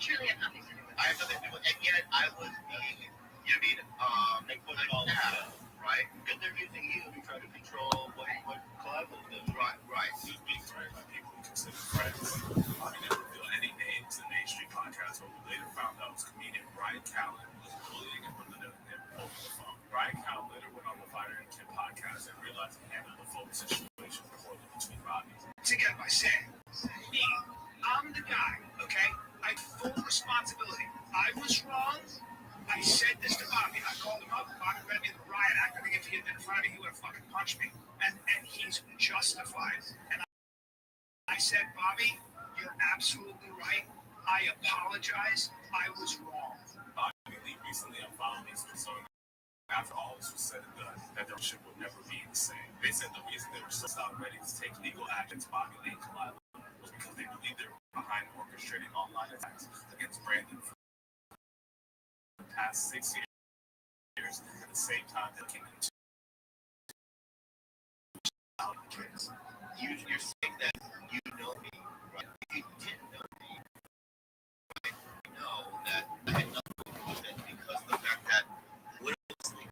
truly have nothing to do with it. I have nothing to do with it, and yet I was being, you know what I mean, they put it all out, right? Because they're using you to try to control what Clive will do. Right. He's being threatened by people he considered friends. He never revealed any names in the mainstream podcast, but we later found out it was comedian Brian Callen was bullying and belittling him over the phone. Brian Callen later went on the Fire and Kim podcast and realized he handled the phone situation poorly between Robbie. To get by saying, me, I'm the guy, okay? I have full responsibility. I was wrong. I said this to Bobby. I called him up. Bobby read me the riot act. I think if he had been in front of me, he would have fucking punched me. And he's justified. And I said, Bobby, you're absolutely right. I apologize. I was wrong. Bobby Lee recently unfollowed these concerns after all this was said and done, that their relationship would never be the same. They said the reason they were so ready to take legal action to Bobby Lee and Kalila was because they believed they were behind orchestrating online attacks against Brandon for the past 6 years, at the same time that came into You're saying that you know me, right? You didn't know me, right? You know that I had nothing to do with it because of the fact that we're listening.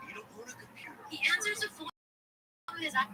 You don't own a computer. He answers the phone with his eye.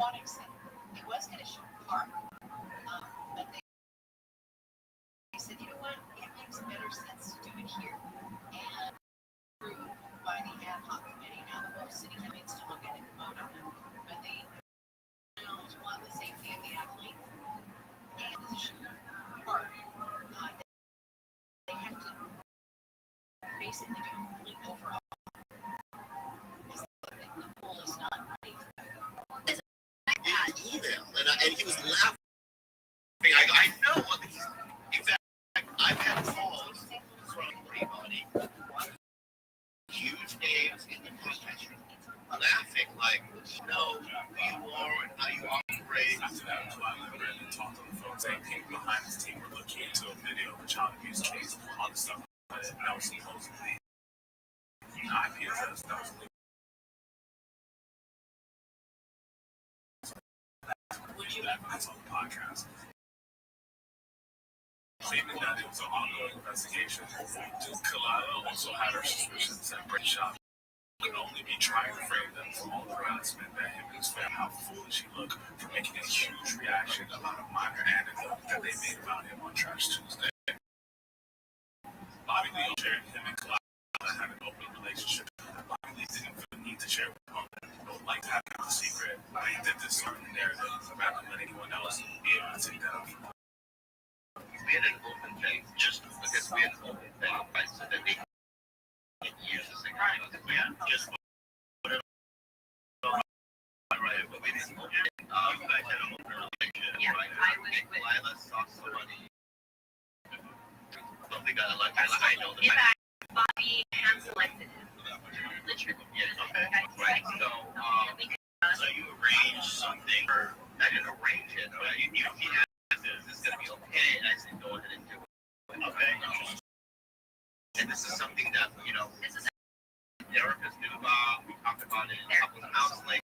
aquatic center. It was going to show a park, but they said, you know what, it makes better sense to do it here. And approved by the ad hoc committee. Now the whole city needs to look at it and vote on it. But they want the safety of the athlete and the park. They have to basically do a complete overall. The pool is not ready for that. Email, and he was laughing. I know what exactly. I've had calls from everybody, huge names in the profession, laughing like, no, who you are and how you operate. After that, Twilight Brandon talked on the phone saying people behind his team were looking into a video of a child abuse case, all the stuff that was supposedly IPSS, that was legal. That's on the podcast. Claiming that it was an ongoing investigation. Kalila also had her suspicions that Brett Shop could only be trying to frame them for all the harassment that him and his family, how foolish he looked for making a huge reaction about a minor anecdote that they made about him on Trash Tuesday. Bobby Lee shared him and Kalila had an open relationship. Bobby Lee didn't feel the need to share with him. Don't like to have it a secret. But he did this sort of narrative rather than let anyone else be able to take that up. We had an open thing, just because we had an open thing, right? So that they can use this thing. Right. Yeah, just whatever. Right, but we didn't open it. You guys had an open relationship. Yeah, right? I was with Lila saw somebody. Something got like I know the in fact, Bobby hand selected him. Literally. Yeah, okay. Right. So you arranged something, or I didn't arrange it. Right? You he asked, is this going to be okay? And I said, go ahead and do it. Okay. And this is something that, therapists knew about. We talked about it in couples counseling,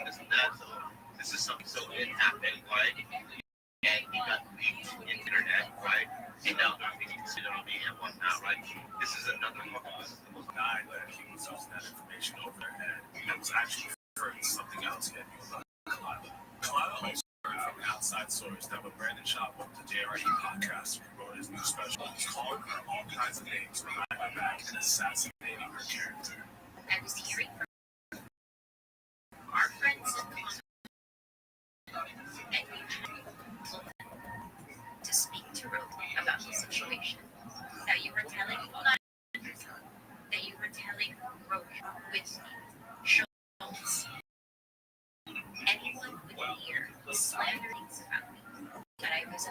this and that. So this is something, so it happened, right? And he got leaked in the internet, right? And now they're being considered on me and whatnot, right? This is another one. This is the most Denied that he was using that information over their head. It was actually referring to something else he had knew about Kalila. Kalila also heard from an outside source that when Brandon Schaub went to JRE podcast and wrote his new special, he was calling her all kinds of names behind her back and assassinating her character. I was hearing from our friends and to speak to Ruth about the situation. That you were telling Roach with Schultz. Anyone would hear slandering about me. That I was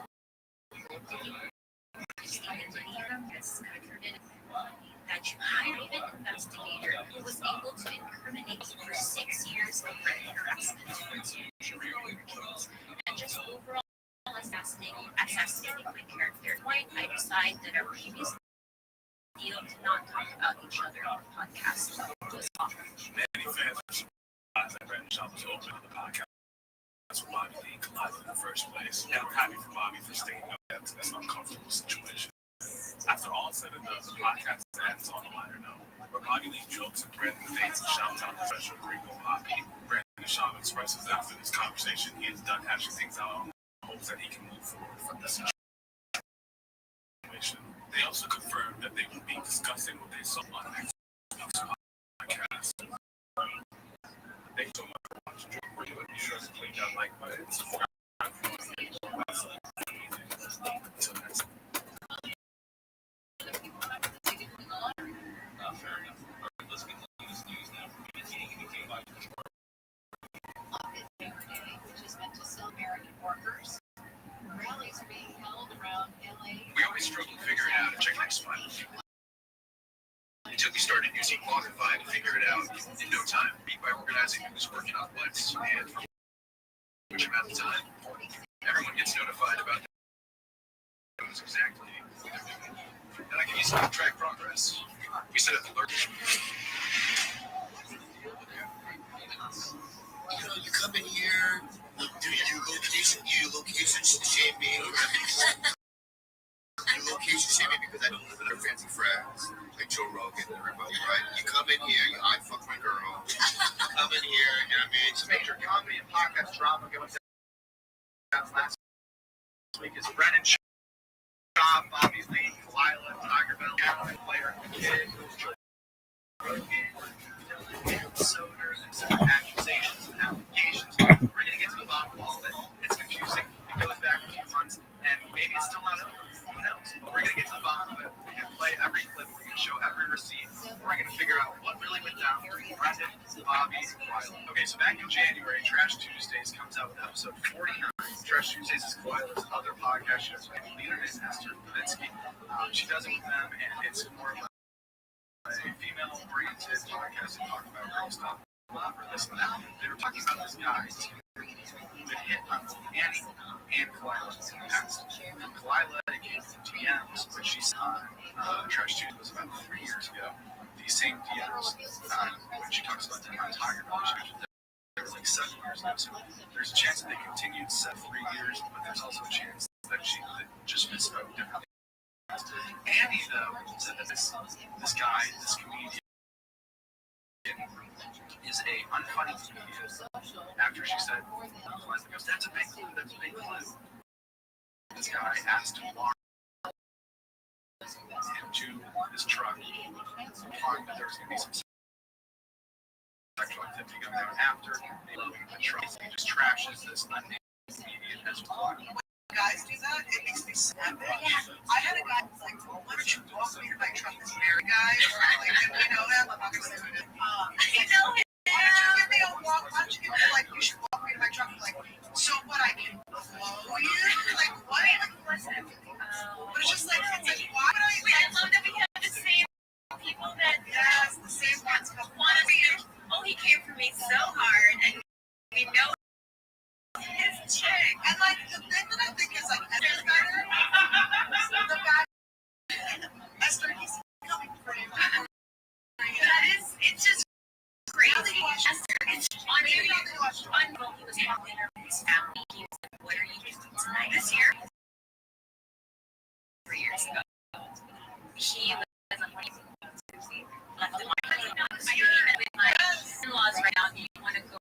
that you hired an investigator who was able to incriminate you for 6 years of harassment towards you kids, and just overall assassinating my character. Why I decide that our previous deal to not talk about each other on the podcast was off. Many fans were surprised that Brandon Schaub was open on the podcast. That's why Bobby Lee collided in the first place. And I'm happy for Bobby for staying up to this uncomfortable situation. After all said and done, the podcast ends on a lighter note, where Bobby Lee jokes and Brandon dates and shouts out the special Gringo Poppy. Brandon Schaub expresses after this conversation he is done hashing things out and hopes that he can move forward from this situation. They also confirmed that they will be discussing what they saw on next week's podcast. Thanks so much for watching. Be sure to click that like button and subscribe. Until next time. Fair enough. All right, let's get to this news now. Which is meant to sell American workers. Rallies are being held around LA. We always struggle to figure it out and check our spot. Until we started using Quantify to figure it out in no time. By organizing who's working on what and for which amount of time, everyone gets notified about knows exactly what they're doing. And I can easily track progress. We set up alerts. You come in here, you location shame me. You location shame me because I don't live in a fancy frat. like Joe Rogan and everybody, right? You come in here, I fuck my girl. Come in here, you know what I mean? Some major comedy and podcast drama going down last week is Brennan Schaub, Bobby Lee, Lila, Tiger Bell, Alan Player, Kid, Soder, some accusations and allegations. We're going to get to the bottom of all of it. It's confusing. It goes back a few months, and maybe it's still not over. Who knows? But we're going to get to the bottom of it. We're going to play every clip. We're going to show every receipt. We're going to figure out what really went down with Brendan, Bobby, and Lila. Okay, so back in January, Trash Tuesdays comes out with episode 49. Trash Tuesdays is Lila's other podcast. She does it with leader named Esther Levinsky. She does it with them, and it's more of a female-oriented podcast and talk about real stuff. For this and that. They were talking about this guy who hit on Annie and Kalila in the past. Kalila gave some DMs, but she saw Trash Tuesday was about 3 years ago. These same DMs, when she talks about the entire relationship, they were like 7 years ago. So there's a chance that they continued 3 years, but there's also a chance that she just misspoke differently. Annie, though, said that this guy, this comedian, is a unfunny comedian. After she said, goes, that's a big clue, that's a big clue. This guy asked to walk into his truck, implying that there was going to be some sexual activity going on after they loaded the truck. He just trashes this unnamed comedian as well. Guys do that, it makes me sad. I had a guy who's like, why don't you walk me to my truck, this married guy? Like, if we know him, I'm not going to say who it is. I know him. Why don't you give me a walk? Why don't you give me, like, you should walk me to my truck? I'm like, so what, I can blow you? Like, what? But it's just like, why would I? I love that we have the same people that, yes, the same ones who want to be, oh, he came for me so hard, and we know his chick. And like the thing that I think is like Esther's better. The guy Esther, he's coming for you. That is, it's just crazy. Esther, it's funny. He was talking to his family. He was like, what are you doing tonight? This year? 3 years ago. He was a honeymoon. Left in my honeymoon. I even with my in-laws right now. Do you want to go?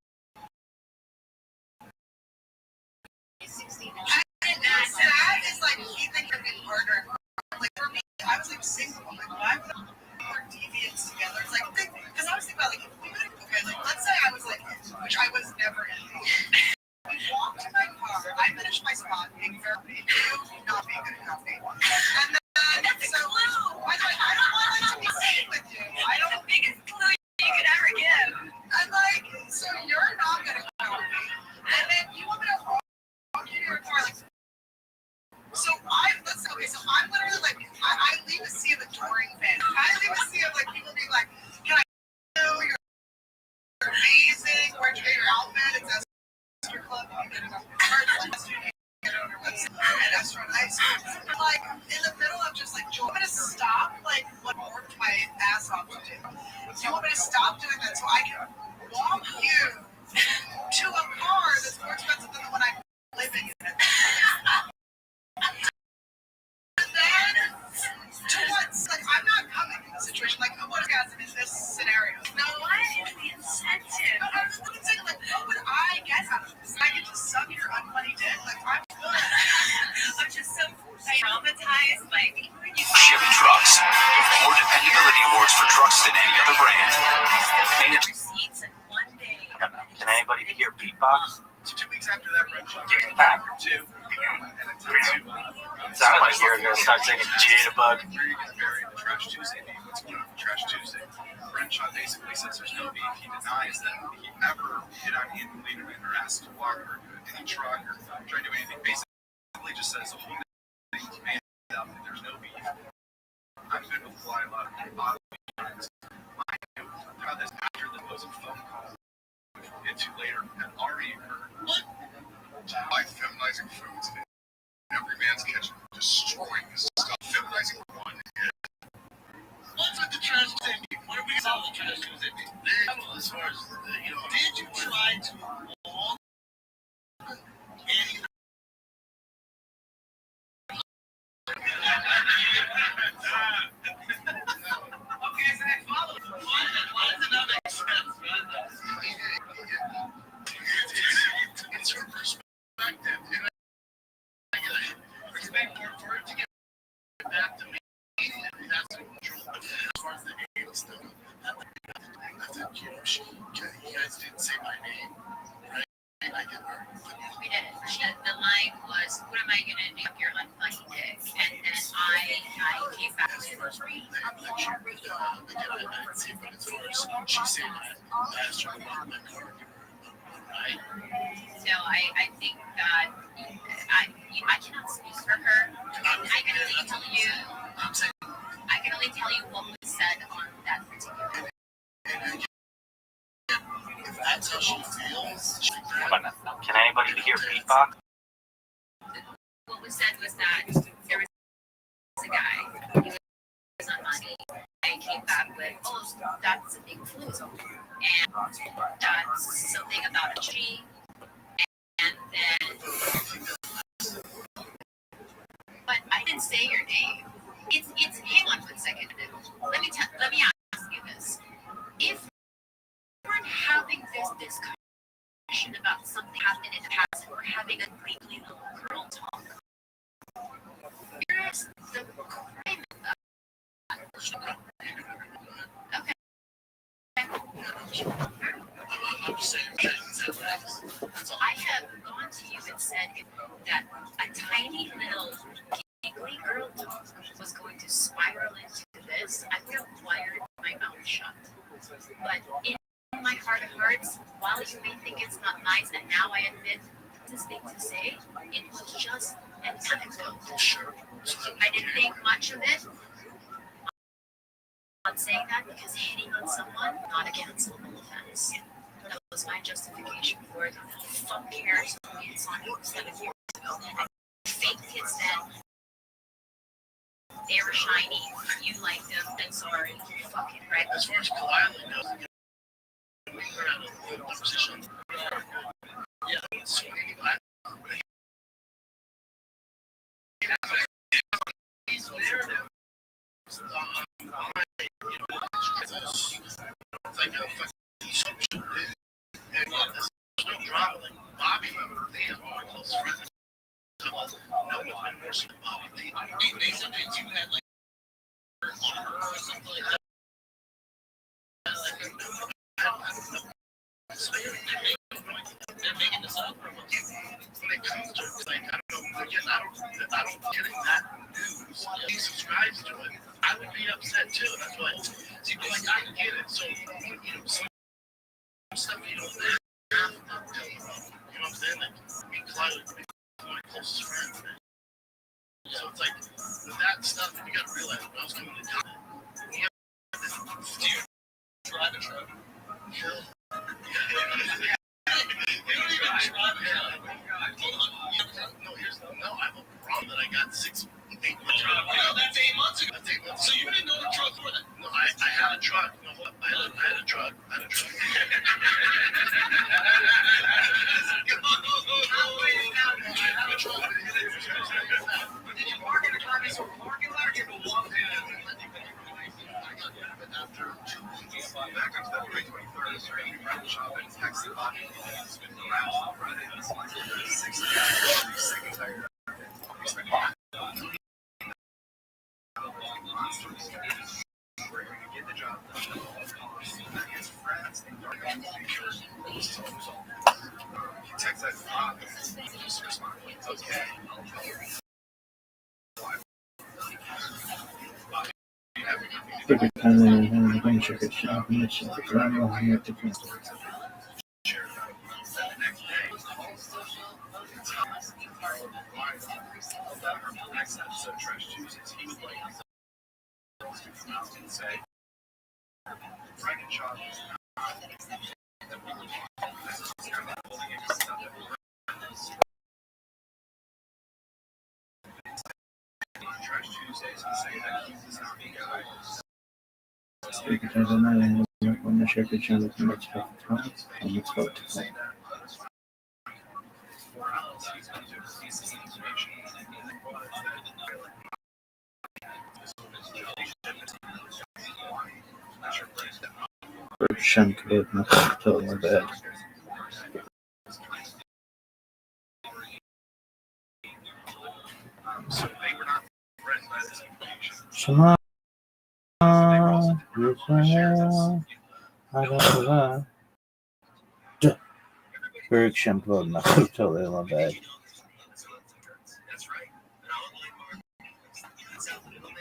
That is like he thinks it'd be harder. Like for me, I was like single. Like why would I more deviants together? It's like because I was thinking about like if we would okay, like let's say I was like which I was never in. We walked to my car. I finished my spot, being very not being good enough. And then that's so I was like I don't want to be seen with you. I don't the biggest clue you could ever give. And like so you're not gonna come with me. And then you want me to walk you to your car like. So I'm literally like, I leave a sea of adoring fans. I leave a sea of like people being like, can I know you're amazing? Where'd you get your outfit? It's Esther Club. You get it on merch. You get it on your website. And Esther Nice. Like in the middle of just like, do you want me to stop like what I worked my ass off to do? Do you want me to stop doing that so I can walk you to a car that's more expensive than the one I'm living in? Like, I'm not coming in this situation. Like, what is in this scenario? No, what is the incentive? I was saying, like, what would I get out of this? I get to suck your unfunny dick? Like, I'm good. I'm just so traumatized. Like, Chevy Trucks. More dependability awards for trucks than any other brand. receipts in one day. Can anybody hear beatbox? 2 weeks after that, Red Shot two. Sound like you're gonna start singing Jitterbug. Trash Tuesday. What's going on with Trash Tuesday? Renshaw basically says there's no beef. He denies that he ever hit on Ian Lederman or asked to walk or do any truck or try to do anything. Basically, just says the whole thing is made up and there's no beef. I'm good with fly a lot of bodily friends. How this after the closing phone call, which we'll get to later, had already occurred. By feminizing foods in every man's kitchen, destroying this stuff. Feminizing one. What's with the trash Tuesday? What are we about the trash Tuesday? As far as did you try to walk any? Okay, you guys didn't say my name, right? I get her. We didn't. The line was, "What am I gonna do if you're unfunny dick?" And then I came back to the three. She said that. I asked her about my car. Right? So I think that I cannot speak for her. I can only tell you. I can only tell you what was said on that particular. If that's how she feels, Can anybody hear beatbox? What was said was that there was a guy who was on money. I came back with, "Oh, that's a big clue," and that's something about a tree. And then, but I didn't say your name. It's. Hang on 1 second. Let me ask you this: if we're having this discussion about something happened in the past, and we're having a briefly little girl talk, here's the crime of that. Okay. I have gone to you and said that a tiny little giggly girl talk was going to spiral into this. I would have wired my mouth shut. But in my heart of hearts, while you may think it's not nice, and now I admit this thing to say, it was just an anecdote. I didn't think much of it. I'm not saying that because hitting on someone, not a cancelable offense. That was my justification for it. Fuck cares who hits on you 7 years ago. Fake kids then. They were shiny. You liked them. And sorry. Fucking right. as far as Kalila goes, we were at a good position. Yeah, so he's there. It's like a fucking social dude. And there's no drama. Like Bobby, they have more close friends. No one's been worse than Bobby. They sometimes you had like on her or something like that. They're making this up. When it comes to like, I don't know, again, I don't get it that news. If he subscribes to it, I would be upset too. That's why. See, like, I get it. So, some stuff you don't have to tell them. You know what I'm saying? Like, me, Clyde, my closest friend. So it's like, with that stuff, you gotta realize when I was coming to town, we have this dude drive a truck. No, I have a problem that I got 6 months ago. No, that's 8 months ago. That's 8 months ago. So you didn't know the truck for that? No, I had a truck. No, I had a truck. I had a truck. Did you park in the parking lot or you go walk in? After 2 weeks, back on February 23rd, Rabbi Rothschild texted Bobby has been around Friday. 6 seconds. We're going to get the job done. His friends and he texted Bobby. Okay. Perché c'è che c'è una perché c'è una certa chance che let's vote. Shank it, not tell my bad. So they were not threatened by this information. Shema, Arada büyük şampiyonlar kurtarıyorlar be. That's right. An online market. It's out the middleman.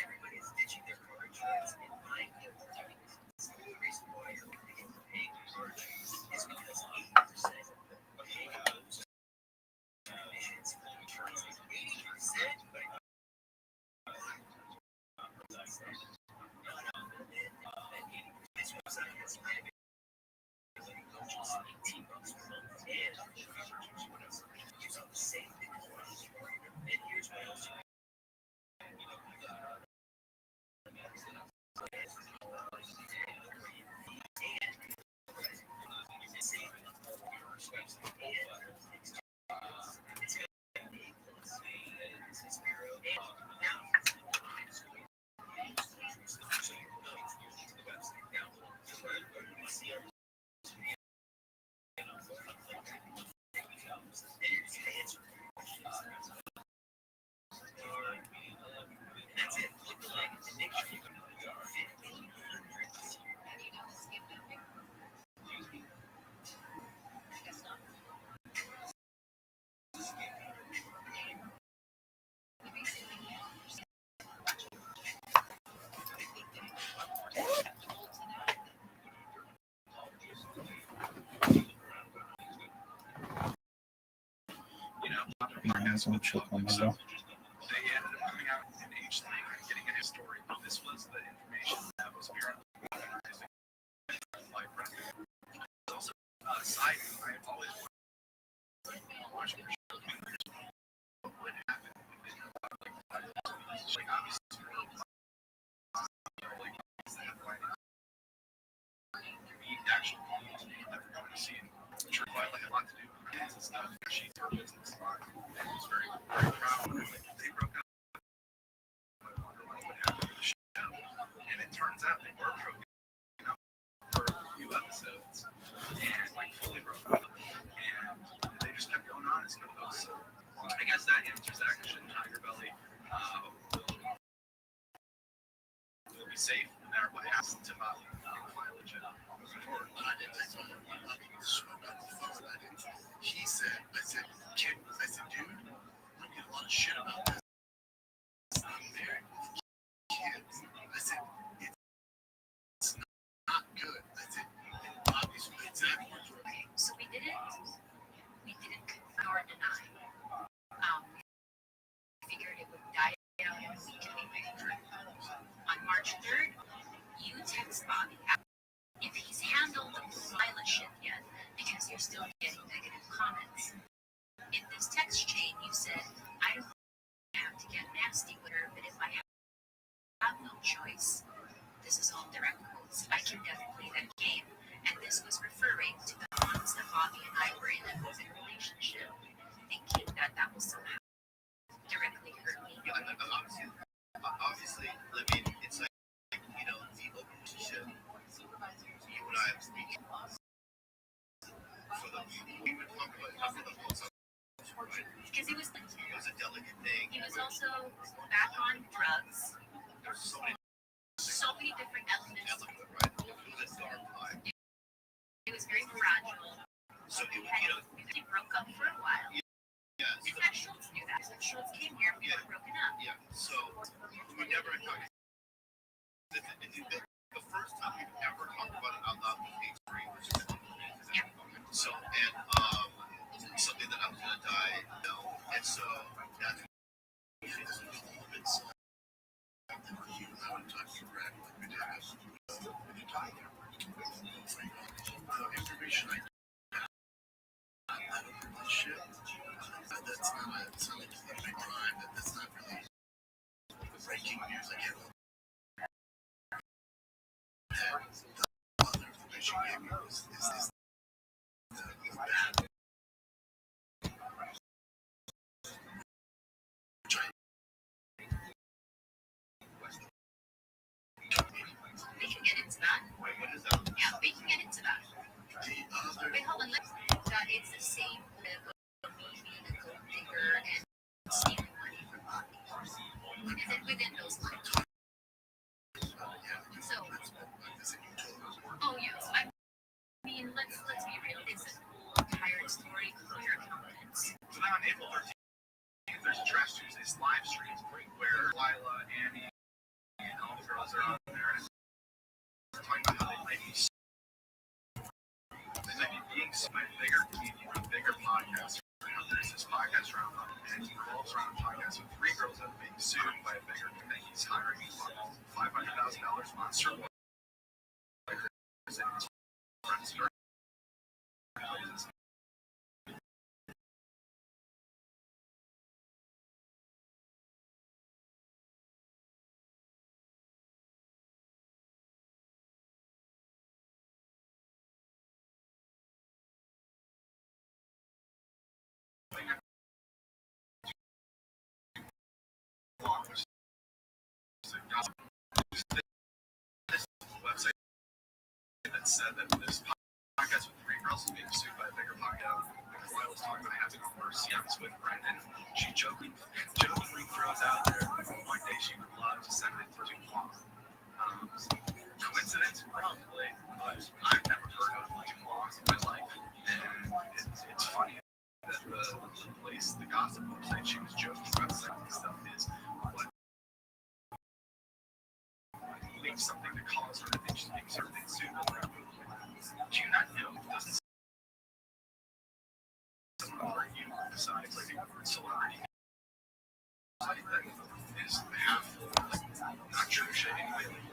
Everybody's ditching their car insurance and buying new insurance. The reason why you're paying your car insurance is because 80% of emissions insurance is 80%. Lazım çok ama They ended up coming out in each thing and getting a story. This was the information that was apparently life record. Also, side, I've always watched your show. What happened? Like, obviously, the actual never going to see it. Sure, Violet had a lot to do with kids and stuff. She's her business. And was very, very proud of it. They broke up what happened to the show. And it turns out they were broken up for a few episodes and like fully broke up. And they just kept going on as co-hosts. So I guess that answers that question. Tiger Belly will be safe no matter what happens to Violet. He said, kid, dude, I get a lot of shit about this. I'm married with kids. I said, it's not good. I said, obviously, exactly. So we didn't confirm or deny. We figured it would die down in a week anyway. On March 3rd, you text Bobby if he's handled the pilot shit yet, because you're still getting negative comments. In this text chain, you said, I don't have to get nasty with her, but if I have no choice, this is all direct quotes, I can definitely play that game. And this was referring to the months that Bobby and I were in an open relationship, thinking that that will somehow directly hurt me. Yeah, obviously, I mean, it's like, you know, the open relationship. You and I, we would talk about the whole time, right? Because he was It was a delicate thing. He was also back on drugs. There's So many different elements. right? It was a dark time. It was very fragile. So it, We broke up for a while. yeah, In fact, Schultz knew that. When Schultz came here, we were broken up. yeah. So we never talked. The first time we ever talked about it out loud was age 3. Yeah. So and something that I was gonna die, you know, and so that's you and I would talk to Brad like we did when you talk the information I shit. That's not a big crime. That's not really breaking news. I get the other information you gave me is bad. We can get into that. Wait, what is that? Yeah, we can get into that. The other. Wait, hold on. That it's the same with me being a gold digger and stealing money from Bobby. within those lines. So, oh yes, I mean, let's be real. It's a whole entire story for your accountants. So now on April 13th, there's a Trash Tuesdays live stream where Lila, Annie, and all the girls are on there and talking about how they might be being sued by bigger TV, bigger podcasts. There's this podcast around and he calls around podcasts with 3 girls that are being sued by a bigger company. He's hiring $500,000 monster. This website that said that this podcast with 3 girls is being sued by a bigger podcast. While I was talking about having a first seance with Brendan, she jokingly throws out there one day she would love to send it to Duquan. Coincidence? Probably, but I've never heard of Duquan in my life. And it's funny that the place, the gossip website she was joking about sending stuff is what leaks something to cause her to think she's being served in suit. Do you not know? Doesn't someone you decide like a celebrity that is half not true shit anyway, like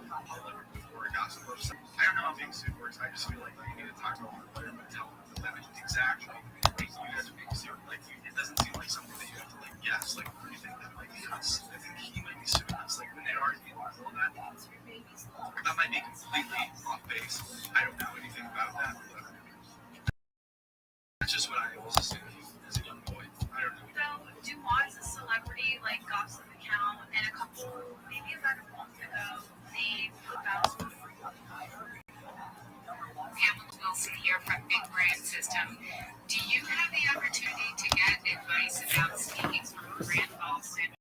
before a gossip website. I don't know how being sued works. I just feel like you need to talk to the lawyer and tell them exactly what you guys are being sued. Like it doesn't seem like something that you have to like guess. Like what do you think that like us? I think he might be suing us. Like when they already know that. That might be completely off base. I don't know anything about that, but that's just what I always assumed as a young boy. I don't know. So, Dumois is a celebrity, like gossip account, and a couple, maybe about a month ago, they put out Pamela Wilson here from Big Brand System. Do you have the opportunity to get advice about speaking from Grand Boston?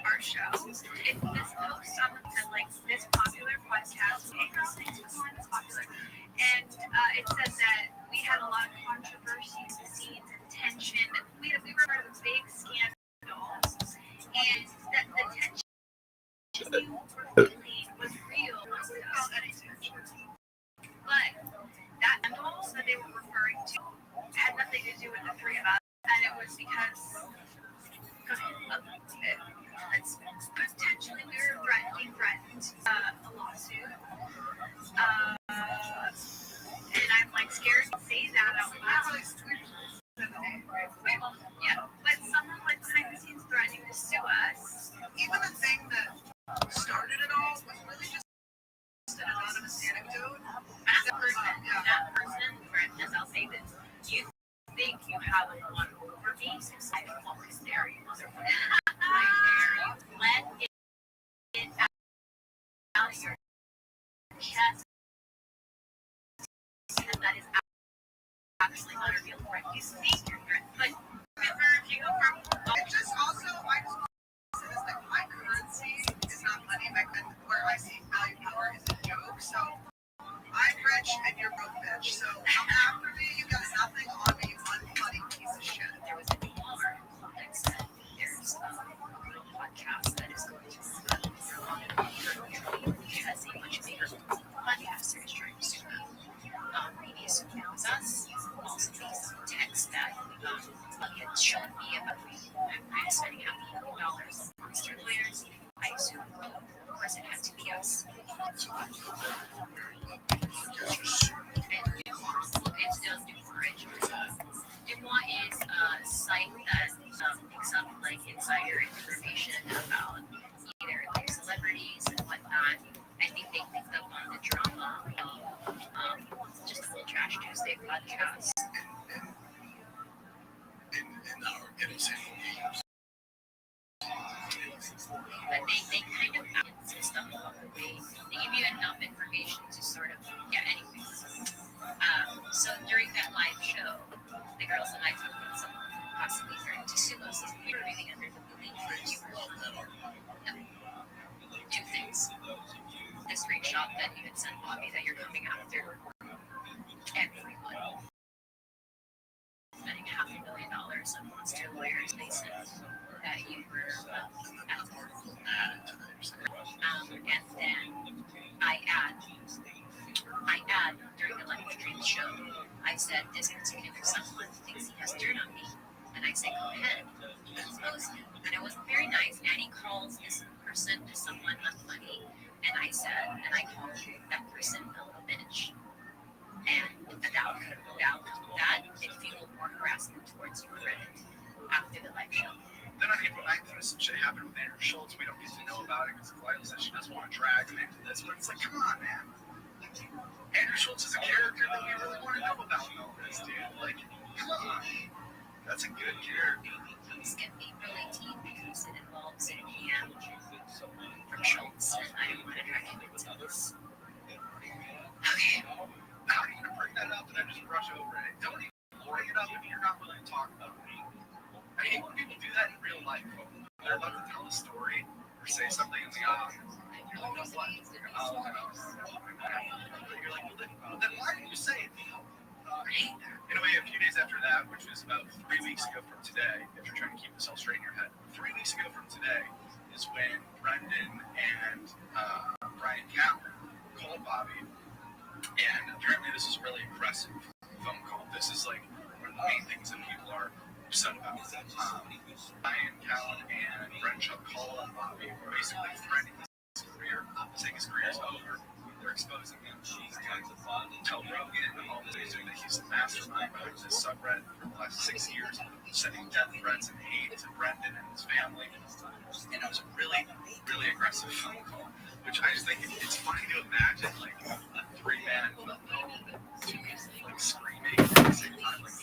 Our show, if this post someone said like this popular podcast, hey girls, thanks for going this popular, and it says that we had a lot of controversy, scenes, and tension. We were part of a big scandal, and that the tension you were feeling was real. But that scandal that they were referring to had nothing to do with the 3 of us, and it was because it's potentially we were threatened a lawsuit. And I'm like scared to say that out loud. Yeah, but someone like behind the scenes threatening to sue us. Even the thing that started it all was really just an anonymous anecdote. That person threatened us. I'll say this. You think you have one over me? I fucking dare you, motherfucker. I dare you. Let it out of your chest. And that is actually not a real threat. You think you're threat, but remember, if you go from It just also, I just want to say this, like, my currency is not money. And where I see value power is a joke. So I'm rich and you're broke, bitch. So come after me. You got nothing on me, you unfunny piece of shit. there was a rumor that said there's a podcast that is going to because a much bigger podcaster is trying to sue me. Maybe assuming it was us. Also, based on text that he had shown me about I'm spending $500,000 on monster lawyers. I assume, of course, it had to be us. And it's still Dumois is a site that picks up like insider information about either like celebrities and whatnot. I think they picked up on the drama of just the whole Trash Tuesday podcast. But they kind of balance some stuff along the way. They give you enough information to sort of get anything. So during that live show, the girls and I talked about someone possibly threatening to sue us. We were really under the person to someone unfunny, and I called that person a little bitch. And that it fueled more harassment towards your friend after the live show. Then on April 9th, some shit happened with Andrew Schultz. We don't need to know about it because Lila says she doesn't want to drag him into this. But it's like, come on, man. Andrew Schultz is a character that we really want to know about in all this, dude. Like, come on. That's a good character. It's going to be really deep because it involves a DM from Schultz, and I don't want to drag him into this. Okay. How are you going to bring that up and then just brush over it? Don't even bring it up if you're not willing to talk about it. I hate when people do that in real life. They're about to tell a story or say something in the audience. And you're like, no, what? You're like, well, then why didn't you say it? I hate that. Anyway, a few days after that, which was about 3 weeks ago from today, if you're trying to keep this all straight in your head, 3 weeks ago from today is when Brendan and Brian Callen called Bobby. And apparently this is a really aggressive phone call. This is like one of the main things that people are upset about. Brian Callen and Rothschild call on Bobby, basically threatening his career, saying his career is over. They're exposing him. He's trying to tell Rogan and all the things that he's the mastermind of this subreddit for the last 6 years, sending death threats and hate to Brendan and his family. And it was a really, really aggressive phone call, which I just think it's funny to imagine, like, a three-man phone call, two people, like, screaming at the same time, like,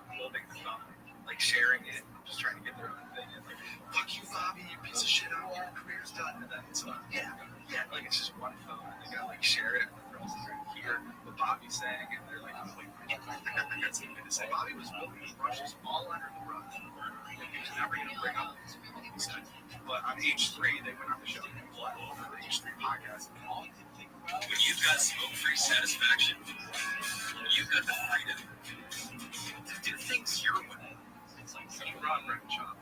holding the phone, like, sharing it, just trying to get their own thing, and like, fuck you, Bobby, you piece of shit, your career's done, and then it's like, yeah, like, it's just one phone, and they gotta, like, share it, and the girls are gonna hear what Bobby's saying, and they're like, oh, wait, I got something to say. Bobby was willing to brush us all under the rug, and he was never gonna bring up this, he said. But on H3, they went on the show and played over the H3 podcast. When you've got smoke-free satisfaction, you've got the freedom to do things your way. You run Rothschild.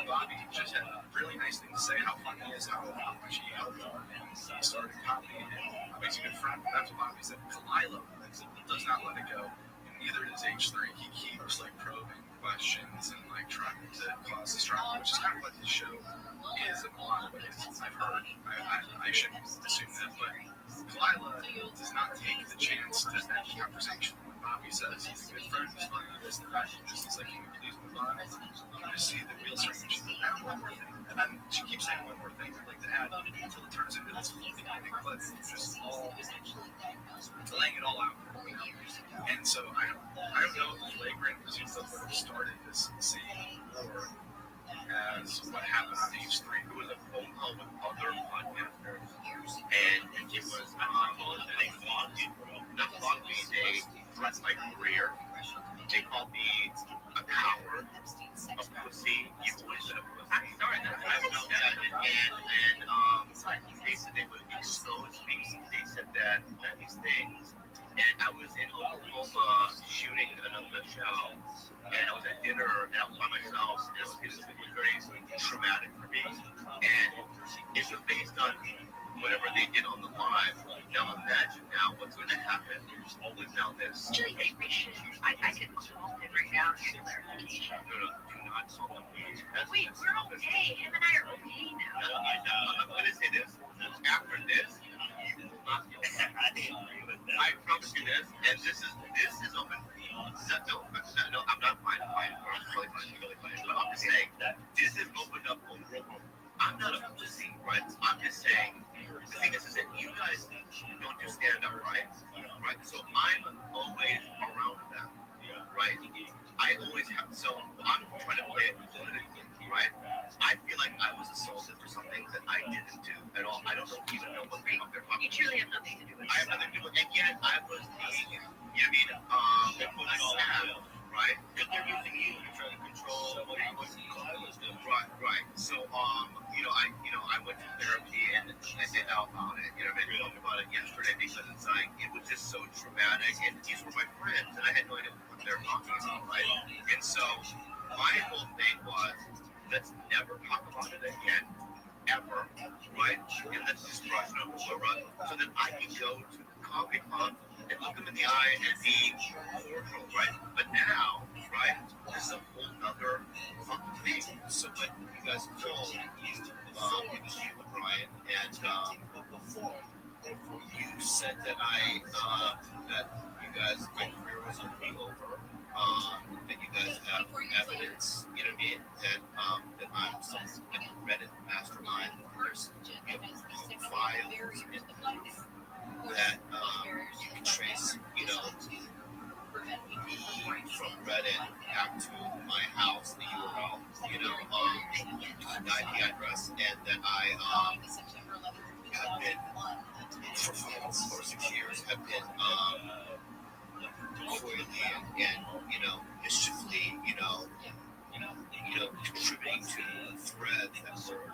Bobby just had a really nice thing to say, how funny he is, how much he helped him, and he started copying him. He's a good friend, but that's what Bobby said. Kalila does not let it go, and neither does H3. He keeps, like, probing questions and, like, trying to cause this drama, which is kind of what this show is a lot of it. I've heard. I shouldn't assume that, but Kalila does not take the chance to end the conversation. When Bobby says he's a good friend, he's funny, this and that, she's just like, can we please move on? You just see the wheels turning. She's like, add one more thing. And then she keeps saying one more thing I'd like to add until it turns into this whole thing. But it's just all laying it all out. And so I don't know if flagrant was what started this scene or as what happened on H3. It was a phone call with other podcasters, and it was they called me. They threatened my career. They called me a coward, a pussy. You always said a pussy. I'm sorry, I know that. And they said they would expose me. They said that these things. And I was in Oklahoma shooting another show, and I was at dinner, and I was by myself, and it was very traumatic for me. And it was based on whatever they did on the live. Now imagine now what's going to happen without this. Julie, I could call him right now and get clarification. No, do not call him. Wait, we're okay. Him and I are okay now. I'm going to say this. After this, you will not get I promise you this, and this is open. No, I'm not fine. Really fine. But I'm just saying that this is opened up. I'm not a pussy, right? I'm just saying. The thing is that you guys don't do stand up, right? So I'm always around them, right? I always have. So I'm trying to play it politically, right? I feel like I was assaulted for something that I didn't do at all. I don't even know what came up there. You truly have nothing to do with it. I have nothing to do with it. And yet I was being, you know what I mean? Stabbed, right? And they're using you to try to control what was doing. Right. So, I went to therapy and I said out about it. You know, I talked about it yesterday because it's like, it was just so traumatic. And these were my friends, and I had no idea what they were talking about, right? And so, my whole thing was, let's never talk about it again, ever, right? And let's just brush it over the rug so that I can go to the coffee club and look them in the eye and be cordial, right? But now, right, this is a whole nother fucking thing. So when you guys call, Ryan, and you said that that you guys, my career was going to be over. That you guys have evidence, you know what I mean, that I'm some Reddit mastermind. There's files and proof that you can trace, me from Reddit back to my house, the URL, the IP address, and that I have been for 6 years have been coyly and mischiefully, contributing to the thread that we're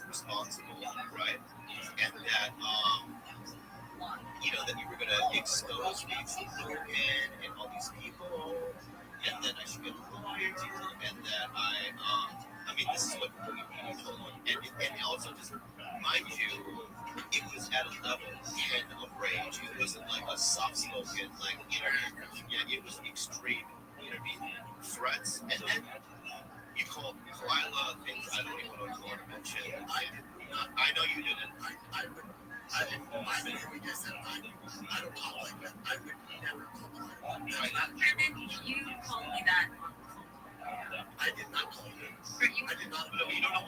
responsible, right? And that that you were gonna expose me to Logan and all these people, and then I should get lawyer, and that I mean, this is what you told me, and also just mind you, it was at a level 10 of rage. It wasn't like a soft-spoken, like, it was extreme, threats, and then you called Kalila things I don't even want to mention. I know you didn't. I didn't know. I mean, we just said I don't talk like that. I would never call that. You called me that. I did not call you. I did not. No, you don't know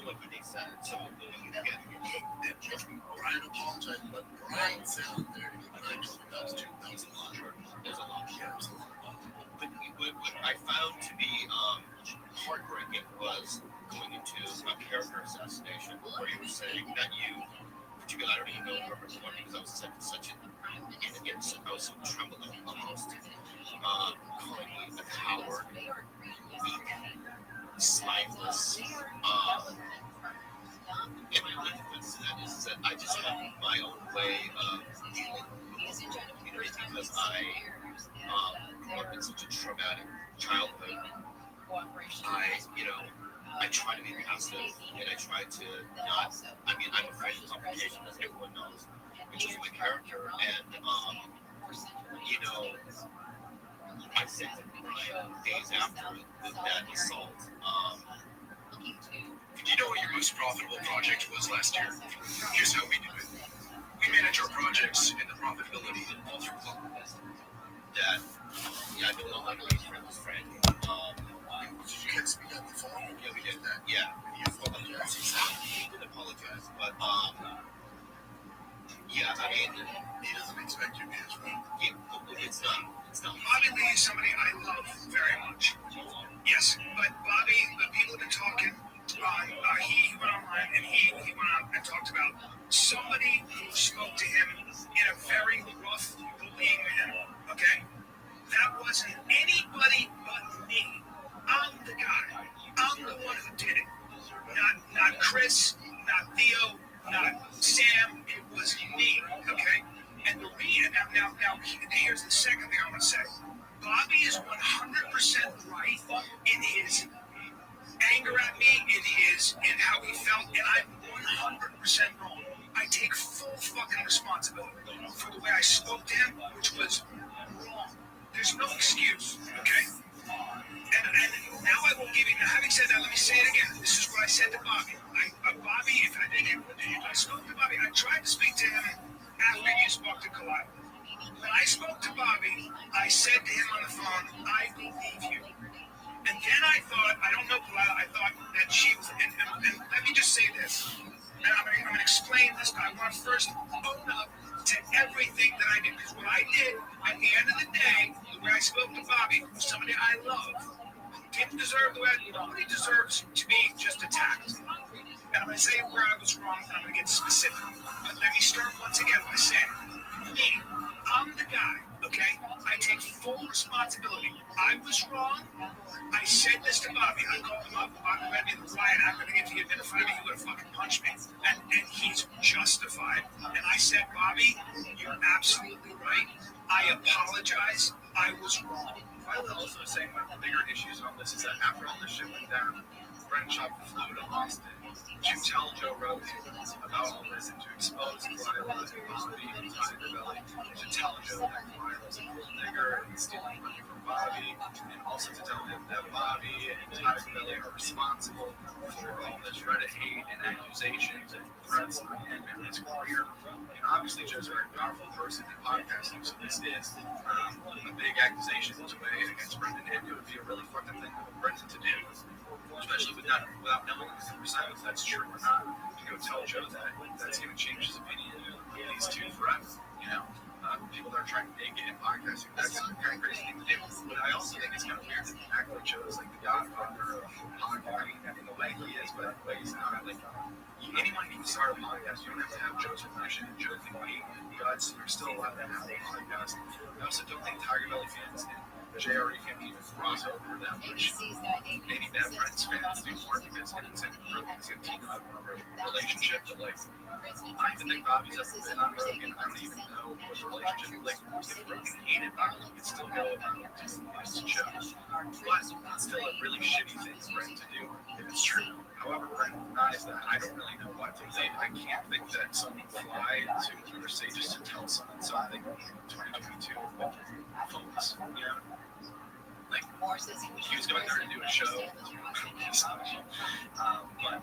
what they said. So Brian apologized, but Brian sounded there. And I told him that was a lot. There's a lot. But what I found to be heartbreaking was going into a character assassination, where you were saying that you. I don't even know where it was because I was such I was so trembling almost. Calling me a coward, weak, spineless. And my defense to that is that I just have my own way of dealing with it because I grew up in such a traumatic childhood. I try to be passive, and I try to not. I mean, I'm afraid of confrontation, as everyone knows, which is my character. And I said to Brian days after that assault. You know what your most profitable project was last year? Here's how we do it. We manage our projects and the profitability all through luck. That, I don't know how to be friends with Frank. Did you guys speak on the phone? Yeah, we did that. Yeah. He did apologize, but yeah, I mean, he doesn't expect you to as well. Yeah, it's not. Bobby Lee is somebody I love very much. Yes, but Bobby, the people have been talking. He went online and he went on and talked about somebody who spoke to him in a very rough, bullying manner. Okay, that wasn't anybody but me. I'm the guy. I'm the one who did it. Not Chris, not Theo, not Sam. It was me. Okay. And the reason now here's the second thing I want to say. Bobby is 100% right in his anger at me. In how he felt, and I'm 100% wrong. I take full fucking responsibility for the way I spoke to him, which was wrong. There's no excuse. Okay. And now I won't give you. Now, having said that, let me say it again. This is what I said to Bobby. Bobby, if I didn't, I spoke to Bobby. I tried to speak to him after you spoke to Kalila. When I spoke to Bobby, I said to him on the phone, "I believe you." And then I thought, I don't know Kalila. I thought that she was. And let me just say this. And I'm going to explain this. But I want to first own up to everything that I did. Because what I did at the end of the day, when I spoke to Bobby, was somebody I love. Didn't deserve the way. Nobody deserves to be just attacked. And I'm going to say where I was wrong, and I'm going to get specific. But let me start once again by saying, me, I'm the guy, okay? I take full responsibility. I was wrong. I said this to Bobby. I called him up. Bobby met me in the riot. I'm going to get to get in front of me. He would have fucking punched me. And he's justified. And I said, Bobby, you're absolutely right. I apologize. I was wrong. I would also say one of the bigger issues on this is that after all this shit went down, Brent shot flew to Austin to tell Joe Rogan about all this and to expose Kalila who's being inside her belly, to tell Joe that Kalila was a gold digger and stealing money from Bobby Bobby, and also to tell him that Bobby and Tiger Lily are responsible for all this Reddit hate and accusations and threats on him and his career. And obviously, Joe's a very powerful person in podcasting, so this is a big accusation to weigh against Brendan, and it would be a really fucked up thing for Brendan to do, especially without knowing 100% if that's true or not. To go tell Joe that that's going to change his opinion on these two forever, you know. People that are trying to make it in podcasting, that's a very crazy thing to do. But I also think it's kind of weird that act like Joe is like the godfather of podcasting in the way he is, but in the way he's not. Like, anyone can start a podcast. You don't have to have Joe's permission. Joe can be, but you're still allowed to have a podcast. I also don't think Tiger Belly fans and JRE fans even cross over that much. Maybe Bad Friends fans do more because it's a relationship, but like, I even think Bobby's ever been on Rogan. I don't even know what the relationship is like. If Rogan hated Bobby, he could still go on his show. But it's still a really shitty thing for him to do, if it's true. However, Brent denies that. I don't really know what to think. I can't think that someone would fly to another state just to tell someone something in 2022 with phones, you know? Like, he was going there to do a show. But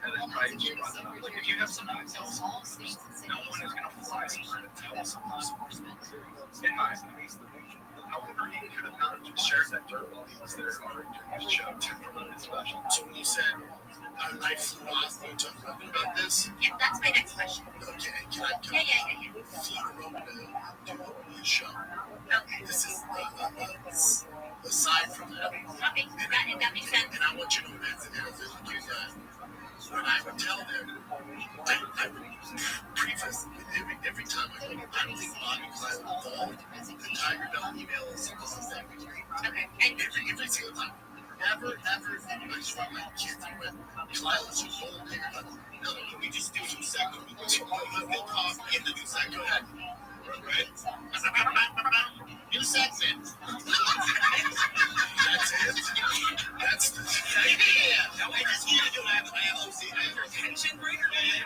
and then probably just brought it up. Like, if you have something to tell someone, no one is going to fly somewhere to tell someone. In my opinion. However, he could have not just shared that dirt while he was there or doing his show to promote his special. So when you said I flew off, you talking about this? Yeah, that's my next question. Okay, can I fly over to do a show? Okay. This is aside from that. Okay, that makes sense. And I want you to know that when I would tell them, I would preface every time I go, I don't think Bobby Clyde involved. The Tiger Bell email is something. Okay. And every single time. Never, I just want my kids to win. Kyle is just old there. No, we just do some segment. We talk in the new segment. Right? New segment. That's it. That's the yeah. No, I just need to do that. I have OC. I have retention breaker. Yeah.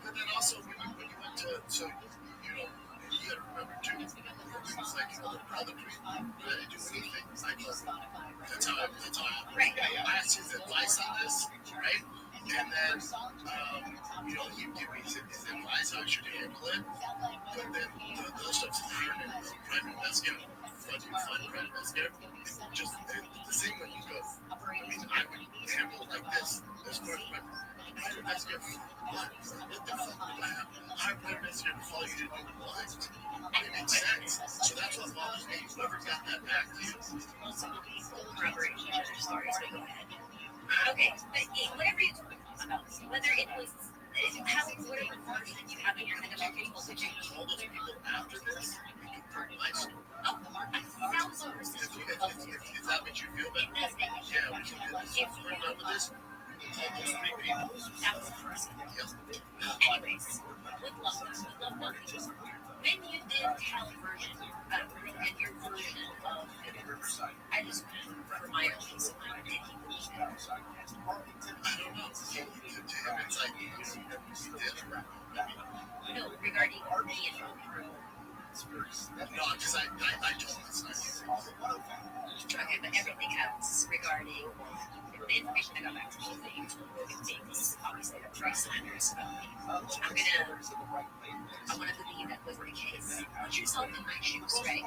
But then also when you went to you know, you gotta remember too. It was like, you know, the brother couldn't do anything. That's how I right. I asked his advice on this, right? And then, you know, he gave me his advice how I should handle it. But then the other stuff's hiring a private investigator, fund private investigator. Just the same way you go. I mean, I would handle it like this. As far as my private investigator, what the fuck do I have? Hire a private investigator to follow you to do what? It makes sense. So that's what bothers me. Whoever got that back to you. corroborate each other's stories, but go ahead. Okay, but whatever you talk about, whether it was whatever version you have in your head about people who change. All those people after this, you can put my story. Oh, 1,000%. If that makes you feel better, yeah, we can do this. If we're done with this, all those three people. That was the first one. Anyways, with love nothing. When you did tell version, and your version of I just for my own peace of mind, did he believe it? I don't know. To him, it's like he did. No, regarding me and no, because I told him it's not easy. okay, but everything else regarding the information that got back to me that you told Morgan Davis, obviously that very slanderous about me. I want to believe that was the case. Put yourself in my shoes, right?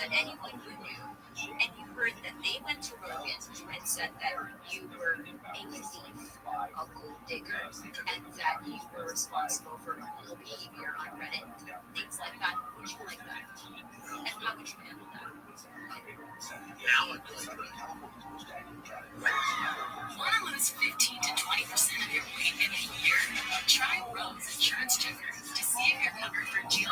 That anyone who knew, and you heard that they went to Rogan and said that you were a thief, a gold digger, and that you were responsible for criminal behavior on Reddit, things like that. Would you like that? And how would you handle that? Now I'm going to Want to lose 15 to 20% of your weight in a year? Try Rose Insurance Checker to see if you're covered for GLP. I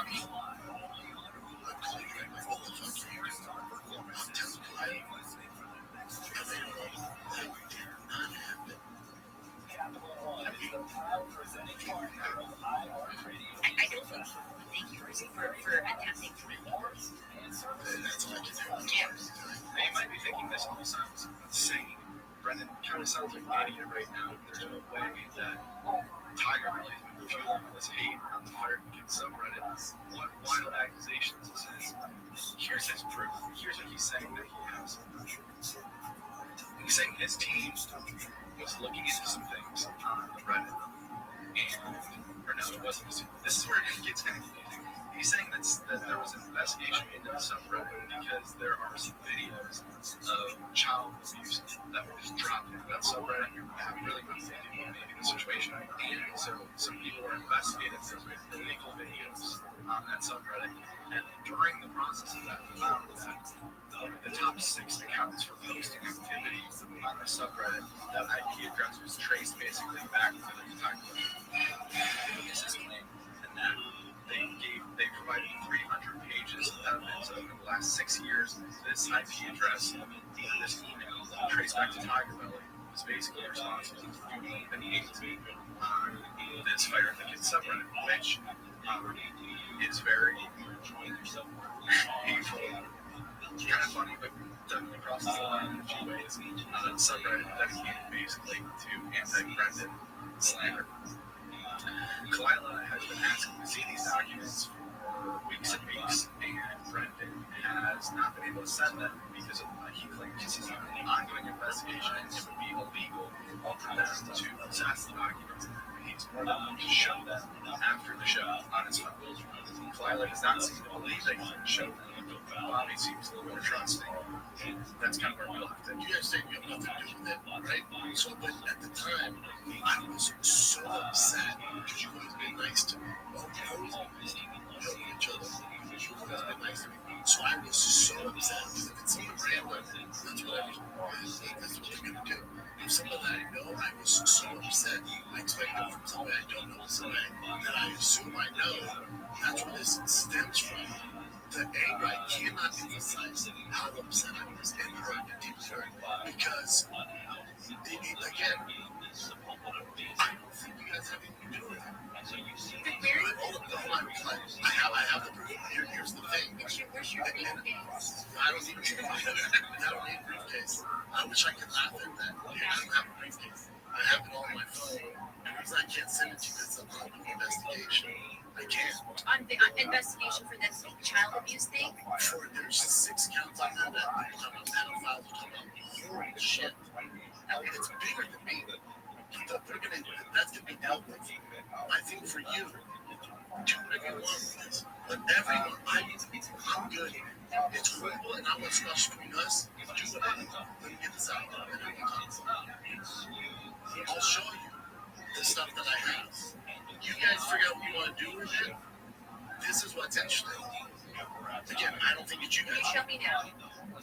don't think thank you for attempting to win. Yeah. Now, you might be thinking this all sounds insane. Brendan kind of sounds like an idiot right now. There's no way that Tiger really has been fueling this hate on the Fire Kid subreddit. What wild accusations this is. Here's his proof. Here's what he's saying that he has. He's saying his team was looking into some things on Reddit. Or no, it wasn't. This is where it gets kind of confusing. He's saying that there was an investigation into the subreddit because there are some videos of child abuse that were just dropped into that subreddit and have really nothing to do with maybe the situation. And so some people were investigating some illegal videos on that subreddit. And during the process of that, they found that the top 6 accounts for posting activity on the subreddit, that IP address was traced basically back to the photographer. This is claim, and that they provided 300 pages of evidence over the last 6 years. This IP address, this email traced back to Tiger Belly, was basically responsible for doing the hate on this Fire the Kid subreddit, which is very hateful. Kind of funny, but definitely crosses the line in a few ways. Subreddit dedicated basically to anti-Brendan slander. Kalila has been asking to see these documents for weeks and weeks, and Brendan has not been able to send them because he claims this is an ongoing investigation and it would be illegal for them to possess the documents. He's more than willing to show them after the show on his phone. Kalila does not seem to believe that he can show them. Bobby seems a little more trusting. That's kind of where we left it. You guys say you have nothing to do with it, right? So, but at the time, I was so upset because you guys been nice to me. Oh, you always been nice to me. We help each other. You always been nice to me. So I was so upset because if it's someone random, that's what they're going to do. If someone that I know, I was so upset. I expect it from somebody I don't know, somebody that I assume I know. That's where this stems from. The anger, I cannot emphasize how upset I was and hurt and deep hurt because, again, I don't think you guys have anything to do with it. I have the proof. Here's the thing. Where's your briefcase? I don't need a briefcase. I wish I could laugh at that. I don't have a briefcase. I have it all on my phone. And the reason I can't send it to you is I'm on an investigation. I can't. On the investigation for this child abuse thing? Sure, there's 6 counts on that. You're talking about pedophiles, you're talking about horrible shit. It's bigger than me. That's going to be dealt with. I think for you, do whatever you want with this. But everyone, I'm good. It's horrible, and I want to watch between us. Do whatever. Let me get this out. I'll show you the stuff that I have. You guys figure out what you want to do with it. This is what's interesting. Again, I don't think it's you guys. Show me now.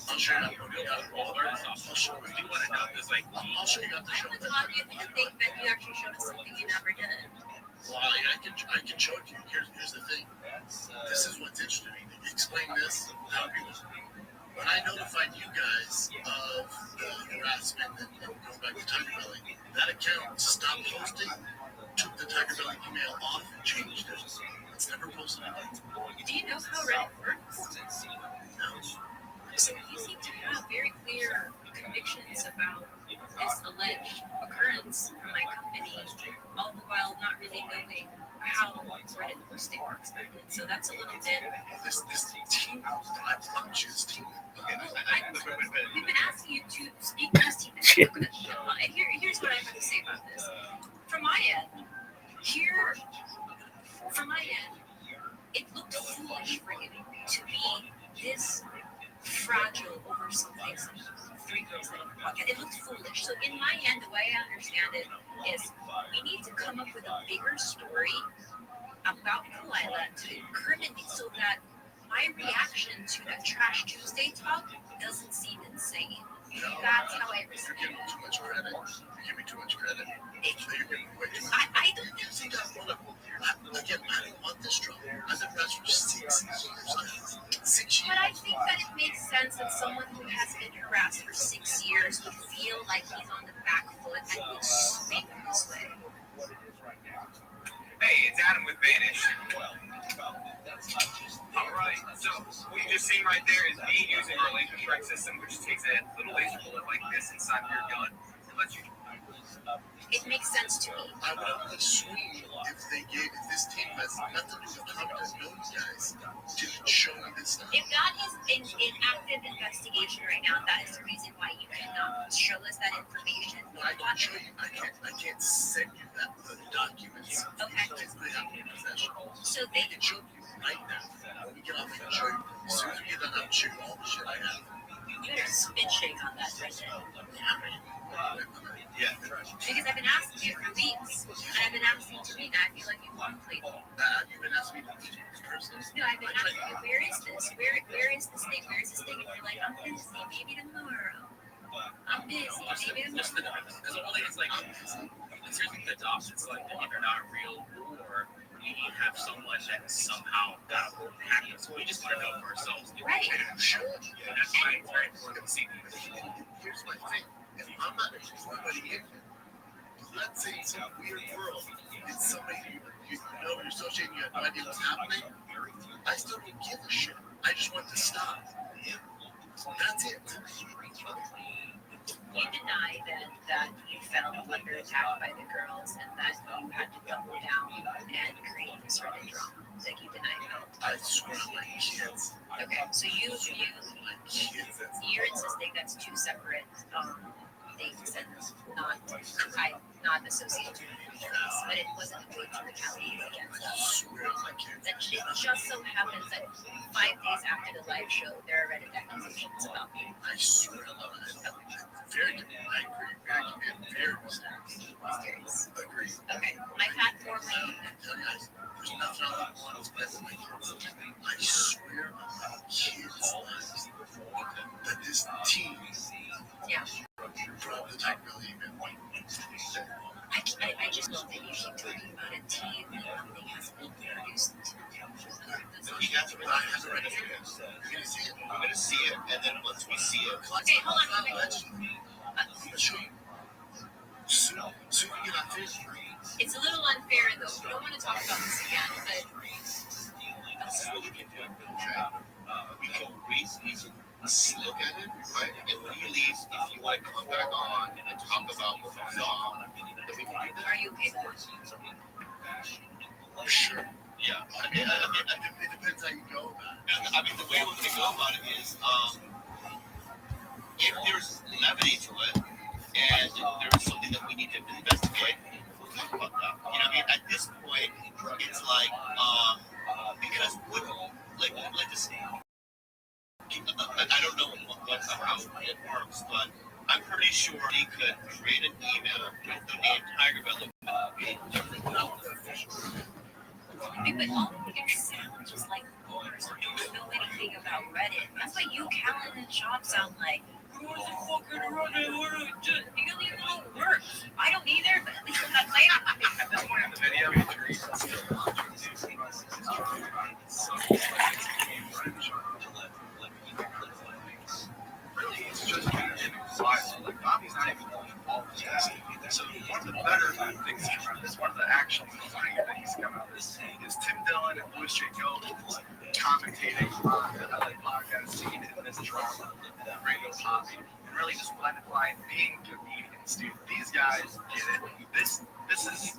I'll show you. I'll show you. You want to know this? I'll show you. I would love you to think that you actually showed us something you never did. Well, I can show it to you. Here's the thing. This is what's interesting. Explain this. When I notified you guys of the harassment and going back to Tiger Belly, that account stopped posting, took the Tiger Belly email off, and changed it. It's never posted again. Do you know how Reddit works? No. So you seem to have very clear convictions about this alleged occurrence from my company, all the while not really knowing how Reddit posting works. So that's a little bit. This team, I promise you, this team. We've been asking you to speak to this team. Here's what I have to say about this. From my end, it looked foolish for you to be this fragile over something. Three girls in a pocket. It looked foolish. So in my end, the way I understand it is we need to come up with a bigger story about Kalila to incriminate me so that my reaction to that Trash Tuesday talk doesn't seem insane. That's how I You're respond. giving too much credit. You're giving too much credit. You're giving way too much. I don't think See, guys, again, I don't want this trouble. I've been friends for 6 years. 6 years. But I think that it makes sense that someone who has been harassed for 6 years would feel like he's on the back foot and would speak this way. Hey, it's Adam with Vanish. Alright, so what you just seen right there is me using our laser strike system, which takes a little laser bullet like this inside of your gun and lets you It makes sense to me. I would assume if this team has nothing to do with content, those guys didn't show me this stuff. If that is an active investigation right now, that is the reason why you cannot show us that information. I can show you. I can't send you the documents. Okay. Physically have in possession. So I can show you right now. When we get off, I can show you. As soon as we get done, I'll show you all the shit I have. you better spit shake on that person. Yeah. Because I've been asking you for weeks, and I've been asking Tarina. I feel like you won't play. You've been asking me to person. No, I've been asking you, where is this? Where is this thing? Where is this thing? And you're like, I'm busy. Maybe tomorrow. I'm busy. Maybe tomorrow. Because only it's like, seriously, the options like either not real or you have so much that somehow got hacked. So we just want to know for ourselves. Right. Sure. And that's why it's very important to see these. Here's my thing. If I'm not somebody in here, let's say it's a weird world, it's somebody you know, you're associating, you have no idea what's happening, I still don't give a shit. I just want to stop. That's it. You deny that you felt under attack by the girls and that you had to double down and create this sort of drama. Like you deny that. I swear on my kids. Okay, so you're Kids, insisting that's two separate things and not associated with this, but it wasn't a way to retaliate against I us. swear on my kids. That it just so happens that 5 days after the live show, there are Reddit accusations about me. I swear on my very good. I agree. Very Mysterious. agree. Okay, my platform. Guys, there's nothing I want to better than my kids. I swear on my kids' lives that this team Yeah. probably not really even I just don't think you keep talking about a team and nothing has been introduced. You have to rely on the ready for this. You're gonna see it. We're going to see it, and then once we see it, Okay, hold on. I'll show you. Soon we get on Facebook. It's a little unfair though. We don't want to talk about this again, but this is what we can do. We can look at it, right? And when you leave, if you want to come back on and talk about what we saw, then we can do that. are you okay with Sure. Yeah. It depends how you go about it. I mean, the way we're going to go about it is, if there's levity to it, and there's something that we need to investigate, we'll talk about that. You know what I mean? At this point, it's like, because like this, I don't know how it works, but I'm pretty sure he could create an email with the name Tiger Belly. but all of your sound just like boomers who don't know anything about Reddit. That's what you, Callan, and Sean sound like. Who is a fucking Reddit? You don't even know how it works. I don't either, but at least I'm not playing. At this point in the video, really, it's just like Bobby's not even involved in this. So one of the better things about this, one of the actual funnier things come out is Tim Dillon and Louis J. Gold commentating on the LA podcast scene in this drama, Radio Poppy, and really just blended by being comedians, dude. These guys get it. This is.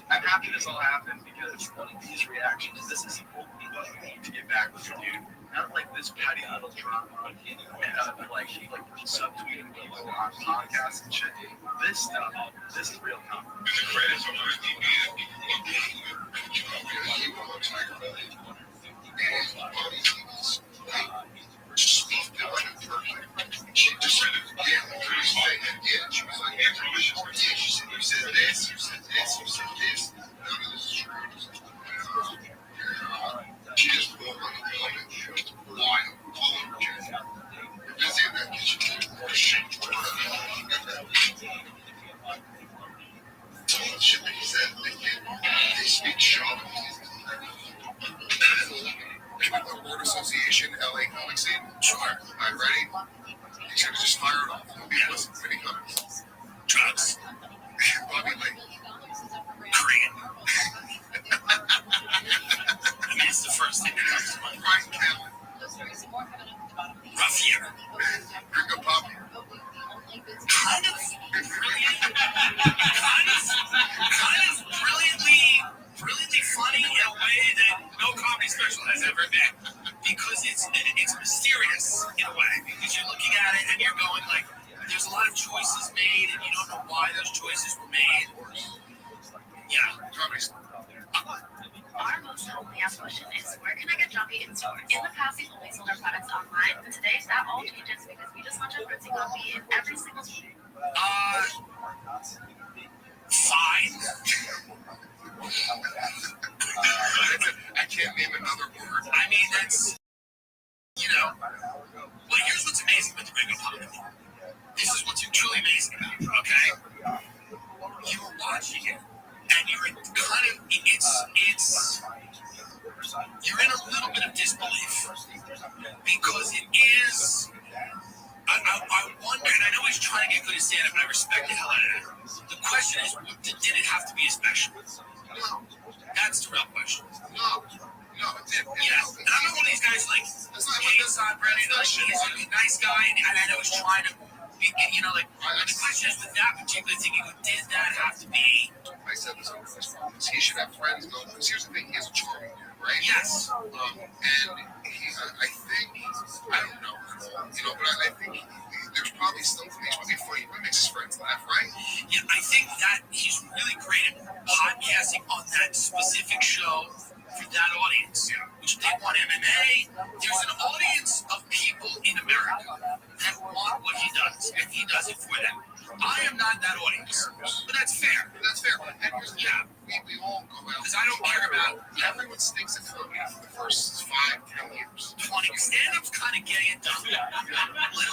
I'm happy this all happened because these reactions. This is what we need to get back with you, dude. Not like this petty little drama, like subtweeting people on podcasts and shit. This stuff, this is real comedy. She just said it again. She was like, you said this, you said this, you said this. None of this is true. She just won't want to go and lie on the phone. You're busy in that kitchen. Shit. Shit that he said, they speak shop. Chemical Board Association, LA comic scene. Sure. I'm ready. He's gonna just fire it off. He'll be honest when he comes. Drugs. Bobby Lee. Korean. I mean, it's the first thing that comes to mind. Frank Callan. Ruffian. Gringo Poppy. kind of brilliantly funny in a way that no comedy special has ever been, because it's mysterious in a way, because you're looking at it and you're going like, there's a lot of choices made and you don't know why those choices were made. Yeah, comedy. Our most commonly asked question is, where can I get Jockey in store? In the past, we've only sold our products online, but today that all changes because we just launched our Fritzy coffee in every single store. Fine. I can't name another word. I mean, that's, well, here's what's amazing with the Ring of Honor. This is what's truly amazing about it, okay? You're watching it, and you're in kind of, you're in a little bit of disbelief, because it is, I wonder, and I know he's trying to get good at stand-up, and I respect the hell out of it. The question is, did it have to be a special? No. That's the real question. No, it didn't. Yeah, and I'm not one of these guys like, hey, Hassan Bradley, like, he's a nice guy, and I know he's trying to, the question is, with that particular thing, did that have to be? I said this on this podcast. He should have friends go, because here's the thing, he has a charming dude, right? Yes. And I think, I don't know, but I think there's probably something that makes me funny, but makes his friends laugh, right? Yeah, I think that he's really great at podcasting on that specific show for that audience, which they want MMA. There's an audience of people in America that want what he does, and he does it for them. I am not that audience, but that's fair. That's fair. And here's the thing, we all go out. Because I don't care about, everyone stinks at comedy for the first 5-10 years. 20. Stand-up's kind of gay and dumb.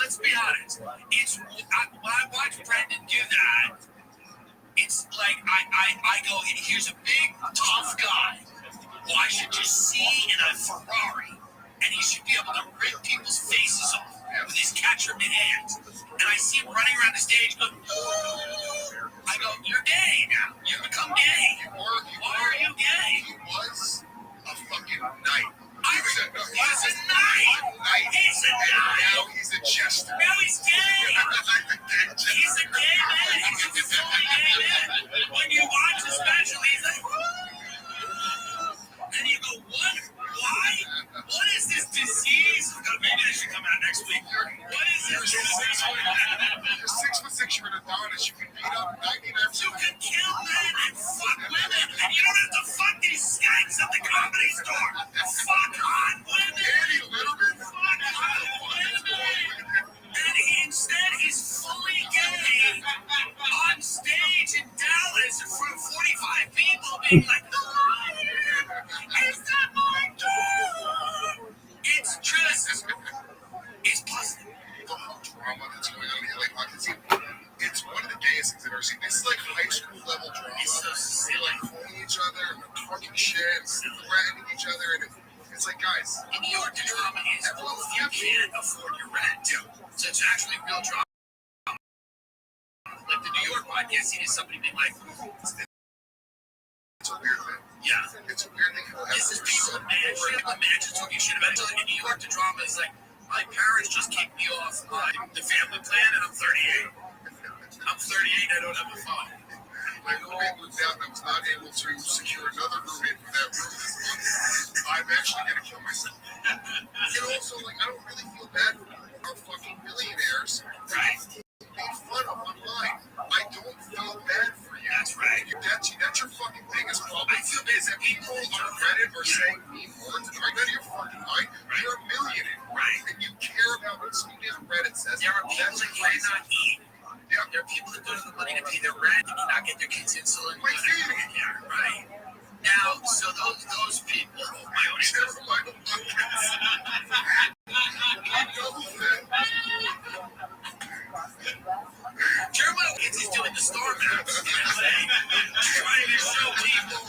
Let's be honest. When I watch Brendan do that, it's like I go, here's a big, tough guy who I should just see in a Ferrari, and he should be able to rip people's faces off with his catcher mid-hands. And I see him running around the stage going, ooh. I go, you're gay now. You've become gay. Why are you gay? He was a fucking knight. He's a knight. He's a knight. Now he's a jester. Now he's gay. He's a gay man. He's a fully gay man. When you watch the special, he's like, woo. And you go, what? Why? What is this disease? Maybe they should come out next week. What is this disease? You're 6'6", you're an Adonis. You can beat up 99%. You can kill men and fuck women, and you don't have to fuck these skanks at the comedy store. Fuck hot women. Danny Letterman. Fuck hot women. And instead, he's fully gay on stage in Dallas in front of 45 people, being like, the liar is that my dude? It's just, it's puzzling. The whole drama that's going on here, like, it's one of the gayest things I've ever seen. This is like high school level drama. It's so silly. Calling each other, and talking shit, and threatening each other, and it's like, guys. In New York, the drama is, well, you can't afford your rent. So it's actually real drama. Like the New York podcast, you see somebody being like, It's a weird thing. yeah. It's a weird thing. This is people in mansion talking shit about it. In New York, the drama is like, my parents just kicked me off the family plan, and I'm 38. I'm 38, I don't have a phone. My roommate moved out and I was not able to secure another roommate for that room this month. I'm actually going to kill myself. And also, like, I don't really feel bad for our fucking millionaires. Right. Made fun of online. I don't feel bad for you. That's right. That's your fucking biggest problem. I feel bad that people on Reddit are saying mean words. Are you out of your fucking mind? You're a millionaire. Right. And you care about what somebody on Reddit says. There are people that cannot eat. Yeah. There are people that don't have the money to pay their rent and cannot get their kids insulin. Like feeding it. Yeah, right. Now, so those people, my own Jeremiah Wiggins is doing the star maps, trying to show people.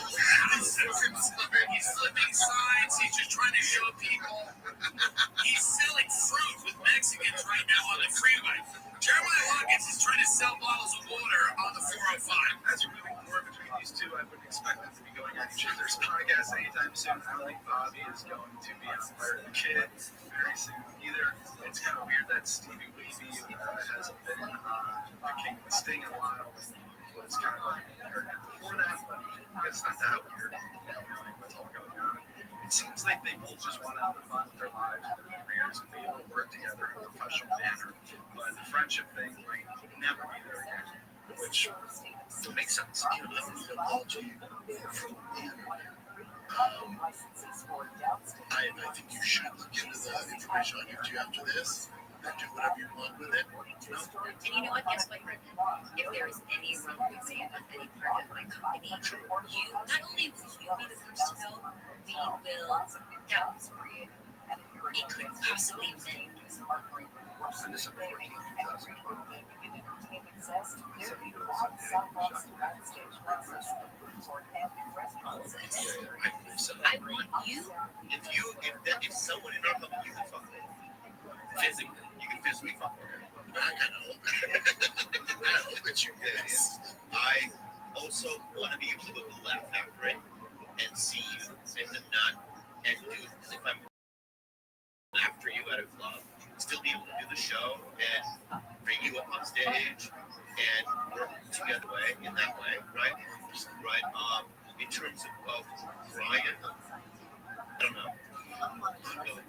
He's flipping signs. He's just trying to show people. He's selling fruit with Mexicans right now on the freeway. Jeremiah Watkins is trying to sell bottles of water on the 405. That's really morbid. these two, I wouldn't expect them to be going at each other's podcast anytime soon. I don't think Bobby is going to be on Fire the Kid very soon either. It's kind of weird that Stevie Weeby hasn't been the King of the Sting in a while. It's kind of like before that, but it's not that weird. What's all going on? It seems like they both just want to have fun with their lives and their careers and be able to work together in a professional manner. But the friendship thing might never be there again, which makes sense. You know, I don't need an apology from the I think you should look into the information on YouTube after this and do whatever you want with it. You know? And you know what? Guess what, Brendan? If there is any wrongdoing on any part of my company, you not only will you be the first to know, we will now it could possibly mend. And this is important. I want you. If someone in our company you can fuck physically, you can physically fuck her. I kind of hope I hope that you Yes. I also want to be able to go to the left after it and see you and then not and do if I'm after you out of love, still be able to do the show and bring you up on stage and work together in that way, right? Right. In terms of Brian, I don't know.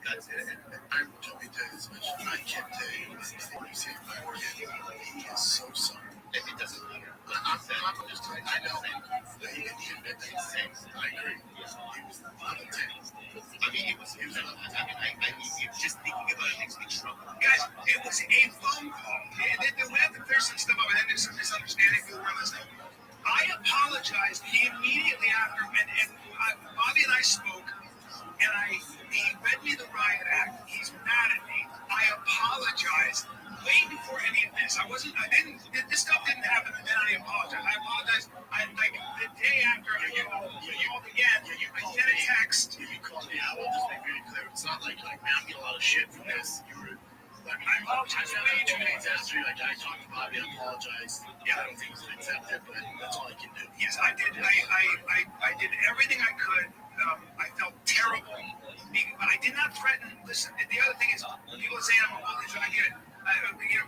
That's it. I'm Tommy Days, I can't tell you anything you see my work. He is so sorry. It doesn't matter. I'm just trying to know that he admitted that he's saying, I agree. He was not a 10. I mean, it was just thinking about it makes me trouble. Guys, it was a phone call. There's some stuff about it. There's some misunderstanding for the world listening. I apologized immediately after, and Bobby and I spoke, and he read me the riot act. He's mad at me. I apologized way before any of this. This stuff didn't happen, and then I apologized. I apologized. The day after I called again, I sent a text. You called me out. I'll just make very clear. It's not like man, I'm getting a lot of shit from this. I apologize way 2 days after I talked to Bobby. I apologized. Yeah, I don't think it's accepted, but that's all I can do. Yes, I did. I did everything I could. I felt terrible, but I did not threaten. Listen, the other thing is, people are saying I'm a bully, so I get it.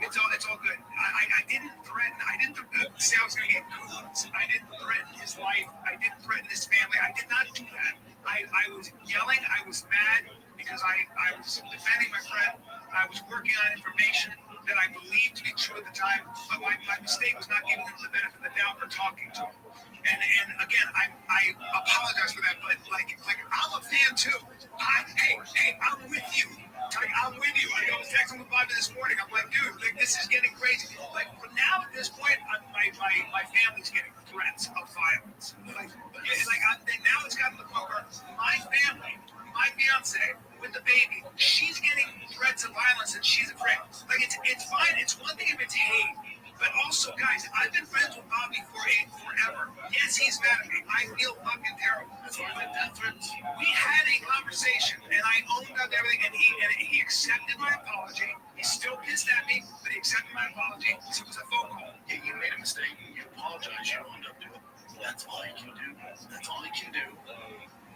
It's all good. I didn't threaten. I didn't say I was going to get goons. I didn't threaten his life. I didn't threaten his family. I did not do that. I was yelling. I was mad because I was defending my friend. I was working on information that I believed to be true at the time, but my mistake was not giving him the benefit of the doubt or talking to him. And again, I apologize for that, but like I'm a fan too. Hey, I'm with you. I'm with you. I was texting with Bobby this morning. I'm like, dude, this is getting crazy. Like now at this point, my family's getting threats of violence. Now it's gotten to the point where my family, my fiance with the baby, she's getting threats of violence and she's afraid. Like it's fine. It's one thing if it's hate. But also, guys, I've been friends with Bobby forever. Yes, he's mad at me. I feel fucking terrible. We had a conversation, and I owned up everything, and he accepted my apology. He's still pissed at me, but he accepted my apology. It was a phone call. Yeah, you made a mistake. You apologize. You owned up to it. That's all you can do. That's all you can do.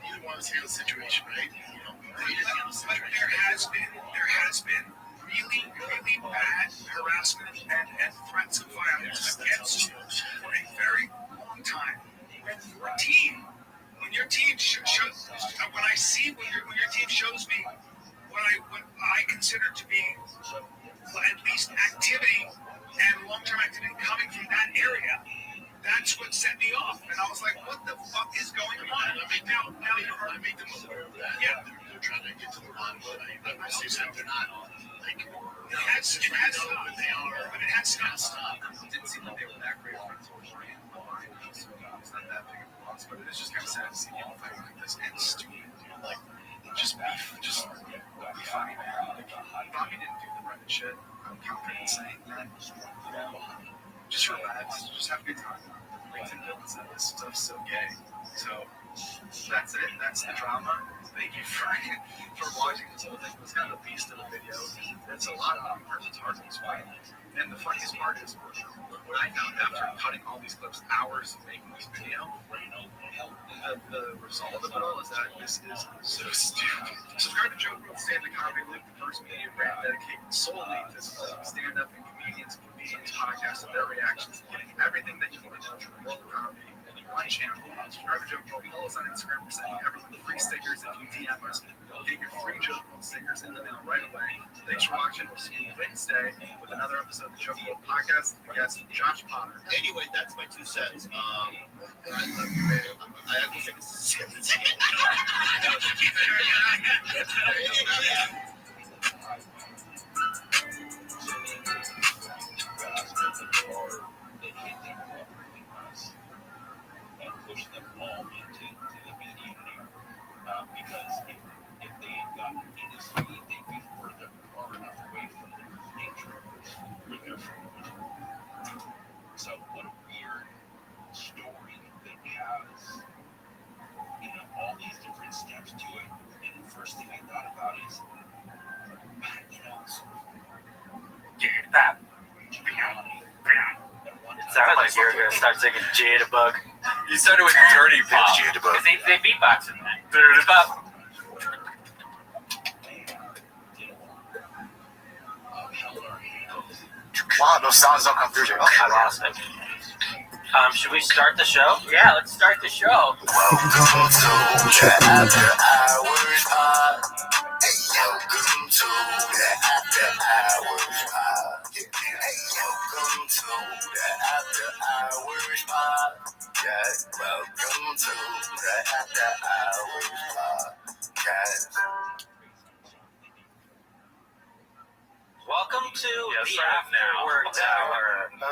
Neither one of us handle the situation, right? We didn't handle the situation. But there has been really, really bad harassment and threats of violence against you for a very long time. And when your team shows, when I see when your team shows me what I consider to be at least activity and long-term activity coming from that area, that's what set me off. And I was like, what the fuck is going on? I made them aware of that. Yeah. They're trying to get to the bottom of it. I would say that they're not. It has stopped. But they are. But it has stopped. It didn't seem like they were that great friends with Brian, so it's not that big of a loss. But it's just kind of sad to see people fighting like this. And it's stupid, dude. Just be funny, man. Bobby didn't do the right shit. I'm confident in saying that. Just relax. Just have a good time. LinkedIn said this stuff's so gay. So that's it. That's the drama. Thank you for watching this whole thing. It was kind of a beast of a video. It's a lot of parts. It's hard to explain. And the funniest part is what I found after cutting all these clips, hours of making this video, the result of it all is that this is so stupid. Subscribe to Joe World Stand-Up Comedy Loop, the first media brand dedicated solely to stand-up and comedians podcasts and their reactions, getting everything that you want to know from the world of comedy in one channel. Subscribe to Joe World. Follow us on Instagram. We're sending everyone free stickers. If you DM us, you'll get your free Joe World stickers in the mail right away. Thanks for watching. We'll see you Wednesday with another episode of the Joe World Podcast. Yes, Josh Potter. Anyway, that's my 2 cents. I love you, man. I have to say this. And push them all into the media here. Because if they had gotten industry, they'd be further far enough away from the nature of where they're from. So what a weird story that has, all these different steps to it. And the first thing I thought about is, It sounded like you were going to start singing Jitterbug. You started with Dirty Pop. Because they beatbox in that. Dirty Pop. Wow, those sounds don't come through. Oh, I lost it. Should we start the show? Yeah, let's start the show. Welcome to the After Hours Pod. Hey, welcome to the After Hours Pod. Hey, welcome to the After Hours Pod. Yeah, welcome to the After Hours Podcast. Welcome to Yes, the sir. Afterwards Hour. The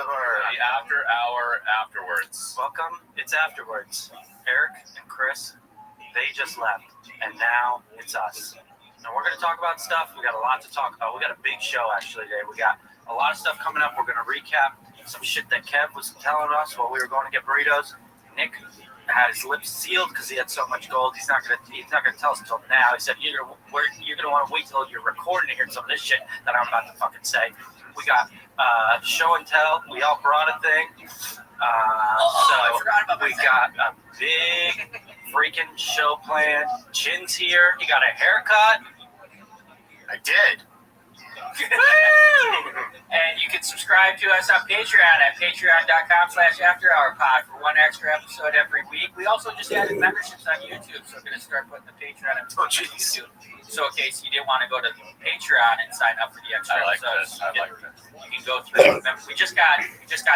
after hour afterwards. Welcome. It's Afterwards. Eric and Chris, they just left. And now it's us. Now we're going to talk about stuff. We got a lot to talk about. We got a big show actually today. We got a lot of stuff coming up. We're going to recap some shit that Kev was telling us while we were going to get burritos. Nick had his lips sealed because he had so much gold. He's not gonna tell us until now. He said you're gonna want to wait till you're recording to hear some of this shit that I'm about to fucking say. We got show and tell. We all brought a thing. I forgot about we got a big freaking show planned. Chin's here. He got a haircut. I did. And you can subscribe to us on Patreon at patreon.com/afterhourpod for one extra episode every week. We also just added memberships on YouTube, so we're going to start putting the Patreon episodes on YouTube. So in case you didn't want to go to Patreon and sign up for the extra episodes, you can go through. We just got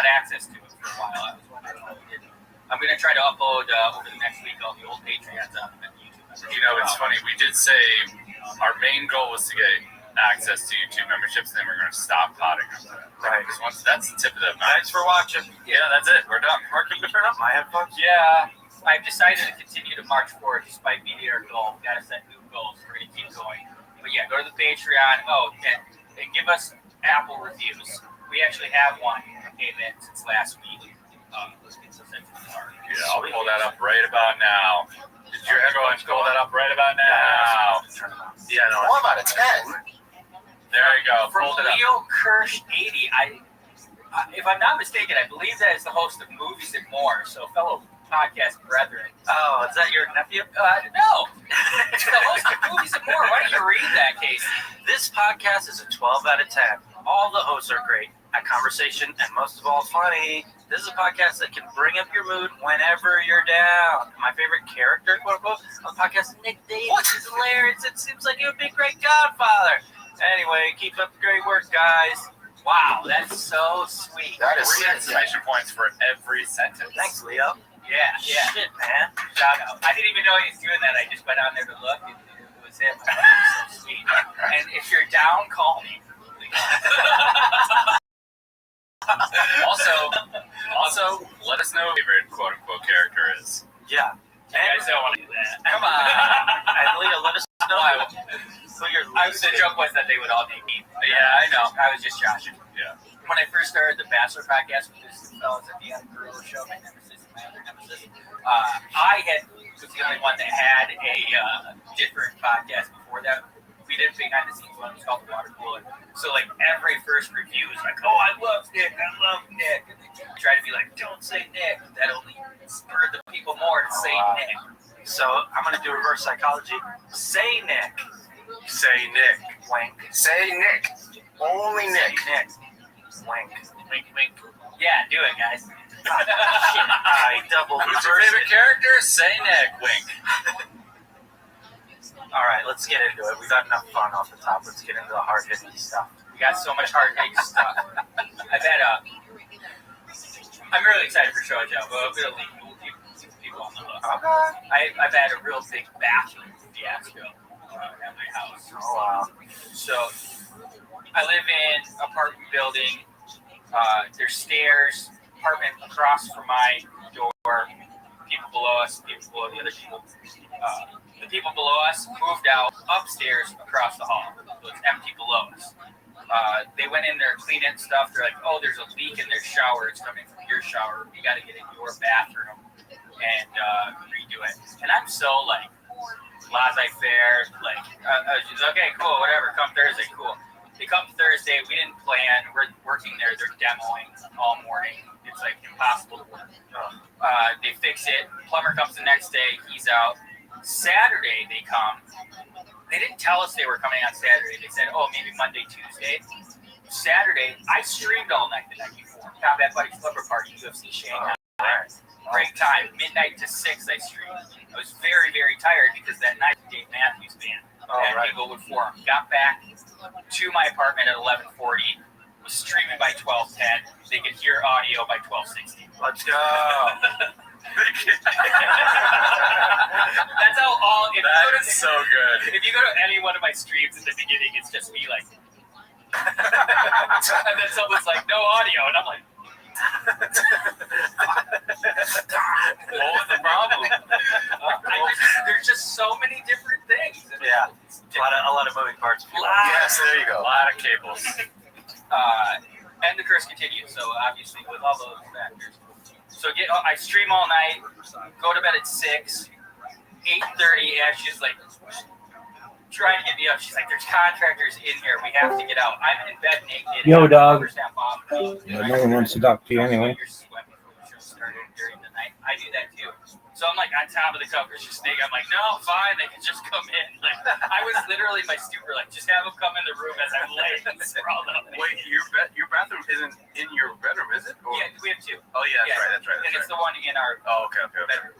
access to it for a while. I was wondering how we did it. I'm going to try to upload over the next week all the old Patreons on YouTube. It's funny. We did say our main goal was to get access to YouTube memberships, and then we're going to stop potting after that. Right. Because once that's the tip of the Thanks for watching. Yeah, that's it. We're done. Mark, can you turn up my headphones? Yeah, I've decided to continue to march forward despite meeting our goal. We got to set new goals. We're going to keep going. But yeah, go to the Patreon. Oh, and give us Apple reviews. We actually have one that came in since last week. Yeah, I'll pull that up right about now. Did your headphones pull that up right about now? Yeah, no. 12 out of 10. There you go. From Pulled it up. Leo Kirsch 80. If I'm not mistaken, I believe that is the host of Movies and More. So fellow podcast brethren. Oh, is that your nephew? No. It's the host of Movies and More. Why don't you read that, Casey? This podcast is a 12 out of 10. All the hosts are great at conversation and most of all funny. This is a podcast that can bring up your mood whenever you're down. My favorite character, quote unquote, on the podcast is Nick Davis. He's hilarious. It seems like he would be a great godfather. Anyway, keep up the great work, guys. Wow, that's so sweet. That is 3 exclamation points for every sentence. Thanks, Leo. Yeah. Shit, man. Shout out. I didn't even know he was doing that. I just went on there to look, and it was him. It was so sweet. And if you're down, call me. Also, let us know what your favorite quote-unquote character is. Yeah. You guys don't want to do that. Come on. And Leo, let us know. The joke was that they would all name me. Yeah, I know. I was just joshing. Yeah. When I first started the Bachelor podcast with this fellas at the Adam Guerrero show, my nemesis and my other nemesis, I had was the only one that had a different podcast before that. We did a behind the scenes one. It was called The Water Cooler. So like every first review is like, oh, I love Nick. And they try to be like, don't say Nick. That only spurred the people more to say Nick. So I'm gonna do reverse psychology. Say Nick. Say Nick. Wink. Say Nick. Only Nick. Say Nick. Wink. Wink, wink. Yeah, do it, guys. I double. Who's your favorite character? Say Nick. Wink. All right, let's get into it. We've got enough fun off the top. Let's get into the hard-hitting stuff. We got so much hard-hitting stuff. I'm really excited for show job, but we'll keep people on the hook. Okay. I've had a real big bathroom fiasco at my house. Oh, wow. So I live in an apartment building. There's stairs, apartment across from my door. People below us, people below the other people. The people below us moved out upstairs across the hall, so it's empty below us. They went in there cleaning stuff. They're like, oh, there's a leak in their shower. It's coming from your shower. We got to get in your bathroom and redo it. And I'm so like laissez-faire. Like, I was just, okay, cool, whatever. Come Thursday, cool. They come Thursday. We didn't plan. We're working there. They're demoing all morning. It's like impossible to work. They fix it. Plumber comes the next day. He's out. Saturday they come. They didn't tell us they were coming on Saturday. They said, oh, maybe Monday, Tuesday. Saturday, I streamed all night the night before. Combat Buddies Flipper Party, UFC Shanghai. Great time. Midnight to 6 I streamed. I was very, very tired because that night Dave Matthews band at Inglewood Forum. Got back to my apartment at 11:40. Was streaming by 12:10. They could hear audio by 12:60. Let's go. That's how all. That is so good. If you go to any one of my streams in the beginning, it's just me like, and then someone's like, no audio, and I'm like, What was the problem? there's just so many different things. Yeah, a lot of moving parts. Yes, there you go. A lot of cables. And the curse continues. So obviously, with all those factors. So I stream all night, go to bed at 6, 8:30. Ashley's like trying to get me up. She's like, "There's contractors in here. We have to get out." I'm in bed naked. Yo, dog. Yeah, no one wants to talk to you anyway. During the night, I do that too. So I'm like on top of the covers, just thinking, I'm like, no, fine, they can just come in. Like I was literally my stupor, like just have them come in the room as I'm laying sprawled up. Wait, your bathroom isn't in your bedroom, is it? Or? Yeah, we have two. Oh yeah, that's right. And it's the one in our bedroom.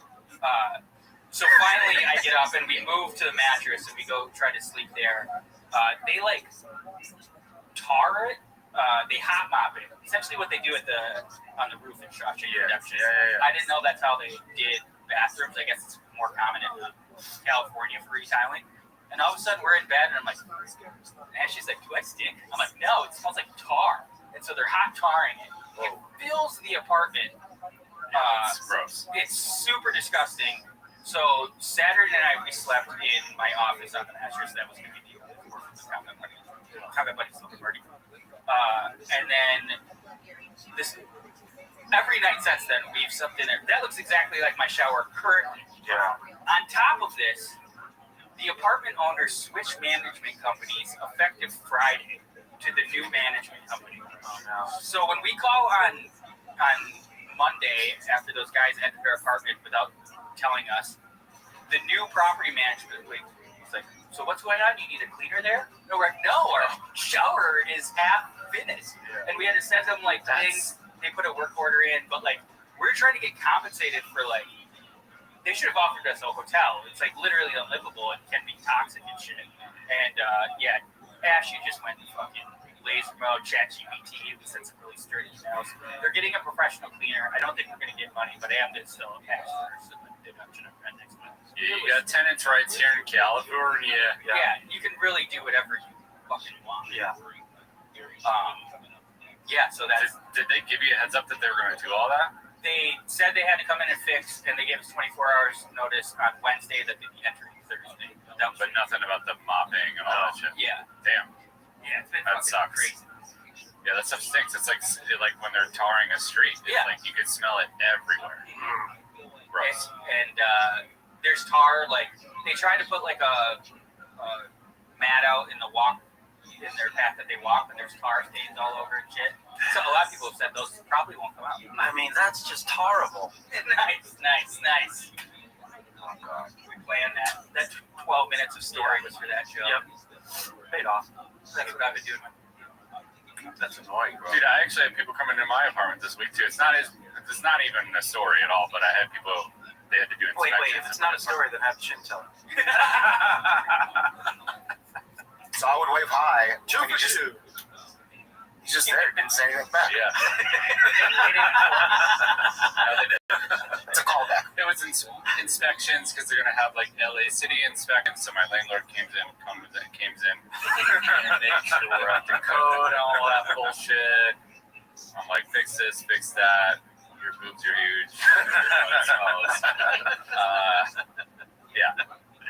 So finally, I get up and we move to the mattress and we go try to sleep there. They like tar it. They hot mop it. Essentially, what they do on the roof in Shawshank Redemption. Yeah. I didn't know that's how they did bathrooms. I guess it's more common in California for restyling. And all of a sudden, we're in bed, and I'm like, and she's like, "Do I stink?" I'm like, "No, it smells like tar." And so they're hot tarring it. It fills the apartment. It's gross. It's super disgusting. So Saturday night, we slept in my office on the mattress that was going to be the Combat Buddies Flipper Party. And then every night since then, we've slept in there. That looks exactly like my shower currently. Yeah. On top of this, the apartment owners switched management companies effective Friday to the new management company. Oh, no. So when we call on Monday after those guys entered our apartment without telling us, the new property management was like, "So what's going on? You need a cleaner there?" No, we're like, "No, our shower is half finished," and we had to send them like things. They put a work order in, but like we're trying to get compensated for like they should have offered us a hotel. It's like literally unlivable and can be toxic and shit. And Ashley just went to fucking laser mode, ChatGPT. We sent some really sturdy emails. They're getting a professional cleaner. I don't think we're gonna get money, but I am gonna still pass for some deduction of rent next month. Yeah, you got tenants' rights here in California. Yeah, you can really do whatever you fucking want. Yeah. So that's. Did they give you a heads up that they were going to do all that? They said they had to come in and fix, and they gave us 24 hours notice on Wednesday that they'd be entering Thursday. But nothing about the mopping and all that shit. Yeah. Damn. Yeah, it's been That fucking sucks. crazy. Yeah, that stuff stinks. It's like when they're tarring a street. It's like you can smell it everywhere. Gross. And there's tar. Like they tried to put like a mat out in their path that they walk, but there's tar stains all over and shit. So a lot of people have said those probably won't come out. I mean, that's just horrible. Nice. Oh god, we planned that. That 12 minutes of story was for that show. Yep. Paid off. That's what I've been doing. That's annoying, bro. Dude, I actually had people come into my apartment this week too. It's not even a story at all, but I had people. They had to do inspections. Wait. If it's not a story, then have Chin tell it. So I would wave hi. Two for two. He's just there. Didn't say anything back. Yeah. It's a callback. It was inspections because they're gonna have like LA City inspections. So my landlord comes in, and make sure we're up to code and all that bullshit. I'm like, fix this, fix that. Your boobs are huge. Yeah.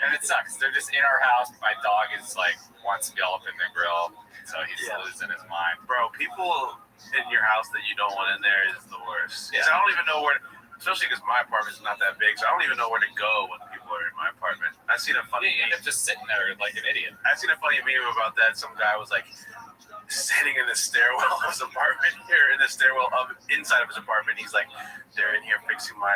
And it sucks. They're just in our house. My dog is like wants to be all up in the grill, so he's losing his mind. Bro, people in your house that you don't want in there is the worst. Yeah. I don't even know where, especially because my apartment's not that big, so I don't even know where to go when people are in my apartment. I seen a funny. You end up just sitting there like an idiot. I seen a funny meme about that. Some guy was like sitting in the stairwell of his apartment here, in the stairwell of inside of his apartment. He's like, they're in here fixing my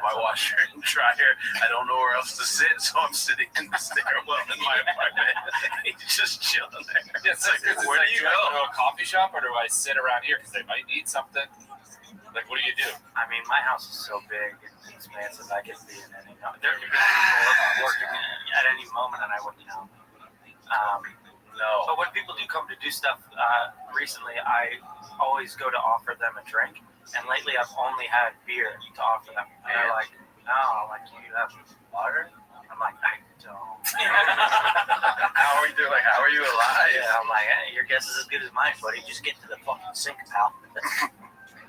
my washer and dryer. I don't know where else to sit, so I'm sitting in the stairwell in my apartment. He's just chilling there. It's like, where do you go? Do I go to a coffee shop or do I sit around here because they might need something? Like, what do you do? I mean, my house is so big and expansive. I could be in any. There could be people working at any moment, and I wouldn't know. No. But when people do come to do stuff, recently I always go to offer them a drink, and lately I've only had beer to offer them. And they're like, no, like, you have water? I'm like, I don't. How are you doing? Like, how are you alive? Yeah, I'm like, hey, your guess is as good as mine, buddy. Just get to the fucking sink, pal.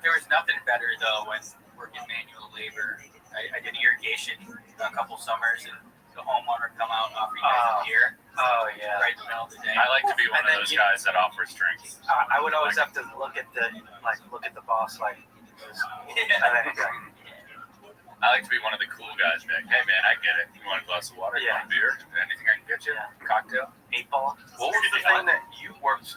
There was nothing better though when working manual labor. I did irrigation a couple summers, and the homeowner come out and offer you guys a beer. Oh yeah. Right in the middle of the day. I like to be one of those guys that offers drinks. I would always have to look at the boss like. I like to be one of the cool guys. Be like, hey man, I get it. You want a glass of water? You want a beer? Anything I can get you? Yeah. Cocktail? 8 ball. What was the thing that you worked?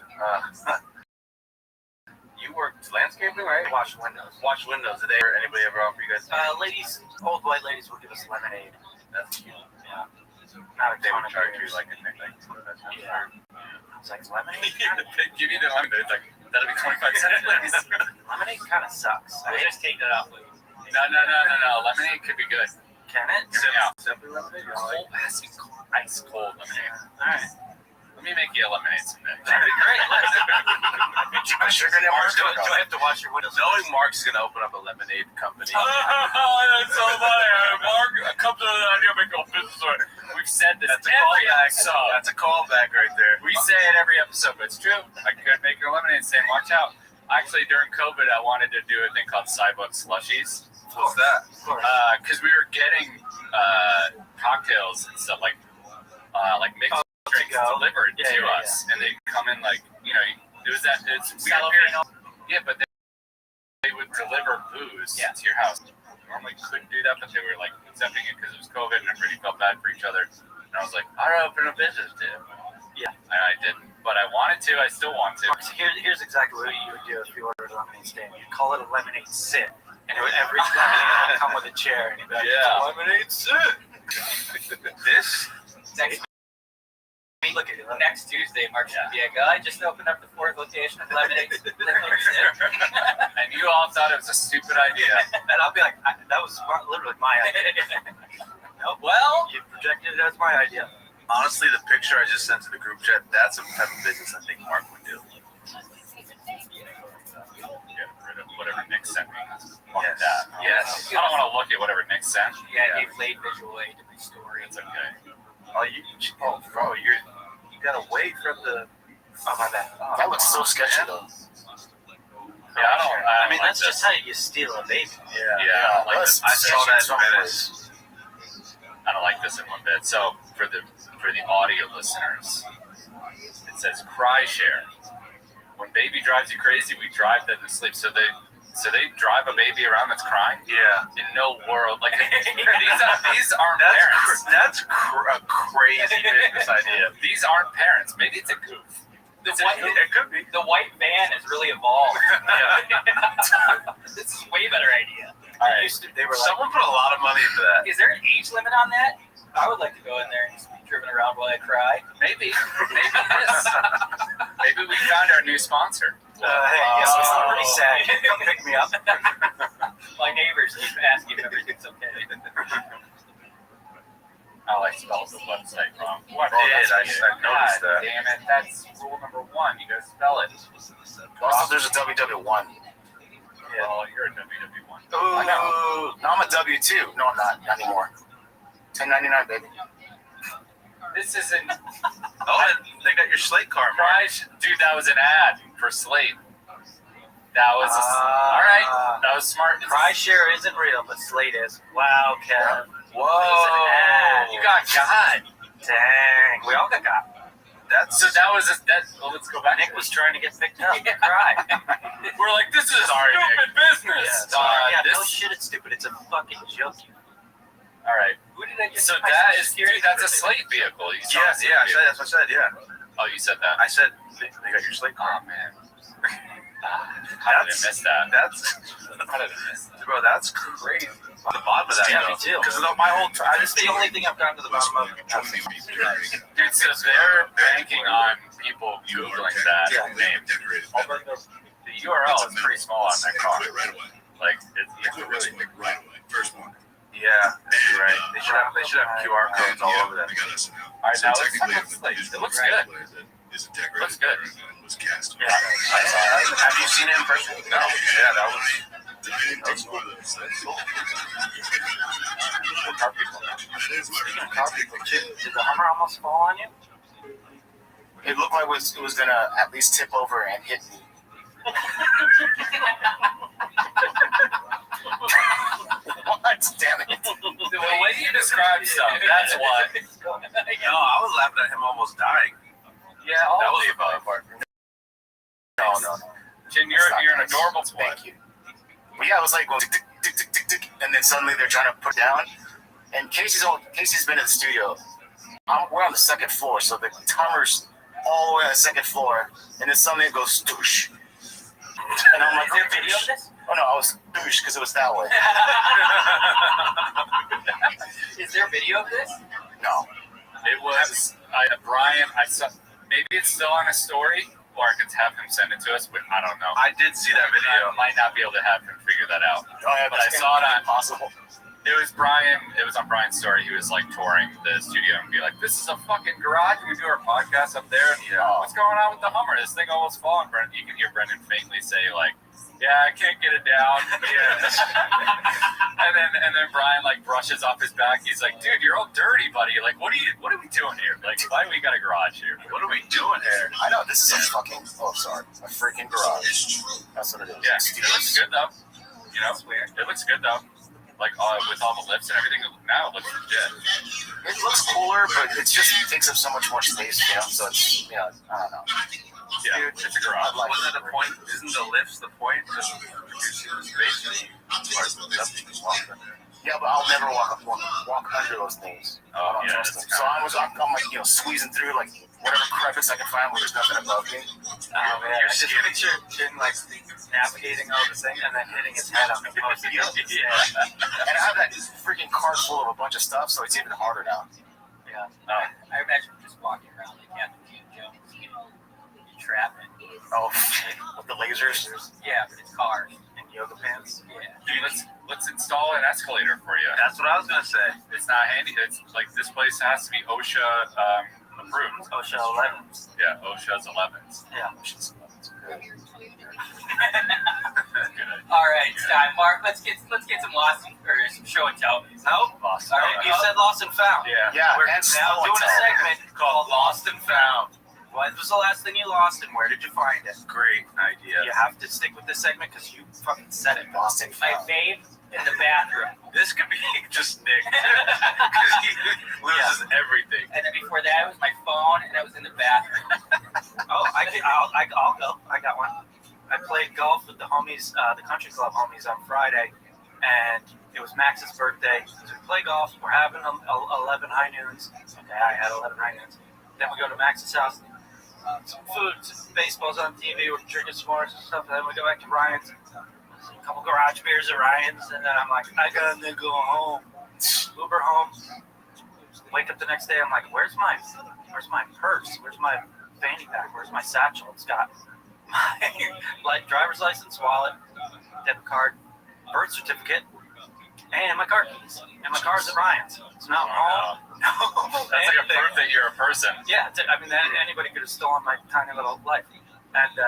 You worked landscaping, right? Wash windows. Wash windows. Did anybody ever offer you guys? Ladies, old white ladies will give us lemonade. That's cute. Yeah. Not a They ton would of charge beers. you like a thing. Yeah. It's like lemonade. They give you the lemonade. It's like, that'll be 25 cents, please. Lemonade kind of sucks. We'll just take that off. No. Lemonade could be good. Can it? Simply lemonade. Cold, has to be cold, ice cold lemonade. All right. Let me make you a lemonade someday. That'd be great. I'm sure gonna Mark's Do gonna I have to wash your windows? Knowing Mark's gonna open up a lemonade company. That's so funny. Mark, come to the idea of making a business. We've said this That's a every callback. episode. That's a callback right there. We say it every episode, but it's true. I could make your lemonade stand. Watch out. Actually, during COVID, I wanted to do a thing called sidewalk slushies. What's that? Because we were getting cocktails and stuff like mixed drinks delivered to us, and they come in like it was that it's weird period. Yeah, but they would deliver booze to your house. Normally couldn't do that, but they were like accepting it because it was COVID and everybody felt bad for each other. And I was like, I don't open a business, dude. Yeah. And I didn't, but I wanted to. I still want to. So here's exactly what you would do if you ordered a lemonade stand. You'd call it a lemonade sit, and every lemonade would come with a chair, and you'd be like, it's a lemonade sit. This Next Tuesday, Mark's gonna be like, I just opened up the 4th location of lemonade. And you all thought it was a stupid idea. And I'll be like, that was literally my idea. Well, you projected it as my idea. honestly, the picture I just sent to the group chat, that's the type of business I think Mark would do. Whatever Nick sent me. Yes. That. Yes. I don't want to look at whatever Nick sent. Yeah, he played visual aid to my story. It's okay. Bro, you gotta wait for the. Oh, my bad. That looks so sketchy though. Yeah, I mean, that's just how you steal a baby. Yeah, I saw that in minutes. I don't like this in one bit. So for the audio listeners, it says cry share. When baby drives you crazy, we drive them to sleep. So So they drive a baby around that's crying? Yeah. In no world. Like, these aren't parents. That's a crazy business idea. These aren't parents. Maybe it's a goof. It could be. The white van is really evolved. This is a way better idea. All right. They were Someone put a lot of money into that. Is there an age limit on that? I would like to go in there and just be driven around while I cry. Maybe it is. Maybe we found our new sponsor. Hey, I'm pretty sad. Come pick me up. My neighbors keep asking if everything's okay. I spelled the website wrong. What did I noticed that? Damn it, that's rule number 1. You gotta spell it. Also, there's a WW1. Yeah. Well, you're a WW1. Ooh, no, I'm a W2. No, I'm not anymore. $10.99, baby. This isn't. Oh, and they got your Slate car. Dude, that was an ad for Slate. That was all right. That was smart. Prize share isn't real, but Slate is. Wow, Kev. Whoa. You got God. Dang. We all got God. Well, let's go back. Nick was trying to get picked up. Cry. We're like, this is stupid business. No shit, it's stupid. It's a fucking joke. All right. Who did I get? So that's a Slate vehicle. That's what I said. Yeah. Oh, you said that. I said they got your Slate car. Oh man. How did I miss that? How did I miss that? Bro, that's crazy. The bottom of that. Yeah, me too. Because my whole time. That's the only thing I've gotten to the bottom of. Dude, so they're banking on people Googling that name. The URL is pretty small on that car. Like, it's really big. Right away. First one. Yeah, you're right. They should have QR codes all over that. All right, now it looks good. Looks good. Was cast. Yeah. Have you seen it in person? No. Yeah, that was. Did the Hummer almost fall on you? It looked like it was gonna at least tip over and hit me. What? Damn it. The way you describe stuff, that's what. No, I was laughing at him almost dying. Yeah, that was the funny part. No. Jim, you're an adorable boy. Thank you. But yeah, it was like going tick, tick, tick, tick, tick, and then suddenly they're trying to put it down. And Casey's been in the studio. We're on the second floor, so the timer's all the way on the second floor, and then suddenly it goes stoosh. And I'm like, is there a video of this? Oh no, I was stoosh because it was that way. Is there a video of this? No. It was Brian. I saw. Maybe it's still on a story, or I could have him send it to us, but I don't know. I did see that video. I might not be able to have him figure that out. Oh, yeah, but I saw it on. Possible. It was Brian. It was on Brian's story. He was like touring the studio and be like, "This is a fucking garage. We do our podcast up there. And, what's going on with the Hummer? This thing almost falling." You can hear Brendan faintly say like, "Yeah, I can't get it down." and then Brian like brushes off his back. He's like, "Dude, you're all dirty, buddy. Like, what are we doing here? Like, why do we got a garage here? What are we doing here?" I know this is a fucking. Oh, sorry, a freaking garage. That's what it is. Yeah, it looks good though. You know, it looks good though. Like with all the lifts and everything, now it looks legit. It looks cooler, but it just takes up so much more space, you know. So it's, I don't know. Yeah, it's a garage. Wasn't that the point? Isn't the lifts the point? Just reducing the space. Yeah, but I'll never walk under those things. Oh, yeah. So I'm like, squeezing through like whatever crevice I can find where there's nothing above me. Oh man, I just picture Jim like navigating all the thing and then hitting his head on the post. Yeah. And I have that freaking cart full of a bunch of stuff, so it's even harder now. Yeah. I imagine just walking around like Captain Jones, you trapping. Oh, with the lasers. Yeah, but it's cars and yoga pants. Yeah. Dude, let's install an escalator for you. That's what I was gonna say. It's not handy. It's like this place has to be OSHA approved. OSHA 11s. Yeah, OSHA's 11s. Yeah. OSHA's 11s. All right, it's time, Mark. Let's get some lost or some show and tell. No, lost. All right, you said lost and found. Yeah. We're now doing a segment called Lost and Found. What was the last thing you lost and where did you find it? Great idea. You have to stick with this segment because you fucking said it. Lost and My found. babe in the bathroom. This could be just Nick because he loses everything. And then before that, it was my phone and I was in the bathroom. I'll go. I got one. I played golf with the homies, the country club homies on Friday, and it was Max's birthday. So we play golf. We're having 11 high noons. Okay, I had 11 high noons. Then we go to Max's house. Some food, some baseball's on TV. We're drinking s'mores and stuff. And then we go back to Ryan's. A couple garage beers at Ryan's, and then I'm like, I gotta go home. Uber home. Wake up the next day. I'm like, where's my purse? Where's my fanny pack? Where's my satchel? It's got my driver's license, wallet, debit card, birth certificate, and my car keys. And my car's at Ryan's. So now I'm home. No, that's like a proof that you're a person. Yeah, I mean, anybody could have stolen my tiny little life. And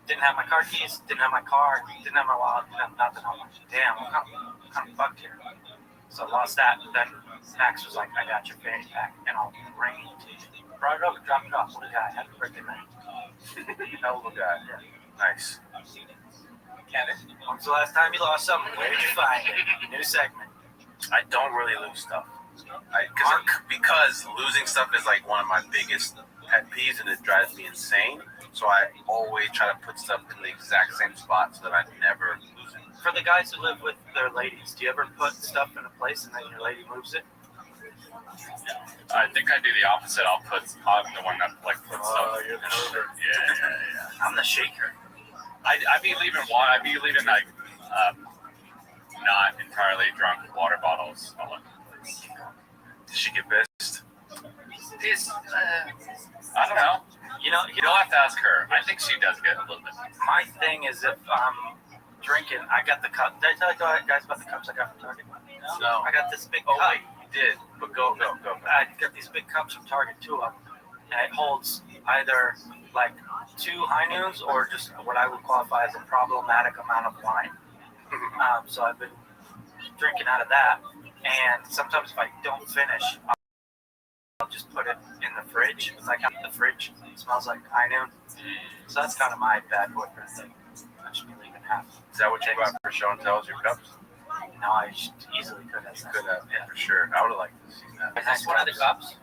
didn't have my car keys, didn't have my car, didn't have my wallet, didn't have nothing. I'm like, damn, I'm kind of fucked here. So I lost that. Then Max was like, I got your fanny pack, and I'll bring it to you. Brought it up and dropped it off. Little guy, happy birthday, man. Hell of a guy. Yeah. Nice. Kevin, when's the last time you lost something? Where did you find it? New segment. I don't really lose stuff. Because losing stuff is like one of my biggest pet peeves, and it drives me insane. So I always try to put stuff in the exact same spot so that I never lose it. For the guys who live with their ladies, do you ever put stuff in a place and then your lady moves it? I think I do the opposite. I'm the one that like puts stuff. You're the mover. Yeah. I'm the shaker. I'd be leaving like not entirely drunk water bottles. Did she get pissed? I don't know. You'll have to ask her. I think she does get a little bit. My thing is if I'm drinking, I got the cup. Did I tell you guys about the cups I got from Target? No. I got this big cup. Wait, you did. But go. I got these big cups from Target, 2 of them, and it holds either like 2 high noons or just what I would qualify as a problematic amount of wine. So I've been drinking out of that, and sometimes if I don't finish, I'll just put it in the fridge. It's like the fridge smells like high noon. So that's kind of my bad boyfriend thing. I should be leaving half. Is that what you got for show and tells, your cups? No, I easily could have. Yeah, for sure. I would have liked to see that. Is this one of the cups?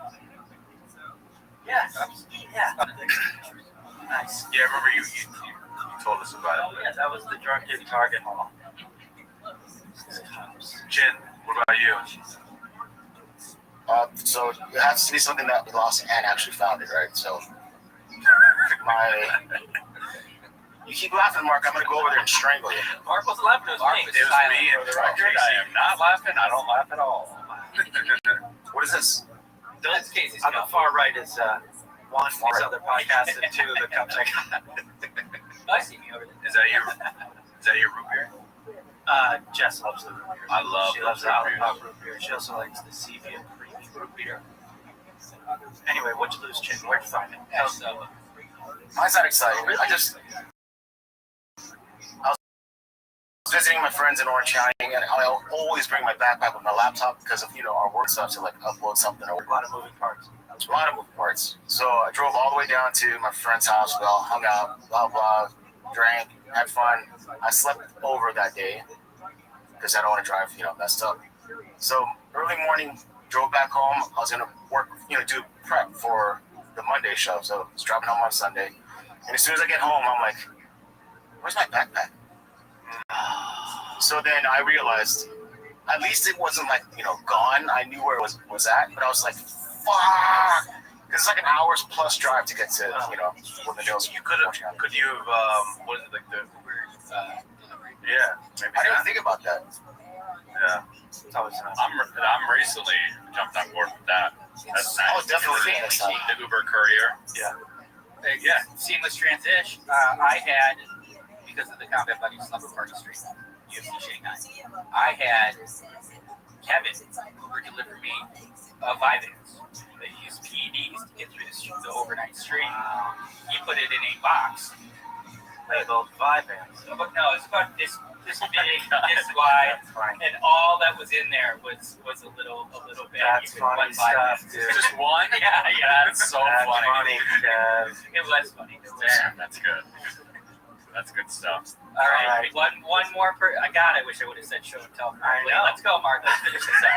Yeah. Yeah. Nice. Yeah, I remember you told us about it. Yeah, that was the drunken Target haul. Chin, what about you? So it has to be something that we lost and actually found it, right? So you keep laughing, Mark. I'm gonna go over there and strangle you. Mark wasn't laughing. It was me and the record. I am not laughing. I don't laugh at all. What is this? That's Casey's. On the far right is one of these other podcasts and 2 of the cups I got. I see me over there. Is that your root beer? Jess loves the root beer. I love She loves the Alpha root beer. She also likes the Sepia creamy root beer. Anyway, what'd you lose, Chin? Where'd you find it? Mine's not exciting. I was visiting my friends in Orange County, and I'll always bring my backpack with my laptop because of our work stuff to like upload something. Or A lot of moving parts. So I drove all the way down to my friend's house. We all hung out, blah blah, drank, had fun. I slept over that day because I don't want to drive, messed up. So early morning, drove back home. I was gonna work, do prep for the Monday show. So I was driving home on Sunday, and as soon as I get home, I'm like, "Where's my backpack?" So then I realized, at least it wasn't like gone. I knew where it was at, but I was like, "Fuck!" Because it's like an hour's plus drive to get to Woodland Hills. Could you have what is it, like the yeah, maybe I didn't think about that. Yeah. I'm recently jumped on board with that. That's nice. Oh, definitely next time. The Uber courier. Yeah, seamless transition. I had, because of the Combat Buddies Slumber Party Street, UFC Shanghai, I had Kevin Uber deliver me a Vyvanse. They use PEDs to get through the overnight stream. He put it in a box labeled Vyvanse. But no, it's about this big, this wide, and all that was in there was a little bit. That's funny stuff, dude. Just one? Yeah. That's so funny. It was funny. Damn, that's good. That's good stuff. All right. One more. I wish I would have said show and tell. Let's go, Mark. Let's finish this up.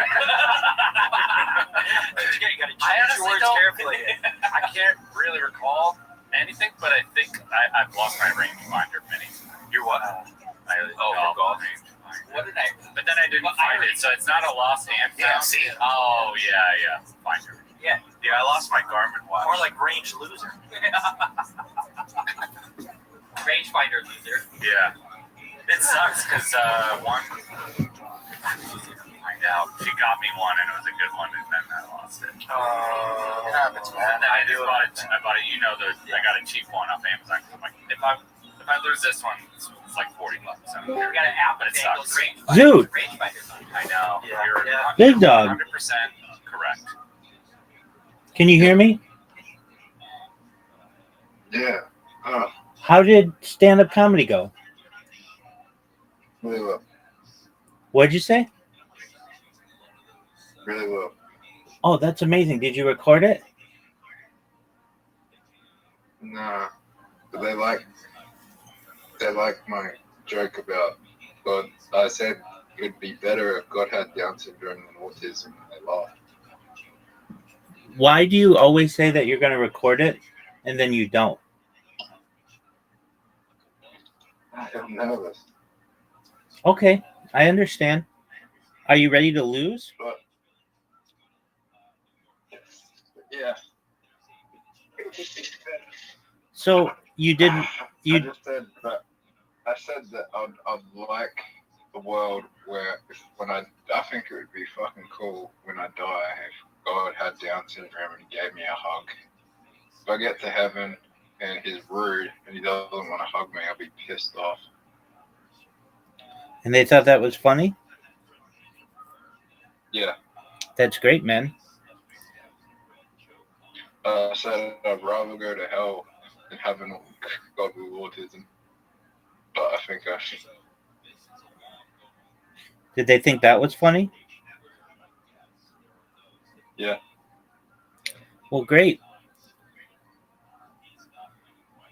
You got to choose your words carefully. I can't really recall anything, but I think I've lost my rangefinder mini. You're what? For golf. What did I? But then I didn't find it, so it's not a lost and found. Yeah, see? Oh, yeah. Finder. Yeah. Yeah, I lost my Garmin watch. More like range loser. Rangefinder loser. Yeah. It sucks because one, find out, she got me one and it was a good one, and then I lost it. Happens, man. I bought it. You know, I got a cheap one off Amazon. I'm like, if I lose this one, it's like $40. We got an app, but it enables sucks. rangefinder. Dude. Rangefinder's on. I know. Yeah. You're Big dog. 100% correct. Can you hear me? Yeah. How did stand-up comedy go? Really well. What'd you say? Really well. Oh, that's amazing. Did you record it? Nah. But they like my joke about God. I said it'd be better if God had Down syndrome than autism, and they laughed. Why do you always say that you're going to record it and then you don't? I'm nervous. Okay, I understand. Are you ready to lose? But yeah. So you didn't. I just said that. I said that I'd like a world where I think it would be fucking cool when I die if God had Down syndrome and he gave me a hug. If I get to heaven and he's rude and he doesn't want to hug me, I'll be pissed off. And they thought that was funny? Yeah. That's great, man. I said I'd rather go to hell than having God with autism. But I think I should. Did they think that was funny? Yeah. Well, great.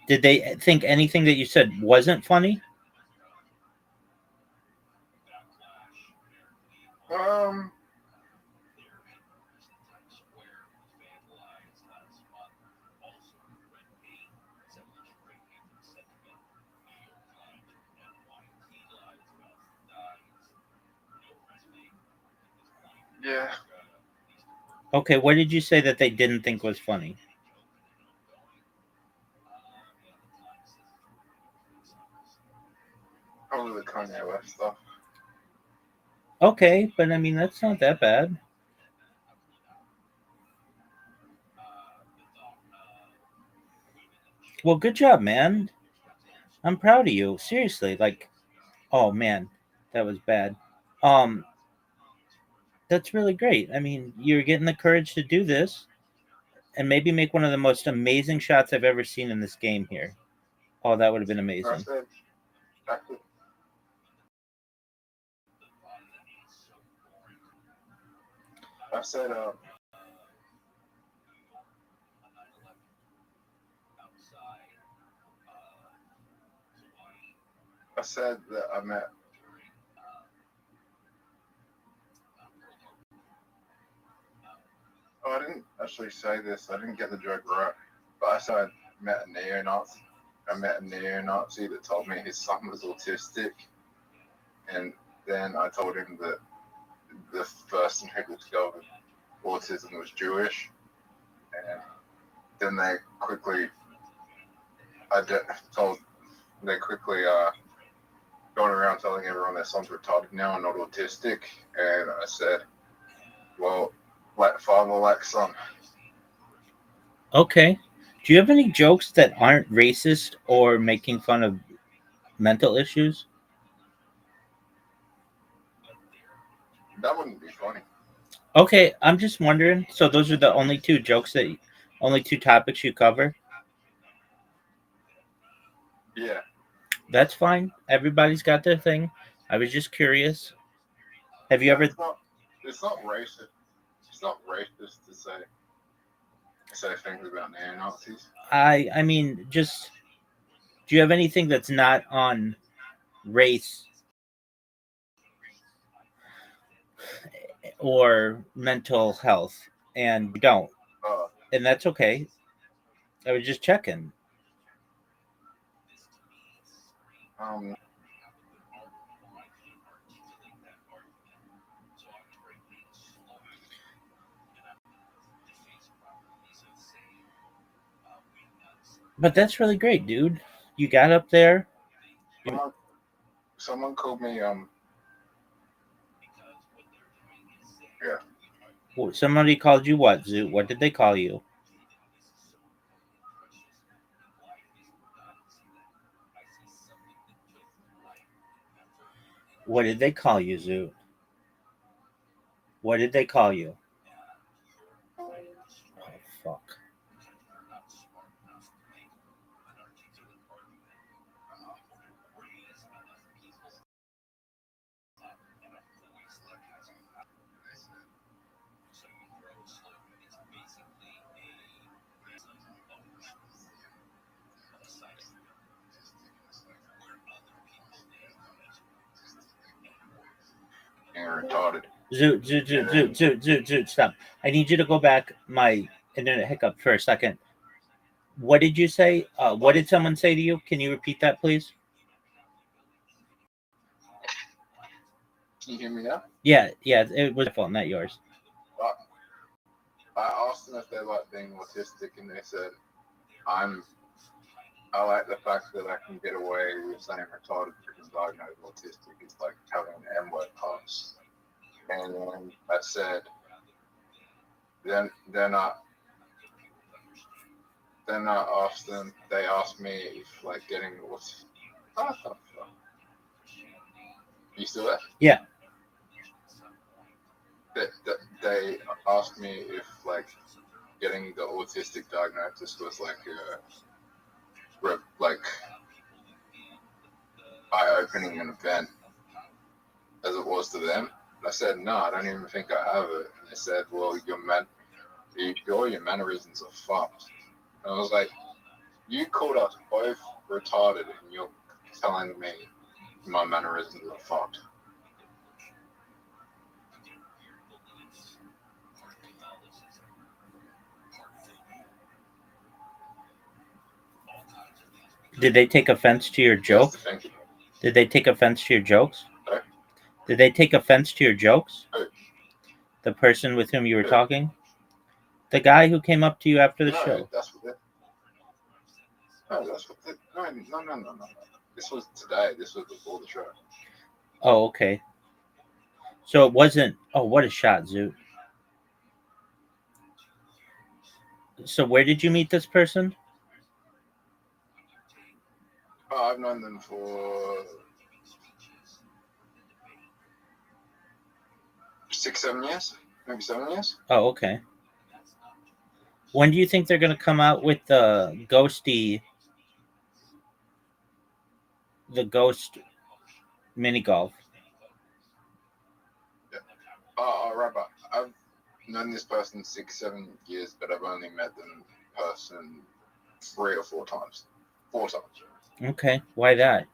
Did they think anything that you said wasn't funny? Yeah. Okay, what did you say that they didn't think was funny? Probably the Kanye West stuff. Okay, but I mean, that's not that bad. Well, good job, man. I'm proud of you. Seriously, like, oh man, that was bad. That's really great. I mean, you're getting the courage to do this and maybe make one of the most amazing shots I've ever seen in this game here. Oh, that would have been amazing. I said that I met. Oh, I didn't actually say this. I didn't get the joke right. But I said I met a neo-Nazi. I met a neo-Nazi that told me his son was autistic. And then I told him that the person who discovered autism was Jewish. And then they quickly going around telling everyone their son's retarded now and not autistic. And I said, well, like father, like son. Okay. Do you have any jokes that aren't racist or making fun of mental issues? That wouldn't be funny. Okay, I'm just wondering. So those are the only two topics you cover? Yeah. That's fine. Everybody's got their thing. I was just curious. Have you ever? It's not racist. It's not racist to say things about neo-Nazis. I mean, just do you have anything that's not on race or mental health? And you don't, and that's okay. I was just checking. But that's really great, dude. You got up there. Someone called me. Somebody called you what, Zoo? What did they call you? What did they call you, Zoo? What did they call you? Oh, fuck. Retarded. Zoo, stop. I need you to go back my internet hiccup for a second. What did you say? What did someone say to you? Can you repeat that, please? Can you hear me now? Yeah, it was my fault, not yours. I asked them if they like being autistic, and they said, I like the fact that I can get away with saying retarded because I'm diagnosed autistic. It's like having an M-word pass. And then I said, then I asked them, they asked me if like getting what's the fuck? You still there? Yeah. They asked me if like getting the autistic diagnosis was like eye-opening an event as it was to them. And I said, no, I don't even think I have it. And they said, well, all your mannerisms are fucked. And I was like, you called us both retarded, and you're telling me my mannerisms are fucked. Did they take offense to your joke? Thank you. Did they take offense to your jokes? Sorry? Did they take offense to your jokes? Who? The person with whom you were talking? The guy who came up to you after the show? That's what no. This was today. This was before the show. Oh, okay. So it wasn't. Oh, what a shot, Zoo. So where did you meet this person? Oh, I've known them for 6, 7 years, maybe 7 years. Oh, okay. When do you think they're going to come out with the ghost mini golf? Yeah. Rabbi, I've known this person 6, 7 years, but I've only met them in person 3 or 4 times. 4 times. Okay, why that?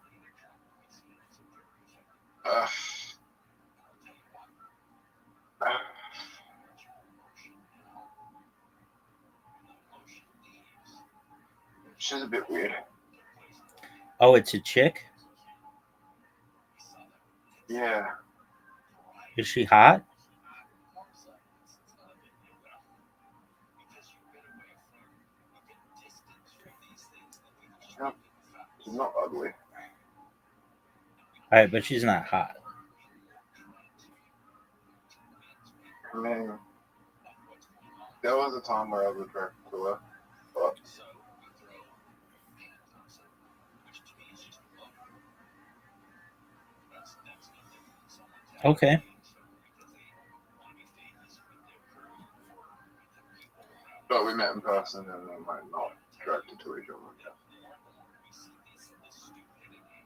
She's a bit weird. Oh, it's a chick? Yeah. Is she hot? No, she's not ugly. Alright, but she's not hot. I mean, there was a time where I was attracted to her, but Okay. But we met in person and we might not attracted to each other.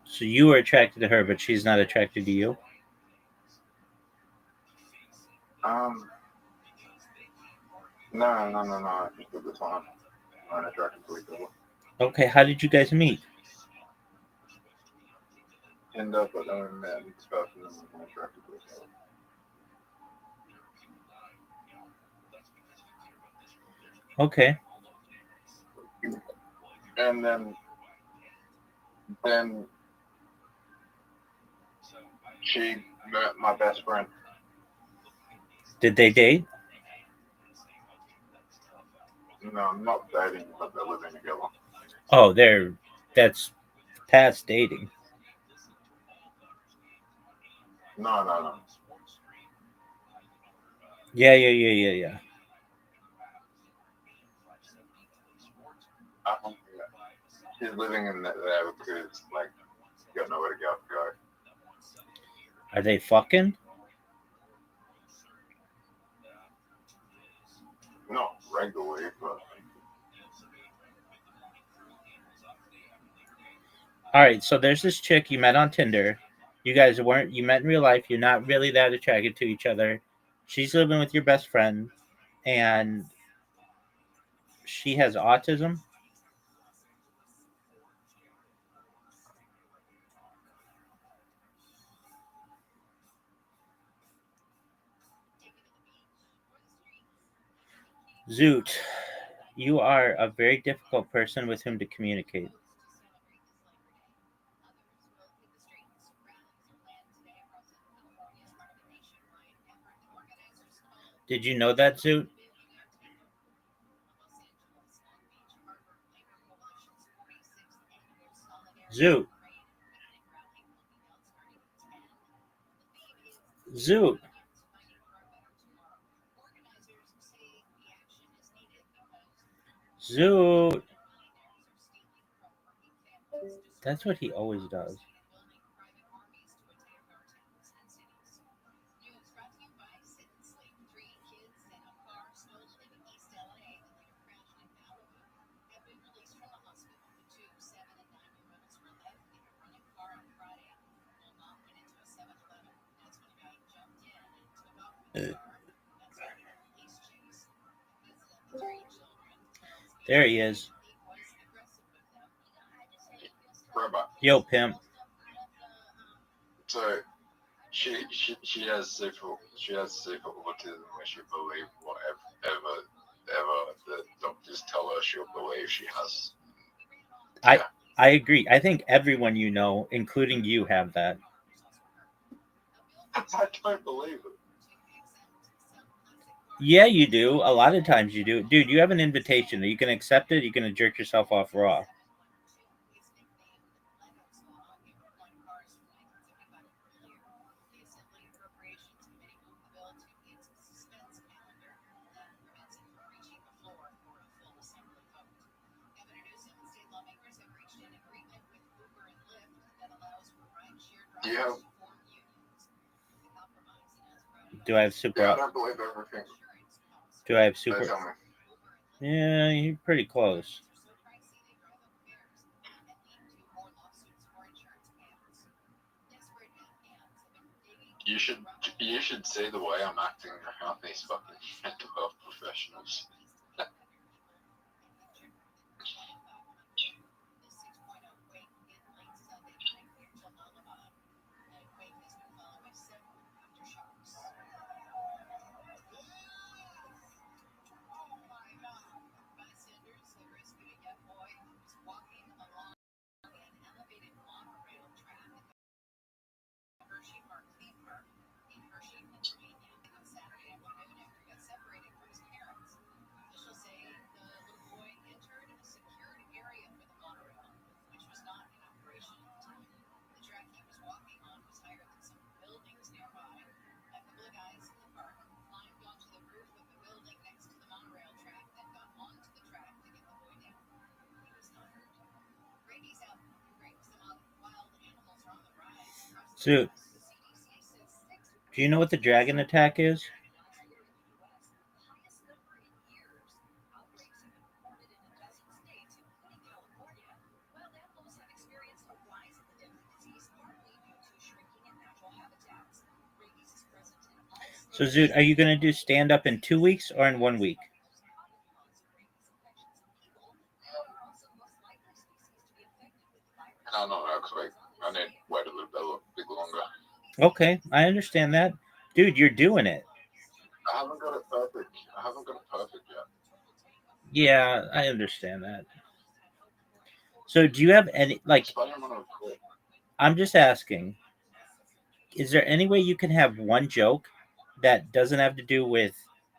So you were attracted to her, but she's not attracted to you? No. Just at the time, we weren't attracted to each other. Okay, how did you guys meet? Tinder, but then we met in person and we weren't attracted to each other. Okay. And then She met my best friend. Did they date? No, not dating, but they're living together. Oh, that's past dating. No. Yeah. I don't think that. She's living in there because, like, you got nowhere to go. Are they fucking? Not regularly, but All right, so there's this chick you met on Tinder. You guys you met in real life. You're not really that attracted to each other. She's living with your best friend, and she has autism. Zoot, you are a very difficult person with whom to communicate. Did you know that, Zoot? Zoot. Zoot. Zoot. That's what he always does. There he is. Rabbi. Yo, pimp. So she has severe autism where she believes whatever the doctors tell her she'll believe she has. I agree. I think everyone you know, including you, have that. I don't believe it. Yeah, you do. A lot of times you do. Dude, you have an invitation. You can accept it. You're going to jerk yourself off raw. Yeah. Do I have super? Yeah, I don't believe everything. Do I have super? They tell me. Yeah, you're pretty close. You should see the way I'm acting around these fucking mental health professionals. So, do you know what the dragon attack is? So, Zoot, are you going to do stand up in 2 weeks or in 1 week? I don't know, because I need to wait a little bit longer. Okay, I understand that. Dude, you're doing it. I haven't got it perfect. Yet. Yeah, I understand that. So, do you have any, like, I'm just asking, is there any way you can have one joke that doesn't have to do with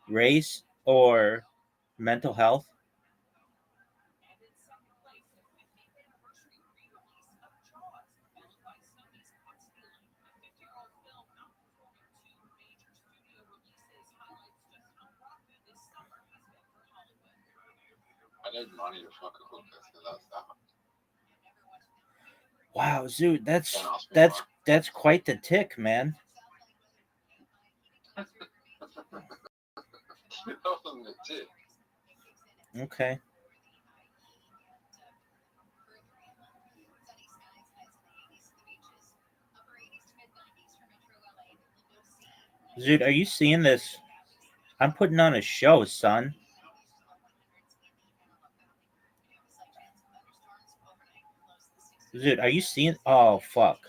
race or mental health? I need money to fuck a hooker, so that's that. Wow, Zoot, that's Don't ask me that's why. that's quite the tick, man. That wasn't the tip. Okay. Zoot, are you seeing this? I'm putting on a show, son. Zoot, are you seeing? Oh, fuck.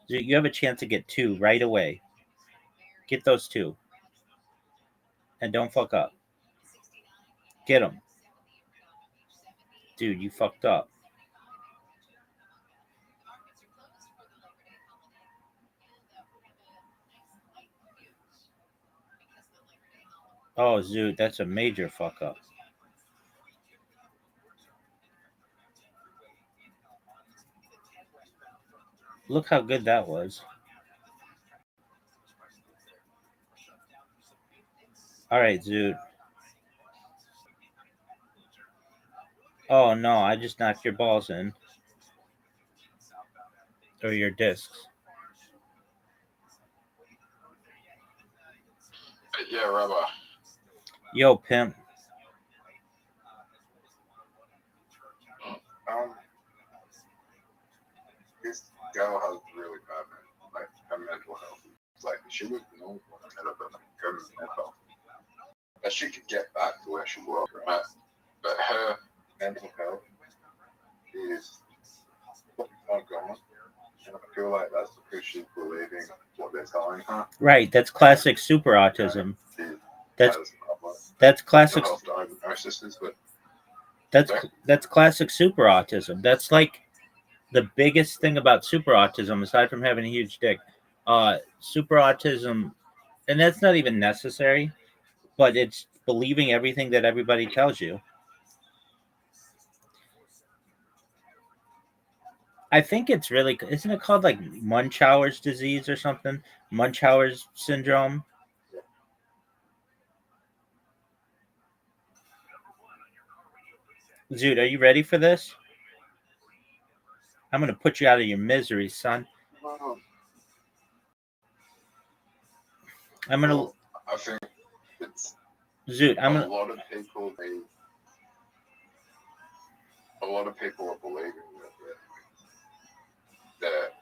Zoot, you have a chance to get 2 right away. Get those 2. And don't fuck up. Get them. Dude, you fucked up. Oh, Zoot, that's a major fuck up. Look how good that was. All right, Zoot. Oh, no, I just knocked your balls in. Or your discs. Yeah, Rabbi. Yo, pimp. This girl has really bad, like, her mental health. It's like, she was normal instead of her mental health. That she could get back to where she was, right? But her mental health is not gone. And I feel like that's because she's believing what they're telling her. Right, that's classic super autism. That's classic. Diagnosis, but That's classic super autism. That's like the biggest thing about super autism, aside from having a huge dick. Super autism, and that's not even necessary, but it's believing everything that everybody tells you. I think it's really, isn't it called like Munchausen's disease or something? Munchausen's syndrome. Dude, are you ready for this? I'm gonna put you out of your misery, son. I'm gonna. I think it's Zoot, I'm a gonna. lot of people. A lot of people are believing that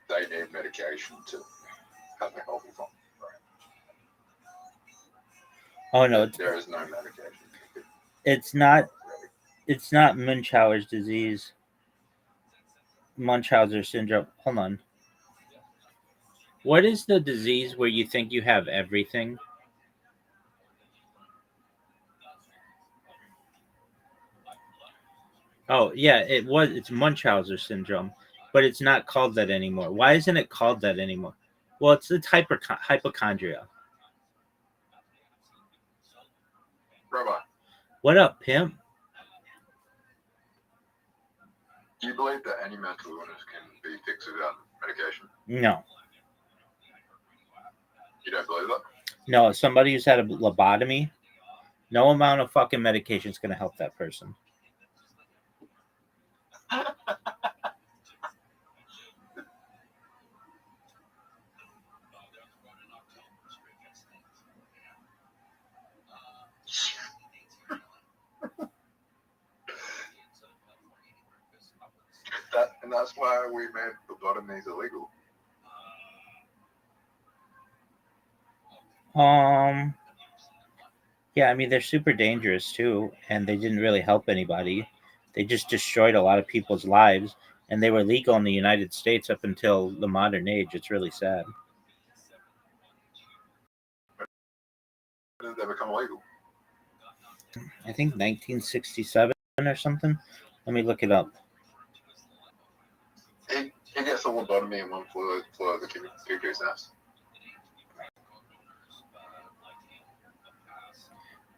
they need medication to have a healthy function. Oh no, there is no medication. It's not. It's not Munchausen's disease. Munchausen syndrome. Hold on. What is the disease where you think you have everything? Oh yeah, it was. It's Munchausen syndrome, but it's not called that anymore. Why isn't it called that anymore? Well, it's hypochondria. Rabbi, What up, pimp? do you believe that any mental illness can be fixed without medication? No. You don't believe that? No, somebody who's had a lobotomy, no amount of fucking medication is going to help that person. And that's why we made lobotomies illegal. Yeah, I mean they're super dangerous too, and they didn't really help anybody. They just destroyed a lot of people's lives, and they were legal in the United States up until the modern age. It's really sad. When did they become illegal? I think 1967 or something. Let me look it up. lobotomy and one flew the cuckoo's nest.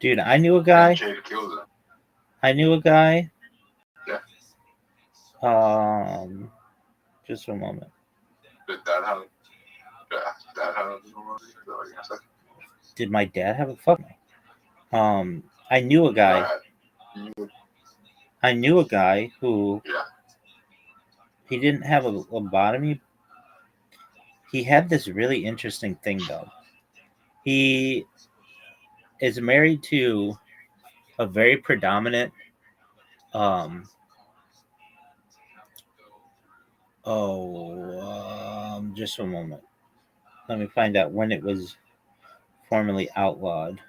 Dude, I knew a guy. Jade kills it. I knew a guy. Yeah. Just a moment. Did Dad have? Dad had? Did my dad have a fuck? I knew a guy. I knew a guy who. Yeah. He didn't have a lobotomy. He had this really interesting thing though. He is married to a very predominant just a moment. Let me find out when it was formally outlawed.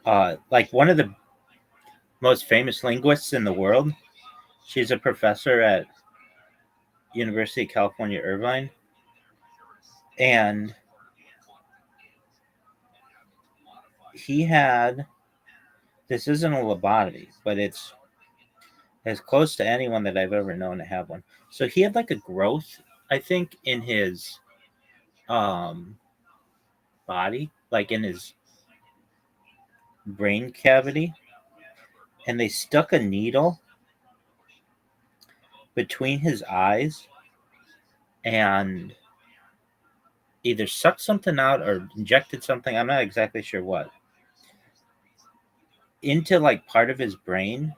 Like one of the most famous linguists in the world. She's a professor at University of California, Irvine. And he had, this isn't a lobotomy, but it's as close to anyone that I've ever known to have one. So he had like a growth, I think, in his body, like in his brain cavity, and they stuck a needle between his eyes and either sucked something out or injected something, I'm not exactly sure what, into like part of his brain,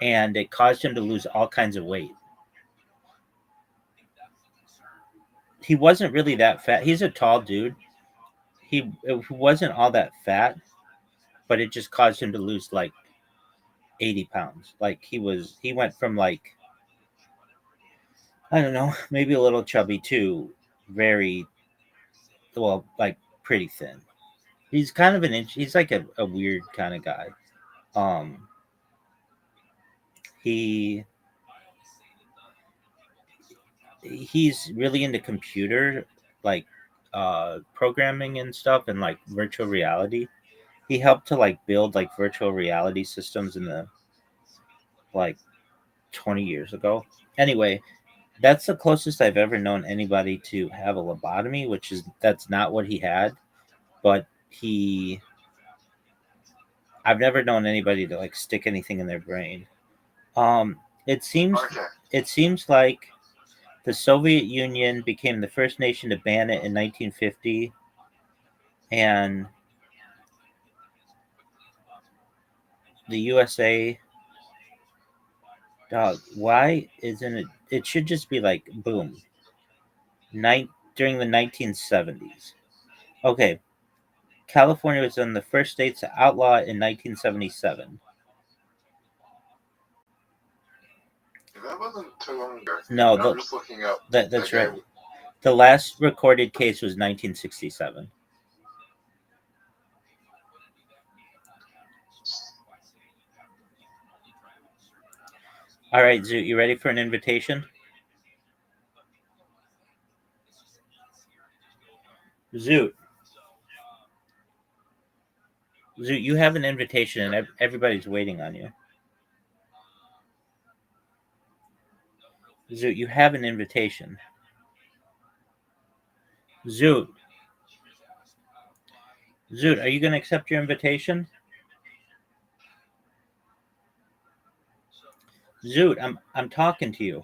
and it caused him to lose all kinds of weight. He wasn't really that fat. He's a tall dude. He wasn't all that fat, but it just caused him to lose like 80 pounds. Like he went from like, I don't know, maybe a little chubby to very, well, like pretty thin. He's kind of he's like a weird kind of guy. He's really into computer, like programming and stuff, and like virtual reality. He helped to like build like virtual reality systems in the like 20 years ago. Anyway, that's the closest I've ever known anybody to have a lobotomy, that's not what he had, but I've never known anybody to like stick anything in their brain. It seems like the Soviet Union became the first nation to ban it in 1950, and the USA. Dog, why isn't it? It should just be like boom. During the 1970s. Okay, California was one of the first states to outlaw it in 1977. That wasn't too long ago. No, I'm just looking up. That's right. The last recorded case was 1967. All right, Zoot, you ready for an invitation? Zoot, you have an invitation, and everybody's waiting on you. Zoot, you have an invitation. Zoot, are you going to accept your invitation? Zoot, I'm talking to you.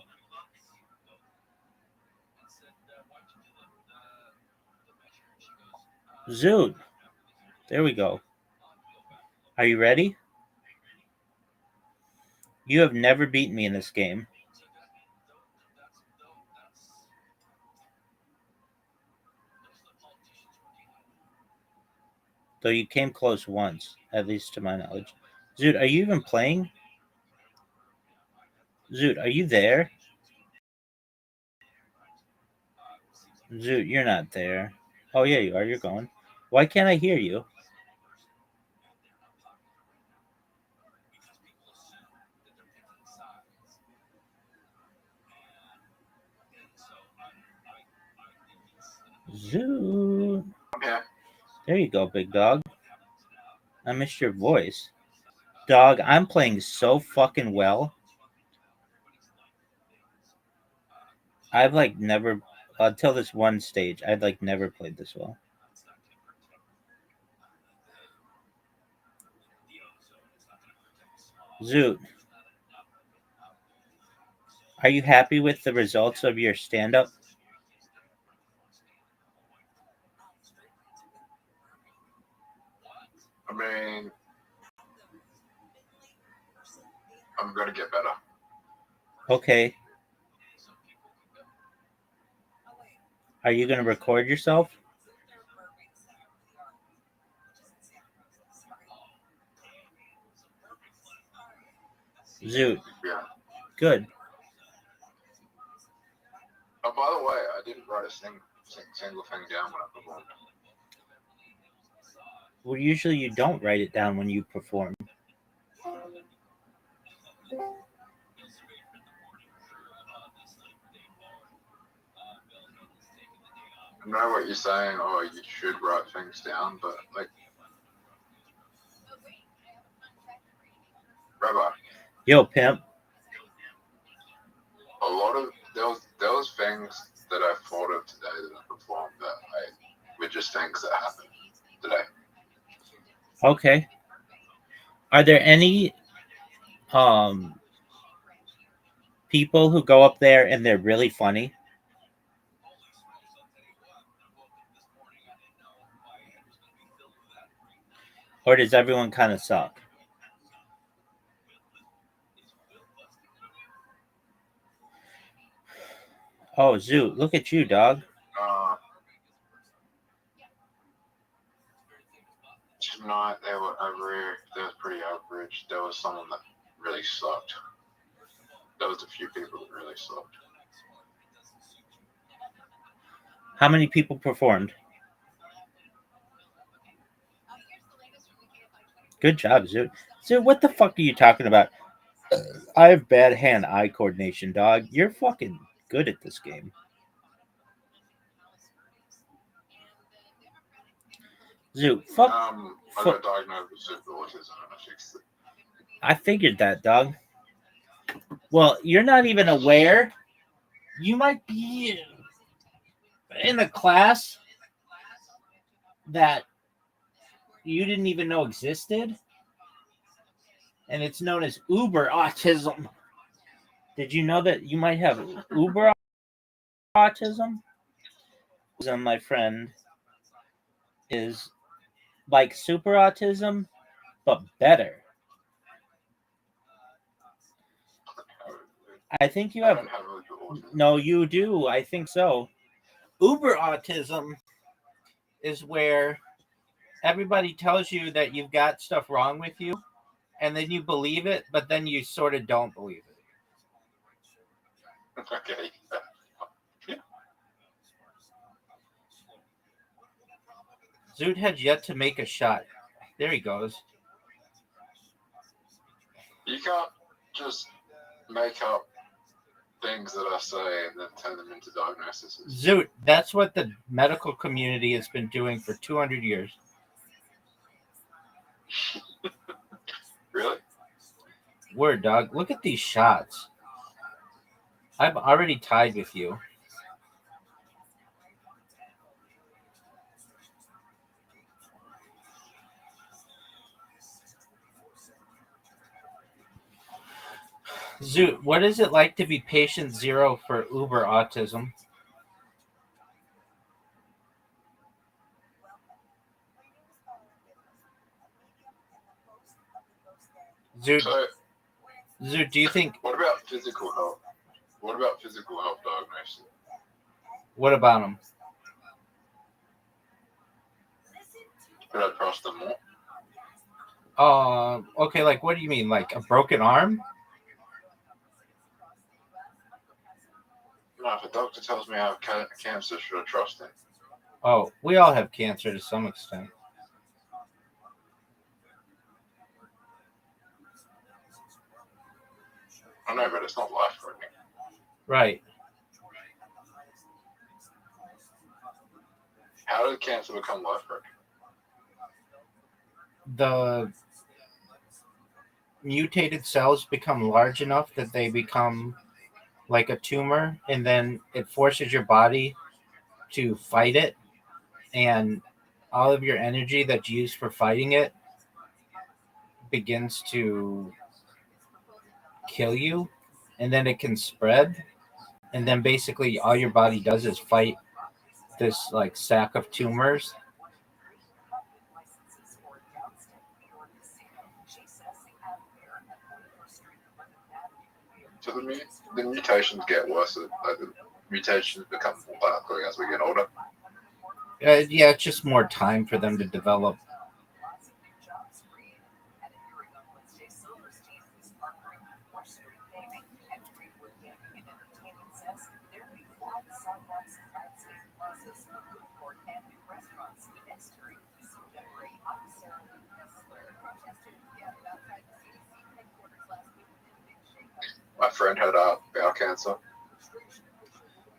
Zoot, there we go. Are you ready? You have never beaten me in this game. Though you came close once, at least to my knowledge. Zoot, are you even playing? Zoot, are you there? Zoot, you're not there. Oh, yeah, you are. You're going. Why can't I hear you? Zoot. Yeah. There you go, big dog. I missed your voice. Dog, I'm playing so fucking well. I've like never until this one stage. I'd like never played this well. Zoot, are you happy with the results of your stand-up? I mean, I'm gonna get better. Okay. Are you gonna record yourself? Zoot. Yeah. Good. Oh, by the way, I didn't write a single thing down when I performed. Well, usually you don't write it down when you perform. I know what you're saying. Oh, you should write things down, but like, Rabbi, Yo, pimp. a lot of there was things that I thought of today that I performed that were just things that happened today. Okay. Are there any people who go up there and they're really funny? Or does everyone kind of suck? Oh, Zoot, look at you, dog. Tonight they were pretty average. There was someone that really sucked. There was a few people that really sucked. How many people performed? Good job, Zoot. Zoot, what the fuck are you talking about? I have bad hand-eye coordination, dog. You're fucking good at this game. Zoot, fuck. I got diagnosed with severe autism and I fixed it. I figured that, dog. Well, you're not even aware. You might be in a class that you didn't even know existed, and it's known as Uber autism. Did you know that you might have Uber autism? My friend is like super autism, but better. I think you have. No, you do. I think so. Uber autism is where everybody tells you that you've got stuff wrong with you, and then you believe it, but then you sort of don't believe it. Okay. Zoot had yet to make a shot. There he goes. You can't just make up things that I say and then turn them into diagnoses. Zoot, that's what the medical community has been doing for 200 years. Really? Word, dog. Look at these shots. I'm already tied with you. Zoot, what is it like to be patient zero for Uber autism? Zoot, Zoot, do you think... What about physical health? What about physical health diagnosis? What about them? Could I trust them more? Okay, like, what do you mean? Like a broken arm? No, if a doctor tells me I have cancer, should I trust him? Oh, we all have cancer to some extent. I know, but it's not life-threatening. Right. How did cancer become life-threatening? The mutated cells become large enough that they become like a tumor, and then it forces your body to fight it, and all of your energy that's used for fighting it begins to kill you, and then it can spread, and then basically all your body does is fight this like sack of tumors. So the mutations get worse. Like the mutations become more likely as we get older. Yeah, it's just more time for them to develop. My friend had bowel cancer.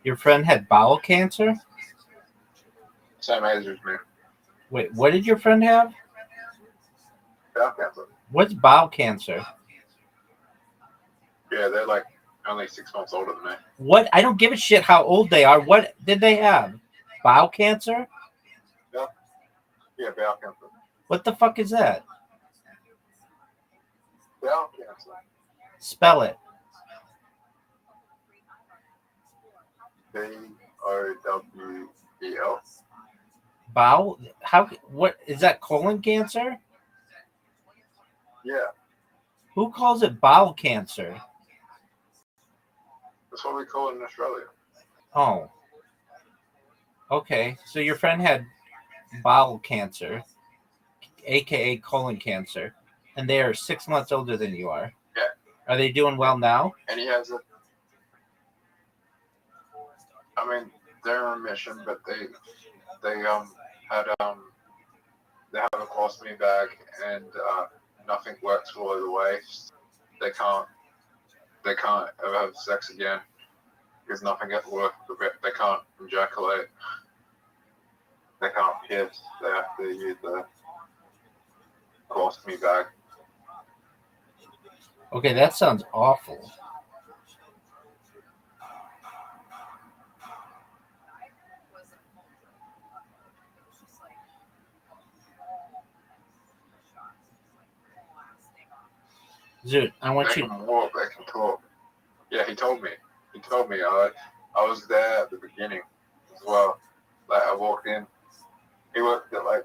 Your friend had bowel cancer? Same age as me. Wait, what did your friend have? Bowel cancer. What's bowel cancer? Yeah, they're like only 6 months older than me. What? I don't give a shit how old they are. What did they have? Bowel cancer? Yeah. Yeah, bowel cancer. What the fuck is that? Bowel cancer. Spell it. BOWEL. Bowel? How? What is that? Colon cancer? Yeah, Who calls it bowel cancer? that's what we call it in Australia. Oh. Okay, so your friend had bowel cancer, aka colon cancer, and they are 6 months older than you are. Yeah. Are they doing well now? And he has I mean, they're in remission, but they had they have a colostomy bag, and nothing works all the way. They can't ever have sex again because nothing gets work. They can't ejaculate. They can't piss. They have to use the colostomy bag. Okay, that sounds awful. Dude, I want They you. can walk. They can talk. Yeah, he told me. I was there at the beginning as well. Like I walked in. He worked at like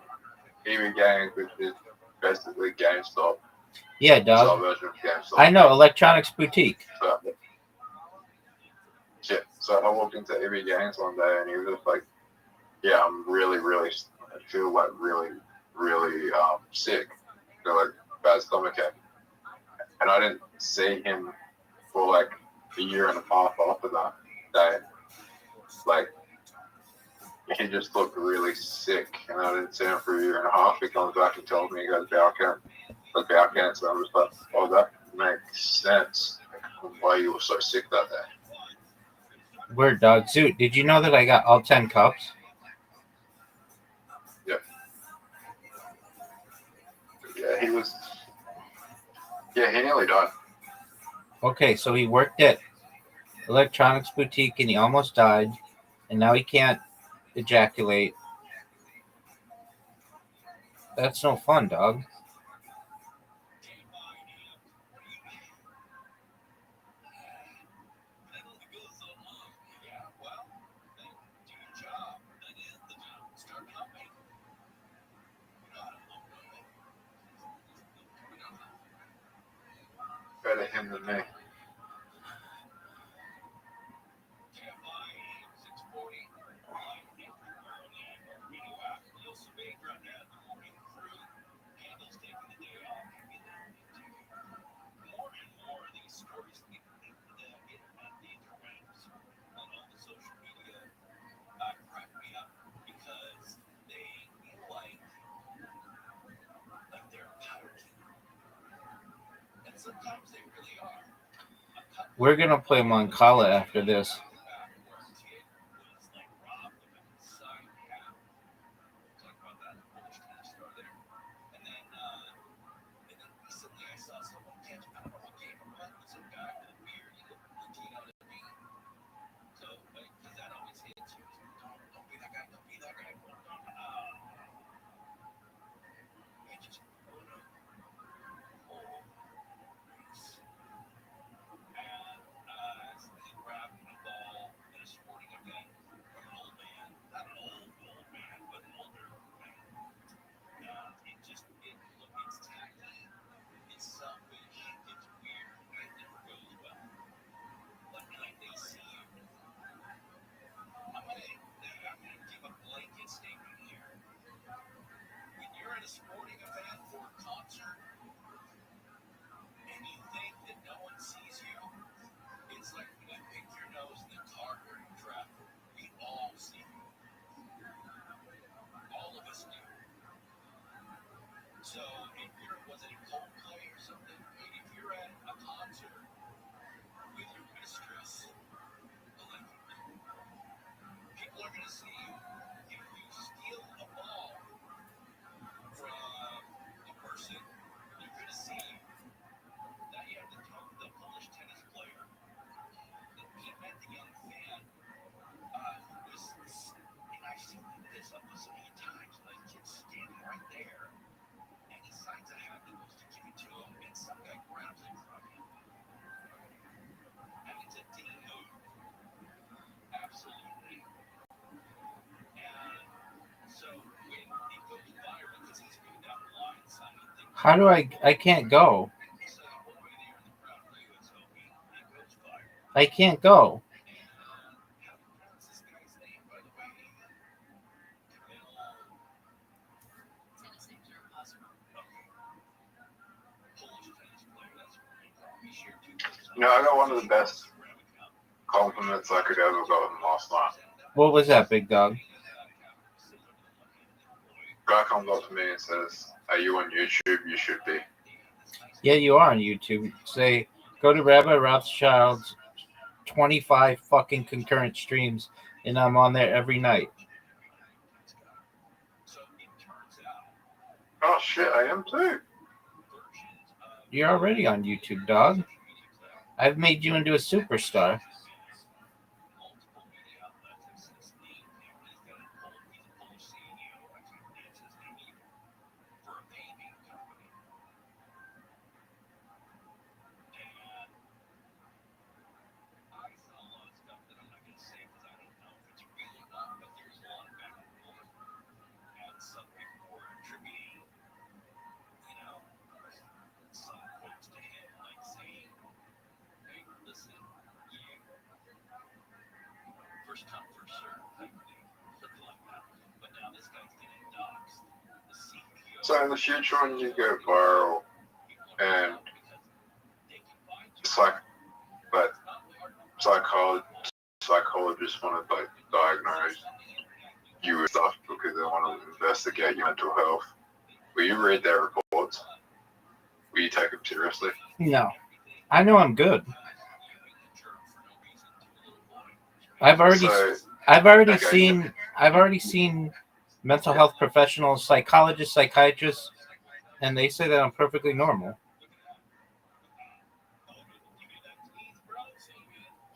EV Games, which is basically GameStop. Yeah, It's our dog. version of GameStop. I know, Electronics Boutique. So I walked into EV Games one day, and he was just like, "Yeah, I'm really, really, I feel like really, really sick. Got like bad stomachache." And I didn't see him for like a year and a half after that day. Like, he just looked really sick, and I didn't see him for a year and a half. He comes back and tells me he got bowel cancer. I'm just like, oh, that makes sense. Why you were so sick that day. Weird, dog. Zoot, did you know that I got all 10 cups? Yeah. Yeah, he was. Yeah, he nearly died. Okay, so he worked at Electronics Boutique and he almost died, and now he can't ejaculate. That's no fun, dog. Better him than me. We're gonna play Moncala after this. How do I can't go. I can't go. I got one of the best compliments I could ever gotten last night. What was that, big dog? Guy comes up to me and says, "Are you on YouTube? You should be." Yeah, you are on YouTube. Say, go to Rabbi Rothschild's 25 fucking concurrent streams, and I'm on there every night. Oh shit, I am too. You're already on YouTube, dog. I've made you into a superstar. So in the future, when you go viral, and psychologists want to diagnose you with stuff because they want to investigate your mental health, will you read their reports? Will you take them seriously? No, I know I'm good. I've already seen mental health professionals, psychologists, psychiatrists, and they say that I'm perfectly normal.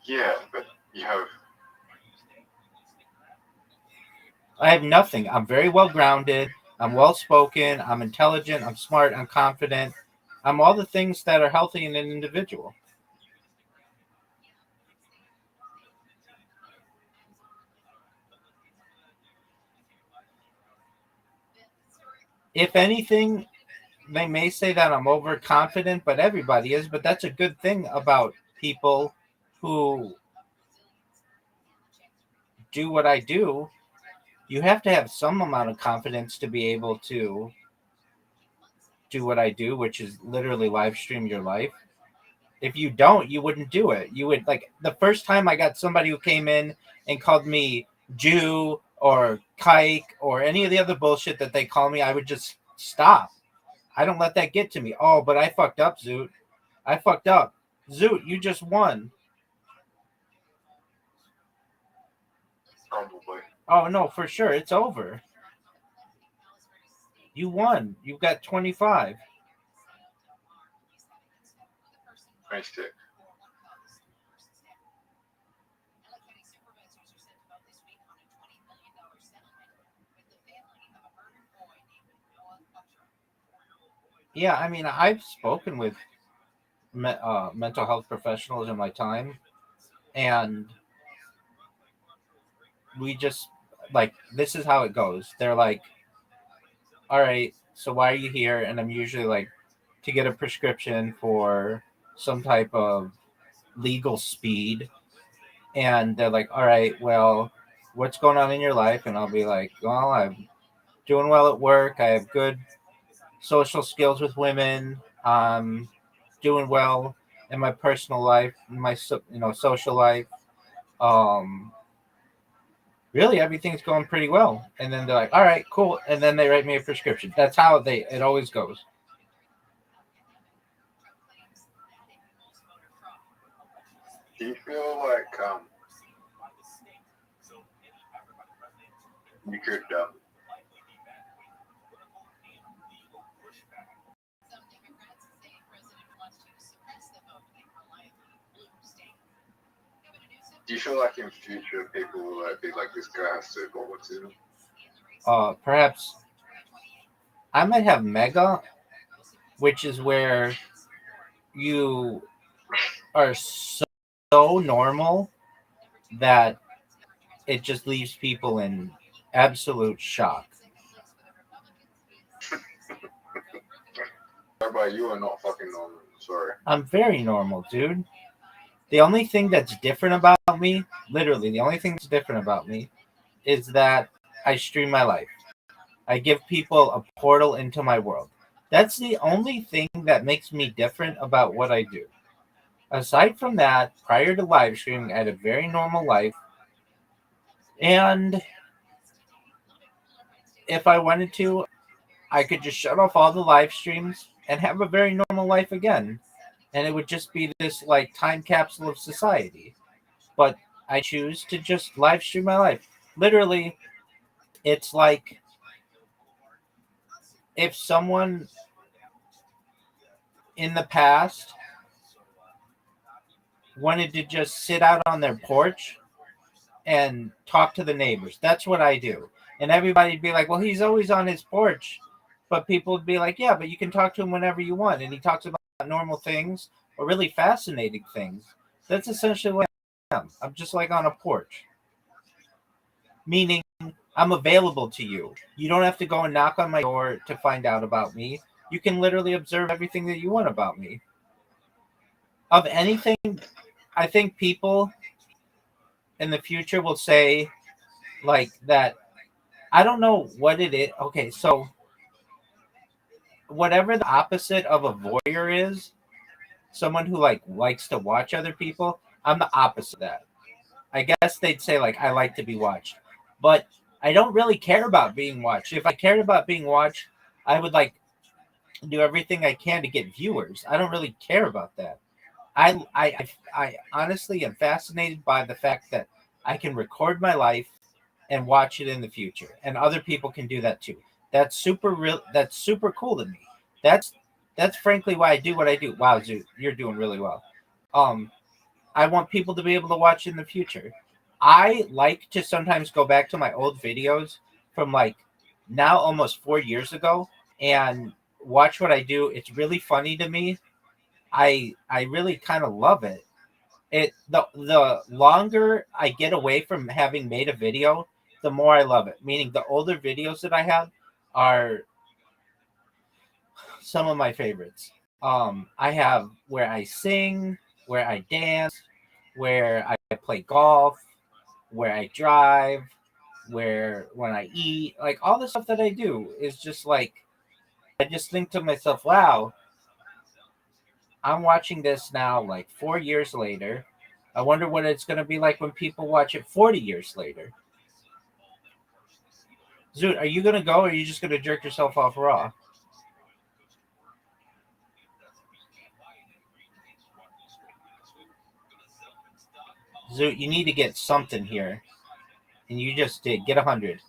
Yeah, but you have. I have nothing. I'm very well grounded. I'm well spoken. I'm intelligent. I'm smart. I'm confident. I'm all the things that are healthy in an individual. If anything, they may say that I'm overconfident, but everybody is. But that's a good thing about people who do what I do. You have to have some amount of confidence to be able to do what I do, which is literally live stream your life. If you don't, you wouldn't do it. You would, like, the first time I got somebody who came in and called me Jew or kike or any of the other bullshit that they call me, I would just stop. I don't let that get to me. Oh, but I fucked up, Zoot. I fucked up. Zoot, you just won. Probably. Oh, no, for sure. It's over. You won. You've got 25. Nice tick. Yeah, I mean, I've spoken with mental health professionals in my time, and we just, like, this is how it goes. They're like, all right, so why are you here? And I'm usually like, to get a prescription for some type of legal speed. And they're like, all right, well, what's going on in your life? And I'll be like, well, I'm doing well at work. I have good social skills with women. Doing well in my personal life, in my social life. Really, everything's going pretty well. And then they're like, all right, cool. And then they write me a prescription. That's how it always goes. Do you feel like you could Some Democrats say President wants to suppress the vote in reliably blue state. Governor Newsom do you feel like in future people will be like this guy has to go to? Perhaps I might have mega, which is where you are so normal that it just leaves people in absolute shock. Everybody, you are not fucking normal. Sorry. I'm very normal, dude. The only thing that's different about me, literally, the only thing that's different about me is that I stream my life. I give people a portal into my world. That's the only thing that makes me different about what I do. Aside from that, prior to live streaming, I had a very normal life. And if I wanted to, I could just shut off all the live streams and have a very normal life again. And it would just be this like time capsule of society. But I choose to just live stream my life. Literally, it's like if someone in the past wanted to just sit out on their porch and talk to the neighbors. That's what I do. And everybody'd be like, well, he's always on his porch. But people would be like, yeah, but you can talk to him whenever you want. And he talks about normal things or really fascinating things. That's essentially what I am. I'm just like on a porch. Meaning I'm available to you. You don't have to go and knock on my door to find out about me. You can literally observe everything that you want about me. Of anything, I think people in the future will say like that. I don't know what it is. Okay, so whatever the opposite of a voyeur is, someone who like likes to watch other people, I'm the opposite of that. I guess they'd say like I like to be watched, but I don't really care about being watched. If I cared about being watched, I would like do everything I can to get viewers. I don't really care about that. I honestly am fascinated by the fact that I can record my life and watch it in the future, and other people can do that too. That's super real. That's super cool to me. That's frankly why I do what I do. Wow, Zoo, you're doing really well. I want people to be able to watch in the future. I like to sometimes go back to my old videos from like now almost 4 years ago and watch what I do. It's really funny to me. I really kind of love it. The longer I get away from having made a video, the more I love it. Meaning the older videos that I have are some of my favorites. I have where I sing, where I dance, where I play golf, where I drive, where when I eat, like all the stuff that I do is just like I just think to myself, wow, I'm watching this now like 4 years later. I wonder what it's going to be like when people watch it 40 years later. Zoot, are you going to go or are you just going to jerk yourself off raw? Zoot, you need to get something here. And you just did. Get 100.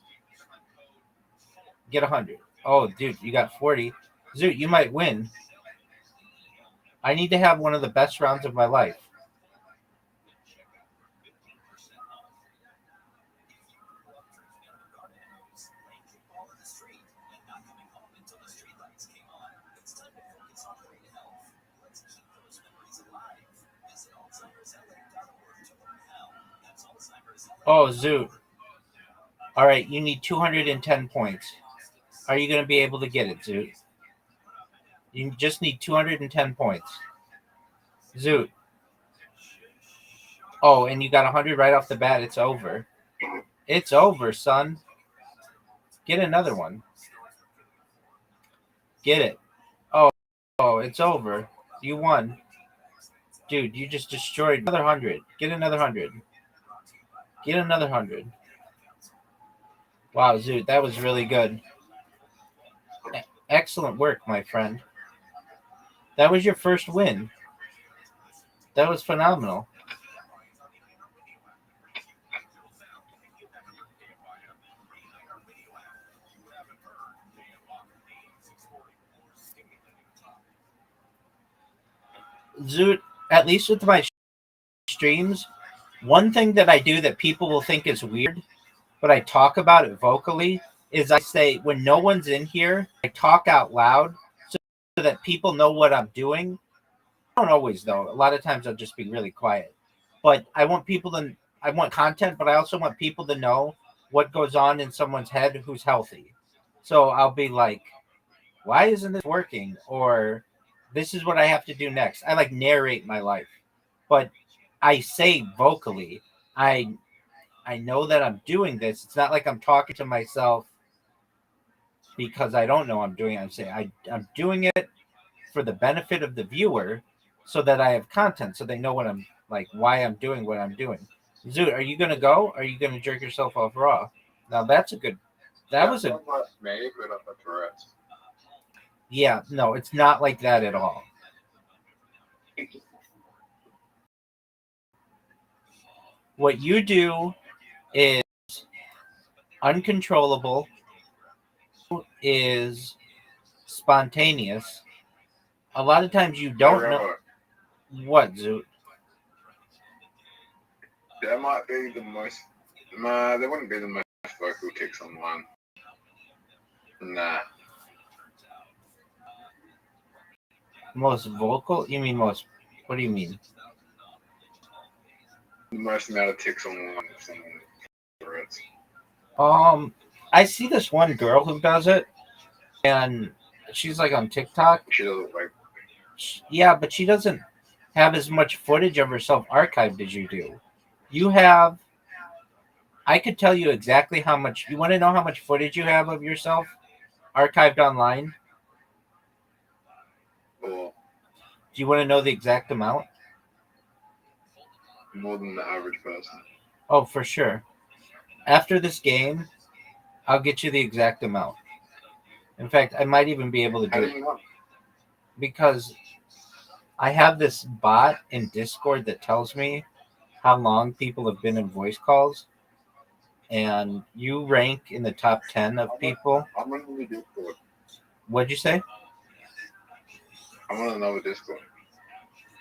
Get 100. Oh, dude, you got 40. Zoot, you might win. I need to have one of the best rounds of my life. Oh, Zoot. All right, you need 210 points. Are you going to be able to get it, Zoot? You just need 210 points. Zoot. Oh, and you got 100 right off the bat. It's over. It's over, son. Get another one. Get it. Oh, it's over. You won. Dude, you just destroyed another 100. Get another 100. Get another 100. Wow, Zoot, that was really good. Excellent work, my friend. That was your first win. That was phenomenal. Zoot, at least with my streams, one thing that I do that people will think is weird, but I talk about it vocally, is I say when no one's in here, I talk out loud so that people know what I'm doing. I don't always though. A lot of times I'll just be really quiet. But I want content, but I also want people to know what goes on in someone's head who's healthy. So I'll be like, why isn't this working? Or this is what I have to do next. I like narrate my life. But I say vocally, I know that I'm doing this. It's not like I'm talking to myself because I don't know I'm doing it. I'm saying I'm doing it for the benefit of the viewer so that I have content so they know what I'm like, why I'm doing what I'm doing. Zoot, are you going to go? Or are you going to jerk yourself off raw? Now that's a good, that was a, me, but I'm a Tourette's. Yeah, no, it's not like that at all. What you do is uncontrollable, is spontaneous. A lot of times you don't know what, Zoot. That might be the most. Nah, there wouldn't be the most vocal kicks on one. Nah. Most vocal? You mean most? What do you mean? The most amount of ticks on one. Tourette's. I see this one girl who does it, and she's like on TikTok. She doesn't like. Yeah, but she doesn't have as much footage of herself archived as you do. You have. I could tell you exactly how much. You want to know how much footage you have of yourself archived online? Or do you want to know the exact amount? More than the average person. Oh, for sure. After this game, I'll get you the exact amount. In fact, I might even be able to do it. Because I have this bot in Discord that tells me how long people have been in voice calls. And you rank in the top 10 of people. I'm on the Discord. What'd you say? I'm on another Discord.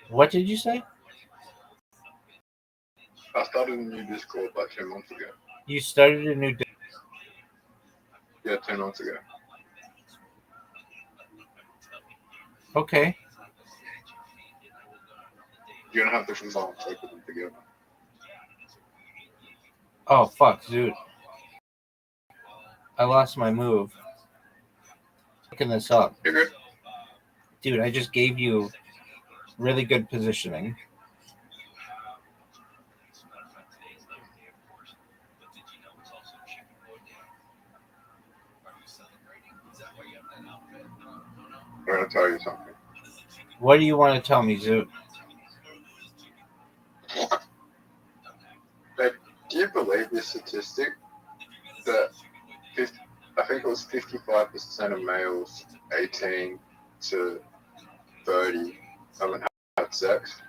What did you say? I started a new Discord like 2 months ago. You started a new Discord? Yeah, 2 months ago. Okay. You're gonna have to combine both of them together. Oh, fuck, Zoot. I lost my move. Looking this up. You're good. Dude, I just gave you really good positioning. I'm gonna tell you something. What do you want to tell me, Zoot? Do you believe this statistic that I think it was 55% of males 18 to 30 haven't had sex?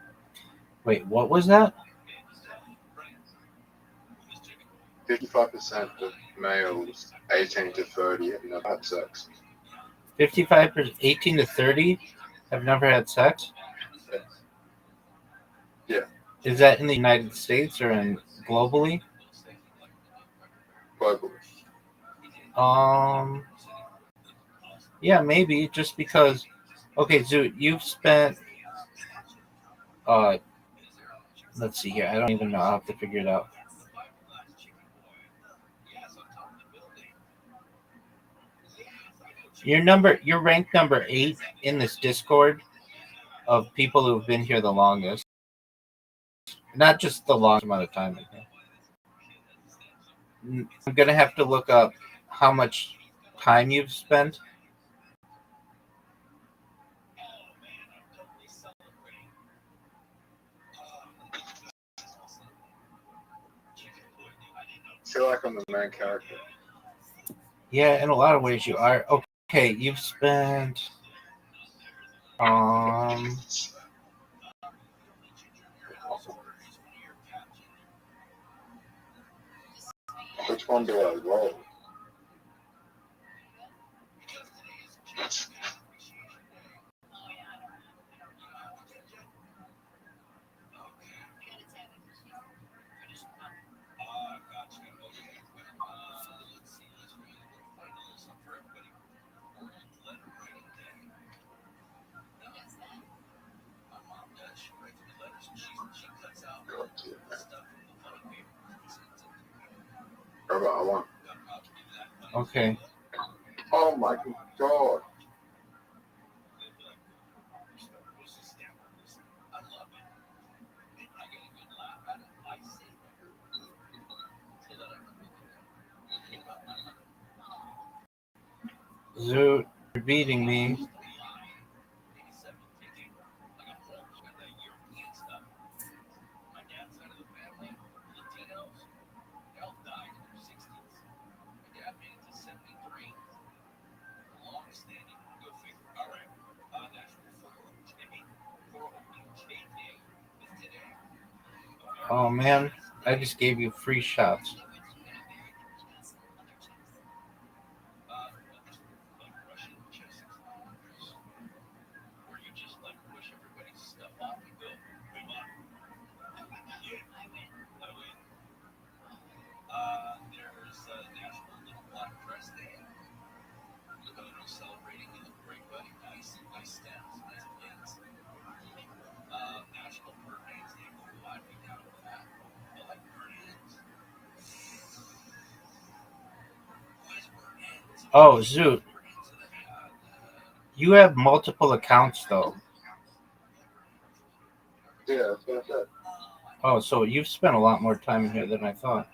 Wait, what was that? 55% of males 18 to 30 have never had sex. 55%, 18 to 30 have never had sex? Yeah. Is that in the United States or in globally? Globally. Yeah, maybe just because. Okay, Zoot, you've spent. Let's see here. I don't even know. I'll have to figure it out. You're ranked number 8 in this Discord of people who've been here the longest. Not just the longest amount of time. I'm gonna have to look up how much time you've spent. I feel like I'm the main character. Yeah, in a lot of ways you are. Okay, you've spent Which one do I roll? Robert, I want. Okay. Oh my God. Zoot, you're beating me. Oh man, I just gave you free shots. Oh, Zoot. You have multiple accounts, though. Yeah, that's what I said. Oh, so you've spent a lot more time in here than I thought.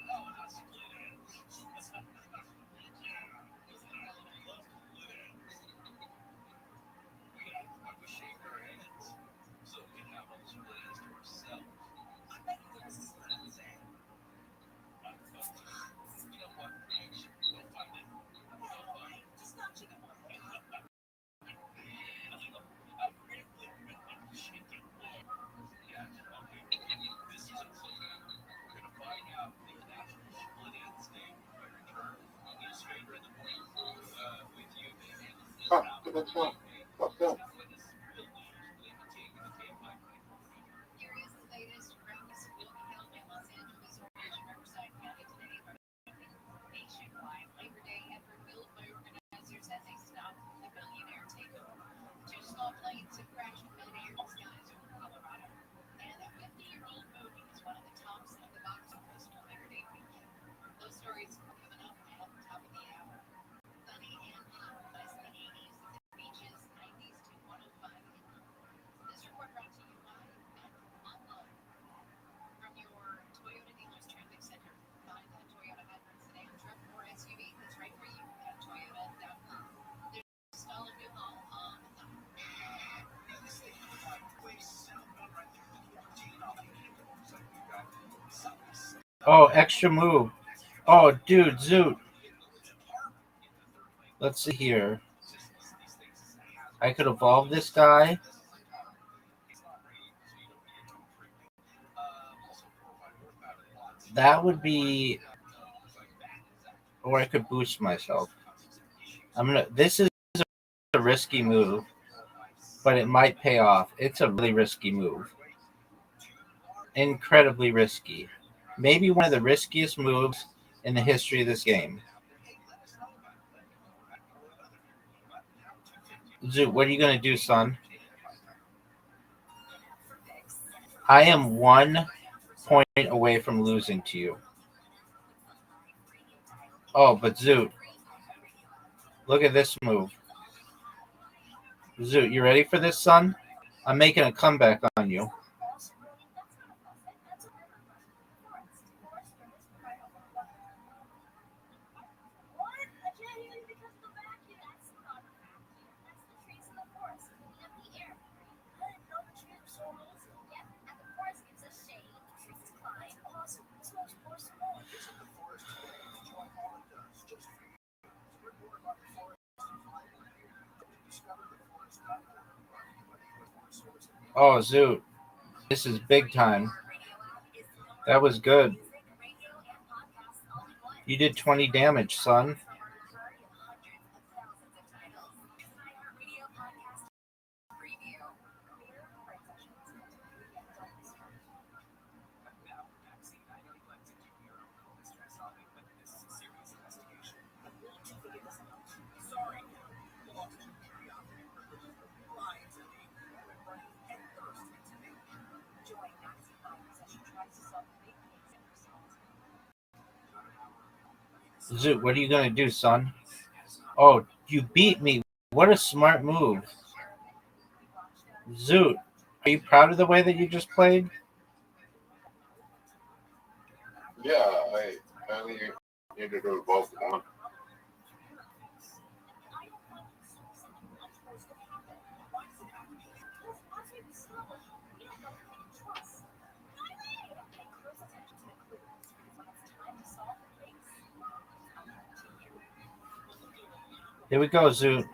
Oh, that's fine. What's that? Here is the latest from the school held in Los Angeles Ridge, Riverside County today. Nationwide Labor Day effort billed by organizers as they stop the billionaire takeover. Two small planes have crashed in mid-air skies over Colorado, and a 50-year-old movie is one of the tops of the box office for Labor Day weekend. Those stories are coming up at the top of the hour. Sunny and hot, less than 80s at the beaches, 90s to 105 inland. This report brought to you by Online. From your Toyota dealer's traffic center, find a Toyota hybrid sedan, truck, or SUV that's right for you at Toyota.com. There's a stall of new home on the thumb. Oh, extra move. Oh, dude, Zoot. Let's see here. I could evolve this guy. That would be, or I could boost myself. This is a risky move, but it might pay off. It's a really risky move. Incredibly risky. Maybe one of the riskiest moves in the history of this game. Zoot, what are you going to do, son? I am 1 point away from losing to you. Oh, but Zoot, look at this move. Zoot, you ready for this, son? I'm making a comeback on you. Oh, Zoot, this is big time. That was good. You did 20 damage, son. Zoot, what are you gonna do, son? Oh, you beat me. What a smart move. Zoot, are you proud of the way that you just played? Yeah, I only needed to evolve one. Here we go, Zoot.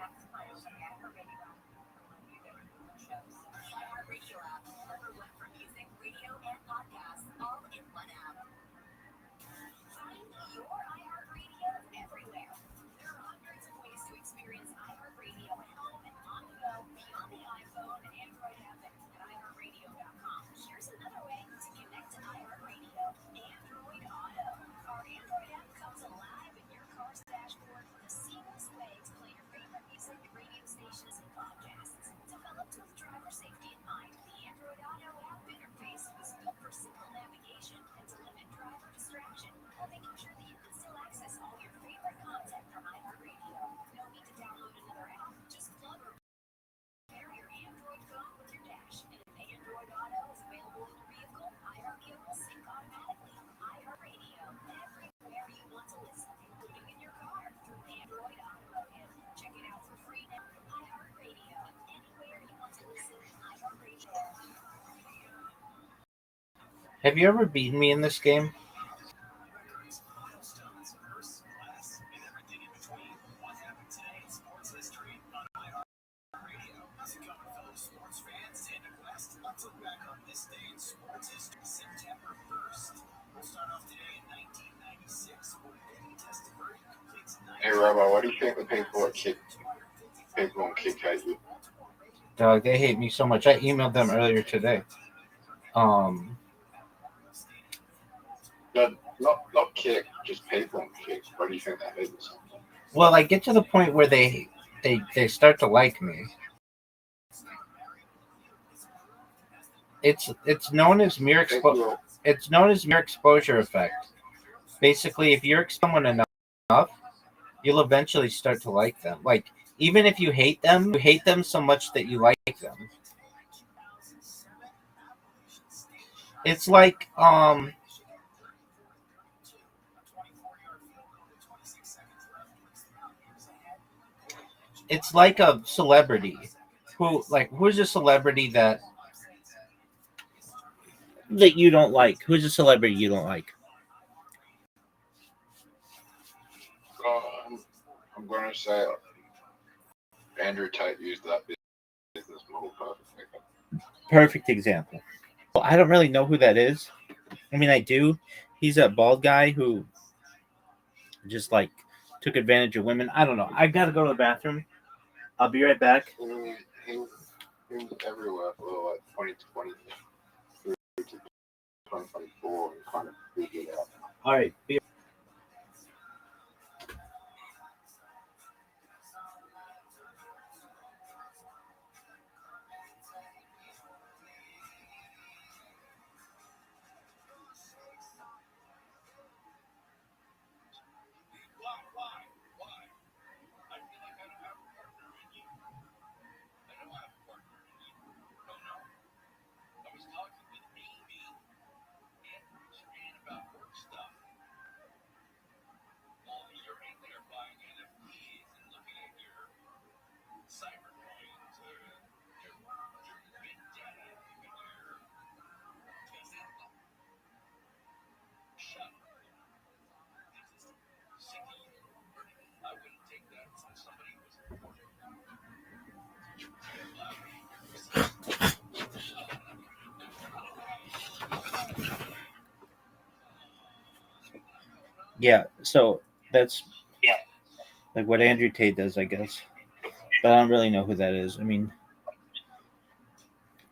Have you ever beaten me in this game? Hey, Rabbi, why do you think the people won't kick at you? Dog, they hate me so much. I emailed them earlier today. Not kick, just people won't kick. Why do you think that is? Well, I get to the point where they start to like me. It's known as mere exposure effect. Basically, if you're someone enough, you'll eventually start to like them. Like, even if you hate them so much that you like them. It's like it's like a celebrity who's a celebrity that you don't like? Who's a celebrity you don't like? I'm going to say Andrew Tate used that business model perfectly. Perfect example. Well, I don't really know who that is. I mean, I do. He's a bald guy who just like took advantage of women. I don't know. I gotta go to the bathroom. I'll be right back. He was everywhere for like 2020 through to 2024 and kind of figured it out. All right. Yeah, so that's like what Andrew Tate does, I guess. But I don't really know who that is. I mean,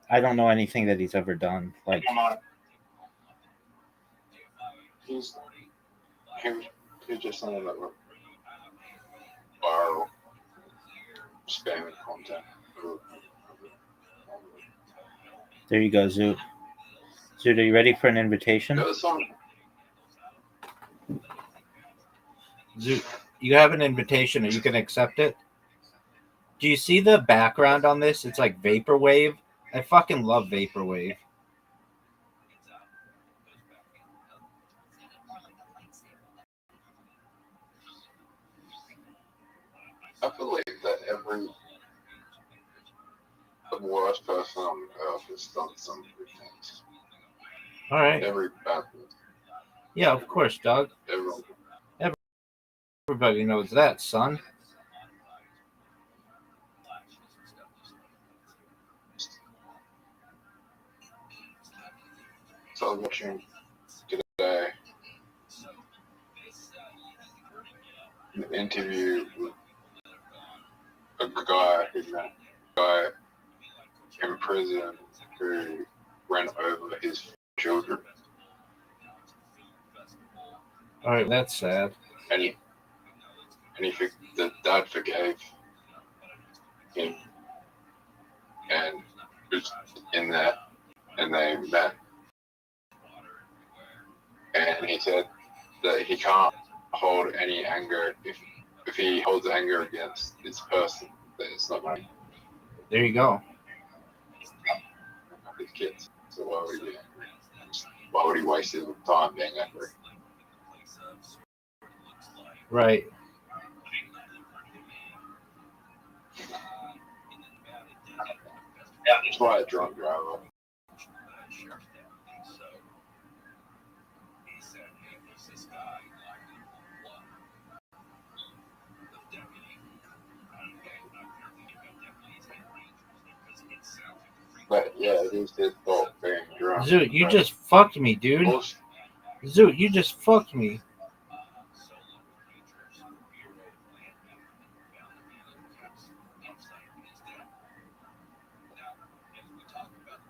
I don't know anything that he's ever done. Like, he's just someone that would viral spamming content. there you go, Zoot. Zoot, are you ready for an invitation? Zoo, you have an invitation. You can accept it. Do you see the background on this? It's like vaporwave. I fucking love vaporwave. I believe that every the worst person on earth has done some good things. All right. Every bad person. Yeah, of course, dog. Everyone. Everybody knows that, son. So I was watching today an interview with a guy in prison who ran over his children. All right, that's sad. And the dad forgave him, and was in there, and they met. And he said that he can't hold any anger if he holds anger against this person, that it's not right. There you go. His kids. So why would he be angry? Why would he waste his time being angry? Right. That's why a drunk driver. But yeah, it is his fault being drunk. Zoot, you just fucked me, dude. Zoot, you just fucked me.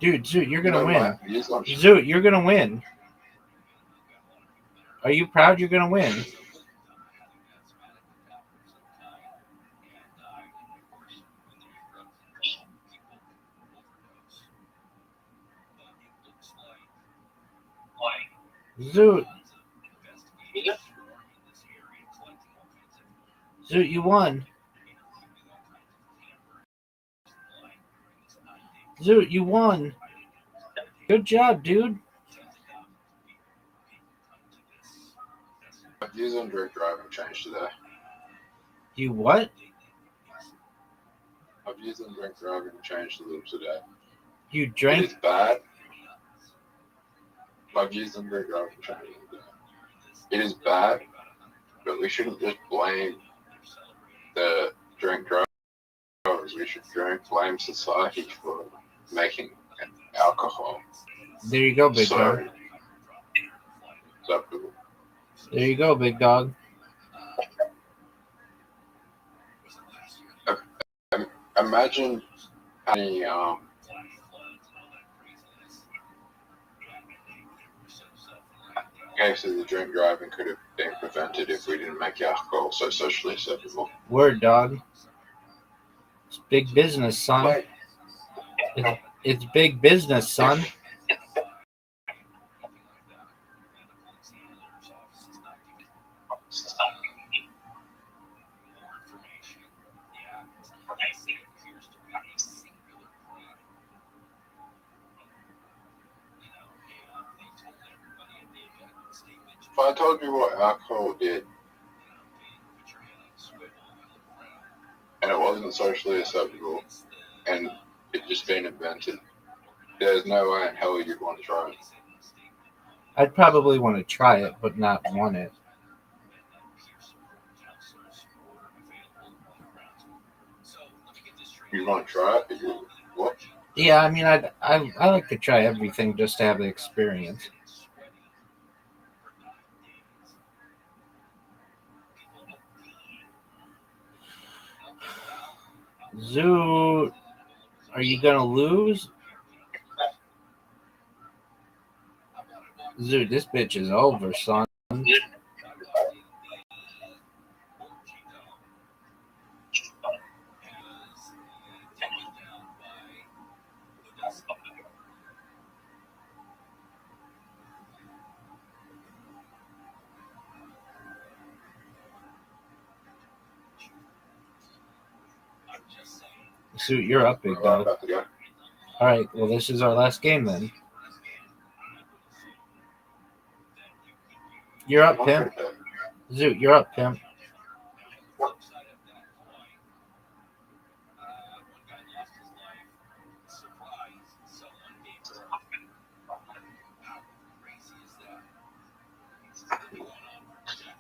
Dude, Zoot, you're gonna win. Zoot, you're gonna win. Are you proud you're gonna win? Zoot. Zoot, you won. Zoot, you won. Good job, dude. My views on drink driving changed today. You what? My views on drink driving changed a little today. You drank? It is bad. My views on drink driving changed today. It is bad, but we shouldn't just blame the drink drivers. We should blame society for making alcohol. There you go, big dog. Acceptable. There you go, big dog. Imagine how many cases of drink driving could have been prevented if we didn't make alcohol so socially acceptable. Word, dog. It's big business, son. It's big business, son. If I told you what alcohol did, and it wasn't socially acceptable, and it just been invented, there's no way in hell you'd want to try it. I'd probably want to try it, but not want it. You want to try it? What? Yeah, I mean, I like to try everything just to have the experience. Zoot, are you gonna lose? Zoot, this bitch is over, son. So you're up, big I'm dog. about to go. All right. Well, this is our last game then. You're up, pimp. Zoot, you're up, pimp.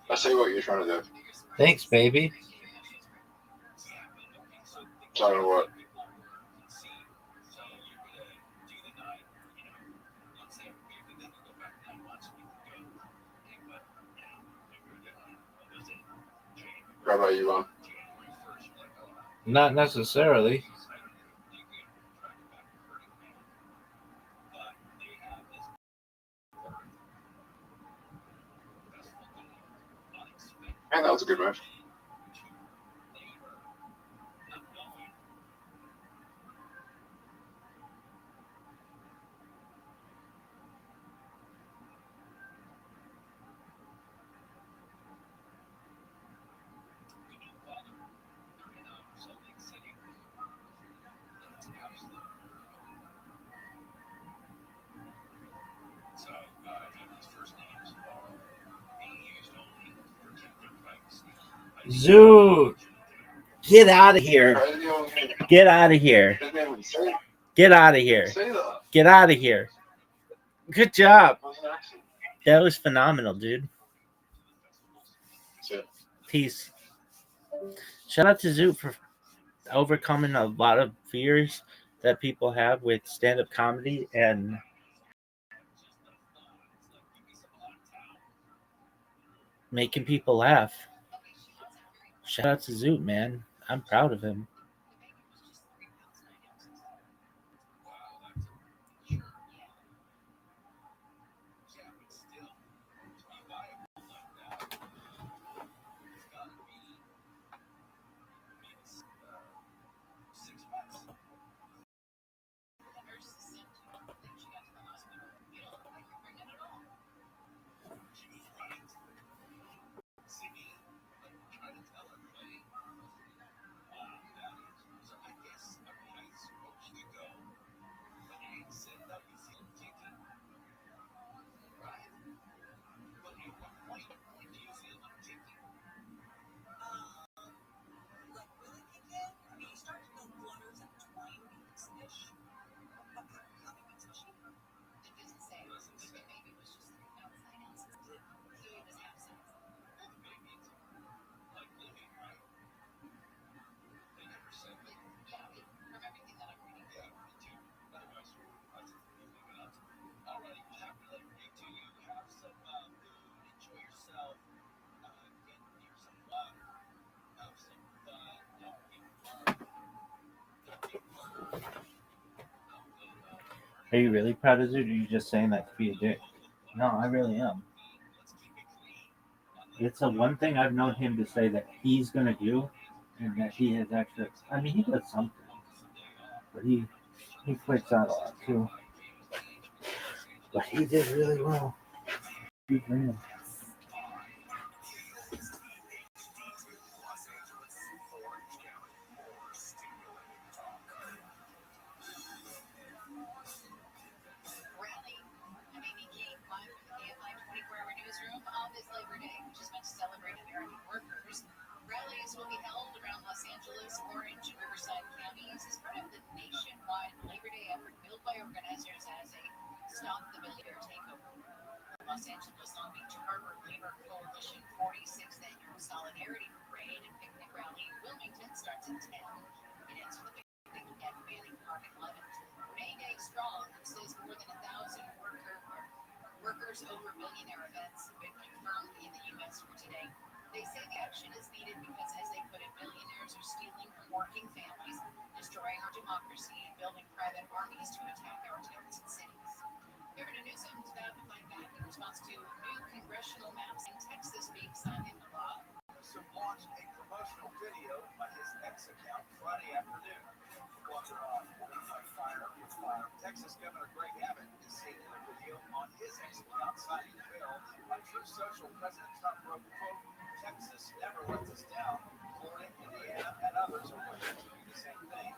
I see what you're trying to do. Thanks, baby. Tell me what. Rabbi, you on? Not necessarily. Man, that was a good match. Zoot, get out of here. Get out of here. Get out of here. Get out of here. Good job. That was phenomenal, dude. Peace. Shout out to Zoot for overcoming a lot of fears that people have with stand-up comedy and making people laugh. Shout out to Zoot, man. I'm proud of him. Are you really proud of Zoot, or are you just saying that to be a dick? No, I really am. It's the one thing I've known him to say that he's gonna do, and that he has actually. I mean, he does something, but he freaks out a lot too. But he did really well. Good for him. Rally. I'm Amy King, live from the KFI 24-hour newsroom on this Labor Day, which is meant to celebrate American workers. Rallies will be held around Los Angeles, Orange, and Riverside counties as part of the nationwide Labor Day effort billed by organizers as a Stop the Billionaire Takeover. The Los Angeles Long Beach Harbor Labor Coalition 46th Annual Solidarity Parade and Picnic Rally in Wilmington starts at 10. It ends with a picnic at Bailey Park at 11. May Day Strong says more than 1,000 workers over billionaire events have been confirmed in the U.S. for today. They say the action is needed because, as they put it, billionaires are stealing from working families, destroying our democracy, and building private armies to attack our towns and cities. Here in a Newsom to that fight back in response to new congressional maps in Texas being signed into law. Newsom launched a promotional video on his X account Friday afternoon. Texas Governor Greg Abbott is seen in a video on his X account signing the bill. On Truth Social, President Trump wrote, quote, Texas never lets us down. Florida, Indiana, and others are waiting to do the same thing.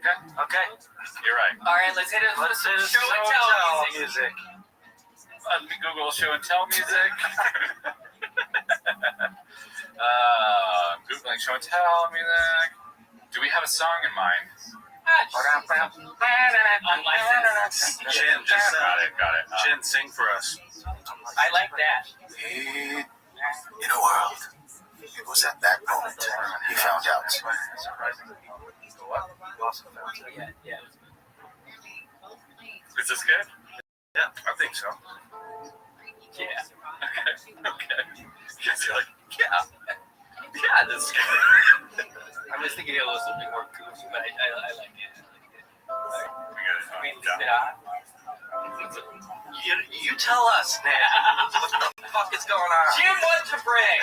Okay. You're right. All right, let's hit it. Let's hit it. Show and tell music. Let me Google show and tell music. Googling show and tell music. Do we have a song in mind? Unlicensed. Chin, just Got it. Chin, sing for us. I like that. In a world, it was at that moment he found out. Yeah. Is this good? Yeah, I think so. Yeah. Okay. Because you're like, yeah, this is good. I was thinking it was something more goofy, but I like it. I mean, is it on? You tell us, man. What the fuck is going on? Jim, what to bring?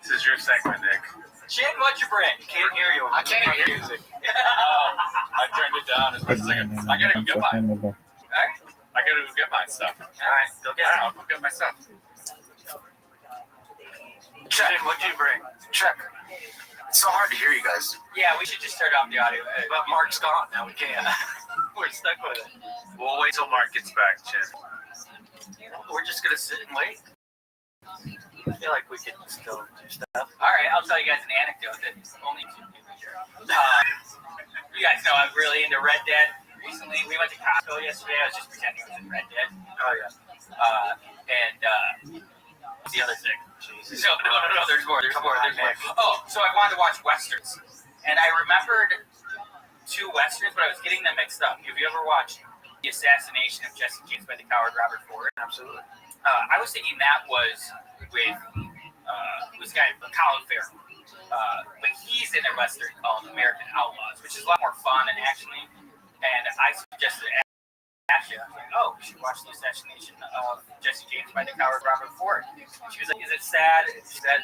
This is your segment, Nick. Jim, what you bring? Can't hear you. I can't hear music. I turned it down as much as I could. I gotta go get mine. Alright. I gotta go get my stuff. Alright, go get it. I'll go get my stuff. Check. Jim, what'd you bring? Check. It's so hard to hear you guys. Yeah, we should just turn off the audio. But Mark's gone now. We can't. We're stuck with it. We'll wait till Mark gets back, Chin. We're just gonna sit and wait. I feel like we could still do stuff. Alright, I'll tell you guys an anecdote that only two people hear. You guys know I'm really into Red Dead. Recently, we went to Costco yesterday. I was just pretending I was in Red Dead. Oh, yeah. What's the other thing? Jesus. No, there's more. Oh, so I wanted to watch Westerns. And I remembered two Westerns, but I was getting them mixed up. Have you ever watched The Assassination of Jesse James by the Coward Robert Ford? Absolutely. I was thinking that was with this guy, Colin Farrell. But he's in a Western called American Outlaws, which is a lot more fun and actiony. And I suggested Ashley, I was like, oh, we should watch The Assassination of Jesse James by the Coward Robert Ford. She was like, is it sad? She said,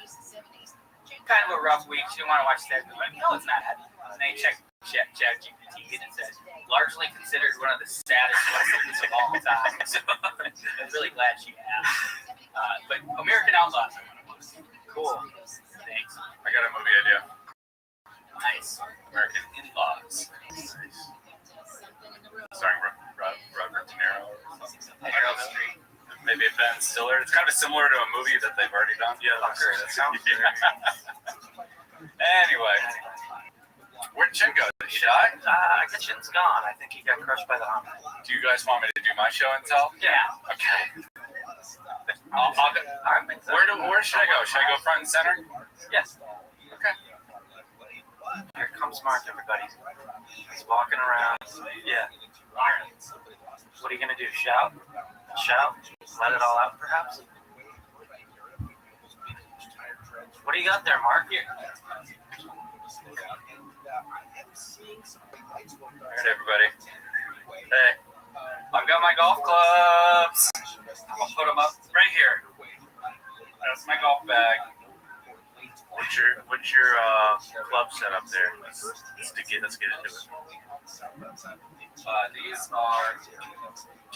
kind of a rough week. She didn't want to watch that. I'm like, no, it's not. And I checked ChatGPT and it said, largely considered one of the saddest westerns of all time. So I'm really glad she asked. But American Outlaws, I want to watch. Cool. Thanks. I got a movie idea. Nice. American In-Laws. Starring Robert De Niro or something. Meryl Streep. Maybe Ben Stiller. It's kind of similar to a movie that they've already done. Yeah, that sounds very. Anyway. Where'd Chin go? Did he die? I guess Chin's gone. I think he got crushed by the Hummer. Do you guys want me to do my show and tell? Yeah. Okay. I'll go. Where should I go? Should I go front and center? Yes. Okay. Here comes Mark, everybody. He's walking around. Yeah. What are you going to do? Shout? Shout? Let it all out, perhaps? What do you got there, Mark? Here. Alright, everybody. Hey, I've got my golf clubs. I'll put them up right here. That's my golf bag. What's your club set up there? Let's get into it. These are.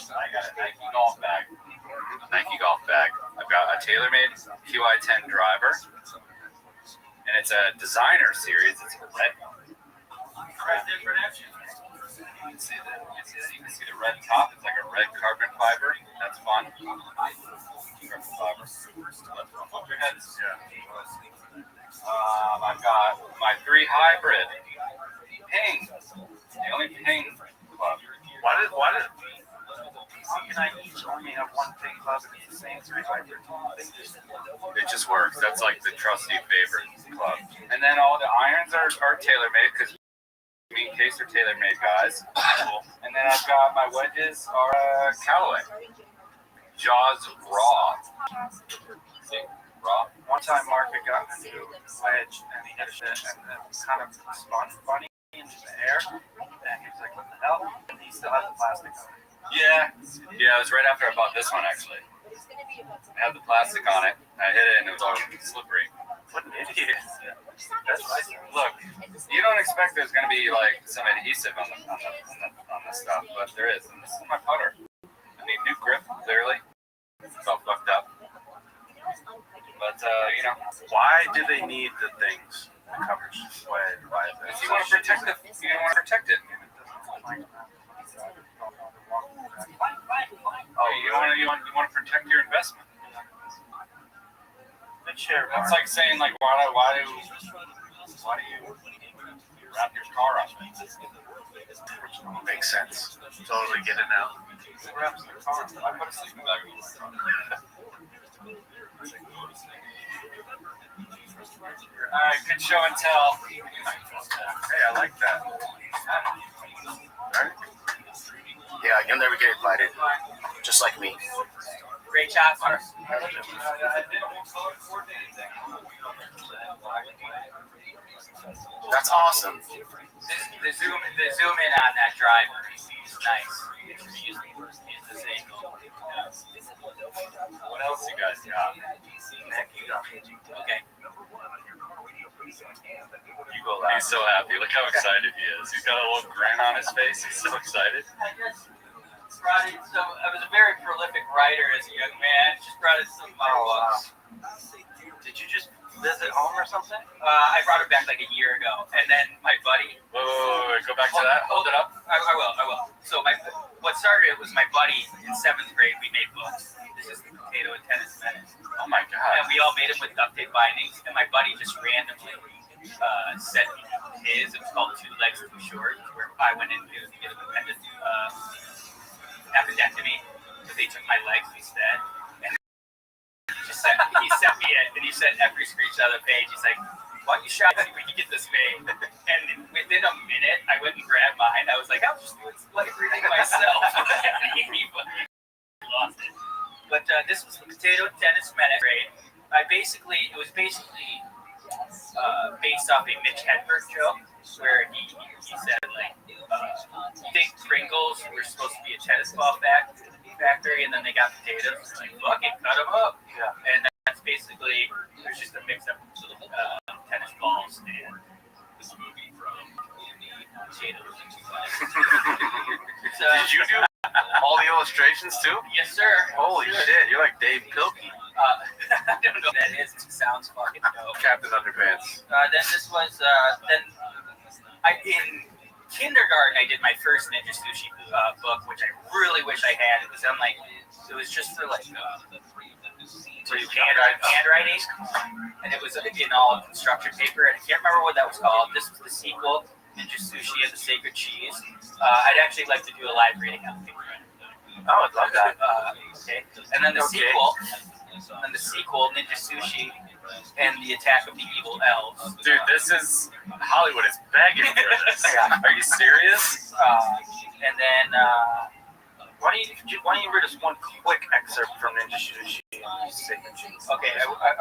I got a Nike golf bag. I've got a TaylorMade QI10 driver, and it's a designer series. It's a red. You can see the red top. It's like a red carbon fiber. That's fun. Carbon fiber. Hold your heads. Yeah. I've got my 3 hybrid Ping. The only Ping club. Why did? How can I each only have one thing club and it's the same 3 hybrid? It just works. That's like the trusty favorite club. And then all the irons are TaylorMade because me and Case are TaylorMade guys. And then I've got my wedges are Callaway. Jaws Raw. See? Raw. One time Mark had gotten into a wedge and he hit it and then kind of spun funny into the air. And he was like, what the hell? And he still has the plastic on it. Yeah, it was right after I bought this one actually. It had the plastic on it. I hit it and it was all slippery. What an idiot. That's right. Look, you don't expect there's going to be like some adhesive on the stuff, but there is. And this is my putter. I need new grip, clearly. It's all fucked up. But, why do they need the things? covers way. Because you want to protect it. You don't want to protect it. Oh, you want to protect your investment. Good share. That's like saying like why do you wrap your car up? Makes sense. Totally get it now. Who wraps their car? I put a sleeping bag over the car. Alright, good show and tell. Hey, I like that. Right? Yeah, you'll never get invited. Just like me. Great job, sir. That's awesome. The zoom in on that driver is nice. It's the same. What else you guys got? Nick, you got it. Okay. You go last. He's so happy. Look how excited he is. He's got a little grin on his face. He's so excited. So I was a very prolific writer as a young man. Just brought in some of my books. Did you just visit home or something? I brought it back like a year ago, and then my buddy. Whoa, go back to that. Hold it up. I will. So what started it was my buddy in 7th grade. We made books. This is the Potato and Tennis Menace. Oh my god. And we all made them with duct tape bindings. And my buddy just randomly sent me his. It was called Two Legs Too Short, where I went in to get an appendectomy because they took my legs instead. And he sent me it, and he sent every screenshot of the page. He's like, "Why don't you try to see if we can get this made?" And within a minute, I went and grabbed mine. I was like, "I'll just do it like reading myself." And he lost it. But this was the Potato Tennis Menace. It was basically based off a Mitch Hedberg joke where he said like, think Pringles were supposed to be a tennis ball factory, and then they got potatoes. Like, fuck it, cut them up. Yeah. And that's basically, there's just a mix of tennis balls and this movie from potatoes. So, did you do all the illustrations too? Yes, sir. Holy shit, you're like Dave Pilkey. I don't know what that is. It sounds fucking dope. Captain Underpants. Then this was, in kindergarten, I did my first Ninja Sushi book, which I really wish I had. It was on it was just for handwriting, and it was in all construction paper, and I can't remember what that was called. This was the sequel, Ninja Sushi and the Sacred Cheese. I'd actually like to do a live reading on it. Oh, I'd love that. Okay, and then the sequel, Ninja Sushi and the Attack of the Evil Elves. Dude, this is Hollywood is begging for this. Are you serious? And then why don't you read us one quick excerpt from Ninja Sushi? Okay,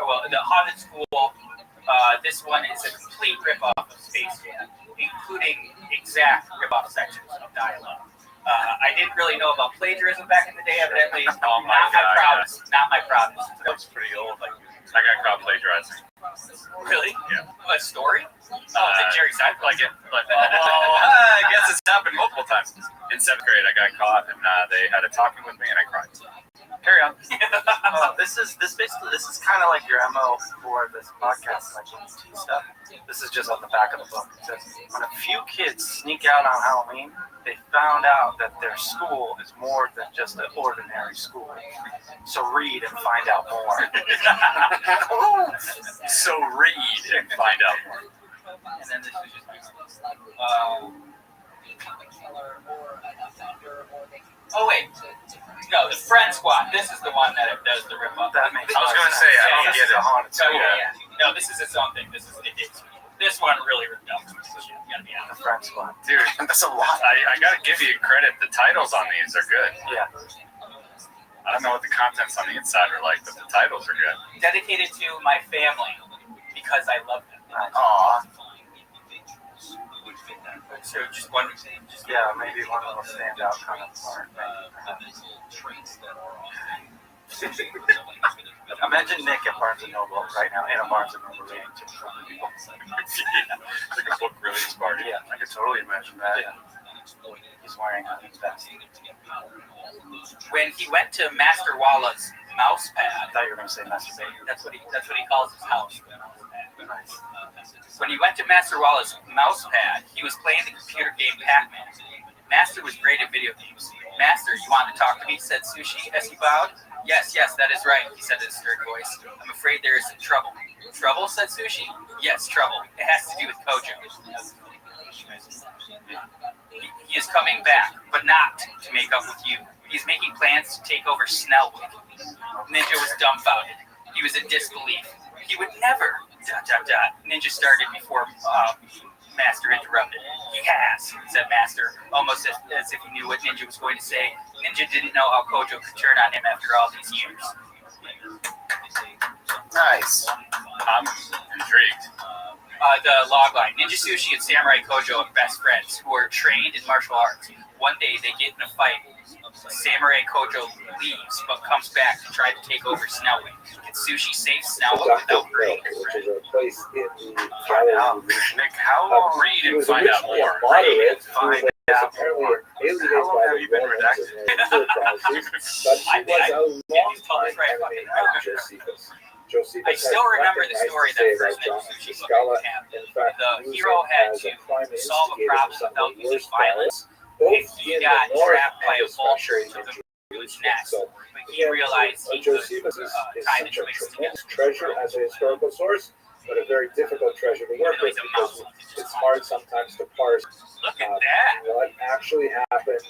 well, the Haunted School. This one is a complete ripoff of Space Jam, including exact ripoff sections of dialogue. I didn't really know about plagiarism back in the day, evidently. Oh my God. Not my problem. That was pretty old. Like, I got caught plagiarizing. Really? Yeah. A story? Did Jerry Seinfeld? Like it. I guess it's happened multiple times. In 7th grade, I got caught, and they had a talking with me, and I cried. Carry on. This is kind of like your MO for this podcast, like tea stuff. This is just on the back of the book. It says, when a few kids sneak out on Halloween, they found out that their school is more than just an ordinary school. So read and find out more. So read and find out more. And then this is just oh wait, no, the Friend Squad. This is the one that does the rip-off. That makes I was going to say, I don't get it. Haunted So, School. No, this is its own thing. This one really ripped out. Gotta be honest. The Friend Squad. Dude, that's a lot. I got to give you credit. The titles on these are good. Yeah. I don't know what the contents on the inside are like, but the titles are good. Dedicated to my family because I love them. Aw. So just one. Yeah, maybe one of those stand out kind of part. Imagine Nick at Barnes & Noble right now, in a Barnes & Noble reading to people. Like a book release party. Yeah, I could totally imagine that. Yeah. He's wearing a vest. When he went to Master Walla's mouse pad, I thought you were going to say masturbate. That's what he calls his house. Nice. When he went to Master Wallace's mouse pad, he was playing the computer game Pac-Man. Master was great at video games. Master, you want to talk to me? Said Sushi as he bowed. Yes, that is right, he said in a stern voice. I'm afraid there is some trouble. Trouble? Said Sushi. Yes, trouble. It has to do with Kojo. He is coming back, but not to make up with you. He's making plans to take over Snellwood. Ninja was dumbfounded. He was in disbelief. He would never... ... Ninja started before Master interrupted. He has, said Master, almost as if he knew what Ninja was going to say. Ninja didn't know how Kojo could turn on him after all these years. Nice. I'm intrigued. The logline. Ninja Sushi and Samurai Kojo are best friends who are trained in martial arts. One day they get in a fight. Samurai Kojo leaves, but comes back to try to take over Snellwood. Can Sushi save Snellwood without breaking his which is a place in the Find out. Nick, how long read and find out more? Read and find out more. How long have you been redacted? But she was a long time enemy of Josephus. I still remember the story that first night Sushi looked at him. The hero had to solve a problem without using violence. He got trapped by a vulture to his nest. But he realized he could Josephus is tie the such a twigs tremendous together. treasure as a historical source, but a very difficult treasure to work with because it's hard sometimes to parse what actually happened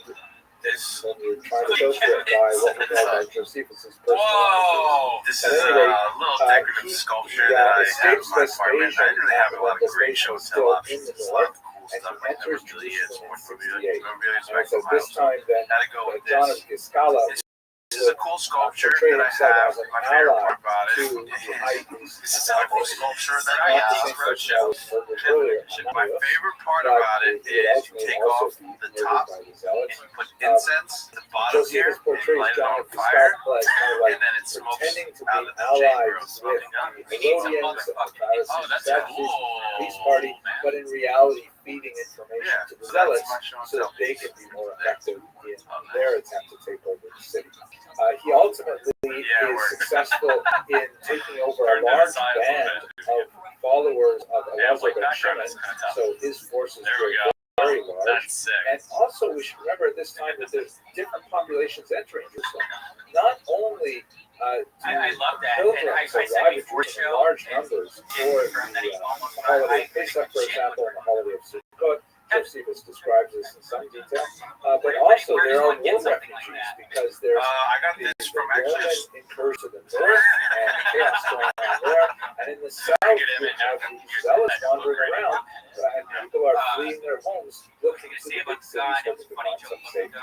when you're trying to filter it by what we know about Josephus' personal Whoa! This is a little decorative sculpture that I have in my apartment. I didn't really have a lot of great hotel options. It's a lot of cool stuff. And it really is more memorabilia. And so this time then John of Giscala this is a cool sculpture that I have. My favorite part about it. This is a cool sculpture that I have. My favorite part about it is you take off the top and you put incense at the bottom here and light it on fire, and then it smokes out of the chamber of smoking gun. Oh, that's cool. Peace party, but in reality feeding information to the zealots so that they can be more effective in their attempt to take over the city. He ultimately is successful in taking over a large band of followers of Elazar ben Shimon, so his forces were very large. And also we should remember at this time that there's different populations entering Jerusalem. Not only I love that. pilgrims arrive at Jerusalem in large numbers for the holiday of Pesach, for example, and the holiday of Sukkot. Josephus describes this in some detail, but also there are war refugees because there's Roman incursions to the north and chaos going on there, and in the south you have these zealots wandering around, and people are fleeing their homes looking to the big cities hoping to find some safety.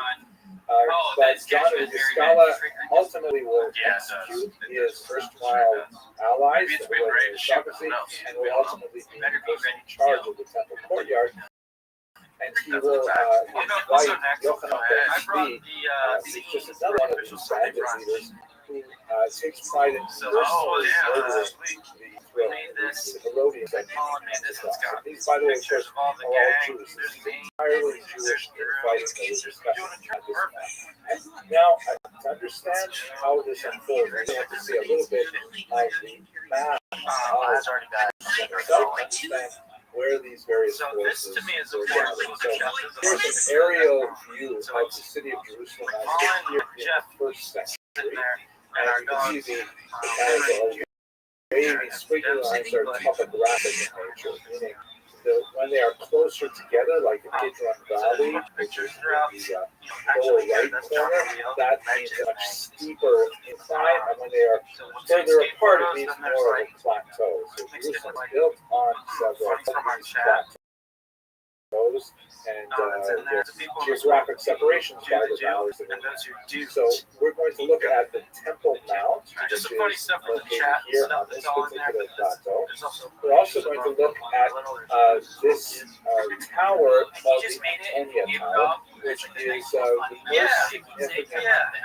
But John of Giscala ultimately will execute his erstwhile allies, the aristocracy, and will ultimately be the person in charge of the temple courtyard. And he will invite Yochanan ben Shvi, just another one of his bandit leaders, who takes pride in personally murdering the Herodians and these, by the way, of course, are all Jews. This is entirely Jewish fighting that we're discussing at this point. Now, to understand how this unfolds, we have to see a little bit of the map to understand where these various forces were gathered. So here's an aerial view of the city of Jerusalem as it appeared in the first century. And you can see the kind of wavy squiggly lines are topographic in nature, meaning when they are closer together, like the Kidron Valley, which is in the lower right corner, that means a much steeper incline, and when they are further apart, it means more of a plateau. So Jerusalem is built on several of these plateaus, and there's geographic separations by the valleys that are. So we're going to look at the Temple Mount, which is located here on this particular plateau. We're also going to look at this tower called the Antonia Tower, which is the most significant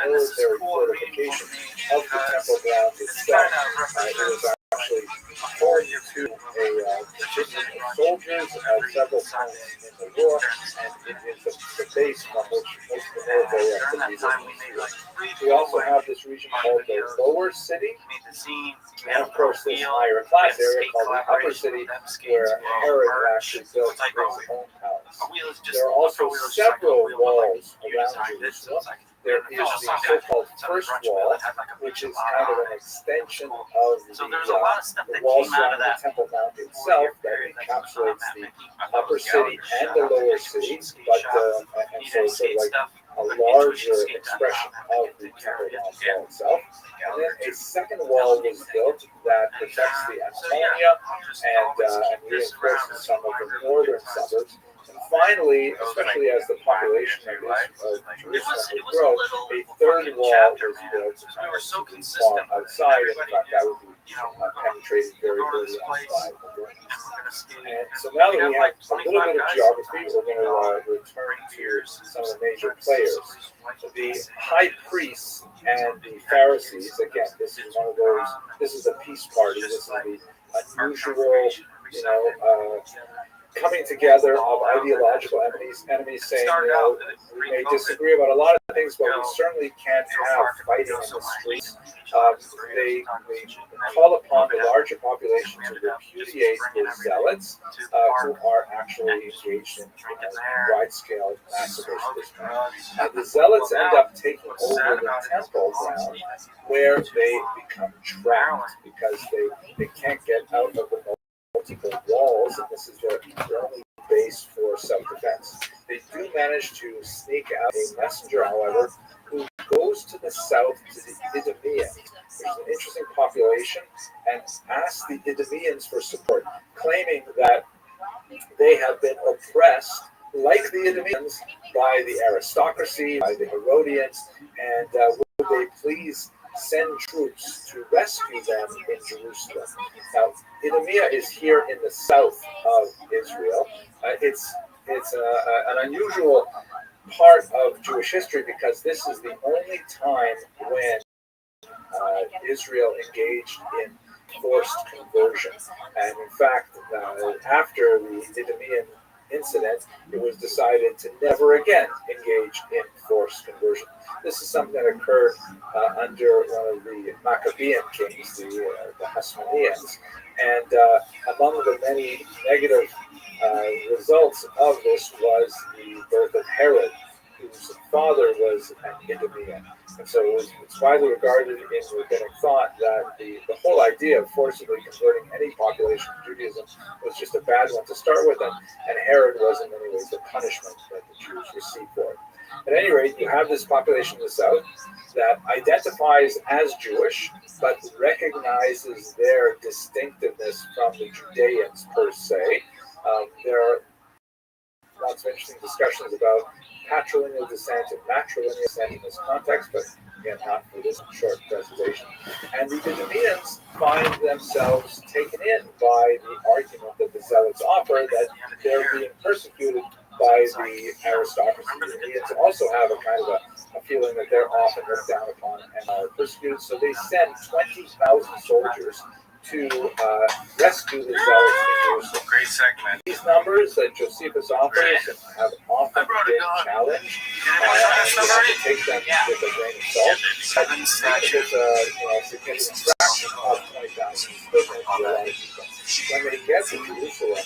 military fortification of the Temple Mount itself. It was actually home to a contingent of soldiers at several points in the war, and it is the base from which most of the military activities are being. We also have this region called the Lower City, and of course this higher class area called the Upper City, where Herod actually built his own palace. There are also several walls around Jerusalem. There is the so-called First Wall, which is kind of an extension of the wall surrounding the Temple Mount itself that encapsulates the Upper City and the Lower City, but and so it's sort of like a larger expression of the Temple Mount wall itself. And then a second wall was built that protects the Antonia and reinforces some of the northern suburbs. And finally, especially as the population of Jerusalem would grow, a third wall was built outside. In fact, that would be penetrated very early outside. And so now that we have a little bit of geography, we're going to return to some of the major players. The high priests and the Pharisees, again, this is one of those, this is the peace party, this is the unusual, coming together of ideological enemies saying, we may disagree about a lot of things, but we certainly can't have fighting in the streets. They call upon the larger population to repudiate the zealots who are actually engaged in wide-scale massacres. The zealots end up taking over the temple ground, where they become trapped because they can't get out of the multiple walls, and this is their only base for self-defense. They do manage to sneak out a messenger, however, who goes to the south to the Idumeans, which is an interesting population, and asks the Idumeans for support, claiming that they have been oppressed, like the Idumeans, by the aristocracy, by the Herodians, and would they please send troops to rescue them in Jerusalem. Now, Idumea is here in the south of Israel. It's an unusual part of Jewish history because this is the only time when Israel engaged in forced conversion. And in fact, after the Idumean incident, it was decided to never again engage in forced conversion. This is something that occurred under one of the Maccabean kings, the Hasmoneans, and among the many negative results of this was the birth of Herod, whose father was an Idumean. And so it's widely regarded in rabbinic thought that the whole idea of forcibly converting any population to Judaism was just a bad one to start with, and Herod was in many ways the punishment that the Jews received for it. At any rate, you have this population in the south that identifies as Jewish, but recognizes their distinctiveness from the Judeans per se. There are lots of interesting discussions about patrilineal descent and matrilineal descent in this context, but again, not for this short presentation. And the Idumeans find themselves taken in by the argument that the Zealots offer that they're being persecuted by the aristocracy. The Idumeans also have a kind of a feeling that they're often looked down upon and are persecuted, so they send 20,000 soldiers to rescue the Zealots in Jerusalem. Great segment. These numbers that Josephus offers have often been challenged. You have to take them with a grain of salt. There's a significant fraction of 20,000 when they get to Jerusalem,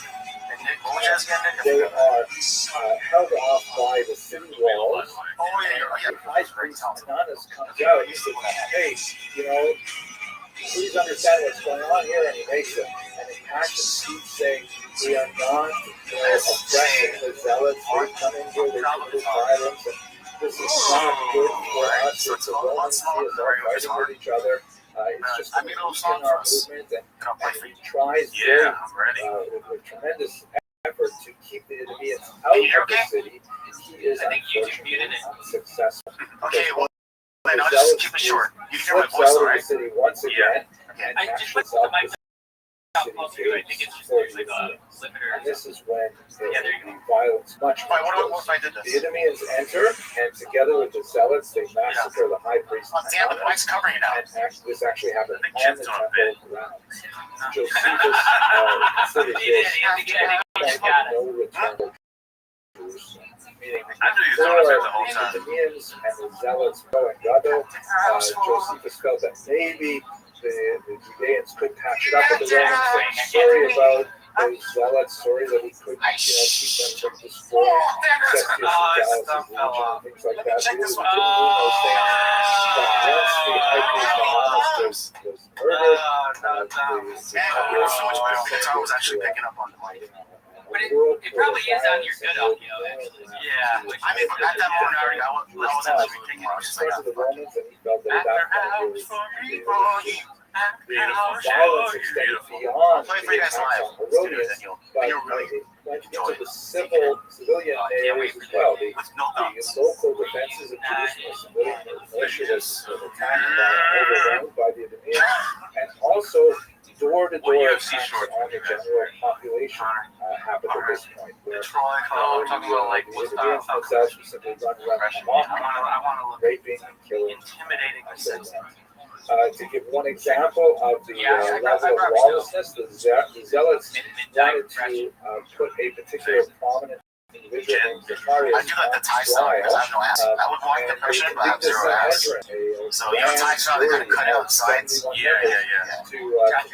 they are held off by the city walls. And the high priest Ananus comes out and says, hey, please understand what's going on here. And he makes an impassioned speech saying, we are not oppressing the Zealots. They come in here, they commit violence, and this is not good for us. It's a Roman see us all fighting with each other. It's just a weaken our movement, and he tries with tremendous effort to keep the Idumeans out of the city. He is unfortunately unsuccessful. Okay, well, then I'll just keep it short. You can hear my voice, all right? The city once again, and catches up city I think it's just for like a limiter. and this is when Yeah, there you go. violence much Wait, what worse. if I did The this? Idumeans enter, and together with the zealots, they massacre the high priest. Damn, the mic's covering it now. And this actually happened I think on Chip's the doing a temple grounds. Josephus considered He did. this He got it. no return to Jerusalem. Meaning, I knew he was doing it the whole the time. Idumeans and the zealots go and Gado, Josephus felt that maybe the Judeans could patch it up with the Romans. Sorry about those zealots. Sorry that we couldn't, keep them from destroying Sextius and Gallus' legion and things like that. We really couldn't do those things. But once the high priest Anonymous was murdered, Man, it was so much better because I was actually picking up on the mic. But it probably is on your good audio, actually. Yeah. I mean, at that moment, I wasn't actually thinking. I was just like, the Romans, and he felt that after that hours for me, boy. the violence extended beyond Play the for you guys attacks live. on Let's do this, Herodians, and you'll but really it went enjoy into it. the civilian areas as well. The with no thoughts. local defenses of Jerusalem, civilian militias were attacked and overwhelmed by the Idumeans, and also door-to-door attacks on the general population happened at this point, where I'm talking about like the what's Idumeans the themselves would simply run around I want to look raping and killing. intimidating the sense. To give one example of the level of lawlessness, the zealots wanted to put a particular prominent individual named Zacharias I do like the tie style because I have no ass. I would want the person, but I have zero ass. So, tie style, they kind of cut out the sides. Yeah. To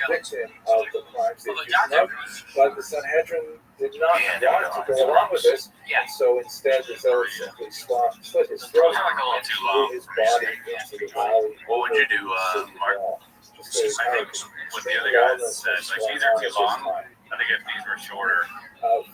convict him of the crimes they accused him of. But the Sanhedrin did not want to go along with this, and so instead the zealots simply slit his throat and threw his body into the valley. What would you do, Mark? Just I think what the other guy said, like these are too long. I think if these were shorter,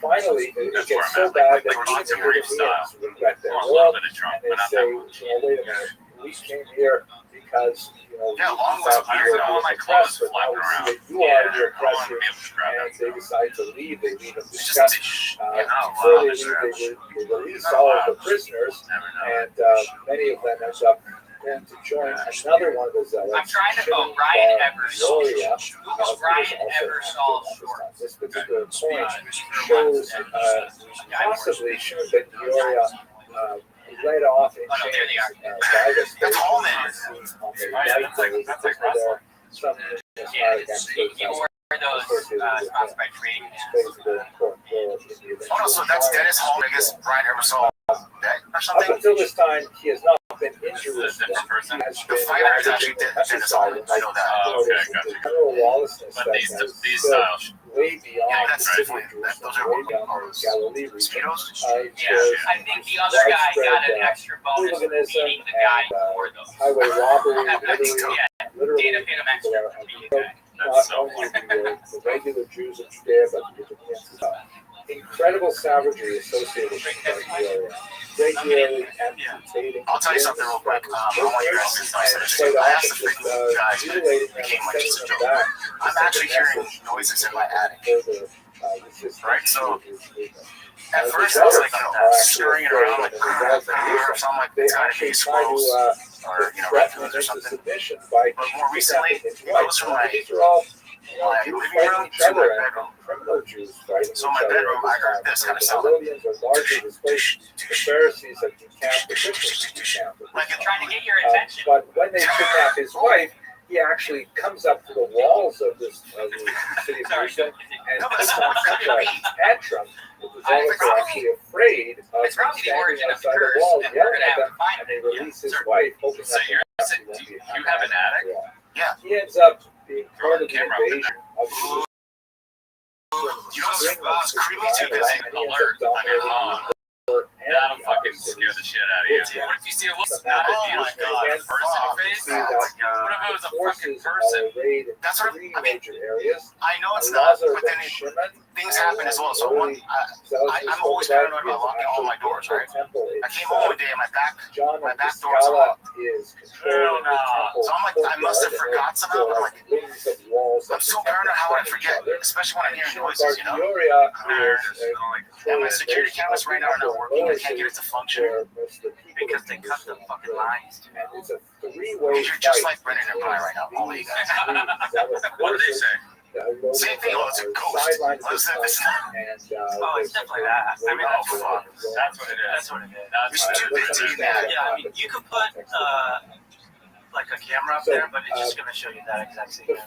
finally, it that's gets where I'm so at. bad Like that lots of even the brief style. Europeans regret their A war, little bit of Trump, and but not they that say, much. wait a minute, we came here because, Yeah, we long thought was- I we don't were know, the my clothes oppressed, but now flapping we see around. that you are the I don't want to oppressor, be able to describe and that. they decide to leave. They leave in It's just disgust. wow, Before they this leave, they release all of the prisoners, Never know. and many of them end up going to join another one of the zealots. I'm trying to Shimon go Ryan bar Ebersol. Yoria, Google who was Ryan also Ebersol active at this short. time. This particular point shows possibly Shimon ben Yoria led off in Oh, no, there they chains are. by the state That's Holman. on the Oh, yeah, that's like there. Some Yeah, experts he wore those sponsored by trading. plays a very important role in the Oh no, so that's Dennis Holman. I guess Brian Ebersol dead or Up something. until this time, he has not been in This is a Jerusalem. different person. He has The been fighter is ravaging actually the Dennis countryside, Holman. and I know that. Oh, okay, the gotcha. general lawlessness But that these has these built styles. way beyond Yeah, the that's city definitely of Jerusalem, those are way beyond the Galilee region. Speedos. Yeah, I think the other guy got an extra bonus for beating the guy who wore those. highway robbery, Yeah, literally Dana paid him extra for beating the guy. not That's so only funny. the regular Jews of Judea, but the Idumeans as well. Incredible savagery associated with the area. Regularly amputating. I'll tell you something real quick. I want you guys to know. Quite I asked often the just freaking guys, but mutilating it them became and like just a sending them joke. back. I'm actually hearing noises in my attic. Right, so at first I was like, stirring it around, like, or something like They it's gotta actually be try squirrels to or threaten raccoons them or into something. submission by But more recently, kidnapping his it wife. goes from my These are all living Jews fighting room each to my other and bedroom. criminal Jews fighting So each my other bedroom, at I heard time. this kind of The sound. Herodians are largely displaced. The Pharisees have decamped the Christians decamped. Like they're trying to get your attention. But when they kidnap his wife, he actually comes up to the walls of the city of Jerusalem and puts on such a tantrum that the zealots are actually afraid of It's probably the standing origin of the outside the curse, walls and we're yelling gonna at have them, to find and they it. release his wife, hoping So that you're the do you have an attic? Yeah. He ends up being Throw part the of the camera up in invasion of Jerusalem. You know what's creepy too? Because Because you can alert on your phone. That'll fucking scare the shit out of you. What if you see a little not a person in face? What if it was a fucking person? That's what three I mean. major areas. I know it's not, Lazar but then ben Shimon, things happen as well. So I'm always paranoid about locking all my doors, right? I came home one day and my back door was Scala unlocked. is controlling the temple. So I'm like, I must have forgot somehow. But I'm like, I'm so paranoid. How would I forget? Especially when I'm hearing noises, you know. And my security cameras right now are not working. I can't get it to function. Because they cut the fucking lines. It's a three-way You're just like Brendan and Brian right now. All of you guys. What do they say? Same thing. Oh, it's a ghost. What's that? This Oh, it's definitely that. I mean, That's what it is. that's what it is. we should do that. Do that. Yeah, I mean, you could put like a camera up there, but it's just going to show you that exact same image.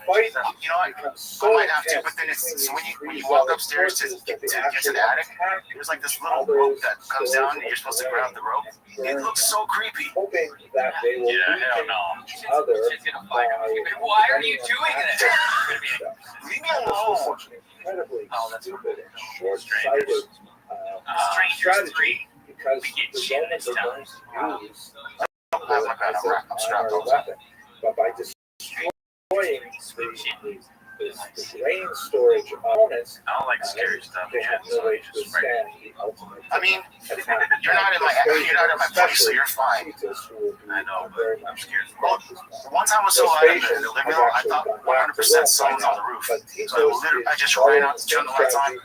You know what? I might have to, but then it's so when you walk upstairs to get to the attic, there's like this little rope that comes down, and you're supposed to grab the rope. It looks so creepy. Hoping that they will hell no. each other. Why are you doing this? Leave me alone. Such an incredibly that's stupid and short-sighted Strangers 3. because We get the shit in Romans this are town. going to use I'm strapped a weapon, but by destroying the grain storage opponents, I don't like scary stuff. they have no way to withstand the ultimate. I mean, you're not in my place, so you're fine. I know, but I'm scared. Well, one time I was so out in the living room, I thought 100% someone's on the roof. So I just ran out, turned the lights on,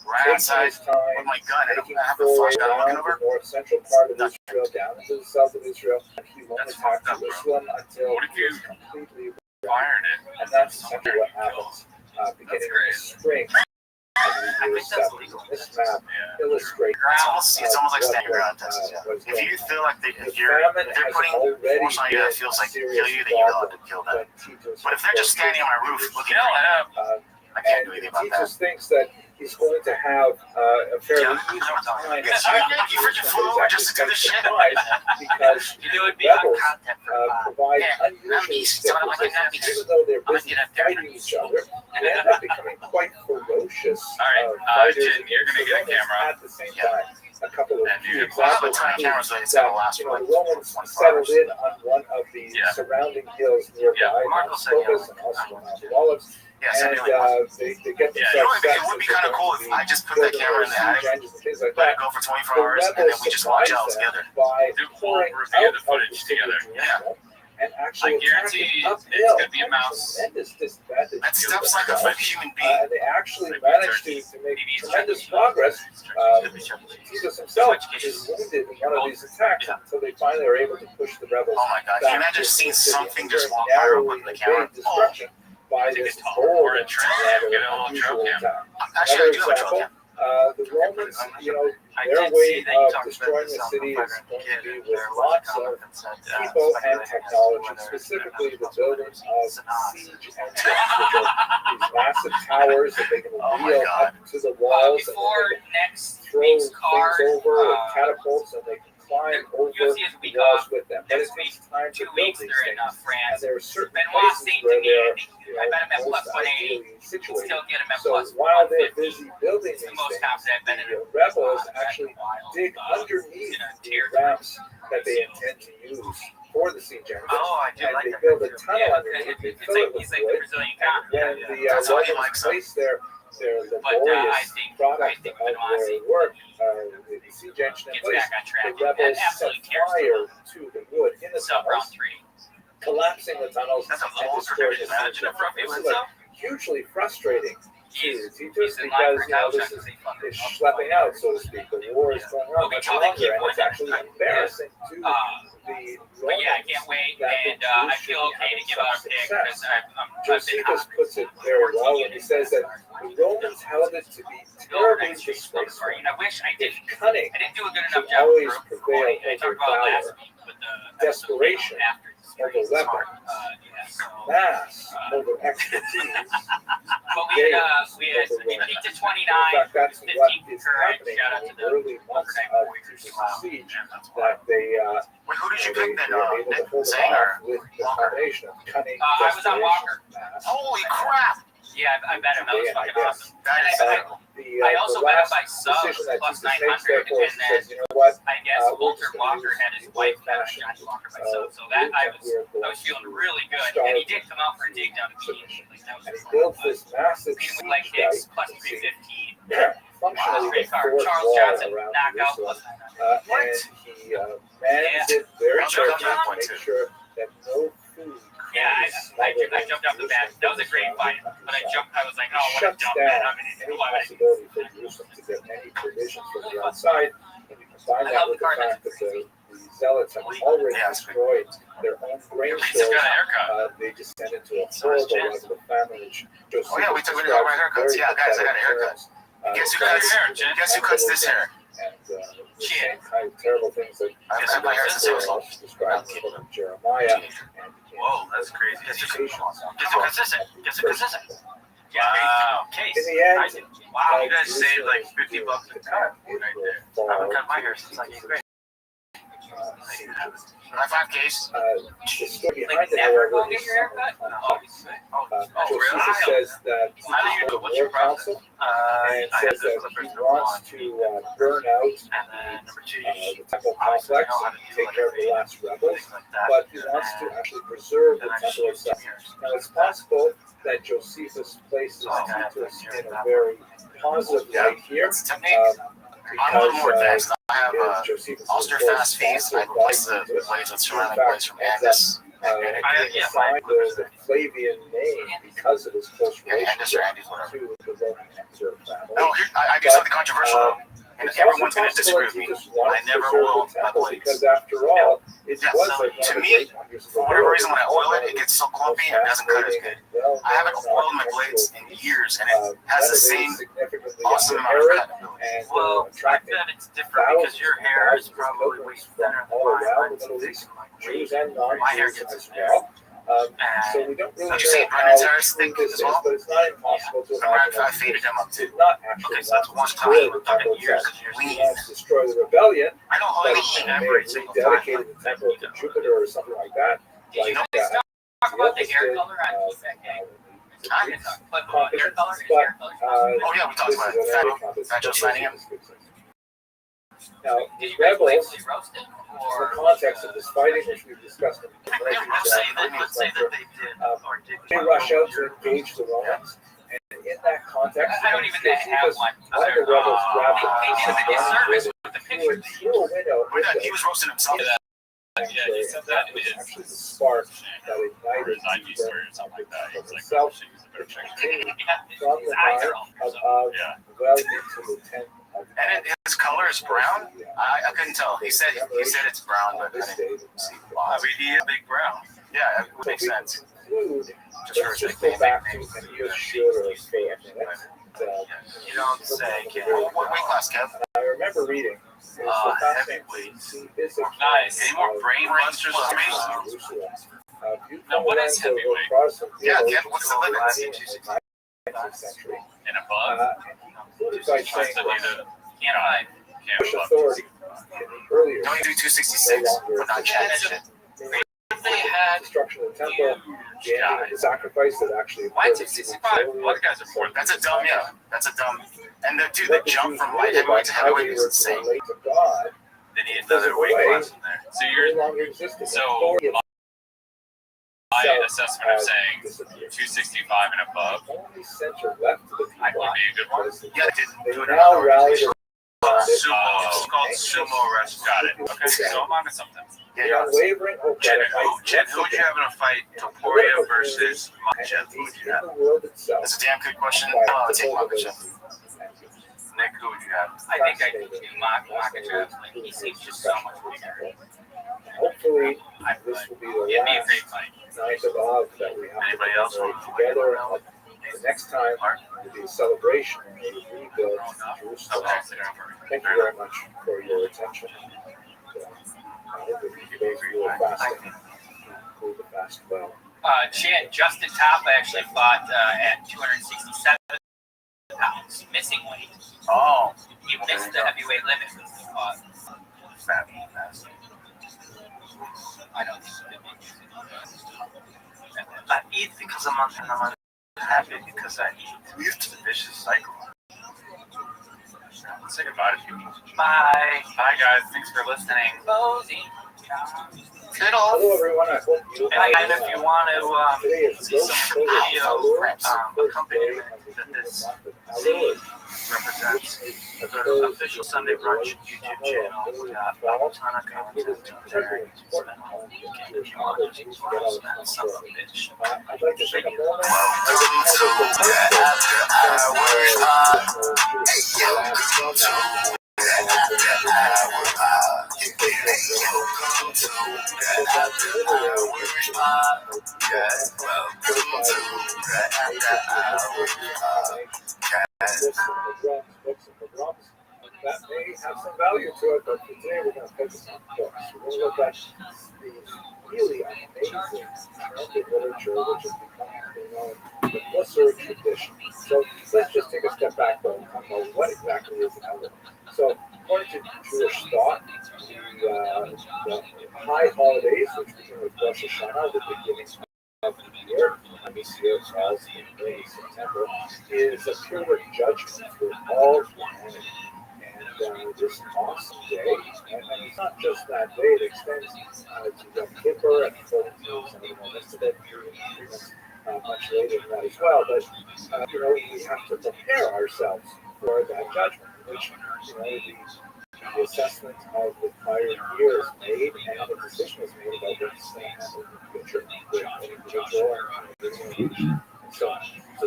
ran outside with my gun, and I have a flashlight looking over. The north central part of Israel down into the south of Israel, and he won't attack Jerusalem until What if he you is completely fired it? and that's exactly what happens beginning in the spring of the year 7. This map illustrates It's almost like standing around Texas. If you feel like if they're putting force on you that feels like kill you, then you know how to kill them. But if they're just standing on my roof looking at me, I can't do anything about that. Jesus thinks that he's going to have a fairly easy time. You freaking flew over just to do this shit. Because rebels provide unusual stimulus. Even though they're busy fighting each other, they end up becoming quite ferocious fighters. Jen, you're gonna get a camera. At the same time, a couple of And examples cameras that it's gonna last the for like Romans 24 settled hours. in on one of the surrounding hills nearby, Marco Mount said Scopus and also Mount Olives. Yeah, And they get you know, themselves set it would be so kind of they cool can if I just put that camera in the attic, things like let that. it go for 24 The hours, and then rebels we just watch it all surprise together. them by Do a whole pouring review out of the of footage city together. Jerusalem and actually I guarantee attacking it's uphill. gonna be a mouse. Tremendous disadvantage That to stuff's like a themselves. human being. And they actually managed to make tremendous progress. Jesus himself is wounded in one of these attacks until they finally are able to push the rebels. Oh my god, can you back imagine to seeing the city something and just very walk by real quick narrowly in the camera? evade destruction by this bold Or a and trail rather cam, get a little unusual trail cam. attack. Actually, I Another do have a trail example, cam. the Romans, I their did way see that you of talked destroying about the this city on is going to Kid, be and with there was a lots of comment that said, people and speculating as to technology, whether specifically the that's building of Sanaa. siege engines, which are these massive towers that they can Oh my wheel God. up to the walls and Before then they can next throw week's things card, over and catapults and they can climb over UFC is a the week walls off. with them. But it Next takes week, time to 2 build weeks, these they're in things. And France. there are certain Benoit places Saint where they're I bet him at plus most 180. ideally situated. Still get him at So plus while they're 150. busy building It's the these most things, times I've been in the rebels actually dig underneath the ramps that they intend to use for the siege engines. Oh, I do And like they that. build a tunnel Yeah, underneath, they it's fill like it with he's like the wood, Brazilian and cop. when the That's how he Romans likes them. place their But I laborious think product of Benoit their Saint work, the siege engine in gets place, back on track. the rebels set Absolutely tears fire to the wood in the Sub round tunnels, 3. collapsing the tunnels That's a and whole destroying the tradition. siege Imagine if Ruffy engine. This wins is up. hugely frustrating to He's teachers in line because for a this is schlepping out, so to speak. The war is going on much longer, and it's actually embarrassing to the But yeah, I can't wait, and I feel okay to give out a pick because I'm Josephus puts it very well when he says that the Romans held it to be terribly disgraceful. I wish I did. If cunning I didn't do a good should enough job. always with prevail I over talked about last valor, week with the desperation after over weapons, mass over expertise, but we peaked at 29. in fact, that's 15 what is courage. happening Shout out in to the the early months of the siege, that they Wait, who did you they pick then? were able to Nick hold it Zang off or with the combination of cunning, I was on desperation, Walker. mass. Holy crap! Yeah, I bet him. That was fucking awesome. That is I also the bet him last by subs decision that plus Jesus makes, 900, therefore, and he then says, you know what? I guess we're Walter just gonna Walker use had his the wife better old-fashioned, Johnny Walker by subs, so that I was feeling really good. And he did come out for a takedown immediately. Like, that was and he builds this massive beat him with siege leg kicks dike, plus you see, 315. functionally Great the card. fourth Charles wall Johnson around knockout Jerusalem. plus 900. And he manages it very I'll check out carefully that to one, make too. sure that no food Yeah, I jumped off the bat. That was a great fight, but I was like, oh, what a shuts dumb man. down I'm going to any do it. possibility for Jerusalem to get any provisions from the outside. And you combine that with the fact that the zealots have already destroyed their own grain He's stores. got a haircut. They descend into a horrible level of famine, which Josephus Oh yeah, we took video of our haircuts. Yeah, guys, I got a haircut. Guess who cuts this hair? And the same kind of terrible things that my hair is described in the book of Jeremiah. And whoa, that's crazy. Guess who cuts this? Wow. Case. In the end, wow, you guys saved like $50 a cut right there. I haven't cut my hair since like 8th grade. High five, Case. The story behind it, Never however, go get is your haircut? Josephus says that he's the war council and says that he wants to burn out the temple complex and take care of the last rebels, but he wants to actually preserve the temple itself. Now, it's possible that Josephus places Titus in a very positive light here. I'm a little more advanced. I have Ulster Fast Feast. I replaced the blades with ceramic blades from Andis. Assigned the Flavian name because of his close relationship to the Roman Emperor family. No, I do something controversial. And everyone's going to disagree with me. I never oiled my blades. Because after all, it was like to me, for whatever reason, when I oil it, it gets so clumpy and it doesn't cut as good. I haven't oiled my blades in years, and it has the same awesome amount of cut ability. Well, I bet it's different because your hair is probably way thinner than mine. Jews and my hair gets as well. So we don't really Did you say Brennan's hair is thick as well? But it's not impossible to imagine. I faded him up too. Not actually. Okay, so that's one time the temple itself. He wants to destroy the rebellion. I don't But oil he it may have every single time. rededicated the temple to Jupiter or something like that. Did you know we talk about the hair color on hair color? Oh yeah, we talked about it. Not just signing him. Now, Did you rebels, basically roast it? the context of this fighting, which we've discussed in Let's say that they did or did. they rush out to engage the Romans, and in that context, I don't even have one. one of the rebels grabbed They did a disservice with the picture. threw a window. He was roasting himself. Yeah, he said that it was actually the spark that ignited IG story or something like that. It's like, himself, she was a which better continued from the night of well into the 10th. And his color is brown? I couldn't tell. He said it's brown, but I didn't see why. I mean, he is big brown. Yeah, it would make sense. Let's just go back to Aeneas Schiller for a minute. You don't say, kid. What weight class, Kev? I remember reading. Heavyweight. Nice. Any more brain busters on me? Now, what is heavyweight? Yeah, Kev, what's the limit? Century. And above? By saying Can't Jewish authority in the earlier Don't you do 266? We're not chatting shit. they had destruction of the temple, the ending of the sacrifice that actually why occurred 265? A lot of guys are more. That's a dumb, yeah. That's a dumb. And the jump from light heavyweight to heavyweight is insane. To God, They need another weight class in there. So no longer existed. So my Itself assessment of has saying disappeared. 265 and above Only center left to the people. would be a good one. Yeah, they didn't They do it now another rallied organization. around it. Sumo. It's called sumo wrestling. Got it. Okay, so I'm onto something. Yeah, The yeah. unwavering hope Jen, that who would you have in a fight? Topuria versus Makachev. Who would you have? the world itself. That's a damn good question. I would take Makachev. Nick, who would you have? I think I could do Makachev. Like, he seems just so much bigger. Hopefully, this will be the It'd be a last great fight. night of love that we have Anybody else want to together. The next time will be a celebration and a rebuild Jerusalem. Thank you very much for your attention. I hope that you those who are fasting conclude the fast well. Justin Top actually fought at 267 pounds, missing weight. Oh. He missed the heavyweight limit. Fat. I don't think so. I eat because I'm unhappy because I eat. It's a vicious cycle. Say goodbye to people. Bye. Bye, guys. Thanks for listening. Hello, everyone. I hope you And if you want to see some video accompaniment that this scene represents, go to Official Sunday Brunch YouTube channel. We got a ton of content up there. Spend all weekend if you want to spend some of it. I'd like to take a moment. That may have some value to it, but today we're going to focus on books. We're going to look at these really amazing trending literature, which has become the lesser tradition. So let's just take a step back though and talk about what exactly is an Elul. So according to Jewish thought, the high holidays, which begin with Rosh Hashanah, the beginning of the year, and this year falls in early September, is a period of judgment for all humanity. And this awesome day, and it's not just that day, it extends to Yom Kippur and according to some of the more listed agreements much later than that as well. But we have to prepare ourselves for that judgment, which the assessment of the prior year is made, and the decision is made about what's going to happen in the future with an individual and an organization. So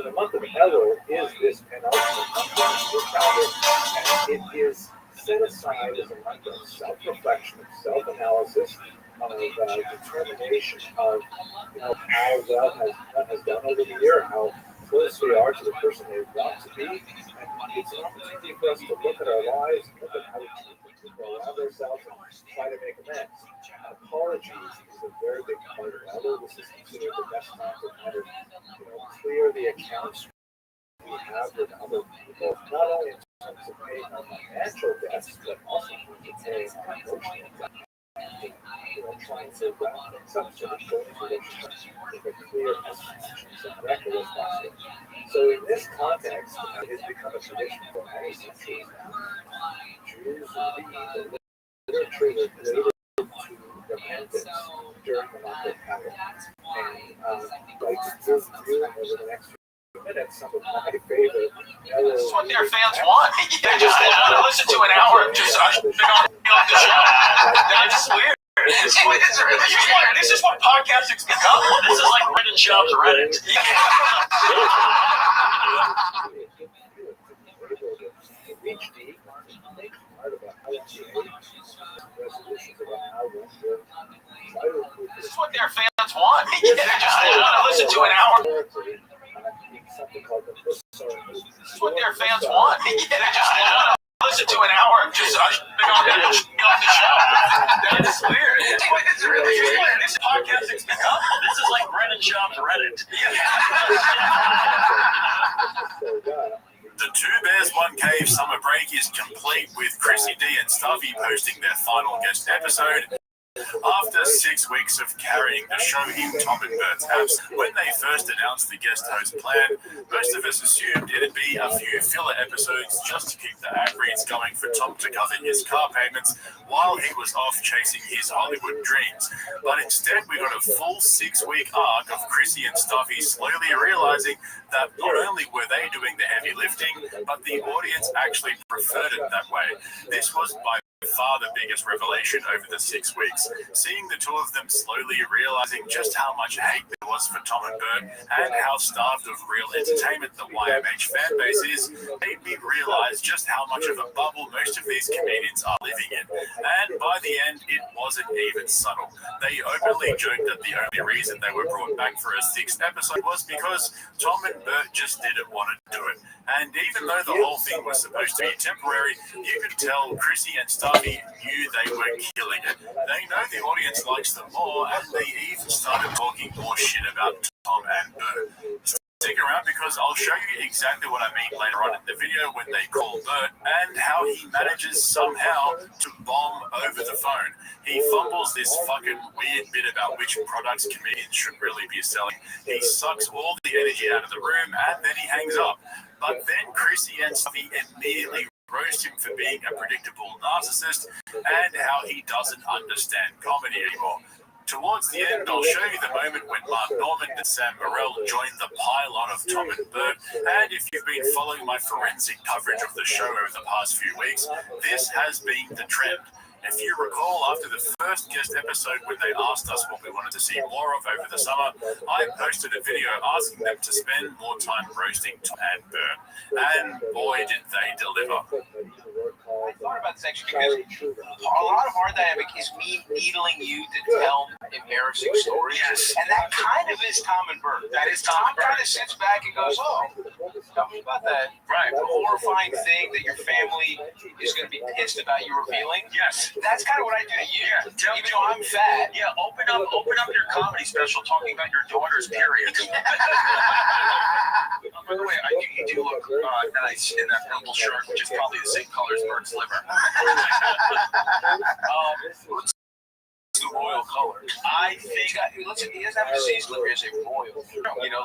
the month of Elul is this penultimate month of the calendar, and it is set aside as a month of self-reflection, of self-analysis, of determination of how well has done over the year, how close we are to the person they want to be, and it's an opportunity for us to look at our lives, look at how we go around ourselves, and try to make amends. Apologies is a very big part of Elul. This is considered the best time to kind of clear the accounts we have with other people, not only in terms of paying our financial debts, but also in terms of paying our emotional debts. Trying to wrap things up so that going relationship with a clear message and record as possible. So in this context, it has become a tradition for many centuries now. Jews read the literature related to repentance during the month of Elul. And I'd like to give you over the next few minutes some of my favorite Elul. This is what their fans want. They just listen to an hour of just us picking on the show. That's weird. This is what podcasting's become. This is like Reddit jobs Reddit. Reach deep, think hard about how to resolutions about how one should try to improve. This is what their fans want. They just listen to an hour. Something called the This is what their fans want. They just listen to an hour of just us picking on the show. That's weird. It's really weird. This podcasting's become. This is like Reddit jobs Reddit. The Two Bears One Cave summer break is complete with Chrissy D and Stuffy posting their final guest episode. After 6 weeks of carrying the show in Tom and Bert's abs, when they first announced the guest host plan, most of us assumed it'd be a few filler episodes just to keep the ad reads going for Tom to cover his car payments while he was off chasing his Hollywood dreams. But instead, we got a full 6-week arc of Chrissy and Stuffy slowly realizing that not only were they doing the heavy lifting, but the audience actually preferred it that way. This was by far the biggest revelation over the 6 weeks. Seeing the two of them slowly realizing just how much hate there was for Tom and Bert and how starved of real entertainment the YMH fan base is made me realize just how much of a bubble most of these comedians are living in. And by the end, it wasn't even subtle. They openly joked that the only reason they were brought back for a 6th episode was because Tom and Bert just didn't want to do it. And even though the whole thing was supposed to be temporary, you could tell Chrissy and Stuffy knew they were killing it. They know the audience likes them more, and they even started talking more shit about Tom and Bert. Stick around because I'll show you exactly what I mean later on in the video when they call Bert and how he manages somehow to bomb over the phone. He fumbles this fucking weird bit about which products comedians should really be selling. He sucks all the energy out of the room and then he hangs up. But then Chrissy and Stuffy immediately roast him for being a predictable narcissist and how he doesn't understand comedy anymore. Towards the end, I'll show you the moment when Mark Norman and Sam Morrell joined the pile-on of Tom and Bert, and if you've been following my forensic coverage of the show over the past few weeks, this has been the trend. If you recall, after the first guest episode when they asked us what we wanted to see more of over the summer, I posted a video asking them to spend more time roasting Tom and Bert. And boy, did they deliver. about this actually because a lot of our dynamic is me needling you to tell embarrassing stories. Yes. And that kind of is Tom and Bert. That is Tom and Bert. kind of sits back and goes, oh, tell me about that. Right. Horrifying thing that your family is going to be pissed about you revealing. Yes. That's kind of what I do to you. Yeah. Even though I'm fat. Yeah, open up your comedy special talking about your daughter's periods. By the way, you do look nice in that purple shirt, which is probably the same color as Bert's liver. The royal color. I think. Listen, he doesn't have a disease liver, he has a royal.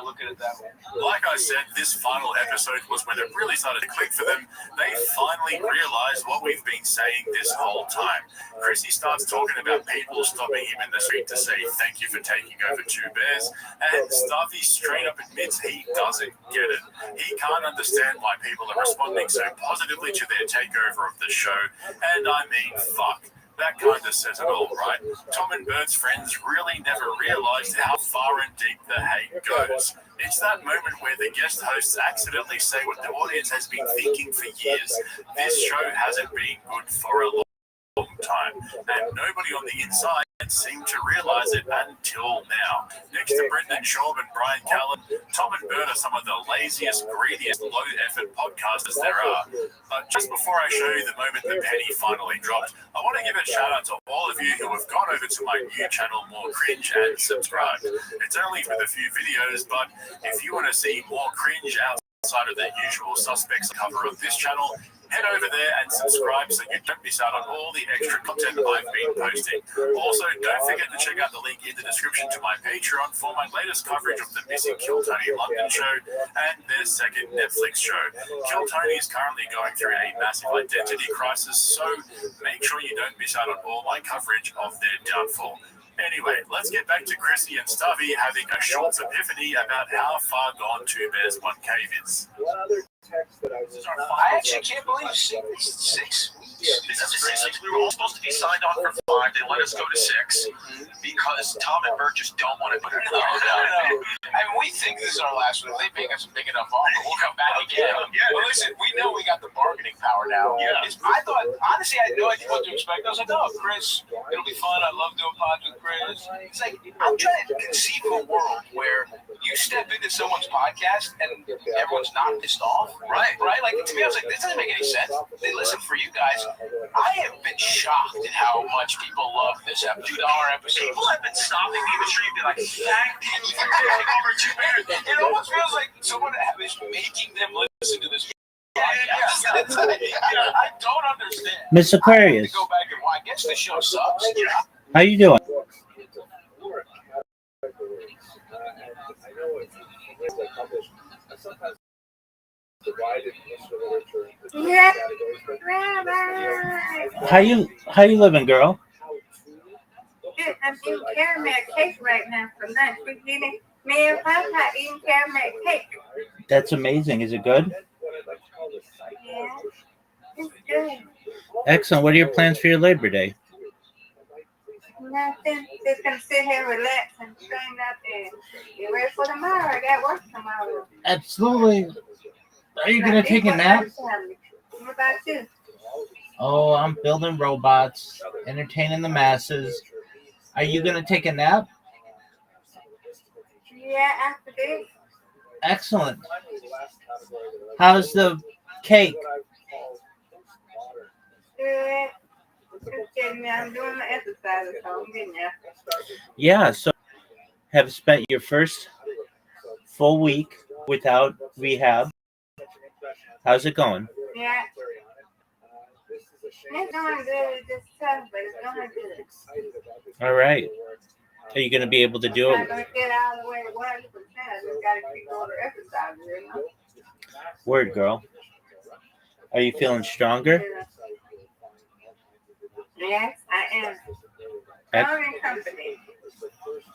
Look at it that way. Like I said, this final episode was when it really started to click for them. They finally realized what we've been saying this whole time. Chrissy starts talking about people stopping him in the street to say thank you for taking over Two Bears, and Stuffy straight up admits he doesn't get it. He can't understand why people are responding so positively to their takeover of the show, and I mean, fuck. That kind of says it all, right? Tom and Bert's friends really never realized how far and deep the hate goes. It's that moment where the guest hosts accidentally say what the audience has been thinking for years. This show hasn't been good for a long time, and nobody on the inside seemed to realize it until now. Next to Brendan Schaub and Brian Callen, Tom and Bert are some of the laziest, greediest, low-effort podcasters there are. But just before I show you the moment the penny finally dropped, I want to give a shout-out to all of you who have gone over to my new channel, More Cringe, and subscribed. It's only with a few videos, but if you want to see more cringe outside of the usual suspects cover of this channel, head over there and subscribe so you don't miss out on all the extra content I've been posting. Also, don't forget to check out the link in the description to my Patreon for my latest coverage of the missing Kill Tony London show and their second Netflix show. Kill Tony is currently going through a massive identity crisis, so make sure you don't miss out on all my coverage of their downfall. Anyway, let's get back to Chrissy and Stuffy having a short epiphany about how far gone Two Bears One Cave is. I actually can't believe 6 weeks. This is 6 weeks. We were all supposed to be signed on for 5. They let us go to 6 because Tom and Bert just don't want to put it No. I mean, we think this is our last one. If they make us a big enough offer, we'll come back again. But listen, we know we got the bargaining power now. Yeah. I thought, honestly, I had no idea what to expect. I was like, oh, Chris, it'll be fun. I love doing pods with Chris. It's like, I'm trying to conceive a world where you step into someone's podcast and everyone's not pissed off. Right. Like, to me, I was like, this doesn't make any sense. They listen for you guys. I have been shocked at how much people love this $2 episode. People have been stopping me in the street and be like, thank you for taking over Two Bears. It almost feels like someone is making them listen to this. Yeah. I don't understand. Miss Aquarius, Go back and watch. I guess the show sucks. how you doing? Yeah. Rabbi. How you living, girl? I'm eating caramel cake right now for lunch. We're getting me and Papa eating caramel cake. That's amazing. Is it good? Yeah. It's good. Excellent. What are your plans for your Labor Day? Nothing. Just gonna sit here, relax, and train up and get ready for tomorrow. I got work tomorrow. Absolutely. Are you gonna take a nap? What about you? Oh, I'm building robots, entertaining the masses. Are you gonna take a nap? Yeah, after this. Excellent. How's the cake? Good. Just getting there. I'm doing my exercises, so I'm getting there. Yeah, so have spent your first full week without rehab. How's it going? Yeah. It's going good. It's just tough, but it's going good. All right. Are you going to be able to do I'm not it? going to get out of the way 100%. I just got to keep going to exercise, you know? Word, girl. Are you feeling stronger? Yes, I am. Strong and company.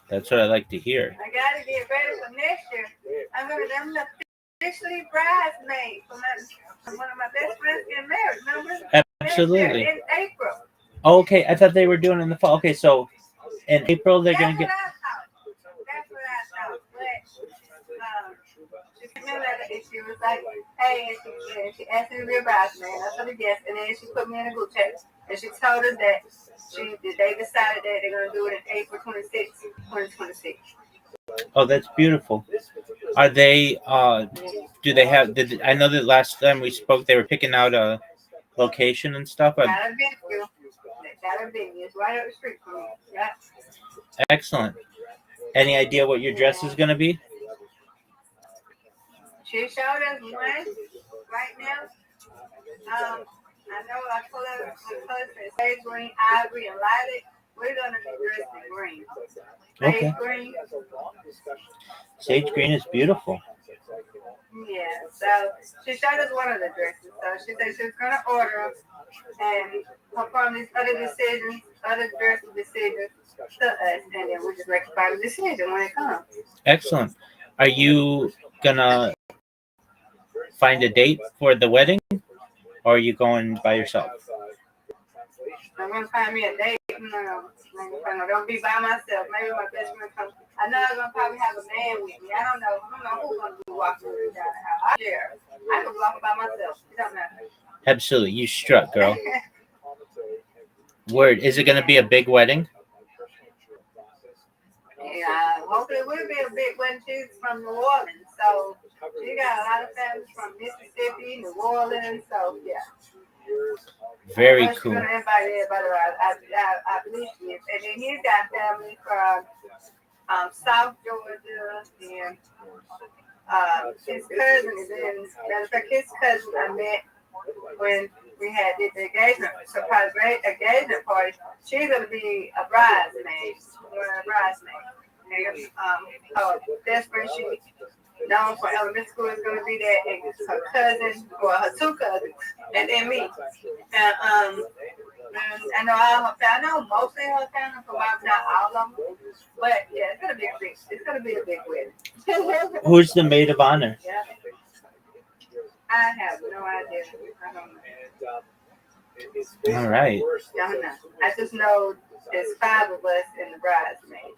That's what I like to hear. I got to get ready for next year. I'm officially bridesmaid for one of my best friends getting married, remember? Absolutely. In April. Oh, okay, I thought they were doing it in the fall. Okay, so in April they're going to get... That's what I thought. But, she was like, hey, and she asked me to be a bridesmaid. I said yes, and then she put me in a group chat, and she told us that they decided that they're gonna do it in April 26, 2026. Oh, that's beautiful. Are they? Do they have? I know that last time we spoke, they were picking out a location and stuff. Got a venue. Got a venue. It's right up the street from me. Yeah. Excellent. Any idea what your dress is going to be? She showed us one right now. I know I told her the colors are sage green, ivory, and lilac. We're gonna be dressed in green. Sage green. Sage green is beautiful. Yeah. So she showed us one of the dresses. So she said she was gonna order them and perform these other decisions, other dress decisions to us, and then we just rectify the decision when it comes. Excellent. Are you gonna find a date for the wedding, or are you going by yourself? I'm gonna find me a date. No, don't be by myself. Maybe my best friend comes. I know I'm gonna probably have a man with me. I don't know who's gonna be walking with me down the house. I can walk by myself. It don't matter. Absolutely, you struck, girl. Word. Is it gonna be a big wedding? Yeah, hopefully it will be a big one. She's from New Orleans, so she got a lot of families from Mississippi, New Orleans, so yeah. Very cool. Everybody, I believe she is. And then he's got family from South Georgia, and his cousin is in. Matter of fact, his cousin I met when we had the engagement, surprise engagement party. She's gonna be a bridesmaid. And best friend she known for elementary school is gonna be that, and her cousin or her two cousins, and then me. And I know I know mostly her family from not all of them, but yeah, it's gonna be a big wedding. Who's the maid of honor? Yeah. I have no idea. I don't know. All right. I don't know. I just know there's 5 of us in the bridesmaid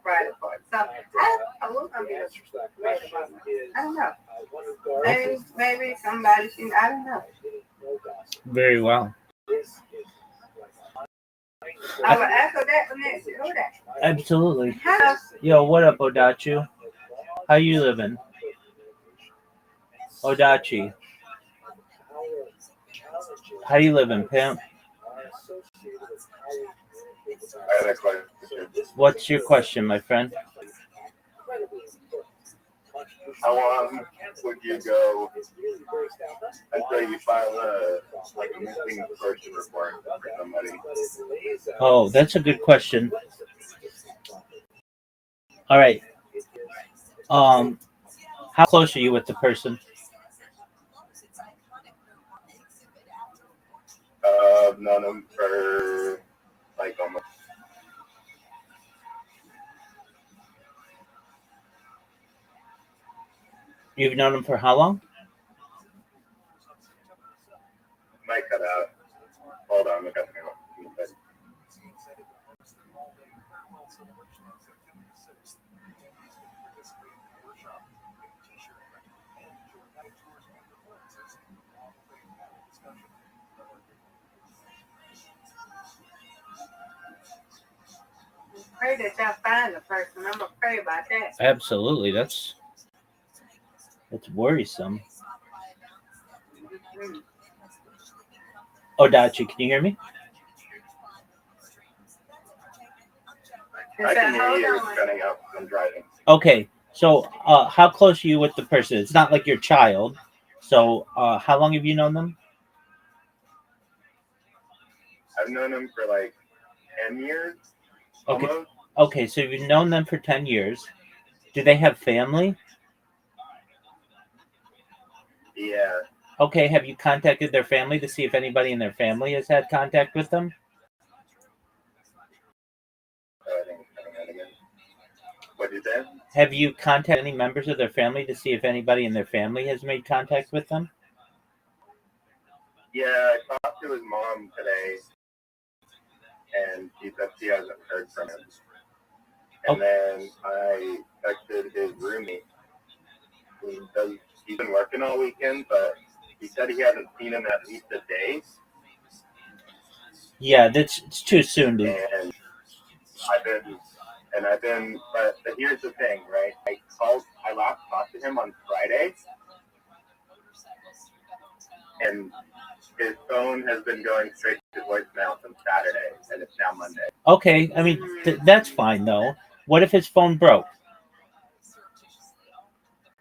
bridal party. So I don't know. Maybe somebody. I don't know. Very well. I will ask her that for next year. Who that? Absolutely. Yo, what up, Odachu? How you living? Odachi. How you living, pimp? I had a question. What's your question, my friend? How long would you go until you file a missing person report for somebody? Oh, that's a good question. All right. How close are you with the person? I've known him for like almost. You've known him for how long? Might cut out. Hold on, I got to go. Pray that y'all find the person. I'm gonna pray about that. Absolutely. That's worrisome. Odachi, can you hear me? I can hear you. It's cutting out. I'm driving. Okay. So, how close are you with the person? It's not like your child. So, how long have you known them? I've known them for like 10 years. Okay. Almost. Okay, so you've known them for 10 years. Do they have family? Yeah. Okay, have you contacted their family to see if anybody in their family has had contact with them? What did that? Have you contacted any members of their family to see if anybody in their family has made contact with them? Yeah, I talked to his mom today, and she said she hasn't heard from him. And then I texted his roommate, who does he's been working all weekend, but he said he hasn't seen him at least a day. Yeah, it's too soon to. And but here's the thing, right? I last talked to him on Friday, and his phone has been going straight to voicemail since Saturday, and it's now Monday. Okay, I mean that's fine though. What if his phone broke?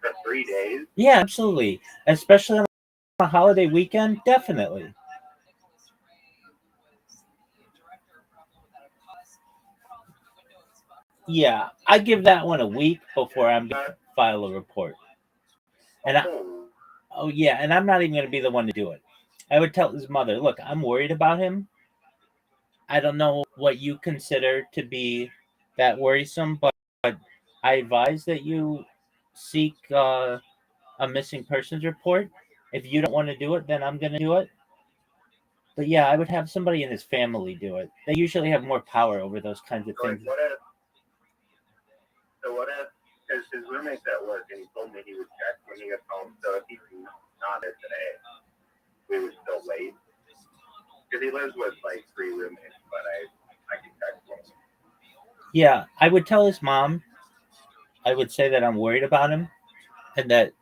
For 3 days? Yeah, absolutely. Especially on a holiday weekend, definitely. Yeah, I give that one a week before I'm going to file a report. And and I'm not even going to be the one to do it. I would tell his mother, look, I'm worried about him. I don't know what you consider to be that worrisome, but I advise that you seek a missing persons report. If you don't want to do it, then I'm going to do it. But yeah, I would have somebody in his family do it. They usually have more power over those kinds of things. What if, because his roommate's at work, and he told me he would check when he gets home, so if he's not there today, we would still wait. Because he lives with, like, 3 roommates, but I can check for him. Yeah, I would tell his mom, I would say that I'm worried about him, and that,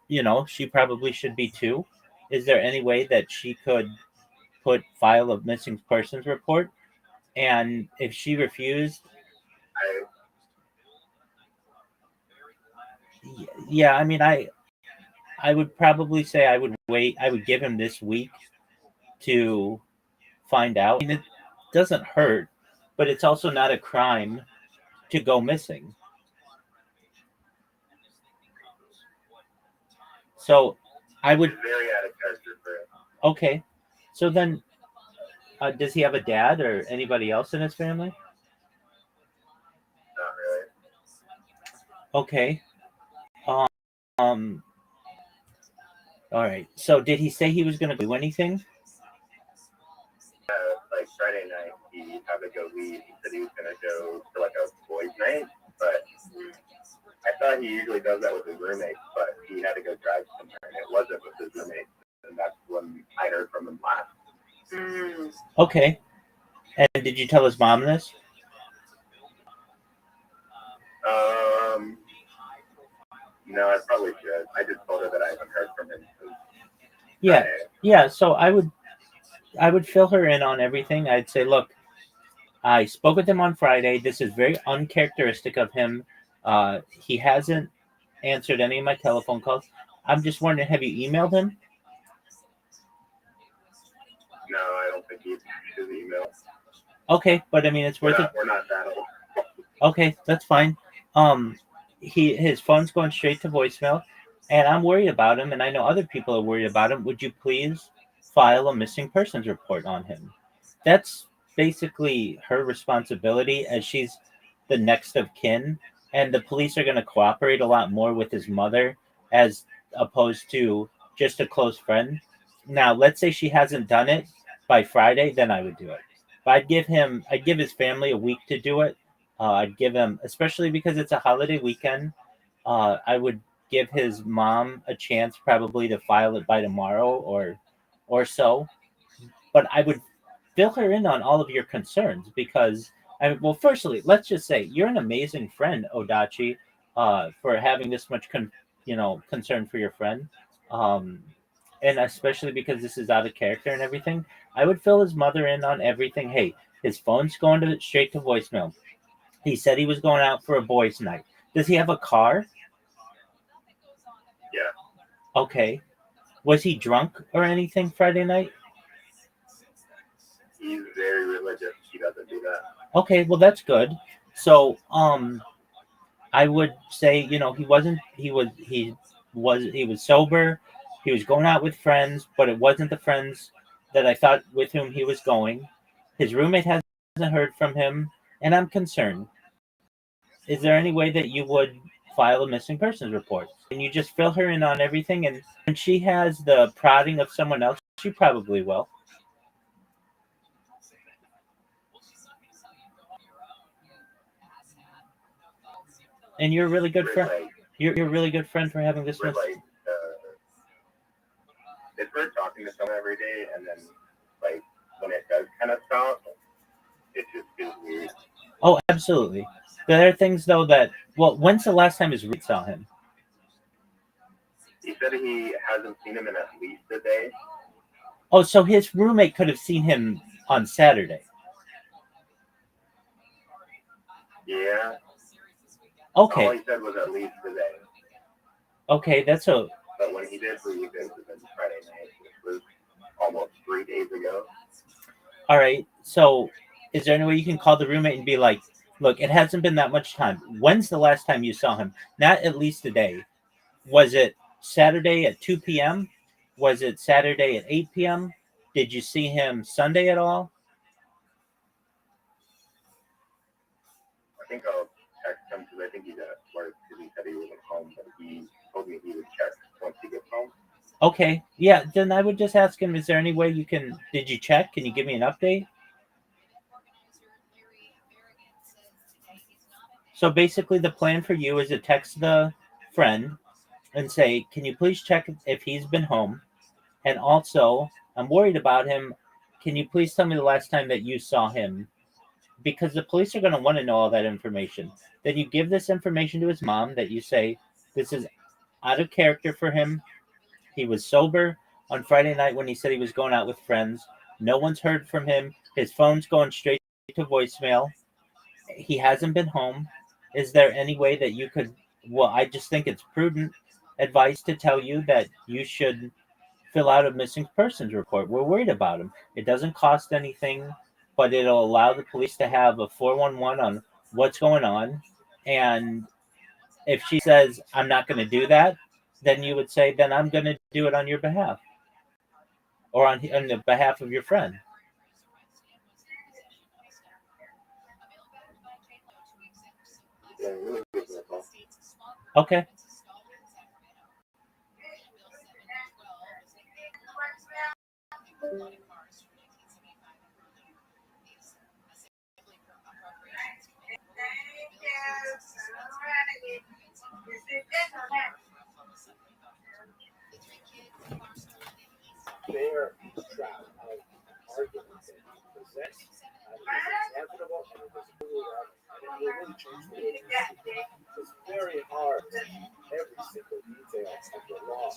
she probably should be too. Is there any way that she could file a missing persons report? And if she refused, yeah, I mean, I would probably say I would wait. I would give him this week to find out. I mean, it doesn't hurt, but it's also not a crime to go missing. So I would. Very out of character for him. Okay, so then, does he have a dad or anybody else in his family? Not really. Okay. All right. So did he say he was going to do anything? Like Friday night, he had to go leave. He said he was going to go to like a boys' night, but I thought he usually does that with his roommates, but he had to go drive somewhere, and it wasn't with his roommates, and that's when I heard from him last. Okay. And did you tell his mom this? No, I probably should. I just told her that I haven't heard from him. Yeah. So I would fill her in on everything. I'd say, look, I spoke with him on Friday. This is very uncharacteristic of him. He hasn't answered any of my telephone calls. I'm just wondering, have you emailed him? No, I don't think he's his email. Okay, but I mean, it's worth it. We're not that old. Okay, that's fine. His phone's going straight to voicemail, and I'm worried about him, and I know other people are worried about him. Would you please file a missing persons report on him? That's basically her responsibility, as she's the next of kin, and the police are going to cooperate a lot more with his mother as opposed to just a close friend. Now, let's say she hasn't done it by Friday, then I would do it. But I'd give his family a week to do it. I'd give him, especially because it's a holiday weekend, I would give his mom a chance probably to file it by tomorrow or so. But I would fill her in on all of your concerns because, well, firstly, let's just say you're an amazing friend, Odachi, for having this much concern for your friend. And especially because this is out of character and everything, I would fill his mother in on everything. Hey, his phone's going straight to voicemail. He said he was going out for a boys' night. Does he have a car? Yeah. Okay. Was he drunk or anything Friday night? He's very religious. He doesn't do that. Okay, well that's good. So, I would say, he was sober. He was going out with friends, but it wasn't the friends that I thought with whom he was going. His roommate hasn't heard from him, and I'm concerned. Is there any way that you would file a missing persons report? And you just fill her in on everything, and when she has the prodding of someone else, she probably will. And you're a really good friend. You're a really good friend for having this much. it's hard talking to someone every day, and then like when it does kind of stop, it just feels weird. Oh, absolutely. There are things though that. Well, when's the last time his roommate saw him? He said he hasn't seen him in at least a day. Oh, so his roommate could have seen him on Saturday. Yeah. Okay. All he said was at least a day. Okay, that's a. But when he did leave, it was on Friday night, which was almost 3 days ago. All right. So, is there any way you can call the roommate and be like, "Look, it hasn't been that much time. When's the last time you saw him? Not at least a day. Was it Saturday at 2 p.m.? Was it Saturday at 8 p.m.? Did you see him Sunday at all?" I think I'll text him because I think he's at work because he said he wasn't home, but he told me he would check once he gets home. Okay. Yeah, then I would just ask him, is there any way you can, did you check? Can you give me an update? So basically the plan for you is to text the friend and say, can you please check if he's been home? And also, I'm worried about him. Can you please tell me the last time that you saw him? Because the police are going to want to know all that information. Then you give this information to his mom that you say, this is out of character for him. He was sober on Friday night when he said he was going out with friends. No one's heard from him. His phone's going straight to voicemail. He hasn't been home. Is there any way that you could, well, I just think it's prudent advice to tell you that you should fill out a missing persons report. We're worried about him. It doesn't cost anything, but it'll allow the police to have a 411 on what's going on. And if she says, I'm not going to do that, then you would say, then I'm going to do it on your behalf or on the behalf of your friend. Okay. Their trap of argument that you present is inevitable and it is really change the way you speak. It's very hard. Every single detail of the laws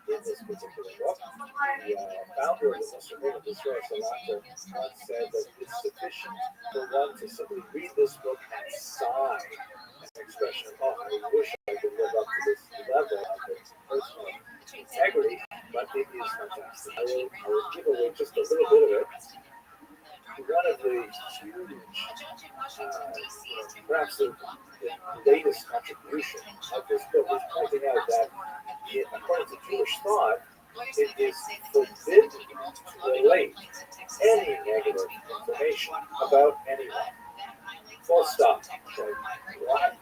in this particular book. The founder of the Mr. Israel Salato once said that it's sufficient for one to simply read this book and sigh an expression of, oh, I wish I could live up to this level of personal integrity, but it is fantastic. I will give away just a little bit of it. One of the huge, perhaps the latest contribution of this book is pointing out that, according to Jewish thought, it is forbidden to relate any negative information about anyone. Full stop. What?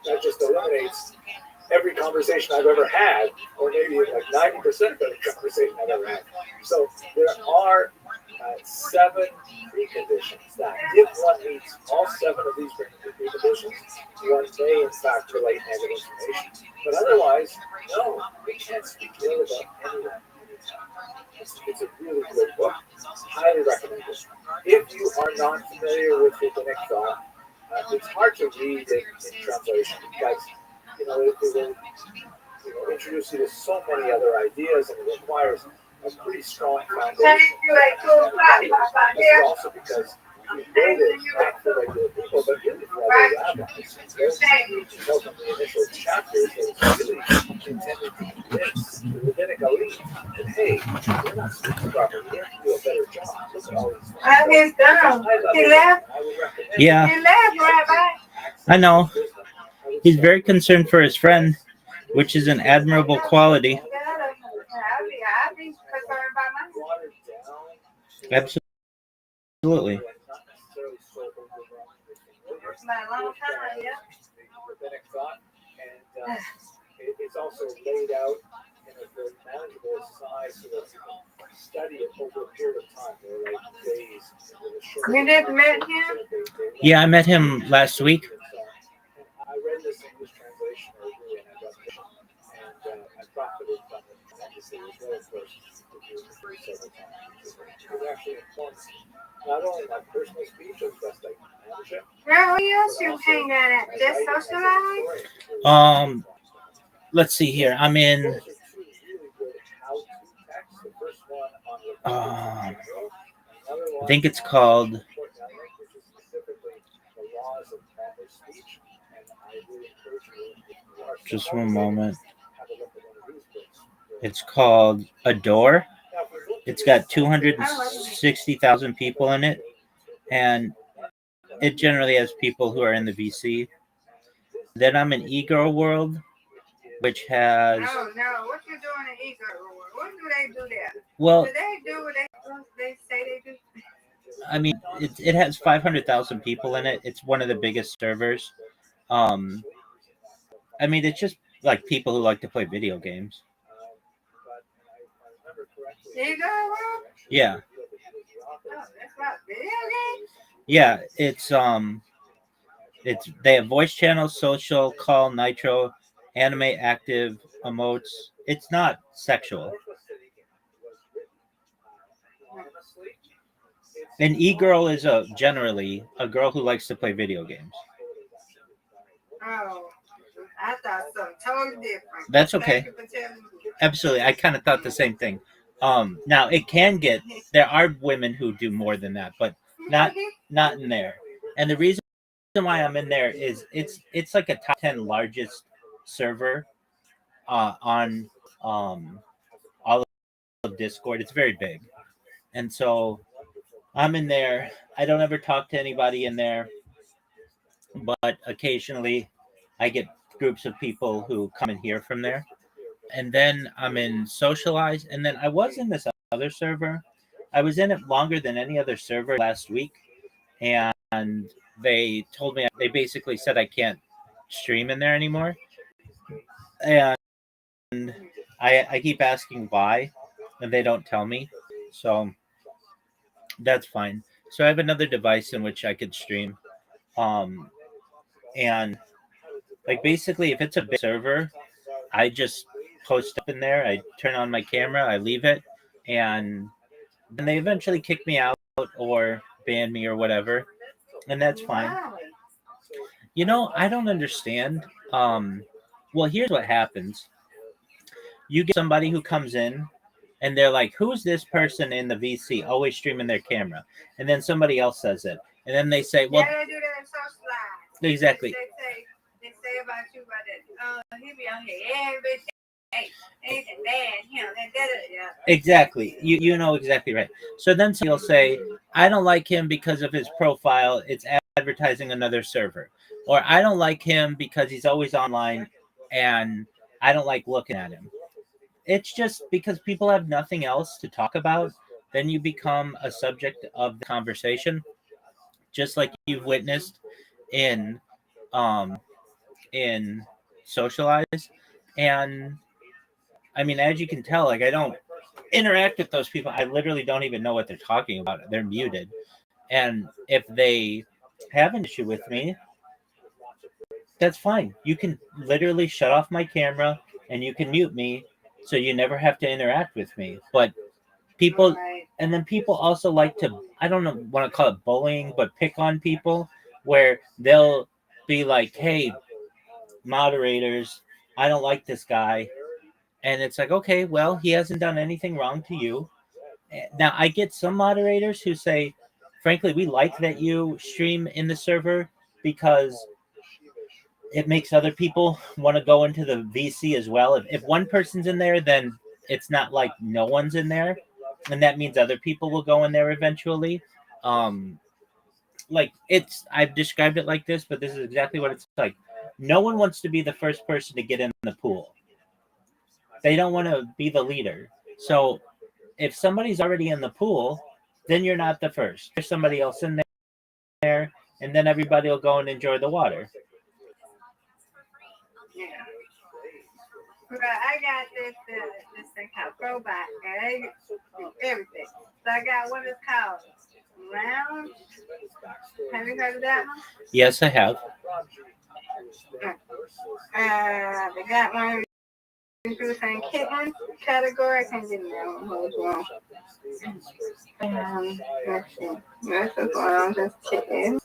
That just eliminates every conversation I've ever had, or maybe like 90% of every conversation I've ever had. So there are 7 preconditions that if one meets all 7 of these preconditions, one may in fact relate negative information. But otherwise, no, we can't speak ill about anyone. It's a really good book. Highly recommended. If you are not familiar with rabbinic thought, it's hard to read it in translation because it will introduce you to so many other ideas and it requires a pretty strong foundation. This is also because we wrote it not for regular people, but really for other rabbis. From the initial chapters, it's really intended to convince the rabbinic elite that, hey, we're not speaking properly, we have to do a better job. Look at all these things. He left. Yeah. He left, Rabbi. I know. He's very concerned for his friend, which is an admirable quality. Absolutely. Rabbinic thought, and it's also laid out in a very manageable size so that you can study it over a period of time. They're like days. You just met him? Yeah, I met him last week. I read this English translation originally, and I got it, and I profited from it tremendously as well, of course. several times. It actually informs not only my personal speech as best I can manage it. Where else you hang out at? Just socialize? Let's see here. I'm in. I think it's called. Just one moment. It's called Adore. It's got 260,000 people in it, and it generally has people who are in the VC. Then I'm in E-Girl World, which has. No, what you doing in E-Girl World? What do they do there? Well, do they do what they say they do? I mean, it has 500,000 people in it. It's one of the biggest servers. I mean, it's just like people who like to play video games. E-Girl World? Yeah. Oh, that's about video games? Yeah, it's they have voice channels, social, call, nitro, anime, active, emotes. It's not sexual. An e-girl is generally a girl who likes to play video games. Oh, I thought something totally different. That's okay. Thank you for telling me. Absolutely. I kind of thought the same thing. Now it can get, there are women who do more than that, but not in there. And the reason why I'm in there is it's like a top 10 largest server on all of Discord. It's very big. And so I'm in there. I don't ever talk to anybody in there, but occasionally I get groups of people who come and hear from there. And then I'm in Socialize, and then I was in this other server. I was in it longer than any other server last week, and they told me, they basically said I can't stream in there anymore. And I keep asking why, and they don't tell me. So that's fine. So I have another device in which I could stream. And like basically if it's a big server, I just post up in there, I turn on my camera, I leave it, and then they eventually kick me out or ban me or whatever. And that's fine. You know, I don't understand. Well, here's what happens. You get somebody who comes in and they're like, who's this person in the VC always streaming their camera? And then somebody else says it. And then they say, well, yeah, they do that in Socialize. Exactly. They say about you about that. He be on here every day. They can ban him. Yeah. Exactly. You know exactly right. So then you'll say, I don't like him because of his profile. It's advertising another server. Or I don't like him because he's always online and I don't like looking at him. It's just because people have nothing else to talk about, then you become a subject of the conversation, just like you've witnessed in Socialize. And I mean, as you can tell, like I don't interact with those people. I literally don't even know what they're talking about. They're muted. And if they have an issue with me, that's fine. You can literally shut off my camera and you can mute me so you never have to interact with me. But people, and then people also like to, I don't know, want to call it bullying, but pick on people where they'll be like, hey, moderators, I don't like this guy. And it's like, okay, well, he hasn't done anything wrong to you. Now, I get some moderators who say, frankly, we like that you stream in the server because it makes other people want to go into the VC as well. If one person's in there, then it's not like no one's in there. And that means other people will go in there eventually. Like I've described it like this, but this is exactly what it's like. No one wants to be the first person to get in the pool. They don't want to be the leader. So if somebody's already in the pool, then you're not the first. There's somebody else in there, and then everybody will go and enjoy the water. Yeah. But I got this thing called Robot, and they do everything. So I got what it's called Lounge. Have you heard of that one? Yes, I have. They got one you were saying kitten category. I can't get in there. Hold on. Let's see. This is one on just kittens.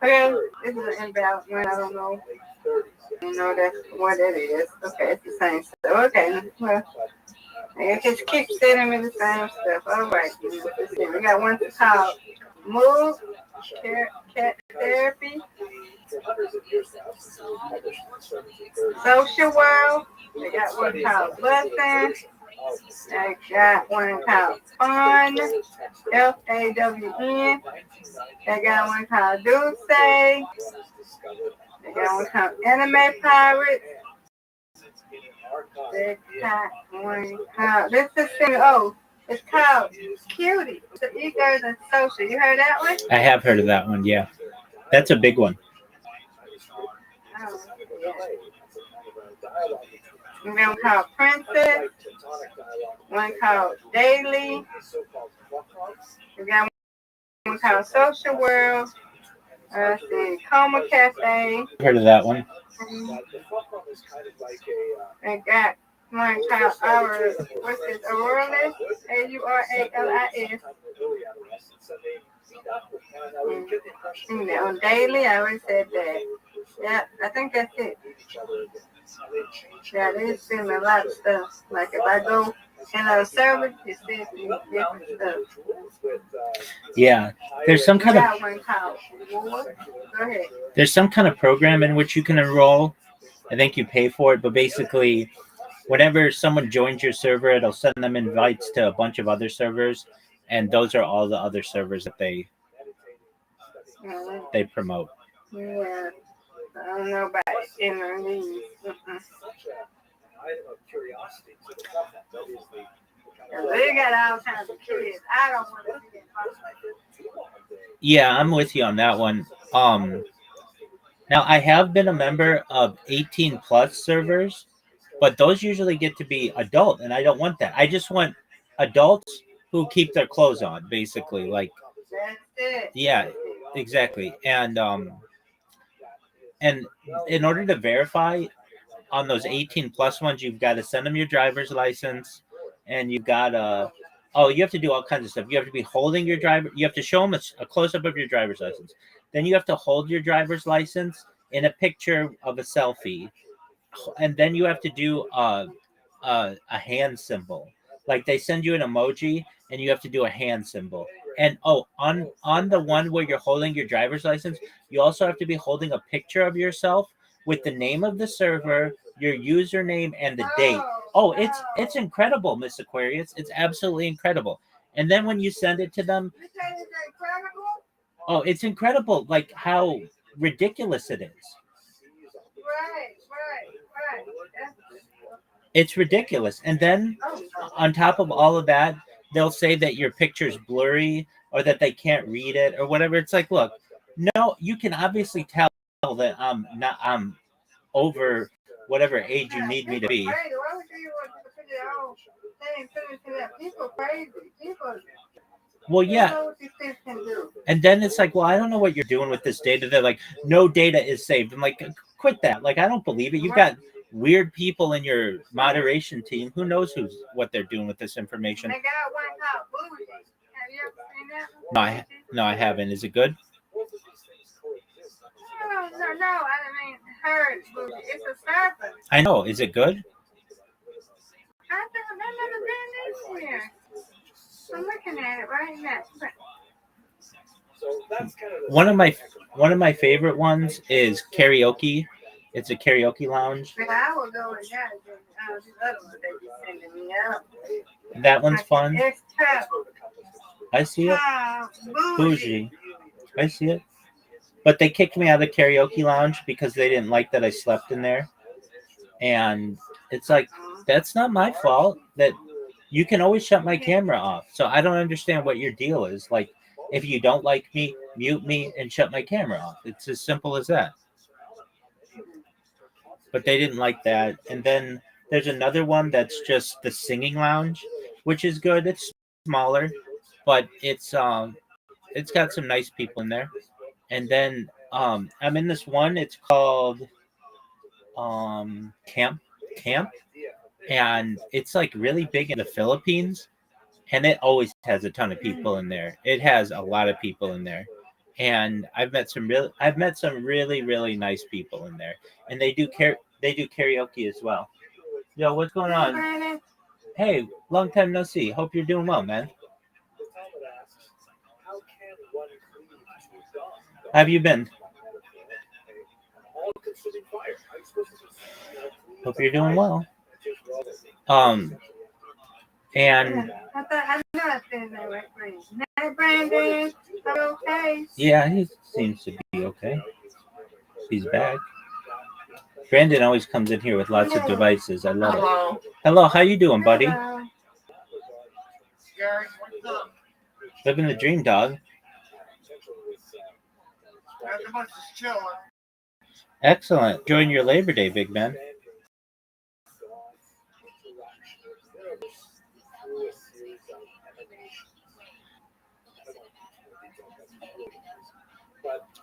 Okay, this is an invalid one. I don't know. I don't know that's what it is. Okay, it's the same stuff. Okay, well, I just keep sending me the same stuff. All right, let's see. We got one called Move Cat Therapy, Social World. They got one called Blessing. They got one called Fun, FAWN. They got one called Dulce. They got one called Anime Pirates. They got one called, this is it's called Cutie. The Egos and Social. You heard that one? I have heard of that one, yeah. That's a big one. One called Princess. One called Daily. We got one called Social World. Let's see, Coma Cafe. Heard of that one. I got one called what's this? Auralis. AURALIS. On Daily, I already said that. Yeah, I think that's it. Yeah, they send me a lot of stuff. Like if I go in a service, it sends me different stuff. Yeah, there's some kind of Go ahead. there's some kind of program in which you can enroll. I think you pay for it, but basically, whenever someone joins your server, it'll send them invites to a bunch of other servers, and those are all the other servers that they promote. Yeah, I don't know about interviews. They got all kinds of kids. I don't want to see them. Yeah, I'm with you on that one. Now I have been a member of 18 plus servers, but those usually get to be adult, and I don't want that. I just want adults who keep their clothes on, basically. Like, yeah, exactly. And in order to verify on those 18 plus ones, you've got to send them your driver's license, and you've got to you have to do all kinds of stuff. You have to be holding your driver. You have to show them a close up of your driver's license. Then you have to hold your driver's license in a picture of a selfie, and then you have to do a hand symbol. Like they send you an emoji, and you have to do a hand symbol. And on the one where you're holding your driver's license, you also have to be holding a picture of yourself with the name of the server, your username, and the date. Oh, it's incredible, Miss Aquarius. It's absolutely incredible. And then when you send it to them, oh, it's incredible, like how ridiculous it is. Right. It's ridiculous. And then on top of all of that, they'll say that your picture's blurry or that they can't read it or whatever. It's like, look, no, you can obviously tell that I'm over whatever age you need me to be. Well, yeah. And then it's like, well, I don't know what you're doing with this data. They're like, no data is saved. I'm like, quit that. Like, I don't believe it. You've got weird people in your moderation team. Who knows what they're doing with this information? They got one called Bougie. Have you ever seen that? No, I haven't. Is it good? No. I mean, her Bougie. It's a serpent. I know. Is it good? I've never been in here. I'm looking at it right now. One of my favorite ones is karaoke. It's a karaoke lounge. I will go with that. These other ones they be sending me out. That one's fun. It's tough. I see it. Bougie. I see it. But they kicked me out of the karaoke lounge because they didn't like that I slept in there. And it's like, that's not my fault. That you can always shut my camera off. So I don't understand what your deal is. Like, if you don't like me, mute me and shut my camera off. It's as simple as that. But they didn't like that. And then there's another one that's just the singing lounge, which is good. It's smaller, but it's got some nice people in there. And then I'm in this one. It's called Camp. and it's like really big in the Philippines, and it always has a ton of people in there. It has a lot of people in there, and I've met some really nice people in there, and they do karaoke as well. Yo, what's going on? Hey, long time no see. Hope you're doing well, man. How have you been? Hope you're doing well. Um, and I know I said that right, Brandon. Hey, Brandon, are you okay? yeah, he seems to be okay. He's back. Brandon always comes in here with lots of devices. I love it. Hello, how you doing, buddy? Living the dream, dog. Excellent. Enjoying your Labor Day, big man.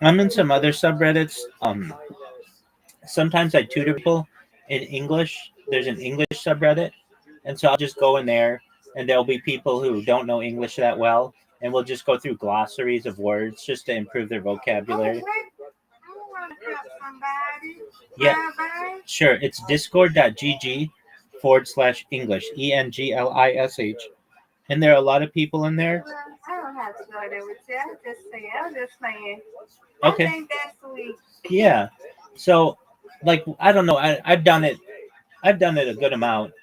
I'm in some other subreddits. Sometimes I tutor people in English. There's an English subreddit, and so I'll just go in there, and there'll be people who don't know English that well, and we'll just go through glossaries of words just to improve their vocabulary. Yeah, sure. It's discord.gg/English, ENGLISH. And there are a lot of people in there. I don't have to go there with you. I'm just saying. Okay. I think that's sweet. Yeah. So, like, I don't know. I've done it. I've done it a good amount.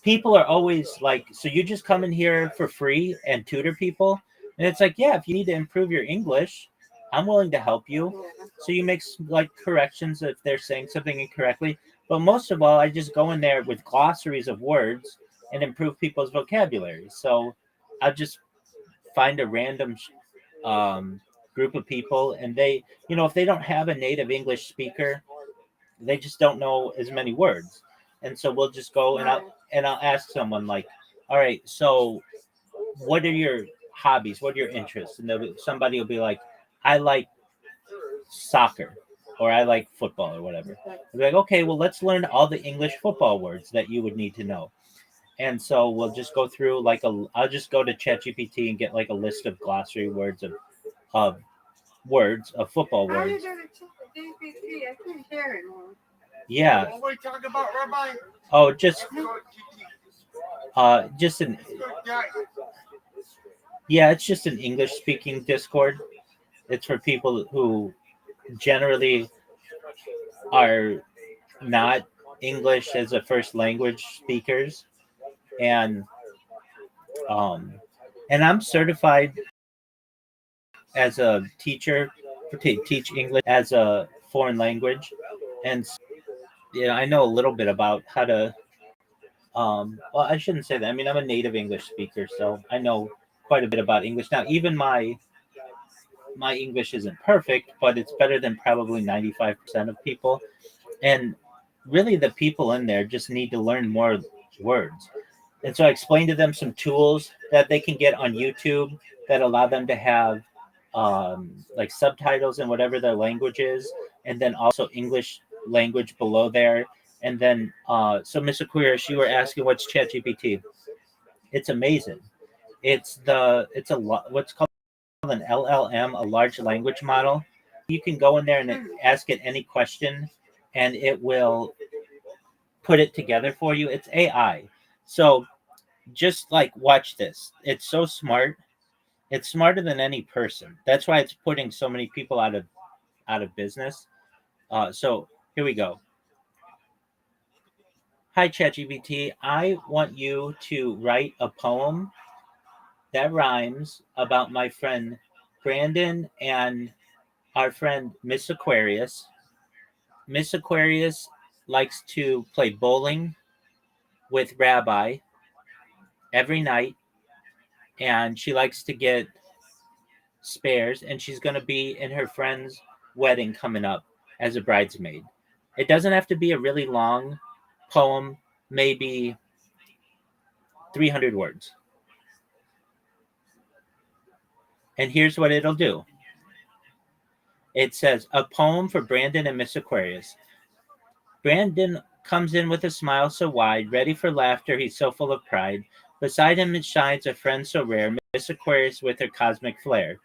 People are always like, so you just come in here for free and tutor people? And it's like, yeah, if you need to improve your English, I'm willing to help you. So you make like corrections if they're saying something incorrectly. But most of all, I just go in there with glossaries of words and improve people's vocabulary. So I'll just find a random group of people, and they, if they don't have a native English speaker, they just don't know as many words. And so we'll just go and I'll ask someone like, all right, so what are your hobbies? What are your interests? And somebody will be like, I like soccer, or I like football, or whatever. I'll be like, okay, well, let's learn all the English football words that you would need to know. And so we'll just go through I'll just go to ChatGPT and get like a list of glossary words of words of football How you words. do the GPT? I couldn't hear it. Yeah. What are we talking about, Rabbi? Oh, just an yeah, it's just an English speaking Discord. It's for people who generally are not English as a first language speakers, and I'm certified as a teacher to teach English as a foreign language, and I know a little bit about how to. Well, I shouldn't say that. I mean, I'm a native English speaker, so I know quite a bit about English. Now, even my English isn't perfect, but it's better than probably 95% of people. And really, the people in there just need to learn more words. And so I explained to them some tools that they can get on YouTube that allow them to have like subtitles in whatever their language is, and then also English language below there. And then, so Miss Aquarius, you were asking what's ChatGPT. It's amazing. What's called an LLM, a large language model. You can go in there and ask it any question, and it will put it together for you. It's AI. So just like watch this. It's so smart. It's smarter than any person. That's why it's putting so many people out of business. So here we go. Hi, ChatGPT. I want you to write a poem that rhymes about my friend Brandon and our friend Miss Aquarius. Miss Aquarius likes to play bowling with Rabbi every night, and she likes to get spares, and she's going to be in her friend's wedding coming up as a bridesmaid. It doesn't have to be a really long poem, maybe 300 words. And here's what it'll do. It says, a poem for Brandon and Miss Aquarius. Brandon comes in with a smile so wide, ready for laughter, he's so full of pride. Beside him it shines a friend so rare, Miss Aquarius with her cosmic flair.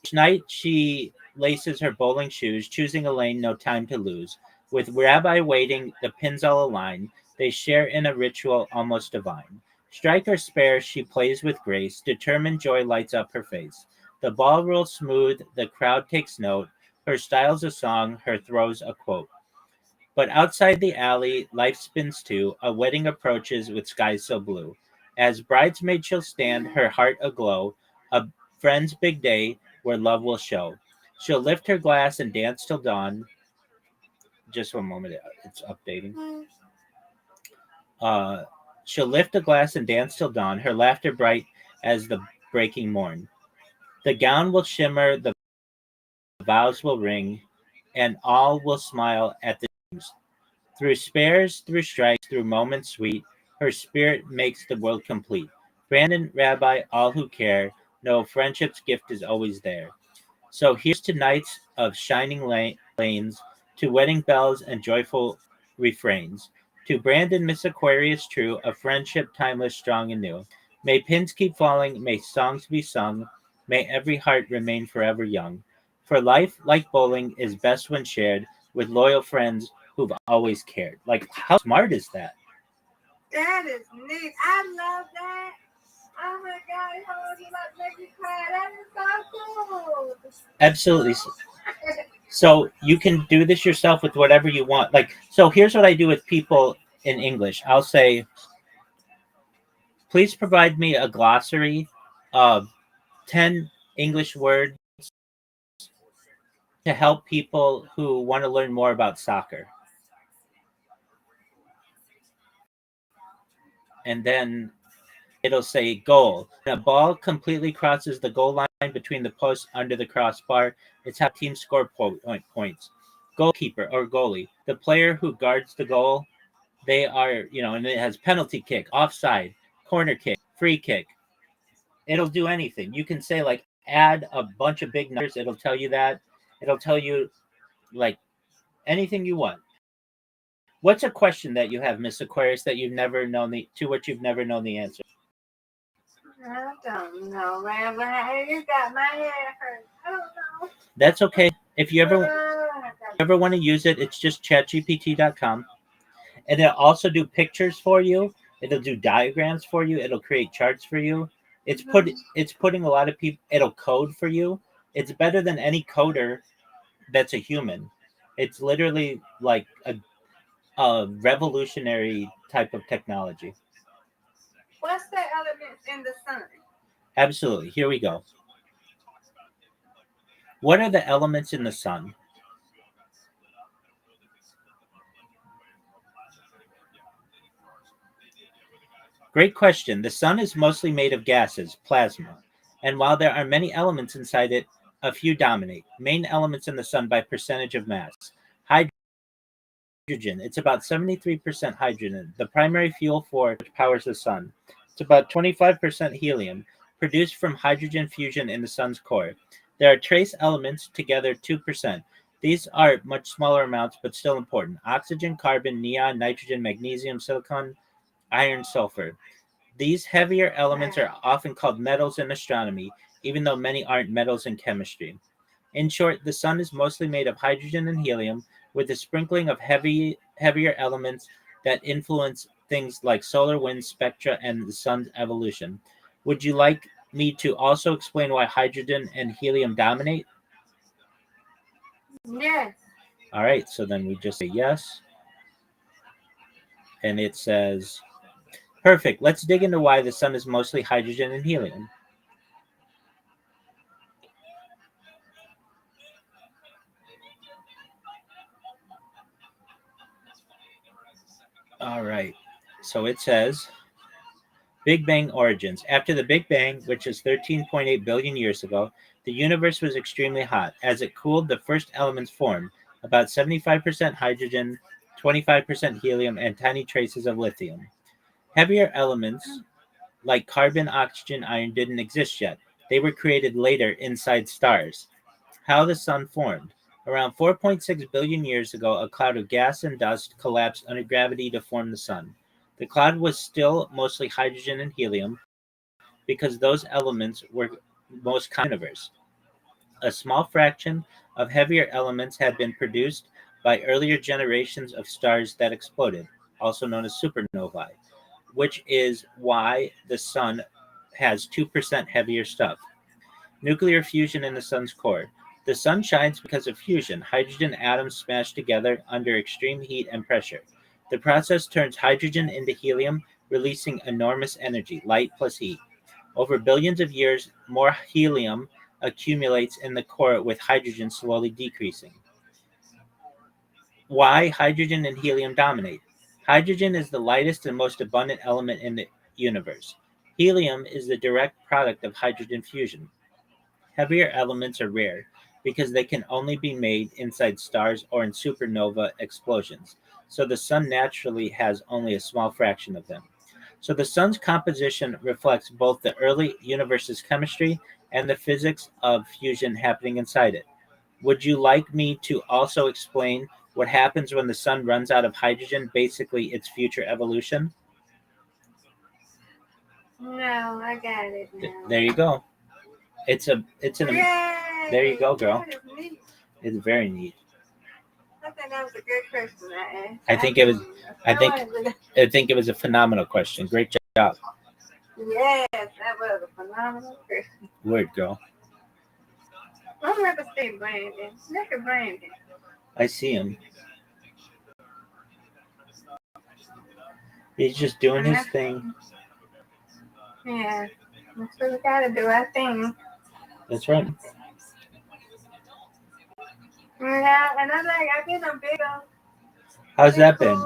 Each night she laces her bowling shoes, choosing a lane, no time to lose. With Rabbi waiting, the pins all align. They share in a ritual almost divine. Strike or spare, she plays with grace. Determined joy lights up her face. The ball rolls smooth, the crowd takes note. Her style's a song, her throws a quote. But outside the alley, life spins too. A wedding approaches with skies so blue. As bridesmaid she'll stand, her heart aglow. A friend's big day where love will show. She'll lift her glass and dance till dawn. Just one moment, it's updating. Uh, she'll lift a glass and dance till dawn. Her laughter bright as the breaking morn. The gown will shimmer, the vows will ring, and all will smile at the dreams. Through spares, through strikes, through moments sweet, her spirit makes the world complete. Brandon, Rabbi, all who care, know friendship's gift is always there. So here's to nights of shining lanes, to wedding bells and joyful refrains. To Brandon, Miss Aquarius true, a friendship timeless, strong and new. May pins keep falling, may songs be sung, may every heart remain forever young. For life, like bowling, is best when shared with loyal friends who've always cared. Like, how smart is that? That is neat. I love that. Oh my God, how would you like to make me cry? That is so cool. Absolutely. So you can do this yourself with whatever you want. Like, so here's what I do with people in English. I'll say, please provide me a glossary of 10 English words to help people who want to learn more about soccer. And then it'll say goal. When a ball completely crosses the goal line between the posts under the crossbar, it's how teams score points. Goalkeeper or goalie, the player who guards the goal. They are, and it has penalty kick, offside, corner kick, free kick. It'll do anything. You can say, like, add a bunch of big numbers. It'll tell you that. It'll tell you, like, anything you want. What's a question that you have, Miss Aquarius, that you've never known to which you've never known the answer? I don't know, man. But you got my head hurt. I don't know. That's okay. If you ever want to use it, it's just chatgpt.com. And it'll also do pictures for you. It'll do diagrams for you. It'll create charts for you. It's putting a lot of people. It'll code for you. It's better than any coder that's a human. It's literally like a revolutionary type of technology. What's the elements in the sun? Absolutely. Here we go. What are the elements in the sun? Great question. The sun is mostly made of gases, plasma, and while there are many elements inside it, a few dominate. Main elements in the sun by percentage of mass. Hydrogen. It's about 73% hydrogen, the primary fuel for which powers the sun. It's about 25% helium, produced from hydrogen fusion in the sun's core. There are trace elements, together 2%. These are much smaller amounts, but still important. Oxygen, carbon, neon, nitrogen, magnesium, silicon, iron, sulfur. These heavier elements are often called metals in astronomy, even though many aren't metals in chemistry. In short, the sun is mostly made of hydrogen and helium, with a sprinkling of heavier elements that influence things like solar wind spectra and the sun's evolution. Would you like me to also explain why hydrogen and helium dominate? Yes. All right, so then we just say yes. And it says, perfect. Let's dig into why the sun is mostly hydrogen and helium. All right. So it says, Big Bang origins. After the Big Bang, which is 13.8 billion years ago, the universe was extremely hot. As it cooled, the first elements formed, about 75% hydrogen, 25% helium, and tiny traces of lithium. Heavier elements, like carbon, oxygen, iron, didn't exist yet. They were created later inside stars. How the sun formed. Around 4.6 billion years ago, a cloud of gas and dust collapsed under gravity to form the sun. The cloud was still mostly hydrogen and helium because those elements were most common in the universe. A small fraction of heavier elements had been produced by earlier generations of stars that exploded, also known as supernovae, which is why the sun has 2% heavier stuff. Nuclear fusion in the sun's core. The sun shines because of fusion. Hydrogen atoms smash together under extreme heat and pressure. The process turns hydrogen into helium, releasing enormous energy, light plus heat. Over billions of years, more helium accumulates in the core with hydrogen slowly decreasing. Why hydrogen and helium dominate? Hydrogen is the lightest and most abundant element in the universe. Helium is the direct product of hydrogen fusion. Heavier elements are rare because they can only be made inside stars or in supernova explosions, so the sun naturally has only a small fraction of them. So the sun's composition reflects both the early universe's chemistry and the physics of fusion happening inside it. Would you like me to also explain what happens when the sun runs out of hydrogen, basically its future evolution? No, I got it now. There you go. Yay! There you go, girl. That is neat. It's very neat. I think that was a good question I asked. I think it was a phenomenal question. Great job. Yes, that was a phenomenal question. Word, girl. I'm going to see Brandon. Look at Brandon. I see him. He's just doing his thing. Yeah, that's what we got to do, I think. That's right. Yeah, and I get a big How's that been?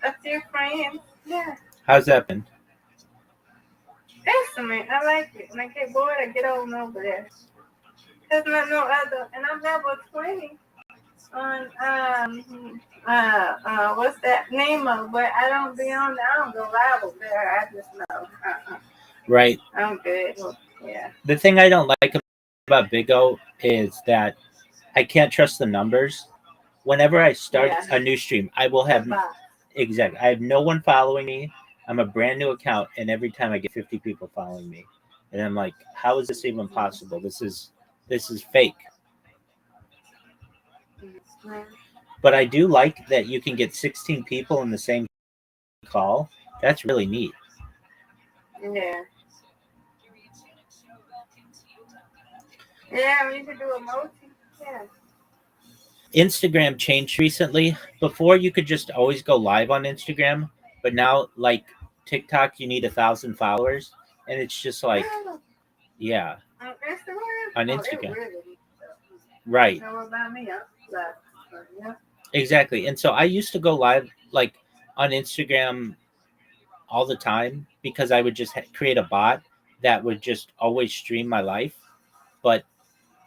A few friends. Yeah. How's that been? Excellent. I like it. When I get bored, I get on over there. There's no other, and I'm level 20 on what's that name of? But I don't be on. I don't go live over there. I just know. Right. I'm good. Yeah. The thing I don't like about Big O is that I can't trust the numbers. Whenever I start a new stream, I will have exactly. I have no one following me. I'm a brand new account, and every time I get 50 people following me, and I'm like, how is this even possible? This is fake. But I do like that you can get 16 people in the same call. That's really neat. Yeah. Yeah, we could do a multi. Yeah. Instagram changed recently. Before you could just always go live on Instagram, but now like TikTok, you need 1,000 followers, and it's just like, yeah. On Instagram. On Instagram. Really, right. Know about me? Yeah. Exactly. And so I used to go live like on Instagram all the time because I would just create a bot that would just always stream my life, but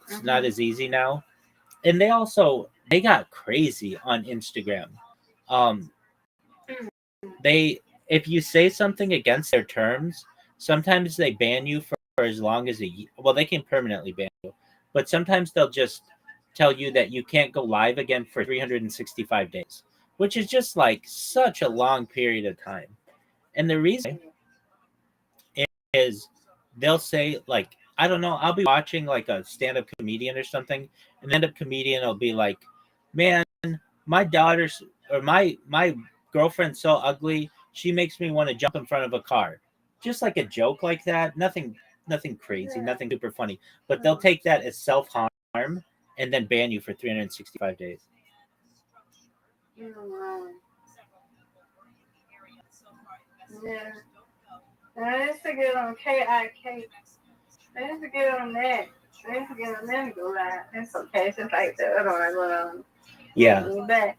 it's not as easy now. And they got crazy on Instagram. If you say something against their terms, sometimes they ban you for as long as a year. Well, they can permanently ban you, but sometimes they'll just tell you that you can't go live again for 365 days, which is just like such a long period of time. And the reason is they'll say, like, I don't know, I'll be watching like a stand-up comedian or something, and the stand-up comedian will be like, man, my daughter's or my girlfriend's so ugly, she makes me want to jump in front of a car. Just like a joke like that, nothing crazy, nothing super funny. But they'll take that as self-harm and then ban you for 365 days. Yeah. I used to get on KIK. I used to get on that. I used to get on that and go live. It's okay. It's just like the other one I went on. Yeah. But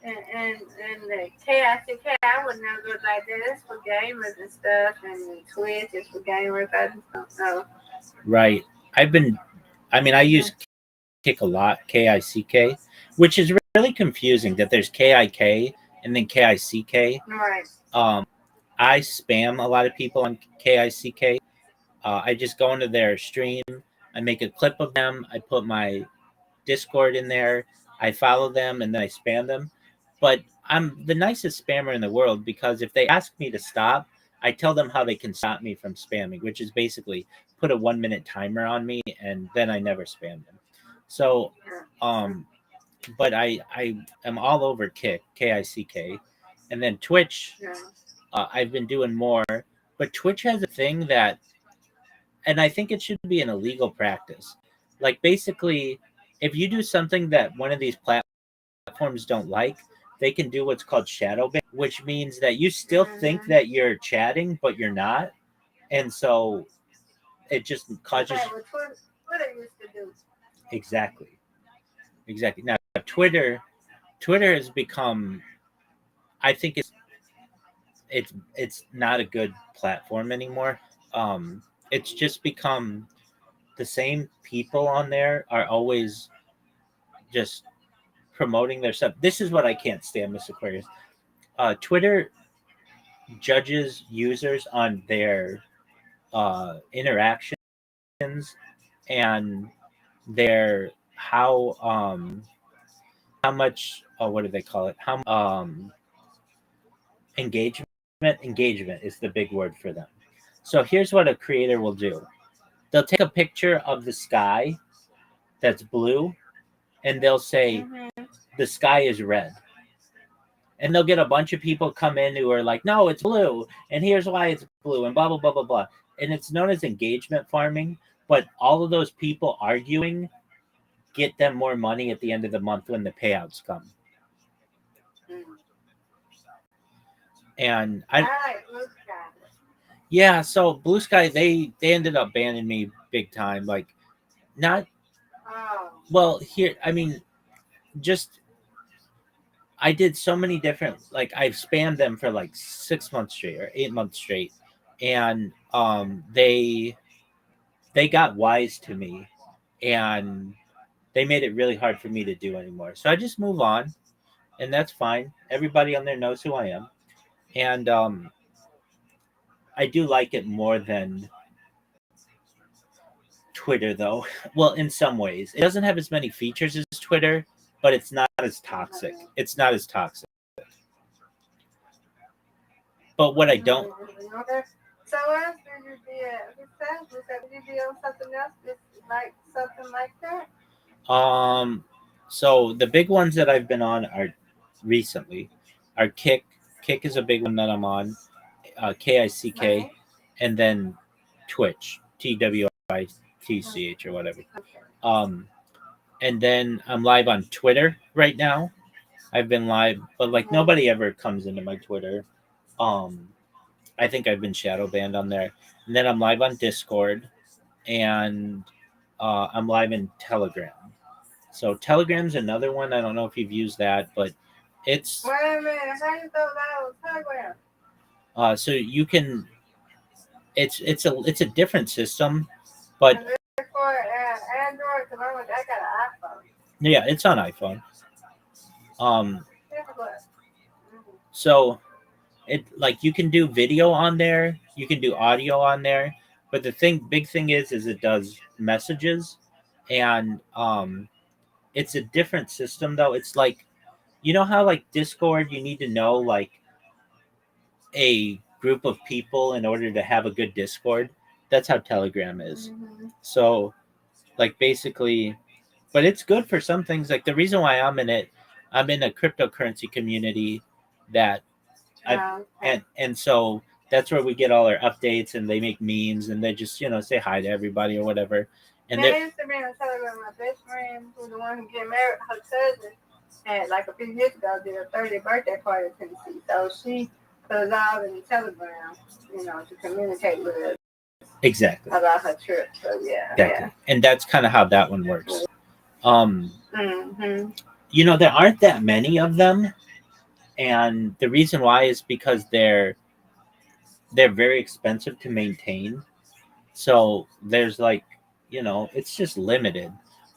and the KICK, I would never go like that. It's for gamers and stuff, and Twitch is for gamers. I just don't know. Right. I use Kick a lot, KICK, which is really confusing that there's KIK and then KICK. Right. I spam a lot of people on KICK. I just go into their stream, I make a clip of them. I put my Discord in there. I follow them and then I spam them. But I'm the nicest spammer in the world because if they ask me to stop, I tell them how they can stop me from spamming, which is basically put a 1 minute timer on me and then I never spam them. So, but I am all over Kick, and then Twitch. I've been doing more, but Twitch has a thing that, and I think it should be an illegal practice. Like basically, if you do something that one of these platforms don't like, they can do what's called shadow ban, which means that you still think that you're chatting, but you're not, and so it just causes Twitter used to do. exactly. Now Twitter has become. I think it's not a good platform anymore. It's just become the same people on there are always just promoting their stuff. This is what I can't stand, Miss Aquarius. Twitter judges users on their interactions and their how much what do they call it? How engagement is the big word for them. So here's what a creator will do. They'll take a picture of the sky that's blue and they'll say the sky is red. And they'll get a bunch of people come in who are like, no, it's blue, and here's why it's blue, and blah blah blah blah blah. And it's known as engagement farming, but all of those people arguing get them more money at the end of the month when the payouts come. And yeah, so Blue Sky they ended up banning me big time. Like, not well here. I mean, just I did so many different, like I've spammed them for like 6 months straight or 8 months straight, and they got wise to me, and they made it really hard for me to do anymore. So I just move on, and that's fine. Everybody on there knows who I am, and I do like it more than Twitter, though. Well, in some ways, it doesn't have as many features as Twitter, but it's not as toxic. It's not as toxic. But what I don't. So what else did you be at? Did you be on something else, like something like that? So the big ones that I've been on are recently are Kick. Kick is a big one that I'm on. KICK, and then Twitch, TWITCH or whatever. And then I'm live on Twitter right now. I've been live, but like nobody ever comes into my Twitter. I think I've been shadow banned on there. And then I'm live on Discord, and I'm live in Telegram. So Telegram's another one. I don't know if you've used that, but it's. Wait a minute, how you throw that on Telegram? So you can. It's a different system, but for Android, because I got an iPhone. Yeah, it's on iPhone. So it like you can do video on there, you can do audio on there, but the big thing is it does messages, and it's a different system though. It's like, you know how like Discord you need to know like a group of people in order to have a good Discord. That's how Telegram is. So like basically, but it's good for some things. Like the reason why I'm in it, I'm in a cryptocurrency community that and so that's where we get all our updates, and they make memes, and they just say hi to everybody or whatever. And I used to be in a Telegram. My best friend, who's the one who get married, her cousin, had like a few years ago did a 30th birthday party in Tennessee. So she put us all in the Telegram, to communicate with us. Exactly. About her trip. So yeah. Exactly. Yeah. And that's kind of how that one works. Mm-hmm. There aren't that many of them, and the reason why is because they're very expensive to maintain. So there's like, it's just limited.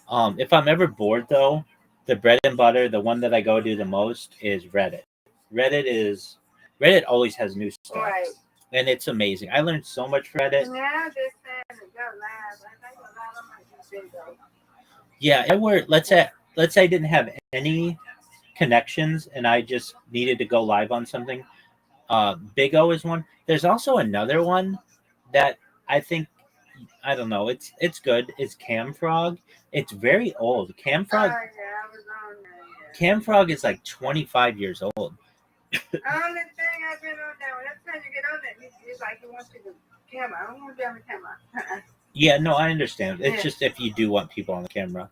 If I'm ever bored though, the bread and butter, the one that I go to the most is Reddit. Reddit always has new stuff. Right. And it's amazing. I learned so much from Reddit. Now just saying to go live. I think a lot of my Yeah, I were let's say I didn't have any connections and I just needed to go live on something. Big O is one. There's also another one that I think I don't know. It's good. It's Camfrog. It's very old. Camfrog is like 25 years old. Only thing I've been on that one. Every time you get on that, it's like you want to do camera. I don't want to be on the camera. Yeah, no, I understand. It's just if you do want people on the camera.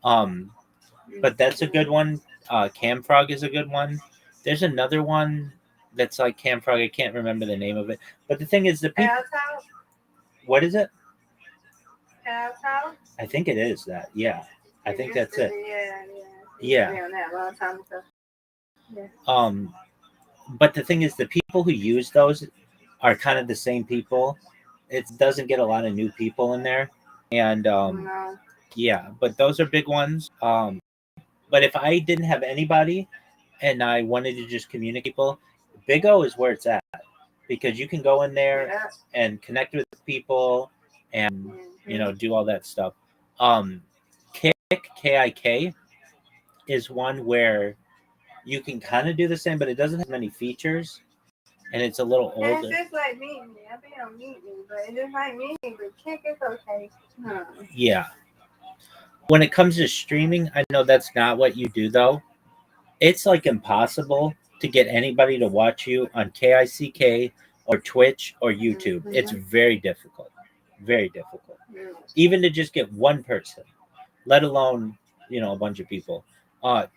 But that's a good one. Camfrog is a good one. There's another one that's like Camfrog. I can't remember the name of it. But the thing is, the people. What is it? I think it is that. Yeah, I think that's it. Yeah. But the thing is, the people who use those are kind of the same people. It doesn't get a lot of new people in there, and yeah. But those are big ones. But if I didn't have anybody, and I wanted to just communicate people, Big O is where it's at because you can go in there and connect with people and do all that stuff. Kik is one where you can kind of do the same, but it doesn't have many features, and it's a little older. It's just like Meet Me. I've been on Meet Me, but it's just like Meet Me, but Kik is okay. Yeah. When it comes to streaming, I know that's not what you do though. It's like impossible to get anybody to watch you on KICK or Twitch or YouTube. It's very difficult. Very difficult. Even to just get one person, let alone, a bunch of people.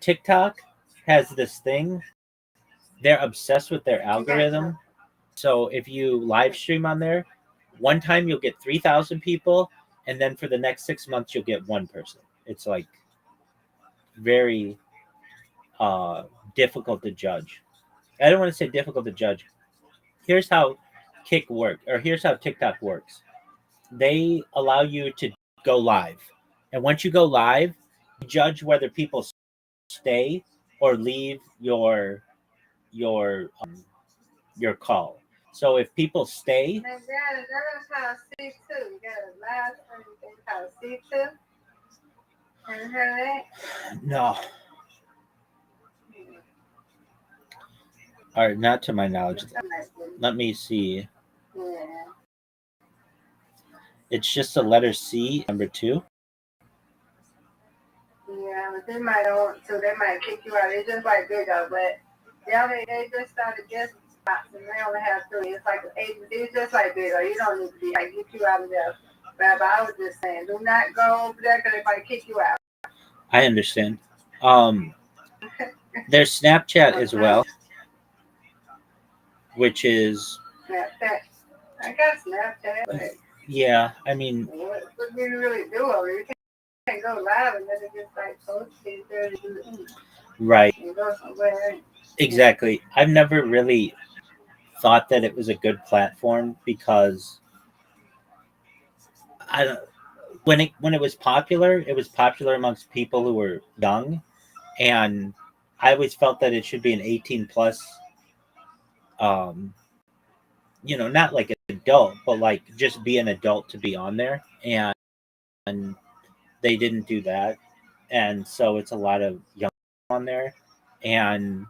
TikTok has this thing. They're obsessed with their algorithm. So if you live stream on there, one time you'll get 3,000 people, and then for the next 6 months you'll get one person. It's like very difficult to judge. I don't want to say difficult to judge. Here's how here's how TikTok works. They allow you to go live, and once you go live, you judge whether people stay or leave your call. So if people stay, That's called C2. You got a live thing called C2. Have you heard of that? no. All right, not to my knowledge. Let me see. Yeah. It's just the letter C, number 2. Yeah, but they might don't, so they might kick you out. It's just like Big O, but they just started guest spots and they only have 3. It's like it's just like Big O. You don't need to be like get you out of there. But I was just saying, do not go over there because they might kick you out. I understand. There's Snapchat as well, which is Snapchat. I got Snapchat, but yeah. I mean, what do you really do over there? You can't go live and then it just like post it. right. You go somewhere. Exactly. I've never really thought that it was a good platform because when it was popular, it was popular amongst people who were young, and I always felt that it should be an 18 plus. Not like an adult, but like just be an adult to be on there, and they didn't do that, and so it's a lot of young on there, and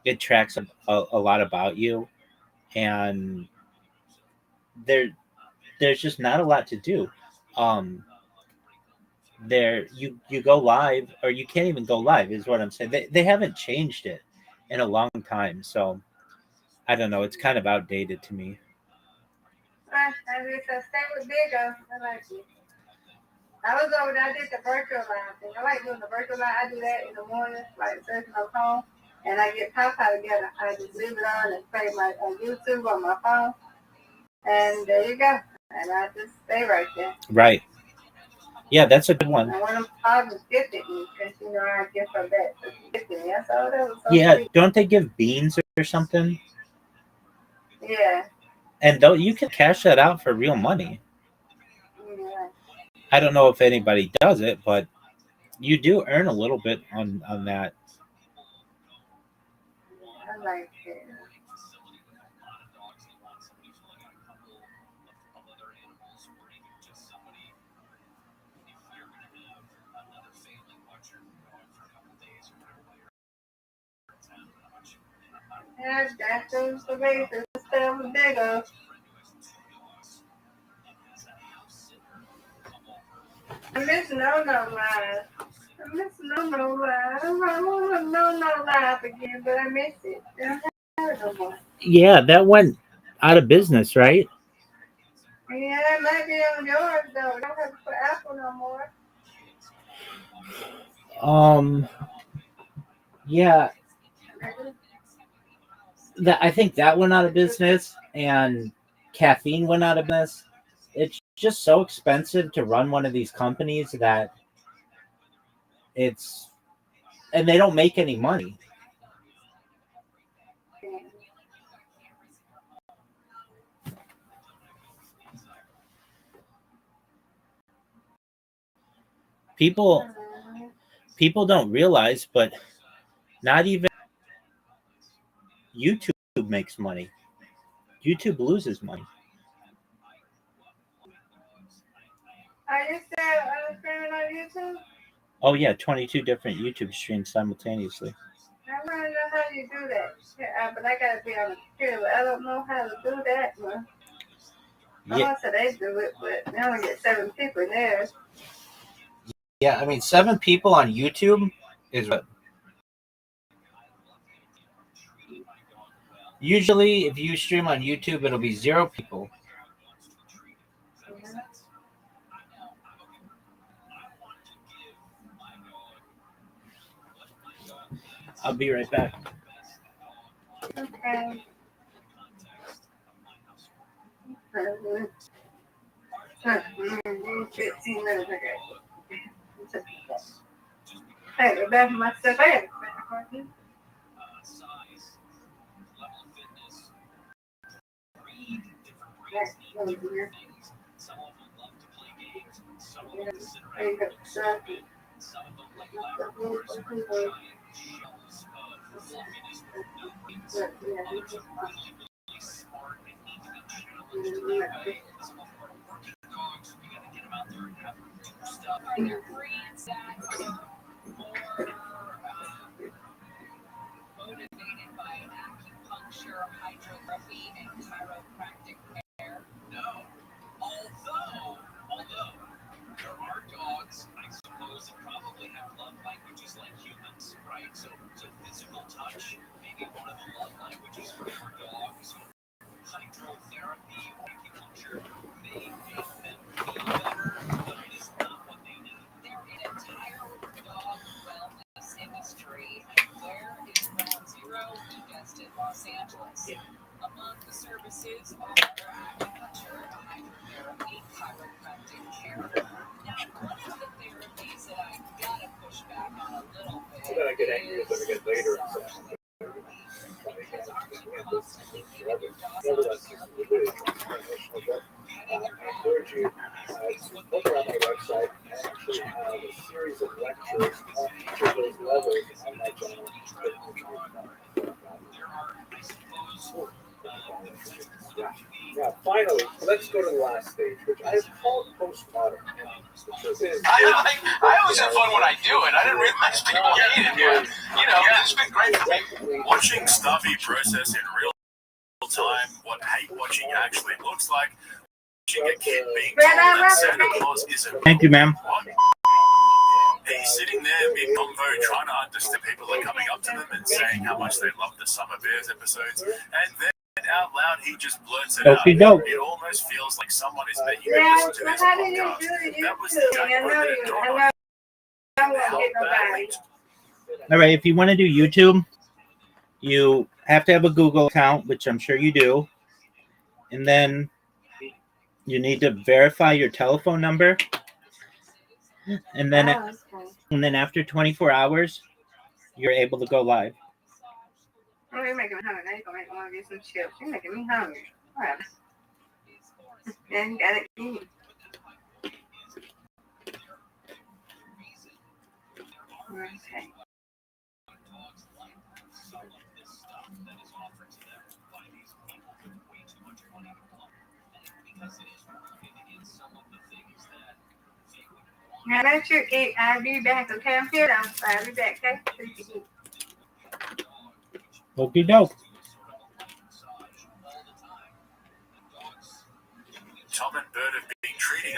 it tracks a lot about you, and there's just not a lot to do. There you go live, or you can't even go live is what I'm saying. They haven't changed it in a long time, so I don't know, it's kind of outdated to me. I just stay with Big O. I like it. I was over there, I did the virtual line thing. I like doing the virtual line. I do that in the morning, like searching on phone, and I get Papa together. I just leave it on and play my YouTube on my phone, and there you go. And I just stay right there. Right. Yeah, that's a good one. And one of them fathers gifted me because I give her that. So she gifted me. I saw that was so Yeah, sweet. don't they give beans or something? Yeah. And though you can cash that out for real money. Yeah. I don't know if anybody does it, but you do earn a little bit on that. I like it. Yeah, that's the way to stuff bigger. I miss no live. I miss no live. I want no live again, but I miss it. I don't have it no more. Yeah, that went out of business, right? Yeah, it might be on yours though. I don't have it for Apple no more. Yeah, that I think that went out of business, and caffeine went out of business. It's just so expensive to run one of these companies that it's, and they don't make any money. People don't realize, but not even YouTube makes money. YouTube loses money. Are you still streaming on YouTube? Oh yeah, 22 different YouTube streams simultaneously. I want to know how you do that. Yeah, but I gotta be on the computer. I don't know how to do that one. Yeah. So they do it, but they only get 7 people there. Yeah, I mean 7 people on YouTube is what. Usually, if you stream on YouTube, it'll be 0 people. I'll be right back. Okay. 15 minutes, okay. I had to go back for my stuff. I had to go back for it. Motivated by acupuncture, hydrotherapy, and chiropractic care? No. Although there are dogs, I suppose, that probably have love languages like humans, right? So physical touch, maybe one of the love languages for dogs. Hydrotherapy or acupuncture may make them feel better, but it is not what they need. They're an entire dog wellness industry, and where is Ground Zero? You guessed it, Los Angeles. Among the services are acupuncture, hydrotherapy, chiropractic care. Now, one of the therapies that I gotta push back on a little bit. So then I get angry as I get later and say, I encourage you to look around my website. I actually have a series of lectures on each of those levels on my channel. Now, finally, let's go to the last stage, which I have called postmodern. The truth is, I always have fun when I do it. I didn't realize people hate it, but it's been great for me. Watching Stuffy process in real time what hate watching actually looks like. Watching a kid being told that Santa Claus is a Thank you, ma'am. He's sitting there mid-convo trying to understand. People are coming up to them and saying how much they love the Summer Bears episodes, and then out loud he just blurts it out. Okey-doke. It almost feels like someone is making you listen to this podcast. That was the moment that dawned on me. All right, if you want to do YouTube, you have to have a Google account, which I'm sure you do. And then you need to verify your telephone number. And then after 24 hours, you're able to go live. Oh, you're making me hungry. Now you're going to want to get some chips. You're making me hungry. All right. Then you got to eat. Okay. Now let you eat. I'll be back. Okay, I'm here. I'll be back. Okay. Okey doke.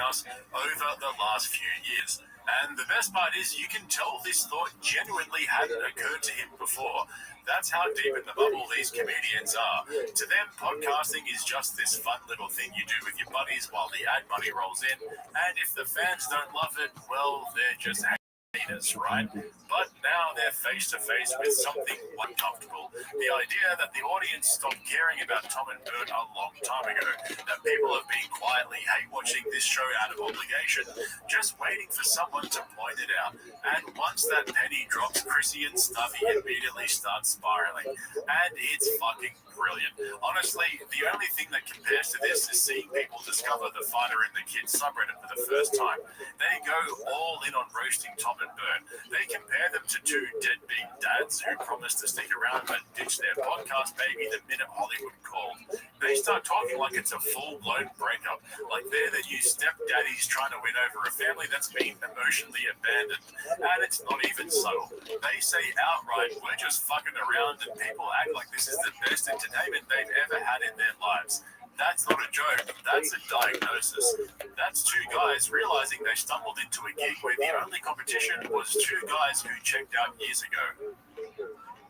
us over the last few years. And the best part is you can tell this thought genuinely hadn't occurred to him before. That's how deep in the bubble these comedians are. To them, podcasting is just this fun little thing you do with your buddies while the ad money rolls in. And if the fans don't love it, well, they're just haters, right? But now they're face to face with something uncomfortable. The idea that the audience stopped caring about Tom and Bert a long time ago, that people have been quietly hate watching this show out of obligation, just waiting for someone to point it out. And once that penny drops, Chrissy and Stuffy immediately start spiraling. And it's fucking brilliant. Honestly, the only thing that compares to this is seeing people discover the Fighter and the Kids subreddit for the first time. They go all in on roasting Tom and Bert. They compare them to two deadbeat dads who promised to stick around but ditched their podcast baby the minute Hollywood called. They start talking like it's a full-blown breakup, like they're the new stepdaddies trying to win over a family that's been emotionally abandoned. And it's not even subtle. They say outright, we're just fucking around, and people act like this is the best entertainment they've ever had in their lives. That's not a joke, that's a diagnosis. That's two guys realizing they stumbled into a gig where the only competition was two guys who checked out years ago.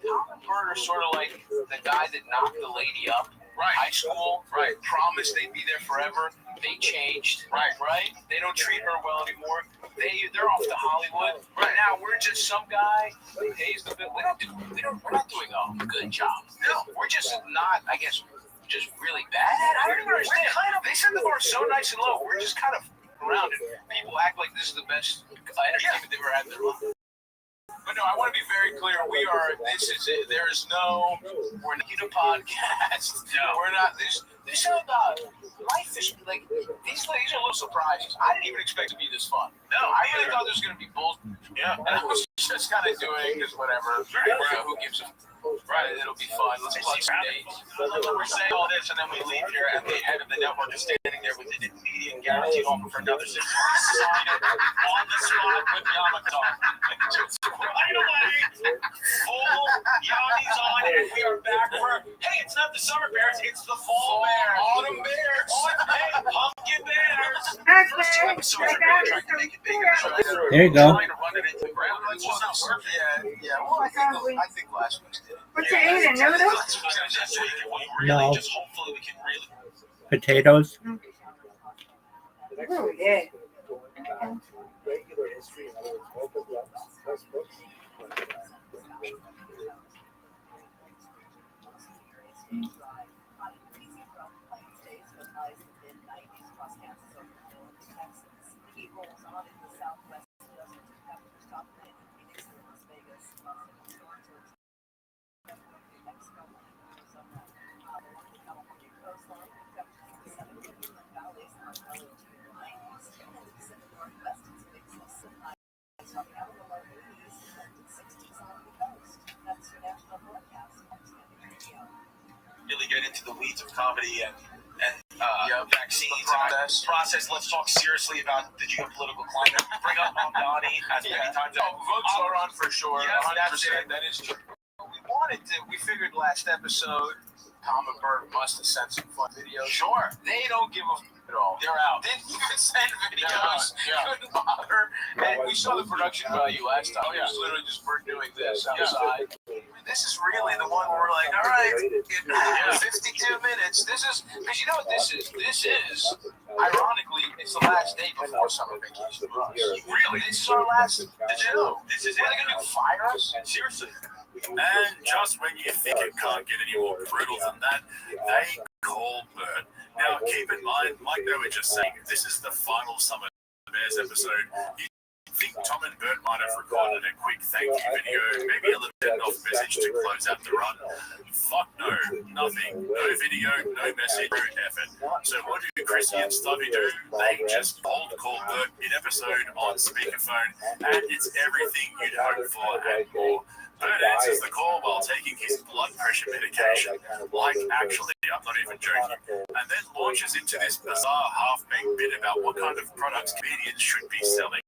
Tom and Bert are sort of like the guy that knocked the lady up. Right. High school. Right. Promised they'd be there forever. They changed. Right. Right. They don't treat her well anymore. They're off to Hollywood. Right now, we're just some guy who pays the bill. We're not doing a good job. No, we're just not. I guess just really bad. I don't even understand. They set the bar so nice and low. We're just kind of around it. People act like this is the best entertainment they've ever had in their life. But no, I want to be very clear. We are. This is it. There is no. We're not a podcast. No, we're not. This show about life is like these ladies are a little surprises. I didn't even expect it to be this fun. No, I really thought there was going to be bullshit. Yeah, and I was just kind of doing because whatever. Who gives a. Right, it'll be fun. Let's plug some dates. We're saying all this, and then we leave here, and the head of the network is standing there with an immediate guaranteed offer for another 6 months. Sign it on the spot with Yamato. Right away, full Yanni's on, and we are back for. Hey, it's not the summer bears, it's the fall bears. Autumn bears. Hey, pumpkin bears. First 2 episodes are really trying to make it big. There you go. Trying to run it into the ground. It's just not working. Yeah. Well, I think last week's did. What you eating, noodles? No. Just hopefully we can really. Potatoes. Oh, yeah. Regular history, in other words, multiple books. Really get into the weeds of comedy and vaccines process. Let's talk seriously about the geopolitical climate. Bring up Mamdani as many times. Votes are on for sure. Yes, that is true. We figured last episode, Tom and Bert must have sent some fun videos. Sure. They don't give a at all. They're out. Didn't even send videos. Couldn't bother. And we saw the production value last time. It was literally just Bert doing this outside. This is really the one where we're like, all right, 52 minutes. This is, because you know what this is? This is, ironically, it's the last day before summer vacation for us. Really? This is our last, did you know? This is it. Are they going to fire us? Seriously. And just when you think it can't get any more brutal than that, they call Bert. Now, keep in mind, like they were just saying, this is the final Summer Bears episode. You think Tom and Bert might have recorded a quick thank you video, maybe a little send-off message to close out the run? Fuck no, nothing. No video, no message, no effort. So what do Chrissy and Stubby do? They just cold call Bert mid-episode on speakerphone, and it's everything you'd hope for and more. Bert answers the call while taking his blood pressure medication. Like, actually, I'm not even joking. And then launches into this bizarre half-baked bit about what kind of products comedians should be selling.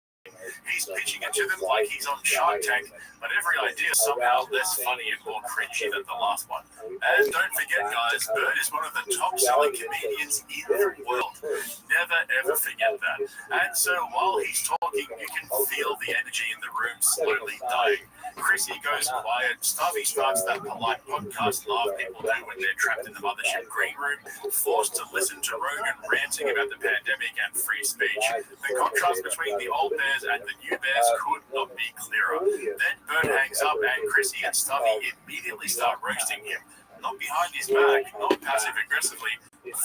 He's pitching it to them like he's on Shark Tank, but every idea is somehow less funny and more cringy than the last one. And don't forget, guys, Bird is one of the top-selling comedians in the world. Never, ever forget that. And so while he's talking, you can feel the energy in the room slowly dying. Chrissy goes quiet. Stuffy starts that polite podcast laugh people do when they're trapped in the mothership green room, forced to listen to Rogan ranting about the pandemic and free speech. The contrast between the old Bears and the new Bears could not be clearer. Then Bird hangs up and Chrissy and Stuffy immediately start roasting him. Not behind his back, not passive-aggressively,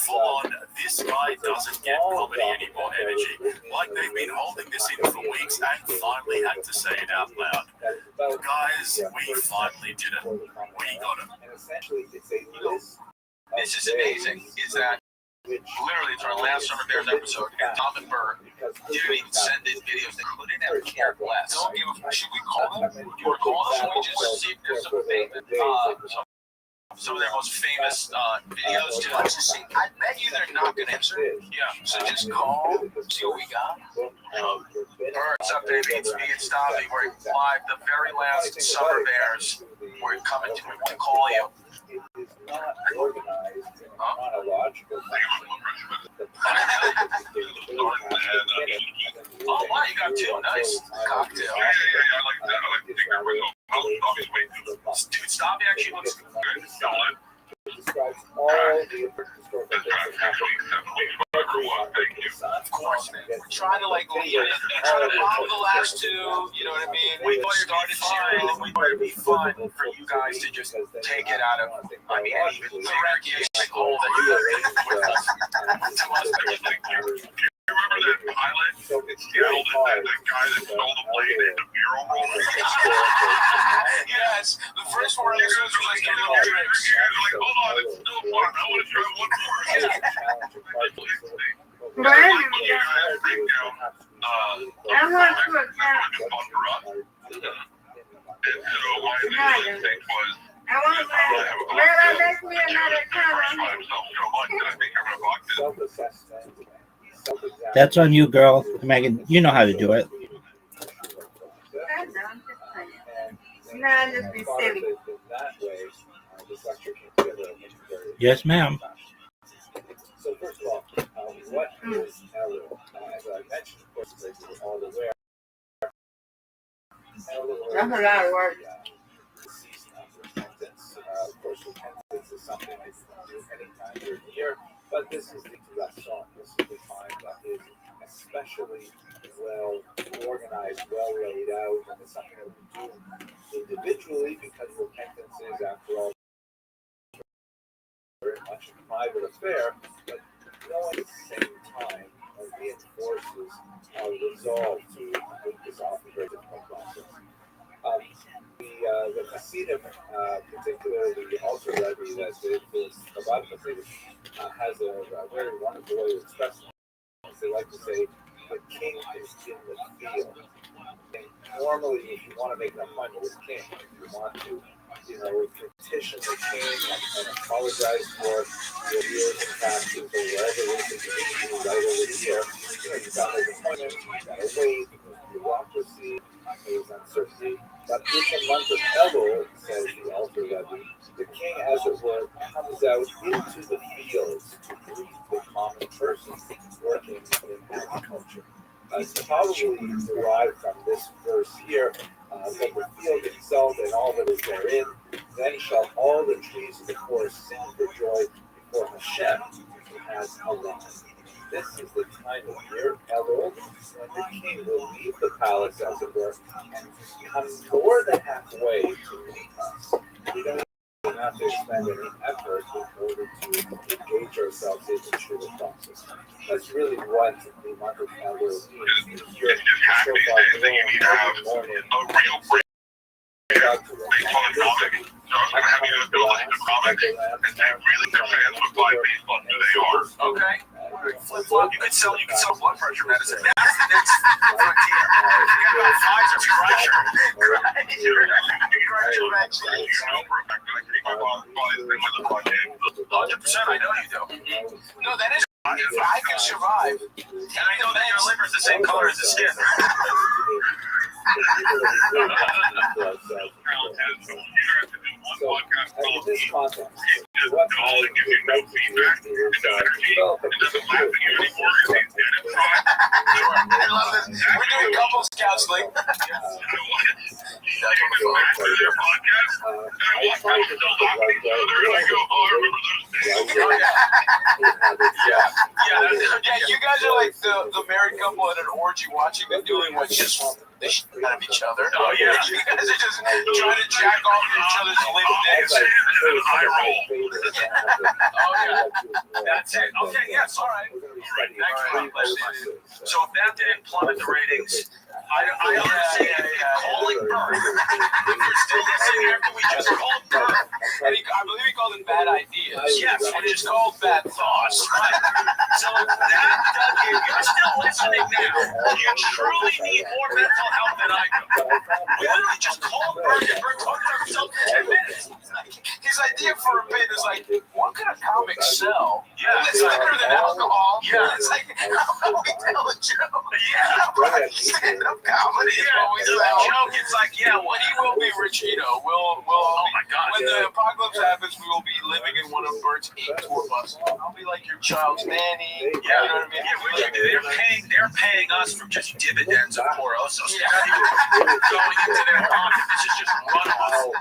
full-on, this guy doesn't get comedy anymore energy. Like they've been holding this in for weeks and finally had to say it out loud. Guys, we finally did it. We got it. This is amazing, is that literally it's our last Summer Bears episode, and Tom and Burr didn't even send in videos. They couldn't have cared less. Don't give a, should we call them? Do you want to call them? Or we just see if there's some famous, some of their most famous videos to us to see. I bet you they're not going to answer. Yeah, so just call, see what we got. Burr, what's up, baby? It's me and Stabby. We're live, the very last Summer Bears. We're coming to, we want to call you. Oh, wow, you got two. Nice cocktail. Yeah, I like that. I like the bigger window. Dude, Stabby actually looks good. Describes all the Of course, man. We're trying to trying to follow the last two, you know what I mean? We started serious, and we thought it'd be fun for you guys to just take it out of, I mean, an even bigger hole that you got with us. Remember that pilot? That guy that stole the plane in the bureau room? Yes, the first one was like, hold on, it's still fun. I want to try one more. That's on you, girl. Megan, you know how to do it. No, just be silly. Yes, ma'am. So first of all, what is Elul? As I mentioned, of course, as you're all aware, That's a lot of work. Repentance. Of course, repentance is something that you do anytime during the year, but this is that song. This is the time that is especially well organized, well laid out, and it's something that we do individually because repentance is, after all, very much a private affair, but knowing at the same time reinforces our resolve to make this often very difficult process. The Hasidim, particularly the Alter Rebbe that is Chabad Hasidim, has a very wonderful way of expressing it. They like to say, the king is in the field. And normally, if you want to make an appointment with the king, if you want to, petition the king and apologize for your years and taxes or whatever it is that you need to do right over the year, you've got to make an appointment, you've got to wait, there's bureaucracy, there's uncertainty. But in the month of Elul, says the Alter Rebbe, the king, as it were, comes out into the fields to greet the common person working in agriculture. It's probably derived from this verse here, but the field itself and all that is therein, then shall all the trees of the forest sing for joy before Hashem, who has arrived. This is the time of year, Elul, when the king will leave the palace, as it were, and come more than halfway to meet us. We don't even have to expend any effort in order to engage ourselves in the Shuvah process. That's really what the month of Elul means. Here, so far, every morning, So I was going to have you guys build a comic, and they really, their fans would buy based on who they are. Okay. Flip-flop. You could sell blood pressure medicine. That's the next frontier. Forget about Pfizer's pressure. Pressure vaccine. You know for a fact that I keep my body's been with the 100%, I know you do. No, that is I can survive. And I know that your liver's the same color as the skin. I love this. We're doing couples counseling. Yeah, you guys are like the married couple at an orgy watching them doing what's just they shoot out of each other. Oh, yeah. You guys are just trying to jack off each other's limp dicks. I roll. Oh, yeah. That's it. Okay, yes, all right. Excellent. So if that didn't plummet the ratings, I understand calling Bert. We're still listening after we just called Bert. And I believe he called it bad ideas. Yes, and it's called bad thoughts. Right. So that, if you're still listening now, you truly need more mental health than I do. We literally just called Bert and Bert talked about himself for 10 minutes. His idea for a bit is like, what could a comic sell? Yeah. It's better than alcohol. Yeah. It's like, how do we tell a joke? Yeah. Stand-up comedy is Yeah. always The about. joke, it's like, yeah, But he will be Richito. We'll oh my God. when the apocalypse happens, we will be living in one of Bert's 8 tour buses. I'll be like your child's nanny. Yeah. You know what I mean? Yeah, what you do? They're paying us from just dividends, of course. So it's not even going into their pocket. This is just runoff.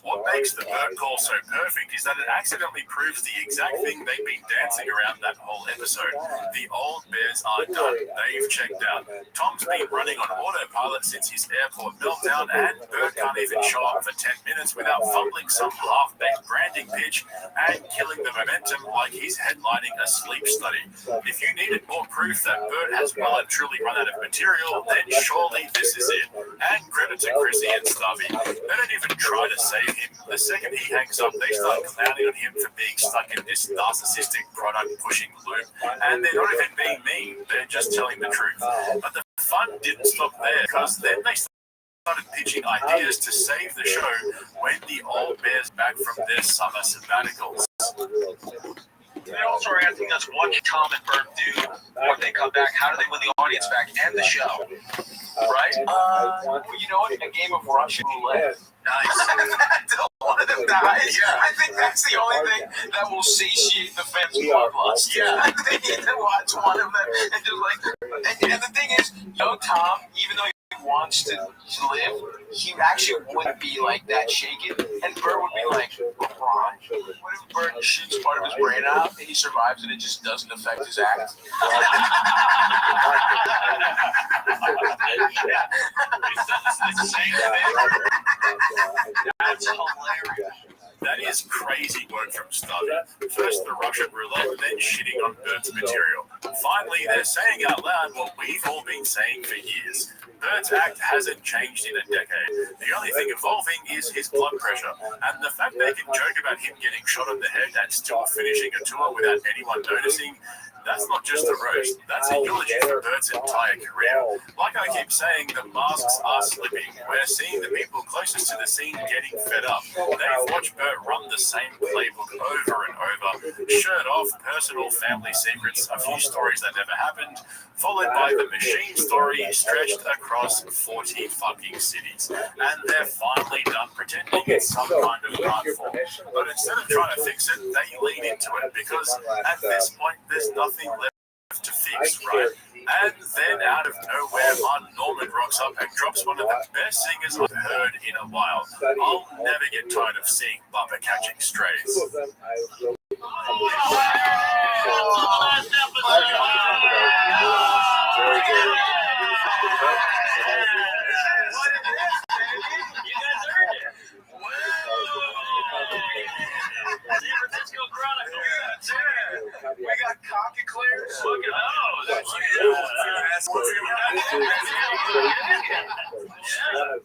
What makes the Bert call so perfect is that it accidentally proves the exact thing they've been dancing around that whole episode. The old bears are done. They've checked out. Tom's been running on autopilot since his airport meltdown, and Bert can't even show up for 10 minutes without fumbling some half-baked branding pitch and killing the momentum like he's headlining a sleep study. If you needed more proof that Bert has well and truly run out of material, then surely this is it. And credit to Chrissy and Stubby. They don't even try to save him. The second he hangs up, they start clowning on him for being stuck in this narcissistic product-pushing loop. And they're not even being mean, they're just telling the truth. But the fun didn't stop there, because then they started pitching ideas to save the show when the old bears back from their summer sabbaticals. They also are asking us, what can Tom and Bert do when they come back? How do they win the audience back and the show? Right? Well, you know what? A game of Russian roulette. Nice. Until one of them dies. Yeah. I think that's the only thing that will satiate the fans' bloodlust. Yeah. They need to watch one of them and just like. And the thing is, young Tom, even though he wants to live, he actually wouldn't be like that shaken. And Bert would be like, LeBron. What if Bert shoots part of his brain out and he survives and it just doesn't affect his act? That's hilarious. That is crazy work from Stubby. First the Russian roulette, then shitting on Bert's material. Finally, they're saying out loud what we've all been saying for years. Bert's act hasn't changed in a decade. The only thing evolving is his blood pressure, and the fact they can joke about him getting shot on the head and still finishing a tour without anyone noticing, that's not just a roast, that's a eulogy for Bert's entire career. Like I keep saying, the masks are slipping. We're seeing the people closest to the scene getting fed up. They've watched Bert run the same playbook over and over. Shirt off, personal family secrets, a few stories that never happened, followed by the machine story stretched across 40 fucking cities. And they're finally done pretending it's some kind of art form. But instead of trying to fix it, they lean into it, because at this point, there's nothing left to fix, right? And then out of nowhere, Martin Norman rocks up and drops one of the best singers I've heard in a while. I'll never get tired of seeing Bubba catching strays. San Francisco Chronicle. We got cock eclairs. Look at those.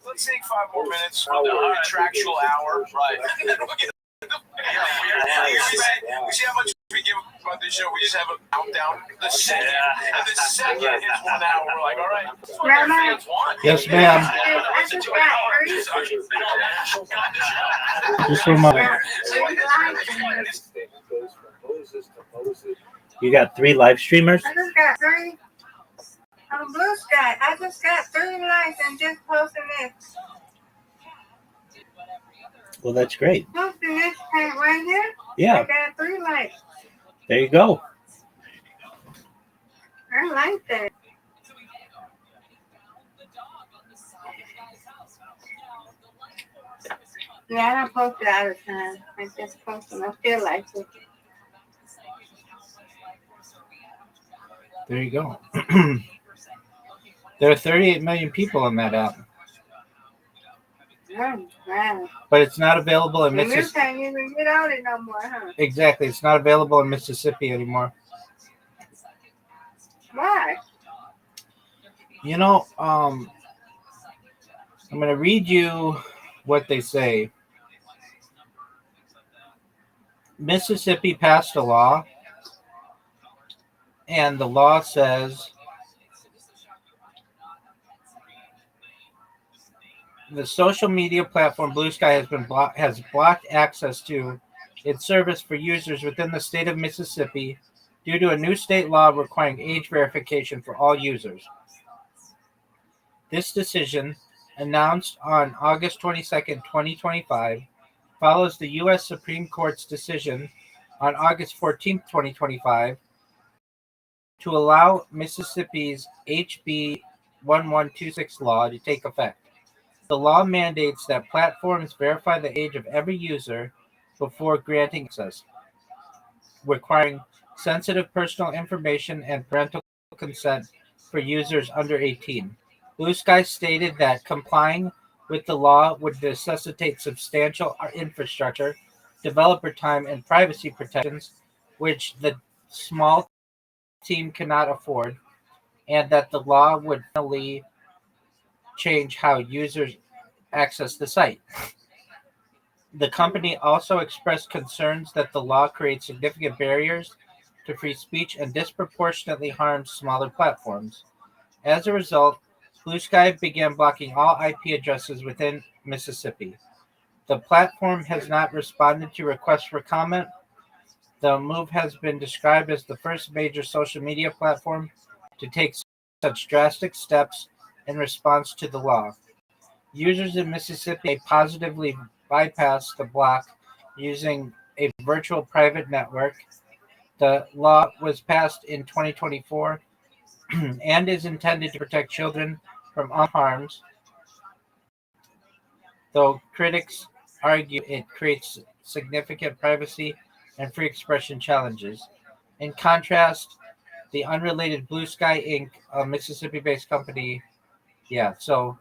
Let's take 5 more minutes. We'll do a contractual hour. Right. We see how much we give about this show. We just have a countdown. The second it's 1 hour. We're like, all right. Grandma? Yes, ma'am. Just for a moment. Statement goes from Moses to Moses. You got 3 live streamers? I just got 3 on Blue Sky. I just got 3 likes and just posting this. Well, that's great. Posting this thing right here. Yeah. I got 3 likes. There you go. I like that. Yeah, I don't post it all the time. I just post them. I feel like it. There you go. There are 38 million people on that app. Wow. But it's not available in And you Mississippi. can't even get on it no more, huh? Exactly. It's not available in Mississippi anymore. Why? You know, I'm going to read you what they say. Mississippi passed a law, and the law says the social media platform Blue Sky has blocked access to its service for users within the state of Mississippi due to a new state law requiring age verification for all users. This decision, announced on August 22nd, 2025, follows the U.S. Supreme Court's decision on August 14th, 2025, to allow Mississippi's HB 1126 law to take effect. The law mandates that platforms verify the age of every user before granting access, requiring sensitive personal information and parental consent for users under 18. Blue Sky stated that complying with the law would necessitate substantial infrastructure, developer time, and privacy protections, which the small team cannot afford, and that the law would finally change how users access the site. The company also expressed concerns that the law creates significant barriers to free speech and disproportionately harms smaller platforms. As a result, Blue Sky began blocking all IP addresses within Mississippi. The platform has not responded to requests for comment. The move has been described as the first major social media platform to take such drastic steps in response to the law. Users in Mississippi positively bypass the block using a virtual private network. The law was passed in 2024 and is intended to protect children from harms, though critics argue it creates significant privacy and free expression challenges. In contrast, the unrelated Blue Sky Inc., a Mississippi-based company, so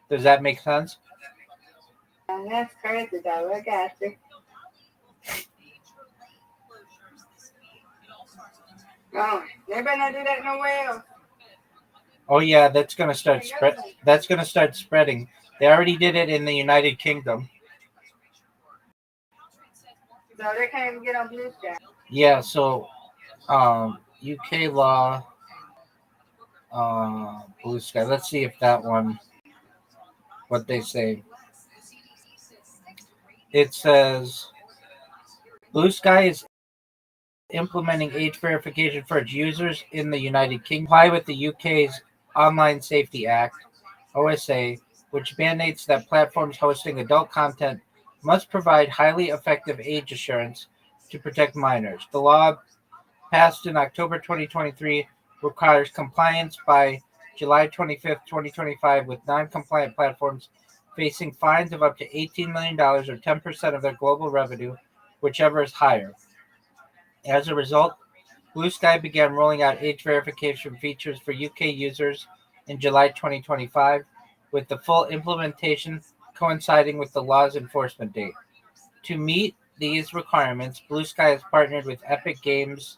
does that make sense? That's crazy, though. I got you. Oh, they better not do that nowhere else. Oh yeah, that's gonna start spreading. They already did it in the United Kingdom. So they can't even get on Blue Sky. Yeah, so UK law, Blue Sky. Let's see if that one, what they say. It says Blue Sky is implementing age verification for its users in the United Kingdom, comply with the UK's Online Safety Act, OSA, which mandates that platforms hosting adult content must provide highly effective age assurance to protect minors. The law, passed in October 2023, requires compliance by July 25th, 2025, with non-compliant platforms facing fines of up to $18 million or 10% of their global revenue, whichever is higher. As a result, Blue Sky began rolling out age verification features for UK users in July 2025, with the full implementation coinciding with the law's enforcement date. To meet these requirements, Blue Sky has partnered with Epic Games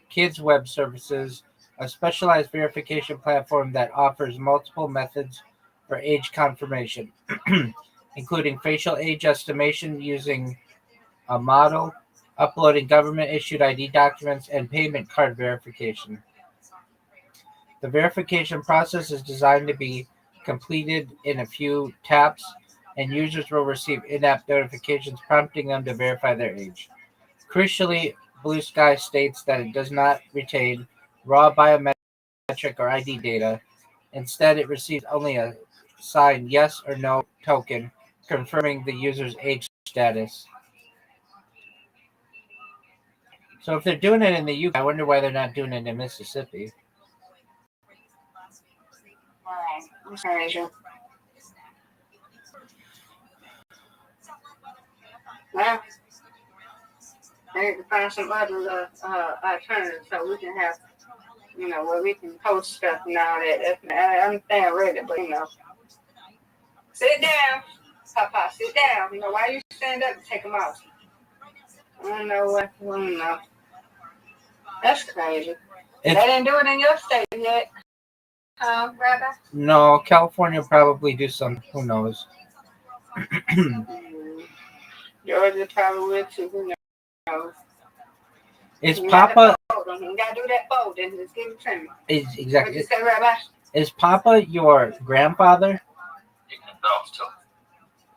Kids Web Services, a specialized verification platform that offers multiple methods for age confirmation, including facial age estimation using a model, uploading government-issued ID documents, and payment card verification. The verification process is designed to be completed in a few taps, and users will receive in-app notifications prompting them to verify their age. Crucially, Blue Sky states that it does not retain raw biometric or ID data. Instead, it receives only a signed yes or no token confirming the user's age status. So if they're doing it in the UK, I wonder why they're not doing it in Mississippi. Well, I need to find some other alternatives so we can have, where we can post stuff and all that. I understand Reddit, but sit down, Papa, sit down. Why you stand up and take them off? I don't know what. I don't know. That's crazy. They didn't do it in your state yet, Rabbi? No, California will probably do some. Who knows? Georgia probably will too. Who knows? Is Papa? You gotta do that fold and just give it to me. Exactly. What you say, Rabbi? Is Papa your grandfather?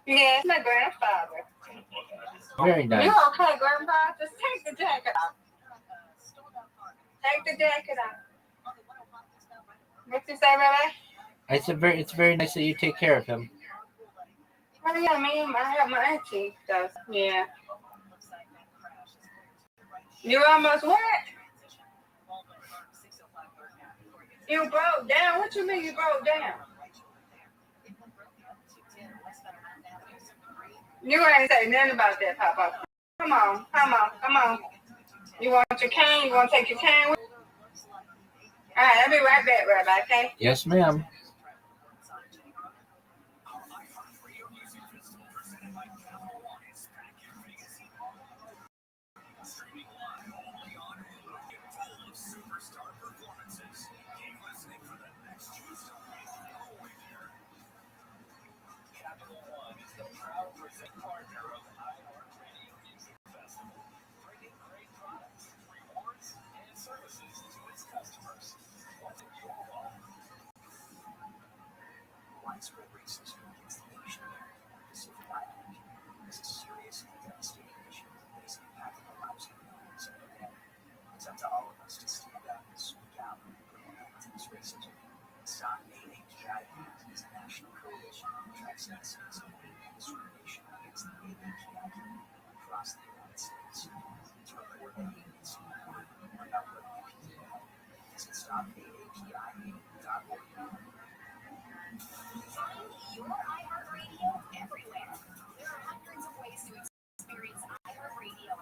Yeah, it's my grandfather. Very nice. You okay, Grandpa? Just take the jacket off. Take the jacket off. What you say, Rabbi? It's very nice that you take care of him. Oh yeah, I have my auntie, so yeah. You almost what? You broke down? What you mean you broke down? You ain't say nothing about that, Papa. Come on. You want your cane? You want to take your cane with you? All right, I'll be right back, Rabbi, okay? Yes, ma'am.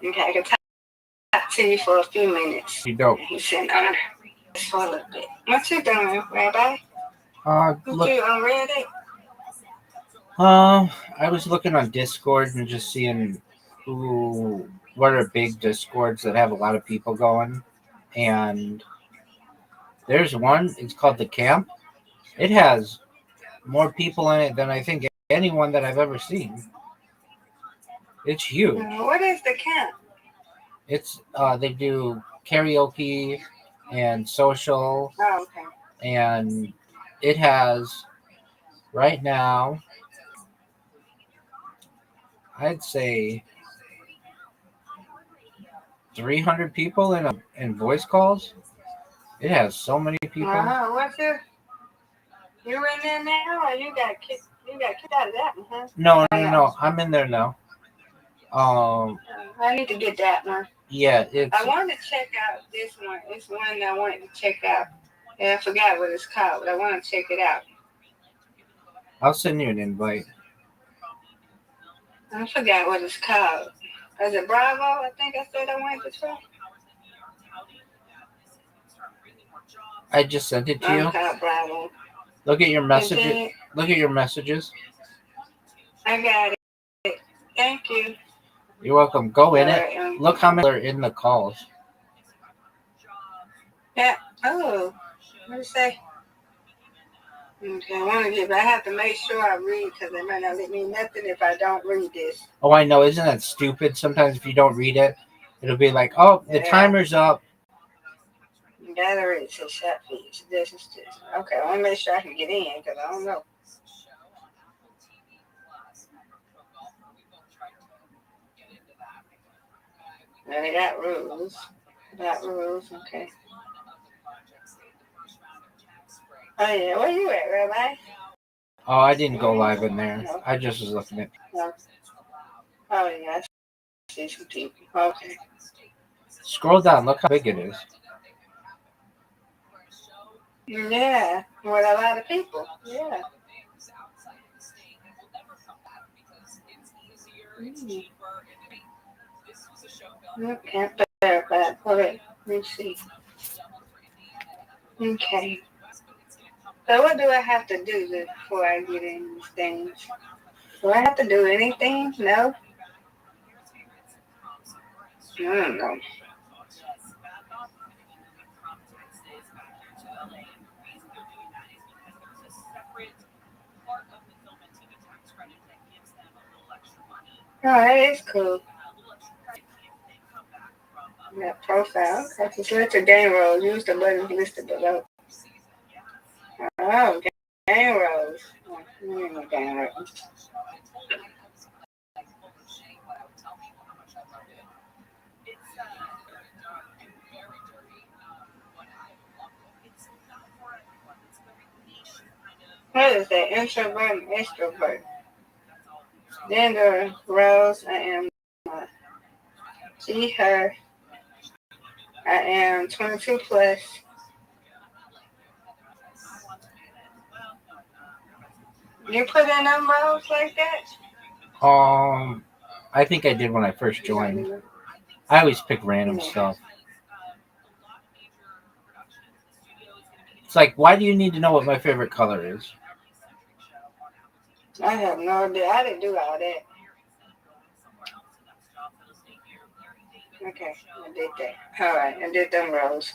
Okay, I can talk to you for a few minutes. You don't. He said, for a little bit. What you doing, Rabbi? Look. You on Reddit? I was looking on Discord and just seeing what are big Discords that have a lot of people going, and there's one. It's called The Camp. It has more people in it than I think anyone that I've ever seen. It's huge. What is The Camp? It's they do karaoke and social. Oh, okay. And it has right now, I'd say 300 people in voice calls. It has so many people. What's your? You in there now, or you got kicked? You got kicked out of that one, huh? No. I'm in there now. I need to get that one. Yeah, I wanted to check out this one. It's one I wanted to check out. Yeah, I forgot what it's called, but I want to check it out. I'll send you an invite. I forgot what it's called. Is it Bravo? I think I said I wanted to try. I just sent it to you. Bravo. Look at your messages. Look at your messages. I got it. Thank you. You're welcome. Go in it. Look how many are in the calls. Yeah. Oh. What do you say? Okay, I have to make sure I read because they might not let me nothing if I don't read this. Oh, I know. Isn't that stupid? Sometimes if you don't read it, it'll be like, oh, the timer's up. Gather it to shop fees. This. Okay, I want to make sure I can get in because I don't know. Now they got rules. Okay. Oh yeah, where you at, Rabbi? Oh, I didn't go live in there. No. I just was looking at. No. Oh yeah, I see some people. Okay. Scroll down. Look how big it is. Yeah, with a lot of people. Yeah. Can't verify. Hold it. Let me see. Okay. So what do I have to do before I get in these things? Do I have to do anything? No? I don't know. Oh, that is cool. That profile. Okay, just select your game roles. Use the buttons listed below. Oh, game roles. Oh, game roles. What is that? Introvert and extrovert. Gender roles. I am she, her. I am 22 plus. You put in them roles like that? I think I did when I first joined. I always pick random stuff. It's like, why do you need to know what my favorite color is? I have no idea. I didn't do all that. Okay, I did that. All right, I did them roles.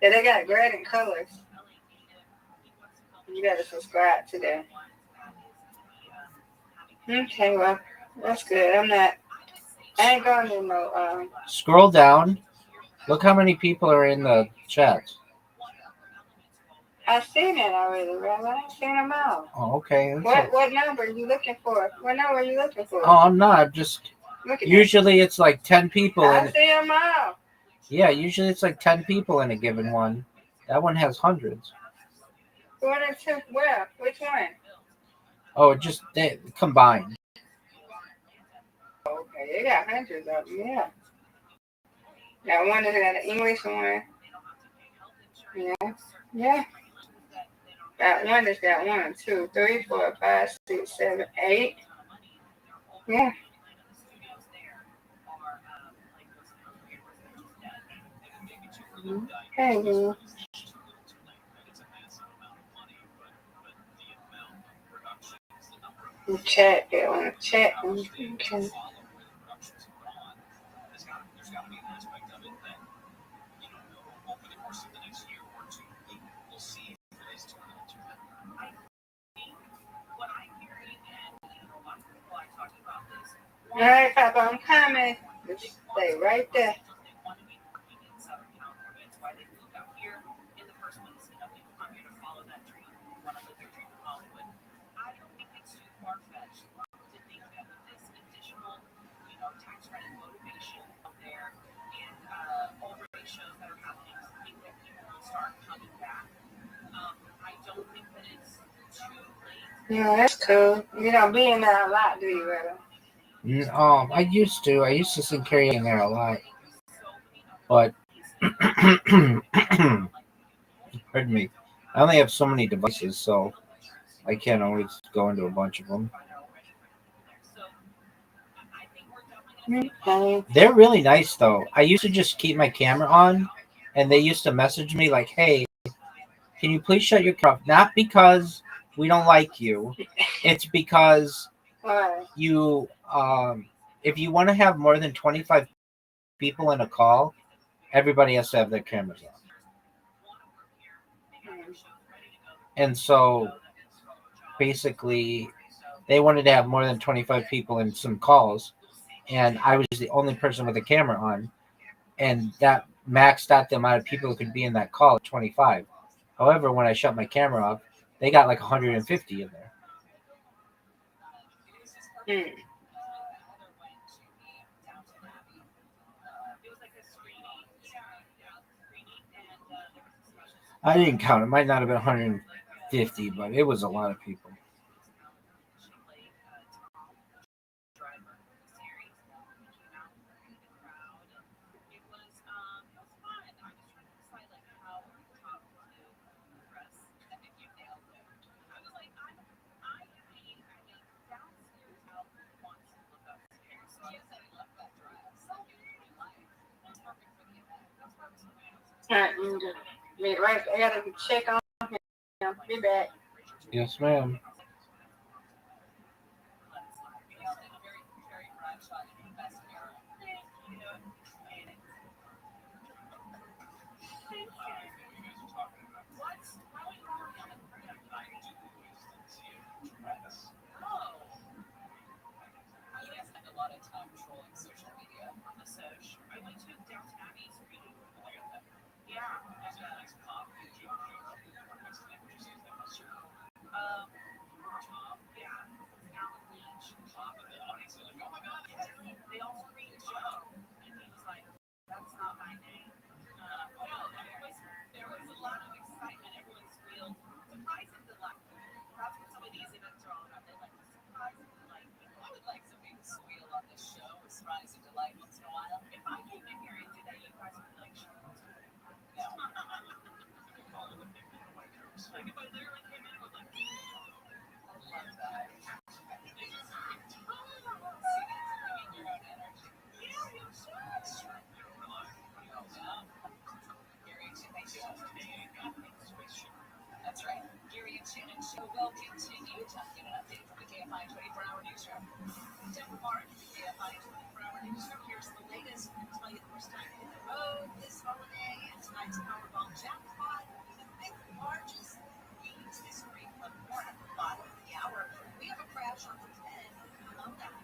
Yeah, they got gradient colors. You got to subscribe to them. Okay, well, that's good. I ain't going to no. Scroll down. Look how many people are in the chat. I've seen it already, Rabbi. I've seen them all. Oh, okay. What number are you looking for? What number are you looking for? Oh, I'm not. I'm just. Usually it's like 10 people. I see them all. Yeah, usually it's like 10 people in a given one. That one has hundreds. What are two? Where? Which one? Oh, just they combined. Okay, they got hundreds of them, yeah. Got one that got an English one. Yeah, yeah. Got one that's got 1, 2, 3, 4, 5, 6, 7, 8. Yeah. Okay, well. Chat, they want to chat. Okay. All right, Papa, I'm coming. Just stay right there. Yeah, that's cool. You don't be in there a lot, do you, Retta? I used to. I used to see Carrie in there a lot. But, pardon me, I only have so many devices, so I can't always go into a bunch of them. Okay. They're really nice, though. I used to just keep my camera on, and they used to message me like, hey, can you please shut your camera off? Not because we don't like you. It's because you, if you want to have more than 25 people in a call, everybody has to have their cameras on. And so, basically, they wanted to have more than 25 people in some calls, and I was the only person with a camera on, and that maxed out the amount of people who could be in that call at 25. However, when I shut my camera off, they got like 150 in there. I didn't count. It might not have been 150, but it was a lot of people. All right, be right. I gotta check on him. Be back. Yes, ma'am. That's right. Gary and Shannon show will continue. Talking an update from the KFI 24-hour newsroom. Deborah Martin, KFI 24-hour newsroom. Here's the latest. We'll tell you the first time in the road this holiday and tonight's Powerball jackpot. The fifth largest gains history of more at the bottom of the hour. We have a crash on the 10. I love that.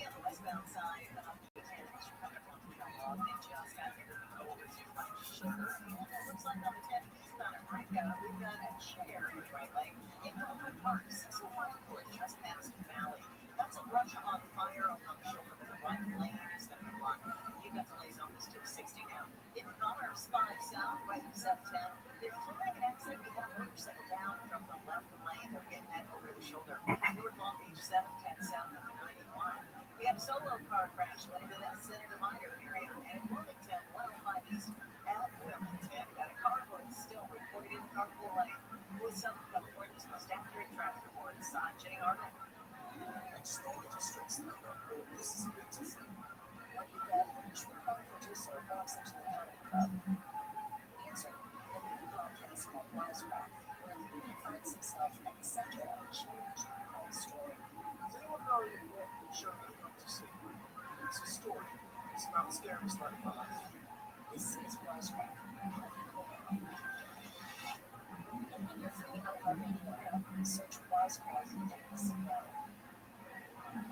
On the westbound side of the 10, as you're coming from the Kellogg, they just got here over to my shoulder. It looks like on the 10, it's not a breakout. We've got a chair in the right lane. In Illinois Parks, so far before just past Valley. That's a brush on fire on the shoulder with the right lane instead of the block. You've got delays on this till 60 now. In Commerce 5 South, right at 710. If you're like an exit, we have a motorcycle down from the left lane. They're getting that over the shoulder. Newark Long Beach 710 South of 91. We have a solo car crash right into that Senator Meyer area. And in Wilmington, 105 East at Wilmington. Got a car still reported in the carpool lane. With some California's most accurate traffic report, Sanjay Arden. I just wanted to stress that this is a bit different. What you got? True car producer Rob Simpson answer. The new podcast called Wisecrack, where he finds himself at the center of a change story. How you sure you come to see? It's a story. It's not scary, it's not fun. This is Wisecrack. On your free iHeartRadio app, search Wisecrack and listen now.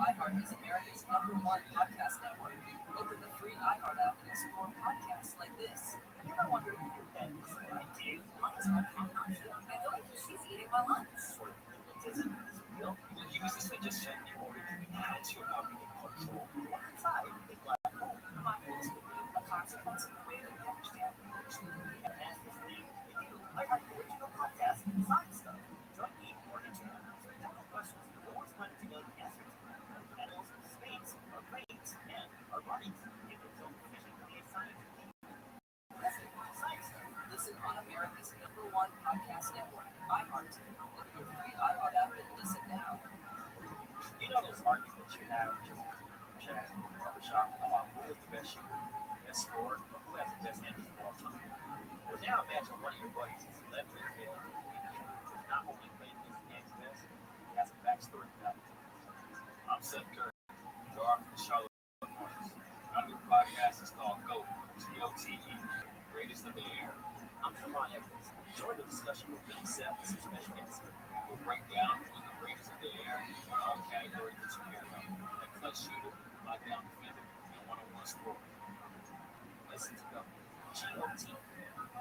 iHeart is America's #1 podcast network. Open the free iHeart app and explore podcasts like this. You ever wondered if your pet is what I do? Mine's my cat. I feel like she's eating my lunch. Is it real? You usually just send your order to the ads you're not being control. What inside? A black hole. My goals would be a consequence of the way that we understand the movie and as this thing we do. I write the original podcast and science stuff. Join me for answering technical questions you always wanted to know the answers to. Animals, space, our brains, and our bodies. If it's so efficiently science. Listen on America's #1 podcast network, iHeart. Open your free iHeart app and listen now. You know those arguments you have just chat, barbershop about who is the best shooter, best scorer, who has the best energy of all time. Well, now imagine one of your buddies is a left-hander hitter who not only played his game's best, he has a backstory about it. I'm Seth Curry, Jar from the Charlotte Hornets. Our new podcast is called GOAT, G-O-T-E, Greatest of the Year. I'm Shamon Evans. Join the discussion with Big Seth and some special guests. We'll break down who's the greatest of the year in all categories that you care about. Like clutch shooter, lockdown defender, and one-on-one scorer. Listen to GOAT, G-O-T,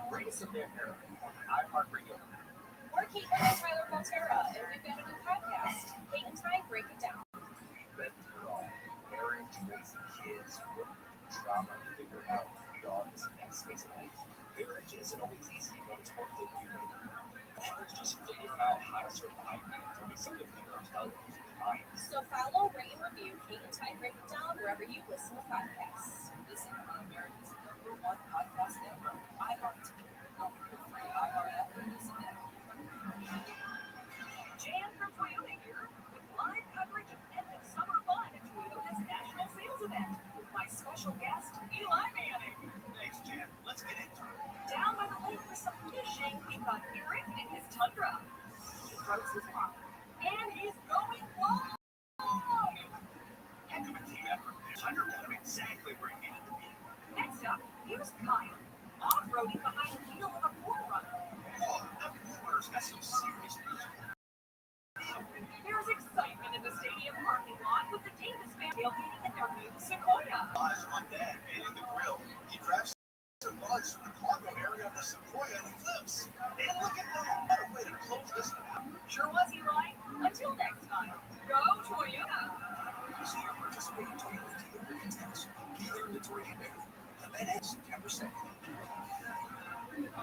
Greatest of their era on iHeartRadio. We're Kate and Tyler Montera, and we've got a new podcast, Kate and Ty Break It Down. Been through it all. Marriage, raising kids, work, trauma, figure out who we are in this next space of life. Marriage isn't always easy, but it's worth it. Let's just figure out how to survive it. Some of you are telling me tonight. So follow, rate, and review Kate and Ty Break It Down wherever you listen to podcasts. Listen on America's #1 podcast network, iHeart. Look for the free iHeart app and listen now. Jan from Toyota here with live coverage of epic summer fun at Toyota's National Sales Event with my special guest, Eli Manning. Thanks, Jan. Let's get into it. Down by the lake for some fishing, we've got Eric in his Tundra. He throws his pop, and he's going wild. Heck of a team effort. Hunter got him exactly where he needed to be. Next up, here's Kyle, off-roading behind the wheel of a 4Runner. Oh, that quarter's got some serious music. There's excitement in the stadium parking lot with the Davis family tailgating in their new Sequoia. Eyes on Dad manning the grill. He grabs some bugs from the cargo area of the Sequoia and he flips. And look at that. What a way to close this one out. Sure was, Eli. Until next time, go Toyota. See your participating Toyota dealer details. Dealer inventory handbook. Event ends September 2nd.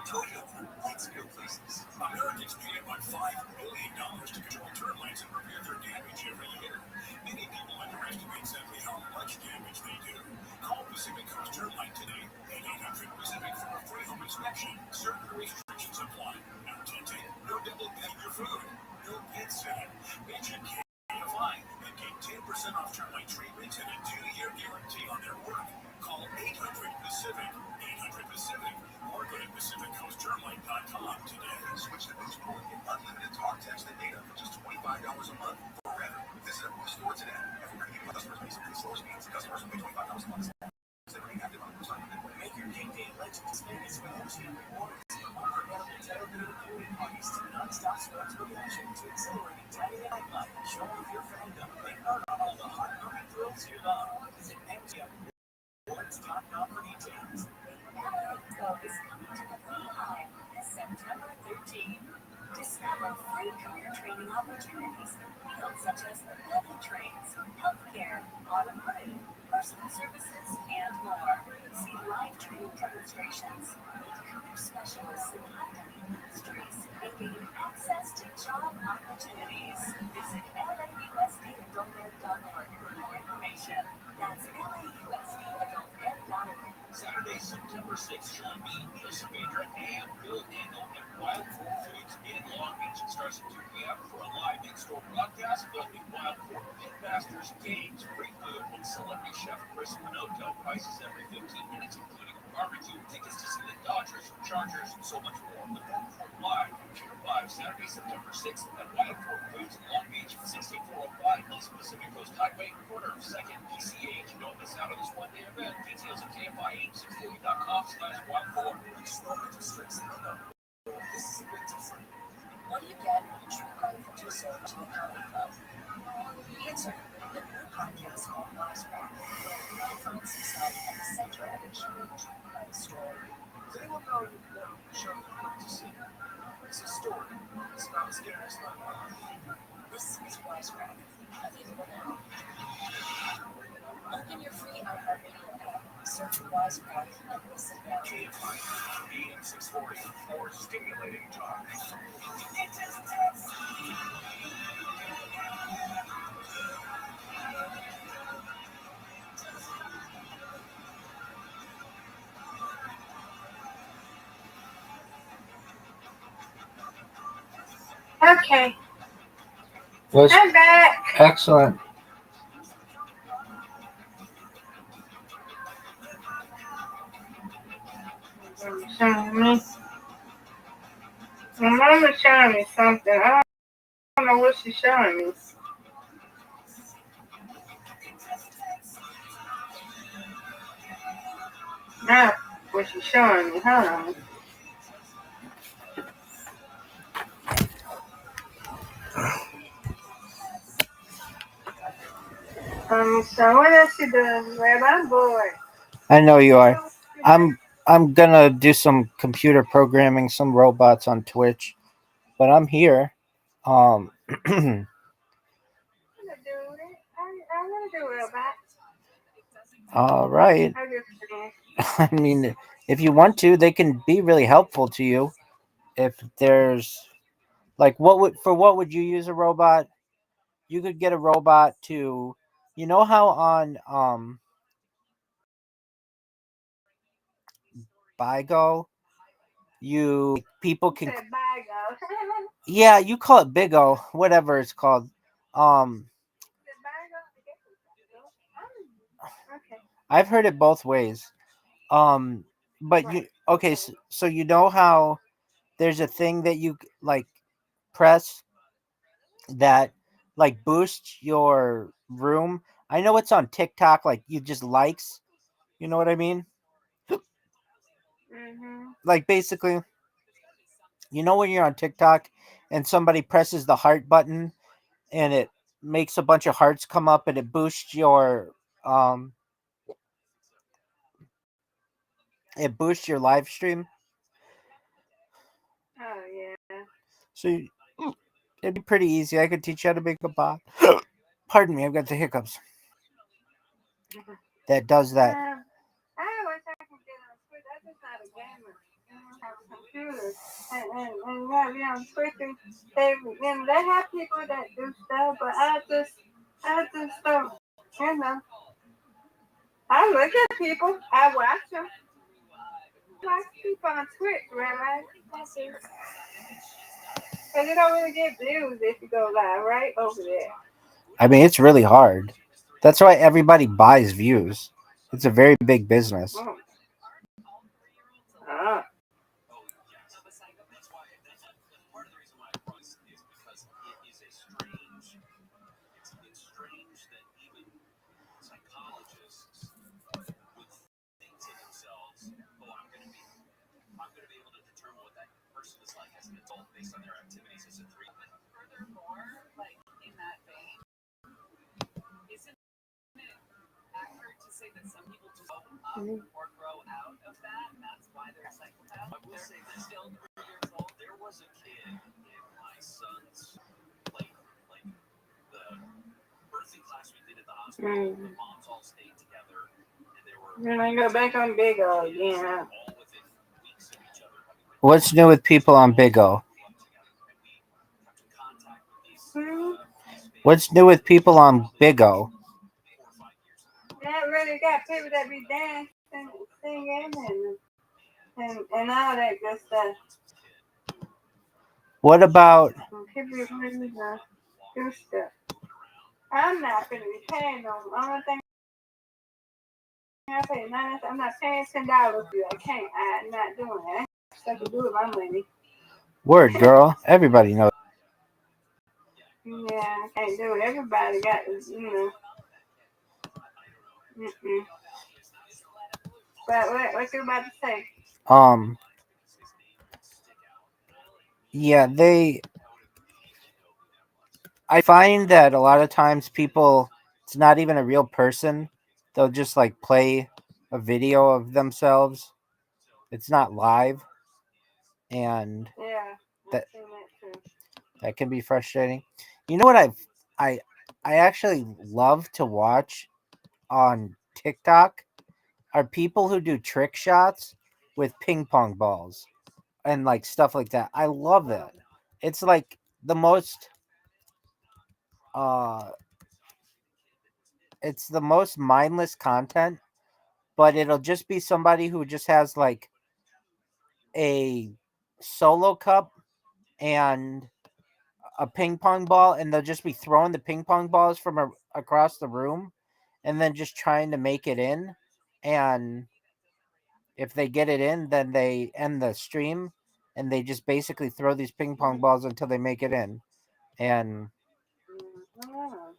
Toyota, let's go places. Americans pay about $5 billion to control termites and repair their damage every year. Many people underestimate exactly how much damage they do. Call Pacific Coast Termite today at 800 Pacific for a free home inspection. Certain restrictions apply. No tinting, no double petting your food, no pet sitting. Mention Fine and get 10% off termite treatments and a 2-year guarantee on their work. Call 800 Pacific, 800 Pacific, or go to PacificCoastTermite.com today. Switch to Boost Mobile and get unlimited talk, text, and data for just $25 a month forever. Visit a Boost store today. Everywhere you customers may see slower speeds. Customers will pay $25 a month. Considering active on Boost Unlimited. Make your game day legend experience with Boost Rewards. Unforgettable tailgating viewing parties to non-stop sports reaction to accelerating Saturday Night Live. Show off your fandom and earn all the heartwarming thrills you love. Visit MGM Rewards.com for details. Go is coming to the Free Hive this September 13. Discover free career training opportunities in fields such as medical trades, healthcare, automotive, personal services, and more. See live training demonstrations, meet career specialists in high-demand industries, and gain access to job opportunities. Visit lausdadultmed.org for more information. That's lausdadultmed.org. Saturday, September 6th, join me, Neil Sabedra, and Bill Daniel at Wild Fork Foods in Long Beach. It starts at 2 p.m. for a live in-store broadcast filming Wild Fork Pitmasters, games, free food, and celebrity chef Chris Minotto. Prices every 15 minutes, including a barbecue, tickets to see the Dodgers, Chargers, and so much more. The Fork Fork Live, Computer Live, Saturday, September 6th at Wild Fork Foods in Long Beach, 6405 East Pacific Coast Highway, corner of 2nd PCH. Don't miss out on this one-day event. Details at KFI640.com/Wild4. Explore districts in the number. This is a bit different. What do you get when you true crime producer to a comedy club? The answer, the new podcast called Wisecrack, where Eli finds himself at the center of a true crime story. Does anyone know the show you're going to see? It's a story. It's not as scary as not mine. This is Wisecrack, available now. Open your free iHeartRadio app, search for Wisecrack, and listen now. KFI AM 640, more stimulating talk. Okay. I'm back. Excellent. Showing me. My mama's showing me something. I don't know what she's showing me. Now, what she's showing me. Hold on. So what else she does, Reb? I'm bored. I know you are. I'm gonna do some computer programming, some robots on Twitch, but I'm here. I'm gonna do robots. All right. I just I mean, If you want to, they can be really helpful to you. If there's like what would you use a robot? You could get a robot to, you know how on Bigo you people can Said bye, go. yeah, you call it Bigo, whatever it's called. Um Said bye, go. Okay. I've heard it both ways. But you okay, so you know how there's a thing that you like press that like boosts your room. I know it's on TikTok, like you just likes. You know what I mean? Mhm. Like basically, you know when you're on TikTok and somebody presses the heart button and it makes a bunch of hearts come up and it um boosts your live stream. Oh yeah. So it'd be pretty easy. I could teach you how to make a bot. Pardon me, I've got the hiccups. That does that. I wish I could get on Twitch. I'm just not a gamer. I don't have a computer. And yeah, be on Twitch and they have people that do stuff, but I just don't, you know. I look at people. I watch them. I watch people on Twitch, right? Because you don't really get views if you go live, right? Over there. I mean, it's really hard. That's why everybody buys views. It's a very big business. Mm. Ah. Mhm. Mm. Then I go back on Big O again. Huh? What's new with people on Big O? Hmm? What's new with people on Big O? Not really got people that be dancing, singing, and all that good stuff. What about And people really do stuff. I'm not gonna be paying them. Only thing I pay I'm not paying $10 for you. I can't. I'm not doing that. I have stuff to do with my money. word, girl? Everybody knows. Yeah, I can't do it. Everybody got, Mm-mm. But what you about to say? Um, yeah, I find that a lot of times people, it's not even a real person. They'll just like play a video of themselves. It's not live, and Yeah, I've that seen that too. that can be frustrating. You know what I I actually love to watch on TikTok are people who do trick shots with ping pong balls and like stuff like that. I love that. It's like the most uh it's the most mindless content, but it'll just be somebody who just has like a solo cup and a ping pong ball, and they'll just be throwing the ping pong balls from across the room and then just trying to make it in. And if they get it in, then they end the stream and they just basically throw these ping pong balls until they make it in. And Oh,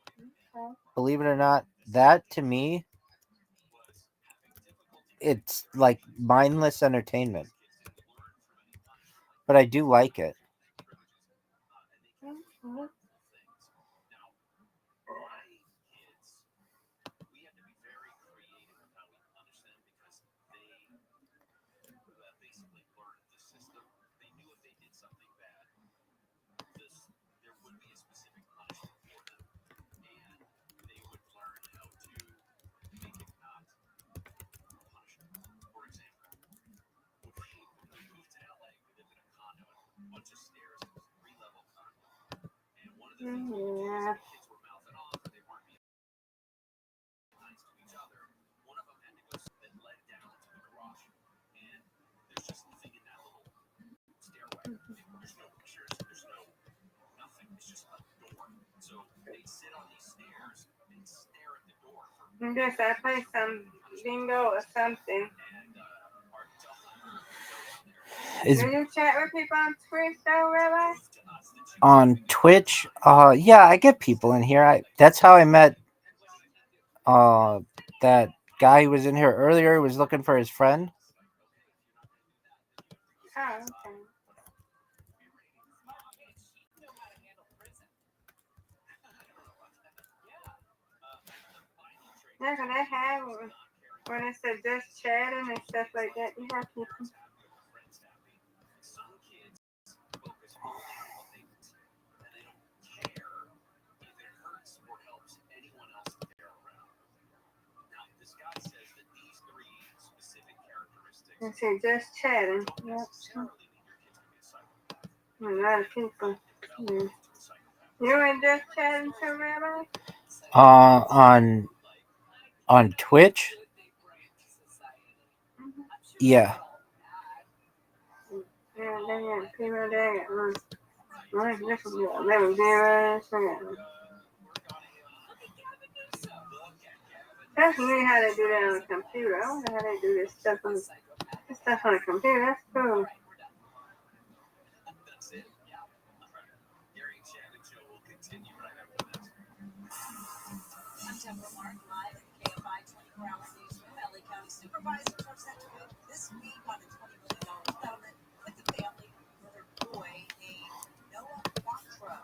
okay. believe it or not, that to me, it's like mindless entertainment. But I do like it. Mhm. Yeah. I guess I play some bingo or something. Is Do you chat with people on Twitch though, Rabbi? on Twitch? Yeah, I get people in here. That's how I met that guy who was in here earlier. Who was looking for his friend. Oh, okay. Yeah, when I have when it said just chatting and stuff like that, you have people. I said just chatting. Yep. A lot of people. Yeah. You ain't just chatting to Rabbi? On Twitch. Yeah. Yeah, they got people there. Like this will be 11 zeros. That's me how they do that on the computer. I wonder how they do this stuff on the computer. That's cool. I'm Deborah Mark, live at KFI 24-hour newsroom. LA County supervisors are set to vote this week on a $20 million settlement with the family of a murdered boy named Noah Quattro.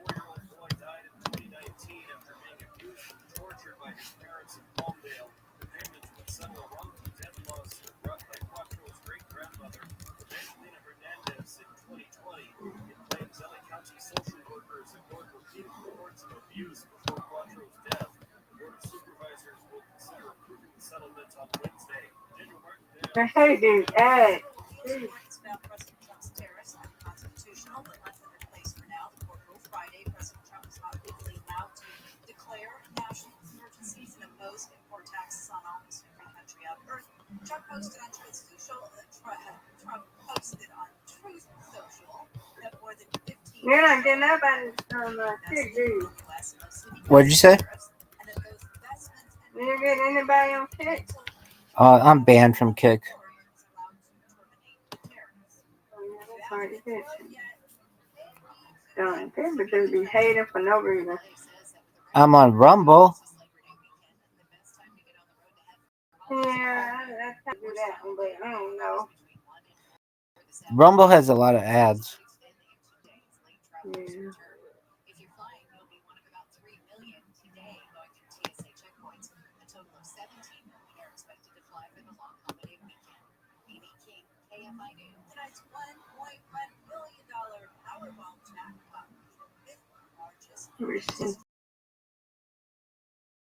4-year-old boy died in 2019 after being abused and tortured by his parents in Palmdale. The payments would settle a wrongful death lawsuit brought by Quattro's great-grandmother, Evangelina Hernandez, in 2020. It claims LA County social workers ignored repeated reports of abuse before Quattro's death. The Board of Supervisors will consider approving the settlement on Wednesday. Daniel Martindale. I hate these ads. Found President Trump's tariffs unconstitutional, but left them in place for now. The court ruled Friday President Trump is not legally allowed to declare national emergencies and impose import taxes on almost every country on earth. Trump posted on Truth Social that more than 15 You're not getting up on Kick, do you? What'd you say? Do you get anybody on Kick? I'm banned from Kick. That's hard to get. Darn, people just be hating for no reason. I'm on Rumble. Yeah, I can't do that one, but I don't know. Rumble has a lot of ads. Yeah. Tonight's $1.1 million Powerball jackpot, the fifth largest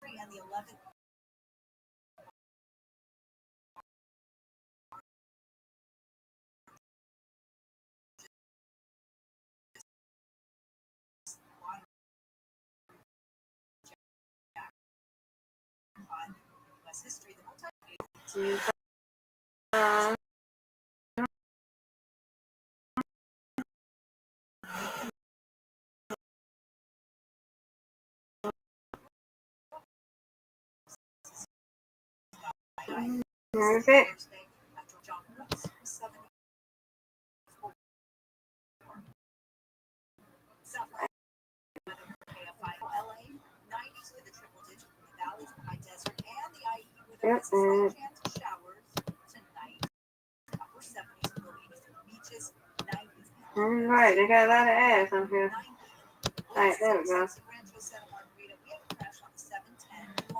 and the 11th. U.S. history, the There's it. Yep. Right, they got a lot of ads on here. Alright, there we go.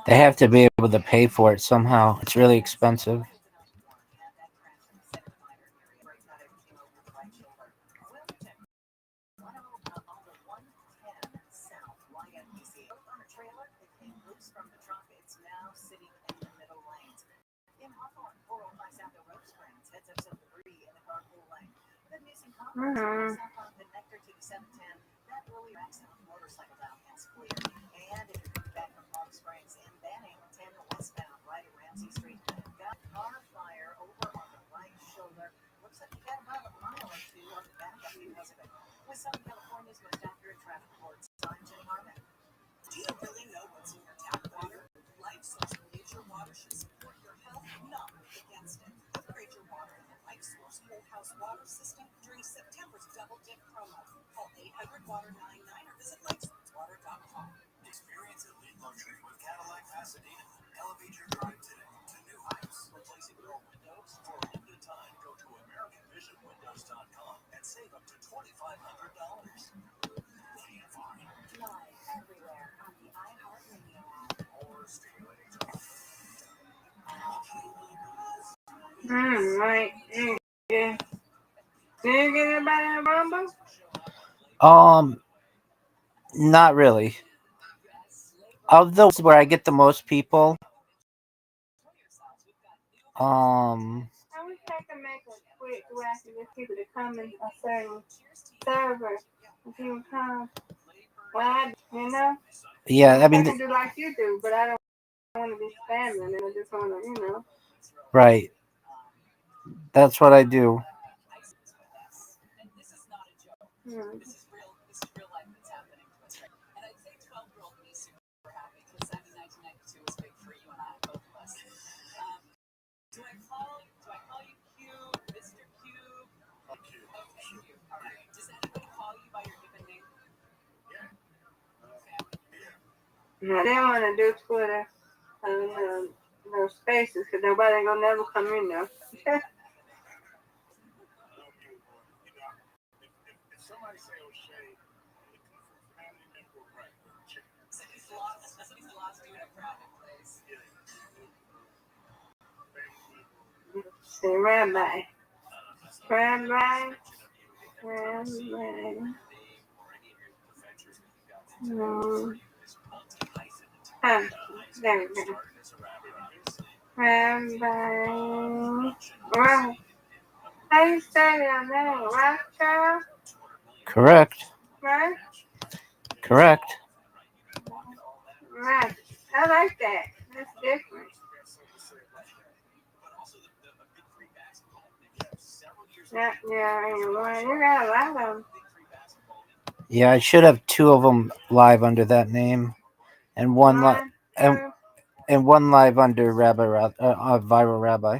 They have to be able to pay for it somehow. It's really expensive. 710, that early South motorcycle down Hens Clear. And if you're coming back from Palm Springs and then Hamilton westbound, right at Ramsey Street, got a car fire over on the right shoulder. Looks like you got about a mile or two on the back up because of it. With Southern California's most accurate traffic reports, I'm Jenny Harmon. Do you really know what's in your tap water? Life Source believes your water should support your health, not work against it. Upgrade your water in the Life Source whole house water system during September's double dip promo. Call 800-WATER-99 or visit lifesourcewater.com. Experience elite luxury with Cadillac Pasadena. Elevate your drive today to new heights. Replacing your windows for a limited time. Go to AmericanVisionWindows.com and save up to $2,500. Live everywhere on the iHeartRadio app. Right. Yeah. Did you get anybody in Rumble? Not really. Of those where I get the most people, I wish I could make a quick way I can get people to come in a certain server. If you come, well, you know? yeah, I I mean, can do like you do, but I don't want to be spamming and I just want to, you know. right. That's what I do. Hmm. This is real life that's happening to us, right? And I'd say 12-year-old me is super happy because 1992 was big for you and I, both of us. Do I call you Cube, Mr. Cube? Okay, Cube. All right. Does anybody call you by your given name? No, they want to do Twitter, no spaces, because nobody gonna never come in there. Somebody say O'Shea, family member, right? He's lost you in a crowded place. Say Rabbi. There we go. Rabbi. Right. How you say your name? Rothschild? Correct. Right? Correct. Right. I like that. That's different. Yeah, you got a lot of them. Yeah, I should have two of them live under that name, and one and one live under Viral Rabbi.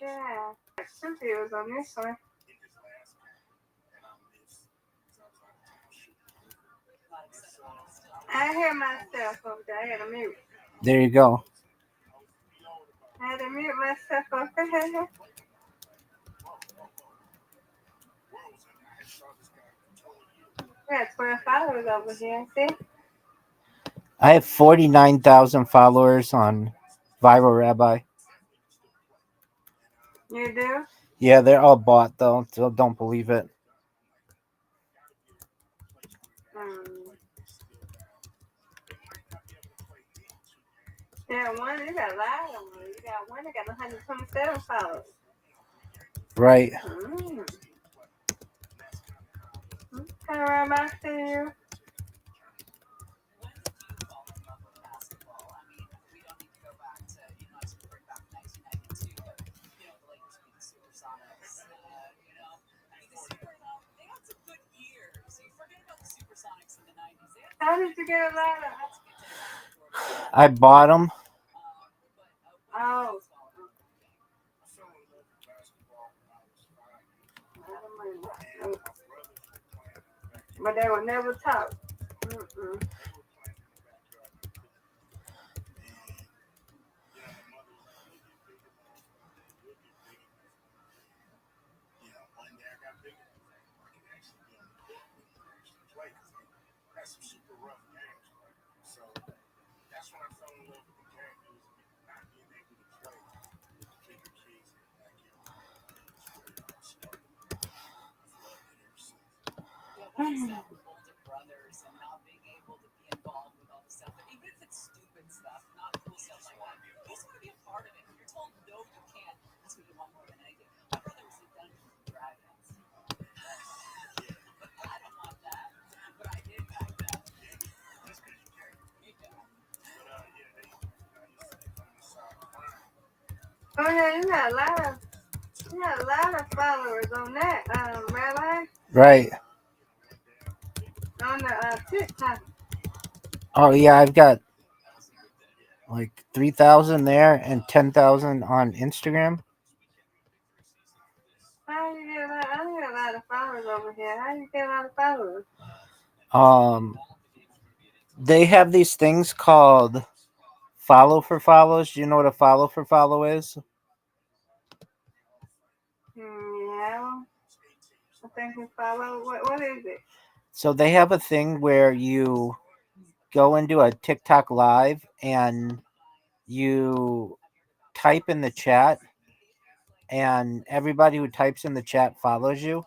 Yeah. Cynthia was on this one. I hear myself over there. I had to mute. There you go. I had to mute myself over there. We got 12 followers over here, see? I have 49,000 followers on Viral Rabbi. You do? Yeah, they're all bought though, so don't believe it. Yeah, one, you got a lot of them. You got one that got 127 followers. Right. Okay, Rabbi, see you. How did you get a lot of them? I bought them. Oh. But they would never talk. Some super rough games, so that's when I fell in love with the game. It was not being able to play bigger kids in the backyard. That's where it all started. Yeah, older brothers and not being able to be involved with all the stuff, even if it's stupid stuff, not cool stuff like that. You just want to be a part of it. You're told no, you can't. That's what you want more than anything. My brother was in Dungeons and Dragons. Oh yeah, you got a lot of followers on that, Rabbi. Right. On the TikTok. Oh yeah, I've got like 3,000 there and 10,000 on Instagram. How you get a lot? I get a lot of followers over here. How you get a lot of followers? They have these things called follow for follows. Do you know what a follow for follow is? Yeah. I think we follow. What is it? So they have a thing where you go into a TikTok live and you type in the chat, and everybody who types in the chat follows you,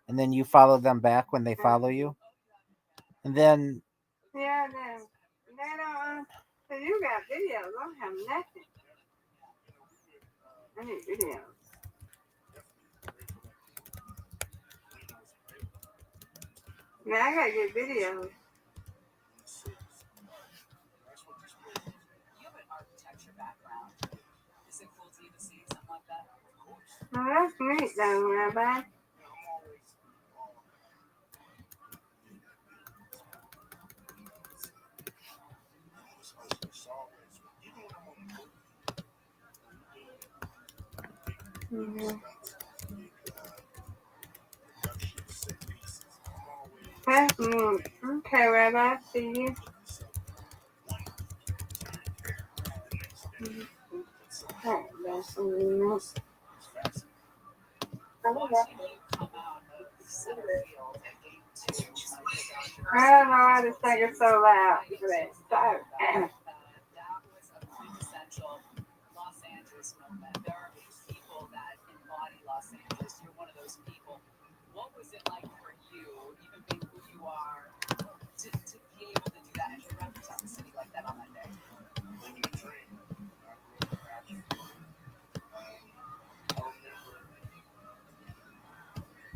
and then you follow them back when they follow you. And then Yeah, they don't. So you got videos. I don't have nothing. I need videos. Yeah, I gotta get videos. You have an architecture background. Is it cool to even see something like that? Well, that's neat though, Rabbi. Mm-hmm. That's neat. Okay, Rabbi, I see you. Alright, that's something else. I don't know why this thing is so loud. Sorry. That was a quintessential Los Angeles moment. There are people that embody Los Angeles. You're one of those people. What was it like for you, even being who you are, to be able to do that and to represent the city like that on that day? Living a dream. I grew up in Africa. I remember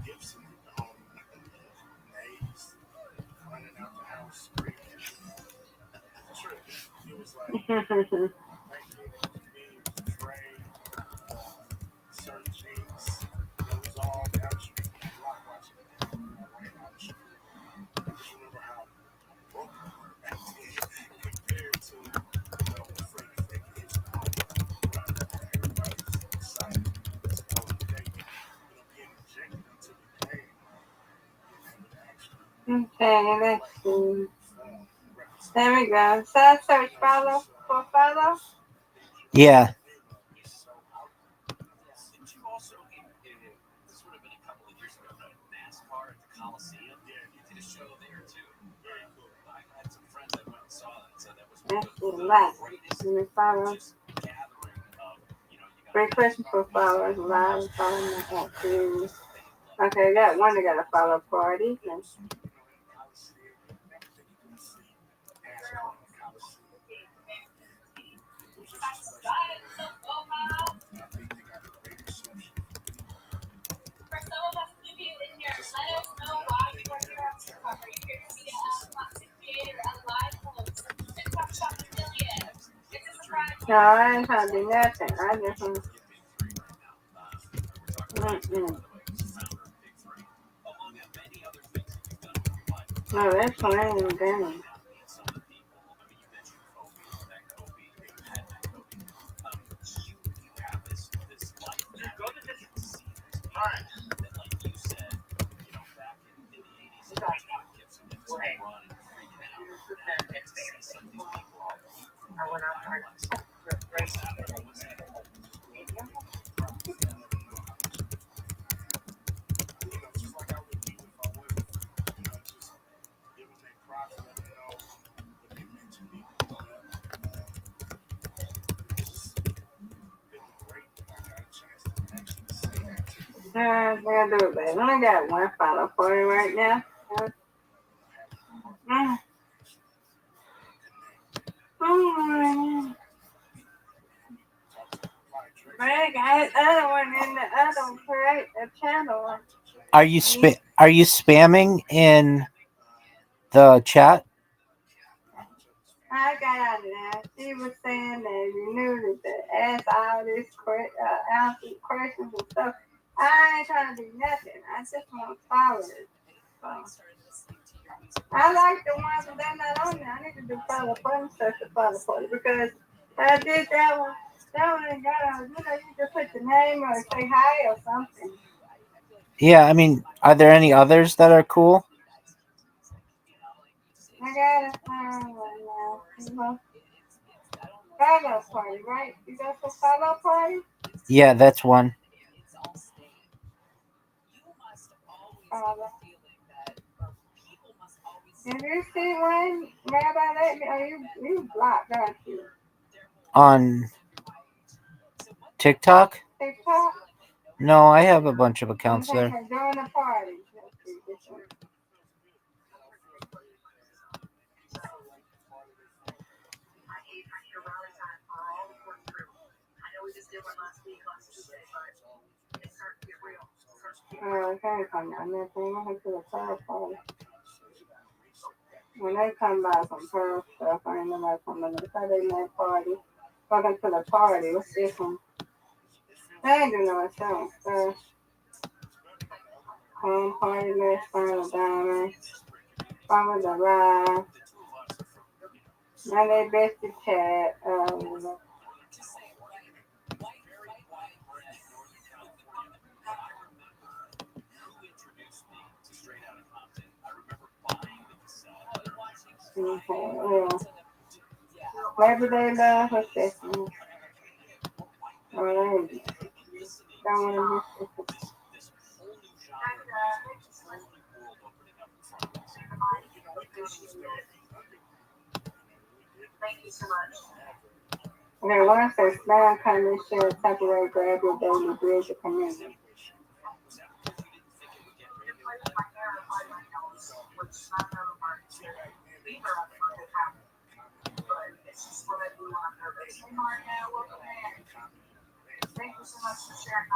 Gibson maze, running out the house, screaming. True. It was like 19 afraid, certain things. It was all down the street, block watching, right out the street. I just remember how broken we were back then compared to, Freak kids now. Everybody's excited to go to the day, getting injected into the game. Okay, let's see. There we go. So I search follow for follow. yeah. Didn't you also, this would have been a couple of years ago, NASCAR at the Coliseum? Yeah, you did a show there too. Very cool. I had some friends that went and saw that, so that was That's a lot. Let me follow. Great question for followers. Live following my activities. Okay, got one that got a follow party. No, I ain't trying to do nothing. I just want No, that's playing game. I gotta do it, babe. I only got one follow for you right now. Greg, I had other one in the other create a channel. Are you spamming in the chat? I got out of there. She was saying that you knew to ask all this answer questions and stuff. I ain't trying to do nothing. I just want followers. So, I like the ones that they're not on there. I need to do follow fun stuff to follow for you because I did that one. That one ain't got you just put your name or say hi or something. Yeah, I mean, are there any others that are cool? I got a follow party, right? You got a follow party? Yeah, that's one. Have you seen one, Rabbi? Let me. Oh, you blocked, don't you? On TikTok? TikTok? No, I have a bunch of accounts Okay, there. during the party. Let's see this one. Oh, okay, come down there. I'm going to the club party. When they come by some pearl stuff, I ain't nobody coming to the Saturday night party. Welcome to the party. What's this one? They ain't do no insurance stuff. Home party, let's find a diamond. Follow the ride. Now they best to chat. Okay, yeah. Everyday love, what's this one? Oh, they don't want to miss this. Okay, when I say smile, kindness, share, temporary, grab your daily bridge your community. Thank you so much for sharing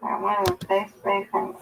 I want to face space and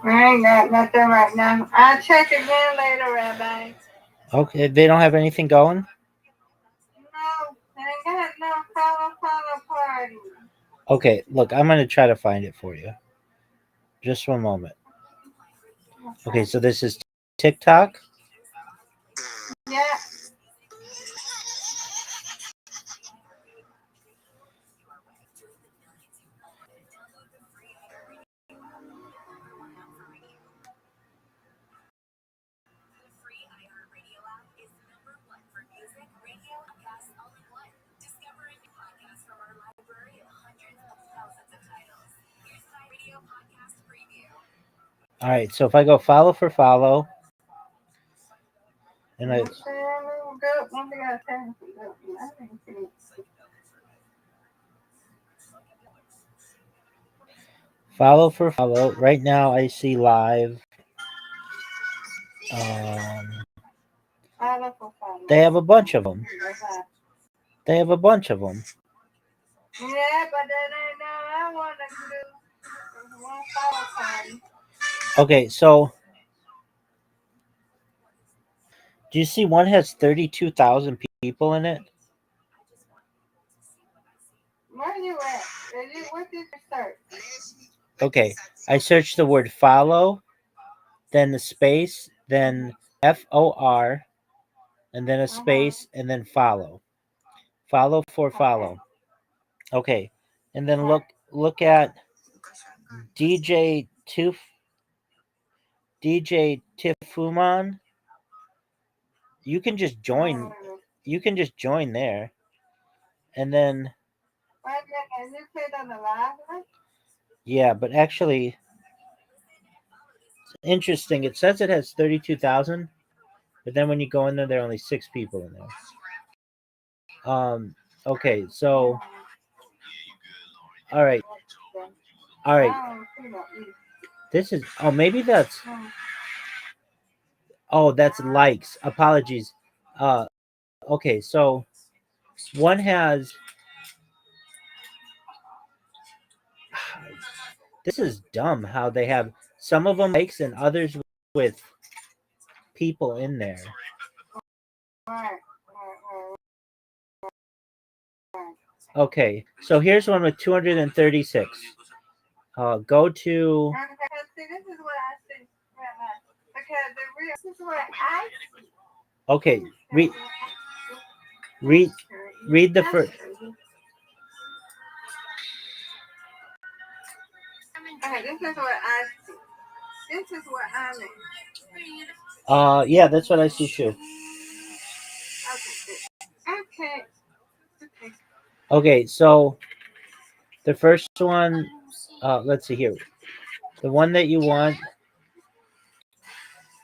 I ain't got nothing right now. I'll check again later, Rabbi. Okay, they don't have anything going? No, I ain't got no follow party. Okay, look, I'm going to try to find it for you. Just one moment. Okay, so this is TikTok. Yeah. All right, so if I go follow for follow, and I follow for follow, right now I see live. They have a bunch of them. They have a bunch of them. Yeah, but that ain't no I want to do. One follow party. Okay, so do you see one has 32,000 people in it? Where you at? What did you search? Okay, I searched the word follow, then the space, then FOR, and then a space, and then follow. Follow for follow. Okay, and then look at DJ Tifuman. You can just join. You can just join there, and then And you put on the live one? yeah. But actually, it's interesting. It says it has 32,000, but then when you go in there, there are only 6 people in there. Okay, so all right. This is maybe that's that's likes. Apologies. Okay, so one has this is dumb how they have some of them likes and others with people in there. Okay, so here's one with 236. Go to. See, this is what I see. Because this is what I see. Okay, read the first. Okay, this is what I see. This is what I mean. Yeah, that's what I see too. Okay. Okay, so the first one, let's see here. The one that you want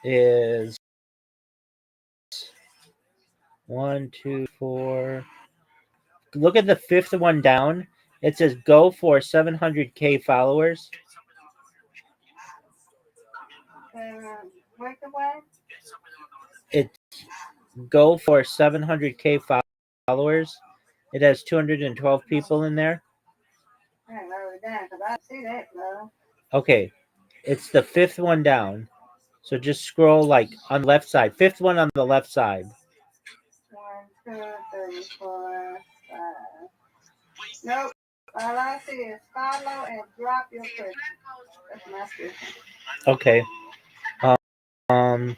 is 1, 2, 4. Look at the fifth one down. It says go for 700K followers. What's the one? It's go for 700K followers. It has 212 people in there. I wrote it down because I see that, love. Okay, it's the fifth one down. So just scroll like on the left side. Fifth one on the left side. 1, 2, 3, 4, 5. Nope. All I see is follow and drop your question. That's my system. Okay. Um.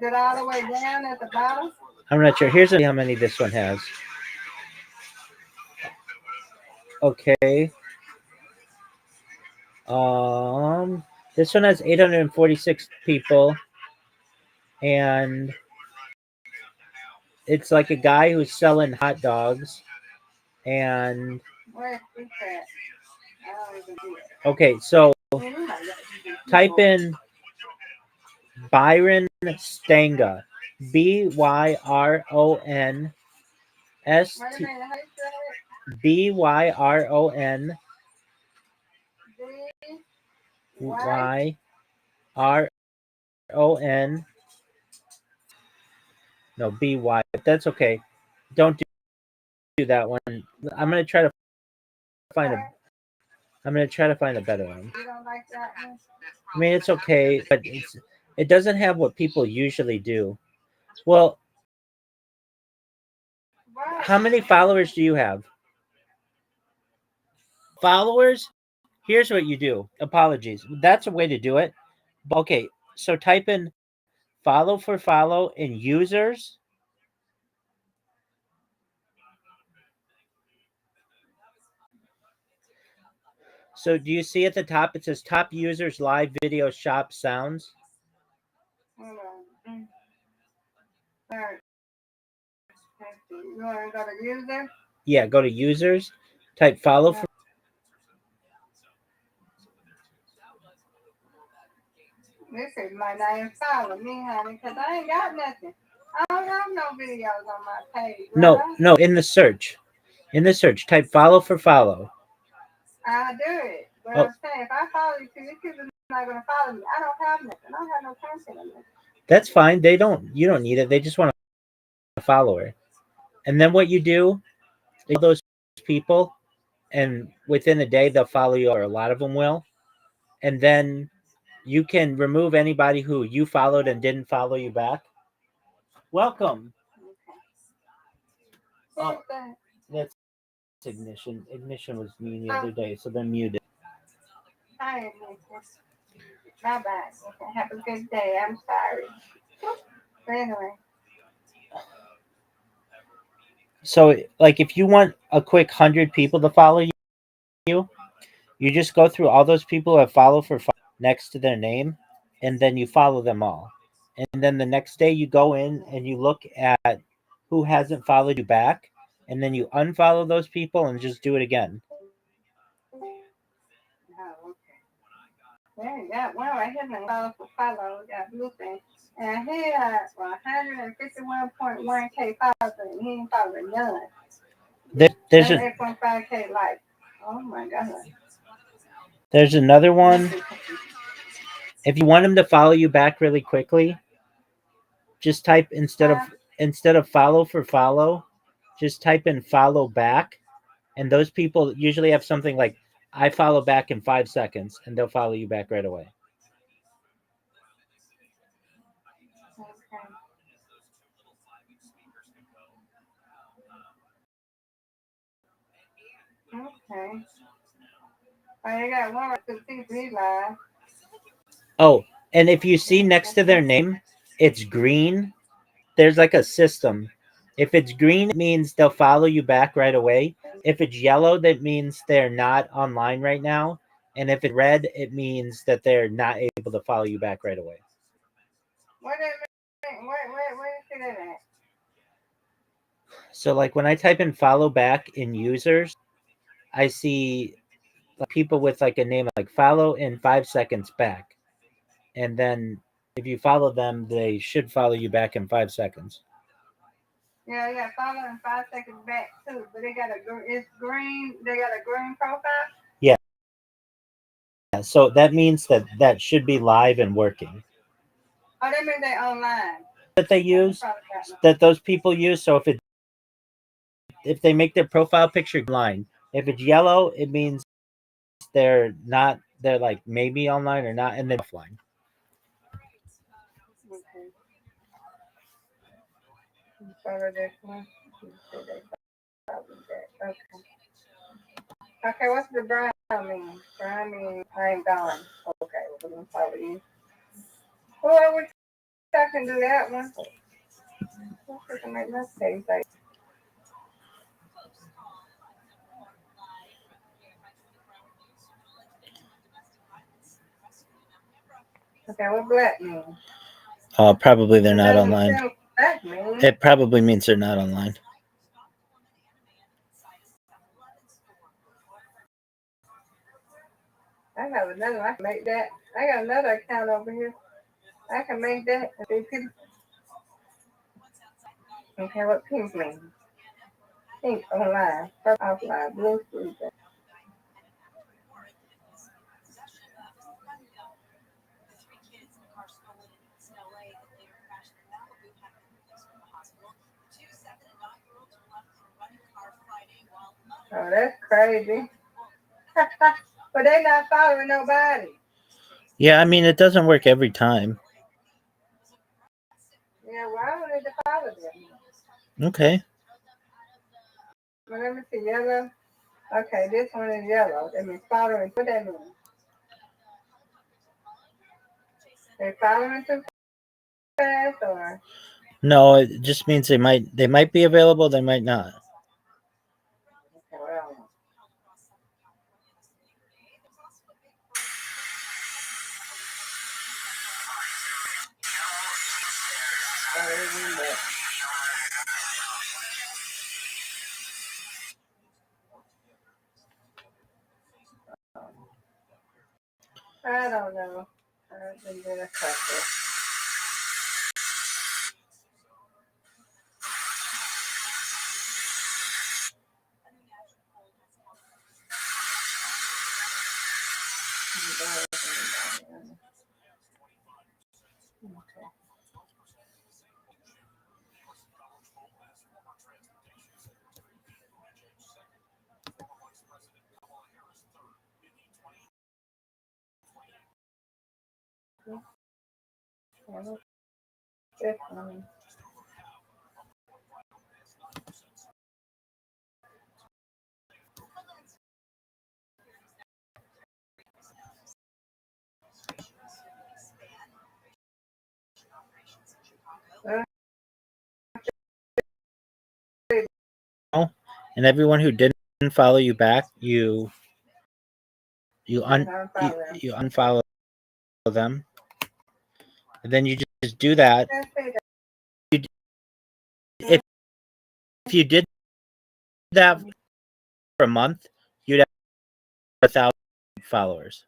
Is it all the way down at the bottom? I'm not sure. Here's how many this one has. Okay. This one has 846 people, and it's like a guy who's selling hot dogs, and Where's this at? I don't even see it. okay, so type in Byron Stanga, BYRON ST Wait a minute, how you spell BYRON it? YRON. No, BY. That's okay. Don't do that one. I'm gonna try to find a. I'm gonna try to find a better one. You don't like that one? I mean, it's okay, but it doesn't have what people usually do. Well, how many followers do you have? Followers? Here's what you do. Apologies. That's a way to do it. Okay, so type in follow for follow in users. So do you see at the top it says top users live video shop sounds? Hold on. All right. You want to go to user? Yeah, go to users, type follow for. This is my name. Follow me, honey, because I ain't got nothing. I don't have no videos on my page. No, right? no, in the search. In the search, type follow for follow. I do it. But Oh. I'm saying, if I follow you, these people are not going to follow me. I don't have nothing. I don't have no content on this. That's fine. You don't need it. They just want a follower. And then what you do, all those people, and within a day they'll follow you, or a lot of them will. And then you can remove anybody who you followed and didn't follow you back. Welcome. Oh, that's Ignition. Ignition was mean the other day, so they're muted. Hi, bye bye. Okay, have a good day. I'm sorry. But anyway. So, like, if you want a quick 100 people to follow you, you just go through all those people who have followed for next to their name, and then you follow them all. And then the next day you go in and you look at who hasn't followed you back, and then you unfollow those people and just do it again. Oh, okay. There you go. Well, I hit my follow. Got blue thing. And he had 151.1K followers, and he ain't following none. There's 8.5K likes. Oh my God. There's another one. If you want him to follow you back really quickly, just type instead of follow for follow, just type in follow back, and those people usually have something like I follow back in 5 seconds, and they'll follow you back right away. Okay. Oh, you got one to see live. Oh, and if you see next to their name, it's green. There's like a system. If it's green, it means they'll follow you back right away. If it's yellow, that means they're not online right now. And if it's red, it means that they're not able to follow you back right away. Where you see that at? So like when I type in follow back in users, I see like people with like a name like follow in 5 seconds back, and then if you follow them, they should follow you back in 5 seconds. Yeah, follow in 5 seconds back too. But it's green. They got a green profile. Yeah. So that means that should be live and working. Oh, that means they online. That they use, that those people use. So if they make their profile picture line, if it's yellow, it means they're not. They're like maybe online or not, and then offline. Okay. Follow this one. Okay. Okay, what's the brown mean? Brown mean I ain't gone. Okay, we're gonna follow you. Well, I wish I can do that one. I can make my face like. Okay, what black mean? Probably they're not online. Black mean. It probably means they're not online. I have another. I can make that. I got another account over here. I can make that. Okay, what pink mean? Pink online, purple offline, blue freezer. Oh, that's crazy. But they not following nobody. Yeah, I mean it doesn't work every time. Yeah, well, I don't need to follow them. Okay. Well, let me see, yellow. Okay, this one is yellow. That means following. What that mean? They following too fast, or? No, it just means they might be available, they might not. Okay, well, I don't know. I've been doing a couple. This one. And everyone who didn't follow you back, you unfollow them, and then you just do that. If you did that for a month, you'd have 1,000 followers.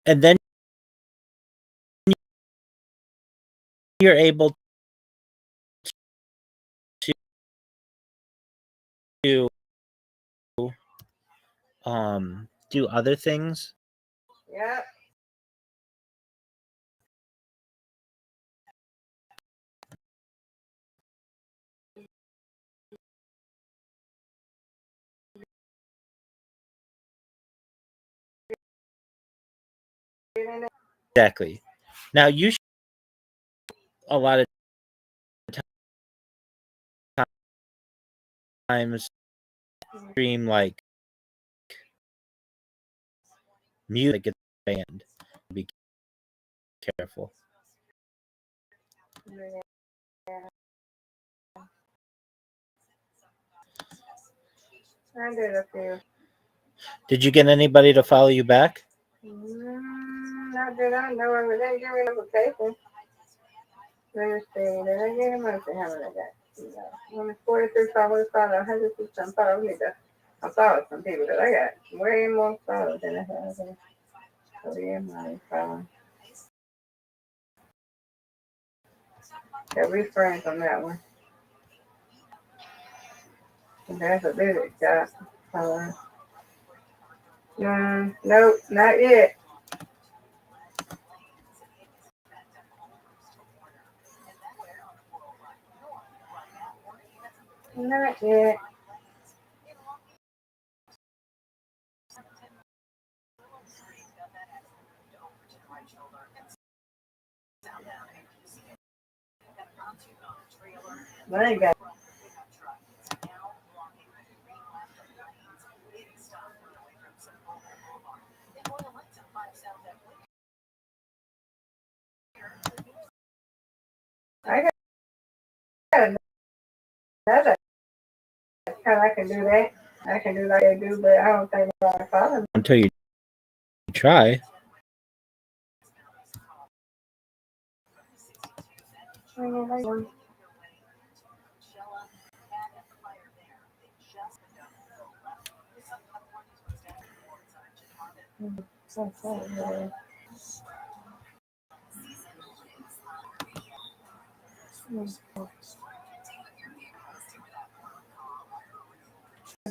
And then you're able to do other things. Yeah. Exactly. Now you should a lot of times stream like music gets banned. Be careful. Yeah. I did a few. Did you get anybody to follow you back? Not that I know of. They didn't give me an invitation. Let me see. Did I get him? Let's see how many I got. Only 43 followers, followed 100% followers. I followed some people that I got way more followers than I have. So yeah, my following. Yeah, we friends on that one. And that's a big job. Nope, not yet. Not yet. I ain't got. I got another. I can do that. I can do like they do, but I don't think I'm gonna follow them. Until you try.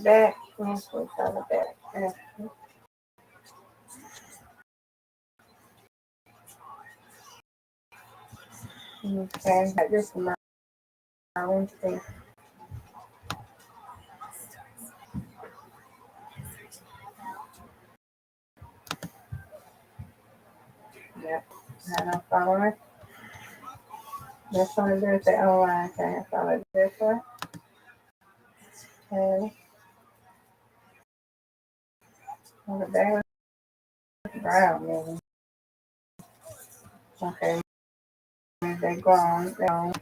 Back. Let's go follow back. Okay, I just my Wednesday. Yep, I don't follow it. This one is the online thing. I follow this one. Okay. Over there. Brown, maybe. Okay. They gone. They're gone.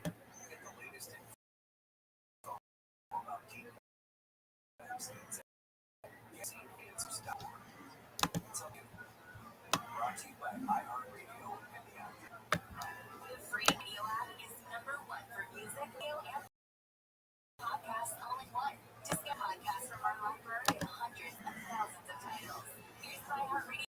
Free video app is #1 for music, video, and podcasts all in one. Discover podcasts from our library of hundreds of thousands of titles. Here's iHeartRadio.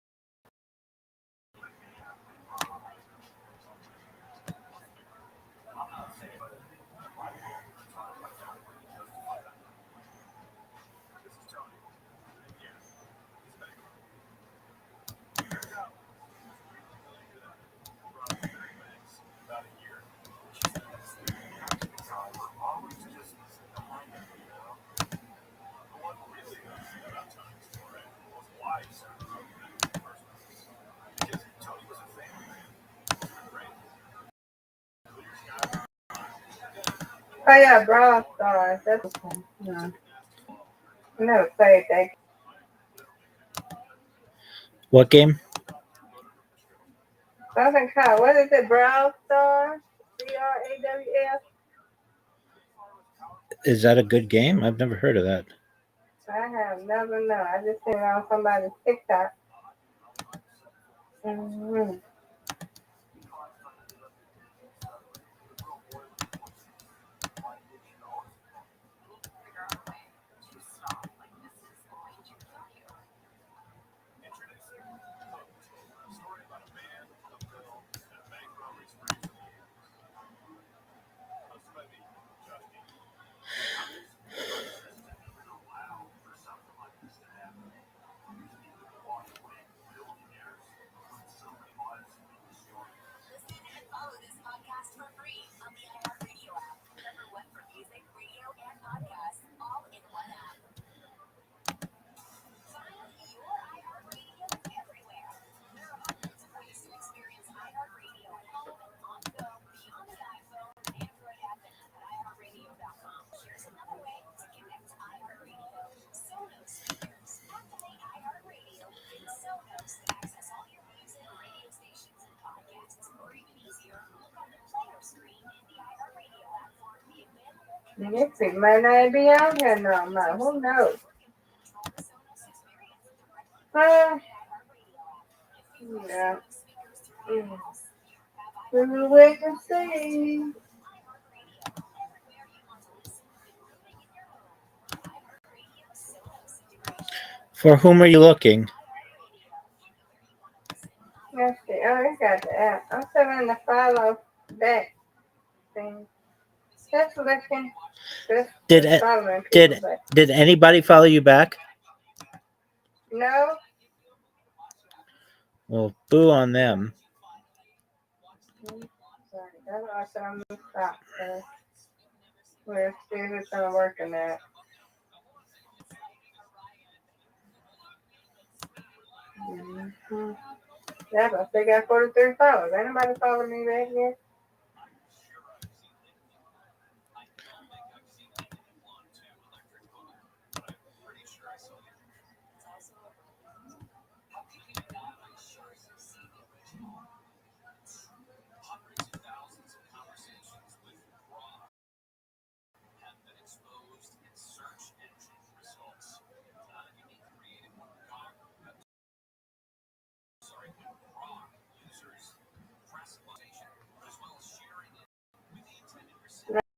Oh yeah, Brawl Stars. That's okay. No. I never played that. What game? Something called, what is it? Brawl Stars? BRAWS? Is that a good game? I've never heard of that. I have never known. I just seen it on somebody's TikTok. Mm-hmm. This thing might not be on here no more. Who knows? Yeah. We will wait and see. For whom are you looking? Let's see. Oh, I got the app. I'm still in the follow back thing. Just looking. Just following people, but Did anybody follow you back? no. Well, boo on them. Sorry, that's also I'm gonna stop. We'll see who's gonna work on that. Mm-hmm. Yeah, but they got 43 followers. Ain't nobody follow me back yet.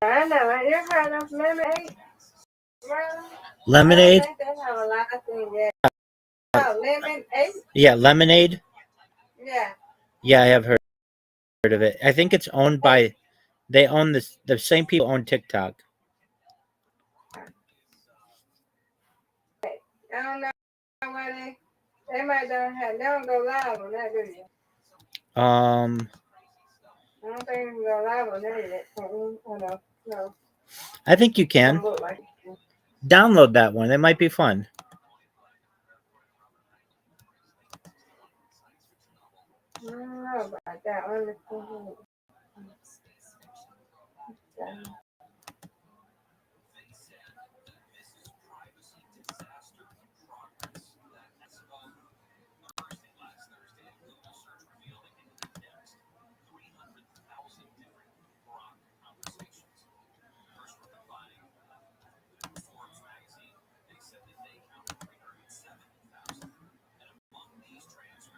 I know, right? You heard of Lemonade? Well, Lemonade? I don't think they have a lot of things yet. Oh, Lemonade? Yeah, Lemonade. Yeah. Yeah, I have heard of it. I think it's owned by. They own the same people own TikTok. I don't know why they might they don't go live on that, do you? I don't think you can go live on that yet. Oh, no. I think you can. Don't look like it. Download that one. It might be fun. I don't know about that one.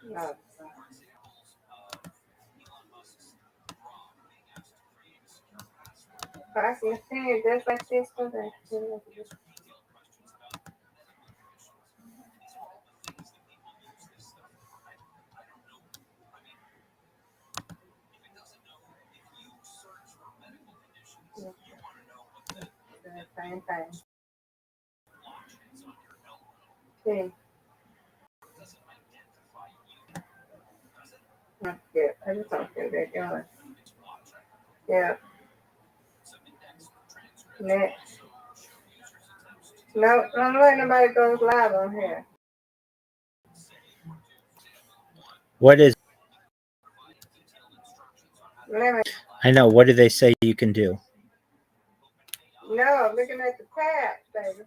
No. I can see it just like this one. Same thing. See. That's good. I just don't feel they're doing. Yeah. Next. No, I don't let nobody goes live on here. What is? Lemon. I know. What do they say you can do? No, I'm looking at the tab, baby.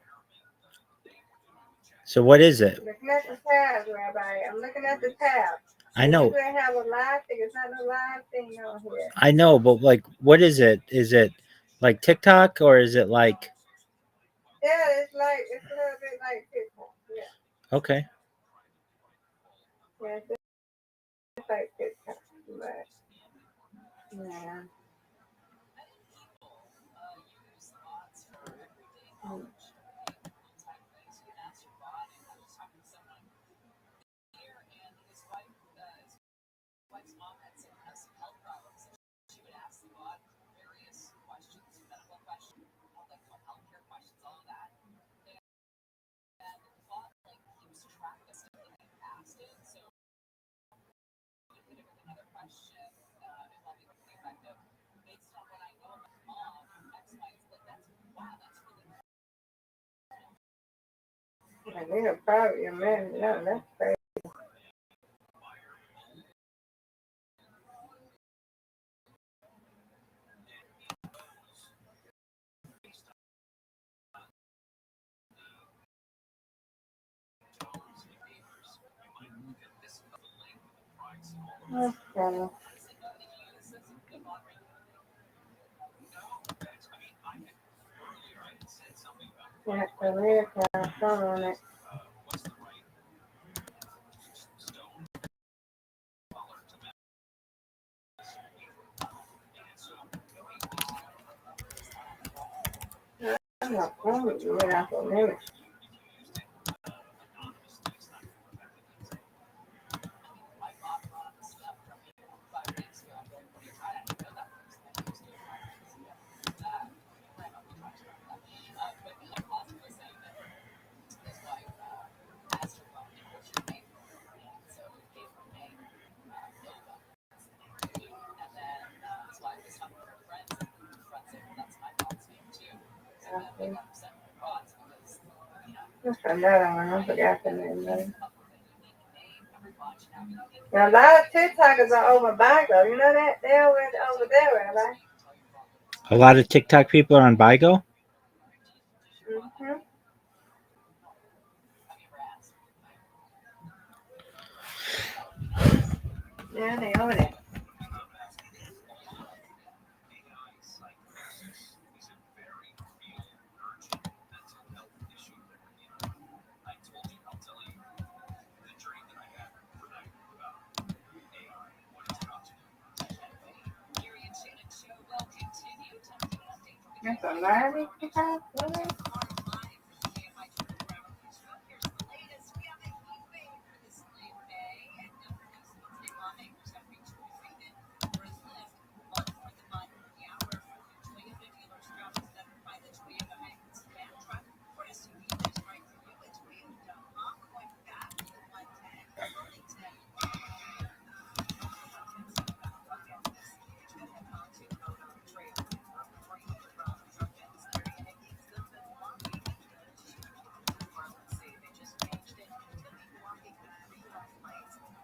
So what is it? Looking at the tab, Rabbi. I'm looking at the tab. I know. Usually I have a live thing. It's not a live thing on here. I know, but like, what is it? Is it like TikTok or is it like? Yeah, it's a little bit like TikTok. Yeah. Okay. Yeah, it's like TikTok, but yeah. I need a probably a man. No, that's crazy. Okay. That's the red kind on it. I'm not going to do it after a minute. Just another one. I forgot the name. Now, a lot of TikTokers are over Bigo. You know that? They over there, right? A lot of TikTok people are on Bigo. Mm-hmm. Yeah, they over there. That's a lot of TikTok.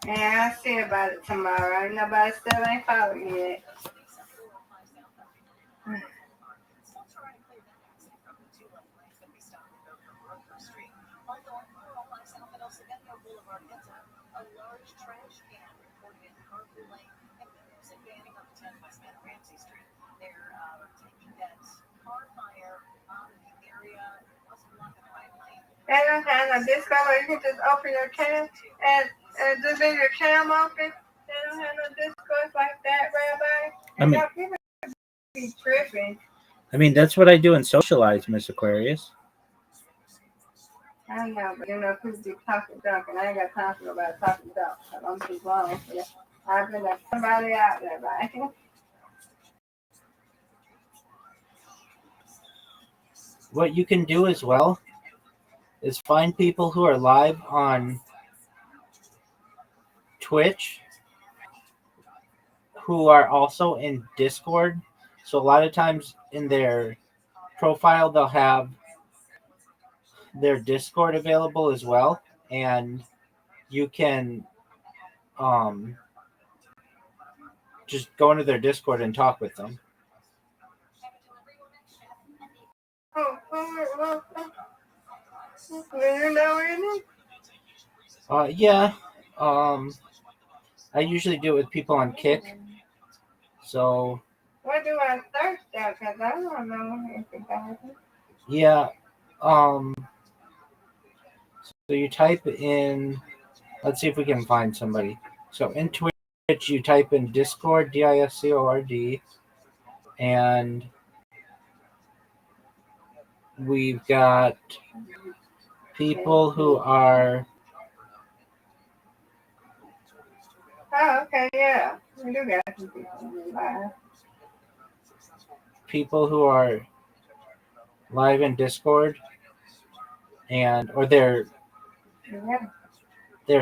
Yeah, I'll see about it tomorrow. Nobody still ain't followed yet. They don't have no disco where you can just open your cam and just leave your cam open. They don't have no discourse like that, Rabbi. I mean, people be tripping. I mean, that's what I do in Socialize, Miss Aquarius. I know, but you know, people be talking junk, and I ain't got time for nobody talking junk. So I'm too grown for that. I've been like somebody out there, right? What you can do as well is find people who are live on Twitch who are also in Discord. So a lot of times in their profile, they'll have their Discord available as well, and you can just go into their Discord and talk with them. Do you know any? Yeah. I usually do it with people on Kick. So. What do I search that? Because I don't know if it does. Yeah. So you type in. Let's see if we can find somebody. So in Twitch, you type in Discord, Discord, and we've got people who are. Oh, okay, yeah. We do got some people live. People who are live in Discord, or their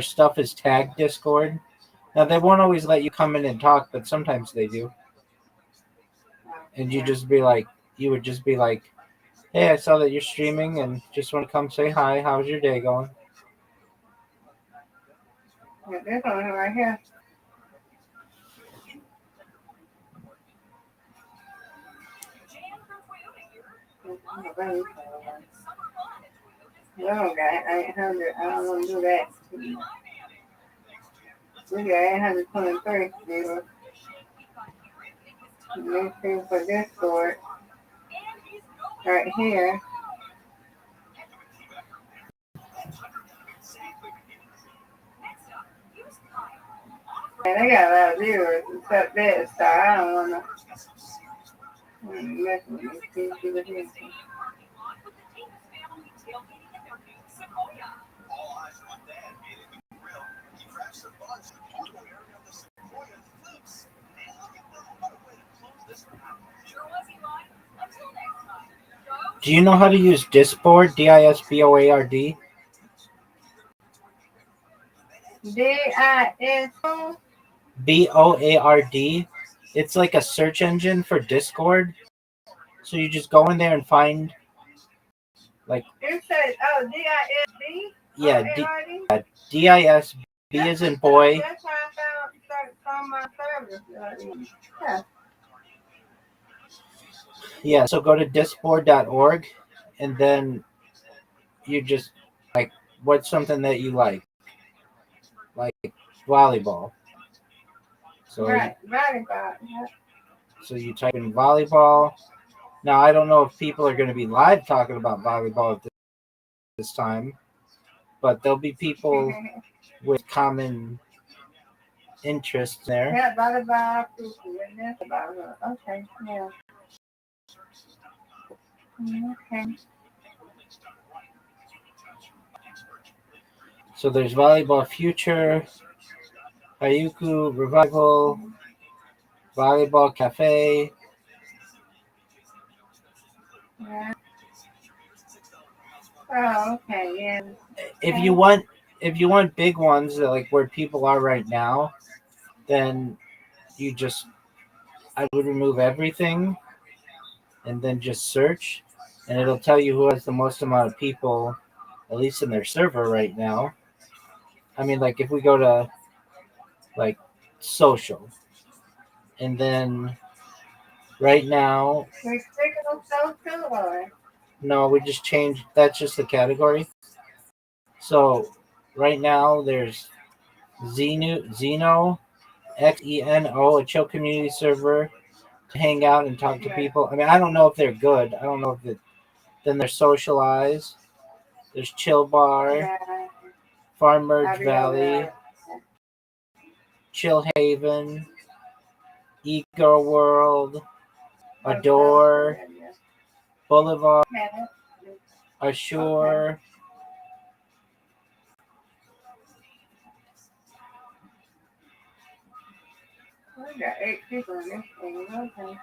stuff is tagged Discord. Now they won't always let you come in and talk, but sometimes they do. And you would just be like, hey, I saw that you're streaming and just want to come say hi. How's your day going? Yeah, this one right here. We don't got 800. I don't want to do that. We got 823 people. Let's see for Discord. Right here. they got a lot of viewers except that, so I don't want to mess with these people. Do you know how to use Disboard? Disboard? Board. It's like a search engine for Discord. So you just go in there and find, like, You said, oh, DISB? yeah, DISB is in boy. That's how I found my service. Yeah. Yeah, so go to disboard.org and then you just, like, what's something that you like volleyball. So Right, volleyball. Yeah. So you type in volleyball. Now, I don't know if people are going to be live talking about volleyball at this time, but there'll be people with common interests there. Yeah, volleyball, okay, yeah. Okay. So there's Volleyball Future, Hayuku Revival, Volleyball Cafe. Yeah. Oh, okay, yeah. If you want big ones, like where people are right now, then I would remove everything and then just search, and it'll tell you who has the most amount of people, at least in their server right now. I mean, like if we go to like social, and then right now, no, we just changed. That's just the category. So right now there's Xeno, Xeno, a chill community server to hang out and talk to people. I mean, I don't know if they're good. I don't know if then there's Socialize. There's Chill Bar, Farm Merge Valley, Chill Haven, Eco World, Adore, Boulevard, Ashore. We got 8 people in this thing. Okay.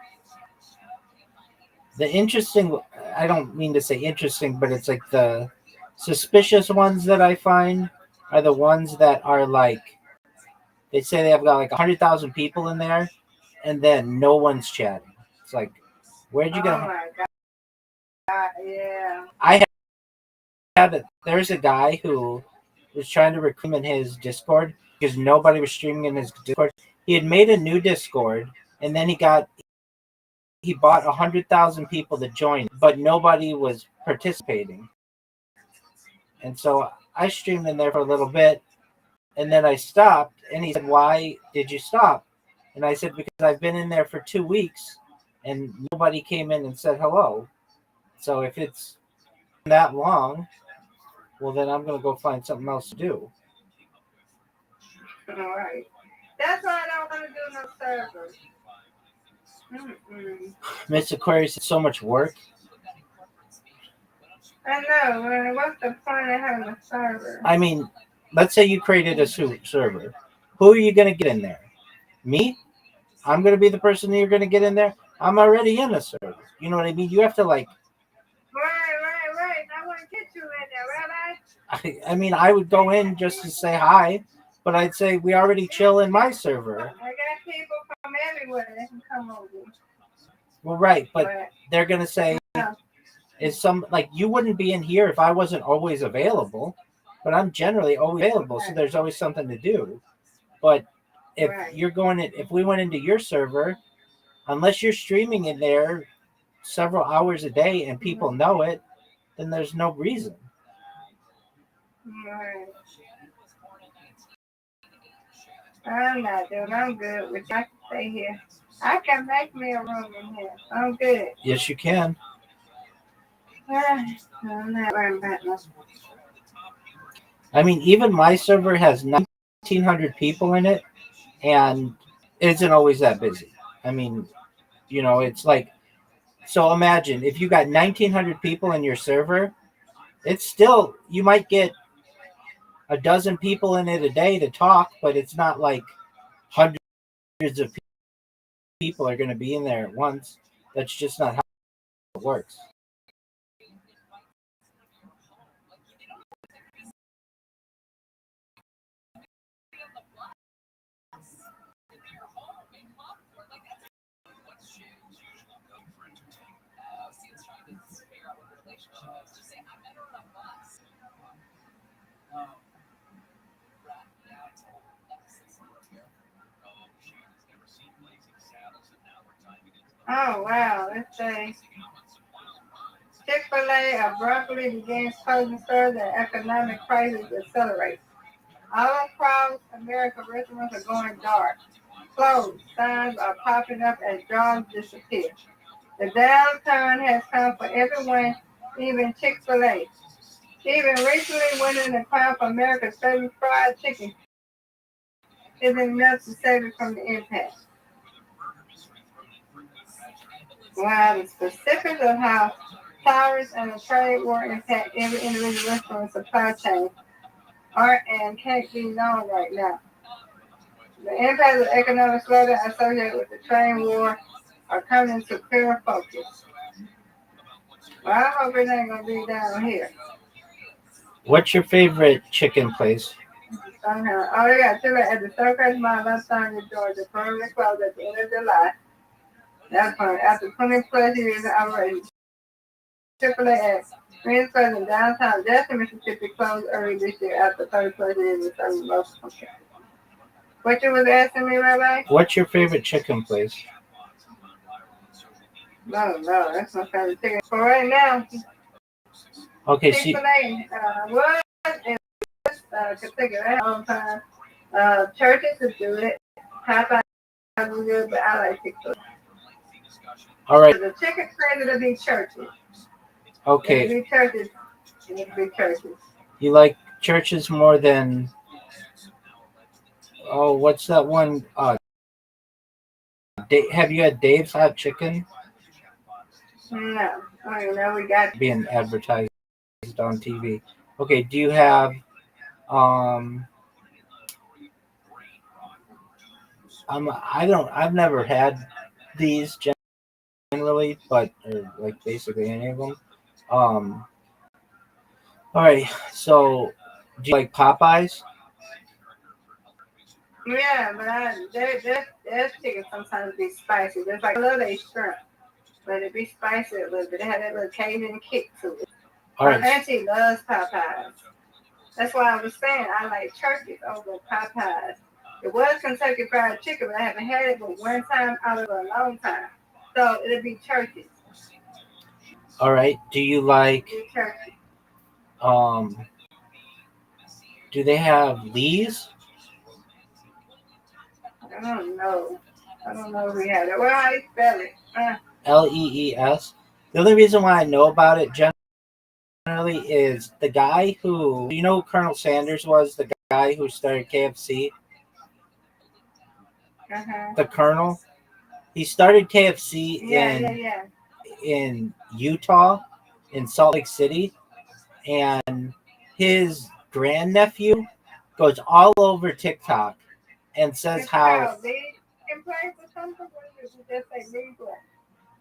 The interesting, I don't mean to say interesting, but it's like the suspicious ones that I find are the ones that are like, they say they have got like 100,000 people in there, and then no one's chatting. It's like, where'd you get? Oh my God! Yeah. I had there's a guy who was trying to recruit in his Discord because nobody was streaming in his Discord. He had made a new Discord, and then he bought 100,000 people to join, but nobody was participating. And so I streamed in there for a little bit, and then I stopped, and he said, "Why did you stop?" And I said, "Because I've been in there for 2 weeks, and nobody came in and said hello. So if it's that long, well, then I'm going to go find something else to do." All right. That's why I don't want to do no servers. Miss Aquarius, it's so much work. I know. What's the point of having a server? I mean, let's say you created a server. Who are you going to get in there? Me? I'm going to be the person that you're going to get in there? I'm already in a server. You know what I mean? You have to like... Right. I want to get you in there, Rabbi. I mean, I would go in just to say hi, but I'd say we already chill in my server. I got people from everywhere that can come over. Well, right, but they're going to say, you wouldn't be in here if I wasn't always available, but I'm generally always available, so there's always something to do. But if if we went into your server, unless you're streaming in there several hours a day and people know it, then there's no reason. Right. I'm not doing. I'm good. I can stay here. I can make me a room in here. I'm good. Yes, you can. I'm not worried about nothing. I mean, even my server has 1,900 people in it, and it isn't always that busy. I mean, it's like, so imagine if you got 1,900 people in your server, it's still, you might get a dozen people in it a day to talk, but it's not like hundreds of people are going to be in there at once. That's just not how it works. Oh, wow. Let's say Chick-fil-A abruptly begins closing stores and economic crisis accelerates. All across America, restaurants are going dark. Closed. Signs are popping up as jobs disappear. The downturn has come for everyone, even Chick-fil-A. Even recently winning the crown for America's favorite fried chicken isn't enough to save it from the impact. While the specifics of how tariffs and the trade war impact every individual restaurant supply chain are and can't be known right now. The impact of economic slowdown associated with the trade war are coming into clear focus. Well, I hope it ain't gonna be down here. What's your favorite chicken place? Oh, they got two at the Circus Mall, Lafayette, Georgia, permanently closed at the end of July. That's fine. After 20 plus years of operation, Chick-fil-A at Green's Place in downtown Jackson, Mississippi closed early this year after 30 plus years of serving local. What you was asking me, Rabbi? What's your favorite chicken place? No, that's my favorite chicken. For right now, Okay, Chick-fil-A was and could take it all the time. Churches would do it. Popeyes was good, but I like Chick-fil-A. All right. The chicken crazy to be churches. Okay. It be churches. It be churches. You like churches more than, oh, what's that one? Have you had Dave's Hot Chicken? No. I don't know. We got being advertised on TV. Okay, do you have I've never had these generally, but or like basically any of them. All right, so do you like Popeyes? Yeah, but their chicken sometimes be spicy. There's like, I love they shrimp, but it be spicy a little bit. They have that little Cajun kick to it. My auntie loves Popeyes. That's why I was saying I like turkeys over Popeyes. It was Kentucky Fried Chicken, but I haven't had it but one time out of a long time. So it'll be turkeys. All right. Do you like turkey? Do they have Lee's? I don't know if we had it. Well, how you spell it? Lees. The only reason why I know about it generally is the guy who, you know who Colonel Sanders was? The guy who started KFC? The Colonel? He started KFC in Utah, in Salt Lake City, and his grandnephew goes all over TikTok and says how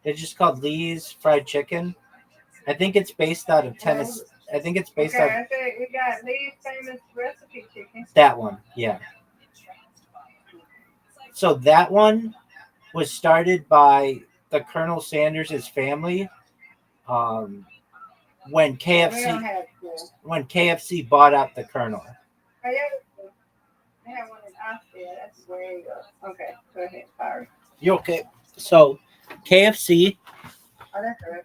it's just called Lee's Fried Chicken. I think it's based out of Tennessee. I think it's based out. I said we got Lee's famous recipe chicken. That one, yeah. So that one was started by the Colonel Sanders' family when KFC bought out the Colonel. I have one in Austria. That's where you go. Okay, go ahead. Sorry. You okay? So KFC. Oh, that's the restaurant.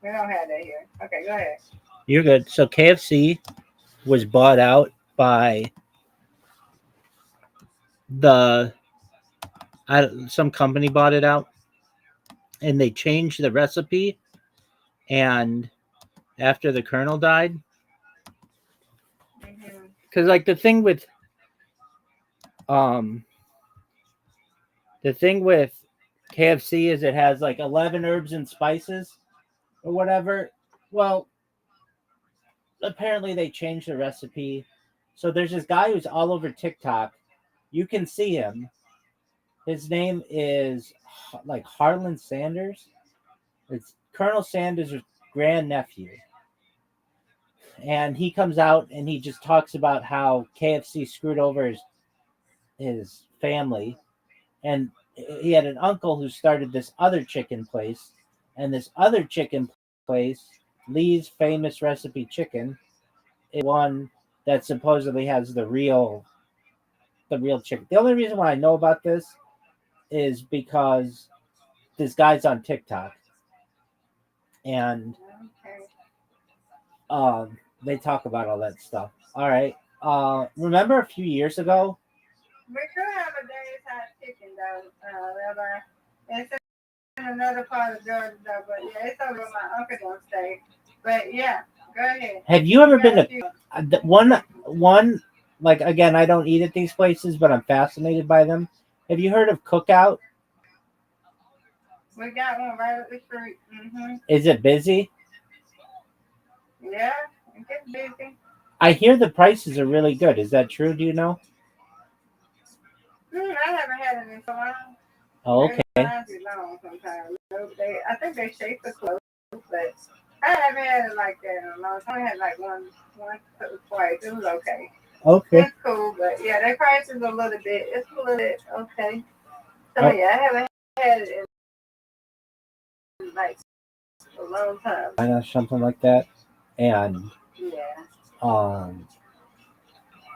We don't have that here. Okay, go ahead. You're good. So KFC was bought out by some company bought it out, and they changed the recipe. And after the Colonel died, because like the thing with The thing with KFC is it has like 11 herbs and spices or whatever. Well, apparently they changed the recipe. So there's this guy who's all over TikTok. You can see him. His name is like Harlan Sanders. It's Colonel Sanders' grandnephew. And he comes out and he just talks about how KFC screwed over his family. And he had an uncle who started this other chicken place. And this other chicken place, Lee's Famous Recipe Chicken, is one that supposedly has the real chicken. The only reason why I know about this is because this guy's on TikTok. And they talk about all that stuff. All right. Remember a few years ago? We could have a day's hot chicken though, Rabbi. It's in another part of Georgia though, but yeah, it's over my uncle don't stay. But yeah, go ahead. Have you ever been to one? Like again, I don't eat at these places, but I'm fascinated by them. Have you heard of Cookout? We got one right up the street. Mm-hmm. Is it busy? Yeah, it gets busy. I hear the prices are really good. Is that true? Do you know? I haven't had it in so long. Oh, okay. Long sometimes. I think they shape the clothes, but I haven't had it like that in a long time. I had like one twice. It was okay. Okay. It's cool, but yeah, their price is a little bit. It's a little bit okay. So yeah, I haven't had it in like a long time. Something like that, and yeah.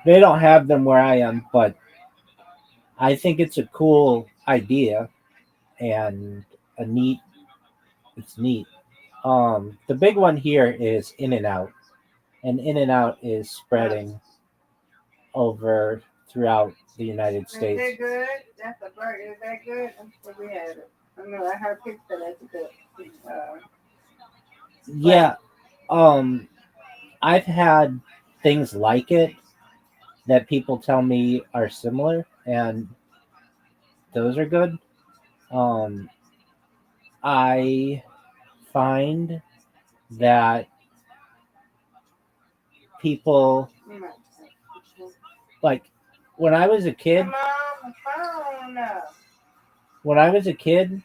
They don't have them where I am, but I think it's a cool idea and it's neat. The big one here is In-N-Out, and In-N-Out is spreading over throughout the United States. Is it good? That's a burger. Is that good? I'm sure we had it. I know I heard people say that's good. Yeah. I've had things like it that people tell me are similar, and those are good. I find that people like when I was a kid. When I was a kid,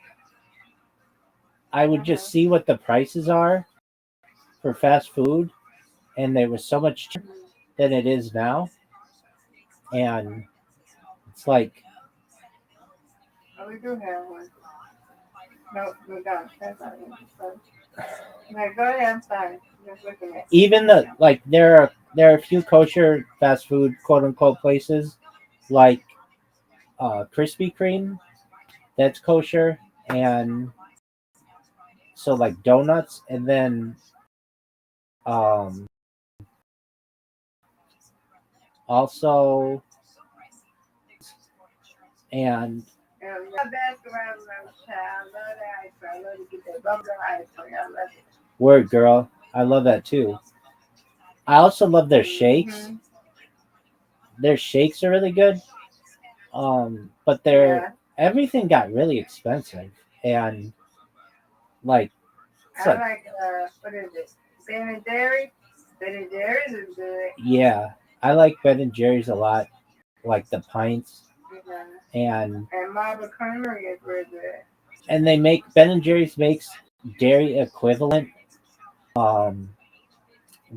I would just see what the prices are for fast food, and they were so much cheaper than it is now. And it's like, oh, we do have one. No, we don't. That's not it. Okay, go ahead. I'm sorry. Just looking at even there are a few kosher fast food quote unquote places like Krispy Kreme that's kosher, and so like donuts, and then also and word girl, I love that too. I also love their shakes. Mm-hmm. Their shakes are really good. But everything got really expensive, and like I like what is it? Ben and Jerry's. Ben and Jerry's is good. Yeah, I like Ben and Jerry's a lot. Like the pints. And Marble Creamery is really good. And they make Ben and Jerry's makes dairy equivalent,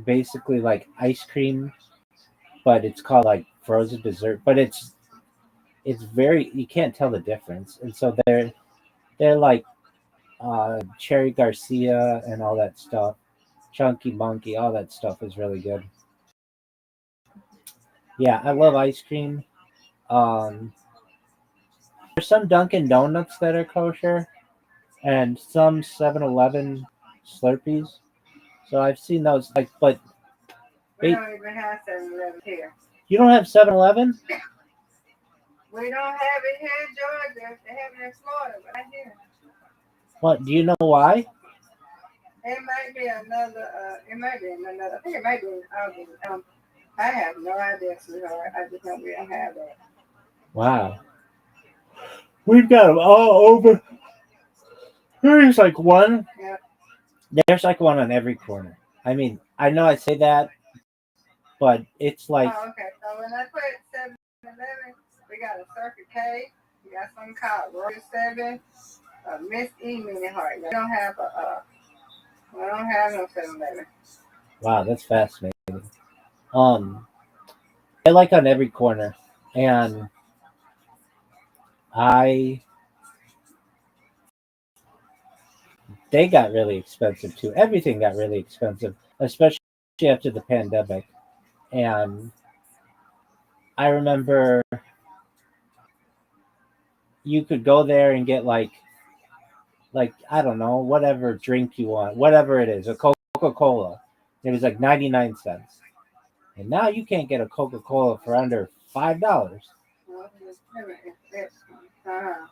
basically like ice cream, but it's called like frozen dessert. But it's very, you can't tell the difference, and so they're like Cherry Garcia and all that stuff, Chunky Monkey, all that stuff is really good. Yeah, I love ice cream. There's some Dunkin' Donuts that are kosher, and some 7-Eleven Slurpees. So I've seen those. But we don't even have 7-Eleven here. You don't have 7-Eleven? We don't have it here in Georgia. They have it in Florida, but not here. What? Do you know why? It might be another. I think it might be in Albany. I have no idea, sweetheart. I just know we don't have that. Wow. We've got them all over. There's like one. Yep. There's like one on every corner. I mean, I know I say that, but it's like Oh, okay. So when I put 7-Eleven, we got a Circle K. We got something called Royal 7. Miss E Mini Heart. We don't have we don't have no 7-Eleven. wow, that's fascinating. I like on every corner, and I they got really expensive too. Everything got really expensive, especially after the pandemic. And I remember you could go there and get like I don't know, whatever drink you want, whatever it is, a Coca-Cola. It was like 99 cents. And now you can't get a Coca-Cola for under $5. Uh-huh.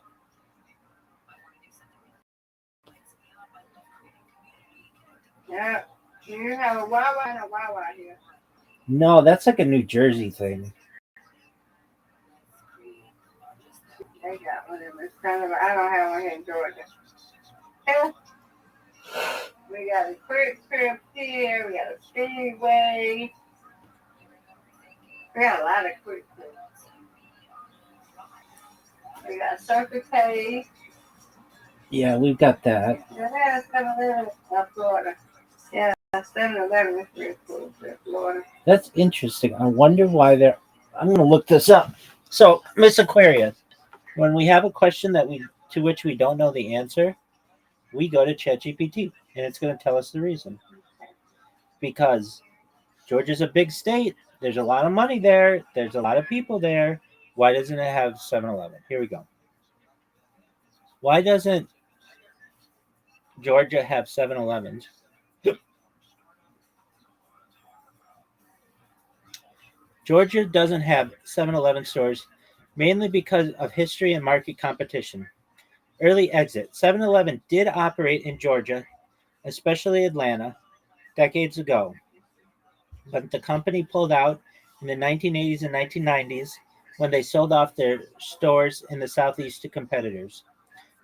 Yeah. Do you have a Wawa and a Wawa here? No, that's like a New Jersey thing. They got one of them. It's kind of, I don't have one here in Georgia. Yeah. We got a Quick Trip here. We got a Speedway. We got a lot of Quick Trips. We got Circle K. Yeah, we've got that. Yeah, that's 7-Eleven in Florida. Yeah, 7-Eleven is pretty cool in Florida. That's interesting. I wonder why they're. I'm going to look this up. So, Miss Aquarius, when we have a question to which we don't know the answer, we go to ChatGPT, and it's going to tell us the reason. Because Georgia's a big state. There's a lot of money there. There's a lot of people there. Why doesn't it have 7-Eleven? Here we go. Why doesn't Georgia have 7-Elevens? Georgia doesn't have 7-Eleven stores mainly because of history and market competition. Early exit. 7-Eleven did operate in Georgia, especially Atlanta, decades ago. But the company pulled out in the 1980s and 1990s when they sold off their stores in the Southeast to competitors.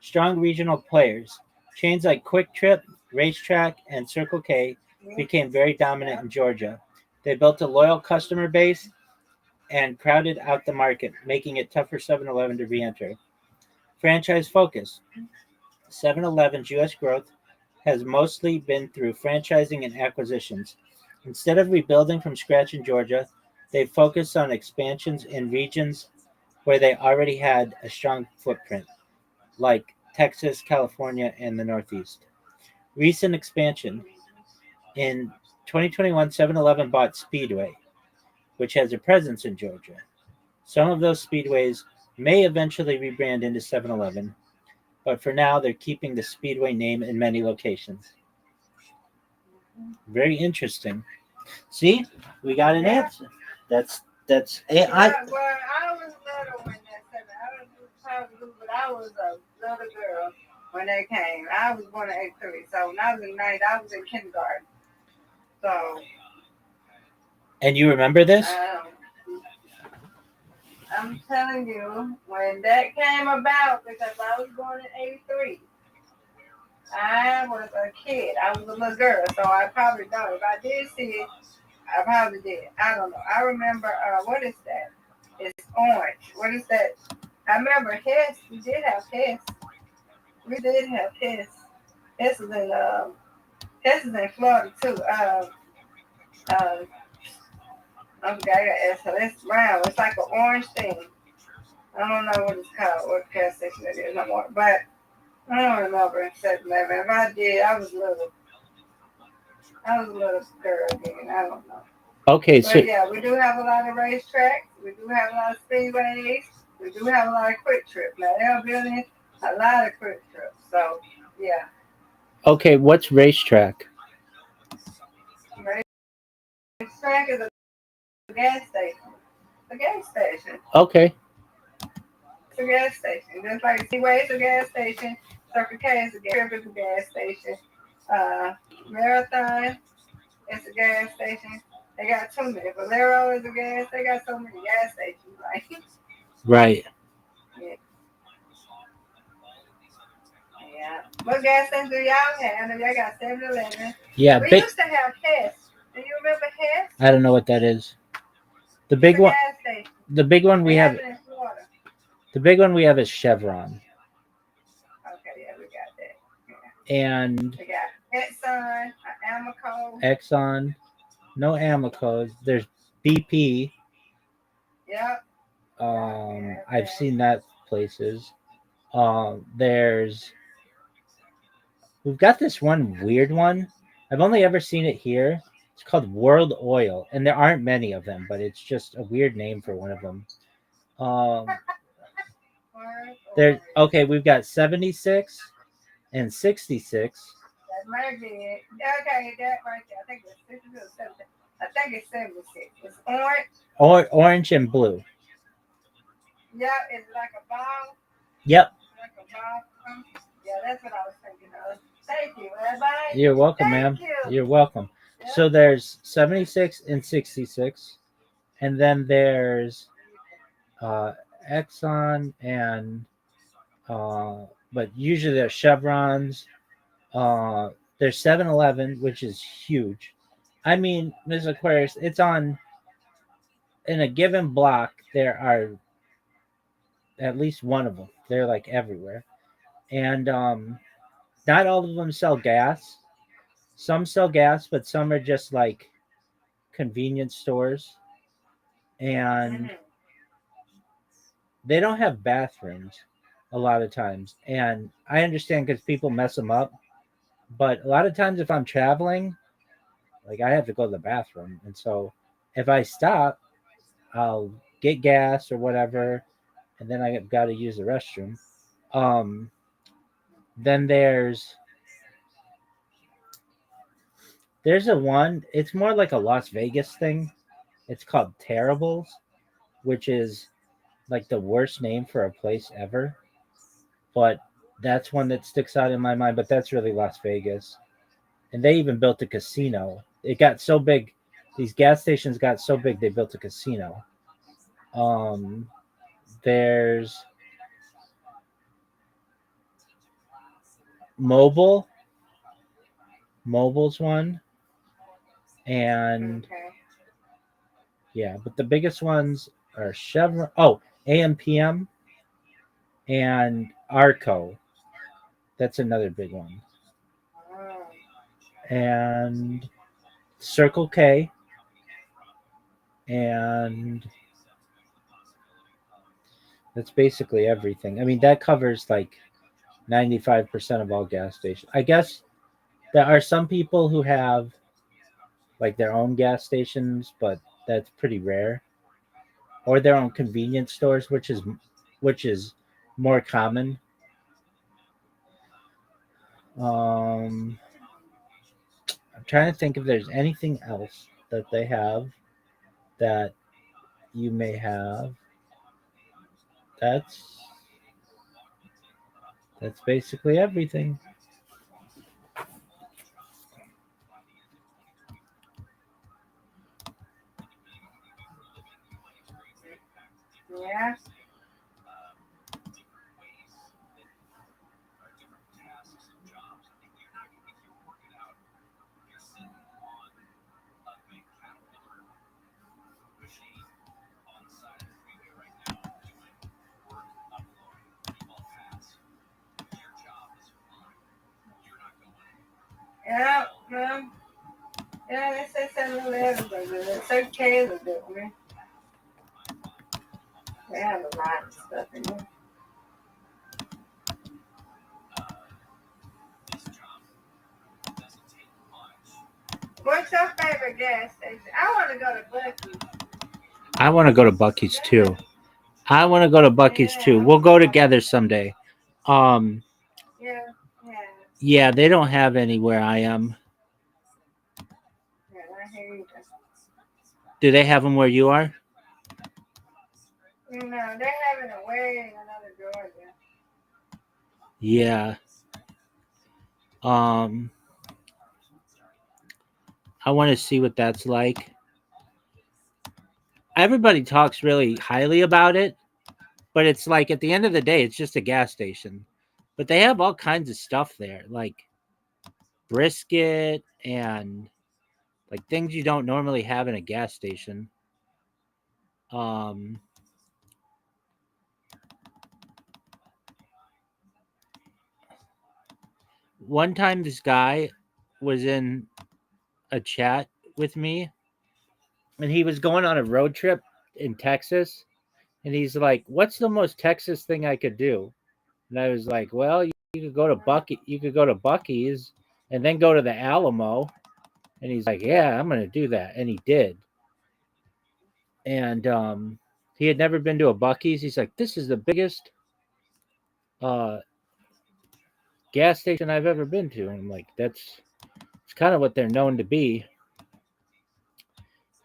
Strong regional players, chains like Quick Trip, Racetrack, and Circle K, became very dominant in Georgia. They built a loyal customer base and crowded out the market, making it tough for 7-Eleven to re-enter. Franchise focus. 7-Eleven's U.S. growth has mostly been through franchising and acquisitions. Instead of rebuilding from scratch in Georgia, they focused on expansions in regions where they already had a strong footprint, like Texas, California, and the Northeast. Recent expansion. In 2021, 7-Eleven bought Speedway, which has a presence in Georgia. Some of those speedways may eventually rebrand into 7-Eleven, but for now they're keeping the Speedway name in many locations. Very interesting. See, we got an answer. That's Yeah, well, I was little when that happened. I was probably, but I was a little girl when they came. I was born in '83, so when I was in '90, I was in kindergarten. So. And you remember this? I'm telling you, when that came about, because I was born in '83, I was a kid. I was a little girl, so I probably know. If I did see it, I probably did. I don't know. I remember, what is that? It's orange. What is that? I remember Hess. We did have Hess. We did have Hess. Hess is in Florida too. I forgot I got asked her. It's brown. It's like an orange thing. I don't know what it's called, what gas station it is no more. But I don't remember in 7-Eleven. If I did, I was a little girl then. I don't know. Okay, but yeah, we do have a lot of racetracks. We do have a lot of speedways. We do have a lot of Quick Trips. Now they're building a lot of Quick Trips. So yeah. Okay, what's Racetrack? Racetrack is a gas station. A gas station. Okay. It's a gas station. Just like Speedway is a gas station. Circle K is a gas station. Marathon is a gas station. They got too many. Valero is a gas. They got so many gas stations. Like. Right. Yeah. What gas station do y'all have? I know y'all got 7-Eleven. Yeah, We big. used to have Hess. Do you remember Hess? I don't know what that is. The It's big a one. gas station. The big one we They have have. it in Florida. The big one we have is Chevron, Okay, yeah, we got that. and We got Exxon, Amoco. Exxon. No Amicos. There's BP. Yep. I've seen that places. We've got this one weird one. I've only ever seen it here. It's called World Oil, and there aren't many of them, but it's just a weird name for one of them. There. Okay, we've got 76 and 66. That might be it. Okay, that right there. I think it's 52 or 76. I think it's 76. It's orange. Orange and blue. Yeah, it's like a ball. Yep. Like a ball. Yeah, that's what I was thinking of. Thank you, everybody. You're welcome, ma'am. You're welcome. So there's 76 and 66, and then there's Exxon and but usually there's Chevrons. There's 7-Eleven, which is huge. I mean, Ms. Aquarius, it's on in a given block. There are at least one of them. They're like everywhere, and not all of them sell gas. Some sell gas, but some are just like convenience stores, and they don't have bathrooms a lot of times. And I understand because people mess them up, but a lot of times if I'm traveling, like I have to go to the bathroom, and so if I stop, I'll get gas or whatever, and then I got to use the restroom. Then there's a one. It's more like a Las Vegas thing. It's called Terribles, which is like the worst name for a place ever. But that's one that sticks out in my mind. But that's really Las Vegas, and they even built a casino. It got so big. These gas stations got so big they built a casino. There's Mobile's one, and yeah, but the biggest ones are Chevron. Oh, AMPM and Arco. That's another big one. And Circle K, and that's basically everything. I mean, that covers like 95% of all gas stations. I guess there are some people who have like their own gas stations, but that's pretty rare. Or their own convenience stores, which is more common. I'm trying to think if there's anything else that they have that you may have. That's basically everything. Yeah. Yeah, yeah, they say 7-Eleven, but it's okay to do it, man. They have a lot of stuff in there. What's your favorite gas station? I want to go to Bucky's. I want to go to Bucky's too. We'll go together someday. Um, Yeah. yeah, they don't have any where I am. Yeah, I hear you. Do they have them where you are? No, they're having a wedding in another Georgia. Yeah. I want to see what that's like. Everybody talks really highly about it, but it's like at the end of the day, it's just a gas station. But they have all kinds of stuff there, like brisket and like things you don't normally have in a gas station. Um, one time this guy was in a chat with me and he was going on a road trip in Texas and he's like, "What's the most Texas thing I could do?" And I was like, "Well, you could go to Bucky's and then go to the Alamo." And he's like, "Yeah, I'm going to do that." And he did. And he had never been to a Bucky's. He's like, "This is the biggest uh gas station I've ever been to." And I'm like, it's kind of what they're known to be.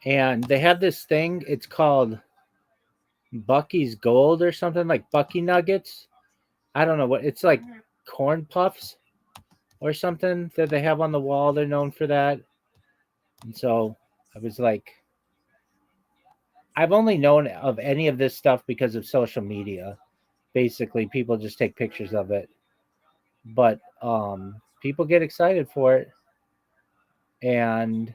And they have this thing, it's called Bucky's Gold or something, like Bucky Nuggets. I don't know what it's like, corn puffs or something that they have on the wall. They're known for that. And so I was like, I've only known of any of this stuff because of social media. Basically, people just take pictures of it. But people get excited for it. And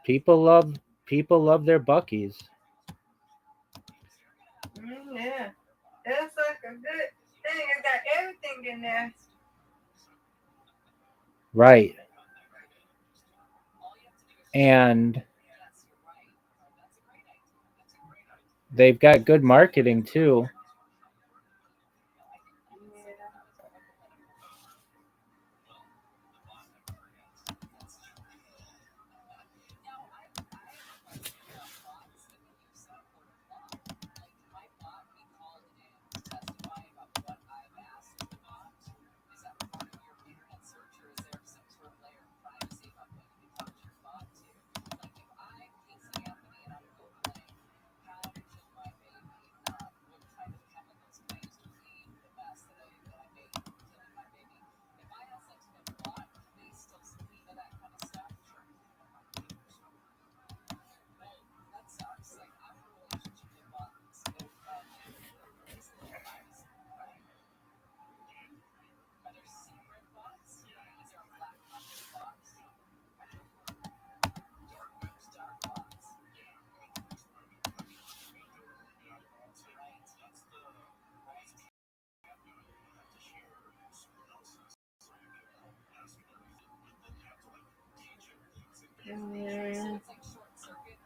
people love their Bucky's. Yeah, it's like a good thing. It got everything in there. Right. And they've got good marketing too.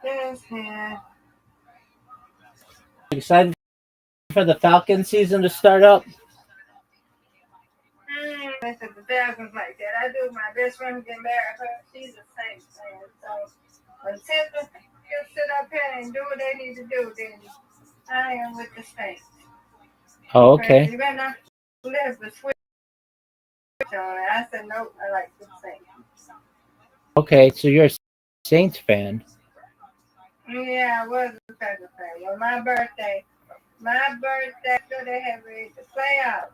Yes, yeah. Excited for the Falcon season to start up? I said the Falcons like that. I do my best friend get married. She's a Saints fan. So until the just sit up here and do what they need to do, then I am with the Saints. Oh, okay. You better not let the switch on it. I said nope. I like the Saints. Okay, so you're a Saints fan. Yeah, I was a Packers fan. Well, my birthday, so they had made the playoffs.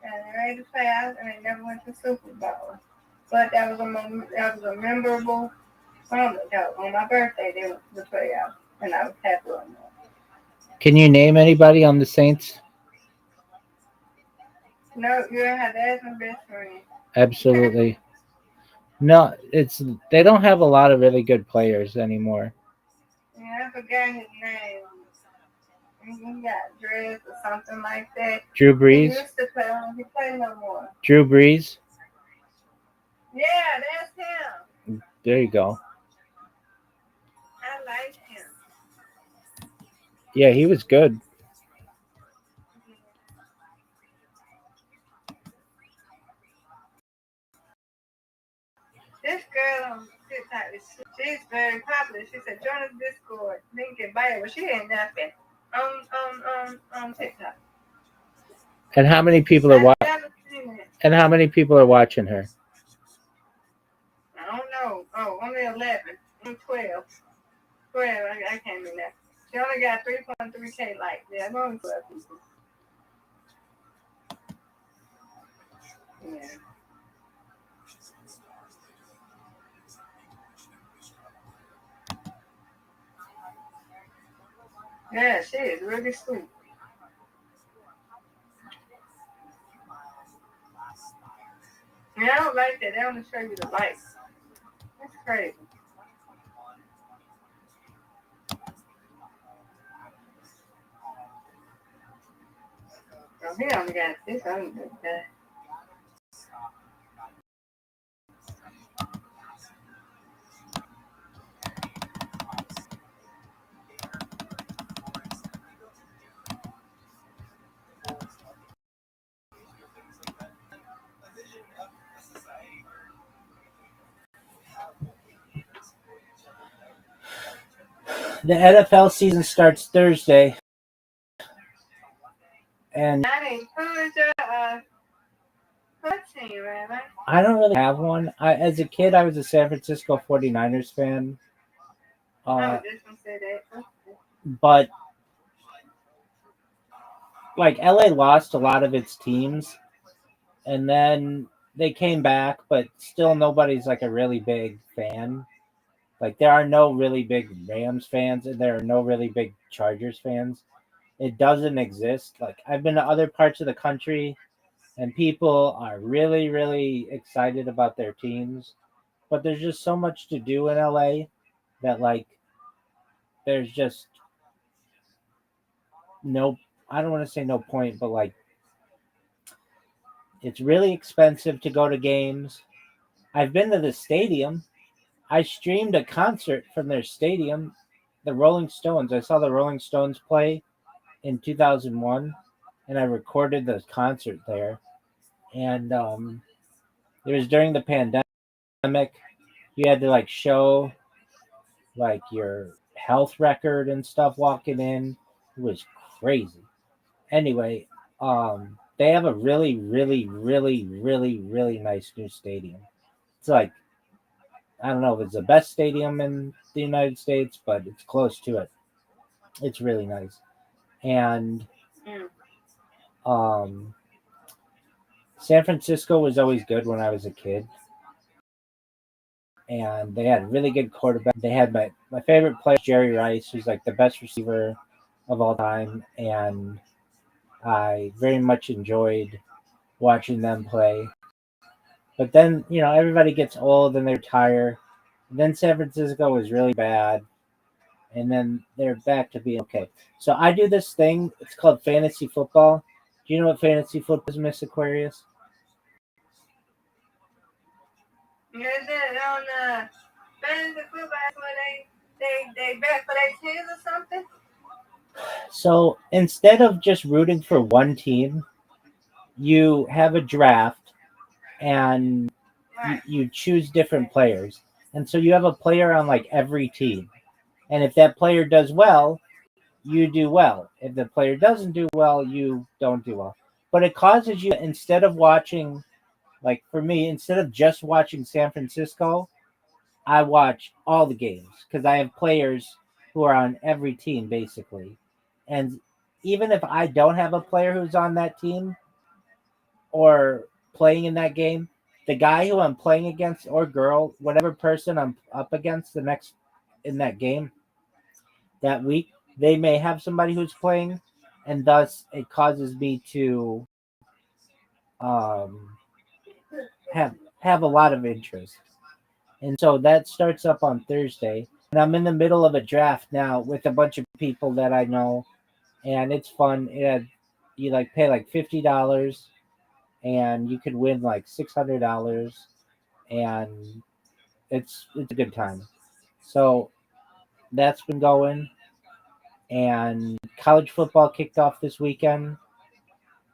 And they made the playoffs, and they never went to Super Bowl. But that was a memorable moment, though. On my birthday, they went to the playoffs, and I was happy on that. Can you name anybody on the Saints? No, you don't have to ask my best friend. Absolutely. No, they don't have a lot of really good players anymore. Yeah, I forgot his name. He got dressed or something like that. Drew Brees? He used to play when he played no more. Drew Brees? Yeah, that's him. There you go. I like him. Yeah, he was good. This girl on TikTok, she's very popular. She said, join us Discord. Link in bio. But she ain't nothing on TikTok. And how many people are watching her? I don't know. Oh, only 11. I'm 12. 12. I can't remember that. She only got 3.3K likes. Yeah, I'm only 12 people. Yeah. Yeah, she is really sweet. Yeah, I don't like that. They want to show you the light. That's crazy. Oh, he only got this other guy. The NFL season starts Thursday, and Johnny, who is your what team, Rabbi? I don't really have one. As a kid, I was a San Francisco 49ers fan. This one said that. Okay. But like LA lost a lot of its teams, and then they came back, but still nobody's like a really big fan. Like there are no really big Rams fans, and there are no really big Chargers fans. It doesn't exist. Like I've been to other parts of the country, and people are really, really excited about their teams, but there's just so much to do in LA that like there's just no. I don't want to say no point, but like it's really expensive to go to games. I've been to the stadium. I streamed a concert from their stadium, the Rolling Stones. I saw the Rolling Stones play in 2001, and I recorded the concert there. And it was during the pandemic. You had to like show like your health record and stuff walking in. It was crazy. Anyway, they have a really, really, really, really, really nice new stadium. It's like I don't know if it's the best stadium in the United States, but it's close to it. It's really nice. And um, San Francisco was always good when I was a kid. And they had really good quarterback. They had my favorite player, Jerry Rice, who's like the best receiver of all time. And I very much enjoyed watching them play. But then, everybody gets old and they retire. And then San Francisco was really bad. And then they're back to being okay. So I do this thing. It's called fantasy football. Do you know what fantasy football is, Miss Aquarius? Is it on fantasy football when they bet for their teams or something? So instead of just rooting for one team, you have a draft and you choose different players. And so you have a player on like every team. And if that player does well, you do well. If the player doesn't do well, you don't do well. But it causes you, instead of watching, like for me, instead of just watching San Francisco, I watch all the games because I have players who are on every team basically. And even if I don't have a player who's on that team or playing in that game, the guy who I'm playing against or girl, whatever person I'm up against the next in that game that week, they may have somebody who's playing, and thus it causes me to um, have a lot of interest. And so that starts up on Thursday. And I'm in the middle of a draft now with a bunch of people that I know, and it's fun. You like pay like $50, and you could win like $600, and it's a good time. So that's been going, and college football kicked off this weekend,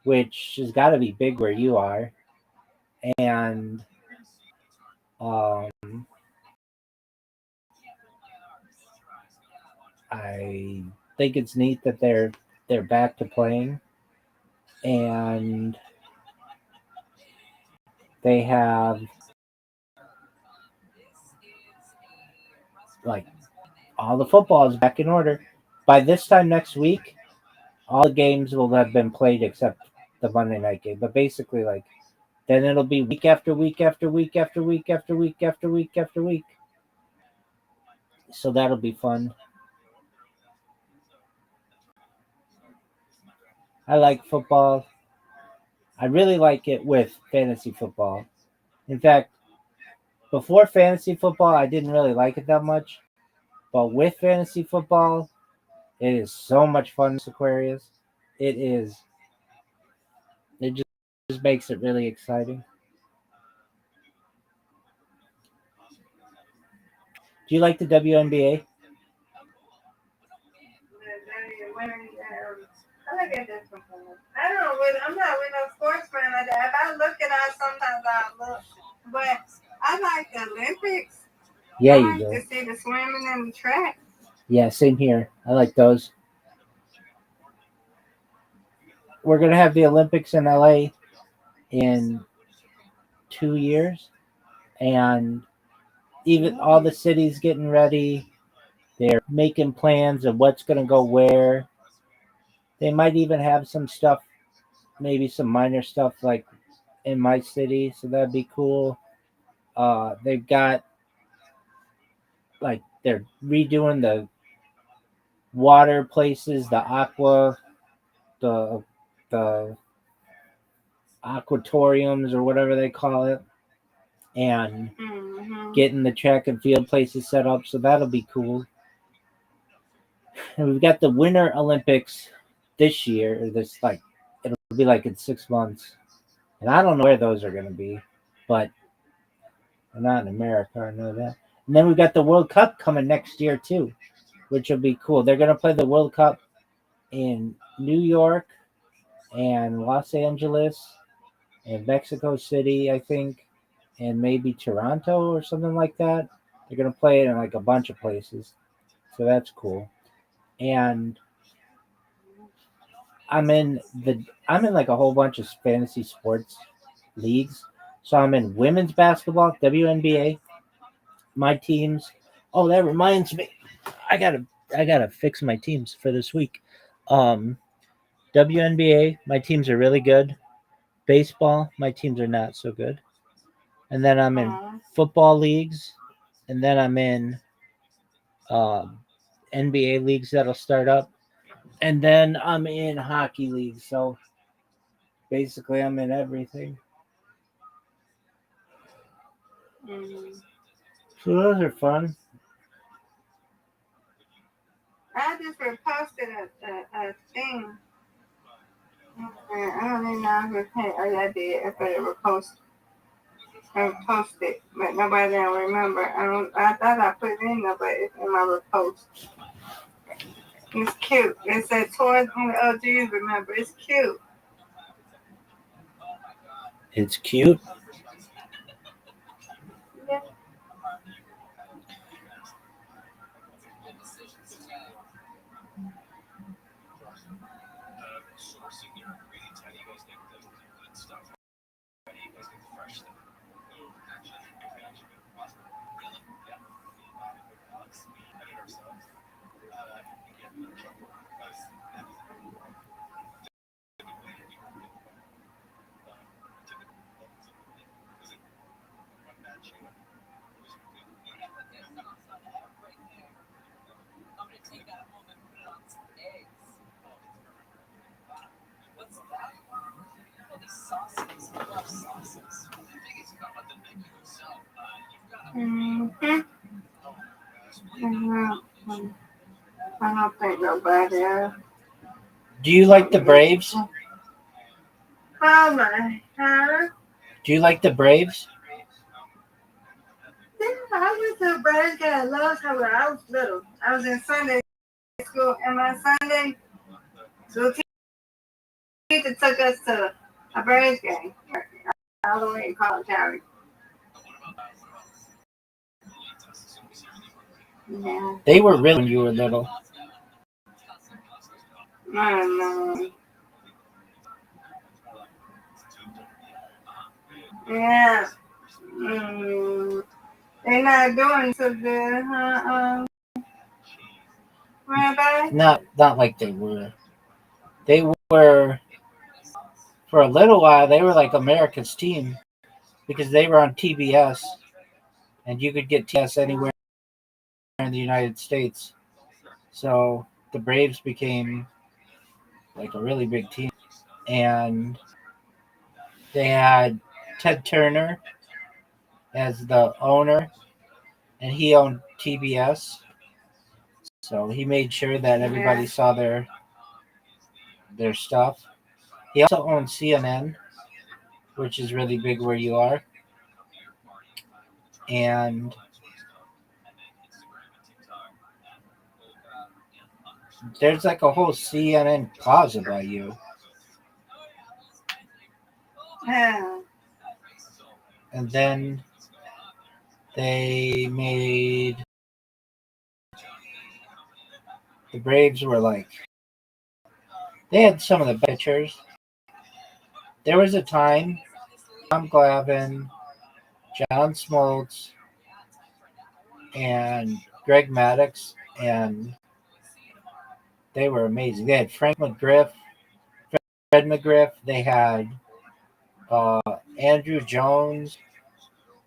which has got to be big where you are, and um, I think it's neat that they're back to playing, and they have like all the football is back in order. By this time next week, all the games will have been played except the Monday night game. But basically, like then it'll be week after week after week after week after week after week after week. So that'll be fun. I like football. I really like it with fantasy football. In fact, before fantasy football, I didn't really like it that much. But with fantasy football, it is so much fun, Aquarius. It is. It just makes it really exciting. Do you like the WNBA? I look at this one. I don't really, I'm not really no sports fan like that. If I look at it, sometimes I look. But I like the Olympics. Yeah, I you like do. to see the swimming and the track. Yeah, same here. I like those. We're going to have the Olympics in LA in 2 years. And even all the cities getting ready. They're making plans of what's going to go where. They might even have some stuff, maybe some minor stuff like in my city. So that'd be cool. They've got, like, they're redoing the water places, the the aquatoriums or whatever they call it, and getting the track and field places set up. So that'll be cool. And we've got the Winter Olympics this year. It'll be like in 6 months, and I don't know where those are going to be, but they're not in America. I know that. And then we've got the World Cup coming next year too, which will be cool. They're going to play the World Cup in New York and Los Angeles and Mexico City, I think, and maybe Toronto or something like that. They're going to play it in like a bunch of places. So that's cool. And I'm in like a whole bunch of fantasy sports leagues. So I'm in women's basketball, WNBA. My teams. Oh, that reminds me. I gotta fix my teams for this week. WNBA, my teams are really good. Baseball, my teams are not so good. And then I'm in football leagues, and then I'm in NBA leagues that'll start up, and then I'm in hockey leagues. So basically, I'm in everything. So those are fun. I just reposted a thing. I don't even know if it, oh yeah, I did. I thought it reposted, but nobody didn't remember. I thought I put it in there, but it's in my repost. It's cute. It said towards only OGs remember. It's cute. It's cute. Yeah. I don't think nobody else. Do you like the Braves? Oh my, huh? Do you like the Braves? Yeah, I went to a Braves game. I loved how I was little. I was in Sunday school, and my Sunday school teacher took us to a Braves game all the way in College County. Yeah. They were really when you were little. I don't know. Yeah. They're not doing so good, huh? Rabbi? Not like they were. They were, for a little while, they were like America's team because they were on TBS, and you could get TBS anywhere in the United States. So the Braves became like a really big team. and they had Ted Turner as the owner, and he owned TBS, so he made sure that everybody saw their stuff. He also owned CNN, which is really big where you are, and there's like a whole CNN plaza by you. Yeah. And then they made the Braves were like, they had some of the pitchers. There was a time Tom Glavine, John Smoltz, and Greg Maddux, and they were amazing. They had Fred McGriff. They had Andrew Jones.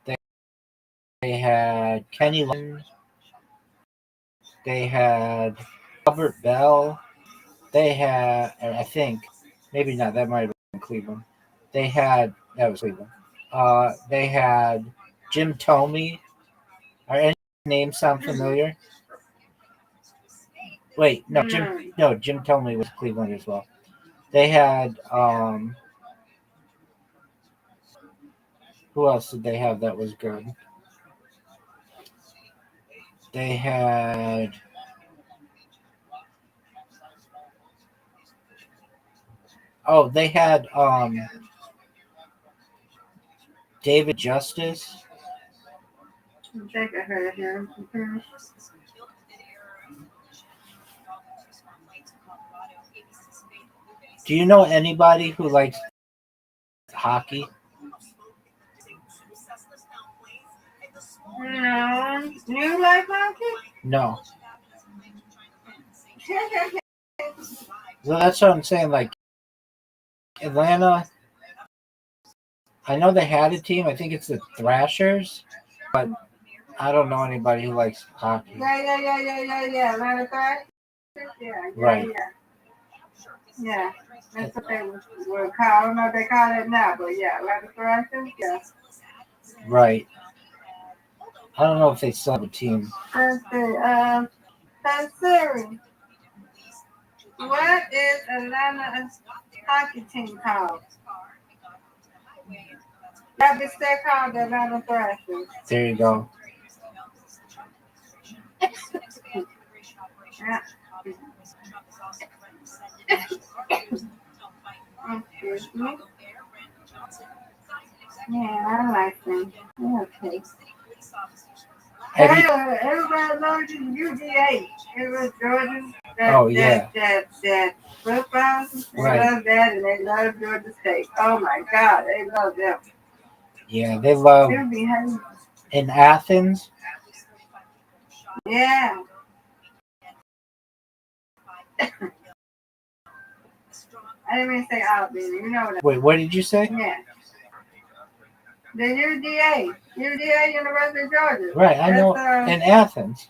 They had Kenny Lynn. They had Robert Bell. They had, I think, maybe not. That might have been Cleveland. That was Cleveland. They had Jim Thome. Are any names sound familiar? Wait, no, Jim Thome was Cleveland as well. They had who else did they have that was good? They had David Justice. I think I heard him. Do you know anybody who likes hockey? No. You like hockey? No. Well, that's what I'm saying. Like Atlanta, I know they had a team. I think it's the Thrashers, but I don't know anybody who likes hockey. Yeah. Atlanta Thrashers? Yeah. Right. Yeah. That's what they were called. I don't know if they call it now, but yeah, Atlanta Thrashers, yeah. Right. I don't know if they still have a team. Let's see. What is Atlanta's hockey team called? That be still called the Atlanta Thrashers. There you go. Yeah. Excuse me. Yeah, I like them. Okay. Everybody knows UGA. It was Georgia. That football. They love that, and they love Georgia State. Oh my God, they love them. Yeah, they love in Athens. Yeah. I didn't mean to say Albany. You know that. Wait, what did you say? Yeah. The UGA, University of Georgia. Right, I know. In Athens.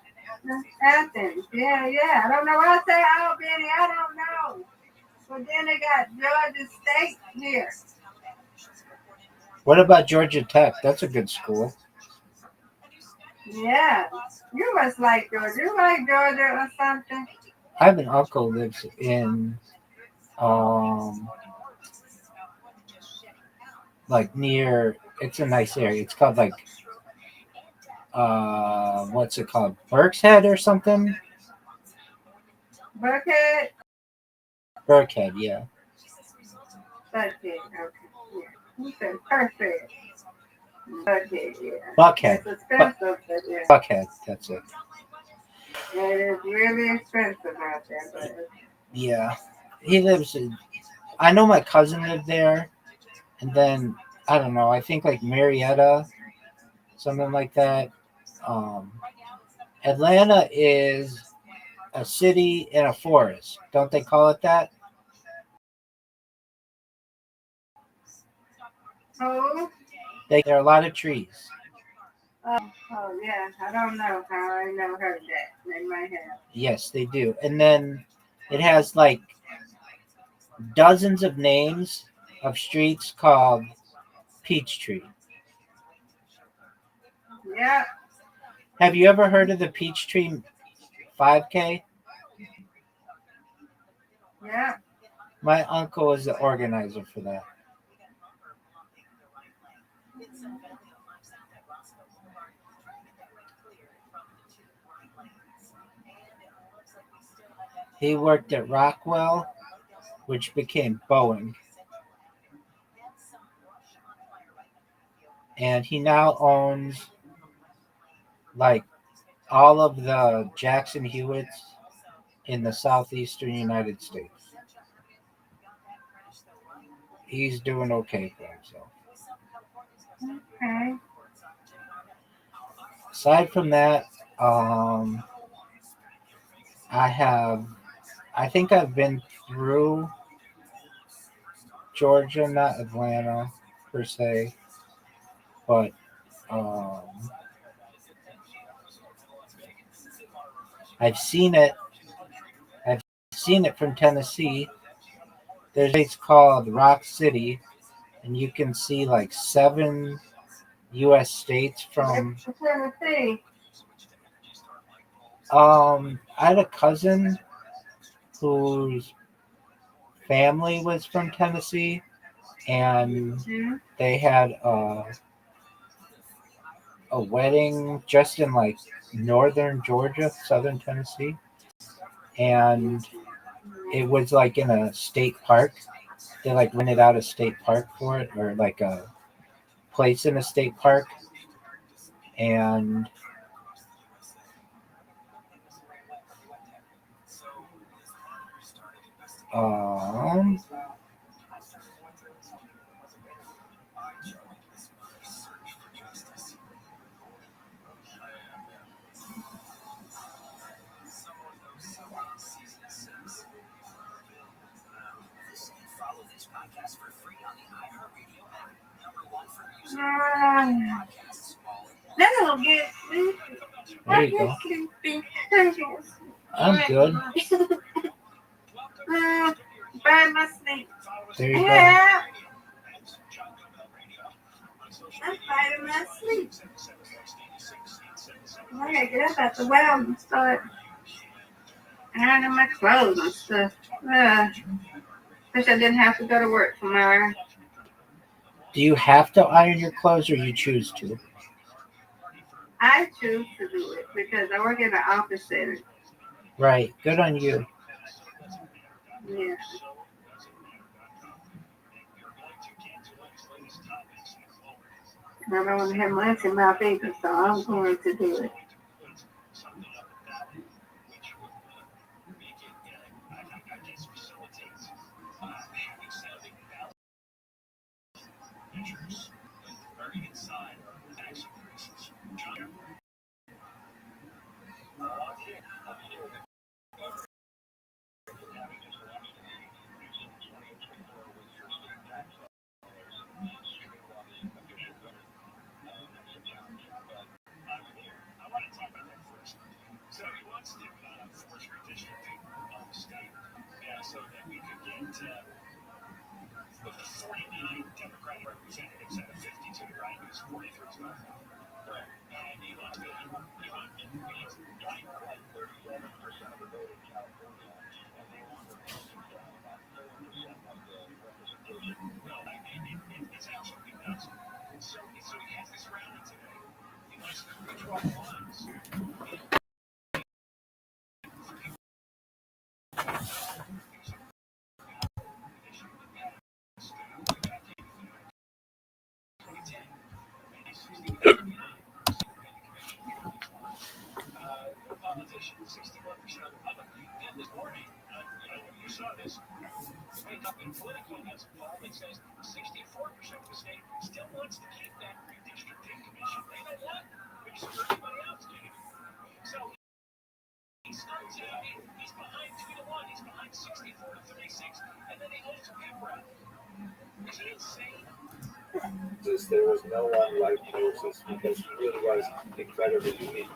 Athens, yeah. I don't know why I say Albany. I don't know. But then they got Georgia State here. What about Georgia Tech? That's a good school. Yeah. You must like Georgia. You like Georgia or something? I have an uncle who lives in like near, it's a nice area. It's called like what's it called? Berkshead or something? Burkhead? Burkhead, yeah. Buckhead, okay. Yeah. You said perfect. Buckhead, yeah. Buckhead. It's expensive, but yeah. Buckhead, that's it. It is really expensive out there, but yeah. He lives in, I know my cousin lived there, and then I don't know, I think like Marietta, something like that. Atlanta is a city in a forest. Don't they call it that? Oh? There are a lot of trees. Oh, yeah. I don't know how I never heard that. They might have. Yes, they do. And then it has like dozens of names of streets called Peachtree. Yeah. Have you ever heard of the Peachtree 5K? Yeah. My uncle is the organizer for that. He worked at Rockwell, which became Boeing. And he now owns like all of the Jackson Hewitts in the southeastern United States. He's doing okay for himself. Okay. Aside from that, I think I've been through Georgia, not Atlanta per se, but I've seen it. I've seen it from Tennessee. There's a place called Rock City, and you can see like 7 U.S. states from. Tennessee. I had a cousin whose family was from Tennessee, and they had a wedding just in like northern Georgia, southern Tennessee, and it was like in a state park. They like rented out a state park for it, or like a place in a state park, and Follow this podcast for free on the iHeartRadio app. #1 for music podcasts. That's a little good. there you go. I'm good. Burn my sleep. There you go. Yeah. I'm fighting my sleep. I gotta get up at the well and start ironing my clothes and stuff. Wish I didn't have to go to work tomorrow. Do you have to iron your clothes, or you choose to? I choose to do it because I work in the office setting. Right. Good on you. Yeah. I don't want to have lunch in my paper, so I'm going to do it. So he wants to force redistricting of the state, so that we could get with the 49 Democratic representatives out of 52, right? It was 43 to 1. And he wants to, he wants to, like 37% of the vote in California, and they want to make 30% of the representation. Well, it's absolutely nuts. So he has this rally today. He wants to withdraw funds. Politicians, 61% Republican. And this morning, you saw this, wake up in Politico has a poll that says 64% of the state still wants to keep that redistricting commission. They don't want it, so everybody else did it. So he's behind 2-1. He's behind 64 to 36, and then he holds a pep rally. Is it insane? There was no one like Moses because he really was incredibly unique.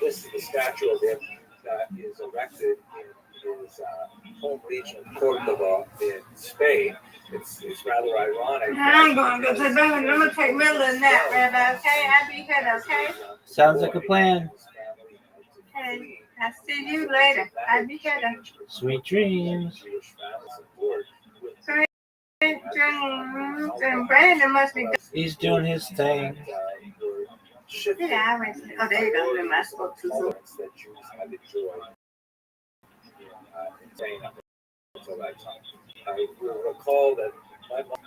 This is the statue of him that is erected in his home region of Cordoba in Spain. It's rather ironic. I'm going to go to bed. I'm going to take me a little nap, Rabbi. Okay, I'll be here, okay? Sounds like a plan. Okay, I'll see you later. I'll be here. Sweet dreams. Sweet dreams. And Brandon must be good. He's doing his thing. Yeah, I went. Oh, there you go. Am I spoke too soon? Until that time, I will recall that my mom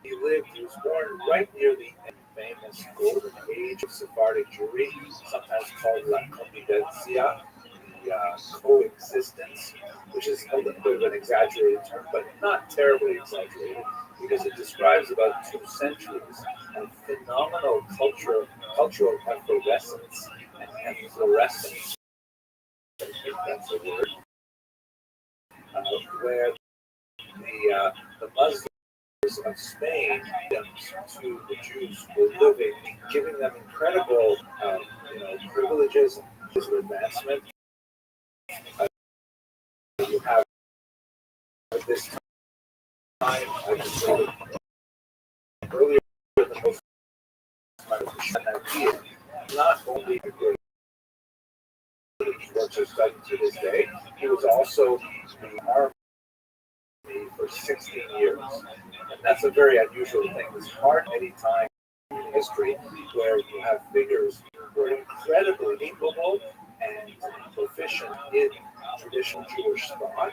he was born right near the famous golden age of Sephardic Jewry, sometimes called La Convivencia, the coexistence, which is a little bit of an exaggerated term, but not terribly exaggerated, because it describes about 2 centuries of phenomenal cultural effervescence and efflorescence. I think that's a word. Where the Muslims of Spain to the Jews were living, giving them incredible privileges and advancement. You have at this time, I can say earlier than most idea, not only the great works are studied to this day, he was also the army for 16 years. And that's a very unusual thing. It's hard any time in history where you have figures who are incredibly capable and proficient in traditional Jewish thought,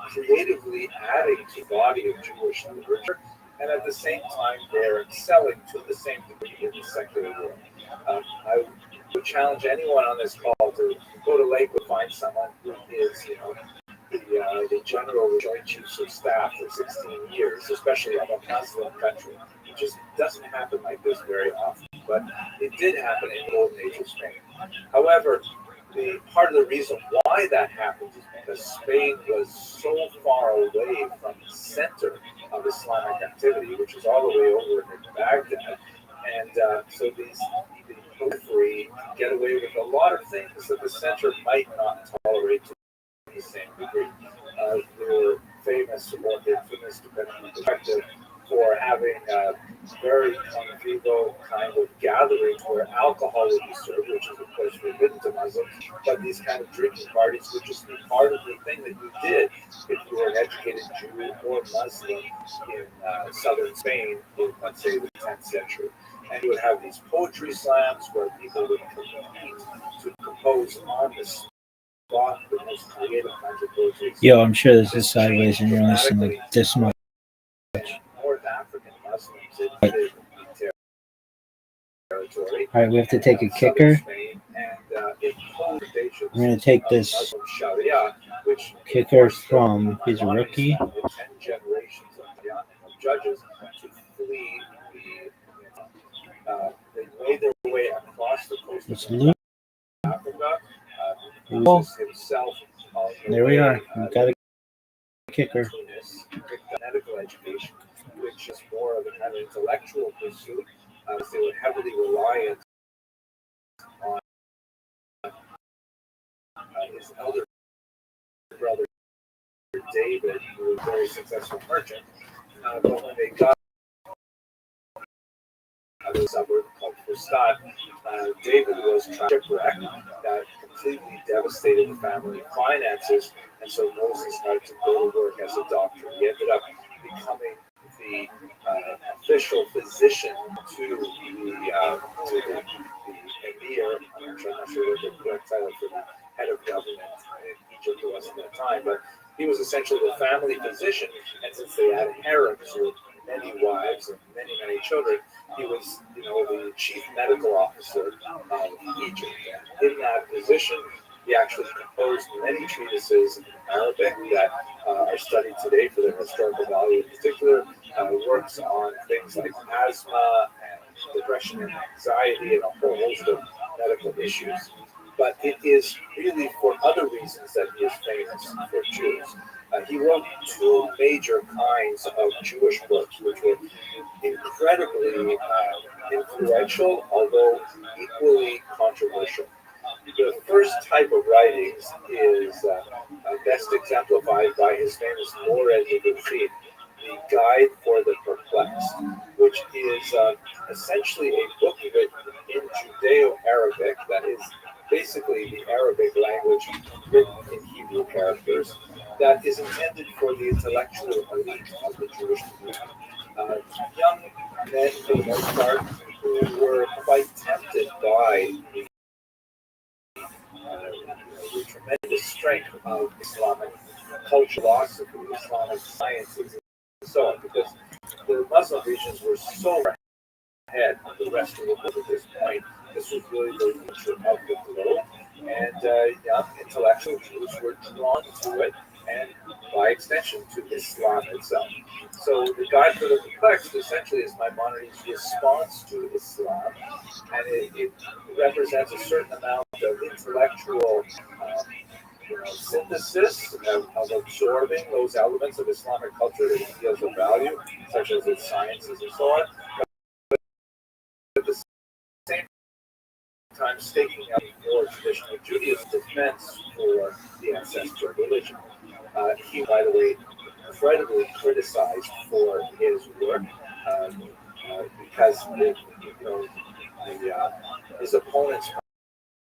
creatively adding to the body of Jewish literature, and at the same time they're excelling to the same degree in the secular world. I would challenge anyone on this call to go to Lakewood, find someone who is, the general Joint Chiefs of Staff for 16 years, especially in a Muslim country. It just doesn't happen like this very often, but it did happen in the golden age of Spain. However, the part of the reason why that happened is because Spain was so far away from the center of Islamic activity, which is all the way over in Baghdad, and so the periphery get away with a lot of things that the center might not tolerate to the same degree. They were famous, or infamous, depending on the perspective, for having very convivial kind of gatherings where alcohol would be served, which is of course forbidden to Muslims, but these kind of drinking parties would just be part of the thing that you did if you were an educated Jew or Muslim in southern Spain in, let's say, the 10th century. And you would have these poetry slams where people would compete to compose on the spot the most creative kinds of poetry. Yo, I'm sure this is sideways and you're listening like this much. North African Muslims invaded the territory. All right, we have to take a kicker. We're going to take this kicker from his rookie. 10 generations of judges to flee they made their way across the coast of Africa. Himself there we are. We got a kicker. Medical education, which is more of a kind of intellectual pursuit. They were heavily reliant on his elder brother David, who was a very successful merchant. But when they got a suburb called Fustat, David was shipwrecked. That completely devastated the family finances, and so Moses had to go to work as a doctor. He ended up becoming the official physician to the emir. I'm not sure what the correct title for the head of government in Egypt was at that time, but he was essentially the family physician, and since they had harems with many wives and many children, he was, the chief medical officer of Egypt. And in that position, he actually composed many treatises in Arabic that are studied today for their historical value. In particular, works on things like asthma and depression and anxiety and a whole host of medical issues. But it is really for other reasons that he is famous for Jews. He wrote 2 major kinds of Jewish books, which were incredibly influential, although equally controversial. The first type of writings is best exemplified by his famous Mored Nevuchim, the Guide for the Perplexed, which is essentially a book written in Judeo-Arabic, that is basically the Arabic language written in Hebrew characters, that is intended for the intellectual elite of the Jewish community. Young men, for the most part, who were quite tempted by the tremendous strength of Islamic culture, philosophy, Islamic sciences, and so on, because the Muslim regions were so ahead of the rest of the world at this point. This was really the future of the globe, and young intellectual Jews were drawn to it, and by extension to Islam itself. So the Guide for the Perplexed essentially is Maimonides' response to Islam, and it represents a certain amount of intellectual synthesis of absorbing those elements of Islamic culture that he feels of value, such as its sciences and so on. But at the same time, staking out more traditional Judaism defense for the ancestral religion. He, by the way, incredibly criticized for his work because his opponents,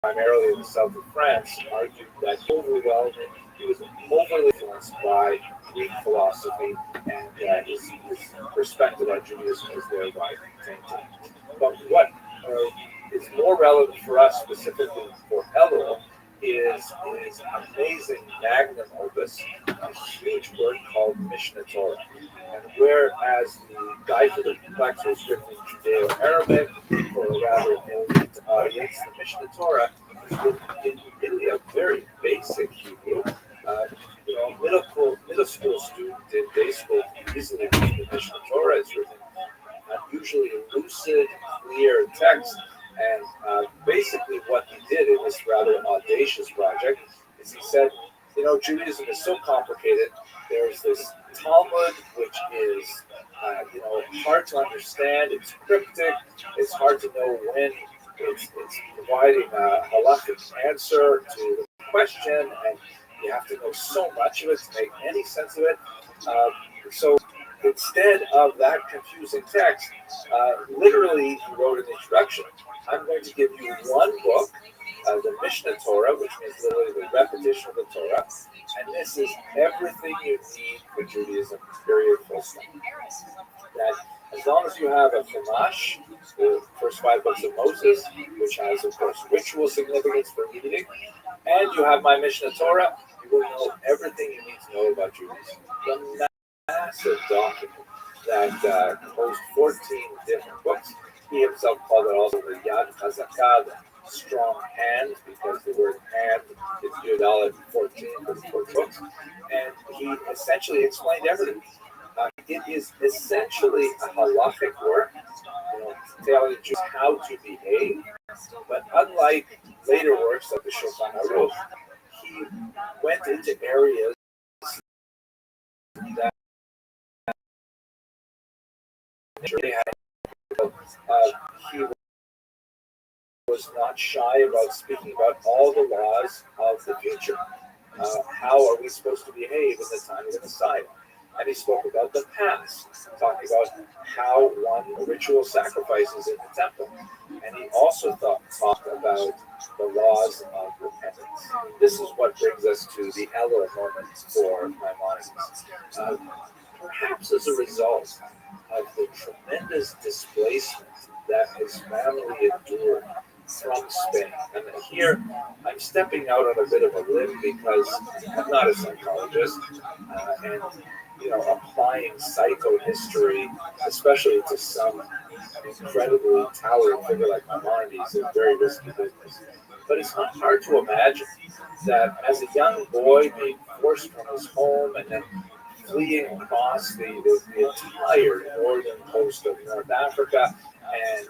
primarily in the south of France, argued that he was overly influenced by Greek philosophy, and his perspective on Judaism was thereby tainted. But what is more relevant for us, specifically for Elul, is his amazing magnum opus, a huge work called Mishnah Torah. And whereas the Guide for the Perplexed was written in Judeo-Arabic for a rather elite audience, the Mishnah Torah is written in really a very basic Hebrew. Middle school student in day school can easily read the Mishnah Torah. It's written unusually lucid, clear text. And basically what he did in this rather audacious project is he said, Judaism is so complicated. There's this Talmud, which is, hard to understand. It's cryptic. It's hard to know when it's providing a halakhic answer to the question, and you have to know so much of it to make any sense of it. So instead of that confusing text, literally he wrote an introduction. I'm going to give you one book, the Mishnah Torah, which means literally the repetition of the Torah, and this is everything you need for Judaism, period, full stop. That as long as you have a Chumash, the first 5 books of Moses, which has, of course, ritual significance for eating, and you have my Mishnah Torah, you will know everything you need to know about Judaism. The massive document that composed 14 different books. He himself called it also the Yad Chazakah, the strong hand, because the word hand is Yud 14 for the 4 books. And he essentially explained everything. It is essentially a halachic work, telling Jews how to behave. But unlike later works like the Shulchan Aruch, he went into areas that he was not shy about speaking about all the laws of the future. How are we supposed to behave in the time of the Messiah? And he spoke about the past, talking about how one ritual sacrifices in the temple. And he also talked about the laws of repentance. This is what brings us to the Elul moment for Maimonides. Perhaps as a result of the tremendous displacement that his family endured from Spain. And here, I'm stepping out on a bit of a limb because I'm not a psychologist, and applying psychohistory, especially to some incredibly towering figure like Maimonides, is a very risky business. But it's not hard to imagine that as a young boy being forced from his home and then fleeing across the entire northern coast of North Africa and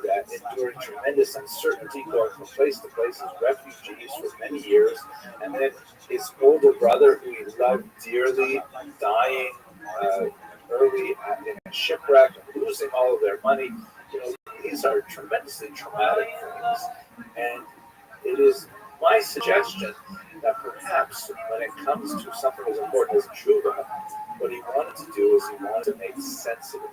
enduring tremendous uncertainty, going from place to place as refugees for many years, and then his older brother, who he loved dearly, dying early in a shipwreck, losing all of their money. These are tremendously traumatic things, and it is my suggestion suggestion that perhaps when it comes to something as important as tshuva, what he wanted to do is he wanted to make sense of it.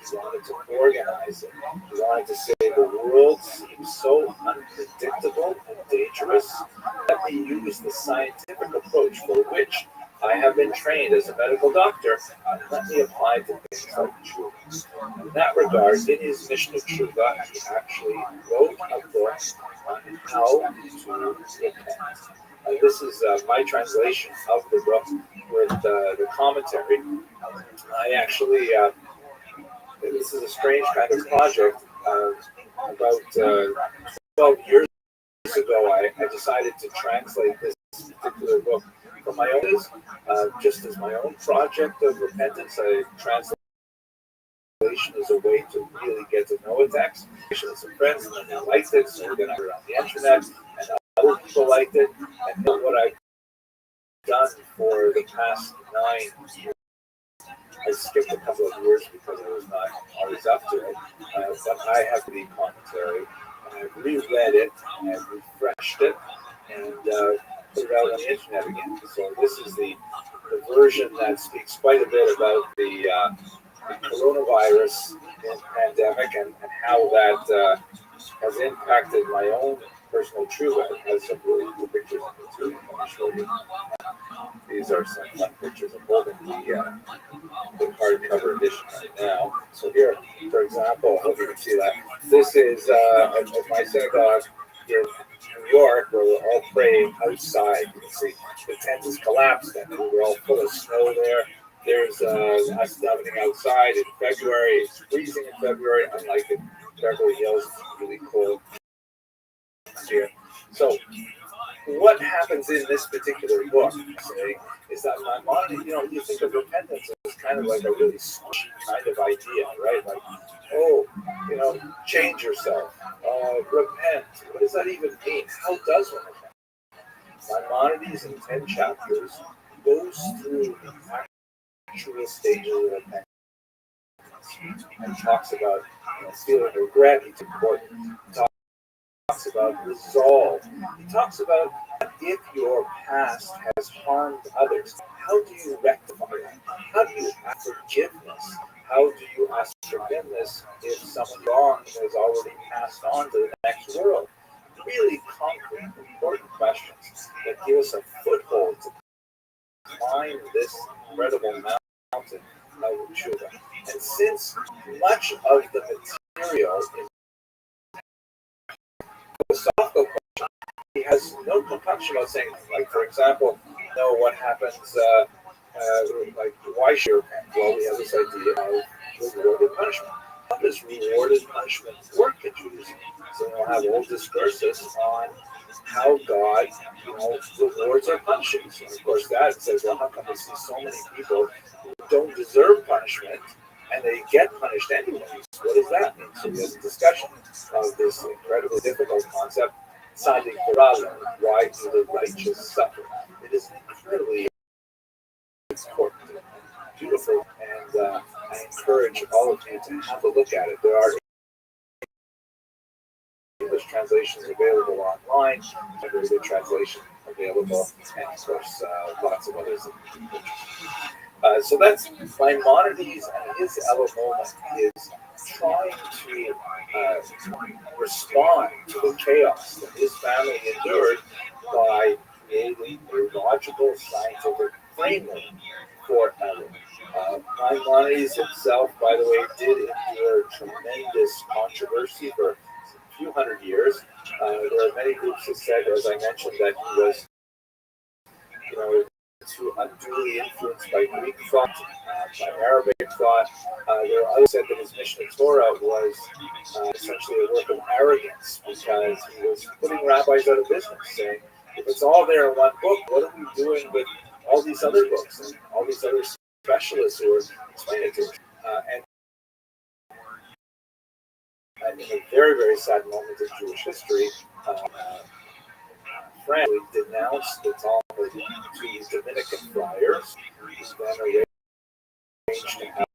He wanted to organize it. He wanted to say the world seems so unpredictable and dangerous. Let me use the scientific approach for which I have been trained as a medical doctor, and let me apply to things like tshuva. In that regard, in his mission of tshuva, he actually wrote a book on how to repent. This is my translation of the book with the commentary. I actually, this is a strange kind of project. About 12 years ago, I decided to translate this particular book for my own, just as my own project of repentance. I translation is a way to really get to know a text. Some friends and they liked it, so we're going to put it on the internet, and other people liked it. And what I've done for the past 9 years, I skipped a couple of years because I was not always up to it, but I have the commentary, and I've reread it, and I've refreshed it, and put it out on the internet again. So this is the version that speaks quite a bit about the coronavirus pandemic and how that has impacted my own personal tshuva. It has some really cool pictures of it too. Let me show you. These are some fun pictures. I'm holding the hardcover edition right now. So here, for example, I hope you can see that. This is at my synagogue in New York, where we're all praying outside. You can see the tent is collapsed and we're all full of snow there. There's us davening outside in February. It's freezing in February, unlike in Beverly Hills, it's really cold here. So what happens in this particular book, say, is that Maimonides, you think of repentance as kind of like a really squishy kind of idea, right? Like, change yourself, repent. What does that even mean? How does one repent? Maimonides in 10 chapters goes through the actual stages of repentance and talks about feeling regret. It's important. Talks about resolve. He talks about if your past has harmed others, how do you rectify it? How do you ask forgiveness? How do you ask forgiveness if someone wrong has already passed on to the next world? Really concrete, important questions that give us a foothold to climb this incredible mountain of tshuva. And since much of the material is philosophical question, he has no compunction about saying, like, for example, what happens, like, why should you repent? Well, we have this idea of rewarded punishment. How does rewarded punishment work in Judaism? So we'll have whole discourses on how God, rewards our punishments. And of course, that says, well, how come we see so many people who don't deserve punishment and they get punished anyways? What does that mean? So there's a discussion of this incredibly difficult concept, sounding problem, why do the righteous suffer? It is incredibly important and beautiful, and I encourage all of you to have a look at it. There are English translations available online, very good translation available, and of course lots of others. So that's Maimonides, and his element is trying to respond to the chaos that his family endured by creating a logical scientific framework for Maimonides himself, by the way, did endure tremendous controversy for a few hundred years. There are many groups that said, as I mentioned, that he was, too unduly influenced by Greek thought, by Arabic thought. There are others that said that his Mishnah Torah was essentially a work of arrogance because he was putting rabbis out of business, saying, if it's all there in one book, what are we doing with all these other books and all these other specialists who are explaining it to us? And in a very, very sad moment in Jewish history, France denounced the Talmud to Dominican friars, who then arranged to have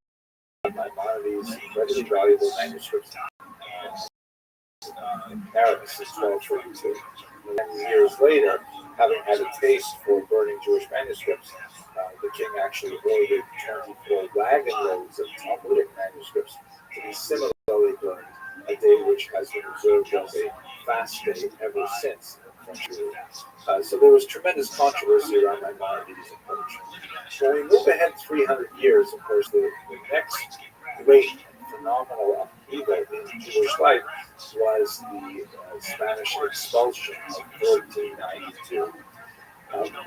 Maimonides' incredibly valuable manuscripts in Paris in 1232. years later, having had a taste for burning Jewish manuscripts, the king actually ordered 24 wagon loads of Talmudic manuscripts to be similarly burned, a day which has been observed as a fast day ever since. So there was tremendous controversy around Maimonides' approach. When we move ahead 300 years, of course, the next great phenomenal upheaval in Jewish life was the Spanish expulsion of 1492.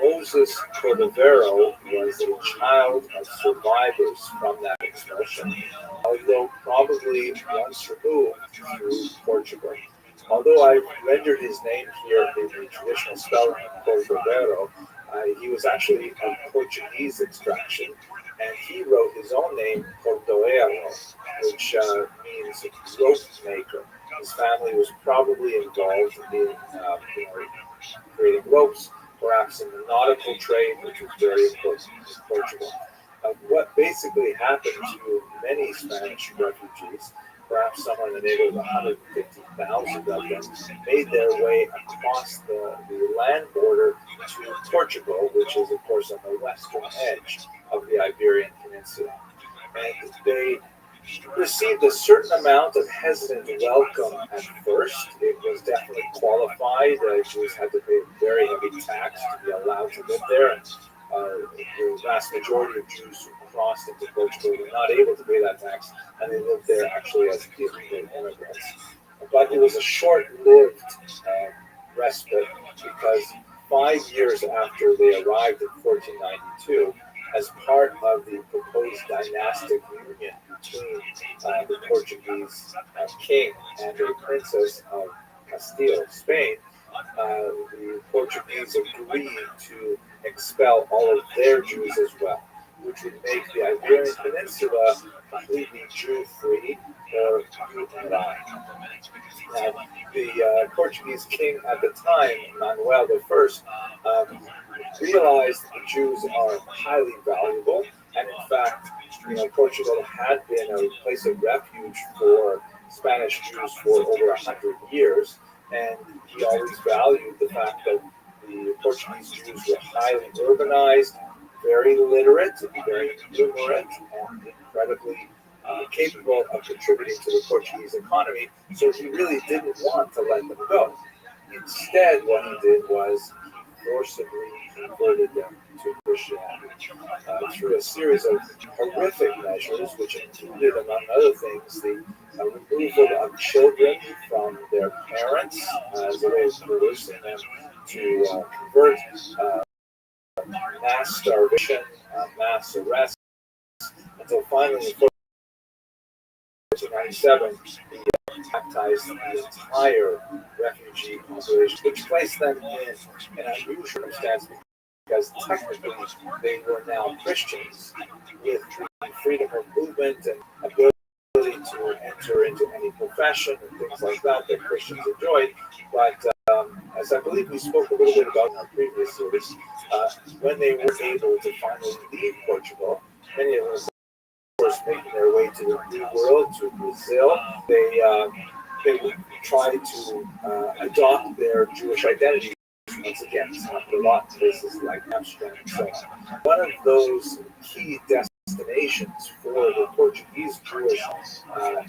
Moses Cordovero was a child of survivors from that expulsion, although probably once removed through Portugal. Although I rendered his name here in the traditional spelling of Cordovero, he was actually of Portuguese extraction, and he wrote his own name, Cordoero, which means rope maker. His family was probably involved in creating ropes, perhaps in the nautical trade, which was very important in Portugal. What basically happened to many Spanish refugees, perhaps somewhere in the neighborhood of 150,000 of them, made their way across the land border to Portugal, which is, of course, on the western edge of the Iberian Peninsula. And they received a certain amount of hesitant welcome at first. It was definitely qualified. Jews had to pay a very heavy tax to be allowed to live there. And the vast majority of Jews who crossed into Portugal were not able to pay that tax, and they lived there actually as immigrants. But it was a short-lived respite, because 5 years after they arrived in 1492, as part of the proposed dynastic union between the Portuguese king and a princess of Castile, Spain, the Portuguese agreed to expel all of their Jews as well, which would make the Iberian Peninsula completely Jew-free, or Jew-free. Now, the Portuguese king at the time, Manuel I, realized that the Jews are highly valuable, and in fact, Portugal had been a place of refuge for Spanish Jews for over 100 years, and he always valued the fact that the Portuguese Jews were highly urbanized, very literate, very numerate, and incredibly capable of contributing to the Portuguese economy, so he really didn't want to let them go. Instead, what he did was he forcibly converted them to Christianity through a series of horrific measures, which included, among other things, the removal of children from their parents as a way of coercing them to convert, mass starvation, mass arrests, until finally in 1497, he baptized the entire refugee population, which placed them in an unusual circumstance, because technically they were now Christians with freedom of movement and ability to enter into any profession and things like that Christians enjoyed. But as I believe we spoke a little bit about in our previous series, when they were able to finally leave Portugal, many of them, of course, making their way to the New World, to Brazil, they tried to adopt their Jewish identity. Once again, it's not a lot of places like Amsterdam and so on. One of those key destinations for the Portuguese Jewish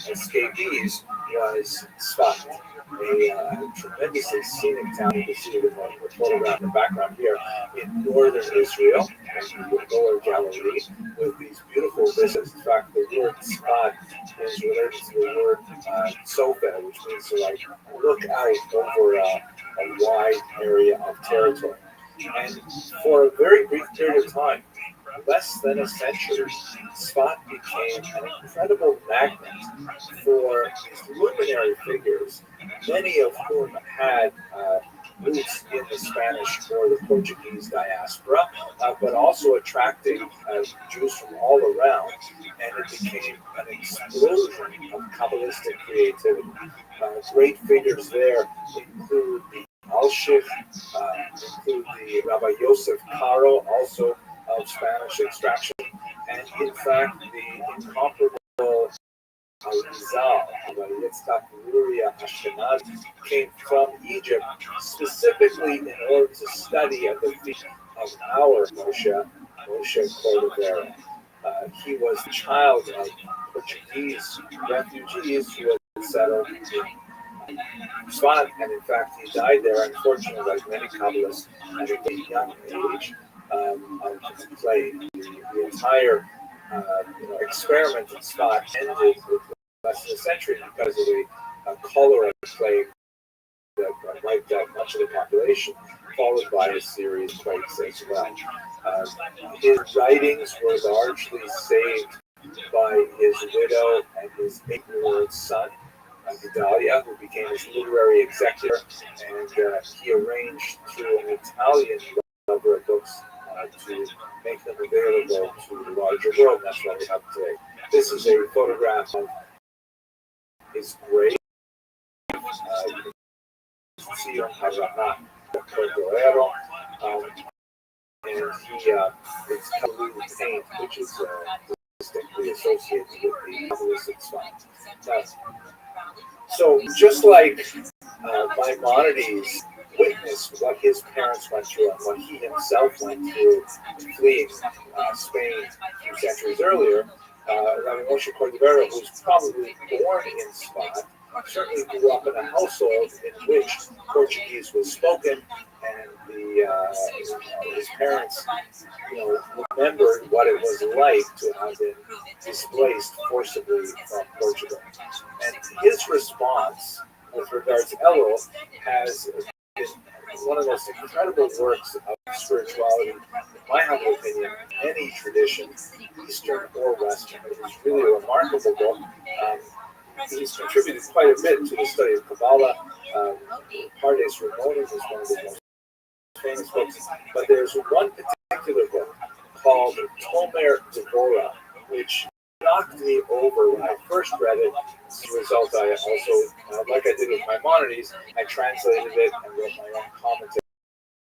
escapees was Sfax, a tremendously scenic town. You can see it in the photograph in the background here, in northern Israel, in the lower Galilee, with these beautiful vistas. In fact, the word Sfax is related to the word sofa, which means to look out over a wide area of territory. And for a very brief period of time, less than a century, Sfax became an incredible magnet for these luminary figures, many of whom had roots in the Spanish or the Portuguese diaspora, but also attracting Jews from all around, and it became an explosion of Kabbalistic creativity. Great figures there include the Al-Sheikh, include the Rabbi Yosef Caro, also of Spanish extraction, and in fact the incomparable Al-Rizal, Rabbi Yitzchak Luria Ashkenazi, came from Egypt specifically in order to study at the feet of our Moshe Cordovero. He was the child of Portuguese refugees who had settled in Swan, and in fact he died there, unfortunately, like many Kabbalists, at a very young age of plague. The entire experiment in Swan ended with less than a century because of a cholera plague that wiped out much of the population, followed by a series of plagues as well. His writings were largely saved by his widow and his 8-year-old son, Gedalia, who became his literary executor, and he arranged through an Italian number of books to make them available to the larger world. That's what we have today. This is a photograph of his grave. You can see on Harana Cordero, and it's blue paint, which is distinctly associated with the Kabbalistic style. So just like Maimonides witnessed what his parents went through and what he himself went through fleeing Spain a few centuries earlier, Rabbi Moshe Cordovero, who was probably born in Spot, certainly grew up in a household in which Portuguese was spoken, and his parents, remembered what it was like to have been displaced forcibly from Portugal. And his response with regards to Elul has been one of the most incredible works of spirituality, in my humble opinion, in any tradition, Eastern or Western. It is really a remarkable book. He's contributed quite a bit to the study of Kabbalah. Pardes Ramoni is one of the most famous books, but there's one particular book called Tomer Devorah, which knocked me over when I first read it. As a result, I also, like I did with Maimonides, I translated it and wrote my own commentary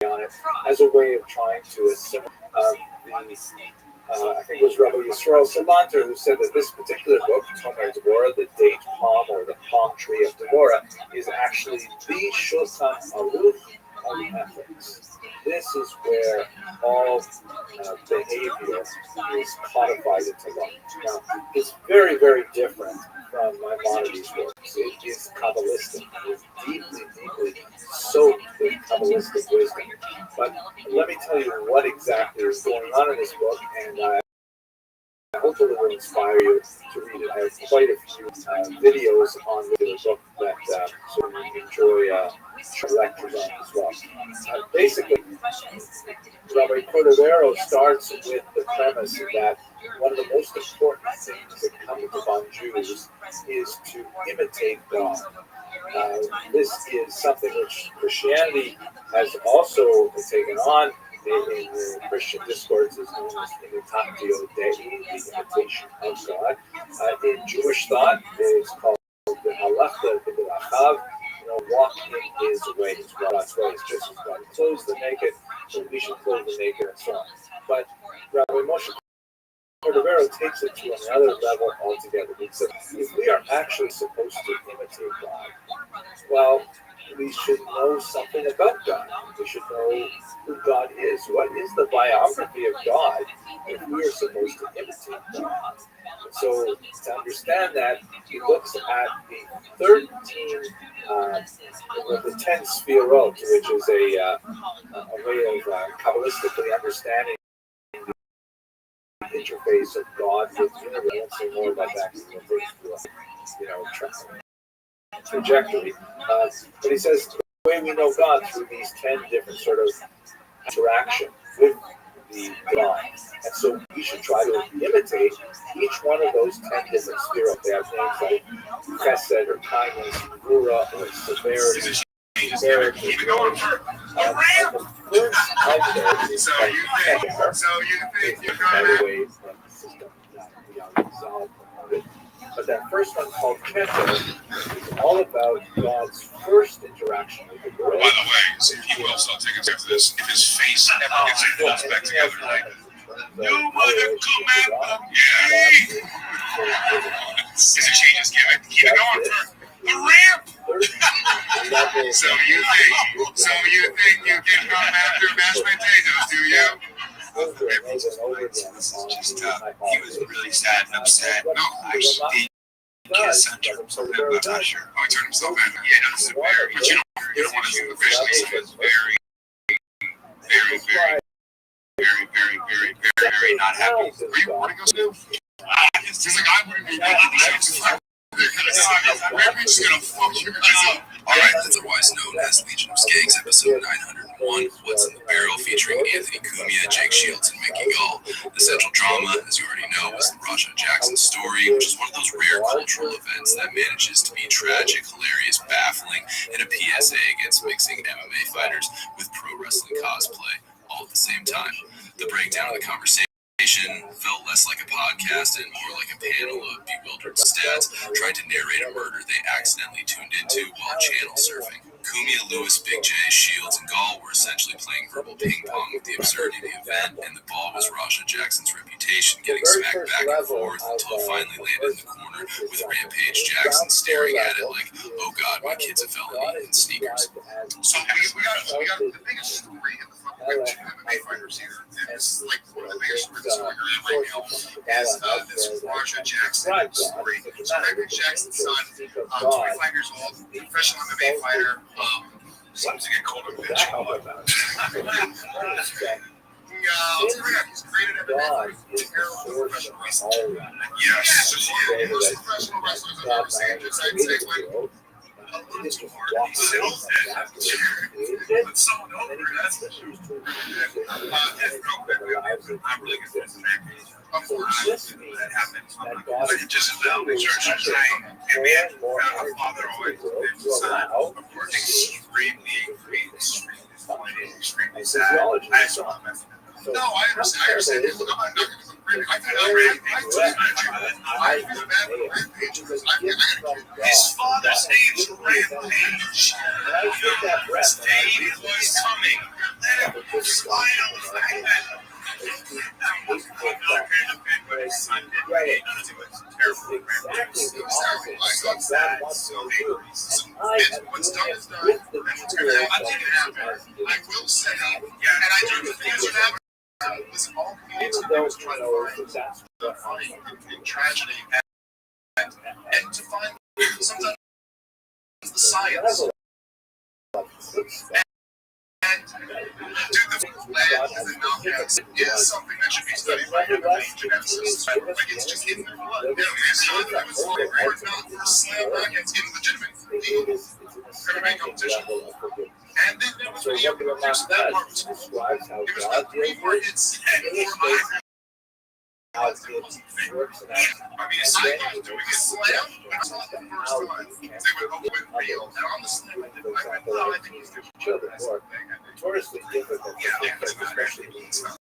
on it as a way of trying to assimilate I think it was Rabbi Yisrael Salanter who said that this particular book, Tomer Devorah, the date palm or the palm tree of Devorah, is actually the Shulchan Aruch of ethics. This is where all behavior is codified into law. Now, it's very, very different from Maimonides' works. It is Kabbalistic. It is deeply, deeply soaked with Kabbalistic wisdom. But let me tell you what exactly is going on in this book, and I hope it will inspire you to read it. I have quite a few videos on the book that so you enjoy lectures on as well. Basically, Rabbi Cordovero starts with the premise that one of the most important things that comes upon Jews is to imitate God. This is something which Christianity has also taken on. In the Christian discourse is known as imitatio Dei, the imitation of God. In Jewish thought, it's called the halachta b'derachav, walk in his ways, God's ways, just as God clothes the naked, so we should clothe the naked, and so on. But Rabbi Moshe Cordovero takes it to another level altogether. He says, if we are actually supposed to imitate God, well, we should know something about God. We should know who God is. What is the biography of God if we are supposed to imitate God? So to understand that, he looks at the 13, the 10 sphirot, which is a way of Kabbalistically understanding the interface of God with the universe. I won't say more about that because trajectory. But he says the way we know God through these 10 different sort of interaction with the God. And so we should try to imitate each one of those 10 different spheres. They have names like chesed or kindness, gvura or severity. Keep going for a ramp. So you think you're going to but that first one called Keter is all about God's first interaction with the world. By the way, so if you will start taking steps to this, if his face ever gets close back together, like, no mother come out of It's a genius gimmick. Keep it going for the ramp. So you think you can come after mashed potatoes, do you? Everyone's just like, this is just he was really sad and upset. No, actually, his son turned himself in. I'm not sure. Oh, he turned himself in. Yeah, no, this is very, but you don't want to officially say it's very not happy. Are you want to go Snoop? It's just like I wouldn't be able to we're just gonna fuck you guys up. Alright, that's otherwise known as Legion of Skanks, episode 901, What's in the Barrel, featuring Anthony Cumia, Jake Shields, and Mickey Gall. The central drama, as you already know, is the Rasha Jackson story, which is one of those rare cultural events that manages to be tragic, hilarious, baffling, and a PSA against mixing MMA fighters with pro wrestling cosplay all at the same time. The breakdown of the conversation felt less like a podcast and more like a panel of bewildered stats trying to narrate a murder they accidentally tuned into while channel surfing. Cumia, Lewis, Big J, Shields, and Gall were essentially playing verbal ping pong with the absurdity of the event, and the ball was Rasha Jackson's reputation getting smacked back and forth until it finally landed in the corner with Rampage Jackson staring at it like, oh god, my kid's a felony in sneakers. So we got the biggest story in the fucking MMA fighters here. It's like one of the biggest stories going around right now is this Rasha Jackson story. So Rampage Jackson's son, 25 years old, professional MMA fighter, seems to get called a bitch a lot. He's great at MMA. Terrible professional wrestler. Yes, the most professional wrestlers I've ever seen. Just I'd say when a little too hard. He sells that. Put someone over. That's the truth. Real quick, I'm really good at Rampage. Of course, that happens. But just about the church is dying. And we had a father always lived inside. Of course, extremely sad. I saw him. No, I understand. Look, I'm not going to I feel bad for Rampage. His father's name's Rampage. His day was coming. Let him slide on the fact that that was the benefit, but his son didn't make it. It was terrible. Rampage. It was terrible. I got sad. So angry. What's done is done. I'm taking it out. I will say, and I do the things that happen. Listen, all we need to do is try to find the funny in tragedy and to find sometimes the science and do the plans and knockouts is something that should be studied by geneticists. Like it's just in their blood. It was not for slam knockouts in legitimate MMA competition. And then there was video production that part was cool. It was about 3 more hits and 4 eyes. I mean, aside from doing a slam, it's not the first time they went up with real. And on the slam, I went, no, I think he's doing children more. Notoriously difficult. Yeah, especially when it's not.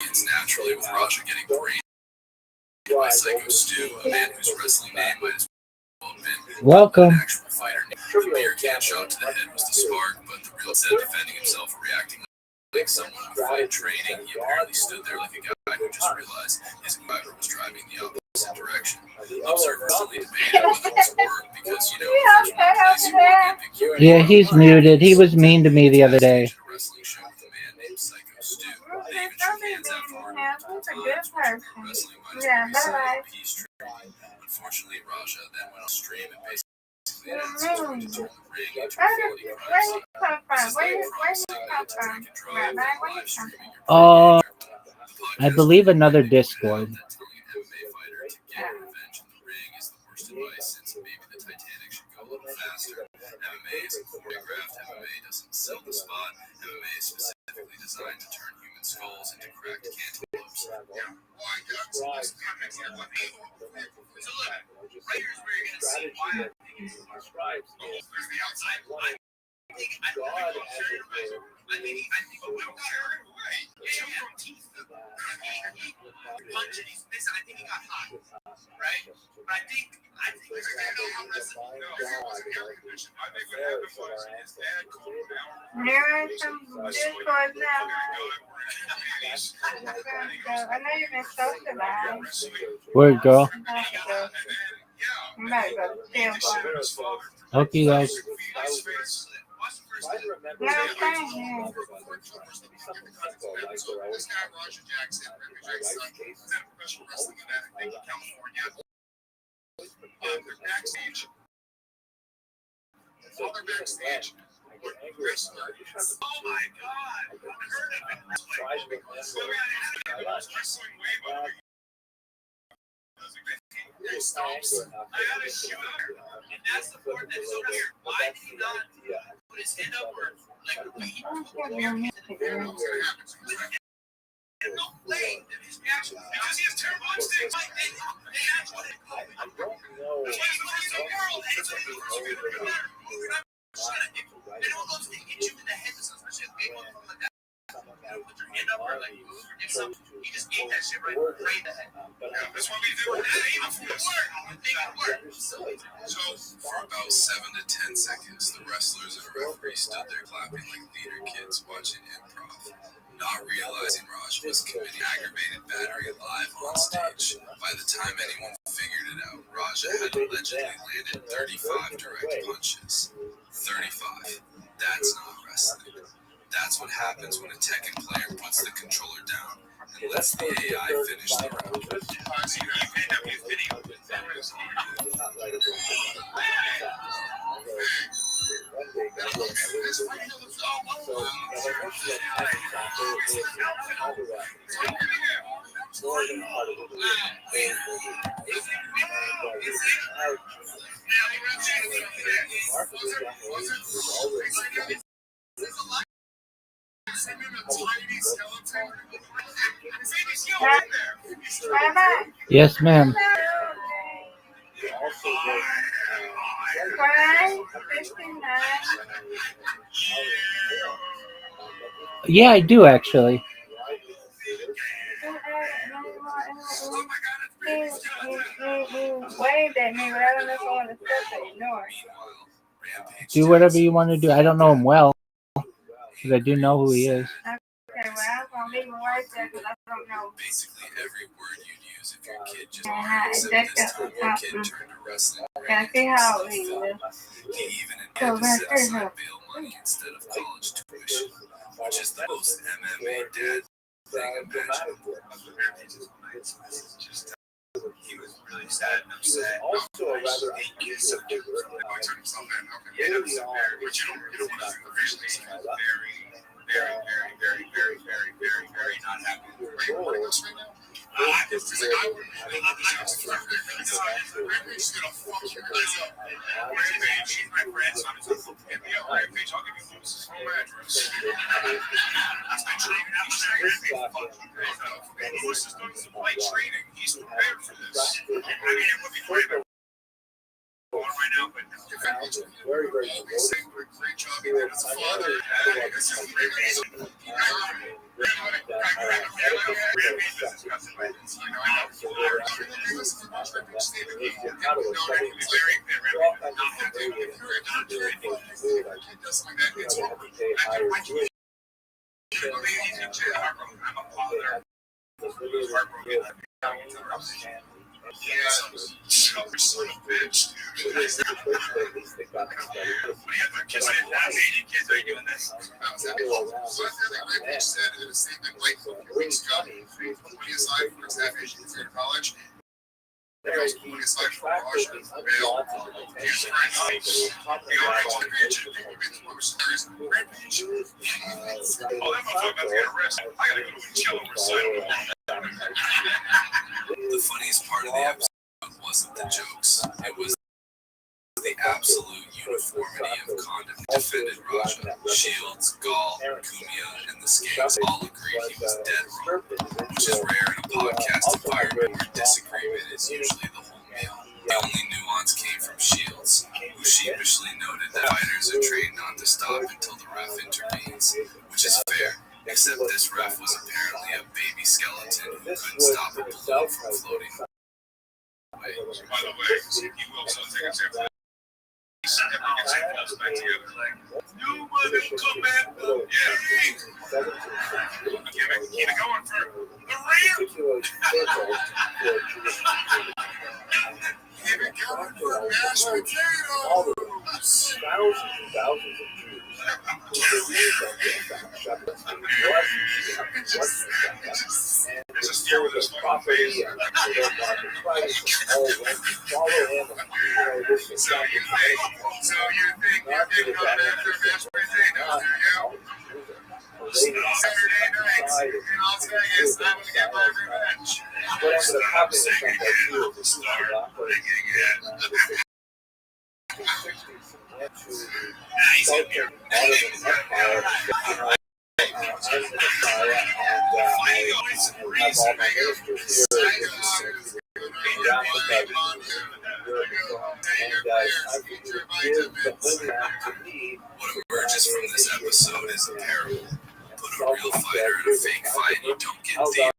It's naturally with Rasha getting brain by Psycho Stu, a man whose wrestling name might as well have been Welcome. an actual fighter. The beer can shot to the head was the spark, but the real said defending himself and reacting like someone with fight training. He apparently stood there like a guy who just realized his driver was driving the opposite direction. Observers only debated whether it was work because, you know, if there's one place you want to get big Q&A. Yeah, he's muted. He was mean to me the other day. Wrestling show with a man named Psycho Stu. They even shook hands afterward. Unfortunately, Rasha then went on stream and basically announced he was going to turn the ring into a quality crime scene. This is like promising that to drink and drive while live streaming your Oh, I believe another Discord. that telling an MMA fighter to get revenge in the ring is the worst advice, since maybe the Titanic should go a little faster. MMA isn't choreographed. MMA doesn't sell the spot. MMA is specifically designed to turn human skulls into cracked cantaloupes. Yeah. So look, right here's where you're going to see why I think he describes the outside line. I think I think Will carried away. Yeah. Punch and he's missing. I think he got hot. Right? But I think There are some Discord now. I know you've been socialized. Word, girl. I'm about to go to jail. Okay, guys. No, thank you. This guy, Roger Jackson, Rabbi Rothschild, is a professional wrestling event, I think, in California. They're backstage. While they're backstage, wrestler. Oh my God! I've heard of it. Wrestling way better. He stomps. I gotta shoot her. And that's the part that's so weird. Why did he not put his hand up or like wait? No way. His reaction because he has terrible instincts. That's what it is. That's why he's the world. And it's like the first thing that matter. It almost hit you in the head, especially a big one like that. Put your hand up or like move or get something. He just ate that shit right in the head. That's what we do. Even for the word, make it work. So for about 7 to 10 seconds, the wrestlers and referee stood there clapping like theater kids watching improv, not realizing Raj was committing aggravated battery live on stage. By the time anyone figured it out, Raja had allegedly landed 35 direct punches. 35. That's not wrestling. That's what happens when a Tekken player puts the controller down and lets the AI finish the round. Yes, ma'am. Yeah, I do actually. Waved at me, but I don't know if I want to step or ignore. Do whatever you want to do. I don't know him well, but I do know who he is. Okay, well, I'm going to leave him right there because I don't know. Basically, every word you'd use if your kid just except this time your kid turned to wrestling. Can I see how he is? He even had to set aside bail money instead of college tuition, which is the most MMA dad thing imaginable. He was really sad and upset. Also, a rather abusive dude. He turned himself in. Okay, but you don't want to officially very not happy. Are you recording this right now? I'm just gonna fuck you guys up. Rampage, she's my friend, so I'm just gonna hit me up. Rampage, I'll give you Lewis's home address. He's been training out Rampage. Fuck you guys up. Lewis is doing some light training. He's prepared for this. I mean, it would be great, but right now, but very, very great job. He did as a father. This is great. College. The funniest part of the episode wasn't the jokes. It was the absolute uniformity of conduct defended Raja. Shields, Gall, Kumia, and the Skanks all agreed he was dead wrong, which is rare in a podcast environment where disagreement is usually the whole meal. The only nuance came from Shields, who sheepishly noted that fighters are trained not to stop until the ref intervenes, which is fair, except this ref was apparently a baby skeleton who couldn't stop a balloon from floating. By the way, you will also take a chance. Never gets us back together. Like, you mother commando. Yeah. Keep it going for the real. Keep it going for mashed potatoes. Thousands and thousands of Jews who believed that Shabbos was and sold their property and their market price and all went to follow him. This is So you think you can come after mashed potatoes, do you? Saturday night, and I'll tell you, I'm going to get my revenge. What ended up happening with Shabbos was Start thinking it. the 60s went to the Sultan Ottoman Empire, I'm the Messiah, and I have all my ministers here. What emerges from this episode is a parable. Put a real fighter in a fake fight, you don't get theater.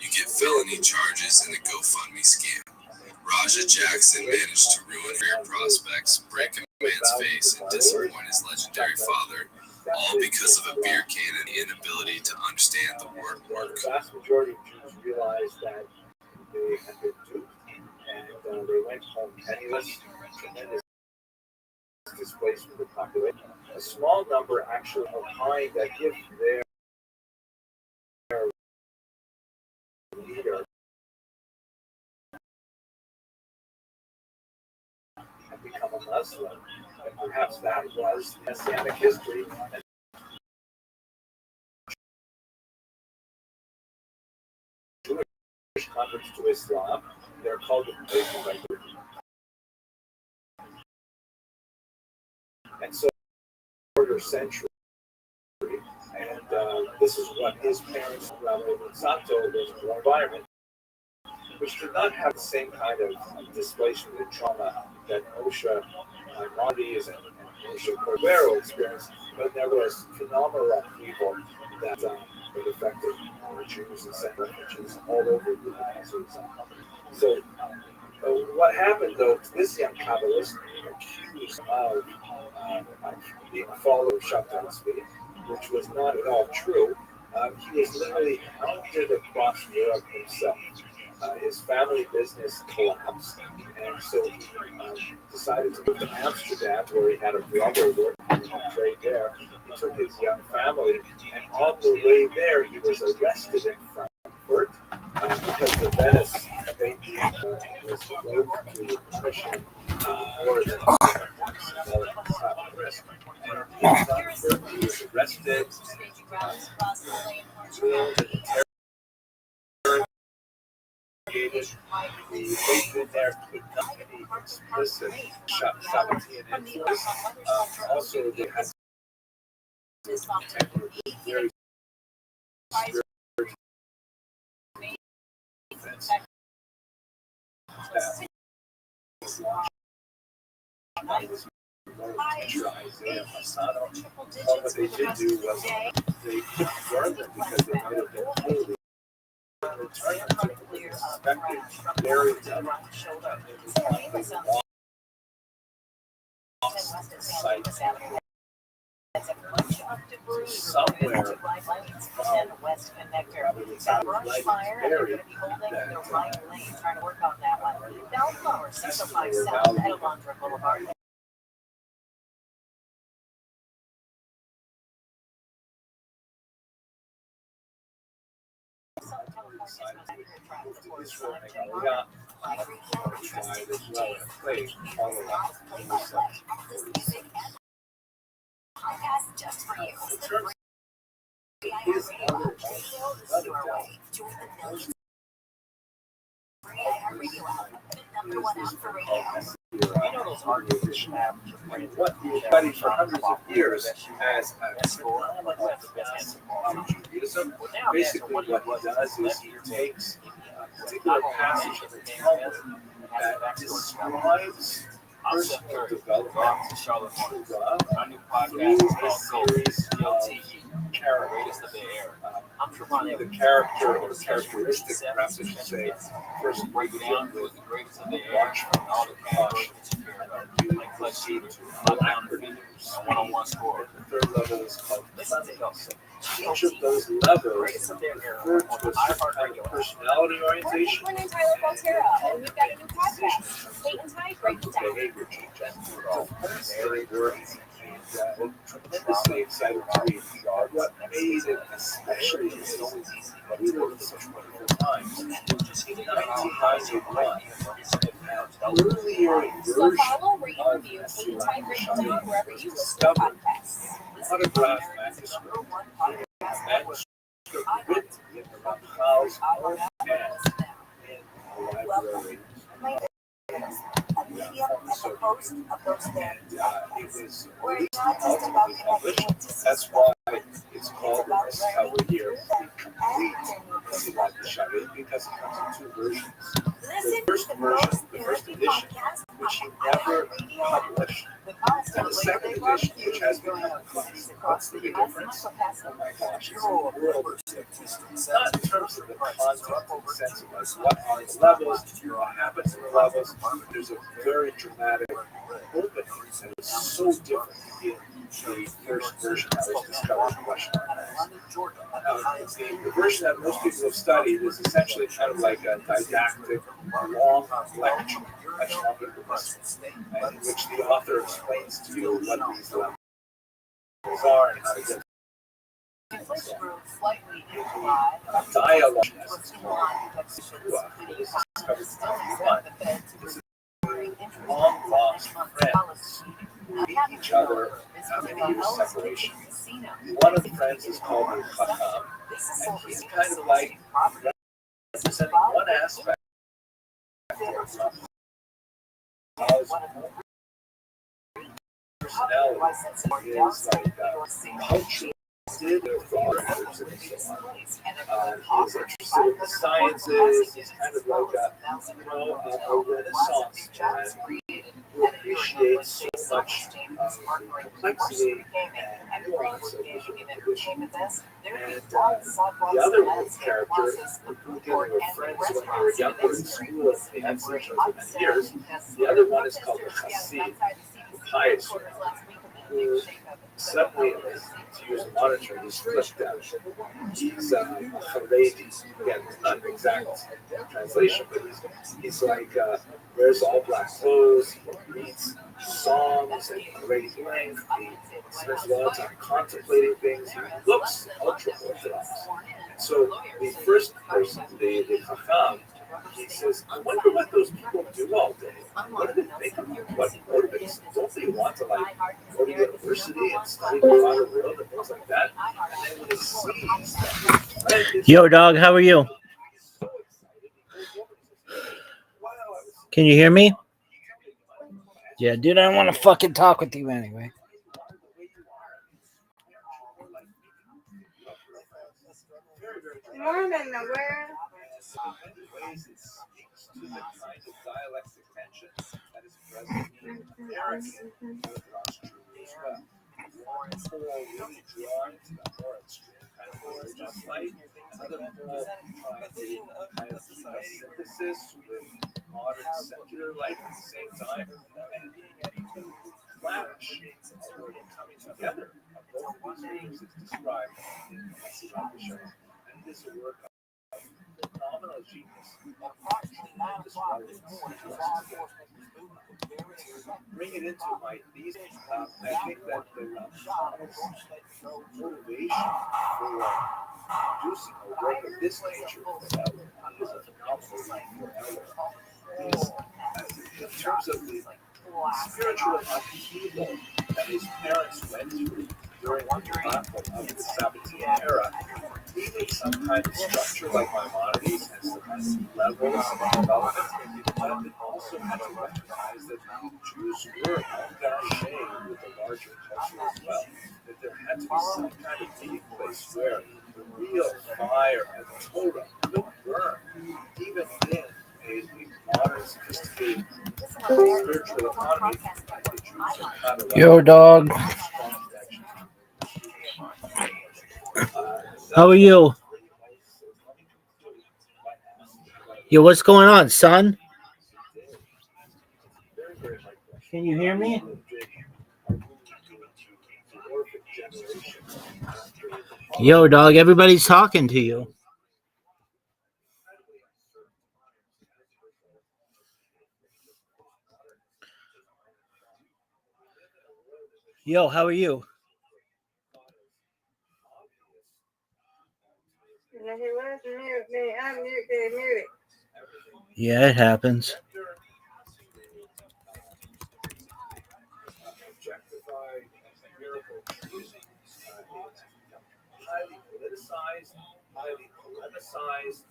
You get felony charges and a GoFundMe scam. Raja Jackson managed to ruin career prospects, break a man's face, and disappoint his legendary father, all because of a beer can and the inability to understand the word work. The vast majority of Jews realized that they had been duped, and they went home penniless. Tremendous displacement of the population. A small number actually opined that if their leader had become a Muslim, and perhaps that was Messianic history. Jewish converts to Islam, they're called the Christian right. And so, quarter century, and this is what his parents, Rabbi Rothschild, was in an environment which did not have the same kind of displacement and trauma that OSHA Maimonides and OSHA Cordero experienced, but there was phenomenal upheaval that affected Jews and sent refugees all over the United States. So, what happened though to this young Kabbalist, accused of being a follower of Shabtai Tzvi, which was not at all true, he was literally hounded across Europe himself. His family business collapsed, and so he decided to move to Amsterdam, where he had a brother working in trade there. He took his young family, and on the way there, he was arrested in Frankfurt because the Venice state was revoked to Christian more than risk. And in Frankfurt, he was arrested, the faith there could not be explicit Shabbatian influence. Also, they had very defense. What they did do was they burned them because they might have been clearly somewhere West Connector. That brush fire, and they're going to be holding the right lane, trying to work on that one. Bellflower, 605 South at Alondra Boulevard. Just for you. What we studied for hundreds of years as a Judaism, basically what he does is he takes a particular passage of the Talmud that describes personal development through a series of characters. the character or characteristic, perhaps I should say, first break down with watch from all the cash, and then you proceed to alacrity, one-on-one score. The third level is called cleanliness. Each of those levels refer to a certain kind of personality orientation and behavior change. Very worthy. And tremendously excited to read. What made it especially interesting that we lived in such wonderful times. In 1991, earlier version of Messiah was discovered. Autographed manuscript. Manuscript written in Rothschild's own hand in a library. A medium at the host of those things. It was ultimately published. That's why it's called the Discovery Year Complete Messiah, because it comes in two versions. The first version, the first edition, which he never published, and the second edition, which has been published. What's the big difference? Oh my gosh, it's a world of difference. Not in terms of the content and sense of what are the levels, what happens in the levels. There's a very dramatic opening that is so different in the first version that was discovered in Russian. The version that most people have studied is essentially kind of like a didactic, long lecture, much longer than this one, in which the author explains to you what these levels are and how to get dialogue. This is covered in long lost friends who meet each other after years of separation. One of the friends is called the Chacham, and he's kind of like representing one aspect of Chacham's personality is like cultural. He's interested in the sciences. He's kind of like a Renaissance man who appreciates so much complexity and nuance of the human condition. And the other character, who dealing with friends when they were younger in school and they had such many years, the other one is called the Chassid, the pious one, who suddenly, to use a modern term, he's flipped out. He's a Haredi. Again, it's not an exact translation, but he's like, wears all black clothes, he reads songs at Haredi length, he spends a lot of time contemplating things, he looks ultra-Orthodox. And so the first person, the Chacham, he says, I wonder what those people do all day. What do they think of? What motivates them? Don't they want to like go to university and study the outer world and things like that? And then when he sees that, Yo, dog, how are you? Can you hear me? Yeah, dude, I don't want to fucking talk with you anyway. Morning, where? ways it speaks to the kind of dialectic tension that is present in American Orthodox Jewry as well. One pole really drawn to the more extreme kind of religious life, another pole trying to kind of keep a synthesis with modern secular life at the same time, and to clash or coming together of both of these things is described in the show. And this is a work of phenomenal genius. Bring it into my thesis. I think that the motivation for producing a work of this nature is a phenomenal is in terms of the spiritual upheaval that his parents went through during the revival of the Sabbatean era. Even some kind of structure like Maimonides has some kind of levels of development, but it also had to recognize that Jews were engaged with the larger culture as well. That there had to be some kind of meeting place where the real fire of the Torah could burn, even in a modern, sophisticated spiritual economy. The Jews had to Yo, dog. How are you? Yo, what's going on, son? Can you hear me? Yo, dog, everybody's talking to you. Yo, how are you? Yeah, it happens. Highly politicized, highly polemicized.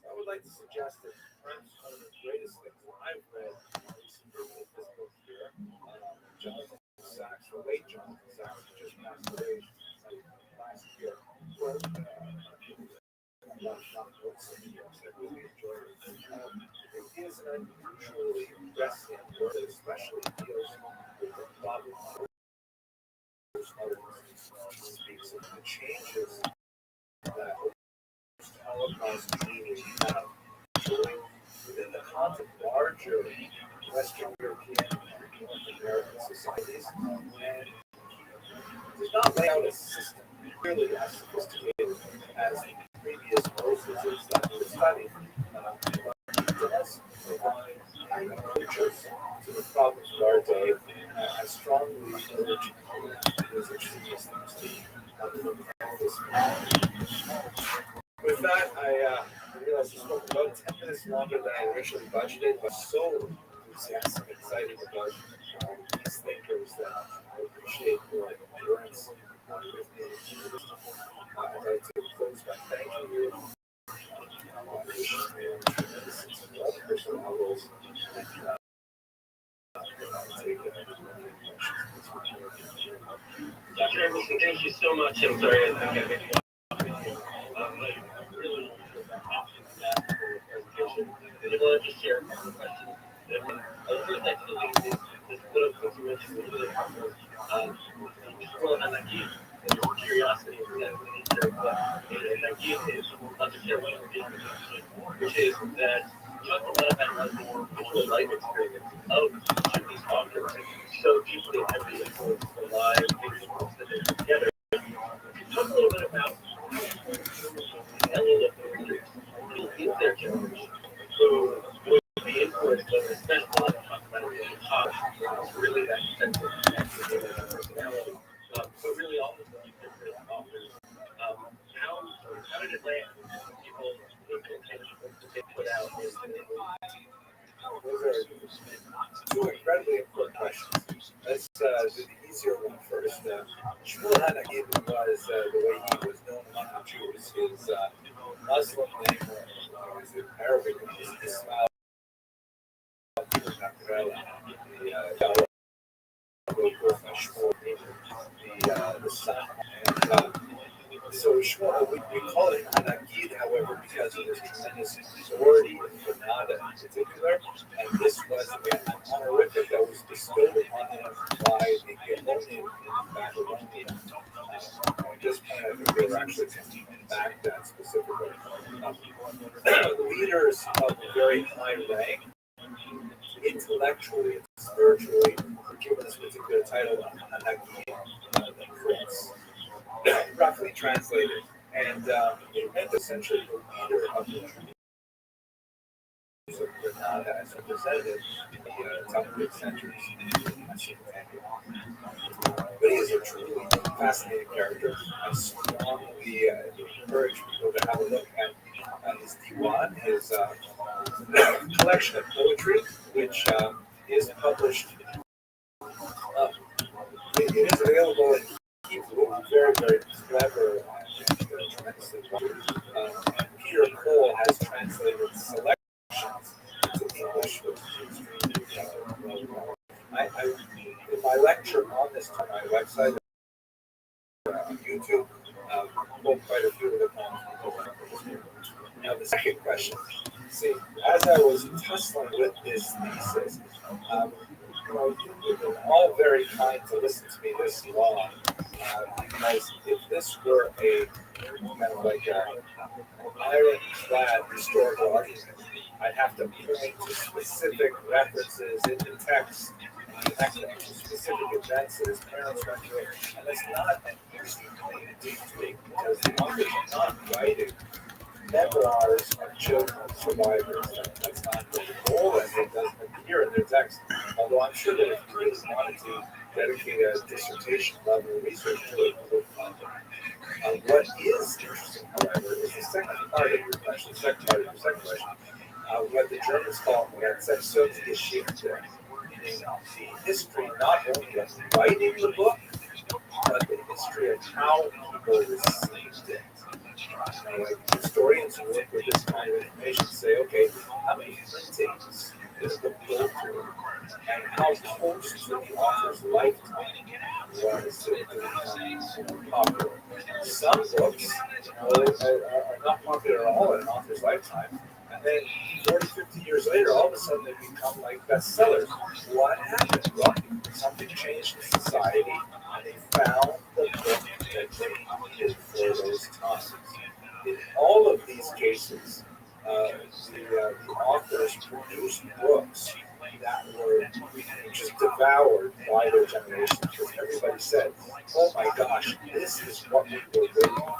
I would like to suggest that perhaps one of the greatest things that I've read recently in this book here, Jonathan Sachs, the late Jonathan Sachs, who just passed away last year, wrote I really enjoyed it. It is an unusually interesting work that especially deals with the problem of speaks of the changes that Holocaust community have within the context of larger Western European and North American societies, and does not lay out a system clearly as sophisticated as the previous processes that were studied. It does provide approaches to the problems of our day. I strongly urge those extremists to this. With that, I realized we spoke about 10 minutes longer than I originally budgeted, but so enthusiastic, excited about these thinkers that I appreciate your endurance with me. I'd like to close by thanking you. Wishing you tremendous personal levels. Dr. Emerson, thank you so much. I'm sorry, I think I made you really that presentation. I just wanted to share a couple of questions. First, I feel like this little thing you mentioned was really helpful. Well, and like you, your curiosity is definitely nature, but like you is not to share what you're doing, which is that you talk a lot about the visual life experience of these authors so deeply heavily influenced the lives that they put together. Talk a little bit about elderly readers in their generation who would be influenced by the special talk about it in college. Really that sense of personality. But really all of the different authors. How did it land? People that they put out Those are two incredibly important questions. Let's do the easier one first. Shmuel Hanagid was the way he was known among the Jews. His Muslim name was in Arabic, was Ismail. The son. So Shmuel, we call it Hanagid, however, because of his tremendous authority in Granada in particular. And this was an honorific that was bestowed upon him by the Geonian in Babylonia. Just I think they were actually taking back that specifically. Leaders of very high rank, intellectually and spiritually, were given this particular title of Hanagid, the prince. Roughly translated, and it meant essentially the leader of the Jews of Granada as represented in the Talmudic centers. But he is a truly fascinating character. I strongly encourage people to have a look at his diwan, his collection of poetry, which is published. It is available in Hebrew, very, very clever and tremendously wonderful. Peter Cole has translated selections into English. In my lecture on this on my website, to pull quite a few of the poems. Now, the second question. See, as I was tussling with this thesis, you've been all very kind to listen to me this long, because if this were a kind of like an ironclad historical argument, I'd have to point to specific references in the text, connect them to specific events that his parents went through, and it's not an easy thing to do because the authors are not writing memoirs of children survivors. That's not the goal, and it doesn't appear in their text. Although I'm sure that if you really wanted to dedicate a dissertation level research to it, you would find it. What is interesting, however, is the second part of your question, what the Germans call Rezeptionsgeschichte, meaning the history not only of writing the book, but the history of how people received it. Like historians who look with this kind of information say, okay, how many printings this book go through, and how close to the author's lifetime was it become popular. Some books are not popular at all in an author's lifetime, and then 40, 50 years later, all of a sudden they become like bestsellers. What happened? Well, something changed in society, and they found the book that they needed for those times. In all of these cases, the authors produced books that were just devoured by their generation, because everybody said, oh my gosh, this is what we were waiting for.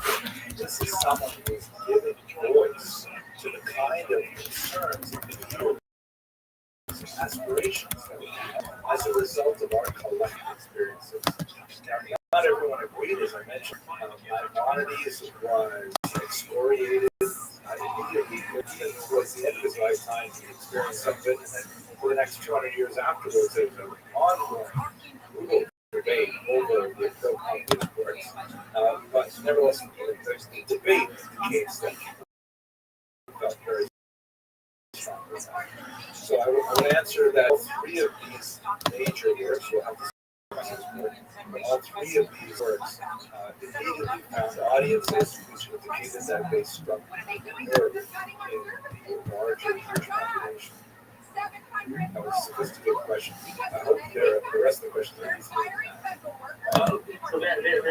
This is someone who is giving voice to the kind of concerns and fears and aspirations that we have as a result of our collective experiences. Now, not everyone agreed, as I mentioned. Maimonides was excoriated immediately towards the end of his lifetime. He experienced some of it, and then for the next 200 years afterwards, there was an ongoing brutal debate over the appropriate of his works. But nevertheless, the debate indicates that people felt very strong with that. So I would answer that all three of these major works will have all three of these works immediately found audiences, which indicated that they struck a nerve in the larger Jewish population. That was a sophisticated question. I hope the rest of the questions are easy. So there's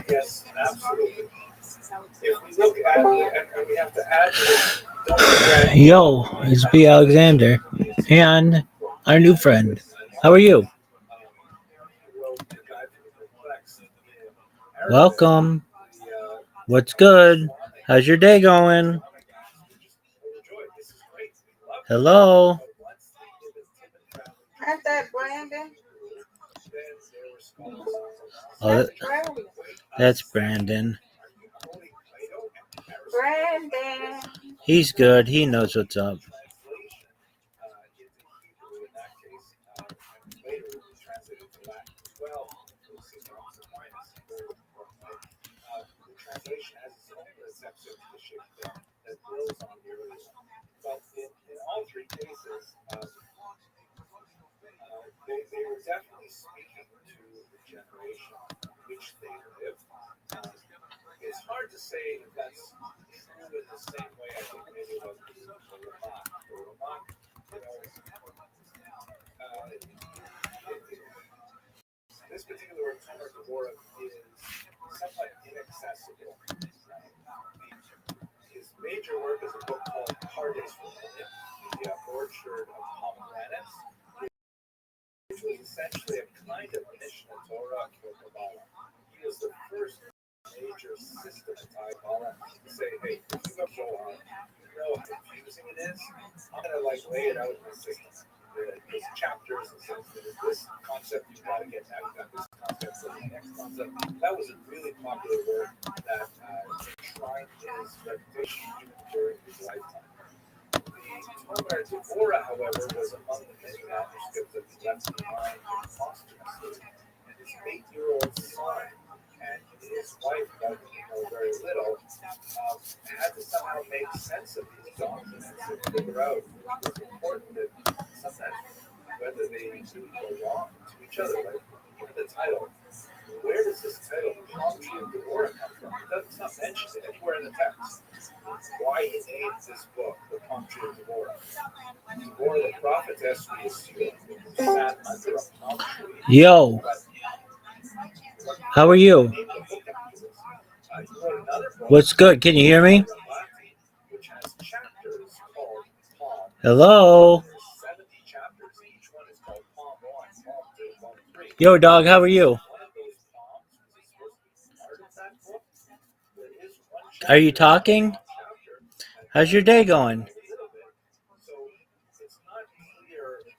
Yes, absolutely. If we look at it, and we have to add to this, Yo, it's B. Alexander and our new friend. How are you? Welcome. What's good? How's your day going? Hello. Ain't that Brandon? Oh, that's Brandon. Brandon. He's good. He knows what's up. Translation has its own reception to the shift that builds on the earlier. But in all three cases, they were definitely speaking to the generation in which they lived. It's hard to say if that's true in the same way I think maybe it was for Vermont. This particular Tomer Devorah is somewhat inaccessible. His major work is a book called Pardes Vermilion, the Orchard of Pomegranates, which was essentially a kind of Mishnah Torah for Kabbalah. He was the first major systematized Kabbalah to say, hey, if you go Zohar, you know how confusing it is. I'm going to lay it out in the system. There's chapters and says there's this concept you got to get now. You got this concept, so the next concept. That was a really popular work that enshrined his reputation even during his lifetime. The Talmud Devorah, however, was among the many manuscripts that was left behind posthumously, and his 8-year-old son and his wife, who know very little, had to somehow make sense of these documents and figure out which was important. That sometimes whether they belong to each other, like even the title. Where does this title, Palm Tree of Devorah, come from? It's not mentioned anywhere in the text. Why he named this book the Palm Tree of Devorah. Devorah, the prophetess, we assume, sat under a palm tree. Yo, how are you? What's good? Can you hear me? Which has chapters called Palm. Hello? 70 chapters. Each one is called Palm 1, Palm 2, Palm 3. Yo, dog, how are you? One of those palms is supposed to be part of that book. There is one chapter. Are you talking? How's your day going? So it's not clear if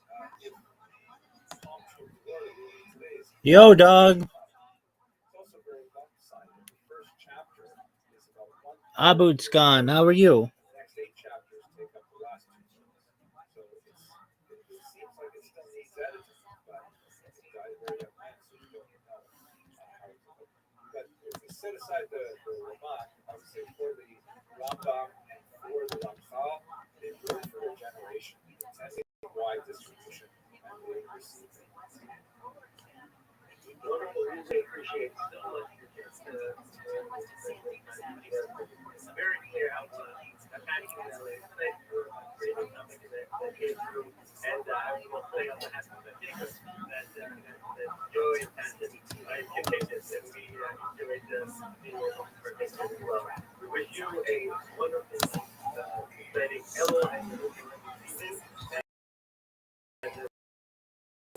Palm Tree of Devorah really today's. Yo, dog. It's also very lopsided. The first chapter is about one. Abud's gone. How are you? The next 8 chapters take up the last 2 chapters. So it seems like it still needs editing, but it's a very young man, so you don't know how to do it. But if we set aside the Ramah, I would say for the Rambam and for the Ramchal, they wrote for their generation, intending wide distribution, and they received it. Wonderful. I really appreciate so much your chance to it's very clear how passionate that is for creating something that came through. And I will play on behalf of the Jacob that Joey and Pastor, I contagious that we enjoyed this video participation as well. We wish you a wonderful, exciting hello and season. And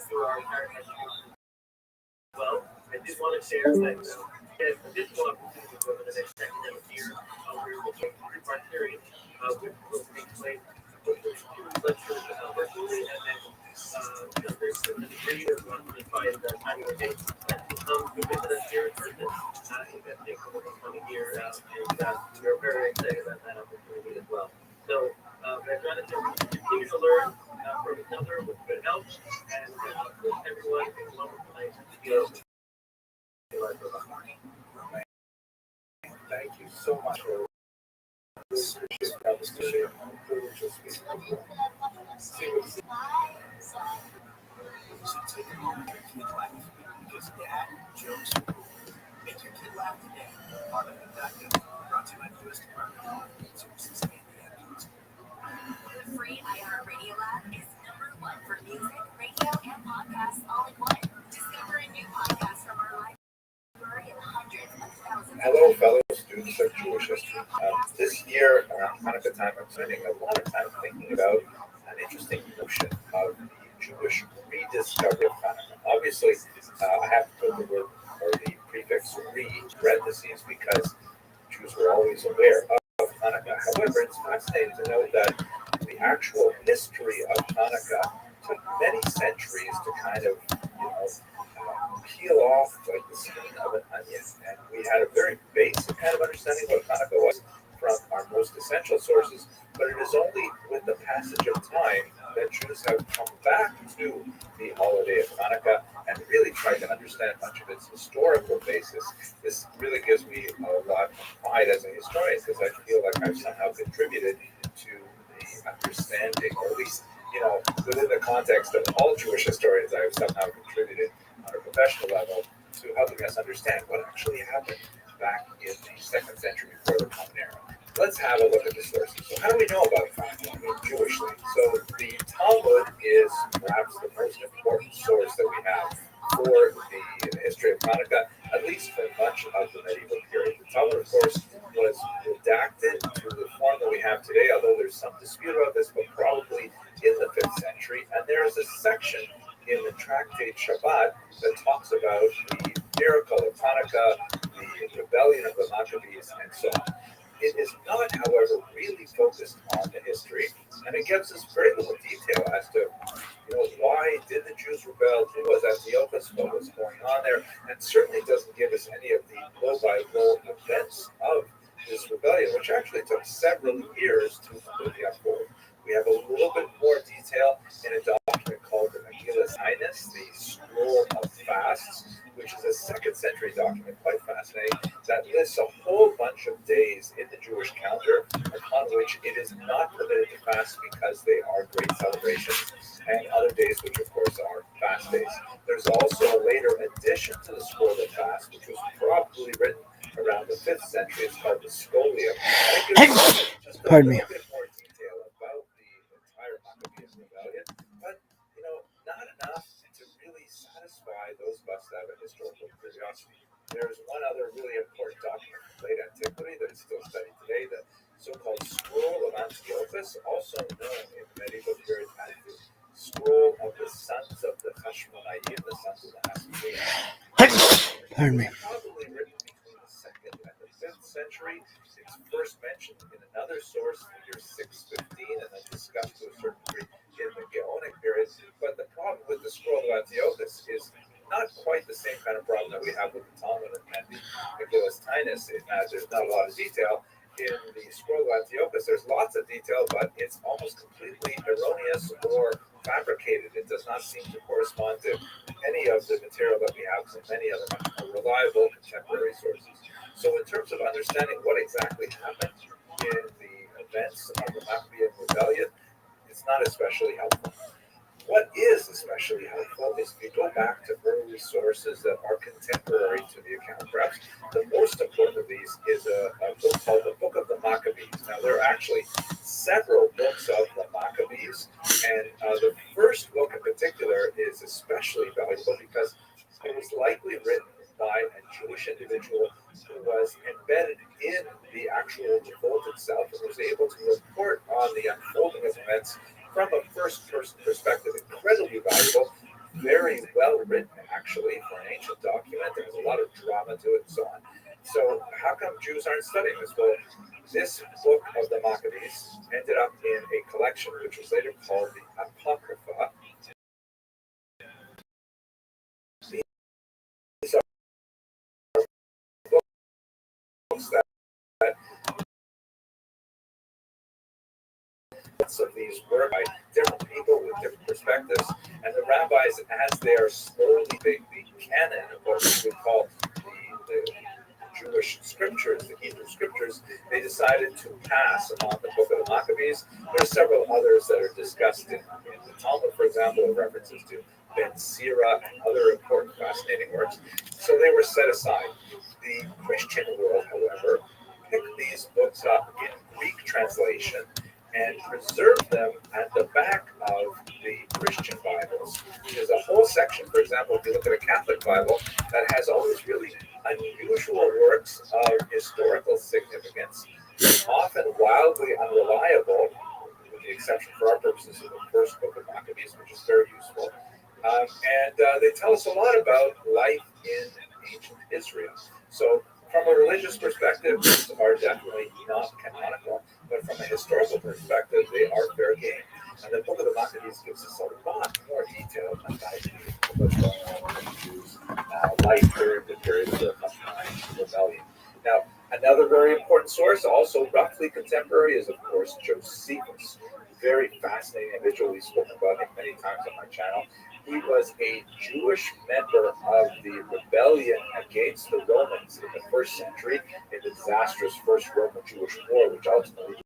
to our entire well, I did want to share that there's additional opportunities over the next academic year. We're looking at 3-part series, which will take place with 2 lectures virtually, and then there's a degree of 125 time of day. To visit us here in person, that takes over the coming year, and we're very excited about that opportunity as well. So, we're trying to continue to learn from each other with good help, and everyone is a wonderful night. Thank you so much for this appreciate the conversation and the privilege of speaking with you. Take a moment your kid laugh because dad jokes make your kid laugh today. Part of Productive, brought to you by the U.S. Department of Health and Services and the free iHeartRadio app is #1 for music, radio, and podcasts all in one. Discover a new podcast from our library and hundreds of thousands. Hello, fellow students of Jewish history. This year, around Hanukkah time, I'm spending a lot of time thinking about an interesting notion of the Jewish rediscovery of Hanukkah. Obviously, I have to put the word or the prefix re parentheses because Jews were always aware of Hanukkah. However, it's fascinating to note that the actual history of Hanukkah took many centuries to kind of, peel off like the skin of an onion. And we had a very basic kind of understanding of what Hanukkah was from our most essential sources, but it is only with the passage of time that Jews have come back to the holiday of Hanukkah and really tried to understand much of its historical basis. This really gives me a lot of pride as a historian because I feel like I've somehow contributed to the understanding, or at least, within the context of all Jewish historians, I have somehow contributed on a professional level to helping us understand what actually happened back in the 2nd century before the Common Era. Let's have a look at the sources. So how do we know about Hanukkah? Jewishly. So the Talmud is perhaps the most important source that we have for the history of Hanukkah, at least for much of the medieval period. The Talmud, of course, was redacted to the form that we have today, although there's some dispute about this, but probably in the 5th century. And there is a section in the tractate Shabbat that talks about the miracle of Hanukkah, the rebellion of the Maccabees, and so on. It is not, however, really focused on the history, and it gives us very little detail as to, why did the Jews rebel? Who was Antiochus? What was going on there? And certainly doesn't give us any of the blow-by-blow events of this rebellion, which actually took several years to completely unfold. We have a little bit more detail in a document called the Megillah Sinus, the Scroll of Fasts, which is a 2nd century document, quite fascinating, that lists a whole bunch of days in the Jewish calendar upon which it is not permitted to fast because they are great celebrations, and other days which of course are fast days. There's also a later addition to the Scroll of Fast, which was probably written around the 5th century. It's called the Scholium. Just a Pardon me. little bit more detail about the entire Maccabean rebellion, but not enough to really satisfy those of us that have a historical curiosity. There's one other really important document from late antiquity that is still studied today, the so-called Scroll of Antiochus, also known in the medieval period as the Scroll of the Sons of the Hashmonaim, the sons of the Hasmoneans. Pardon me. Probably written between the 2nd and the 5th century. It's first mentioned in another source in the year 615 and then discussed to a certain degree in the Gaonic period. But the problem with the Scroll of Antiochus is not quite the same kind of problem that we have with the Talmud and the Megillah Sinus, in that there's not a lot of detail. In the Scroll of Antiochus, there's lots of detail, but it's almost completely erroneous or fabricated. It does not seem to correspond to any of the material that we have from many other much more reliable contemporary sources. So in terms of understanding what exactly happened in the events of the Maccabean rebellion, it's not especially helpful. What is especially helpful is if you go back to early sources that are contemporary to the account. Perhaps the most important of these is a book called the Book of the Maccabees. Now, there are actually several books of the Maccabees, and the first book in particular is especially valuable because it was likely written by a Jewish individual who was embedded in the actual revolt itself and was able to report on the unfolding of events from a first-person perspective. Incredibly valuable, very well written, actually, for an ancient document. There's a lot of drama to it and so on. So how come Jews aren't studying this? Well, this book of the Maccabees ended up in a collection which was later called the Apocrypha. These are books that of these were by different people with different perspectives, and the rabbis, as they are slowly the canon of what we would call the Jewish scriptures, the Hebrew scriptures, they decided to pass upon the Book of the Maccabees. There are several others that are discussed in the Talmud, for example, references to Ben Sira and other important, fascinating works. So they were set aside. The Christian world, however, picked these books up in Greek translation and preserve them at the back of the Christian Bibles. There's a whole section, for example, if you look at a Catholic Bible, that has all these really unusual works of historical significance, often wildly unreliable, with the exception for our purposes of the first book of Maccabees, which is very useful. And they tell us a lot about life in ancient Israel. So from a religious perspective, these are definitely not canonical, but from a historical perspective, they are fair game. And the Book of the Maccabees gives us a lot more detail about what's going on in the Jews' life during the period of the Hashmonaim rebellion. Now, another very important source, also roughly contemporary, is of course Josephus. Very fascinating individual. We've spoken about him many times on my channel. He was a Jewish member of the rebellion against the Romans in the 1st century, a disastrous First Roman-Jewish War, which ultimately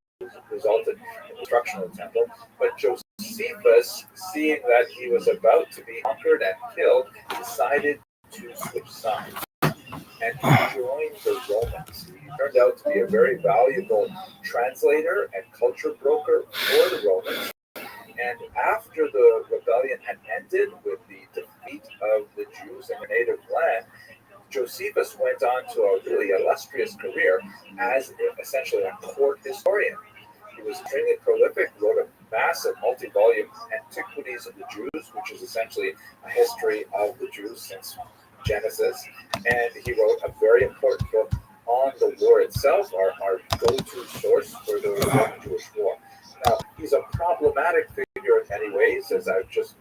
resulted in the destruction of the temple. But Josephus, seeing that he was about to be conquered and killed, decided to switch sides and he joined the Romans. He turned out to be a very valuable translator and culture broker for the Romans. And after the rebellion had ended with the defeat of the Jews in the native land, Josephus went on to a really illustrious career as essentially a court historian. He was extremely prolific, wrote a massive multi-volume Antiquities of the Jews, which is essentially a history of the Jews since Genesis. And he wrote a very important book on the war itself, our go-to source for the Roman-Jewish War. Now, he's a problematic figure in many ways, as I've just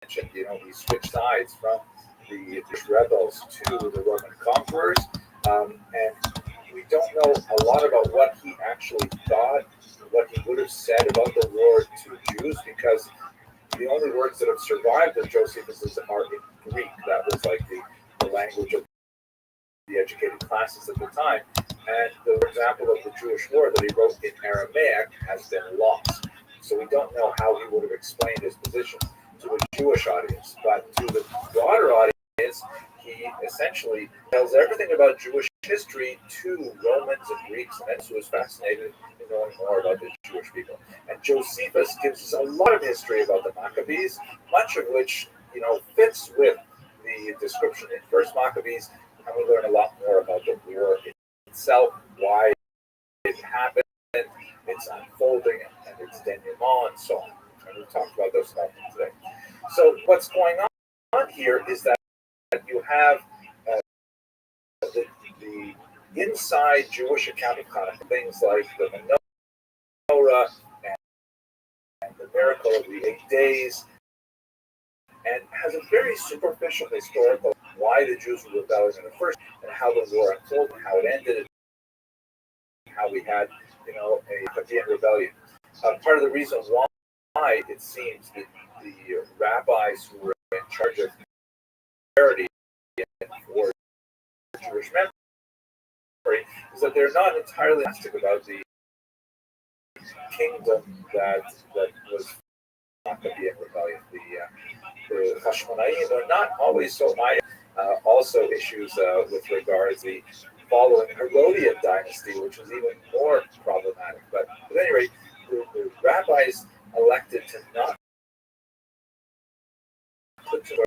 mentioned. You know, he switched sides from the rebels to the Roman conquerors, and we don't know a lot about what he actually thought, what he would have said about the war to Jews, because the only words that have survived of Josephus are in Greek. That was like the language of the educated classes at the time. And the example of the Jewish war that he wrote in Aramaic has been lost. So we don't know how he would have explained his position to a Jewish audience. But to the broader audience, he essentially tells everything about Jewish history to Romans and Greeks, and that's who was fascinated in knowing more about the Jewish people. And Josephus gives us a lot of history about the Maccabees, much of which, fits with the description in First Maccabees, and we learn a lot more about the war itself, why it happened, its unfolding, and its denouement, and so on. And we've talked about those stuff today. So what's going on here is that you have the inside Jewish account of Hanukkah, things like the menorah and the miracle of the 8 days, and has a very superficial historical why the Jews were rebelling in the first, and how the war unfolded, how it ended, and how we had, a Maccabean rebellion. Part of the reason why it seems that the rabbis who were in charge of charity for Jewish memory is that they're not entirely optimistic about the kingdom that was Maccabean rebellion. The Hashmonaim are not always so high. Also issues with regards to the following Herodian dynasty, which was even more problematic. But at any rate, the rabbis elected to not put to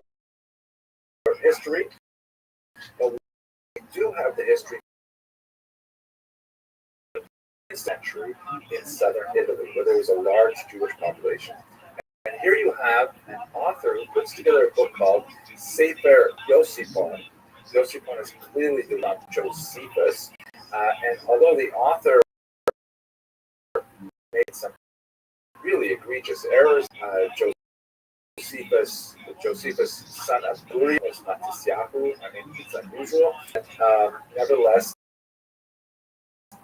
our history, but we do have the history of the century in southern Italy, where there was a large Jewish population. And here you have an author who puts together a book called Sefer Yosipon. Yosipon is clearly not Josephus, and although the author made some really egregious errors, Josephus' son of Buri was Matisyahu. I mean, it's unusual. Nevertheless,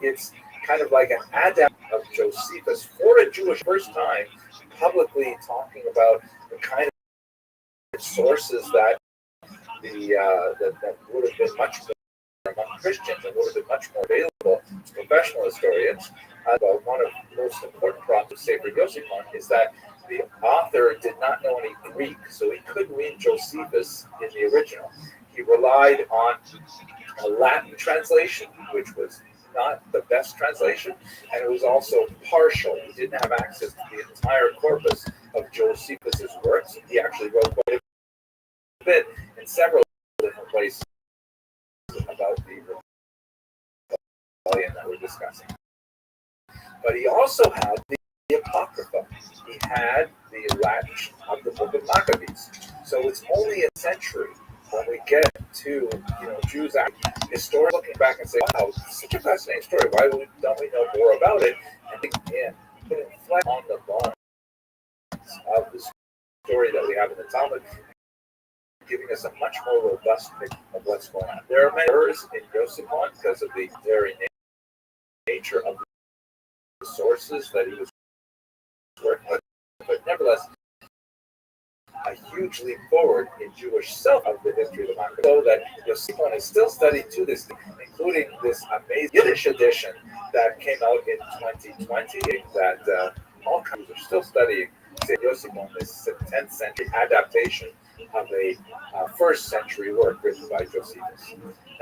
it's kind of like an adapt of Josephus for a Jewish first time, publicly talking about the kind of sources that that would have been much more among Christians and would have been much more available to professional historians. Well, one of the most important problems of Sefer Yosipon is that the author did not know any Greek, so he couldn't read Josephus in the original. He relied on a Latin translation, which was not the best translation, and it was also partial. He didn't have access to the entire corpus of Josephus's works. He actually wrote quite a bit in several different places about the rebellion that we're discussing. But he also had the Apocrypha. He had the Latin of the Book of Maccabees. So it's only a century when we get to Jews historians looking back and say, wow, it's such a fascinating story. Why don't we know more about it? And again, put it flat on the bones of the story that we have in the Talmud, giving us a much more robust picture of what's going on. There are many errors in Yosipon because of the very nature of the sources that he was working with, but nevertheless, a huge leap forward in Jewish self of the history of the Maccabees, so that Yosipon is still studied to this day, including this amazing Yiddish edition that came out in 2020 that all countries are still studying. Yosipon, this 10th century adaptation of a first century work written by Josephus.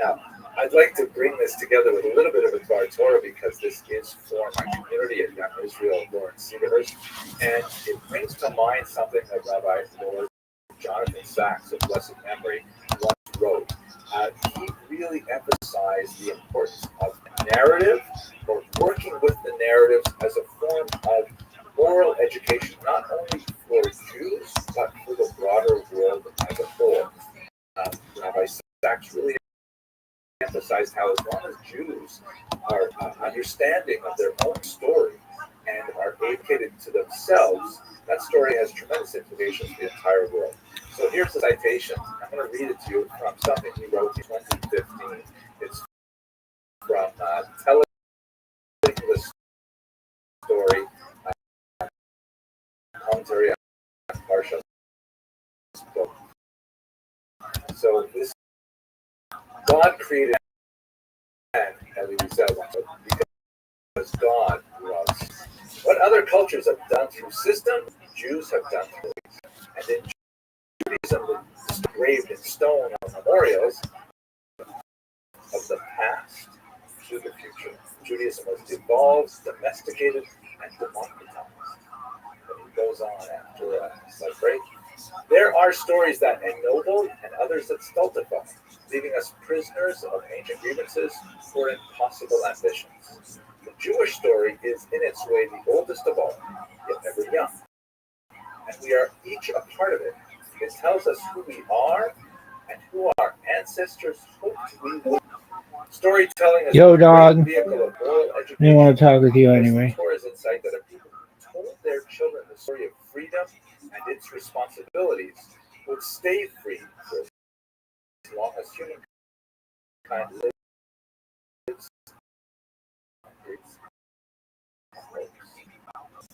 Now, I'd like to bring this together with a little bit of a Dvar Torah because this is for my community at Young Israel, Lawrence Cedarhurst, and it brings to mind something that Rabbi Lord Jonathan Sachs of blessed memory once wrote. He really emphasized the importance of narrative, or working with the narratives as a form of moral education, not only for Jews, but for the broader world as a whole. Rabbi Sachs really emphasized how as long as Jews are understanding of their own story and are educated to themselves, that story has tremendous implications for the entire world. So here's the citation. I'm going to read it to you from something he wrote in 2015. It's from telling the story, commentary on Parsha's book. So this God created man, as we said, because God was. What other cultures have done through system, Jews have done through it. And in Judaism, it's engraved in stone on memorials of the past to the future. Judaism was evolved, domesticated, and democratized. And it goes on after celebrate. There are stories that ennoble and others that stultify, leaving us prisoners of ancient grievances or impossible ambitions. The Jewish story is in its way the oldest of all, yet ever young. And we are each a part of it. It tells us who we are and who our ancestors hoped we would. Storytelling is Yo, a dog. great vehicle of moral I education. didn't want to talk with you anyway. Torah's insight that if people told their children the story of freedom and its responsibilities, would stay free for as long as humankind lives.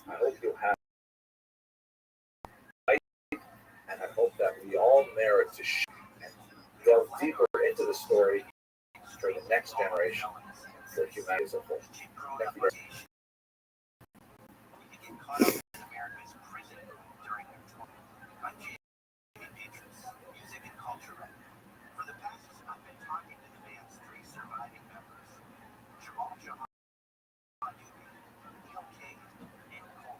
I hope you'll have light, and I hope that we all merit to and delve deeper into the story for the next generation, for humanity as a whole. Thank you very much. Music and culture writer. For the past, I've been talking to the band's three surviving members, Jamal Jahan, Neil King, and Cole.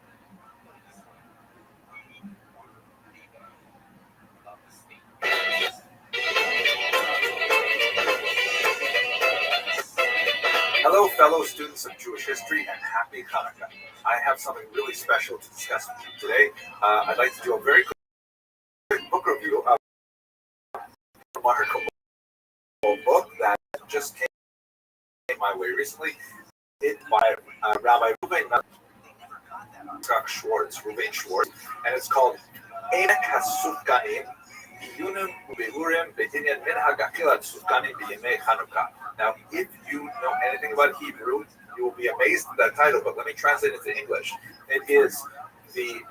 Hello, fellow students of Jewish history, and happy Hanukkah. I have something really special to discuss with you today. I'd like to do a very quick book review of a remarkable book that just came my way recently. It's by Rabbi Schwartz, and it's called Emek HaSufganim, Iyunim Ubehurim Be'inyan Minhag Achilat Sufganim B'Yemei Chanukah. Now, if you know anything about Hebrew, you will be amazed at that title, but let me translate it to English. It is the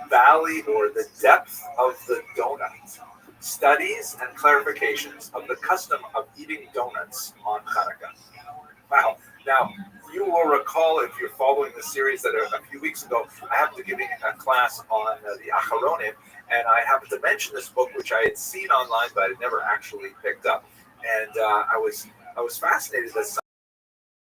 valley or the depth of the donut. Studies and clarifications of the custom of eating donuts on Hanukkah. Wow. Now, you will recall, if you're following the series, that a few weeks ago, I happened to give a class on the Acharonim, and I happened to mention this book, which I had seen online, but I had never actually picked up. And I was fascinated that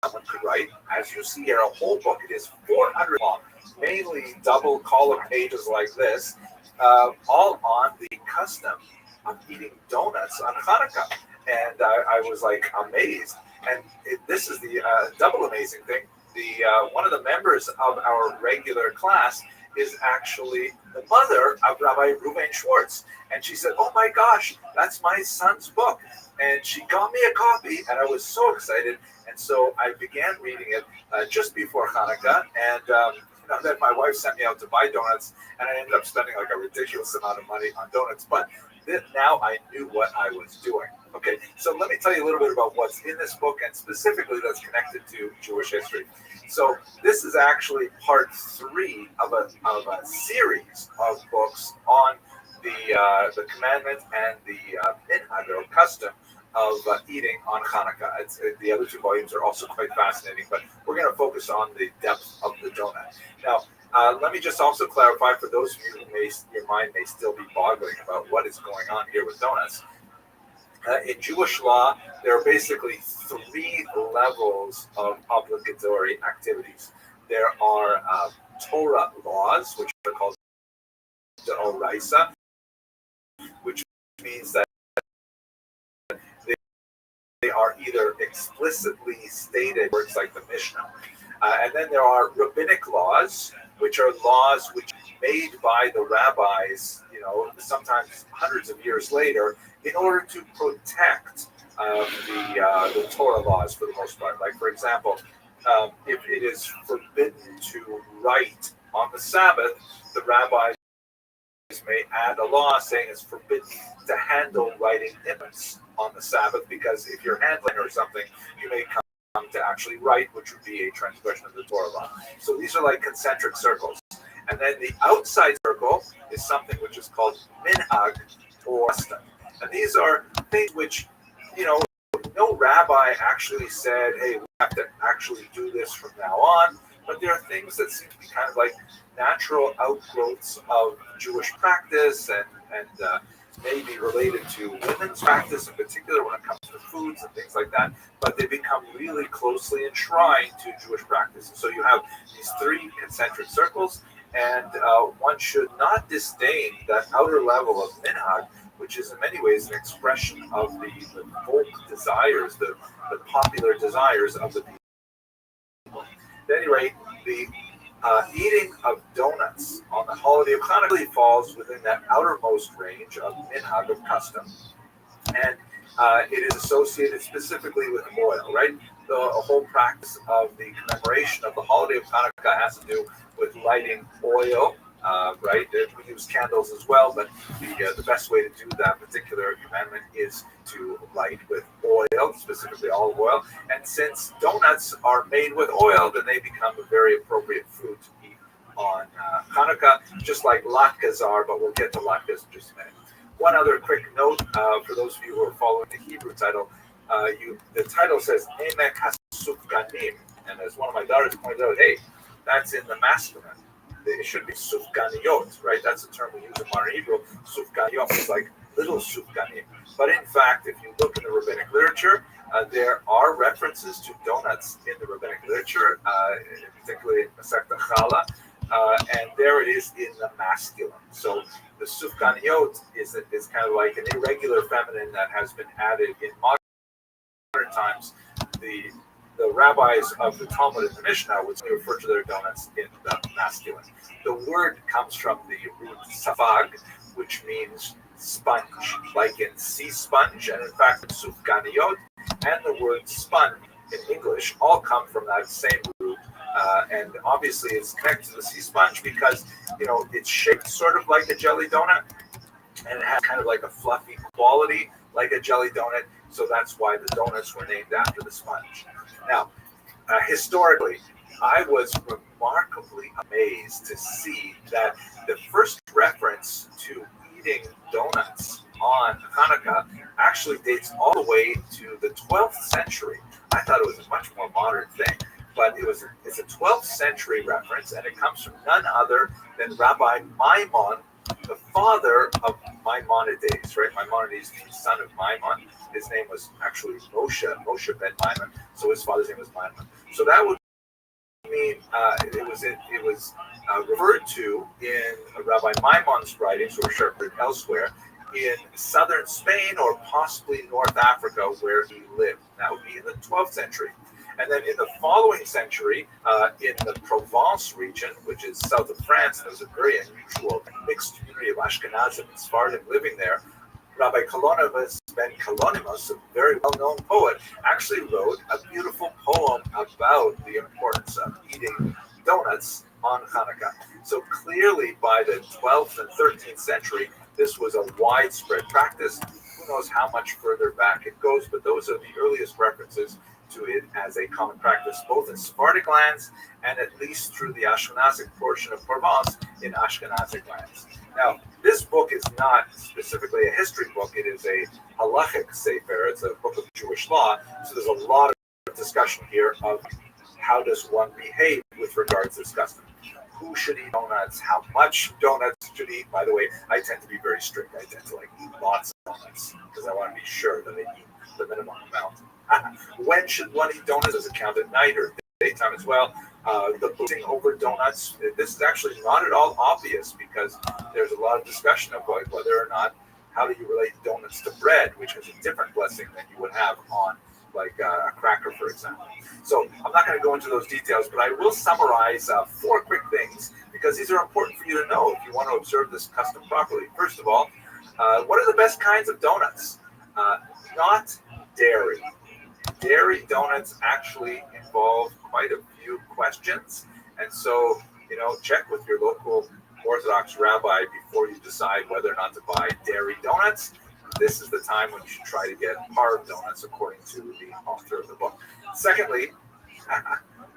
someone could write, as you see here, a whole book. It is 400 long, mainly double column pages like this, all on the custom of eating donuts on Hanukkah. And I was like amazed. And this is the double amazing thing. The one of the members of our regular class is actually the mother of Rabbi Reuven Schwartz. And she said, "Oh my gosh, that's my son's book." And she got me a copy, and I was so excited. And so I began reading it just before Hanukkah. And then my wife sent me out to buy donuts, and I ended up spending like a ridiculous amount of money on donuts. But now I knew what I was doing. Okay, so let me tell you a little bit about what's in this book, and specifically that's connected to Jewish history. So this is actually part 3 of a series of books on the commandment and the minhag or custom of eating on Hanukkah. The other 2 volumes are also quite fascinating, but we're going to focus on the depth of the donut. Now, let me just also clarify for those of you who your mind may still be boggling about what is going on here with donuts. In Jewish law, there are basically 3 levels of obligatory activities. There are Torah laws, which are called D'Oraisa, which means that they are either explicitly stated words like the Mishnah. And then there are rabbinic laws, which are laws which are made by the rabbis, sometimes hundreds of years later, in order to protect the Torah laws for the most part. Like, for example, if it is forbidden to write on the Sabbath, the rabbis may add a law saying it's forbidden to handle writing image on the Sabbath, because if you're handling or something, you may come to actually write, which would be a transgression of the Torah law. So these are like concentric circles. And then the outside circle is something which is called minhag or custom. And these are things which, no rabbi actually said, hey, we have to actually do this from now on. But there are things that seem to be kind of like natural outgrowths of Jewish practice and maybe related to women's practice in particular when it comes to foods and things like that. But they become really closely enshrined to Jewish practice. So you have these three concentric circles, and one should not disdain that outer level of minhag, which is in many ways an expression of the folk desires, the popular desires of the people. At any rate, the eating of donuts on the holiday of Hanukkah really falls within that outermost range of minhag, of custom. And it is associated specifically with oil, right? The whole practice of the commemoration of the holiday of Hanukkah has to do with lighting oil, right? We use candles as well, but the best way to do that particular commandment is to light with oil, specifically olive oil. And since donuts are made with oil, then they become a very appropriate food to eat on Hanukkah, just like latkes are, but we'll get to latkes in just a minute. One other quick note for those of you who are following the Hebrew title, the title says Emek HaSufganim, and as one of my daughters pointed out, hey, that's in the masculine. It should be Sufganiyot, right? That's the term we use in modern Hebrew. Sufganiyot is like little Sufganim. But in fact, if you look in the rabbinic literature, there are references to donuts in the rabbinic literature, particularly in Masechta Chala, and there it is in the masculine. So the Sufganiyot is kind of like an irregular feminine that has been added in modern times. The rabbis of the Talmud and the Mishnah would refer to their donuts in the masculine. The word comes from the root safag, which means sponge, like in sea sponge, and in fact, sufganiyot and the word sponge in English all come from that same root. And obviously, it's connected to the sea sponge because it's shaped sort of like a jelly donut, and it has kind of like a fluffy quality like a jelly donut. So that's why the donuts were named after the sponge. Now, historically, I was remarkably amazed to see that the first reference to eating donuts on Hanukkah actually dates all the way to the 12th century. I thought it was a much more modern thing, but it's a 12th century reference, and it comes from none other than Rabbi Maimon, the father of Maimonides, right? Maimonides, the son of Maimon. His name was actually Moshe ben Maimon, so his father's name was Maimon. So that would mean it was referred to in Rabbi Maimon's writings, or sharpened elsewhere, in southern Spain or possibly North Africa, where he lived. That would be in the 12th century. And then in the following century, in the Provence region, which is south of France, there was a very unusual mixed community of Ashkenazim and Sephardim living there. Rabbi Kalonymus ben Kalonymus, a very well-known poet, actually wrote a beautiful poem about the importance of eating donuts on Hanukkah. So clearly, by the 12th and 13th century, this was a widespread practice. Who knows how much further back it goes, but those are the earliest references to it as a common practice, both in Sephardic lands and at least through the Ashkenazic portion of Provence in Ashkenazic lands. Now, this book is not specifically a history book. It is a halachic sefer. It's a book of Jewish law. So there's a lot of discussion here of how does one behave with regards to this custom. Who should eat donuts? How much donuts should eat? By the way, I tend to be very strict. I tend to eat lots of donuts because I want to be sure that they eat the minimum amount. When should one eat donuts? Does it count at night or daytime as well? The boosting over donuts, this is actually not at all obvious because there's a lot of discussion of whether or not, how do you relate donuts to bread, which is a different blessing than you would have on like a cracker, for example. So I'm not going to go into those details, but I will summarize 4 quick things because these are important for you to know if you want to observe this custom properly. First of all, what are the best kinds of donuts? Not dairy. Dairy donuts actually involve quite a few questions, and so check with your local Orthodox rabbi before you decide whether or not to buy dairy donuts. this is the time when you should try to get hard donuts, according to the author of the book. Secondly,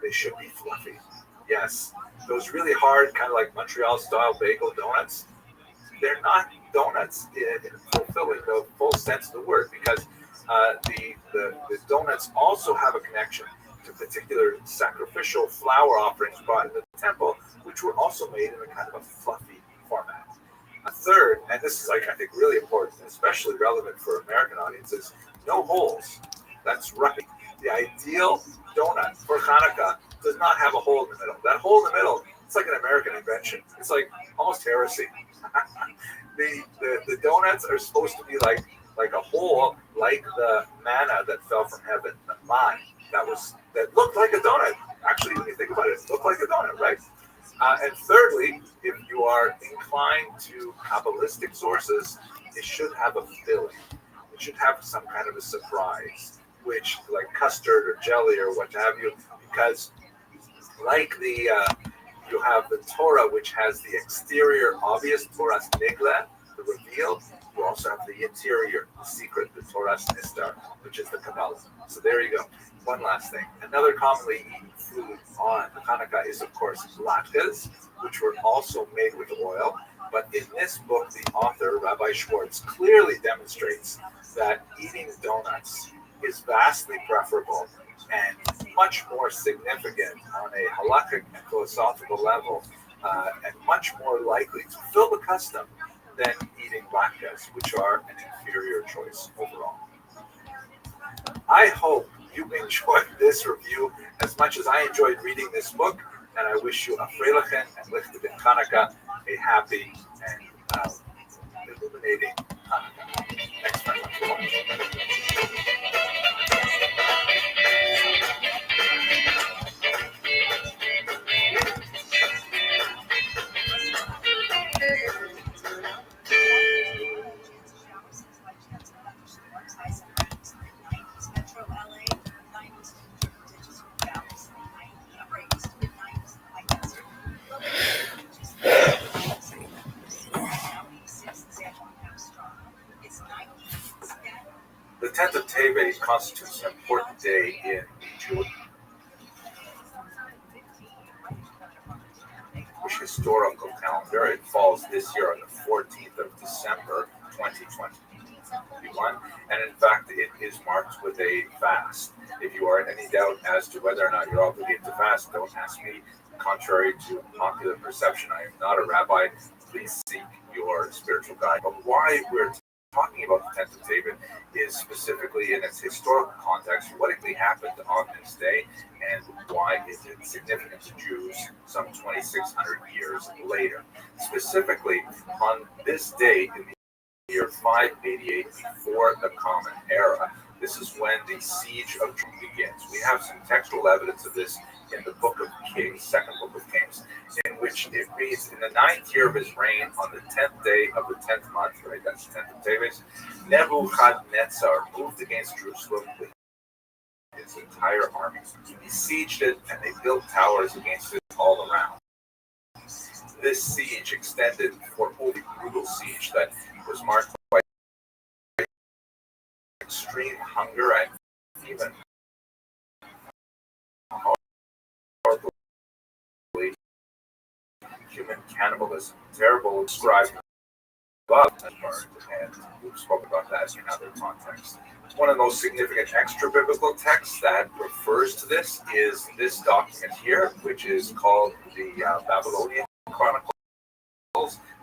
they should be fluffy. Yes, those really hard, kind of like Montreal-style bagel donuts, they're not donuts in fulfilling the full sense of the word, because the donuts also have a connection to particular sacrificial flour offerings brought into the temple, which were also made in a kind of a fluffy format. A third, and this is like I think really important, especially relevant for American audiences, no holes. That's right. The ideal donut for Hanukkah does not have a hole in the middle. That hole in the middle, it's like an American invention. It's like almost heresy. The donuts are supposed to be like a hole, like the manna that fell from heaven, the man that looked like a donut. Actually, when you think about it, it looked like a donut, right? And thirdly, if you are inclined to Kabbalistic sources, it should have a filling. It should have some kind of a surprise, which like custard or jelly or what have you, because like you have the Torah, which has the exterior obvious Torah's Nigla, the reveal. You also have the interior, the secret, the Torah's Nistar, which is the Kabbalah. So there you go. One last thing. Another commonly eaten food on Hanukkah is, of course, latkes, which were also made with oil. But in this book, the author, Rabbi Schwartz, clearly demonstrates that eating donuts is vastly preferable and much more significant on a halakhic and philosophical level, and much more likely to fill the custom than eating latkes, which are an inferior choice overall. I hope you enjoyed this review as much as I enjoyed reading this book, and I wish you a freilichen and lichtig Hanukkah, a happy and illuminating Hanukkah. Thanks very much for watching. The 10th of Tevet constitutes an important day in Jewish historical calendar. It falls this year on the 14th of December, 2021, and in fact, it is marked with a fast. If you are in any doubt as to whether or not you're obligated to fast, don't ask me. Contrary to popular perception, I am not a rabbi. Please seek your spiritual guide. But why we're talking about the 10th of Tevet is specifically in its historical context, what exactly happened on this day, and why is it significant to Jews some 2,600 years later. Specifically, on this day in the year 588 before the Common Era, this is when the siege of Jerusalem begins. We have some textual evidence of this in the Book of Kings, second Book of Kings, in which it reads, in the 9th year of his reign, on the 10th day of the 10th month, right, that's the 10th of Tevet, Nebuchadnezzar moved against Jerusalem with his entire army. He besieged it, and they built towers against it all around. This siege extended for a brutal siege that was marked by extreme hunger and even human cannibalism. Terrible described above and burned, and we've spoken about that in other contexts. One of the most significant extra-biblical texts that refers to this is this document here, which is called the Babylonian Chronicles.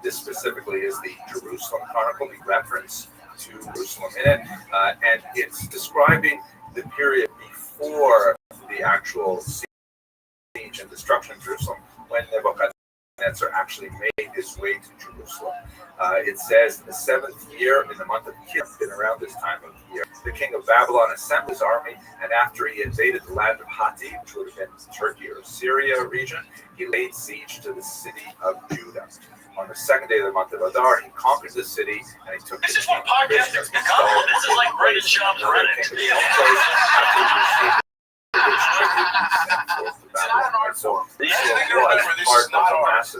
This specifically is the Jerusalem Chronicle, the reference to Jerusalem in it, and it's describing the period before the actual siege and destruction of Jerusalem, when Nebuchadnezzar actually made his way to Jerusalem. It says in the 7th year, in the month of Kislev, around this time of the year, the king of Babylon assembled his army, and after he invaded the land of Hatti, which would have been Turkey or Syria region, he laid siege to the city of Judah. On the 2nd day of the month of Adar, he conquered the city, and he took This is what podcasting's become. This is like Reddit Shop's Reddit. So This is not ours.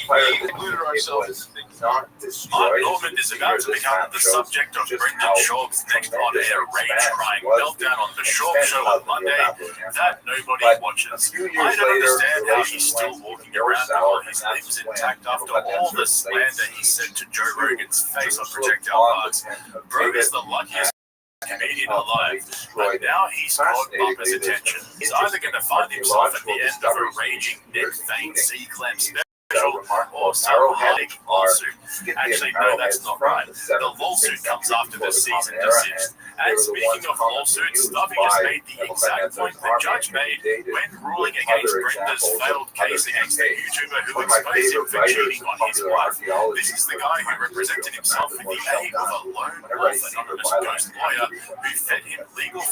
We included ourselves. Not destroyed. Norman is about to become the subject of Brendan Schaub's next on-air rage-crying meltdown on the Schaub Show on Monday that nobody watches. I don't understand how he's still walking around with all his limbs intact after all the slander he said to Joe Rogan's face on Projectile Parks. Bro is the luckiest comedian alive, but now he's caught Bumper's attention. He's either going to find himself at the end of a raging Nick Vane C-Clem special or some headache lawsuit. Actually, no, that's not right. The lawsuit comes after the season desist. And speaking of lawsuits, Stuffy just made the exact point the judge made when ruling against Brenda's failed case against the YouTuber who exposed him for cheating on his wife. This is the guy who represented himself with the aid of a lone wolf anonymous ghost lawyer who fed him legal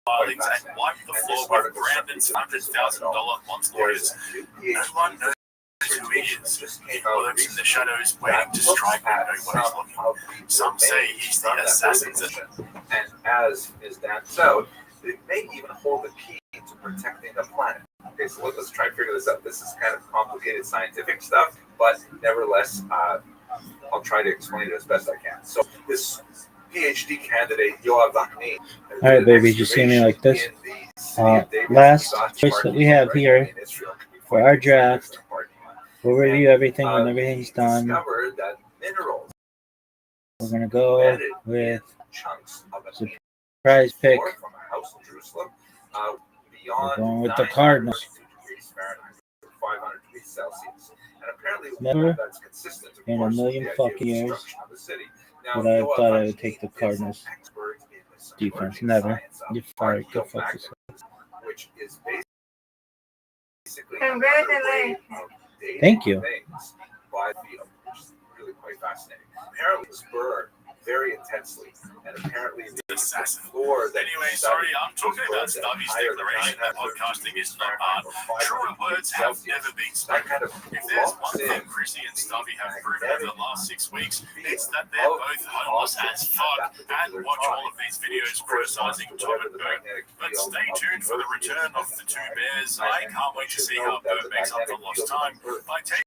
filings and wiped the floor with Brandon's $100,000 month lawyers. No one knows who he is. He lurks in the shadows, waiting to strike when no one is looking. Some say he's the assassin's. And as is Dan said, it may even hold the key to protecting the planet. Okay, so let's try and figure this out. This is kind of complicated scientific stuff, but nevertheless, I'll try to explain it as best I can. So this PhD candidate, Yoav Vaknin. All right, baby, just see me like this. Last choice that we have here for our draft. We'll review everything when everything's done. We're going to go with surprise pick. We're going with the Cardinals. Never in a million fucking years would I have thought I would take the Cardinals defense. Never. You're fired. Go fuck yourself. Congratulations. Thank you. Really quite fascinating. Apparently, Spur very intensely, and apparently the assassin. Anyway, sorry, I'm talking about Stubby's declaration that podcasting is not hard. Truer words have never been spoken. If there's one thing Chrissy and Stubby have proven over the last 6 weeks, it's that they're both homeless as fuck and watch all of these videos criticizing Tom and Bert. But stay tuned for the return of the two bears. I can't wait to see how Bert makes up for lost time by taking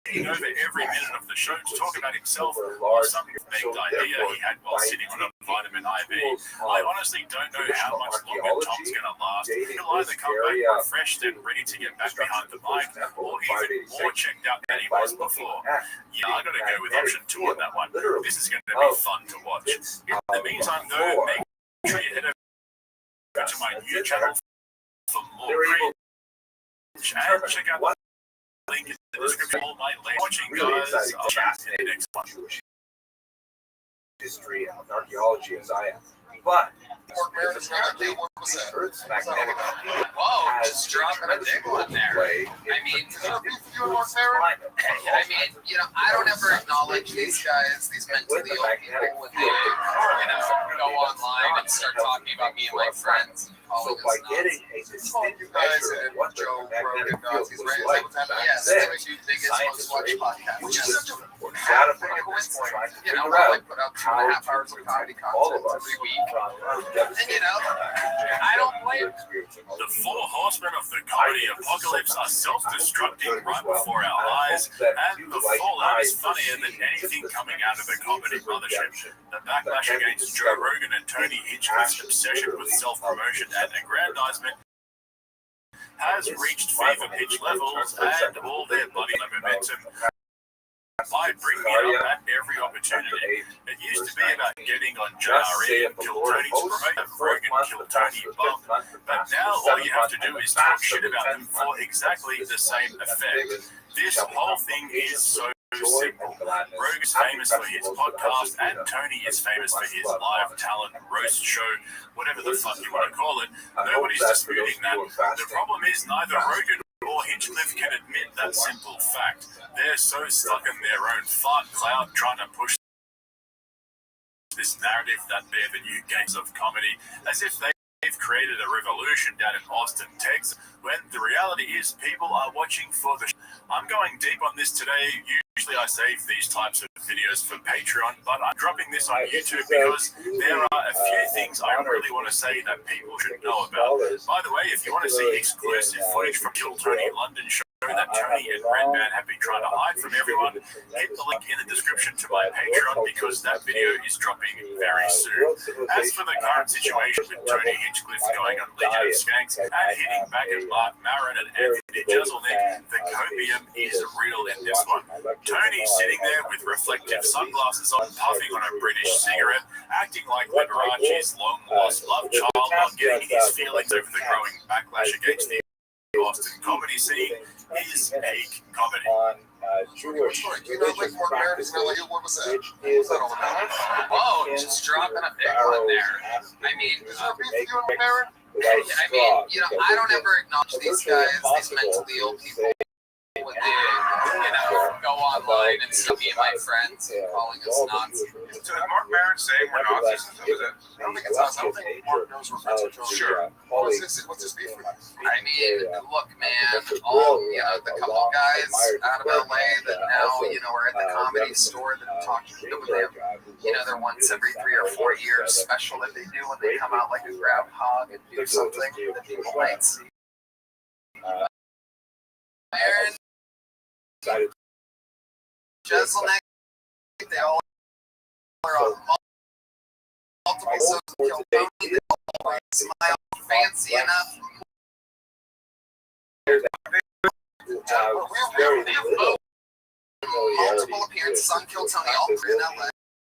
over every minute of the show to talk about himself or some vague idea he had while sitting on a vitamin IV. I honestly don't know how much longer Tom's going to last. He'll either come back refreshed and ready to get back behind the mic, or even more checked out than he was before. Yeah, I got to go with option 2 on that one. This is going to be fun to watch. In the meantime, though, make sure you head over to my new channel for more cringe and check out link in the description. All my watching guys. I'll chat in the next one. History and archaeology as I am, but Earth's magnetic field just dropping a big one there. I mean, I don't ever acknowledge these guys, these mentally ill people, when they, go online and start talking about me and my friends. So by getting a distinct measure of what the magnetic field was like back then, scientists were able to use this data point at this point to figure out how to protect all of us from devastating I don't blame the 4 horsemen of the comedy apocalypse are self-destructing right before our eyes, and the fallout is funnier than anything coming out of a comedy mothership. The backlash against Joe Rogan and Tony Hinchcliffe's obsession with self-promotion and aggrandizement has reached fever pitch levels, and all their bloody momentum I bring me up at every opportunity. It used to be about getting on JRE and kill Tony to promote Rogan kill Tony bump, but now all you have to do is talk shit about them for exactly the same effect. This whole thing is so simple. Rogue is famous for his podcast, and Tony is famous for his live talent roast show, whatever the fuck you want to call it. Nobody's disputing that. The problem is neither Rogan or Hinchcliffe can admit that simple fact. They're so stuck in their own fart cloud trying to push this narrative that they're the new gangs of comedy, as if they've created a revolution down in Austin, Texas, when the reality is people are watching for the I'm going deep on this today, usually Usually I save these types of videos for Patreon, but I'm dropping this on YouTube because there are a few things I really want to say that people should know about. By the way, if you want to see exclusive footage from Kill Tony London show that Tony and Redman have been trying to hide from everyone, hit the link in the description to my Patreon because that video is dropping very soon. As for the current situation with Tony Hinchcliffe going on Legion of Skanks and hitting back at Mark Maron and Anthony Jeselnik, the copium is real in this one. Tony's sitting there with reflective sunglasses on, puffing on a British cigarette, acting like Liberace's long-lost love child while getting his feelings over the growing backlash against the Boston comedy scene is peak comedy. Jewish religious practices, which is a path. Oh, just dropping a big one there. I mean, I don't ever acknowledge these guys, these mentally ill people. When they, go online and see me and my friends calling us Nazis. So is Mark Maron saying we're Nazis? I don't think it's us. I don't think Mark knows we're friends with Joe. Sure. What's this beef with us? I mean, look, man, all, the couple guys out of LA that now, are at the Comedy Store that talk to them, they have, their once every 3 or 4 years special that they do when they come out like a groundhog and do something that people might see. Aaron, Jeselnik, they all are on multiple social kill Tony. They all smile fancy enough. Multiple appearances on Kill Tony, all three in LA.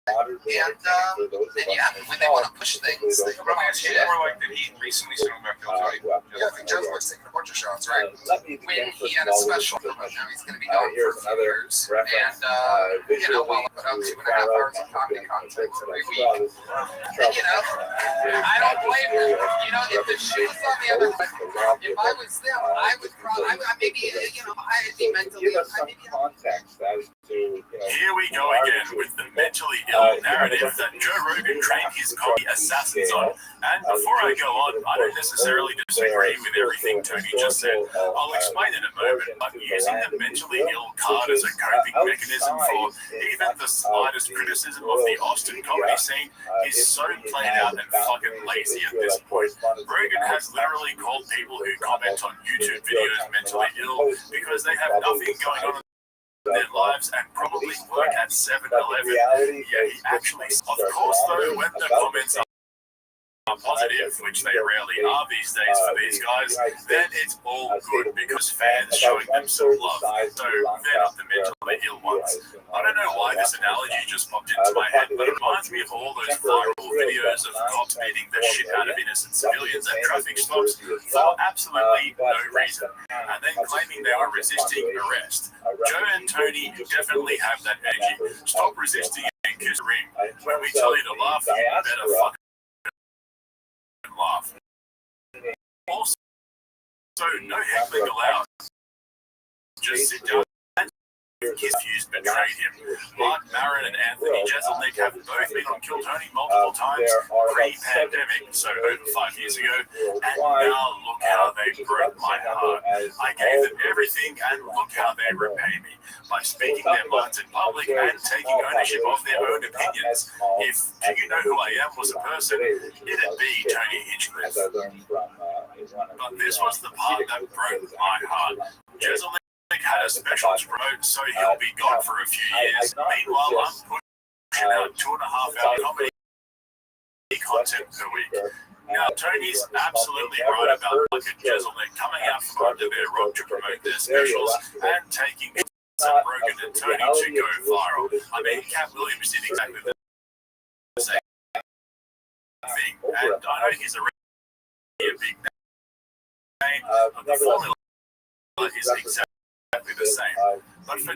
And when they want to push things, they Let me ask you more like, did he recently sing about Kill Tony? I think Jeselnik's taking a bunch of shots, right? When he had a special, now he's going to be gone for a few years. And, while I put out 2.5 hours of comedy content every week. And, I don't blame him. If the shoe was on the other foot, if I was them, I would probably, I'd be mentally, Here we go again with the mentally ill narrative that Joe Rogan trained his comedy assassins on. And before I go on, I don't necessarily disagree with everything Tony just said. I'll explain in a moment, but using the mentally ill card as a coping mechanism for even the slightest criticism of the Austin comedy scene is so played out and fucking lazy at this point. Rogan has literally called people who comment on YouTube videos mentally ill because they have nothing going on in their lives and probably work at 7-Eleven. Yeah, he actually. Of course, though, when the comments are positive, which they rarely are these days for these guys, then it's all good because fans showing them some love. So they're not the mentally ill ones. I don't know why this analogy just popped into my head, but it reminds me of all those viral videos of cops beating the shit out of innocent civilians at traffic stops for absolutely no reason, and then claiming they were resisting arrest. Joe and Tony definitely have that energy. Stop resisting and kiss the ring. When we tell you to laugh, you better fucking laugh. Also, no heckling allowed. Just sit down and his views betrayed him. Mark Maron and Anthony Jeselnik have both been on Kill Tony multiple times pre-pandemic, so over 5 years ago, and now look how they broke my heart. I gave them everything, and look how they repay me by speaking their minds in public and taking ownership of their own opinions. If Do You Know Who I Am was a person, it'd be Tony Hinchcliffe. But this was the part that broke my heart. Jeselnik had a special promote, so he'll be gone for a few years. Meanwhile, I'm pushing out 2.5-hour comedy content per week. Now, Tony's absolutely right about Mark and Jeselnik coming out from under their rock to promote their specials and taking some Rogan and Tony to go viral. I mean, Cat Williams did exactly the same thing, and I know he's a really big name, but the formula is exactly the same. But for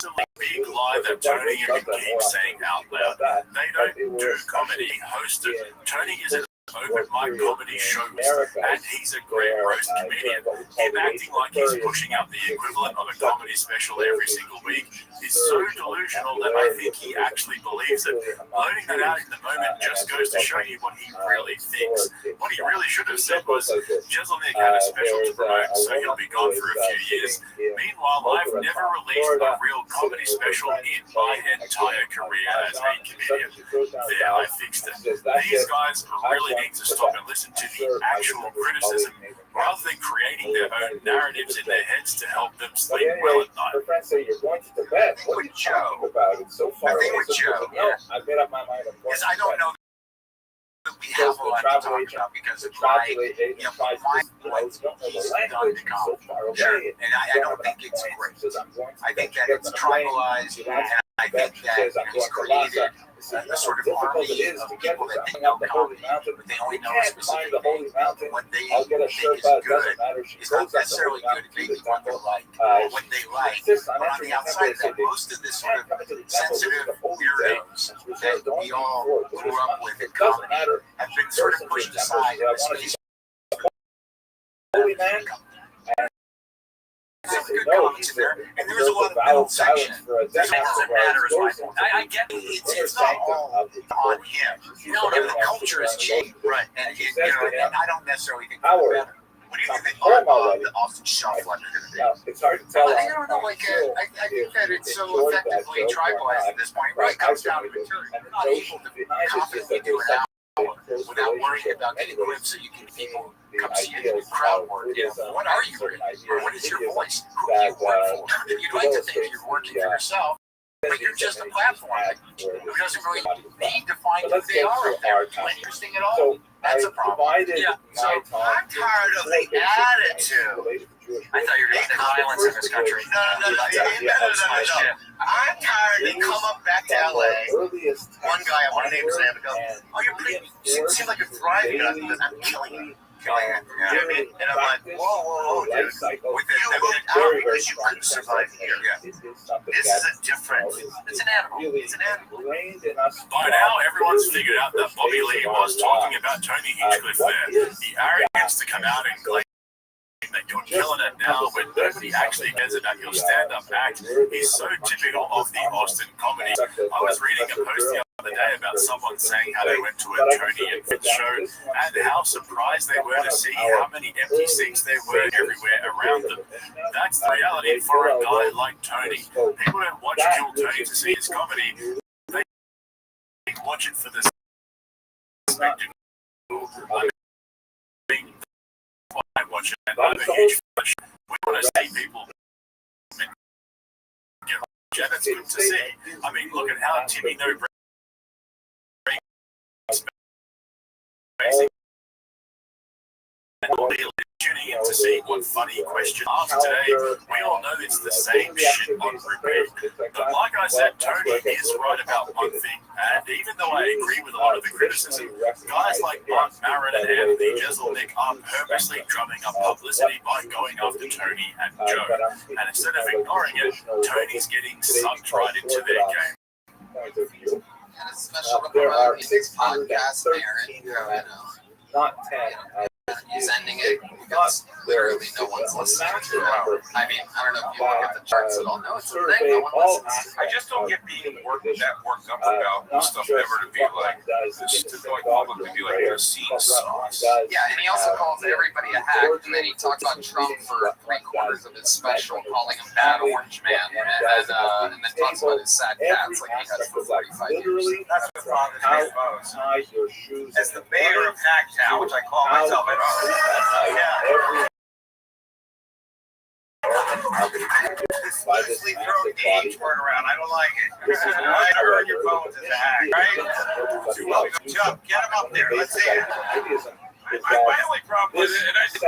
the big lie that Tony and keep saying out loud, they don't do comedy hosted. Tony is an open mic comedy shows, and he's a great roast comedian. Him acting like he's pushing out the equivalent of a comedy special every single week is so delusional that I think he actually believes it. Blowing that out in the moment just goes to show you what he really thinks. What he really should have said was, Jeselnik had a special to promote, so he'll be gone for a few years. Meanwhile, I've never released a real comedy special in my entire career as a comedian. There, I fixed it. These guys really need to stop and listen to the actual criticism rather than creating their own narratives in their heads to help them sleep well at night. Her friends say you're going to Tibet. What are you talking about? It's so far away. with Joe. No, I've made up my mind. Yes, I don't know that we have a lot to talk about because of my, what's done to come. And I don't think it's great. I think that it's tribalized, and I think that it's created a sort of army of people that they know comedy, but they only know specific things. What they think is good is not necessarily good at making what they like, what they like. But on the outside of that, most of the sort of sensitive weirdos that we all grew up with in comedy have been sort of pushed aside in this space. Holy man. Some good comments in there, and there's a lot of middle section. It doesn't matter as my point. I get it. It's not all on him. No, the culture has changed, right? And and I don't necessarily think it's better. What do you think the Austin Shelf one is going to do? It's hard to tell. I don't know. Like, I think that it's so effectively tribalized at this point. It really comes down to material. You're not able to confidently do an album without worrying about getting clips so you can people come see it in crowd work. What are you doing? What is your voice? Who do you work for? You'd like to think you're working for yourself, but you're just a platform who doesn't really need to find who they are up there. It's not interesting at all. That's a problem. Yeah. So I'm tired of the attitude. I thought you were going to say violence in this country. No. I'm tired. They come up back to LA. One guy, I want to name his name, goes, "Oh, you're pretty. You seem like you're thriving." And I'm killing you. You know what I mean? And I'm like, whoa, dude. With you moved out because you couldn't survive here. Yeah. This is a different. It's an animal. It's an animal. By now, everyone's figured out that Bobby Lee was talking about Tony Hinchcliffe there. The arrogance to come out and claim that you're killing it now when nobody actually cares about your stand-up act is so typical of the Austin comedy. I was reading a post the other day about someone saying how they went to a Tony and Fitz show and how surprised they were to see how many empty seats there were everywhere around them. That's the reality for a guy like Tony. People don't watch Kill Tony to see his comedy. They watch it for the spectacle. I watch it and I'm a huge fan. We want to see people get rich, and it's good to see. I mean, look at how Timmy No Break is amazing. And all tuning in to see what funny question asked today. We all know it's the same shit on repeat. But like I said, Tony is right about one thing. And even though I agree with a lot of the criticism, guys like Mark Maron and Anthony Jeselnik are purposely drumming up publicity by going after Tony and Joe. And instead of ignoring it, Tony's getting sucked right into their game. And a special there are 613 not 10. He's ending it because literally no one's listening to it. I mean, I don't know if you look at the charts at all. No, it's a thing. No one listens. I just don't get being worked up about stuff ever to be like this, to like publicly be like the scene sucks. Yeah, and he also calls everybody a hack, and then he talks about Trump for 3/4 of his special, calling him Bad Orange Man, and then talks about his sad cats like he has for 45 years. That's the problem. As the mayor of Hacktown, which I call myself, Seriously throw the H word around. I don't like it. I heard your phones is a hack, right? Chuck, get him up there. Let's see it. My only problem with it, and I think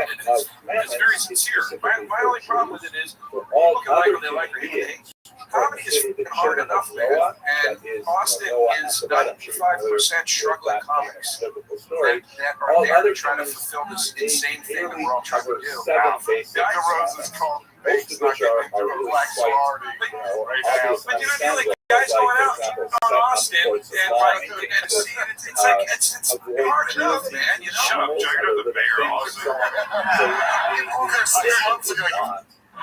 it's very sincere. My only problem with it is people can like what they like or hate things. Comedy is hard enough, man, and Austin is 95% struggling comics that are there to try to fulfill this insane thing that we're all trying to do. Guy Rose is called Bates, not going to Black Star right now. But you know, guys going out on Austin and like and see it's hard enough, man. You know. Shut up, Joe. You're the mayor of Austin. You moved there 6 months ago. I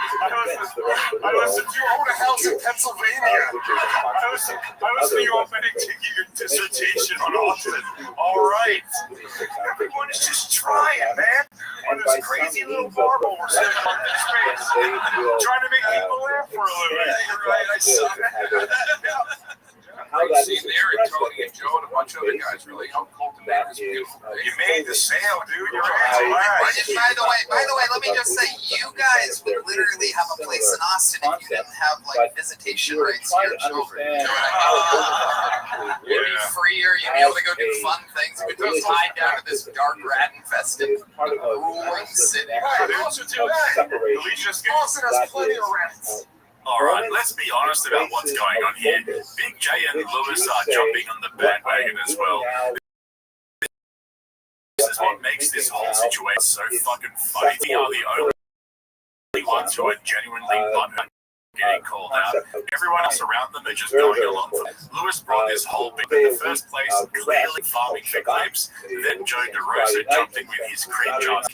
was you own a house in Pennsylvania. I was the opening to your dissertation on Austin. All right. Everyone is just trying, man. With this crazy little marble we're sitting on this space. Trying to make people laugh for a living. You're right, I suck. Great scene there, and Tony and Joe and a bunch of other guys really helped cultivate this beautiful place. You made the sale, dude. You're right. By the way, let me just say, you guys would literally have a place in Austin if you didn't have like visitation rights to your children. You'd be freer. You'd be able to go do fun things. You'd be tied down to this dark rat-infested, grueling city. Austin has plenty of rats. All right, let's be honest about what's going on here. Big J and Lewis are jumping on the bandwagon as well. This is what makes this whole situation so fucking funny. We are the only ones who are genuinely not getting called out. Everyone else around them are just going along for it. Lewis brought this whole big in the first place, clearly farming for clips. Then Joe DeRosa jumped in with his cringe ass.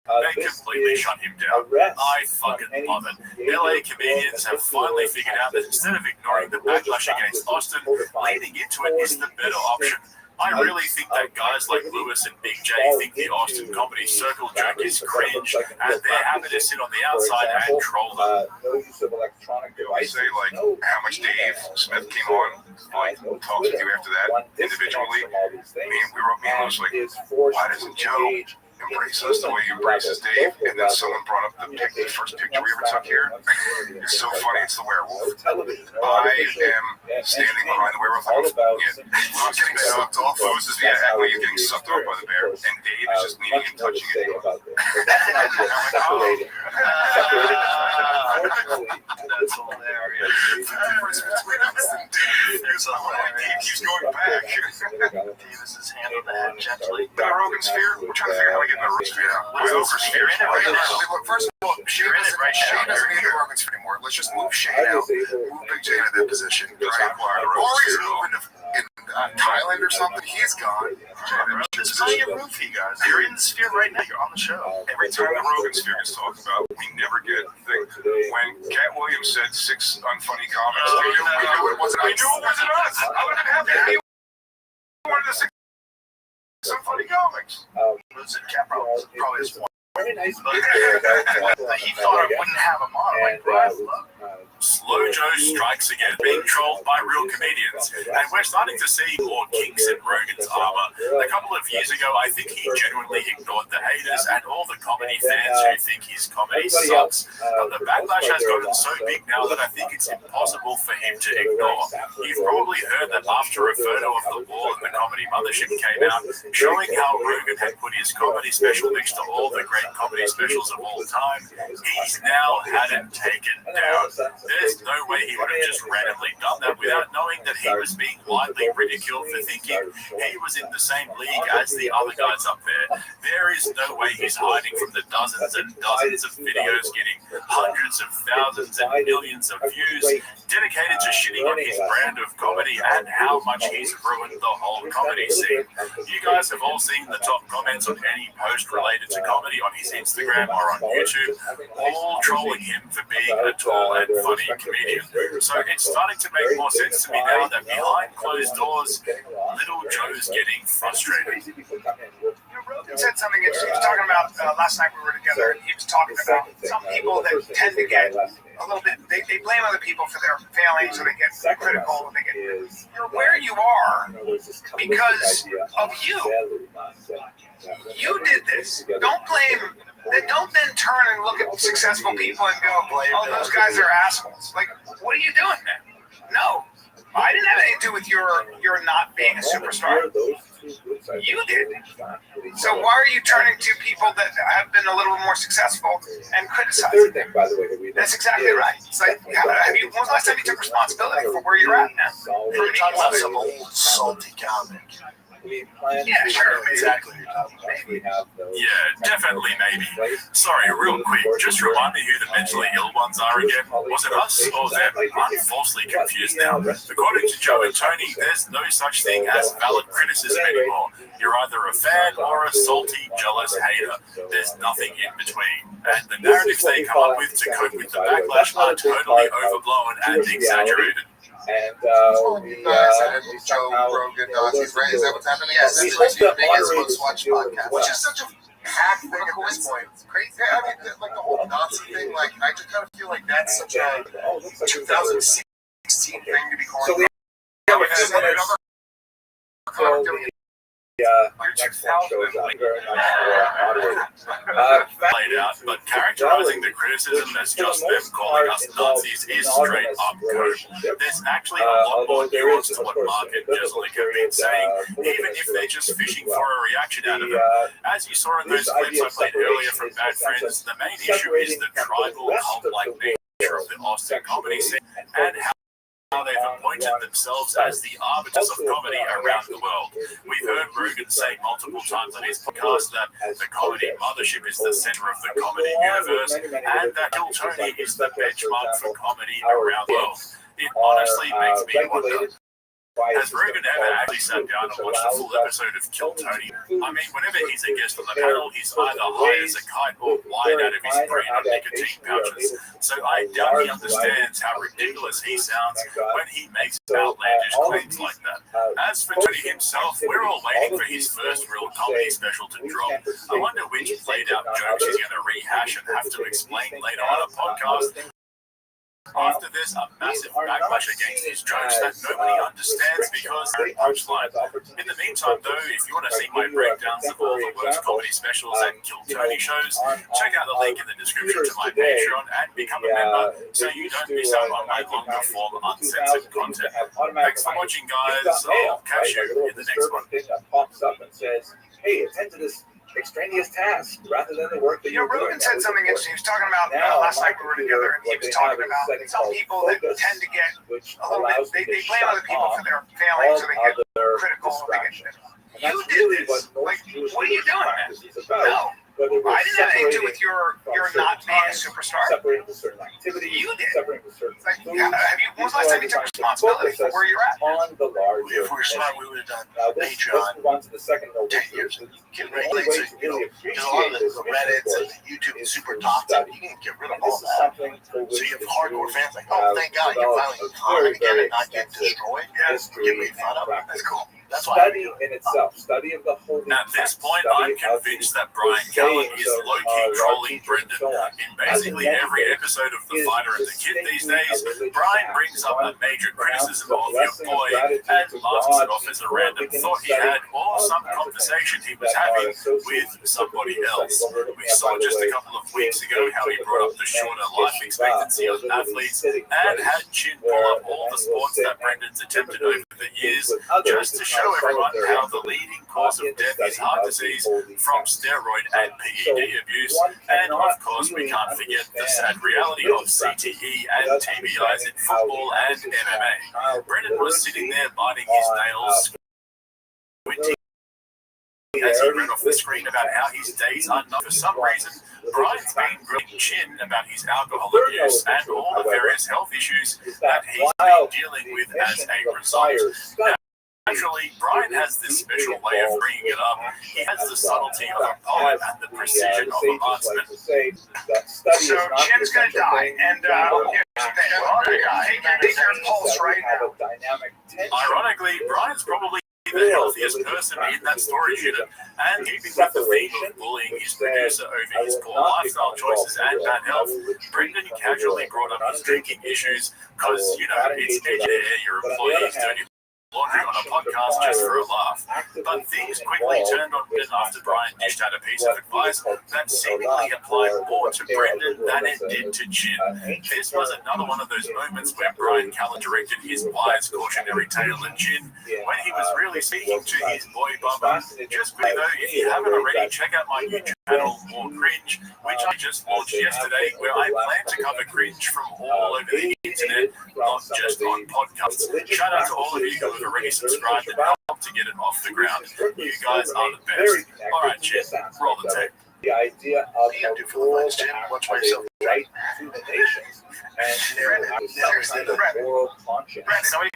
They completely shut him down. I fucking love it. LA comedians have finally figured out that instead of ignoring the backlash against Austin, leaning into it is the better option. I really think that guys like Lewis and Big J think the Austin comedy circle jerk is cringe, and they're happy to sit on the outside and troll them. No use of electronic devices. Say like how much Dave Smith came on, like talked with you after that individually. Me and Lewis like, why doesn't Joe embrace us the way he embraces Dave? And then someone brought up the first picture we ever took here. It's so funny. It's the werewolf. I am standing behind the werewolf. I'm getting sucked off. Lewis is he's getting sucked off by the bear, and Dave is just leaning and touching it. That's hilarious. The difference between us and Dave is Dave keeps going back. Davis is handled the head gently. The Rogan sphere. We're trying to figure out how we get in the Rogan sphere. We're over sphere. First of all, Shane doesn't need the Rogan sphere anymore. Let's just move Shane out. Move Big J into that position. Try and acquire the Rogan sphere. Or he's moving in Thailand or something. He's gone. This is your roofie, guys. You're in the sphere right now. You're on the show. Every time the Rogan sphere gets talked about, we never get the thing. When Cat Williams said 6 unfunny comics, we knew it wasn't us. I would have been happy if he wanted to 6 unfunny comics. Listen, Cat probably is one. Very nice. He thought I wouldn't have him on. Like, Slow Joe strikes again, being trolled by real comedians, and we're starting to see more kinks in Rogan's armor. A couple of years ago, I think he genuinely ignored the haters and all the comedy fans who think his comedy sucks. But the backlash has gotten so big now that I think it's impossible for him to ignore. You've probably heard that after a photo of the wall in the Comedy Mothership came out, showing how Rogan had put his comedy special next to all the great comedy specials of all time, he's now had it taken down. There's no way he would have just randomly done that without knowing that he was being widely ridiculed for thinking he was in the same league as the other guys up there. There is no way he's hiding from the dozens and dozens of videos getting hundreds of thousands and millions of views dedicated to shitting on his brand of comedy and how much he's ruined the whole comedy scene. You guys have all seen the top comments on any post related to comedy on his Instagram or on YouTube, all trolling him for being a tall and funny comedian. So it's starting to make more sense to me now that behind closed doors, little Joe's getting frustrated. Rogan said something interesting. He was talking about last night we were together, and he was talking about some people that tend to get a little bit, they blame other people for their failings, or they get critical, or they get, you're where you are because of you. You did this. Don't blame, don't then turn and look at successful people and go, oh, those guys are assholes. Like, what are you doing, man? No. I didn't have anything to do with your not being a superstar. You did. So why are you turning to people that have been a little more successful and criticizing them? That's exactly right. It's like, when was the last time you took responsibility for where you're at now? You're talking about some old salty comic. We plan Yeah, to sure, exactly. Once we have those. Yeah, definitely, maybe. Sorry, real quick, just remind me who the mentally ill ones are again. Was it us or them? I'm falsely confused now. According to Joe and Tony, there's no such thing as valid criticism anymore. You're either a fan or a salty, jealous hater. There's nothing in between. And the narratives they come up with to cope with the backlash are totally overblown and exaggerated. And you guys that Joe Rogan Nazis, right? Is that what's happening? Yes, it's like the biggest most watched podcast, which is such a hack thing at this point. It's crazy. I mean, like the whole Nazi thing, like I just kind of feel like that's such a 2016 thing to be calling. So we have a few minutes. Next one shows up very much Played out, but characterizing the criticism as just them calling us Nazis is straight up code. There's actually a lot more nuance to what Mark and Jeselnik have been saying, even if they're just fishing for a reaction out of it. As you saw in those clips I played earlier from Bad Friends, the main issue is the tribal cult-like nature of the Austin comedy scene and how they've appointed themselves as the arbiters of comedy around the world. We've heard Rogan say multiple times on his podcast that the comedy mothership is the center of the comedy universe and that Kill Tony is the benchmark for comedy around the world. It honestly makes me wonder, has Rogan ever actually sat down and watched a full episode of Kill Tony? I mean, whenever he's a guest on the panel, he's either high as a kite or wide out of his brain on nicotine pouches. So I doubt he understands how ridiculous he sounds when he makes outlandish claims like that. As for Tony himself, we're all waiting for his first real comedy special to drop. I wonder which played out jokes he's going to rehash and have to explain later on a podcast. After this, a massive backlash against his jokes that nobody understands because they're punchline. In the meantime, though, if you want to see my breakdowns of all the worst comedy specials and Kill Tony shows, check out the link in the description to my Patreon and become a member so you don't miss out on my longer form uncensored content. Thanks for watching, guys. I'll catch you in the next one. That pops up and says, hey, attend to this extraneous task rather than the work that you're doing. Rogan said something interesting. He was talking about last night we were together, and he was talking about some people that tend to get a little bit. They blame other people for their failings, so they get critical. You did this. Like, what are you doing, man? No. I didn't have anything to do with your not being a superstar. Separating the certain activity. You did. Separating the certain like, when was the last time you took responsibility for where you're at? On the larger. If we were smart, we would have done Patreon. This to the second 10 years. Get rid of it. There's a lot of the Reddits and YouTube is super toxic. You can get rid of all that. So you have hardcore fans like, oh, thank God you're finally calm again and not getting destroyed. Yeah, get me fun up. That's cool. That's why study in itself, study of the whole. At this point, I'm convinced that Brian Callen is low-key trolling Brendan. In basically every episode of The Fighter and the Kid these days, Brian brings up a major criticism of your boy and masks it off as a random thought he had or some conversation he was having with somebody else. We saw just a couple of weeks ago how he brought up the shorter life expectancy of athletes and had Chin pull up all the sports that Brendan's attempted over the years just to show everyone how the leading cause of death is heart disease from steroid and PED abuse. And of course, we can't forget the sad reality of CTE and TBIs in football and MMA. Brendan was sitting there biting his nails, squinting as he read off the screen about how his days are not. For some reason, Brian's been grilling Chin about his alcohol abuse and all the various health issues that he's been dealing with as a result. Naturally, Brian has this special way of bringing it up. He has the subtlety of a poet and the precision of a marksman. So Chin's going to die, and take your pulse right now. Ironically, Brian's probably the healthiest person in that storage unit, and keeping with the theme of bullying his producer over his poor lifestyle choices and bad health, Brendan casually brought up his drinking issues because, you know, it's easy to air your employees dirty laundry on a podcast just for a laugh. But things quickly turned on Brendan after Brian dished out a piece of advice that seemingly applied more to Brendan than it did to Chin. This was another one of those moments where Brian Callen directed his wise cautionary tale at Chin when he was really speaking to his boy Bubba. Just quickly though, if you haven't already, check out my YouTube channel, More Cringe, which I just launched yesterday, where I plan to cover cringe from all over the internet, not just on podcasts. Shout out to all of you who have already subscribed and helped help to get it off the ground. You guys are the best. All right, cheers. Roll the tape. The idea of What do you do for the lunch, Jim? Watch myself. right to the nations and some kind of moral conscience. Brandon, so many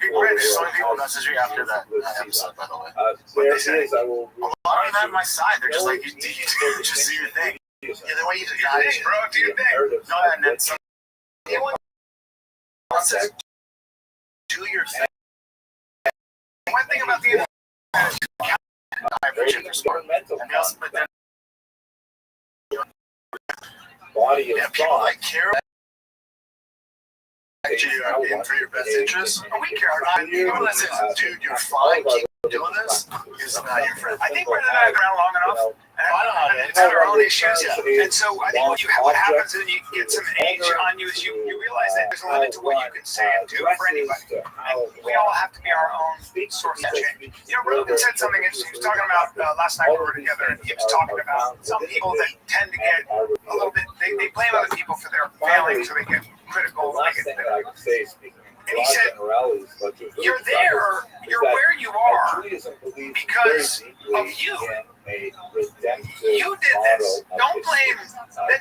people message me after that episode, by the way. There is, I will. A lot of them on my side. They're just like, you just do your thing. Yeah, they want you to guys, bro, do your thing. No, and then some anyone says, do your thing. One thing about the I appreciate their sport. But then body of people like care about you for your best interest. We care. Anyone that says, dude, you're fine, keep doing this, is not your friend. I think Brandon and I have been around long enough. And it's had our own issues, and so I think what happens is you get some age on you is you realize that there's a limit to what you can say and do for anybody. And we all have to be our own source of change. You know, Rogan said something interesting. He was talking about last night we were together, and he was talking about some people that tend to get a little bit, they blame other people for their failings, so they get critical. And he said, you're there, you're where you are because of you. You did this. Don't blame.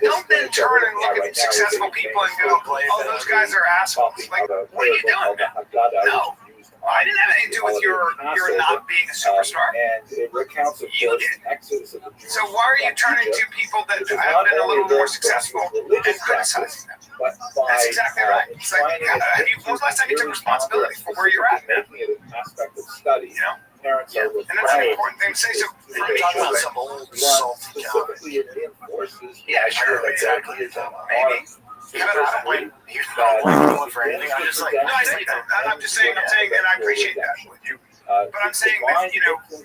Don't then turn and look at successful people and go, oh, those guys are assholes. Like, what are you doing? No. I didn't have anything to do with your not being a superstar. You did. So why are you turning to people that have been a little more successful and criticizing them? That's exactly right. It's like, when was the last time you took responsibility for where you're at, man? You know? Yeah, and that's an important thing to say. So, for me, talking about some old salty cow. Yeah, sure, exactly. Maybe. Even I don't blame you for anything. I'm just like, no, I say that. I'm just saying, and I appreciate that with you. But I'm saying that, you know, we're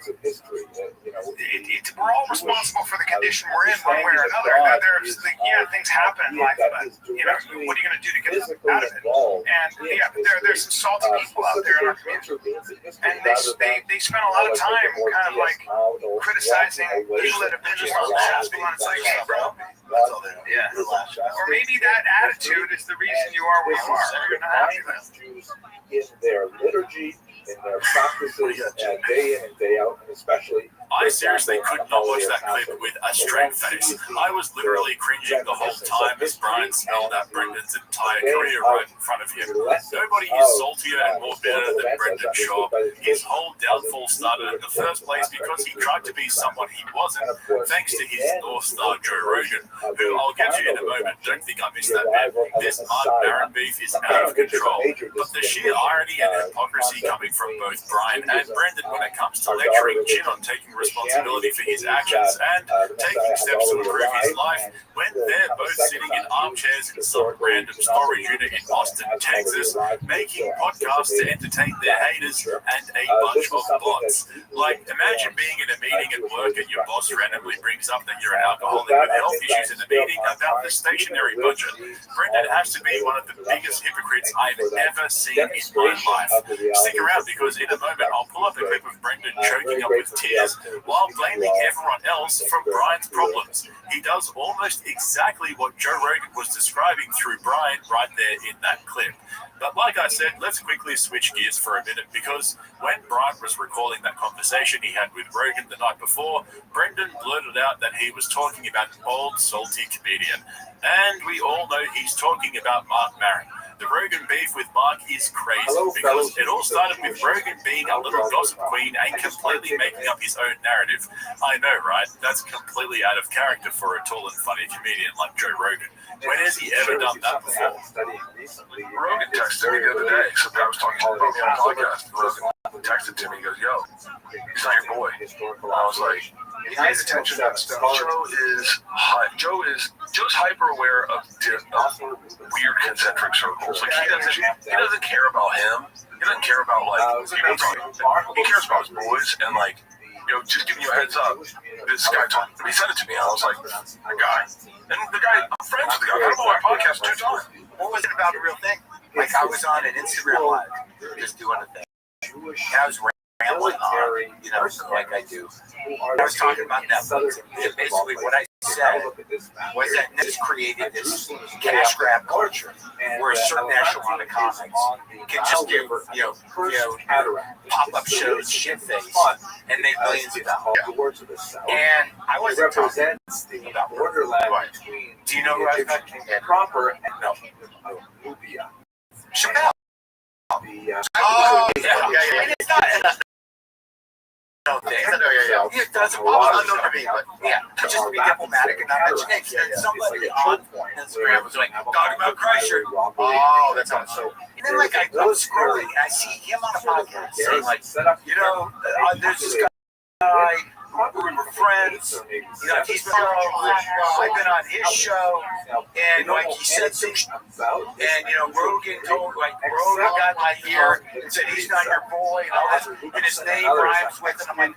all responsible for the condition we're in one way or another. There's, things happen in life, but, you know, what are you going to do to get out of it? And, yeah, there's some salty people out there in our community. And they spend a lot of time kind of like criticizing people that have been just successful. And it's like, hey, bro. Yeah. Or maybe that attitude is the reason you are where you are. You're not happy with it. In their liturgy, in their practices, day in and day out, and especially. I seriously could not watch that clip with a straight face. I was literally cringing the whole time as Brian smelled out Brendan's entire career right in front of him. Nobody is saltier and more bitter than Brendan Shaw. His whole downfall started in the first place because he tried to be someone he wasn't, thanks to his North Star Joe Rogan, who I'll get to in a moment. Don't think I missed that bit. This Mark Maron beef is out of control, but the sheer irony and hypocrisy coming from both Brian and Brendan when it comes to lecturing Jin on taking responsibility for his actions and taking steps to improve his life when they're both sitting in armchairs in some random storage unit in Austin, Texas, making podcasts to entertain their haters and a bunch of bots. Like, imagine being in a meeting at work and your boss randomly brings up that you're an alcoholic with health issues in the meeting about the stationary budget. Brendan has to be one of the biggest hypocrites I've ever seen in my life. Stick around because in a moment I'll pull up a clip of Brendan choking up with tears while blaming everyone else for Brian's problems. He does almost exactly what Joe Rogan was describing through Brian right there in that clip. But like I said, let's quickly switch gears for a minute because when Brian was recalling that conversation he had with Rogan the night before, Brendan blurted out that he was talking about an old salty comedian. And we all know he's talking about Mark Maron. The Rogan beef with Mark is crazy because it all started with Rogan being a little gossip queen and completely making up his own narrative. I know, right? That's completely out of character for a tall and funny comedian like Joe Rogan. When has he ever done that before? Rogan texted me the other day. Some guy was talking about me on a podcast. Rogan texted to me. He goes, yo, he's not your boy. I was like, he pays attention to that stuff. Joe's hyper aware of weird concentric circles. Like he doesn't care about him. He doesn't care about like people talking. He cares about his boys and like, you know, just giving you a heads up. This guy told me, he said it to me. I was like, the guy, and the guy, I'm friends with the guy. I don't know my podcast 2 times. What was it about the real thing? Like I was on an Instagram live, just doing a thing. And I was rambling on, you know, like I do. I was talking about Netflix. And basically, what I said was that Netflix created this cash grab culture where a certain echelon of comics can just give, pop-up shows shit-face and make millions of dollars. And I wasn't talking about borderland. Do you know who I was talking about? Proper and no. Nubia. Chappelle. Oh, yeah. And it's not it doesn't bother me, but just to be diplomatic and not mention it. And somebody on Instagram was like, talking about Kreischer. Oh, that's how so. And then, like, I go scrolling and I see him on a podcast saying, like, there's this guy. We were friends. He's been I've been on his show, and like he said some, and Rogan Rogan got my ear and said he's not your boy, and all that, and his name rhymes with it. I'm like,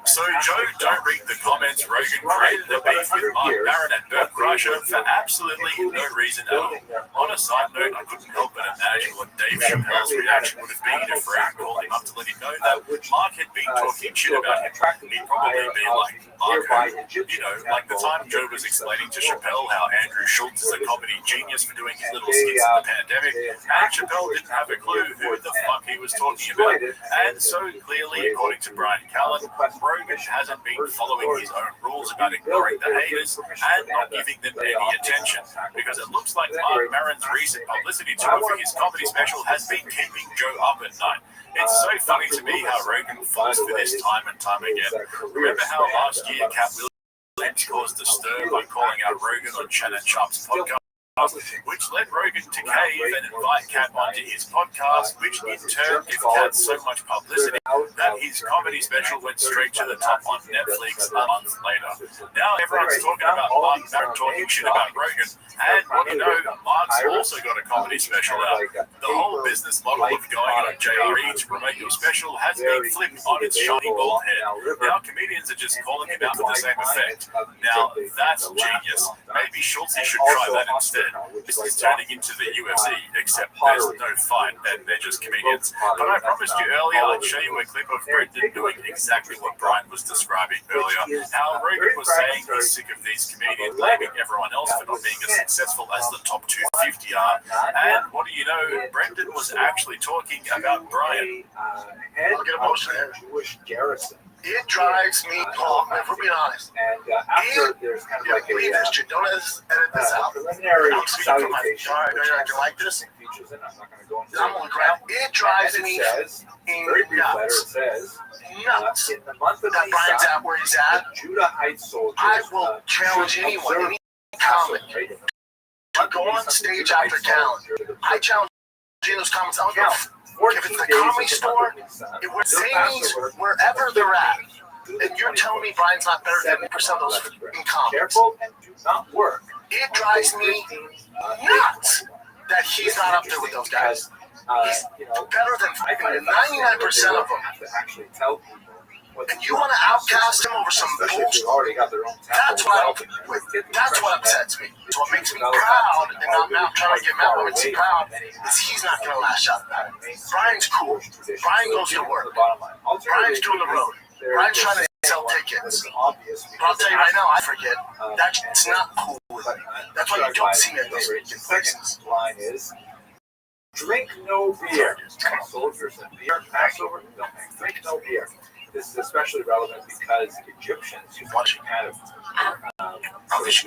so Joe, don't read the comments. Rogan created a beef with Mark Maron and Bert Kreischer for absolutely no reason at all. On a side note, I couldn't help but imagine what Dave Chappelle's reaction would have been if Rogan called him up to let him know that Mark had been talking shit about him. He'd probably be like, Mark, like the time Joe was explaining to Chappelle how Andrew Schultz is a comedy genius for doing his little skits in the pandemic, and Chappelle didn't have a clue who the fuck he was talking about. And so clearly, according to Brian Callen, Rogan hasn't been following his own rules about ignoring the haters and not giving them any attention, because it looks like Mark Maron's recent publicity tour for his comedy special has been keeping Joe up at night. It's so funny to me how Rogan falls for this time and time again. Remember how last year Cat Williams caused a stir by calling out Rogan on Shannon Sharp's podcast, which led Rogan to cave and invite Cat onto his podcast, which in turn gave Cat so much publicity that his comedy special went straight to the top on Netflix a month later. Now everyone's talking about Mark Maron talking shit about Rogan, and Mark's also got a comedy special out. The whole business model of going on JRE to promote your special has been flipped on its shiny bald head. Now comedians are just calling him out for the same effect. Now that's genius. Maybe Schultz should try that instead. This is turning into the UFC, except there's no fight and they're just comedians. But I promised you earlier I'd show you a clip of Brendan doing exactly what Brian was describing earlier. How Rogan was saying he's sick of these comedians blaming everyone else for not being as successful as the top 250 are. And what do you know, Brendan was actually talking about Brian. I'll get emotional. Jewish garrison. It drives me, Paul, if we're being honest. And after there's kind of like a don't edit this out. Preliminary salutation. All right, you like this? Features in. I'm not going to go into I'm going to grab it. Drives me very brief letter. It says, nuts. In the month of that Brian's at where he's at. Judah Heights soldiers. I will challenge anyone, any comic, to go on stage after calendar. I challenge in those comments. I don't know if it's the comedy store, if we're Zanies, wherever they're at, and you're telling me Brian's not better than 70% of those in comics. Careful and do not work. It drives me nuts that he's not up there with those guys. He's better than 99% of them. Actually tell people. And you want to outcast him over some bullshit? That's what upsets me. It's what makes me proud, and I'm now trying to get Matt Roberts proud, is he's not going to lash out about it. Brian's cool. Brian goes to work. Brian's doing the road. Brian's trying to sell tickets. But I'll tell you right now, I forget. That's not cool. That's why you don't see me at those places. Line is, drink no beer. Soldiers and beer. Passover, drink no beer. This is especially relevant because Egyptians use kind of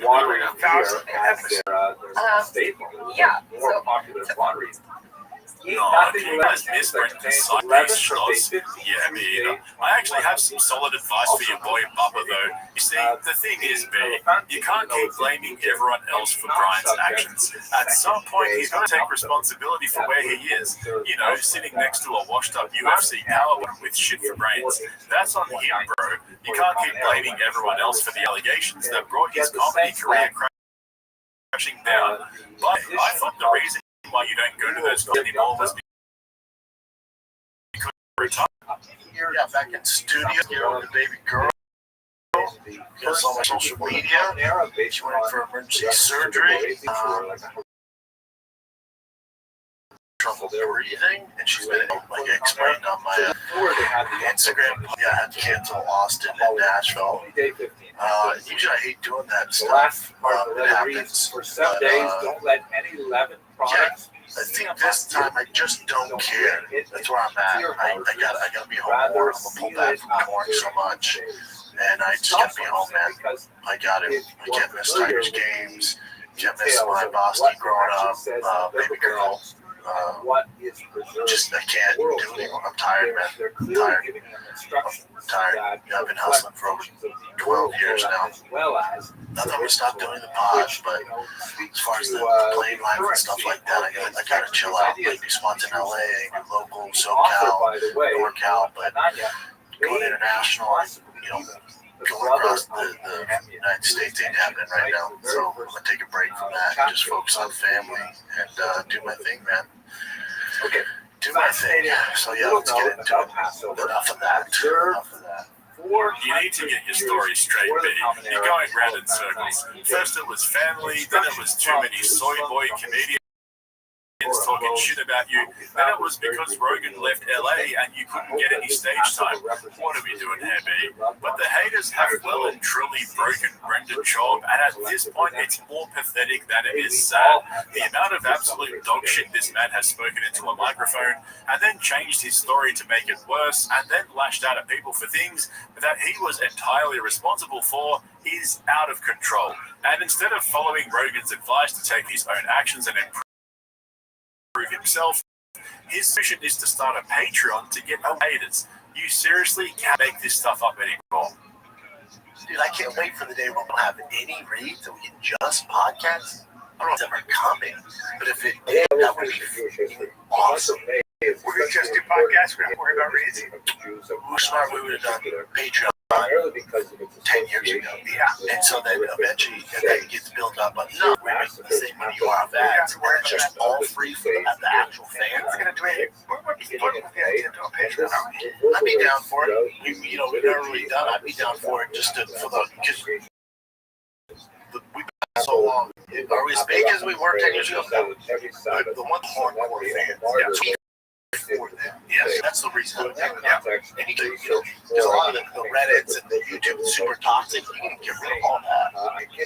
watery beer as their staple. More popular water reason. You guys miss Brendan's side-piece shots? Yeah, me either. I actually have some solid advice for your boy Bubba, though. You see, the thing is, B, you can't keep blaming everyone else for Brian's actions. At some point, he's got to take responsibility for where he is. Sitting next to a washed-up UFC powerboy with shit for brains. That's on him, bro. You can't keep blaming everyone else for the allegations that brought his comedy career crashing down. But I thought the reason why you don't go to those anymore was because you're retired. Yeah, back in studio, with the baby girl. Because on social media, she went in for emergency surgery. trouble breathing, and she's been like explained on my Instagram. Yeah, I had to cancel Austin and Nashville. Usually I hate doing that stuff. It happens. For 7 days, don't let any leaven products. I think this time I just don't care. That's where I'm at. I gotta be home more. I'm gonna pull back from touring so much, and I just gotta be home, man. I can't miss Tigers games. Can't miss my Boston growing up. Baby girl. Just I can't do anymore. I'm tired, man. I'm tired. I've been hustling for over 12 years now. Not that I'm gonna stop doing the pods, but as far as the plane life and stuff like that, I gotta chill out. Like do spots in LA, do local, SoCal, NorCal, but going international, going across the United States ain't happening right now. So I'm gonna take a break from that and just focus on family and do my thing, man. Okay, do my thing. So yeah, let's get into it. Enough of that. You need to get your story straight, B. You're going round in circles. First it was family, then it was too many soy boy comedians talking shit about you. Then it was because Rogan left LA and you couldn't get any stage time. What are we doing here, B? But the haters have well and truly broken Brendan Schaub, and at this point it's more pathetic than it is sad. The amount of absolute dog shit this man has spoken into a microphone and then changed his story to make it worse and then lashed out at people for things that he was entirely responsible for is out of control. And instead of following Rogan's advice to take his own actions and improve himself, his mission is to start a Patreon to get haters. You seriously can't make this stuff up anymore. Dude, I can't wait for the day where we'll have any reads and we can just podcast. I don't know if it's ever coming, but if it did, that would be awesome. We're just do podcasts. We don't worry about reads. We're smart. We would have done Patreon 10 years ago. Yeah. And so then eventually that gets built up. But no, we're making the same money you are of ads. And it's just all free for the actual fans. We're going to do it. We're going to Patreon. I'd be down for it. We've never really done it. I'd be down for it just for the, because we've been so long. Are we as big as we were 10 years ago? No. The one hardcore fans. Yes, that's the reason. Yeah. There's a lot of the Reddits and the YouTube is super toxic. You can get rid of all that.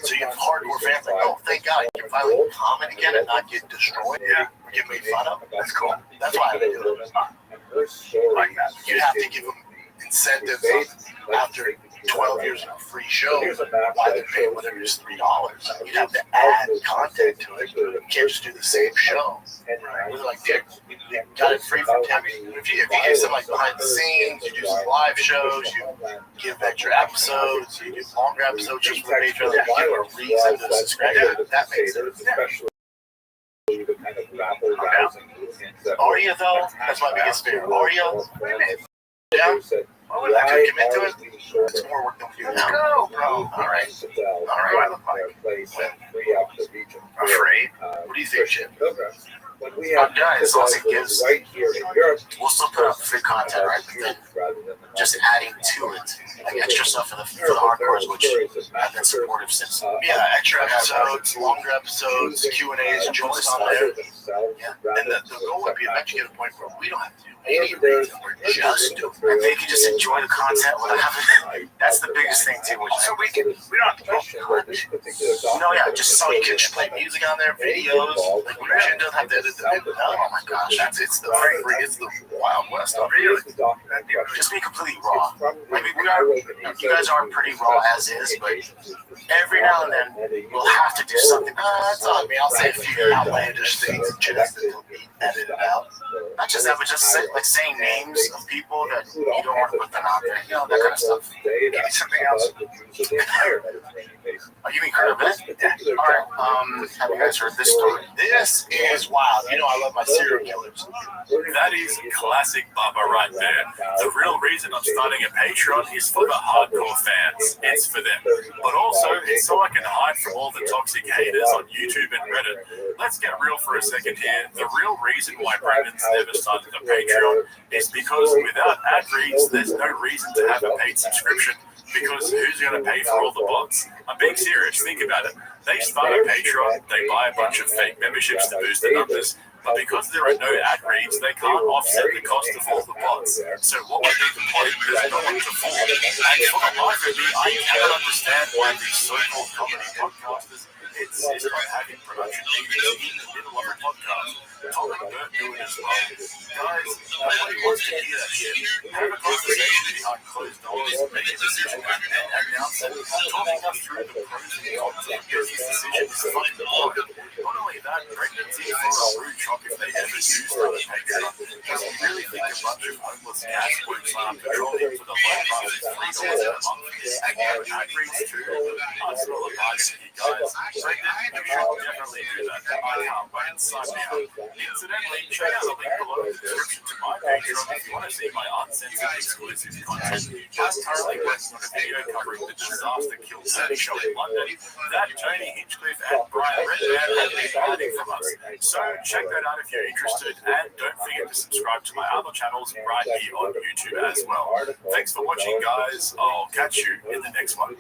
So you have hardcore fans like, oh, thank God, you can finally comment again and not get destroyed. Yeah. Or get made fun of. That's cool. That's why they do it. Like that. You have to give them incentives after 12 years of a free show. Why they pay whether it's $3? You'd have to add content to it. You can't just do the same show. We're like, dude, you got it free for 10. If you give some like behind the scenes, you do some live shows, you give extra episodes, you do longer episodes just for Patreon, you give a reason to subscribe. That makes sense. Arya though, that's my biggest fear. Arya, yeah. Well, if I commit to it, it's more work than we do now. Go, bro. All right. Afraid? What do you think, Chip? Guys, as long as it gives, we'll still put up free content, right? But then just adding to it, like extra stuff for the hardcores, which have been supportive since. Yeah, extra episodes, longer episodes, Q&As, jokes on there. Yeah, and the goal would be eventually get a point where we don't have to do any reads, and we're just doing it. And they can just enjoy the content without having. That's the biggest thing too. Which so we don't have to push much. No, yeah, just so you can just play music on there, videos. Like we don't have to edit the video. Oh my gosh, it's the Wild West. Really, just be completely raw. I mean, you guys are pretty raw as is, but every now and then we'll have to do something. That's on me. I'll say a few outlandish things and just that will be edited out. Not just that, but just like saying names of people that you don't want to put them out there. You know, that kind of stuff. Give me something else. Oh, you mean Kurt Event? Yeah. All right. Have you guys heard this story? This is wild. You know, I love my serial killers. That is classic Bubba right there. The real reason I'm starting a Patreon is for the hardcore fans. It's for them. But also, it's so I can hide from all the toxic haters on YouTube and Reddit. Let's get real for a second here. The real reason why Brendan's never started a Patreon is because without ad reads, there's no reason to have a paid subscription. Because who's going to pay for all the bots? I'm being serious. Think about it. They start a Patreon, they buy a bunch of fake memberships to boost the numbers. But because there are no ad reads, they can't offset the cost of all the plots. So what would be the point is not to fall. And for the life of me, I cannot understand why these so-called comedy podcasters insist on having production meetings in the middle of a podcast. Tom and Bert do it as well. Guys, nobody wants to hear that shit. Have a conversation behind closed doors, make a decision, and then announce it. Talking us through the pros and cons of business decisions is fucking boring. Not only that, pregnancy for a rude shock if they ever do start a Patreon. Because you really think a bunch of homeless cats won't sign up to Trolley for the low price of $3 a month? And you have ad reads too? That's not a bargain, you guys. Pregnant, you should definitely do that. I can't wait. Sign me up. Incidentally, check out the link below in the description to my Patreon if you want to see my uncensored exclusive content. I'm currently working on a video covering the disaster killed Sandy show in London that Tony Hinchcliffe and Brian Redman have been hiding from us. So check that out if you're interested, and don't forget to subscribe to my other channels right here on YouTube as well. Thanks for watching, guys. I'll catch you in the next one.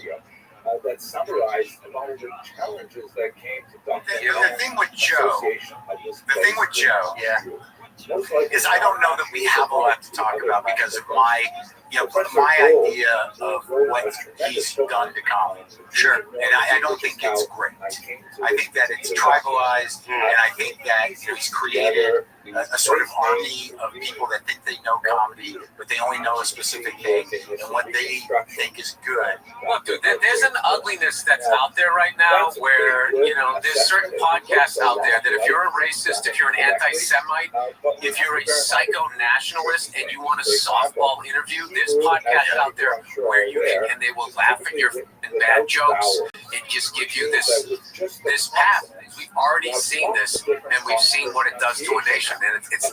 That summarized all the challenges that came to The thing with Joe, is I don't know that we have a lot to talk about because of my idea of what he's done to comedy. Sure. And I don't think it's great. I think that it's tribalized, and I think that he's created a sort of army of people that think they know comedy, but they only know a specific thing and what they think is good. Look, dude, there's an ugliness that's out there right now where, there's certain podcasts out there that if you're a racist, if you're an anti-Semite, if you're a psycho-nationalist and you want a softball interview, there's podcasts out there where you can, and they will laugh at your bad jokes and just give you this path. We've already seen this, and we've seen what it does to a nation, and it's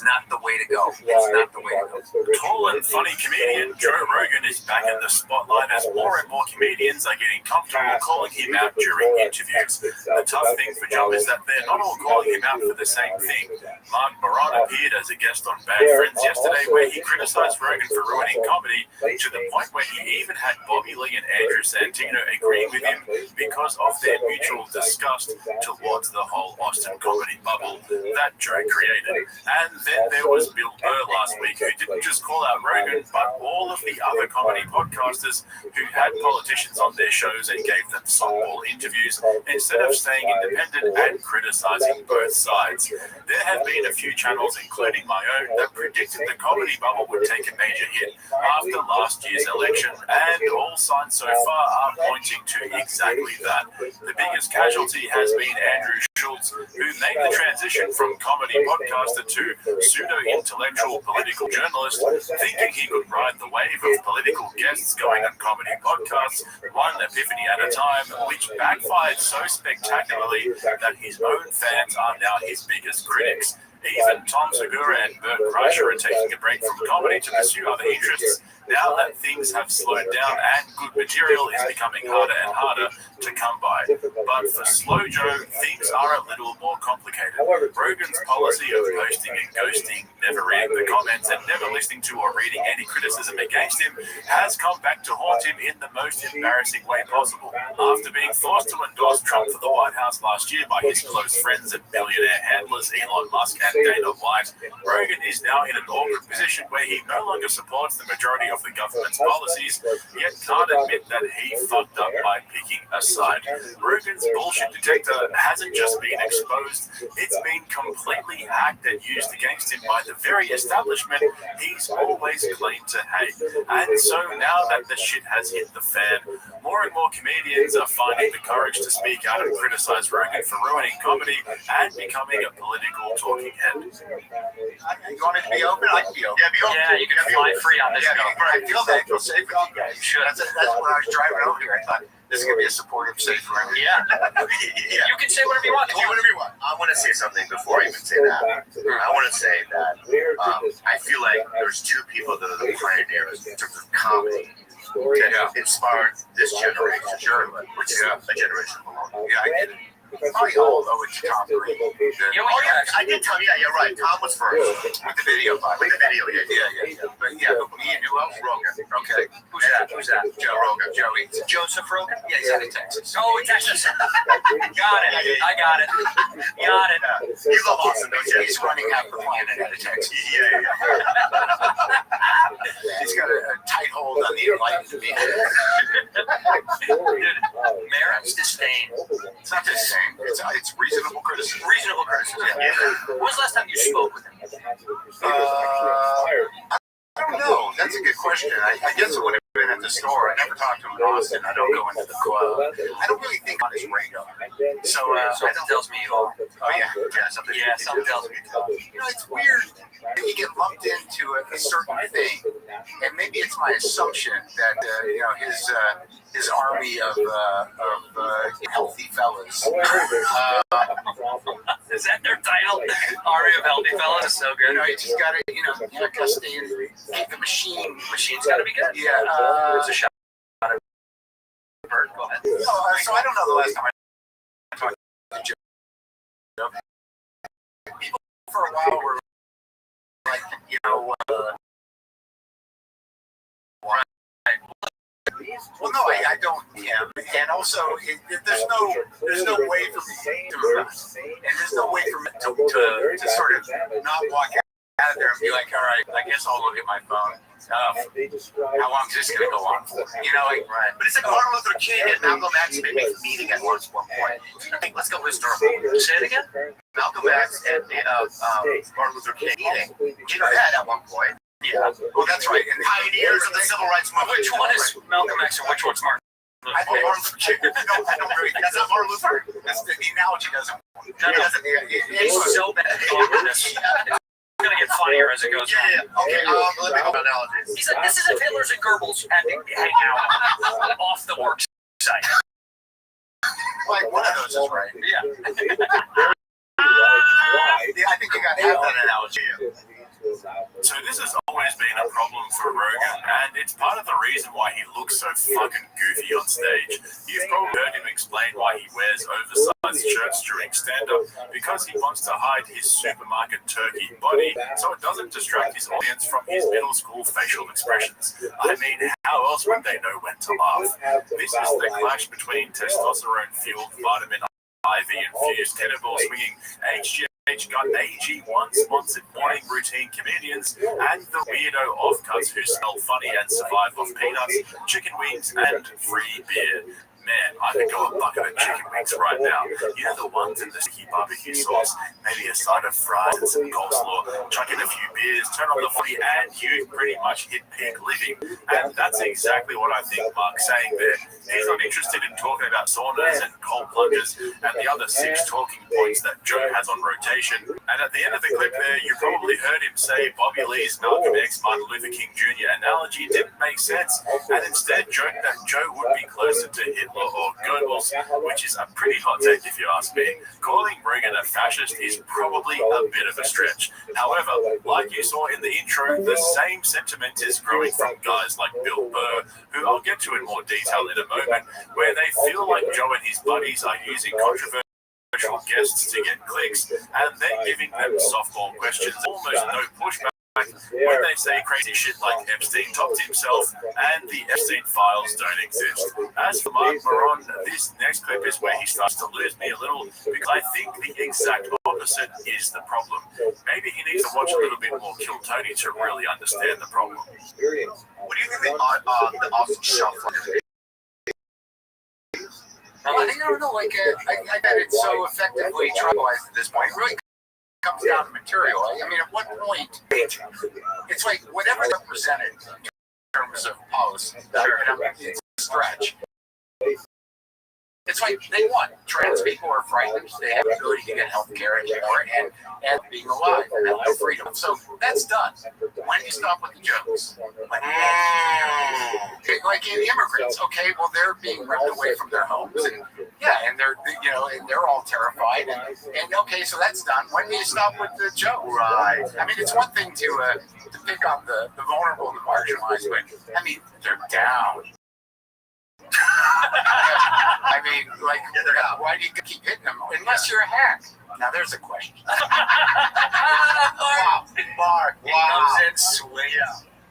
not the way to go. It's not the way to go. Tall and funny comedian Joe Rogan is back in the spotlight as more and more comedians are getting comfortable calling him out during interviews. The tough thing for Joe is that they're not all calling him out for the same thing. Mark Maron appeared as a guest on Bad Friends yesterday, where he criticized Rogan for ruining comedy to the point where he even had Bobby Lee and Andrew Santino agreeing with him because of their mutual disgust towards the whole Austin comedy bubble that Joe created. And then there was Bill Burr last week, who didn't just call out Rogan, but all of the other comedy podcasters who had politicians on their shows and gave them softball interviews instead of staying independent and criticizing both sides. There have been a few channels, including my own, that predicted the comedy bubble would take a major hit after last year's election, and all signs so far are pointing to exactly that. The biggest casualty has been Andrew Schultz, who made the transition from comedy podcaster to pseudo-intellectual political journalist, thinking he could ride the wave of political guests going on comedy podcasts, one epiphany at a time, which backfired so spectacularly that his own fans are now his biggest critics. Even Tom Segura and Bert Kreischer are taking a break from comedy to pursue other interests now that things have slowed down and good material is becoming harder and harder to come by. But for Slow Joe, things are a little more complicated. Rogan's policy of posting and ghosting, never reading the comments, and never listening to or reading any criticism against him has come back to haunt him in the most embarrassing way possible. After being forced to endorse Trump for the White House last year by his close friends and billionaire handlers Elon Musk and Dana White, Rogan is now in an awkward position where he no longer supports the majority of the government's policies, yet can't admit that he fucked up by picking a side. Rogan's bullshit detector hasn't just been exposed, it's been completely hacked and used against him by the very establishment he's always claimed to hate. And so now that the shit has hit the fan, more and more comedians are finding the courage to speak out and criticize Rogan for ruining comedy and becoming a political talking head. You want it to be open? I can be open. Yeah, be open. Yeah, you can fly free on this go. I feel that. I feel safe with you guys. You should. That's when I was driving over here. I thought this is going to be a supportive, safe environment. Yeah. You can say whatever you want. Say whatever you want. I want to say something before I even say that. I want to say that I feel like there's two people that are the pioneers in terms of comedy that inspired this generation, which is a generation below. Yeah, I get it. Probably all owe it to Tom Green. You know what? I did tell you. Yeah, you're right. Tom was first with the video. But me and who else? Rogan. Okay. Who's that? Joe Rogan. Joey. Is it Joseph Rogan? Yeah, he's out of Texas. Oh, it's Texas. Got it. I got it. Got it. You love Austin, don't you? He's running half the planet out of Texas. Yeah. He's got a tight hold on the enlightened media. Marin's disdain. It's not disdain. It's reasonable criticism. Reasonable criticism. Yeah. When was the last time you spoke with him? I don't know. That's a good question. I guess it would have been at the store. I never talked to him in Austin. I don't go into the club. I don't really think on his radar. So Something tells me you are. Oh yeah, something tells me. You know, it's weird that you get lumped into a certain thing, and maybe it's my assumption that his army of healthy fellas. Is that their title? Army of Healthy Fellas? So good. You know, you just gotta, stay and keep the machine. Machine's gotta be good. Yeah. There's a shot of bird. Go ahead. So I don't know the last time I talked to Joe. People for a while were like, well, no, I don't. Yeah, and also, there's no way for me to, and there's no way for me to sort of not walk out of there and be like, all right, I guess I'll look at my phone. How long is this going to go on for? Right. But it's like Martin Luther King and Malcolm X made a meeting at one point. Let's go historical. Say it again. Malcolm X and Martin Luther King meeting in our head at one point. Yeah. Well, that's right. And pioneers of the civil rights movement. Which one is Malcolm X and which one's Martin? I think Martin Luther King. No, I don't really. That's not Martin Luther. The analogy doesn't. It's so bad. It's going to get funnier as it goes. Yeah. Okay. Let me go with analogies. He said, "This is if Hitler's and Goebbels had to hang out off the work site." Like one of those is right. Yeah. I think you got to have that analogy. So this has always been a problem for Rogan, and it's part of the reason why he looks so fucking goofy on stage. You've probably heard him explain why he wears oversized shirts during stand-up, because he wants to hide his supermarket turkey body so it doesn't distract his audience from his middle school facial expressions. I mean, how else would they know when to laugh? This is the clash between testosterone-fueled vitamin IV-infused kettlebell swinging HGH got AG1 sponsored morning routine comedians and the weirdo offcuts who smell funny and survive off peanuts, chicken wings, and free beer. Man, I could go a bucket of chicken wings right now. You know, the ones in the sticky barbecue sauce, maybe a side of fries and some coleslaw, chuck in a few beers, turn on the footy, and you pretty much hit peak living. And that's exactly what I think Mark's saying there. He's not interested in talking about saunas and cold plunges and the other 6 talking points that Joe has on rotation. And at the end of the clip there, you probably heard him say Bobby Lee's Malcolm X Martin Luther King Jr. analogy didn't make sense, and instead joked that Joe would be closer to Hitler or Goebbels, which is a pretty hot take if you ask me. Calling Rogan a fascist is probably a bit of a stretch. However, like you saw in the intro, the same sentiment is growing from guys like Bill Burr, who I'll get to in more detail in a moment, where they feel like Joe and his buddies are using controversial guests to get clicks, and then giving them softball questions, almost no pushback, when they say crazy shit like Epstein topped himself and the Epstein files don't exist. As for Mark Maron, this next clip is where he starts to lose me a little, because I think the exact opposite is the problem. Maybe he needs to watch a little bit more Kill Tony to really understand the problem. What do you think the Austin Shuffle is? I don't know, I bet it's so effectively tribalized at this point. It really comes down to material. I mean, at what point, it's like whatever represented in terms of policy, it's a stretch. It's like they want. Trans people are frightened. They have the ability to get health care anymore and being alive and have no freedom. So that's done. When do you stop with the jokes? Like in immigrants, okay, well they're being ripped away from their homes, and they're all terrified, and okay, so that's done. When do you stop with the joke? Right. I mean, it's one thing to pick on the vulnerable and the marginalized, but I mean, they're down. I mean, like, why do you keep hitting them unless you're a hack? Now there's a question. Wow, Mark, wow.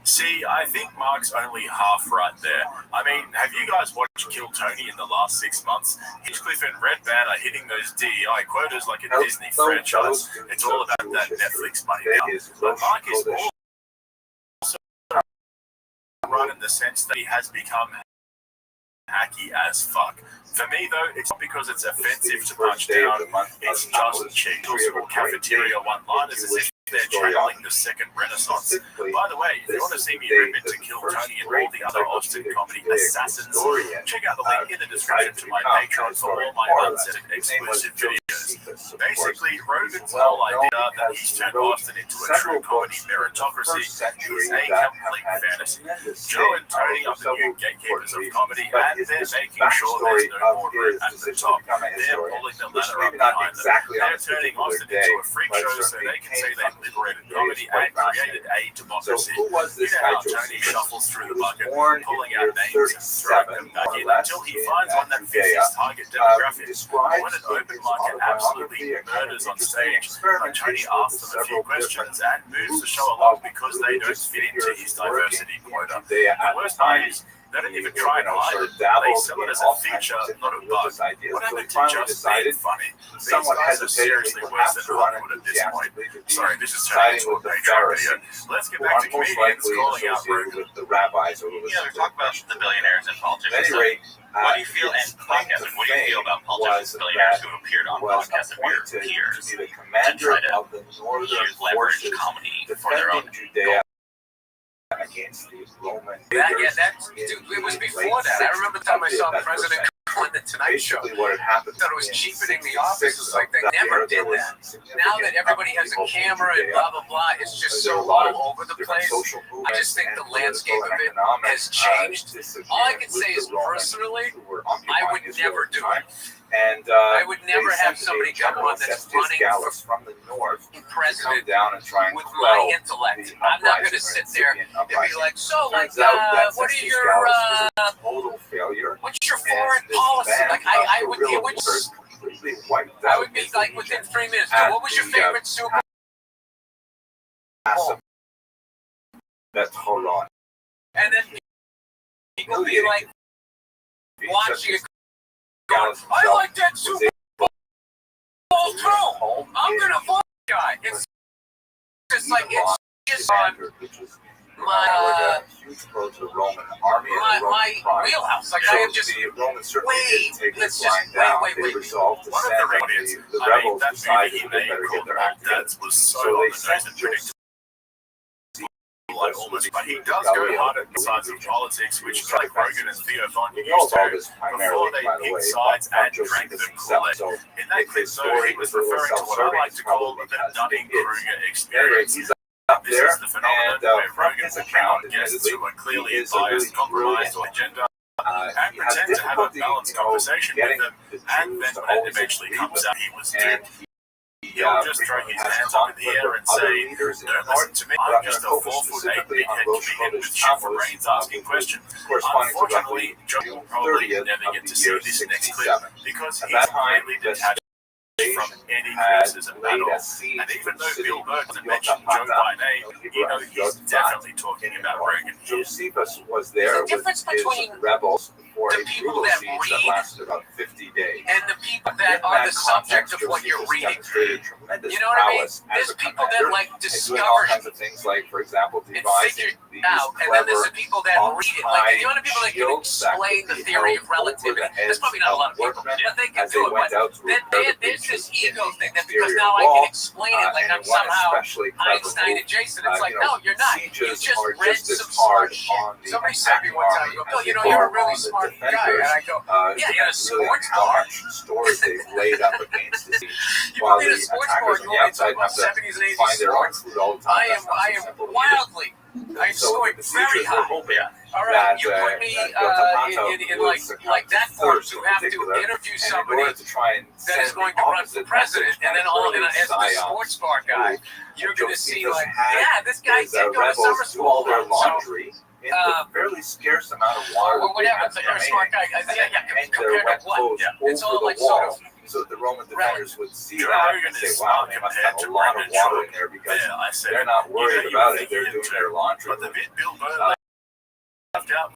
See, I think Mark's only half right there. I mean, have you guys watched Kill Tony in the last 6 months? Hinchcliffe and Redband are hitting those DEI quotas like a Disney franchise. It's all about that Netflix money now. But Mark is also right in the sense that he has become hacky as fuck. For me, though, it's not because it's offensive to punch down. It's just cheap or cafeteria one-liners as if they're channeling the second renaissance. By the way, if you want to see me rip into Kill Tony and all the other Austin comedy assassins, check out the link in the description to my Patreon for all my uncensored exclusive videos. Basically, Rogan's whole idea that he's turned Austin into a true comedy meritocracy is a complete fantasy. Joe and Tony are the new gatekeepers of comedy, and they're making sure there's no more room at the top. They're pulling the ladder up behind them. They're turning Austin into a freak show so they can say they liberated comedy and created a democracy. You know how Tony shuffles through the bucket, pulling out names and throwing them back in until he finds one that fits his target demographic. When an open market absolutely murders on stage, Tony asks them a few questions and moves the show along because they don't fit into his diversity quota. The worst part is, they don't even try and hide it. They sell it as a feature, not a bug. Whatever to just make it funny. These guys are seriously worse than Hollywood at this point. Sorry, this is turning into a Patreon video. Let's get back to comedians calling out Rogan. The rabbis over You know, talk about the billionaires and politicians. What do you feel, and podcasts, and what do you feel about politicians and billionaires who appeared on podcasts of your peers to try to use leverage comedy for their own goals? Against the Roman Dude, it was before that. I remember the time I saw President on the Tonight Show. What had happened? I thought it was cheapening the office. It's like they never did that. Now that everybody has a camera and blah blah blah, it's just so all over the place. I just think the landscape of it has changed. All I can say is personally, I would never do it. And I would never have somebody come on that's running from the north president down and try and with my intellect. I'm not going to sit there and be like, so, like, what are your, total failure. what's your foreign policy? Like, I would be like within 3 minutes. Dude, what was your favorite Super Bowl? That's hold on. And then people be like watching it. I like that Super Bowl too. I'm gonna vote guy. It's just like it's just on my wheelhouse. Like I am just wait. Let's just wait. One of the audience, that movie he made called Dads was so on the nose and predictable. But he does go hard at the sides of politics, which like Rogan and Theo Von used to before they picked sides and drank the Kool-Aid. In that clip, though, he was referring to what I like to call the Dunning-Kruger experience. This is the phenomenon where Rogan's account guests who are clearly biased, compromised, or agenda and pretend to have a balanced conversation with them, and then when it eventually comes out he was duped, he'll just throw his hands up in the air and say, don't listen to me, I'm just a 4'8" big-head comedian with shit for brains asking questions. Unfortunately, Joe will probably never get to see this next clip because he's completely detached from any criticism at all. And even though Bill Burr doesn't mention Joe by name, you know he's definitely talking about Rogan here. Josephus was there with his rebels for the people that read lasted about 50 days. and the people that are the subject of what you're reading. You know what I mean? There's people that like discover all kinds of things like, for example, and figure out, and then there's the people that read it. Like, you know the people that can explain the theory of relativity. There's probably not a lot of people, but they can do it. But then there's this ego thing that because now I can explain it like I'm somehow Einstein adjacent. It's like, no, you're not. You just read some smart shit. Somebody said me one time, Bill, you know, you're a really smart guy. And I go, yeah, you're a sports bar. Stories they've laid up against this. You put me in a sports bar, you want to talk about 70s and 80s sports? I am wildly. I'm scoring very high. All right, you put me in like that form to have to interview somebody that is going to run for president, and then as the sports bar guy, you're going to see like, yeah, this guy did go to summer school. in the fairly scarce amount of water. What happens? You're a smart guy. Compared to what? It's all like sort of. So the Roman defenders would see that and say, "Wow, they must have a lot of water in there because they're not worried about it. They're doing their laundry." But the bit Bill Burr left out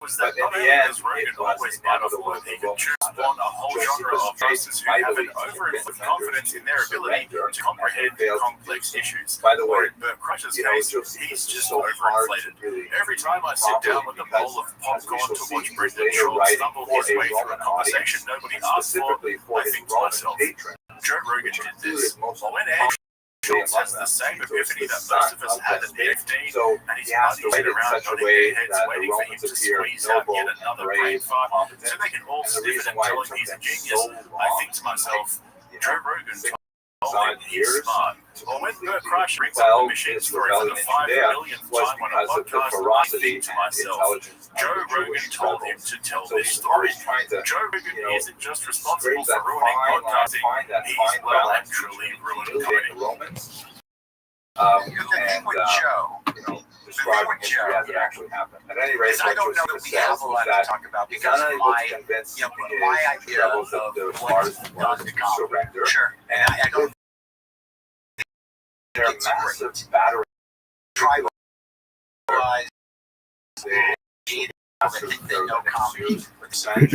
was that in the end, Rogan always inevitable. He could choose upon a whole genre of races who have an overinflated confidence in their ability to comprehend complex issues. By the way, in Bert Crusher's case, he's just overinflated. Every time I sit down with a bowl of popcorn to watch Brendan Shaw stumble his way through a conversation nobody asked for, I think to myself, Joe Rogan did this. Well, when Andrew Schultz has the same epiphany that most of us had at 15, and he's buddies around nodding their heads waiting for him to squeeze out yet another brain fart, so they can all sniff it and tell him he's a genius, I think to myself, Joe Rogan told him he's smart. Or when Bert Kreischer brings up the machine story for the 5 millionth time on a podcast, I think to myself, Joe Rogan told him to tell this story. Joe Rogan isn't just responsible for ruining podcasting, he's well and truly ruined comedy. The thing with Joe, hasn't actually happened. At any rate, I don't know that we have a lot to talk about because of my idea of what's done to comedy. Sure. And I don't they're massive battery tribalized. I think they know comedy. Find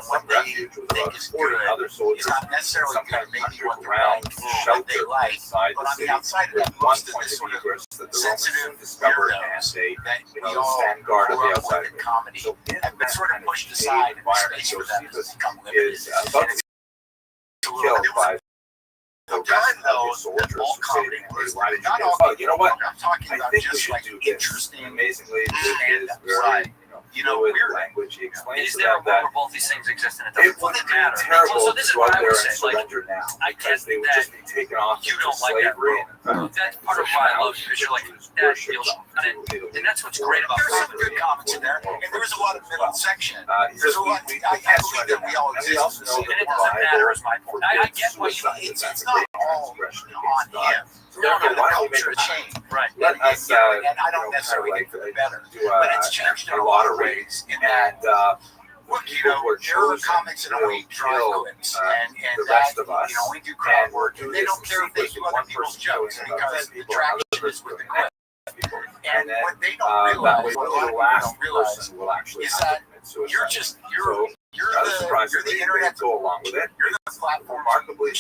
some refuge with about 40 other soldiers. It's not necessarily good, maybe what they like, but on the outside of it, most of this sort of sensitive weirdos that we all stand guard of the outside of comedy have been sort of pushed aside in space for them to become limited. Killed by the time, though, that all comedy was not all. You know what? I'm talking about just like interesting, amazingly, stand-up side. You know, weird language. He explains is there a world where both these things exist and it doesn't matter? So this is what I would say. Like, I get they would that just be taken off you don't like that slavery. That's part of why I love you, because you're like, that feels and that's what's great about There's some good comments in there, and there's a lot of middle section. There's a lot. I believe that we all exist, and it doesn't matter is my point. I get what you mean. It's not all on him. No, the culture changed. Right. Let us, and I don't necessarily think for the better, but it's changed in a lot of ways. In that, look, you know, there are comics in a way drive clips, and that, you know, we do crowd work, and they don't care if they do other people's jokes because the attraction is with the clip. And what they don't realize, what a lot of people don't realize, is that you're the internet go along with it. You're the platform, Remarkably, in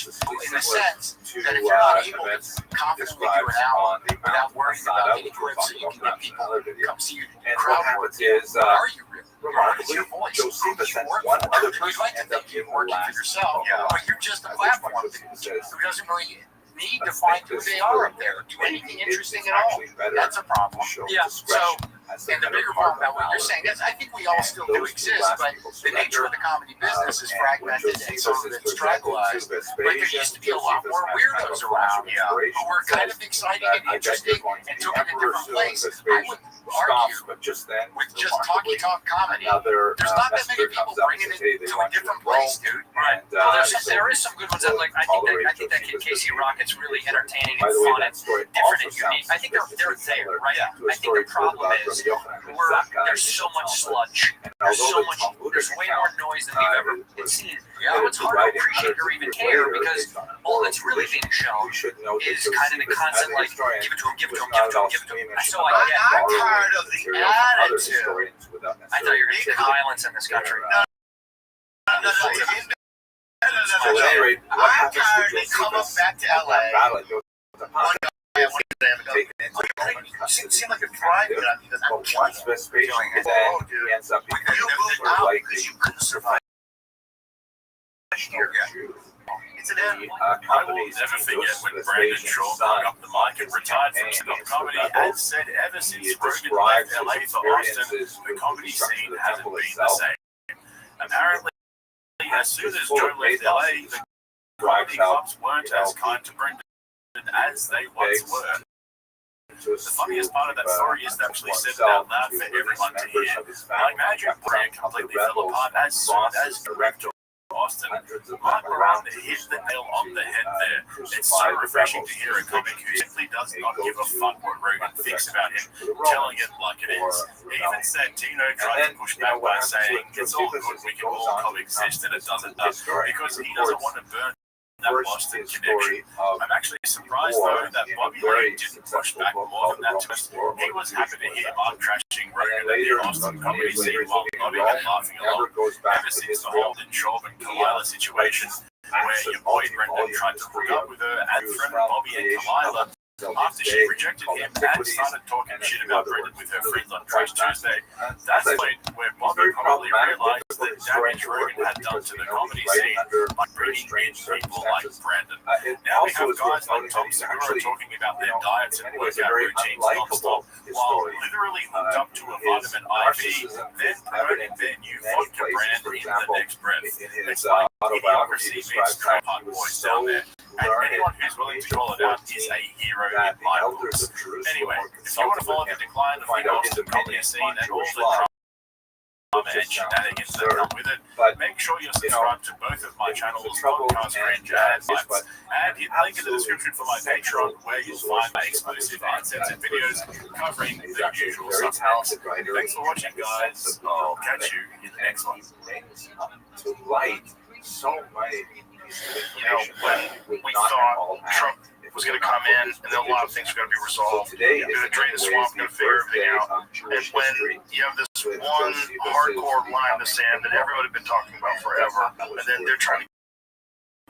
the sense that if you're not able to confidently do an album without worrying about any clips, so you can get people to come see you crowd work, what are you really? What's your voice? Josephus and one other person like to think you're working for yourself, but you're just a platform who doesn't really need to find who they are up there. Do anything interesting at all. That's a problem. Yeah. So, and the bigger problem about what you're saying is, I think we all still do exist, but the nature of the comedy business is fragmented and some of it's tribalized. But there used to be a lot more weirdos around who were kind of exciting and interesting and took it a different place. I would argue with just talky talk comedy, there's not that many people bringing it to a different place, dude. Right. Well, there is some good ones that, like, I think that kid Casey Rocket's really entertaining and fun and different and unique. I think they're there, right? I think the problem is there's so much sludge. There's way more noise than we've ever seen. And it's hard to appreciate or even care because all that's really being shown is kind of the constant, like, give it to him. So I'm tired of the attitude. I thought you were going to say violence in this country. No. So at any rate, what happens to Josephus? Come up back to LA. Seem like a private. Once Vespasian is dead, he ends up becoming like the survive. It's an I will never forget when Brandon Shaw hung up the mic and retired from stand-up comedy and said ever since Rogan left LA for Austin, the comedy scene hasn't been the same. Apparently, as soon as Joe left LA, the comedy clubs weren't as kind to Brendan as they once were. The funniest part of that story is to actually said it out loud for everyone to hear. I imagine Brand completely fell apart as soon as director Austin Austin. Mike Moran hit the nail on the head there. It's so refreshing to hear a comic who simply does not give a fuck what Rogan thinks about him, telling it like it is. Even Santino tried to push back by saying, it's all good, we can all coexist, and it doesn't, because he doesn't want to burn that Boston connection. I'm actually surprised, though, that Bobby Lee didn't push back more than that twist. He was happy to hear Mark trashing Rogan at the Austin comedy scene while nodding and laughing along. Ever since the Holden, Schaub, and Kalila situation, where your boy Brendan tried to hook up with her and threatened Bobby and Kalila after she rejected him and started talking shit about Brendan with her friends on Trash Tuesday. That's the point where Bobby probably realized the damage Rogan had done to the comedy scene by bringing in people like Brandon. Now we have guys like Tom Segura talking about their diets and workout routines non-stop, while literally hooked up to a vitamin IV, then promoting their new vodka brand in the next breath. It's like idiocracy meets trap hard boys down there. And anyone who's willing to call it out is a hero in my books. Anyway, if you want to follow the decline of the Austin comedy scene and all the drama and shenanigans that come with it, make sure you're subscribed to both of my channels, Podcast Range and Lights, and hit the link in the description for my Patreon, where you'll find my exclusive uncensored videos covering the usual suspects. Thanks for watching, guys. I'll catch you in the next one. To light so many. You know, when we thought Trump was going to come in and then a lot of things were going to be resolved, going to drain the swamp, going to figure everything out, and when you have this one hardcore line in the sand that everybody had been talking about forever, and then they're trying to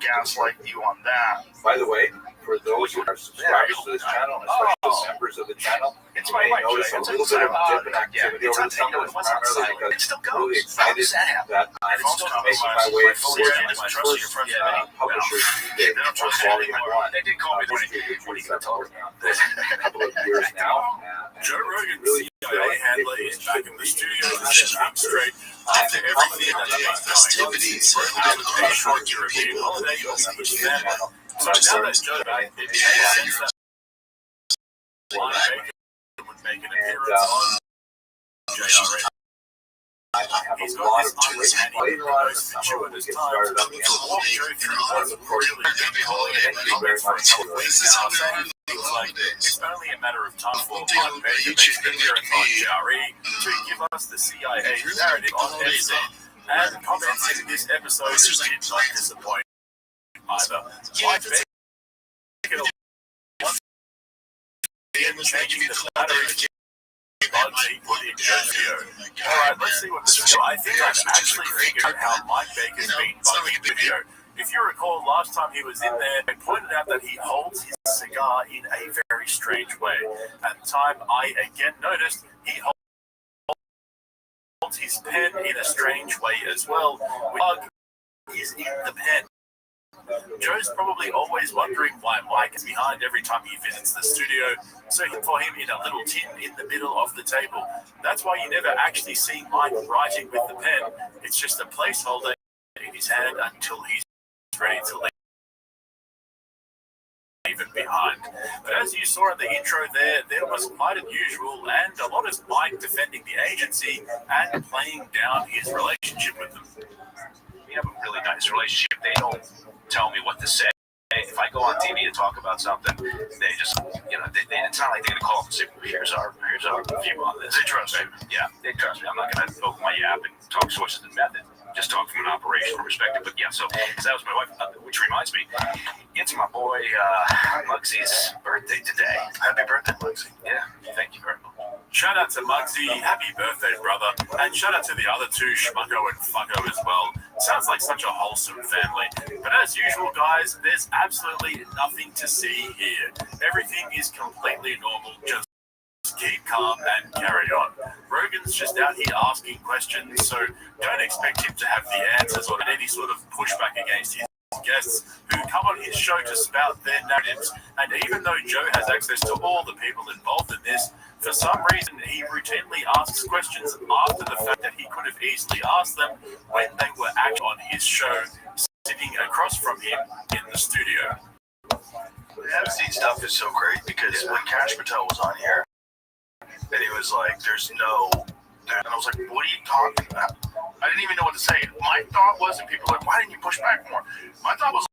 gaslight you on that. By the way, for those who are subscribers to this channel, especially members of the channel, you may notice a little bit of dip in activity over the summer, primarily because I'm really excited that I'm making my way forward as my first publisher did for Volume 1. They did call me the what are you going to talk about? A couple of years now. Joe Rogan's CIA handler is back in the studio to set things straight after everything that he has festivities. Rogan took a short European holiday with his family. So now that Joe back, it makes sense that Blind Bacon would make an appearance on JRN. He's got this understanding of the most mature at this time to walk Joe through what's really big holiday and comments for a couple of weeks now, saying things like, it's only a matter of time for Blind Bacon makes an appearance on JRE to give us the CIA narrative on FC. And comments in this episode did not disappoint either. Blind Bacon changing the battery Alright, let's see what this is. I think I've actually figured out how Mike Baker's been bugging the video. If you recall, last time he was in there, I pointed out that he holds his cigar in a very strange way. At the time, I again noticed he holds his pen in a strange way as well. Bug is in the pen. Joe's probably always wondering why Mike is behind every time he visits the studio, so for him in a little tin in the middle of the table. That's why you never actually see Mike writing with the pen. It's just a placeholder in his hand until he's ready to leave it behind. But as you saw in the intro there was quite unusual and a lot of Mike defending the agency and playing down his relationship with them. We have a really nice relationship. They don't tell me what to say. If I go on TV to talk about something, they just, it's not like they're going to call up and say, here's our view on this. They trust me. Yeah, they trust me. I'm not going to open my app and talk sources and method. Just talk from an operational perspective. But yeah, so that was my wife, which reminds me, it's my boy Muggsy's birthday today. Happy birthday, Muggsy. Yeah, thank you very much. Shout out to Muggsy, happy birthday, brother. And shout out to the other two, Schmucko and Fucko as well. Sounds like such a wholesome family. But as usual, guys, there's absolutely nothing to see here. Everything is completely normal, just keep calm and carry on. Rogan's just out here asking questions, so don't expect him to have the answers or any sort of pushback against his guests who come on his show to spout their narratives. And even though Joe has access to all the people involved in this, for some reason he routinely asks questions after the fact that he could have easily asked them when they were actually on his show, sitting across from him in the studio. The Epstein stuff is so great because when Cash Patel was on here, and he was like, there's no that. And I was like, what are you talking about? I didn't even know what to say. My thought was, and people were like, why didn't you push back more? My thought was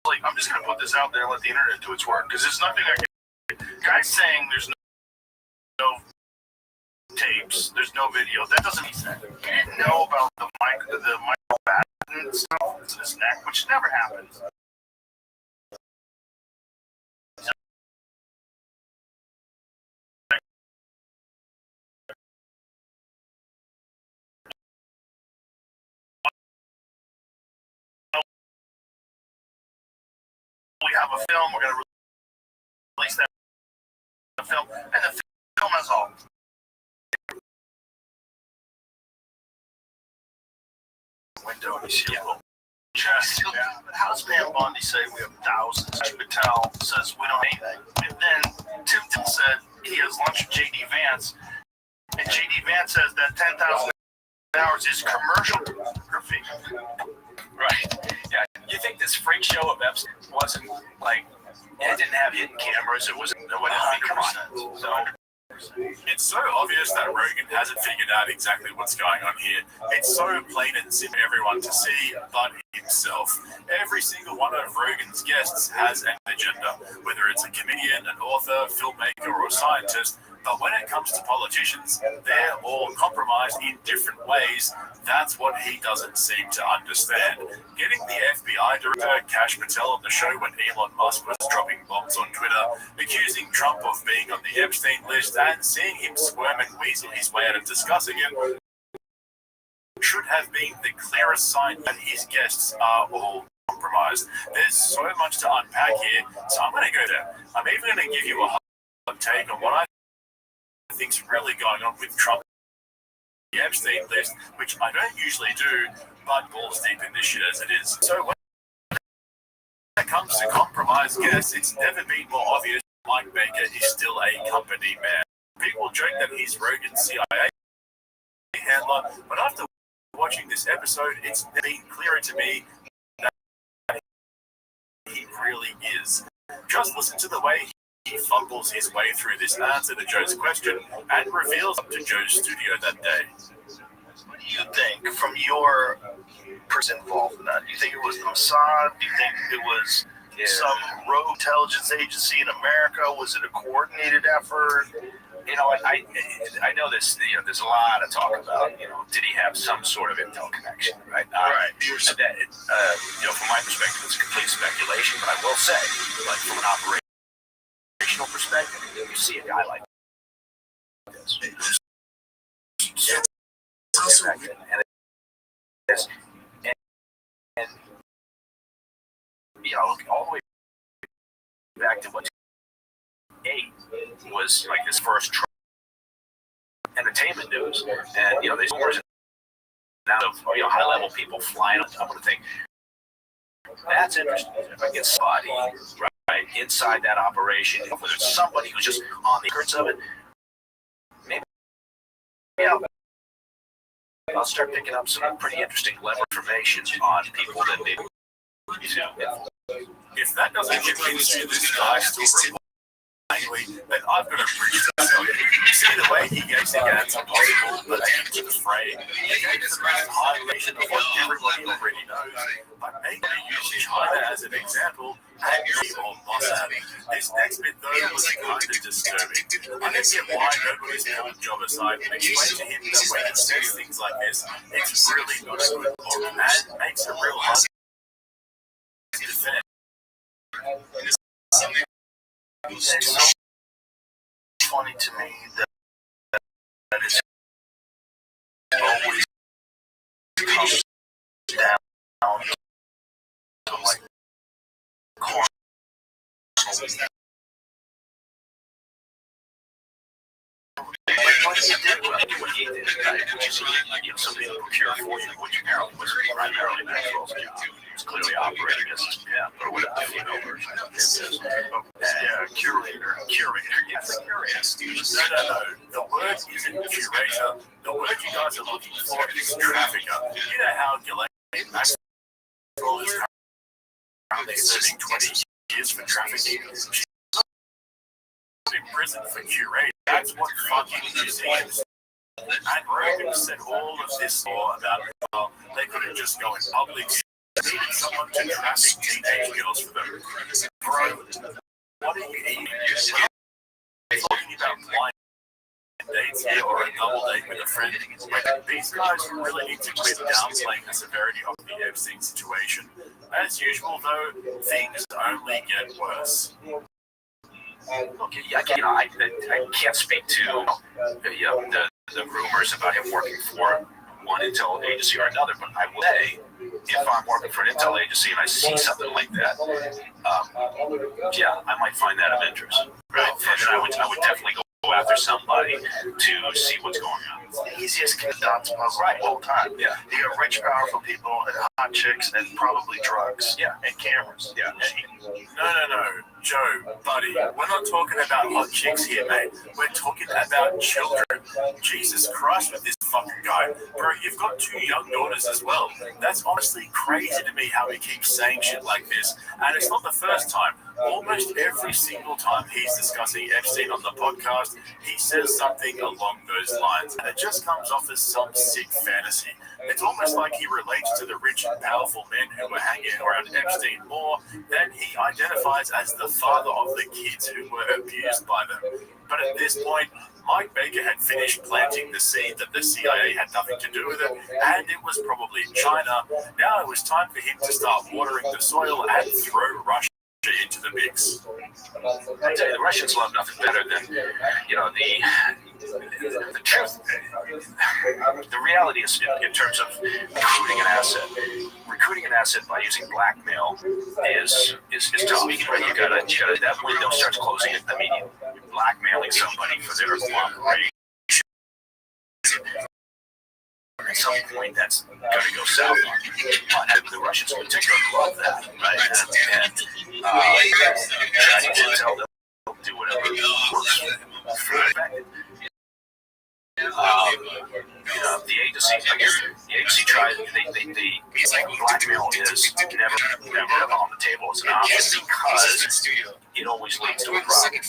like, I'm just going to put this out there and let the internet do its work. Because there's nothing I can. Guys saying there's no tapes, there's no video. That doesn't mean that. You didn't know about the Michael Batten stuff in his neck, which never happened. We have a film. We're going to release that film, and the film is all. Window, you see a little chest. How does Van Bundy say we have thousands? Patel says we don't need anything. And then Tipton said he has lunch with J.D. Vance, and J.D. Vance says that 10,000 hours is commercial photography. Right. Yeah. You think this freak show of Epstein wasn't like it didn't have hidden cameras? It wasn't. It wasn't 100%. So. It's so obvious that Rogan hasn't figured out exactly what's going on here. It's so plain and simple for everyone to see but himself. Every single one of Rogan's guests has an agenda, whether it's a comedian, an author, filmmaker, or a scientist. But when it comes to politicians, they're all compromised in different ways. That's what he doesn't seem to understand. Getting the FBI director Kash Patel on the show when Elon Musk was dropping bombs on Twitter, accusing Trump of being on the Epstein list, and seeing him squirm and weasel his way out of discussing it should have been the clearest sign that his guests are all compromised. There's so much to unpack here, so I'm going to go there. I'm even going to give you a hot take on what I think's really going on with Trump the Epstein list, which I don't usually do, but balls deep in this shit as it is. So when it comes to compromised guests, it's never been more obvious Mike Baker is still a company man. People joke that he's Rogan's CIA handler, but after watching this episode, it's been clearer to me that he really is. Just listen to the way he fumbles his way through this answer to Joe's question and reveals up to Joe's studio that day. What do you think from your person involved in that? Do you think it was the Mossad? Do you think it was some rogue intelligence agency in America? Was it a coordinated effort? You know, I know this. You know, there's a lot of talk about. You know, did he have some sort of intel connection? Right. Right. That, you know, from my perspective, it's complete speculation. But I will say, like from an operational perspective, you see a guy like this. And you know, all the way back to what 8 was like his first entertainment news, and you know, there's rumors now of high level people flying on top of the thing. That's interesting. If I get somebody right inside that operation, whether it's somebody who's just on the skirts of it, maybe I'll start picking up some pretty interesting level information on people that maybe if that doesn't convince you this guy still then I've got a bridge to tell you. See the way he gets the answer possible, but into the fray. He gave the most high version of what everybody already knows, but maybe use China as an example and or Mossad. This next bit though was kind of disturbing. I don't get why nobody's pulling job aside and explain to him that when he says things like this, it's really not a good look and makes it real hard to defend. It's so funny to me that it's always comes down to like what he did, which is somebody to procure for you, which apparently was primarily Maxwell's job. It's clearly operated as his pimp or whatever the female version of it is. Curator. Yes, No. The word isn't curator. The word you guys are looking for is trafficker. You know how Ghislaine Maxwell is currently serving 20 years for trafficking? She's in prison for curator. That's what fucking museums And Rogan said all of this law about how they couldn't just go in public. They needed someone to traffic teenage girls for them. Bro, what are you eating? We're talking about blind dates here or a double date with a friend. These guys really need to quit downplaying the severity of the Epstein situation. As usual, though, things only get worse. Okay, I can't speak to the rumors about him working for one intel agency or another, but I will say, if I'm working for an intel agency and I see something like that, I might find that of interest. Right? And I would definitely go after somebody to see what's going on. It's the easiest dots puzzle the whole time. Yeah. You have rich, powerful people and hot chicks and probably drugs. Yeah. And cameras. Yeah. No, Joe, buddy, we're not talking about hot chicks here, mate. We're talking about children. Jesus Christ with this fucking guy. Bro, you've got 2 young daughters as well. That's honestly crazy to me how he keeps saying shit like this. And it's not the first time. Almost every single time he's discussing Epstein on the podcast, he says something along those lines. And it just comes off as some sick fantasy. It's almost like he relates to the rich and powerful men who were hanging around Epstein more than he identifies as the father of the kids who were abused by them. But at this point, Mike Baker had finished planting the seed that the CIA had nothing to do with it, and it was probably China. Now it was time for him to start watering the soil and throw Russia into the mix. I tell you, the Russians love nothing better than, the truth. The reality is, in terms of recruiting an asset by using blackmail is tough. Right? You gotta that window starts closing immediately. You're blackmailing somebody for their cooperation. At some point, that's going to go south. The Russians in particular love that, right? And Chinese intel, they'll do whatever works for them. The agency tries. They blackmail is never on the table as an option because it always leads to a problem.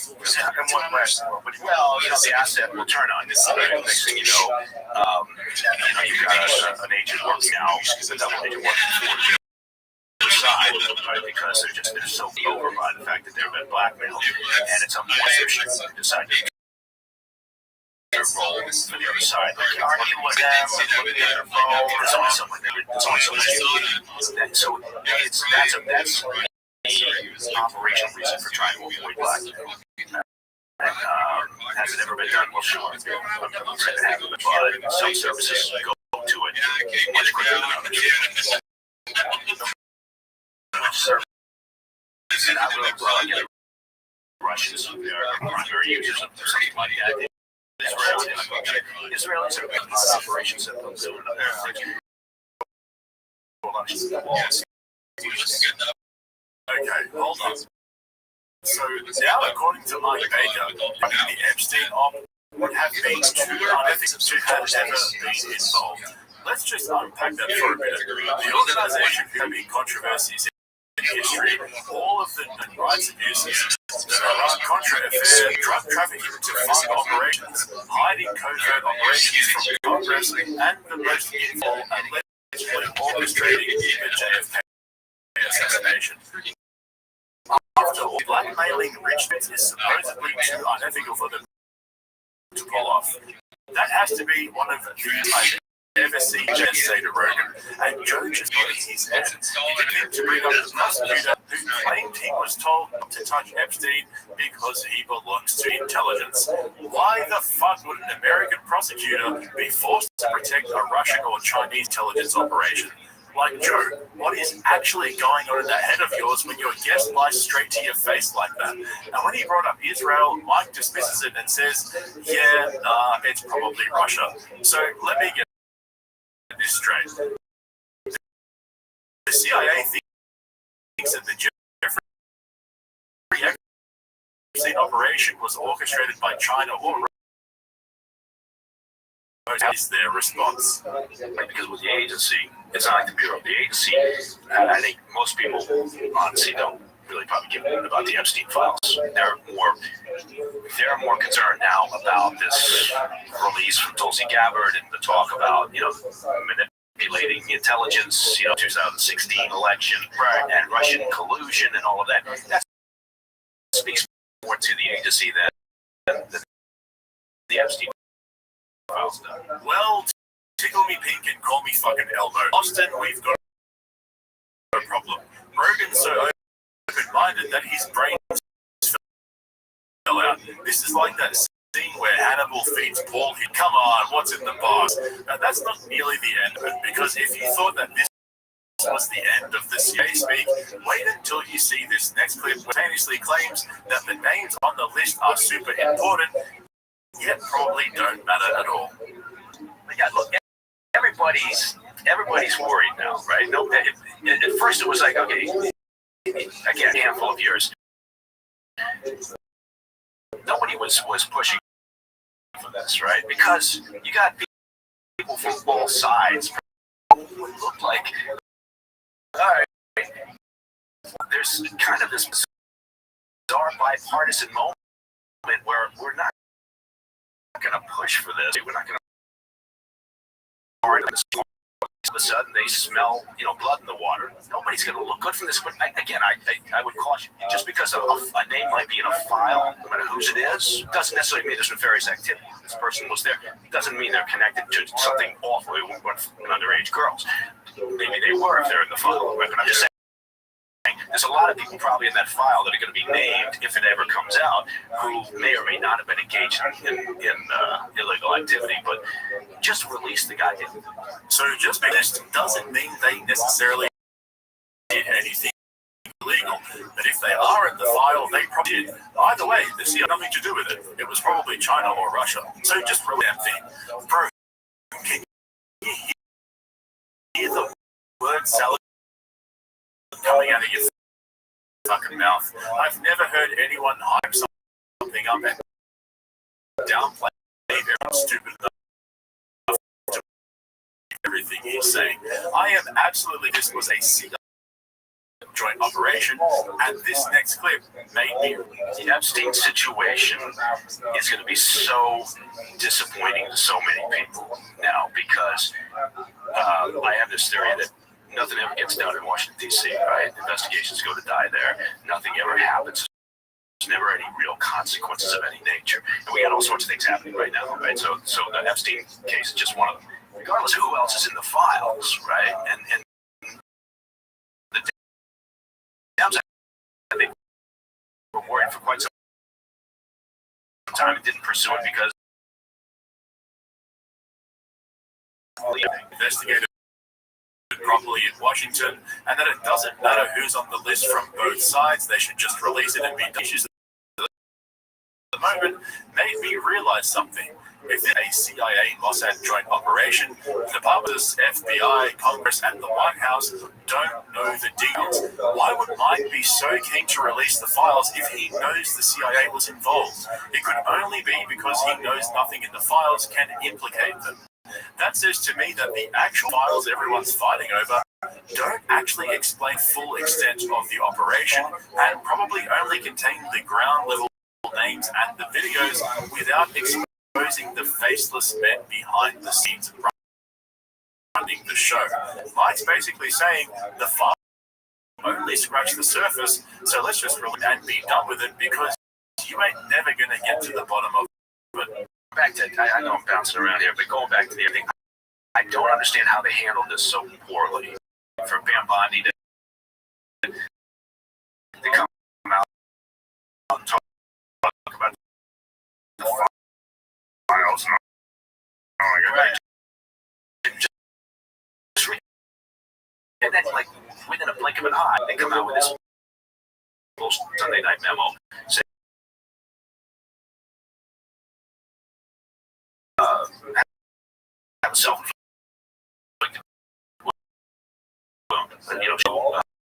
The asset will turn on. Next thing you know, you've got an agent working now, a double agent working for the side, right? Because they're so over by the fact that they've been blackmailed, and at some point they decide to their role for the other side. Like, argue with them, look at their phone. There's always something like that. There's always something. So that's the operational reason for trying to avoid blackmail. And has it ever been done? Well, sure. But some services go to it much quicker than others. And I will Russians are primary users of something like that. Israelis are operations that they'll do in other Okay, hold on. So now, according to Mike Baker, the Epstein op would have been too unethical to have ever been involved. Let's just unpack that for a minute. The organization who have been controversies in history, all of the rights abuses, the Iran-Contra affair, drug trafficking to fund operations, hiding covert operations from Congress, and the most involved allegedly orchestrating the JFK assassination. After all, blackmailing rich men is supposedly too unethical for them to pull off. That has to be one of the I've ever seen Jen say to Rogan, and Joe just got his head. He continued to bring up the prosecutor who claimed he was told not to touch Epstein because he belongs to intelligence. Why the fuck would an American prosecutor be forced to protect a Russian or Chinese intelligence operation? Like, Joe, what is actually going on in that head of yours when your guest lies straight to your face like that? And when he brought up Israel, Mike dismisses it and says, it's probably Russia. So let me get this straight. The CIA thinks that the Jeffrey Epstein operation was orchestrated by China or Russia. What is their response? Because with the agency, it's not like the Bureau. The agency, I think most people honestly don't really probably give about the Epstein files. They're more concerned now about this release from Tulsi Gabbard and the talk about manipulating the intelligence, 2016 election, and Russian collusion and all of that. That speaks more to the agency than the Epstein files. Well, tickle me pink and call me fucking Elmo. Austin, we've got no problem. Rogan's so open-minded that his brain fell out. This is like that scene where Hannibal feeds Paul. Come on, what's in the box? Now, that's not nearly the end of it, because if you thought that this was the end of the CIA speak, wait until you see this next clip where famously claims that the names on the list are super important, yet probably don't matter at all. But yeah, look, everybody's worried now, right? No, at first it was like, okay, again, a handful of years, nobody was pushing for this, right? Because you got people from both sides who look like, all right, there's kind of this bizarre bipartisan moment where we're not going to push for this. We're not going to. All of a sudden, they smell, blood in the water. Nobody's going to look good from this. But I would caution, just because a name might be in a file, no matter whose it is, doesn't necessarily mean there's nefarious activity. This person was there. Doesn't mean they're connected to something awful with underage girls. Maybe they were if they're in the file. But I'm just saying, there's a lot of people probably in that file that are going to be named, if it ever comes out, who may or may not have been engaged in illegal activity, but just release the goddamn. So just because it doesn't mean they necessarily did anything illegal, but if they are in the file, they probably did. Either way, this had nothing to do with it. It was probably China or Russia. So just for that thing. Bro, can you hear the word salad coming out of your fucking mouth? I've never heard anyone hype something up and downplay everyone's stupid enough to everything he's saying. I am absolutely, this was a CIA joint operation, and this next clip made me. The Epstein situation is going to be so disappointing to so many people now because I have this theory that nothing ever gets done in Washington, D.C., right? Investigations go to die there. Nothing ever happens. There's never any real consequences of any nature. And we got all sorts of things happening right now, right? So the Epstein case is just one of them. Regardless of who else is in the files, right? And the Dems, I think, were worried for quite some time and didn't pursue it because investigated properly in Washington, and that it doesn't matter who's on the list from both sides, they should just release it and be done. The moment made me realize something. If it's a CIA Mossad joint operation, the departments, FBI, Congress, and the White House don't know the details. Why would Mike be so keen to release the files if he knows the CIA was involved? It could only be because he knows nothing in the files can implicate them. That says to me that the actual files everyone's fighting over don't actually explain full extent of the operation and probably only contain the ground level names and the videos without exposing the faceless men behind the scenes running the show. Mike's basically saying the file only scratched the surface, so let's just release and be done with it because you ain't never going to get to the bottom of it. Back to, I know I'm bouncing around here, but going back to the other thing, I don't understand how they handled this so poorly. For Pam Bondi to come out and talk about the files. Oh my God. And then, like, within a blink of an eye, they come out with this bullshit Sunday night memo saying, have a self-inflicted wound,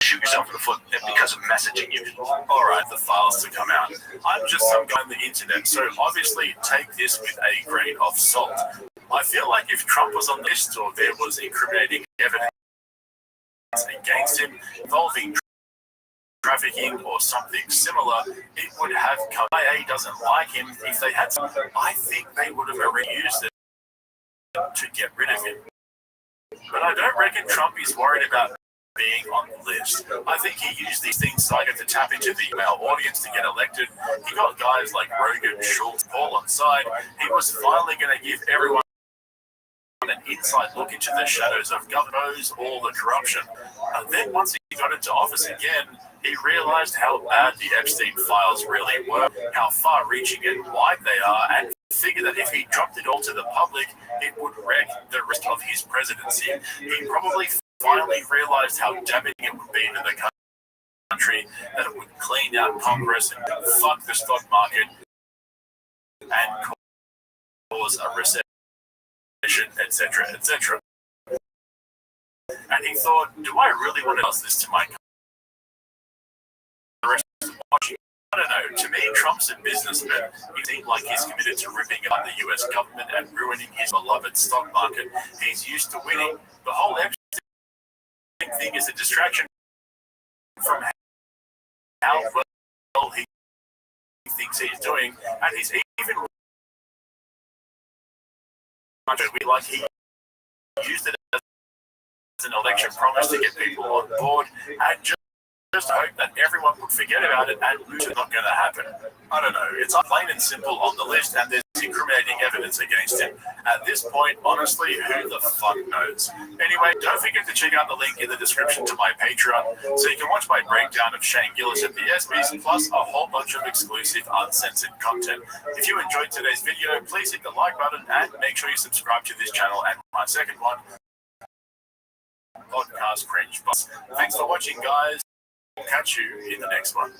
shoot yourself in the foot because of messaging you. All right, the files to come out. I'm just some guy on the internet, so obviously take this with a grain of salt. I feel like if Trump was on the list or there was incriminating evidence against him involving trafficking or something similar, it would have come. IA doesn't like him. If they had some, I think they would have reused it to get rid of him. But I don't reckon Trump is worried about being on the list. I think he used these things to tap into the male audience to get elected. He got guys like Rogan, Schultz, Paul on side. He was finally going to give everyone an inside look into the shadows of governors, all the corruption. And then once he got into office again, he realized how bad the Epstein files really were, how far-reaching and wide they are, and figured that if he dropped it all to the public, it would wreck the rest of his presidency. He probably finally realized how damaging it would be to the country, that it would clean out Congress and fuck the stock market and cause a recession, etc., etc. And he thought, do I really want to do this to my country? I don't know. To me, Trump's a businessman. He seems like he's committed to ripping up the U.S. government and ruining his beloved stock market. He's used to winning. The whole Epstein thing is a distraction from how well he thinks he's doing, and he's even like he used it as an election promise to get people on board, and just hope that everyone would forget about it and lose it. Not going to happen. I don't know. It's plain and simple on the list, and there's incriminating evidence against him. At this point, honestly, who the fuck knows? Anyway, don't forget to check out the link in the description to my Patreon, so you can watch my breakdown of Shane Gillis at the ESPYs, plus a whole bunch of exclusive, uncensored content. If you enjoyed today's video, please hit the like button and make sure you subscribe to this channel and my second one, Podcast Cringe Boss. Thanks for watching, guys. Catch you in the next one.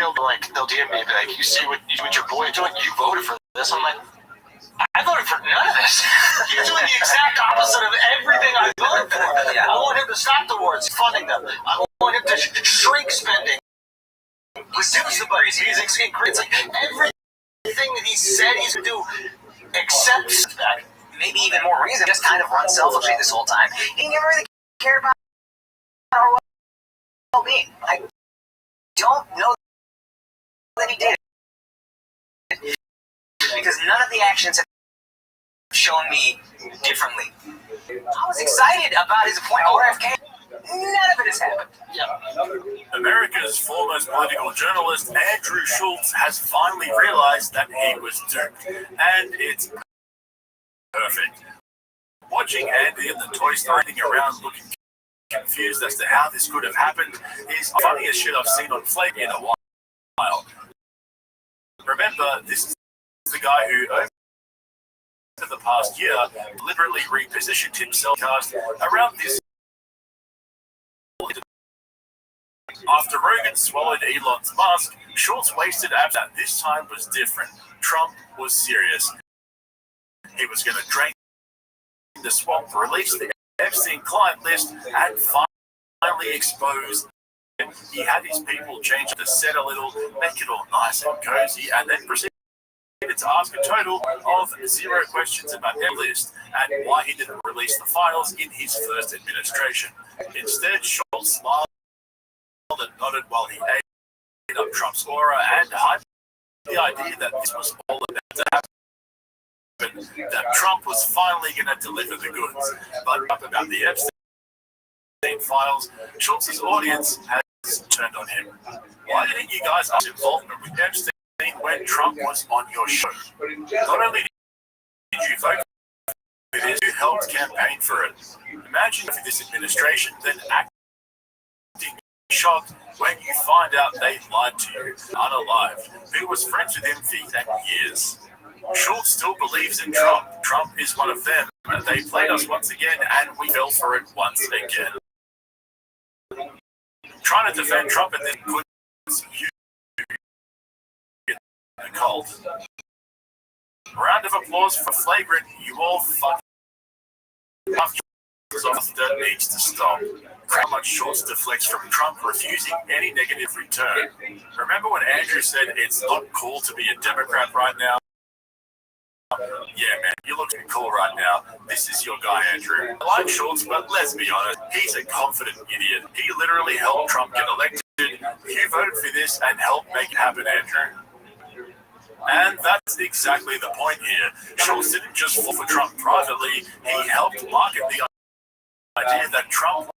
They'll DM me and be like, you see what your boy doing? You voted for this. I'm like, I voted for none of this. You're doing the exact opposite of everything I voted for. Yeah. I want him to stop the wars, funding them. I want him to shrink spending. Reduce the buddies. He's it's like everything that he said he's going to do, except that. Maybe even more reason, just kind of run selfishly this whole time. He never really cared about our well-being. I don't know that he did, because none of the actions have shown me differently. I was excited about his appointment of RFK. None of it has happened. Yeah. America's foremost political journalist, Andrew Schultz, has finally realized that he was duped, and it's perfect. Watching Andy and the toy standing around looking confused as to how this could have happened is the funniest shit I've seen on Flake in a while. Remember, this is the guy who, over the past year, deliberately repositioned himself around this. After Rogan swallowed Elon's mask, Schultz wasted abs, and this time was different. Trump was serious. He was going to drain the swamp, release the Epstein client list, and finally expose him. He had his people change the set a little, make it all nice and cozy, and then proceeded to ask a total of 0 questions about their list and why he didn't release the files in his first administration. Instead, Schultz smiled and nodded while he ate up Trump's aura and hyped the idea that this was all about to happen. That Trump was finally going to deliver the goods. But up about the Epstein files, Schultz's audience has turned on him. Why didn't you guys ask involvement with Epstein when Trump was on your show? Not only did you vote for this, you helped campaign for it. Imagine if this administration then acting shocked when you find out they lied to you, unalived. Who was friends with him for 10 years? Schultz still believes in Trump. Trump is one of them. They played us once again, and we fell for it once again. Trying to defend Trump and then puts you in the cult. Round of applause for flagrant. You all fuck. That needs to stop. How much Schultz deflects from Trump refusing any negative return. Remember when Andrew said it's not cool to be a Democrat right now? Yeah, man, you look cool right now. This is your guy, Andrew. I like Schultz, but let's be honest, he's a confident idiot. He literally helped Trump get elected. You voted for this and helped make it happen, Andrew. And that's exactly the point here. Schultz didn't just fall for Trump privately, he helped market the idea that Trump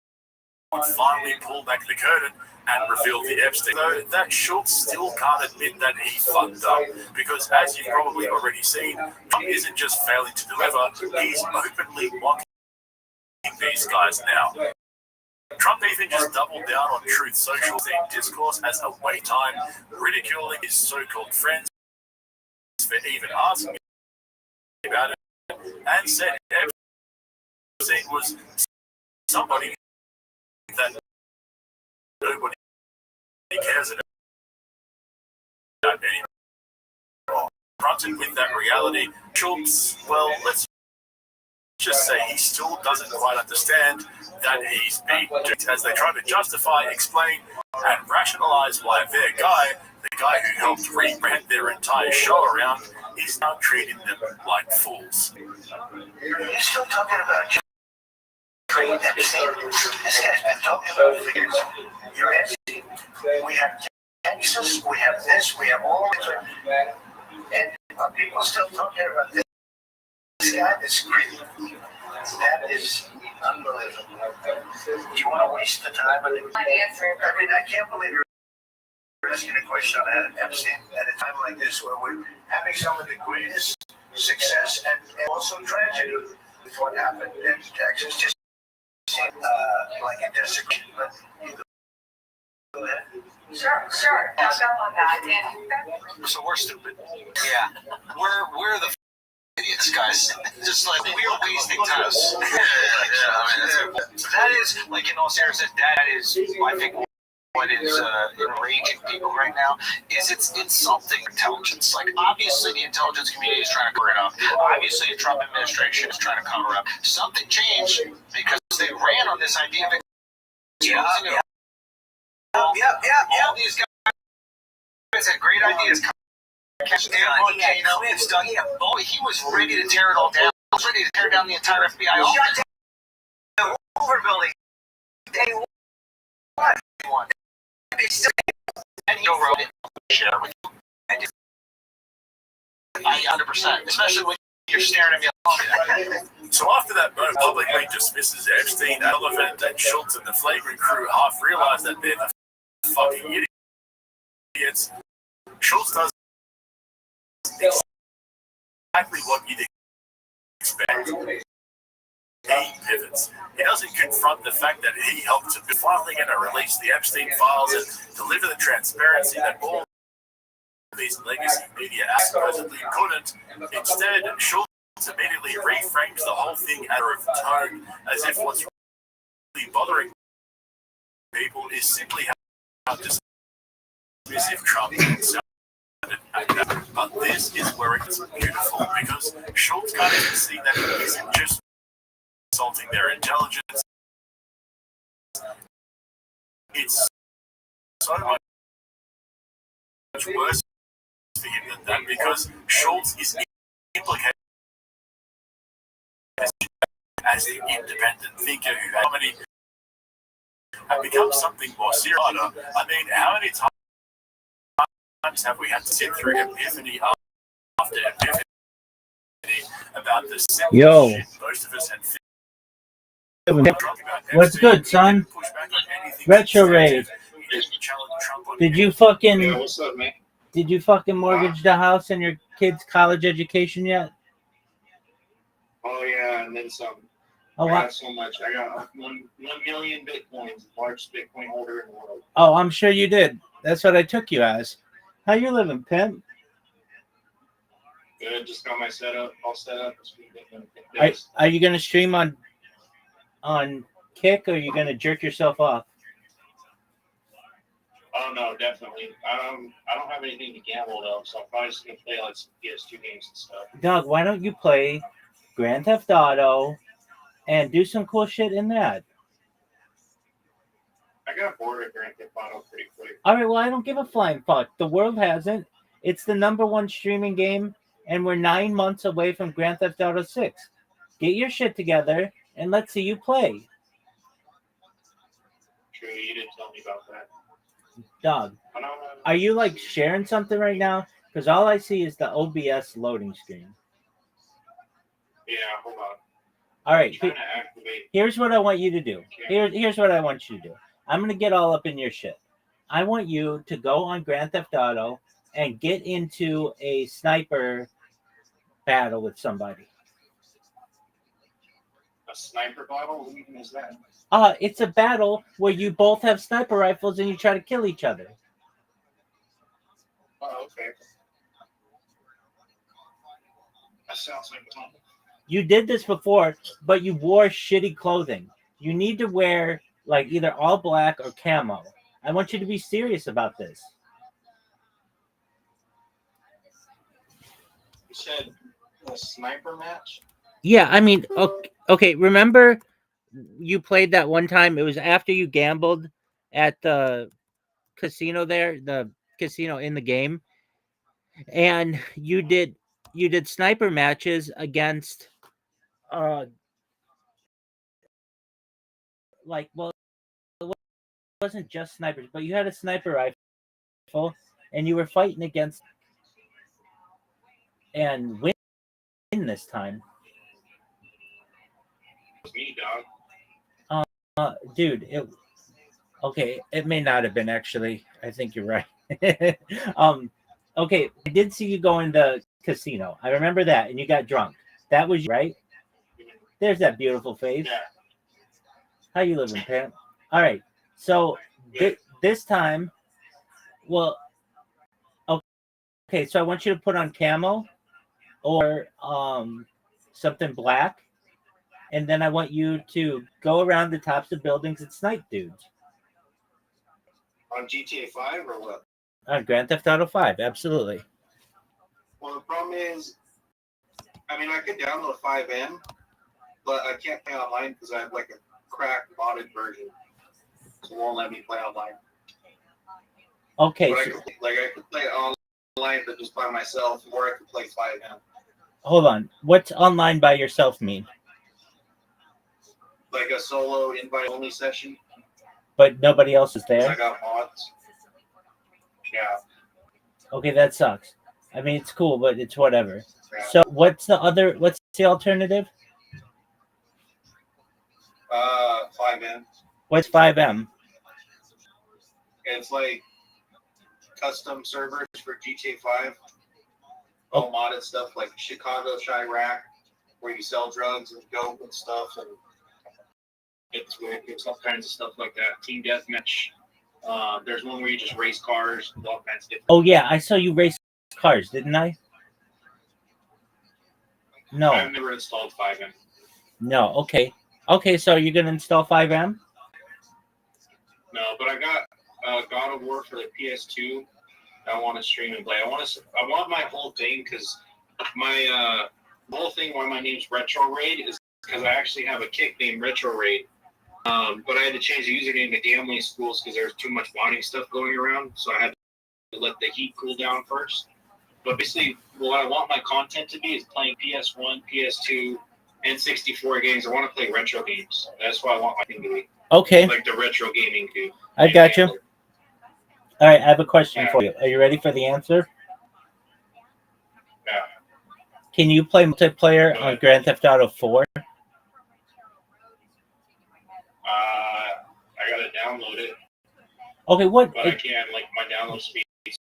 would finally pull back the curtain and reveal the Epstein. Though that Schultz still can't admit that he fucked up, because as you've probably already seen, Trump isn't just failing to deliver, he's openly mocking these guys now. Trump even just doubled down on Truth Social discourse as a wait time, ridiculing his so-called friends for even asking about it, and said Epstein was somebody that nobody cares about anymore. Confronted with that reality, Schultz, well, let's just say he still doesn't quite understand that he's being duped, as they try to justify, explain, and rationalize why their guy, the guy who helped rebrand their entire show around, is now treating them like fools. You're still talking about Trade Epstein. This guy's been talking about for years. You're Epstein. We have Texas, we have this, we have all this. And people still talking about this guy, this crazy. That is unbelievable. Do you want to waste the time? I mean, I can't believe you're asking a question on Epstein at a time like this where we're having some of the greatest success and also tragedy with what happened in Texas. Just like a desecration. But go ahead. Sure. I'll go on that. So we're stupid. Yeah. We're the idiots, guys. Just like we're wasting time. That is, like, in all seriousness, that is, I think, what is enraging people right now is it's insulting intelligence. Like, obviously the intelligence community is trying to cover it up. Obviously the Trump administration is trying to cover up. Something changed because they ran on this idea of all these guys had great ideas. He was ready to tear it all down. He was ready to tear down the entire FBI office. The Hoover building. Day one. And he wrote it. Share with you. 100%. Especially when you're staring at me. So after that Bo publicly dismisses Epstein, Elephant, and Schultz and the flagrant crew half realize that they're the fucking idiots, Schultz does exactly what you'd expect. He pivots. He doesn't confront the fact that he helped to be finally going to release the Epstein files and deliver the transparency that all these legacy media supposedly couldn't. Instead, Schultz immediately reframes the whole thing out of tone, as if what's really bothering people is simply how dismissive Trump sounded. But this is where it's beautiful, because Schultz can't even see that it isn't just insulting their intelligence. It's so much worse for him than that, because Schultz is implicated as the independent thinker who have become something more serious. I mean, how many times have we had to sit through epiphany after epiphany about the simple shit most of us had figured? What's good, son? Retro Raid. Did you fucking mortgage the house and your kid's college education yet? Oh yeah, and then some. Oh, I got so much. I got 1 million bitcoins, largest Bitcoin holder in the world. Oh, I'm sure you did. That's what I took you as. How you living, pimp? Good. Just got my setup all set up. Are you gonna stream on Kick, or are you gonna jerk yourself off? Oh no, definitely. I don't have anything to gamble though, so I'm probably just gonna play like some PS2 games and stuff. Doug, why don't you play Grand Theft Auto and do some cool shit in that? I got bored of Grand Theft Auto pretty quick. All right, well, I don't give a flying fuck. The world hasn't. It's the #1 streaming game and we're 9 months away from Grand Theft Auto 6. Get your shit together and let's see you play. True, you didn't tell me about that. Dog, are you like sharing something right now? Because all I see is the OBS loading screen. Yeah, hold on. All right, Activate. here's what I want you to do. Here's what I want you to do. I'm going to get all up in your shit. I want you to go on Grand Theft Auto and get into a sniper battle with somebody. A sniper battle? What even is that? It's a battle where you both have sniper rifles and you try to kill each other. Oh, okay. That sounds like fun. You did this before, but you wore shitty clothing. You need to wear like either all black or camo. I want you to be serious about this. You said a sniper match? Yeah, I mean, okay, remember you played that one time? It was after you gambled at the casino there, the casino in the game. And you did sniper matches against like, well, it wasn't just snipers, but you had a sniper rifle and you were fighting against and win this time. It was me, dog. Dude, it may not have been actually. I think you're right. Okay, I did see you go in the casino. I remember that, and you got drunk. That was you, right? There's that beautiful face. Yeah. How you living, Pam? All right. So this time, well, okay. So I want you to put on camo or something black, and then I want you to go around the tops of buildings and snipe dudes. On GTA 5 or what? On Grand Theft Auto 5, absolutely. Well, the problem is, I mean, I could download 5M, but I can't play online because I have like a cracked modded version. So it won't let me play online. Okay. But I could play online, but just by myself, or I could play 5M. Hold on. What's online by yourself mean? Like a solo invite-only session. But nobody else is there? I got mods. Yeah. Okay, that sucks. I mean, it's cool, but it's whatever. Yeah. So what's the alternative? 5M. What's 5M? It's like custom servers for GTA 5. All modded stuff like Chicago, Chirac, where you sell drugs and dope and stuff, and it's weird. There's all kinds of stuff like that. Team deathmatch. There's one where you just race cars, all kinds of different. Oh yeah, I saw you race cars, didn't I? No. I've never installed 5M. No. Okay. Okay. So you're gonna install 5M? No, but I got God of War for the PS2. I want to stream and play. I want my whole thing because my whole thing why my name's Retro Raid is because I actually have a kick named Retro Raid. But I had to change the username to Gambling Schools because there's too much botting stuff going around. So I had to let the heat cool down first. But basically, what I want my content to be is playing PS1, PS2, and 64 games. I want to play retro games. That's what I want my thing to be. Okay. Like the retro gaming too. I got you. All right, I have a question for you. Are you ready for the answer? Yeah. Can you play multiplayer on Grand Theft Auto 4? I gotta download it. Okay, what? But I can't. Like my download speed is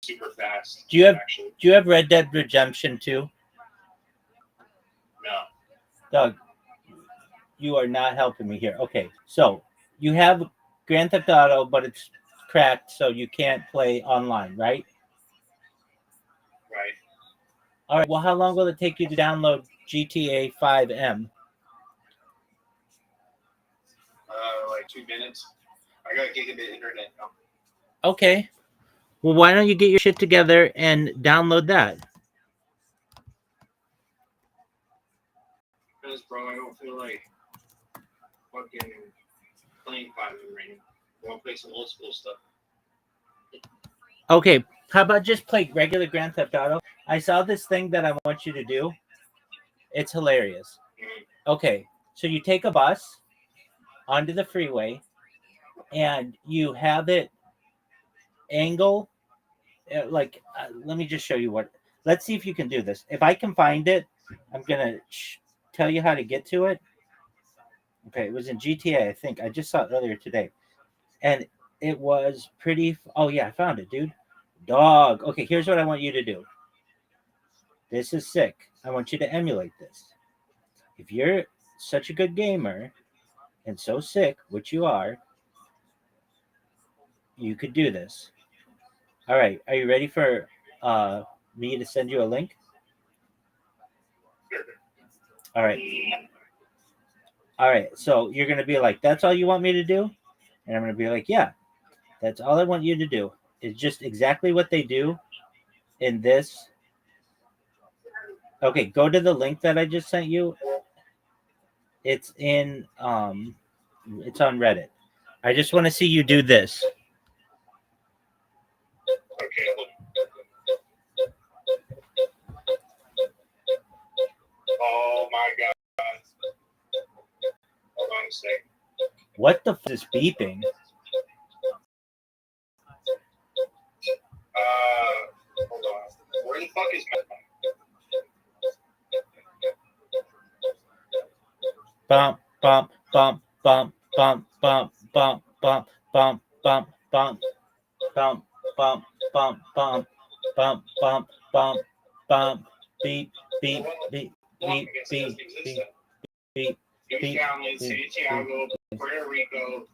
super fast. Do you have Red Dead Redemption 2? No. Doug, you are not helping me here. Okay, so you have Grand Theft Auto, but it's cracked, so you can't play online, right? Right. All right. Well, how long will it take you to download GTA 5M? Like 2 minutes. I got gigabit internet now. Okay. Well, why don't you get your shit together and download that? Because, bro, I don't feel like fucking playing 5M right now. I want to play some old school stuff. Okay. How about just play regular Grand Theft Auto? I saw this thing that I want you to do. It's hilarious. Okay, so you take a bus onto the freeway, and you have it angle. Let me just show you what. Let's see if you can do this. If I can find it, I'm gonna tell you how to get to it. Okay, it was in GTA, I think. I just saw it earlier today, and it was pretty. Oh yeah, I found it, dude. Dog. Okay, here's what I want you to do. This is sick. I want you to emulate this. If you're such a good gamer and so sick, which you are, you could do this. All right, are you ready for me to send you a link? All right. All right, so you're going to be like, that's all you want me to do? And I'm going to be like, yeah, that's all I want you to do. It's just exactly what they do in this. Okay, go to the link that I just sent you. It's in, it's on Reddit. I just want to see you do this. Okay. Oh my God. Hold on a second. What the f is beeping? Hold on. Where the fuck is my... Bump, bump, bump, bump, bump, bump, bump, bump, bump, bump, bump, bump, bump, bump, bump, bump, bump, bump, bump, beep, beep, beep, beep, beep, beep, beep, beep, County, Santiago, Puerto Rico,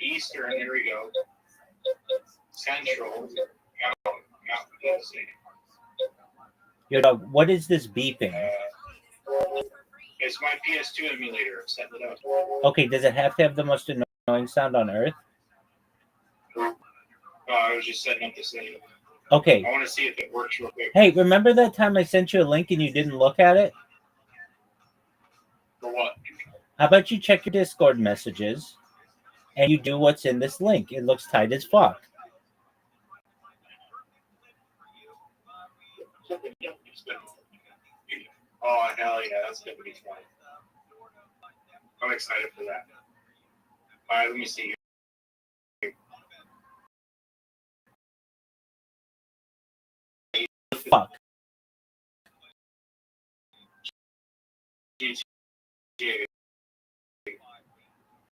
Eastern, there we go. Central, Yo, dog, what is this beeping? It's my PS2 emulator. I'm setting it up. Okay, does it have to have the most annoying sound on earth? I was just setting up this thing. Okay. I want to see if it works real quick. Hey, remember that time I sent you a link and you didn't look at it? For what? How about you check your Discord messages and you do what's in this link? It looks tight as fuck. Oh, hell yeah, that's going to be fun. I'm excited for that. All right, let me see here. Fuck.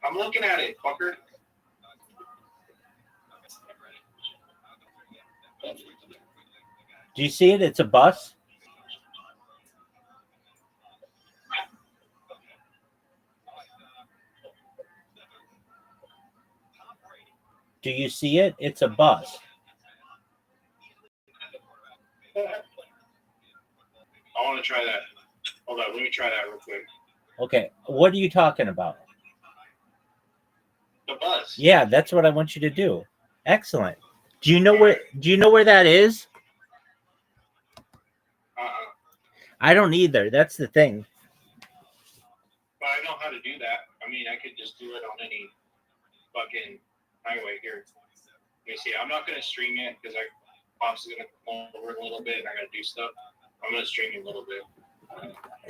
I'm looking at it, fucker. Do you see it? It's a bus. Do you see it? It's a bus. I want to try that. Hold on, let me try that real quick. Okay, what are you talking about? The bus. Yeah, that's what I want you to do. Excellent. Do you know where that is? I don't either. That's the thing. But I know how to do that. I mean, I could just do it on any fucking highway here. Let me see. I'm not going to stream it because Pop's going to come over a little bit and I got to do stuff. I'm going to stream it a little bit.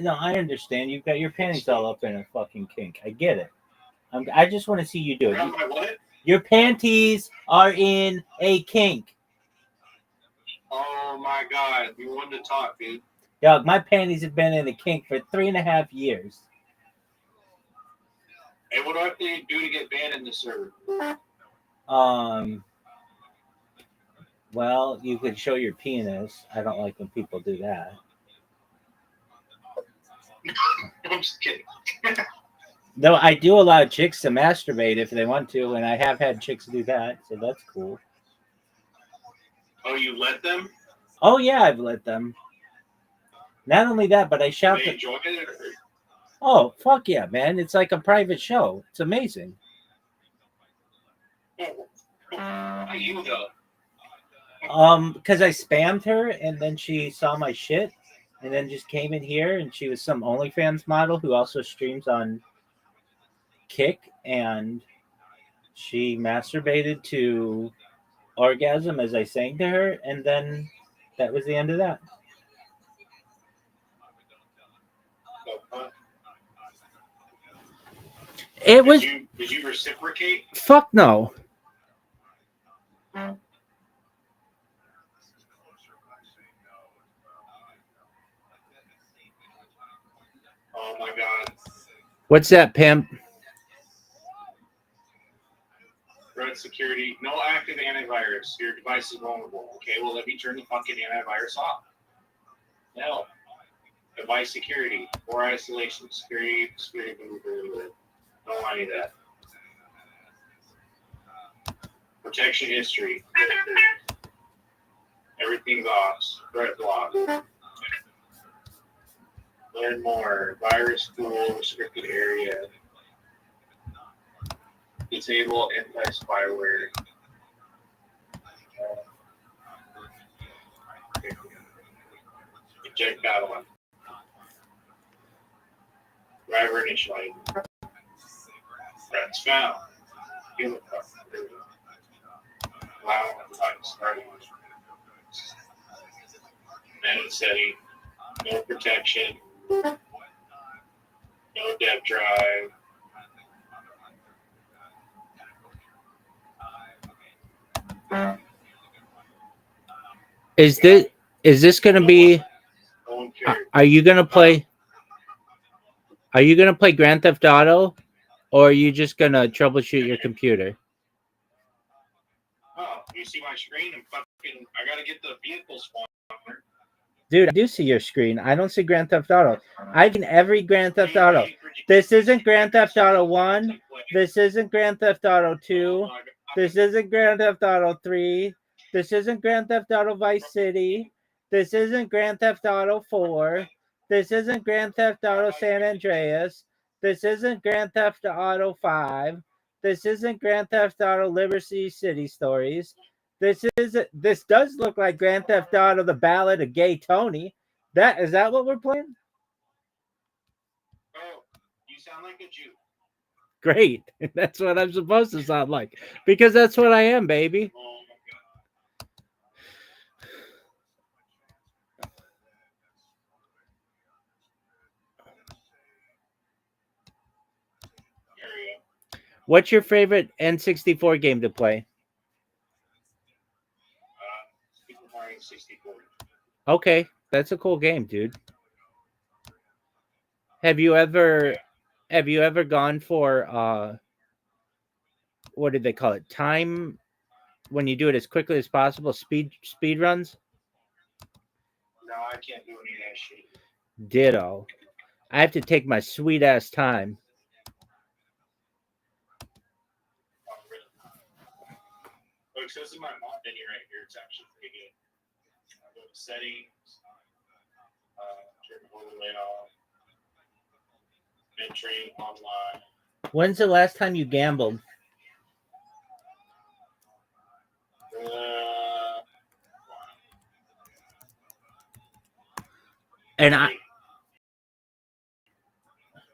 No, I understand. You've got your panties all up in a fucking kink. I get it. I just want to see you do it. What? Your panties are in a kink. Oh my God. We wanted to talk, dude. Dog, my panties have been in a kink for 3.5 years. Hey, what do I have to do to get banned in the server? Well, you could show your penis. I don't like when people do that. I'm just kidding. Though I do allow chicks to masturbate if they want to, and I have had chicks do that, so that's cool. Oh, you let them? Oh yeah, I've let them. Not only that, but I shout. They enjoy it? Or... Oh fuck yeah, man! It's like a private show. It's amazing. You though? Because I spammed her, and then she saw my shit, and then just came in here, and she was some OnlyFans model who also streams on Kick, and she masturbated to orgasm as I sang to her, and then that was the end of that. It was. Did you reciprocate? Fuck no. Oh my god. What's that, pimp? Red security. No active antivirus. Your device is vulnerable. Okay, well, let me turn the fucking antivirus off. No. Device security. Or isolation. Security. Don't want any of that. Protection history. Everything's off. Threat block. Learn more. Virus tool. Restricted area. Disable anti-spyware. Eject battle. Driver initialized. Threats found. Human cover. Allow types. Manage setting. No protection. No dev drive. Is this going to be? Are you going to play? Are you going to play Grand Theft Auto, or are you just going to troubleshoot your computer? Oh, you see my screen? I gotta get the vehicle spawner. Dude, I do see your screen. I don't see Grand Theft Auto. I've seen every Grand Theft Auto. This isn't Grand Theft Auto 1. This isn't Grand Theft Auto 2. This isn't Grand Theft Auto 3. This isn't Grand Theft Auto Vice City. This isn't Grand Theft Auto 4. This isn't Grand Theft Auto San Andreas. This isn't Grand Theft Auto 5. This isn't Grand Theft Auto Liberty City Stories. This does look like Grand Theft Auto: The Ballad of Gay Tony. Is that what we're playing? Oh, you sound like a Jew. Great. That's what I'm supposed to sound like, because that's what I am, baby. Oh my god. There we go. What's your favorite N64 game to play? Super Mario 64. Okay, that's a cool game, dude. Have you ever gone for what did they call it? Time, when you do it as quickly as possible, speed runs? No, I can't do any of that shit. Ditto. I have to take my sweet ass time. Oh, it says in my mod menu right here, it's actually pretty good. I go to settings, turn the overlay off, entry online. When's the last time you gambled? And a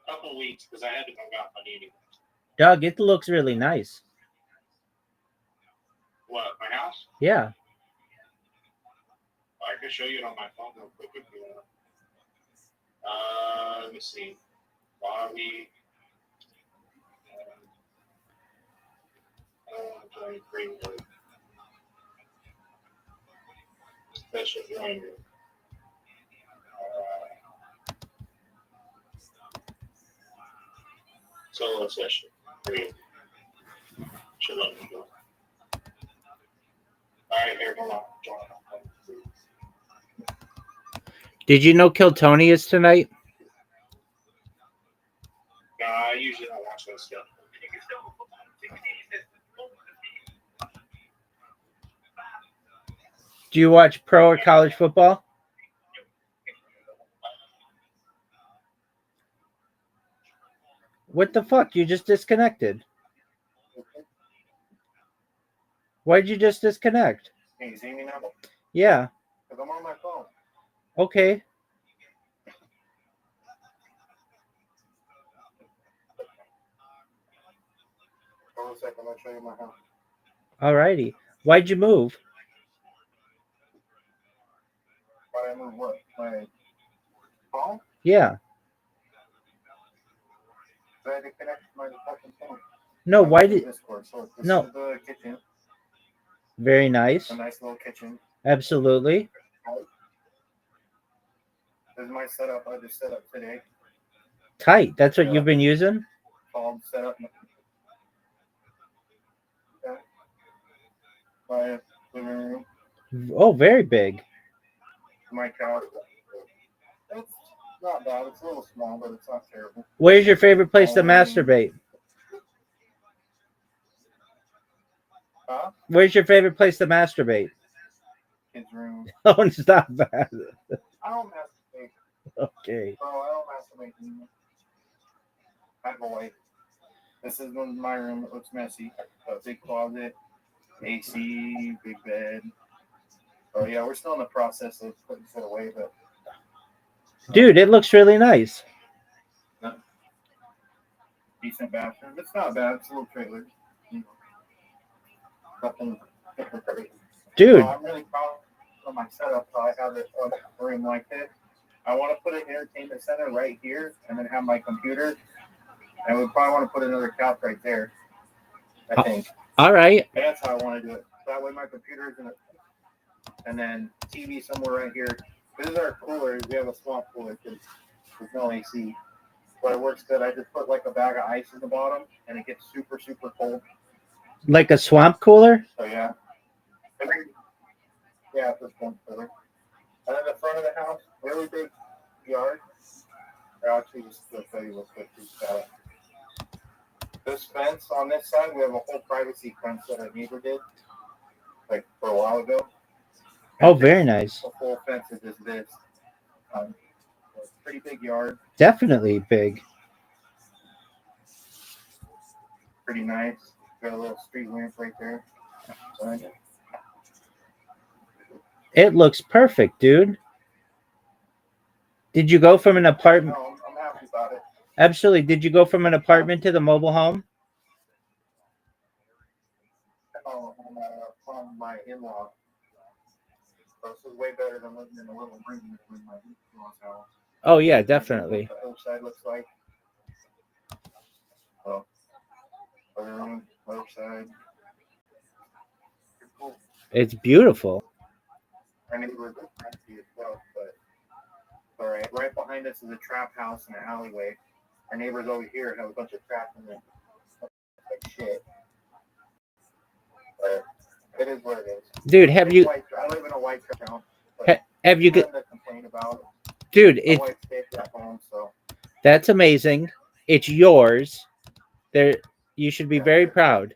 couple weeks, because I had to move out money anyway. Doug, it looks really nice. What, my house? Yeah. I can show you it on my phone real quick if you want. Let me see. Bobby. Special joiner. Solo session. Great. Should let me go. Alright, here, come on. Did you know Kill Tony is tonight? I usually don't watch that stuff. Do you watch pro or college football? What the fuck? You just disconnected. Why'd you just disconnect? Can you see me now? Yeah. Because I'm on my phone. Okay. Hold on a second, I'll show you my house. Alrighty. Why'd you move? Why I move what? My phone? Yeah. I had to connect my fucking phone. No, why did... Discord. So this No. is the kitchen. Very nice. A nice little kitchen. Absolutely. This is my setup. I just set up today. Tight. That's what you've been using? Called setup. My living room. Oh, very big. My couch. It's not bad. It's a little small, but it's not terrible. Where's your favorite place to masturbate? Huh? Where's your favorite place to masturbate? Kids' room. Oh, it's not bad. I don't masturbate. Okay. Bro, I don't masturbate anymore. I have a wife. This is my room. It looks messy. A big closet, AC, big bed. Oh yeah, we're still in the process of putting shit away, but Dude, it looks really nice. decent bathroom. It's not bad. It's a little trailer. Nothing crazy. Dude. So I'm really proud of my setup. So I have a room like this. I want to put an entertainment center right here, and then have my computer. And we probably want to put another couch right there. I think. All right. That's how I want to do it. That way my computer is in it. And then TV somewhere right here. This is our cooler. We have a swamp cooler because there's no AC. But it works good. I just put like a bag of ice in the bottom, and it gets super, super cold. Like a swamp cooler? So yeah. Yeah, it's a swamp cooler. And then the front of the house, really big yard. I'll actually just show you real quick. This fence on this side, we have a whole privacy fence that our neighbor did, like for a while ago. Oh, very nice. The whole fence is just this. Pretty big yard. Definitely big. Pretty nice. Got a little street lamp right there. It looks perfect, dude. Did you go from an apartment? No, I'm happy about it. Absolutely. Did you go from an apartment to the mobile home? Oh, from my in-law. So this is way better than living in a little room in my in-law's house. Oh, yeah, definitely. What the outside looks like. Oh, other room, other side. Cool. It's beautiful. Our neighbors are fancy as well, but all right behind us is a trap house and an alleyway. Our neighbors over here have a bunch of traps in there. Like shit. But it is what it is. Dude, have you... I live in a white trash house. Have you... Nothing to complain about. Dude, My wife stays at home, so. That's amazing. It's yours. There, you should be very proud.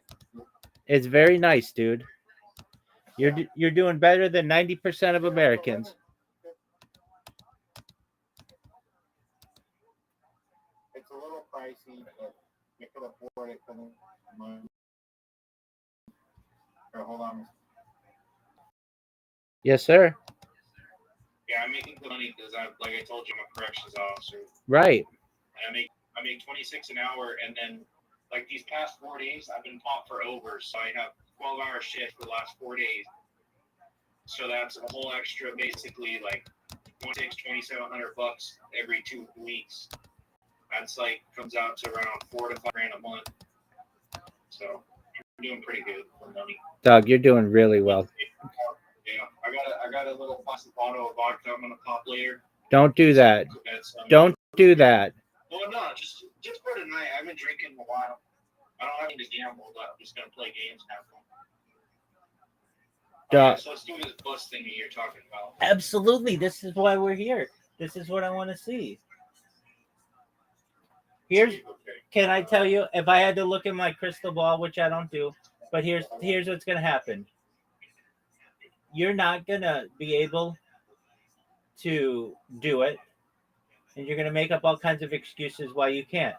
It's very nice, dude. You're doing better than 90% of Americans. It's a little pricey, but you can afford it for the money. Hold on. Yes, sir. Yeah, I'm making good money because like I told you, I'm a corrections officer. Right. And I make 26 an hour, and then like these past 4 days, I've been caught for over, so I have 12-hour shift for the last 4 days. So that's a whole extra, basically like $2,700 every 2 weeks. That's like comes out to around $4 to $5 grand a month. So I'm doing pretty good for money. Doug, you're doing really well. Yeah, I got a little plastic bottle of vodka I'm gonna pop later. Don't do that. Don't do that. Well, no, just for tonight. I've been drinking a while. I don't have any to gamble, but I'm just gonna play games and have fun. Okay, so let's do this bus thing that you're talking about. Absolutely. This is why we're here. This is what I want to see. Can I tell you, if I had to look in my crystal ball, which I don't do, but here's what's gonna happen. You're not gonna be able to do it, and you're gonna make up all kinds of excuses why you can't.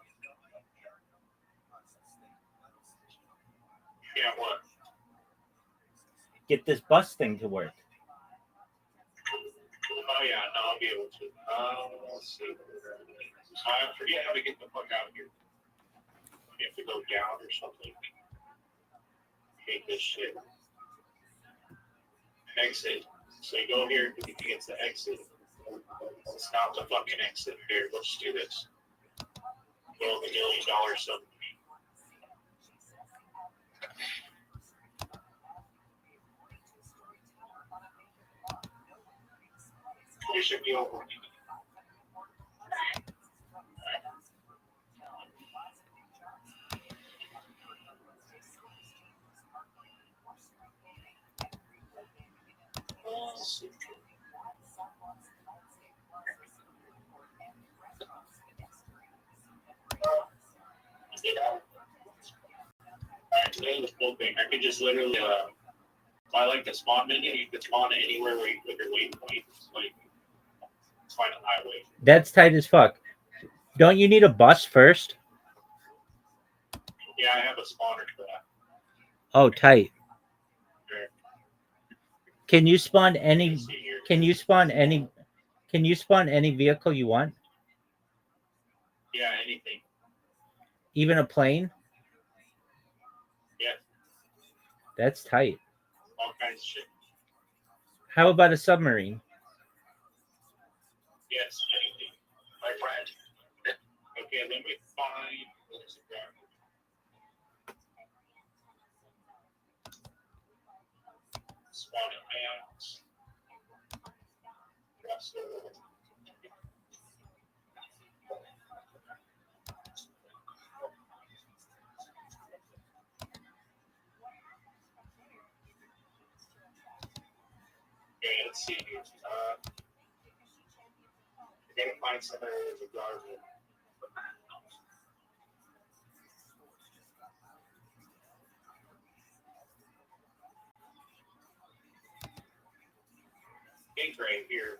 Yeah, what? Get this bus thing to work. Oh yeah, no, I'll be able to. Let's see. I forget how to get the fuck out of here. You have to go down or something. Hate this shit. exit. So you go here against the exit. It's not the fucking exit. Here, let's do this. Build $1 million something. You should be over. I could just literally, if I like the spawn menu, you could spawn it anywhere where you put your waypoint. Like, find a highway. That's tight as fuck. Don't you need a bus first? Yeah, I have a spawner for that. Oh, tight. Sure. Can you spawn any? Can you spawn any? Can you spawn any vehicle you want? Yeah, anything. Even a plane? Yeah. That's tight. All kinds of shit. How about a submarine? Yes, anything. My friend. Okay, let me find. Spawn it out. Okay, let's see here. I gotta find somewhere with a garden. It's right here.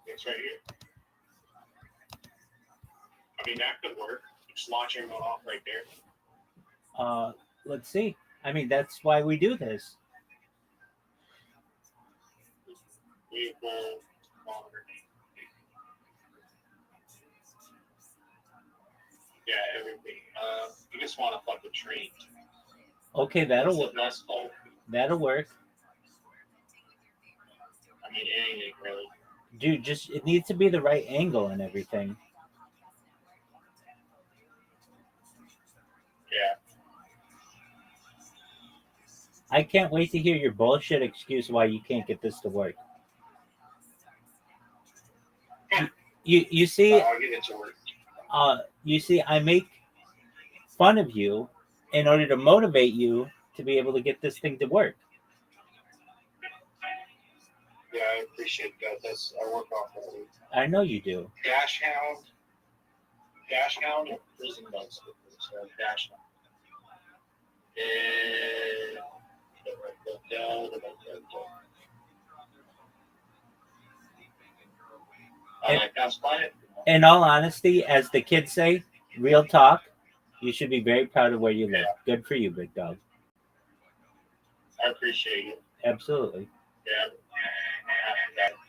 It's right here. I mean, that could work. Just launching one off right there. Let's see. I mean, that's why we do this. Vehicle. Yeah, everything. You just want to fuck the train. Okay, that'll work. That'll work. I mean, anything really. Dude, just it needs to be the right angle and everything. Yeah. I can't wait to hear your bullshit excuse why you can't get this to work. You see, I'll get it to work. You see, I make fun of you in order to motivate you to be able to get this thing to work. Yeah, I appreciate that. That's I work off of it. I know you do. Dash Hound, or Prison Bugs. So Dash Hound. In all honesty, as the kids say, real talk, you should be very proud of where you live. Yeah. Good for you, big dog. I appreciate it. Absolutely. Yeah.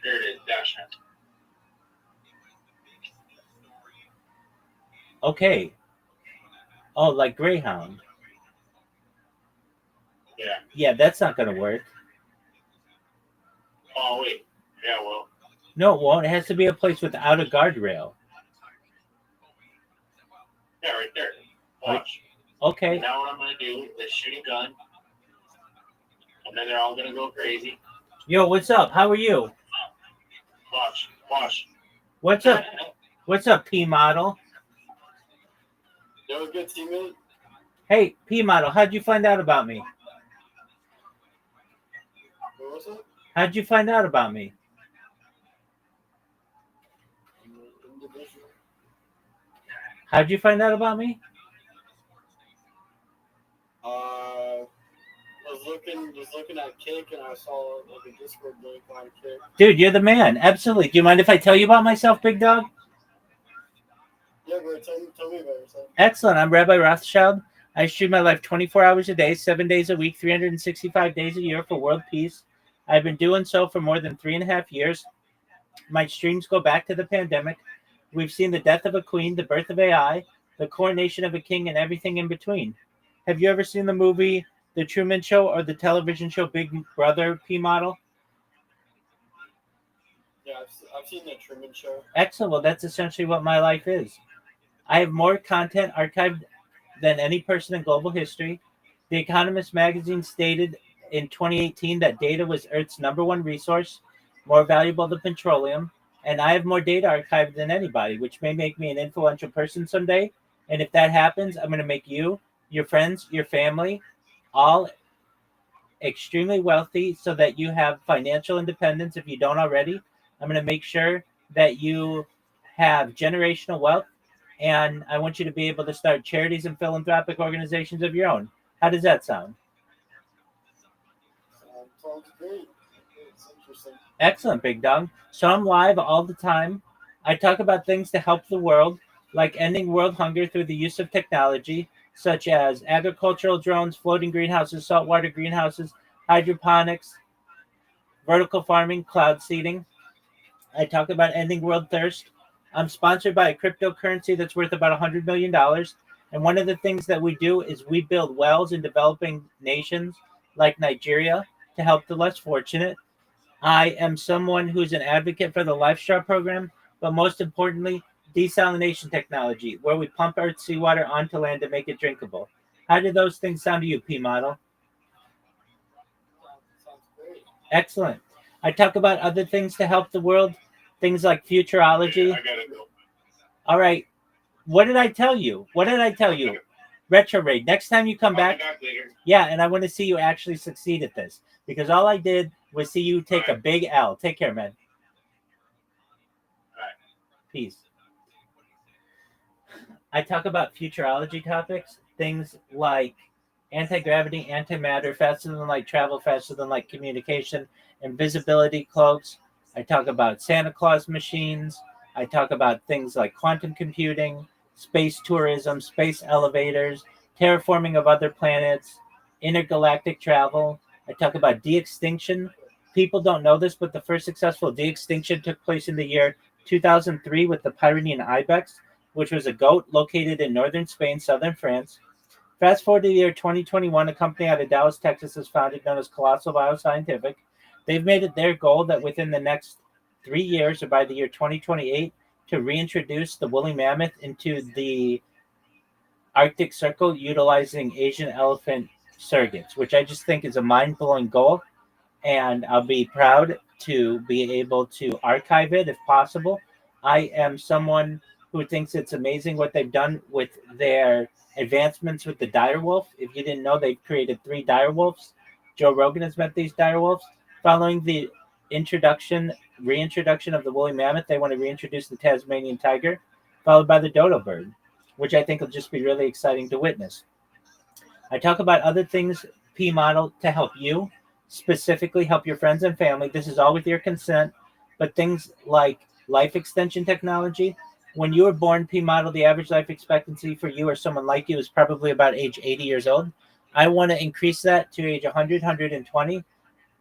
There it is, Dash Hound. Okay. Oh, like Greyhound. Yeah. Yeah, that's not going to work. Oh, wait. Yeah, well. No, it won't. It has to be a place without a guardrail. Yeah, right there. Watch. Okay. Now what I'm going to do is shoot a gun. And then they're all going to go crazy. Yo, what's up? How are you? Watch. What's up? What's up, P model? That was good, teammate. Hey, P model, how'd you find out about me? What was it? How'd you find out about me? How'd you find out about me? Was looking at Kick and I saw like a Discord link on Kick. Dude, you're the man. Absolutely. Do you mind if I tell you about myself, big dog? Yeah, bro, tell me about yourself. Excellent. I'm Rabbi Rothschild. I stream my life 24 hours a day, 7 days a week, 365 days a year for world peace. I've been doing so for more than 3.5 years. My streams go back to the pandemic. We've seen the death of a queen, the birth of AI, the coronation of a king, and everything in between. Have you ever seen the movie The Truman Show or the television show Big Brother, P Model? Yeah, I've seen the Truman Show. Excellent. Well, that's essentially what my life is. I have more content archived than any person in global history. The Economist magazine stated in 2018 that data was Earth's #1 resource, more valuable than petroleum, and I have more data archived than anybody, which may make me an influential person someday. And if that happens, I'm going to make you, your friends, your family, all extremely wealthy so that you have financial independence if you don't already. I'm going to make sure that you have generational wealth, and I want you to be able to start charities and philanthropic organizations of your own. How does that sound? Sounds great. It's interesting. Excellent, Big Dog. So I'm live all the time. I talk about things to help the world, like ending world hunger through the use of technology, such as agricultural drones, floating greenhouses, saltwater greenhouses, hydroponics, vertical farming, cloud seeding. I talk about ending world thirst. I'm sponsored by a cryptocurrency that's worth about $100 million. And one of the things that we do is we build wells in developing nations like Nigeria to help the less fortunate. I am someone who's an advocate for the LifeStraw program, but most importantly, desalination technology, where we pump Earth's seawater onto land to make it drinkable. How do those things sound to you, P Model? Sounds great. Excellent. I talk about other things to help the world, things like futurology. Yeah, I got it, Bill. All right. What did I tell you? What did I tell you? Retro Raid. Next time you come back. Later. Yeah, and I want to see you actually succeed at this. Because all I did was see you take a big L. Take care, man. All right. Peace. I talk about futurology topics, things like anti-gravity, antimatter, faster than light travel, faster than light communication, invisibility cloaks. I talk about Santa Claus machines. I talk about things like quantum computing, space tourism, space elevators, terraforming of other planets, intergalactic travel. I talk about de-extinction. People don't know this, but the first successful de-extinction took place in the year 2003 with the Pyrenean ibex, which was a goat located in northern Spain, southern France. Fast forward to the year 2021, a company out of Dallas, Texas is founded known as Colossal Bioscientific. They've made it their goal that within the next 3 years, or by the year 2028, to reintroduce the woolly mammoth into the Arctic Circle utilizing Asian elephant surrogates, which I just think is a mind-blowing goal. And I'll be proud to be able to archive it if possible. I am someone who thinks it's amazing what they've done with their advancements with the direwolf. If you didn't know, they've created 3 direwolves. Joe Rogan has met these direwolves. Following the reintroduction of the woolly mammoth, they want to reintroduce the Tasmanian tiger, followed by the dodo bird, which I think will just be really exciting to witness. I talk about other things, P Model, to help you, specifically help your friends and family. This is all with your consent, but things like life extension technology. When you were born, P Model, the average life expectancy for you or someone like you is probably about age 80 years old. I want to increase that to age 100, 120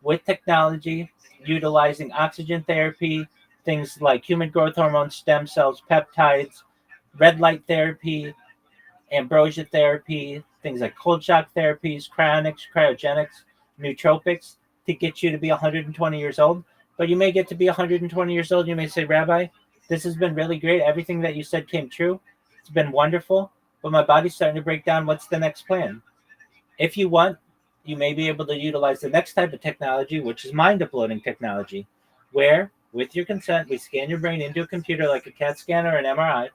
with technology, utilizing oxygen therapy, things like human growth hormone, stem cells, peptides, red light therapy, ambrosia therapy, things like cold shock therapies, cryonics, cryogenics, nootropics to get you to be 120 years old. But you may get to be 120 years old. You may say, Rabbi, this has been really great. Everything that you said came true. It's been wonderful, but my body's starting to break down. What's the next plan? If you want, you may be able to utilize the next type of technology, which is mind uploading technology, where, with your consent, we scan your brain into a computer like a CAT scan or an MRI,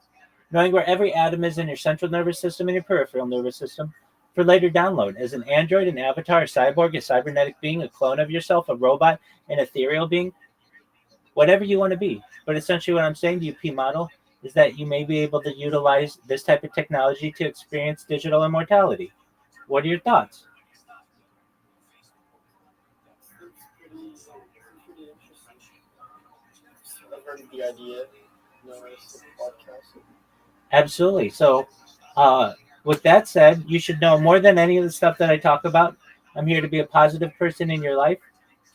knowing where every atom is in your central nervous system and your peripheral nervous system, for later download as an android, an avatar, a cyborg, a cybernetic being, a clone of yourself, a robot, an ethereal being, whatever you want to be. But essentially what I'm saying to you, P Model, is that you may be able to utilize this type of technology to experience digital immortality. What are your thoughts? It's pretty interesting. I've heard of the idea. It's a podcast. Absolutely. So, with that said, you should know more than any of the stuff that I talk about. I'm here to be a positive person in your life.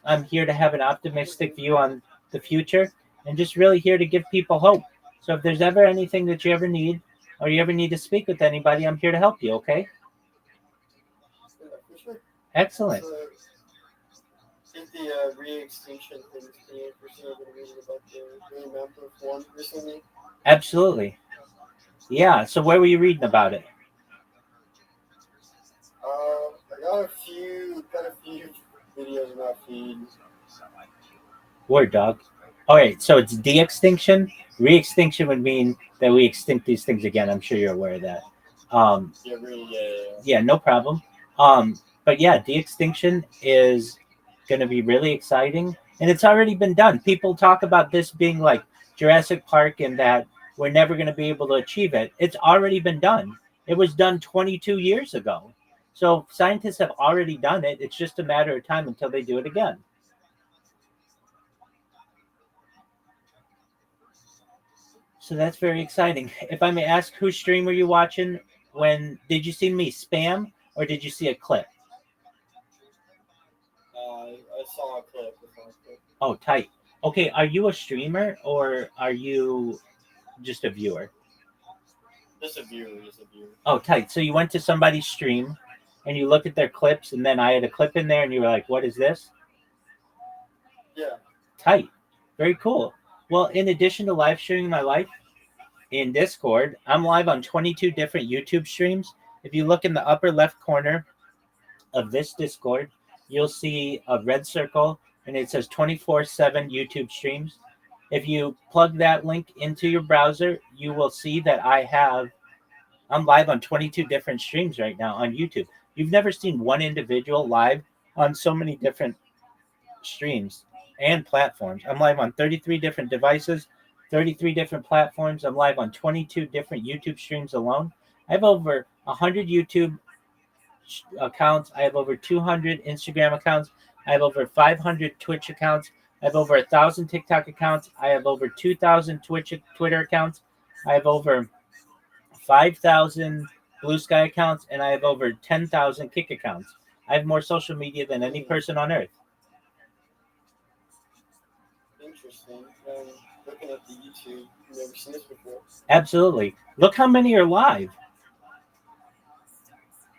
I'm here to have an optimistic view on the future and just really here to give people hope. So if there's ever anything that you ever need or you ever need to speak with anybody, I'm here to help you, okay? Excellent. So, I think the re-extinction thing is pretty interesting. I've been reading about the remember of one recently. Absolutely. Yeah. So where were you reading about it? I got a few videos in my feed. Word, dog. All right. So it's de-extinction. Re-extinction would mean that we extinct these things again. I'm sure you're aware of that. Yeah, no problem. But yeah, de-extinction is going to be really exciting, and it's already been done. People talk about this being like Jurassic Park and that we're never going to be able to achieve it. It's already been done. It was done 22 years ago. So scientists have already done it. It's just a matter of time until they do it again. So that's very exciting. If I may ask, whose stream were you watching? When did you see me spam or did you see a clip? I saw a clip. Oh, tight. Okay, are you a streamer or are you just a viewer? Just a viewer. Oh, tight. So you went to somebody's stream and you looked at their clips, and then I had a clip in there, and you were like, "What is this?" Yeah. Tight. Very cool. Well, in addition to live streaming my life in Discord, I'm live on 22 different YouTube streams. If you look in the upper left corner of this Discord, you'll see a red circle and it says 24/7 YouTube streams. If you plug that link into your browser, you will see that I'm live on 22 different streams right now on YouTube. You've never seen one individual live on so many different streams and platforms. I'm live on 33 different devices, 33 different platforms. I'm live on 22 different YouTube streams alone. I have over 100 YouTube accounts. I have over 200 Instagram accounts. I have over 500 Twitch accounts. I have over 1,000 TikTok accounts. I have over 2,000 Twitter accounts. I have over 5,000 Blue Sky accounts, and I have over 10,000 Kick accounts. I have more social media than any person on earth. Interesting. Looking at the YouTube, I've never seen this before. Absolutely. Look how many are live.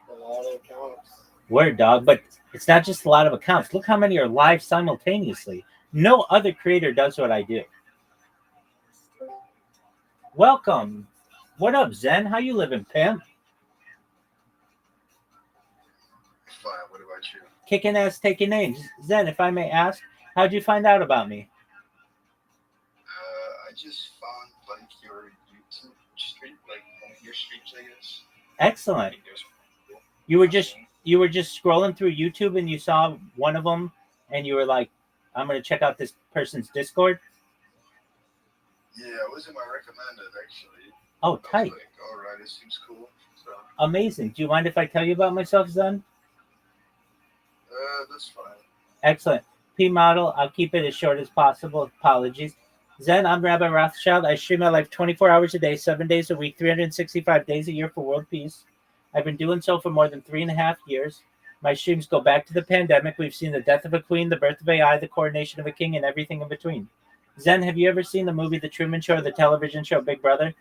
A lot of accounts. Word, dog. But it's not just a lot of accounts. Look how many are live simultaneously. No other creator does what I do. Welcome. What up, Zen? How you living, pimp? Fine. What about you? Kicking ass, taking names. Zen, if I may ask, how'd you find out about me? I just found like your YouTube stream, like one of your streams, I guess. Excellent. You were just scrolling through YouTube and you saw one of them, and you were like, "I'm gonna check out this person's Discord." Yeah, it wasn't my recommended actually. Oh, tight. I was like, all right, it seems cool. So. Amazing. Do you mind if I tell you about myself, Zen? That's fine. Excellent. P model. I'll keep it as short as possible. Apologies. Zen, I'm Rabbi Rothschild. I stream my life 24 hours a day, 7 days a week, 365 days a year for world peace. I've been doing so for more than 3.5 years. My streams go back to the pandemic. We've seen the death of a queen, the birth of AI, the coronation of a king, and everything in between. Zen, have you ever seen the movie The Truman Show or the television show Big Brother?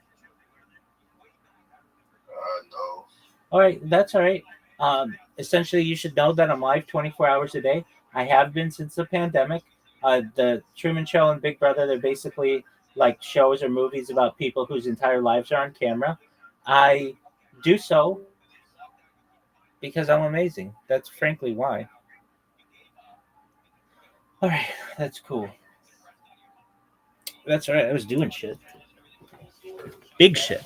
No. All right, that's all right. Essentially, you should know that I'm live 24 hours a day. I have been since the pandemic. The Truman Show and Big Brother, they're basically like shows or movies about people whose entire lives are on camera. I do so because I'm amazing. That's frankly why. All right, that's cool. That's all right. I was doing shit. Big shit.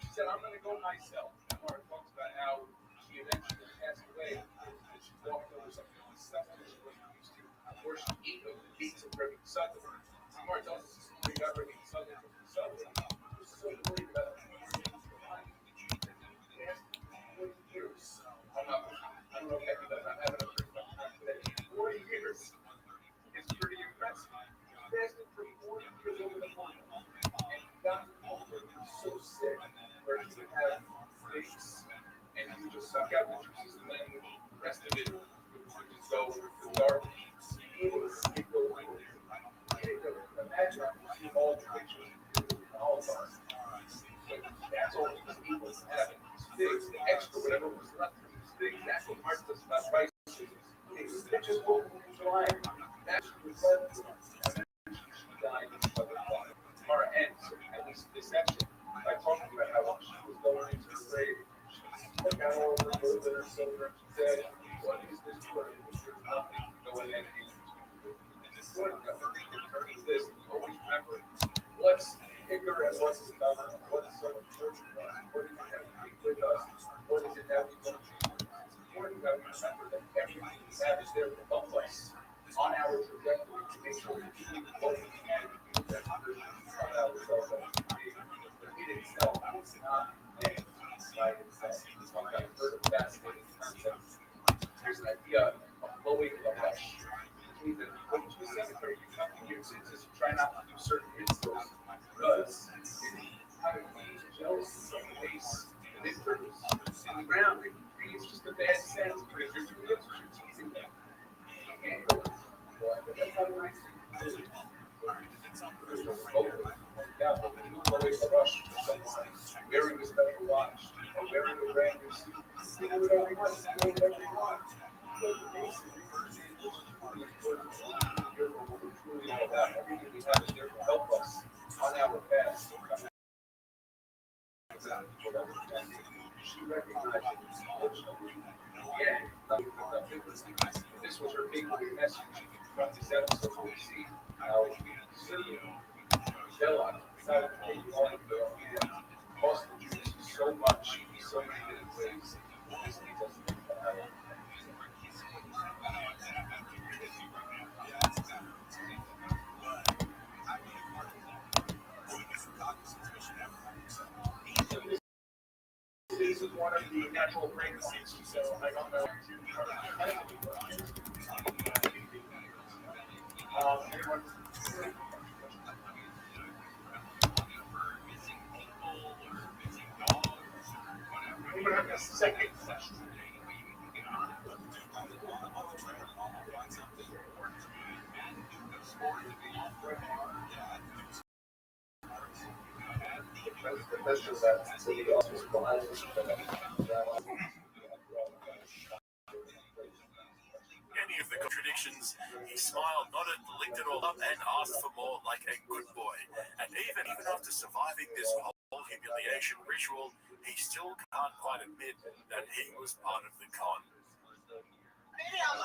She said, I'm going to go myself. Laura talks about how she eventually passed away and she walked over some of the stuff that she wasn't used to. Or she ate those beats of Reverend Sutherland. Laura tells us we got Reverend Sutherland from Sutherland. She was so worried about the years. I don't know if that because I'm having a pretty much time today. 40 years is pretty impressive. Fasted for 40 years over the final. And he got to the point where he was so sick where he would have face and he would just suck out the juices and then the rest of it would just go to dark. It was imagine all the pictures all of us. That's all because he was having this extra whatever was left of these things, that's what Marx does about racism. These bitches will July. That's what died Mara ends, at least this section, by talking about how she was going into the grave. She got all over the movement or silver. She said, what is this word? There's nothing going in it. What is this? Always remember what's bigger and what's another. What's so important? What is it that we take with us? What is it that we don't take? It's important that we remember that everything we have is there to help us on our trajectory to make sure we keep what we can do that on ourselves as we be. It itself is not things by itself. It's one I've heard of fascinating concepts. There's an idea of blowing the rush. Which means that when you go to the cemetery, you come to your senses, you try not to do certain rituals because it's kind of jealous in some ways. And it proves in the ground, it creates just a bad sense because you're doing it, you're teasing them. And but that's how nice it is. There's no focus. Yeah, but when you blow away the rush to someone wearing a special watch or wearing a brand new suit, you do whatever you want, you do whatever you want. So basically, truly all about everything we have is there to help us on our path. She recognized it, unfortunately. This was her big message from this episode. We see how Stella decided to take the arm and cost the Jews so much in so many different ways. This leads us to this is one of the natural pregnancies, so I don't know. Anyone? Anyone have a second question? Any of the contradictions, he smiled, nodded, licked it all up, and asked for more like a good boy. And even after surviving this whole humiliation ritual, he still can't quite admit that he was part of the con. Maybe I'm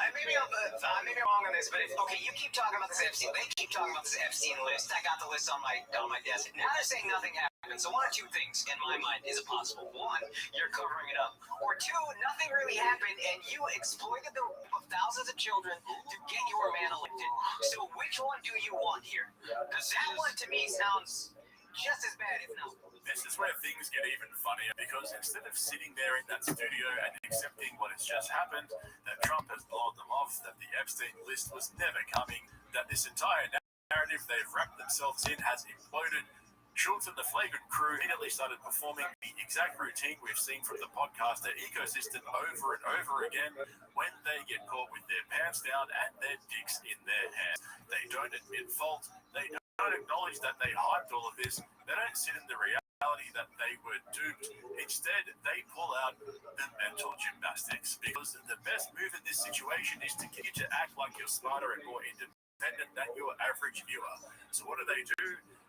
wrong on this, but okay, you keep talking about this Epstein. They keep talking about this Epstein list. I got the list on my desk. Now they're saying nothing happened. So one of two things in my mind is possible. One, you're covering it up. Or two, nothing really happened, and you exploited the of thousands of children to get your man elected. So which one do you want here? Because that one to me sounds just as bad, if not. This is where things get even funnier, because instead of sitting there in that studio and accepting what has just happened, that Trump has blown them off, that the Epstein list was never coming, that this entire narrative they've wrapped themselves in has imploded, Schultz and the Flagrant crew immediately started performing the exact routine we've seen from the podcaster ecosystem over and over again when they get caught with their pants down and their dicks in their hands. They don't admit fault, they don't acknowledge that they hyped all of this, they don't sit in the reality that they were duped. Instead, they pull out the mental gymnastics, because the best move in this situation is to get you to act like you're smarter and more independent than your average viewer. So what do?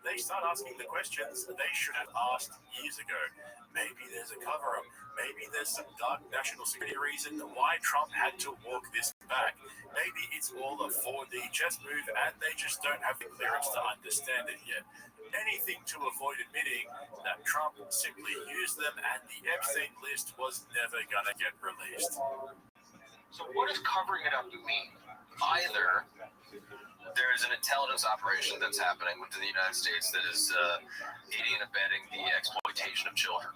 They start asking the questions they should have asked years ago. Maybe there's a cover-up. Maybe there's some dark national security reason why Trump had to walk this back. Maybe it's all a 4D chess move and they just don't have the clearance to understand it yet. Anything to avoid admitting that Trump simply used them and the Epstein list was never going to get released. So what does covering it up mean? Either there is an intelligence operation that's happening within the United States that is aiding and abetting the exploitation of children.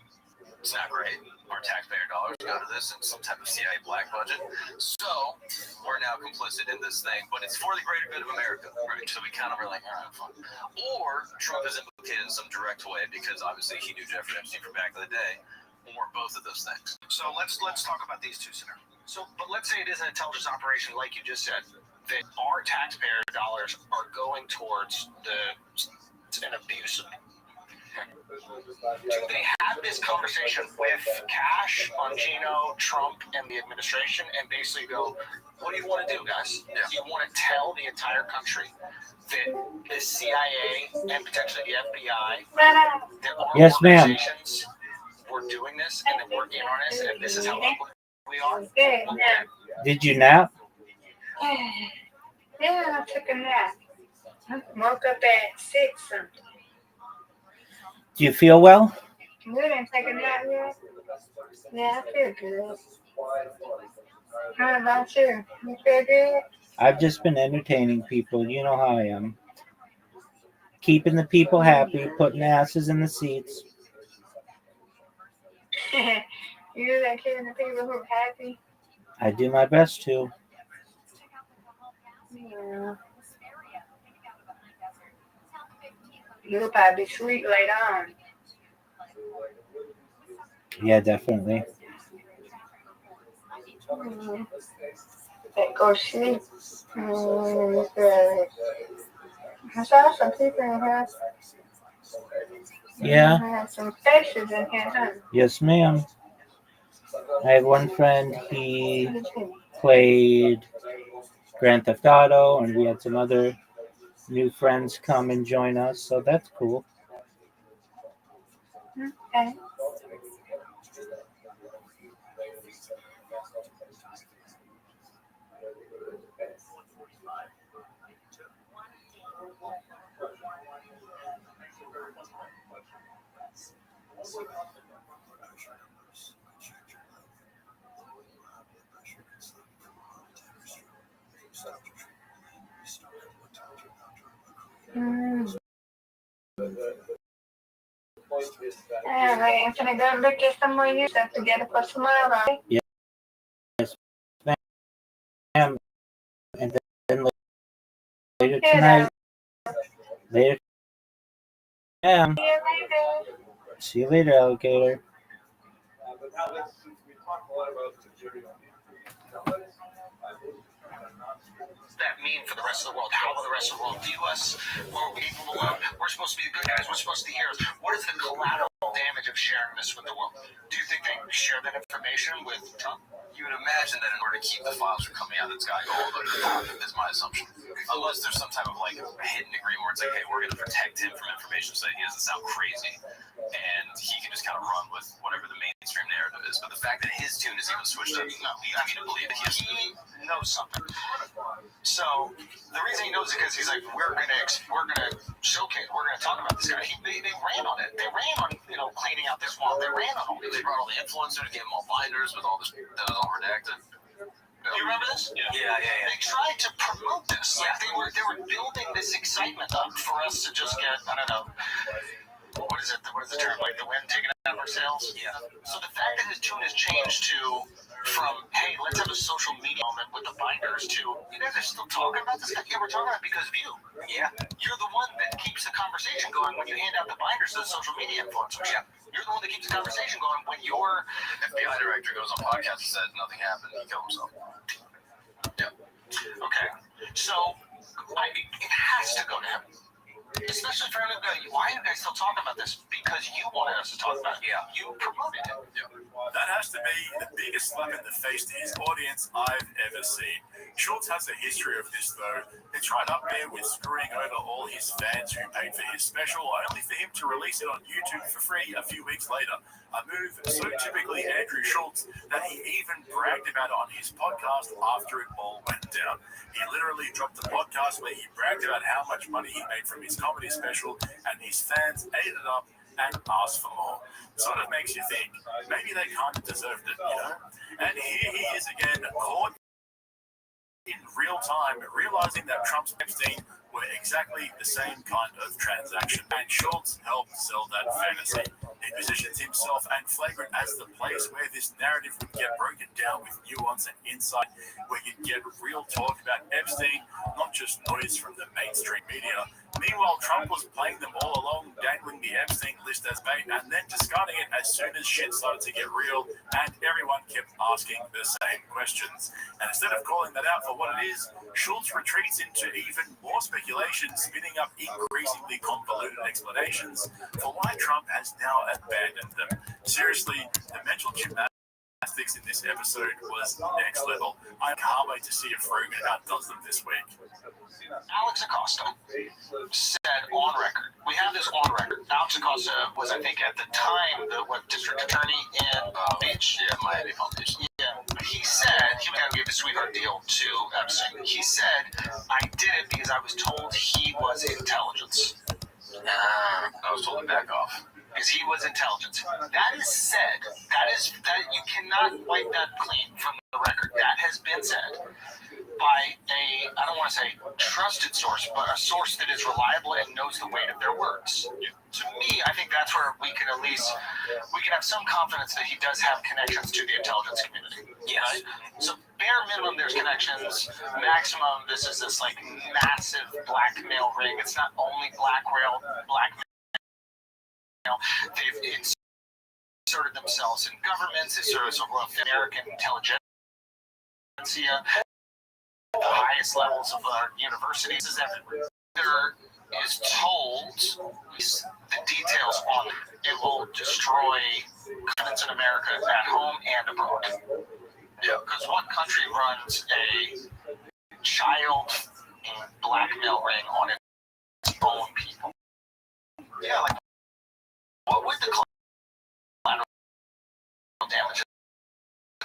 It's not great. Our taxpayer dollars go to this in some type of CIA black budget. So we're now complicit in this thing, but it's for the greater good of America, right? So we kind of are like, all right, fine. Or Trump is implicated in some direct way because obviously he knew Jeffrey Epstein from back in the day, or both of those things. So let's talk about these two scenarios. So, but let's say it is an intelligence operation, like you just said, that our taxpayer dollars are going towards an abuse of Do they have this conversation with Cash, Bongino, Trump, and the administration, and basically go, what do you want to do, guys? Yeah. You want to tell the entire country that the CIA and potentially the FBI, there are Yes, ma'am. organizations were doing this, and that we're in on this, and this is how ugly we are? Did you nap? Yeah, I took a nap. I woke up at 6 something. Do you feel well? You didn't take a nap yet? Yeah, I feel good. How about you? You feel good? I've just been entertaining people. You know how I am. Keeping the people happy, putting asses in the seats. You like keeping the people who are happy? I do my best to. Yeah. You'll probably be sweet later on. Yeah, definitely. Go sleep. I saw some people in here. Yeah. I have some faces in here, huh? Yes, ma'am. I have one friend, he played Grand Theft Auto, and we had some other new friends come and join us, so that's cool. Okay. Alright, I'm gonna go look at some more new stuff together for tomorrow. Yes, ma'am. And then later tonight. Later. Ma'am. See you later, alligator. That mean for the rest of the world? How will the rest of the world view us? We're supposed to be the good guys. We're supposed to be heroes. What is the collateral damage of sharing this with the world? Do you think they share that information with Trump? You would imagine that in order to keep the files from coming out, it's got to go over the top, is my assumption. Unless there's some type of like hidden agreement where it's like, hey, we're going to protect him from information so that he doesn't sound crazy. And he can just kind of run with whatever the mainstream narrative is. But the fact that his tune is even switched up, no, I mean to believe that he knows something. So the reason he knows it is because he's like, we're gonna showcase, we're gonna talk about this guy. They ran on it. They ran on cleaning out this wall. They ran on all. They brought all the influencers, gave them all binders with all this that was all redacted. You remember this? Yeah. They tried to promote this. Like they were building this excitement up for us to just get, I don't know, what is it? What is the term? Like the wind taken out of our sails? Yeah. So the fact that his tune has changed from, hey, let's have a social media moment with the binders to, you guys are still talking about this guy? Yeah, we're talking about it because of you. Yeah. You're the one that keeps the conversation going when you hand out the binders to the social media influencers. Yeah. You're the one that keeps the conversation going when your FBI director goes on podcast and says nothing happened, he killed himself. Yeah. Okay. So it has to go to him. Especially for him to go, why are you guys still talking about this? Because you wanted us to talk about it. Yeah. You promoted it. Yeah. That has to be the biggest slap in the face to his audience I've ever seen. Schultz has a history of this, though. It's right up there with screwing over all his fans who paid for his special, only for him to release it on YouTube for free a few weeks later. A move so typically Andrew Schultz that he even bragged about it on his podcast after it all went down. He literally dropped the podcast where he bragged about how much money he made from his comedy special, and his fans ate it up and asked for more. Sort of makes you think, maybe they kind of deserved it, you know? And here he is again, caught in real time, realizing that Trump's Epstein were exactly the same kind of transaction. And Schultz helped sell that fantasy. He positions himself and flagrant as the place where this narrative would get broken down with nuance and insight, where you'd get real talk about Epstein, not just noise from the mainstream media. Meanwhile, Trump was playing them all along, dangling the Epstein list as bait and then discarding it as soon as shit started to get real and everyone kept asking the same questions. And instead of calling that out for what it is, Schultz retreats into even more speculation, spinning up increasingly convoluted explanations for why Trump has now abandoned them. Seriously, the mental gymnastics in this episode was next level. I can't wait to see if Rogan outdoes them this week. Alex Acosta said on record, we have this on record. Alex Acosta was, I think, at the time, the district attorney in Beach, Miami Foundation. Yeah, he said he was going to give a sweetheart deal to Epstein. He said, I did it because I was told he was intelligence. I was told to back off. Because he was intelligence. That is said. That you cannot wipe that clean from the record. That has been said by I don't want to say trusted source, but a source that is reliable and knows the weight of their words. To me, I think that's where we can have some confidence that he does have connections to the intelligence community. Yes. Right? So bare minimum, there's connections. Maximum, this is this like massive blackmail ring. It's not only blackmail. They've inserted themselves in governments. They serve as American intelligentsia. The highest levels of our universities is everywhere. There is told the details on it. It will destroy confidence in America at home and abroad. Yeah, because what country runs a child blackmail ring on its own people? Yeah, like what would the collateral damage of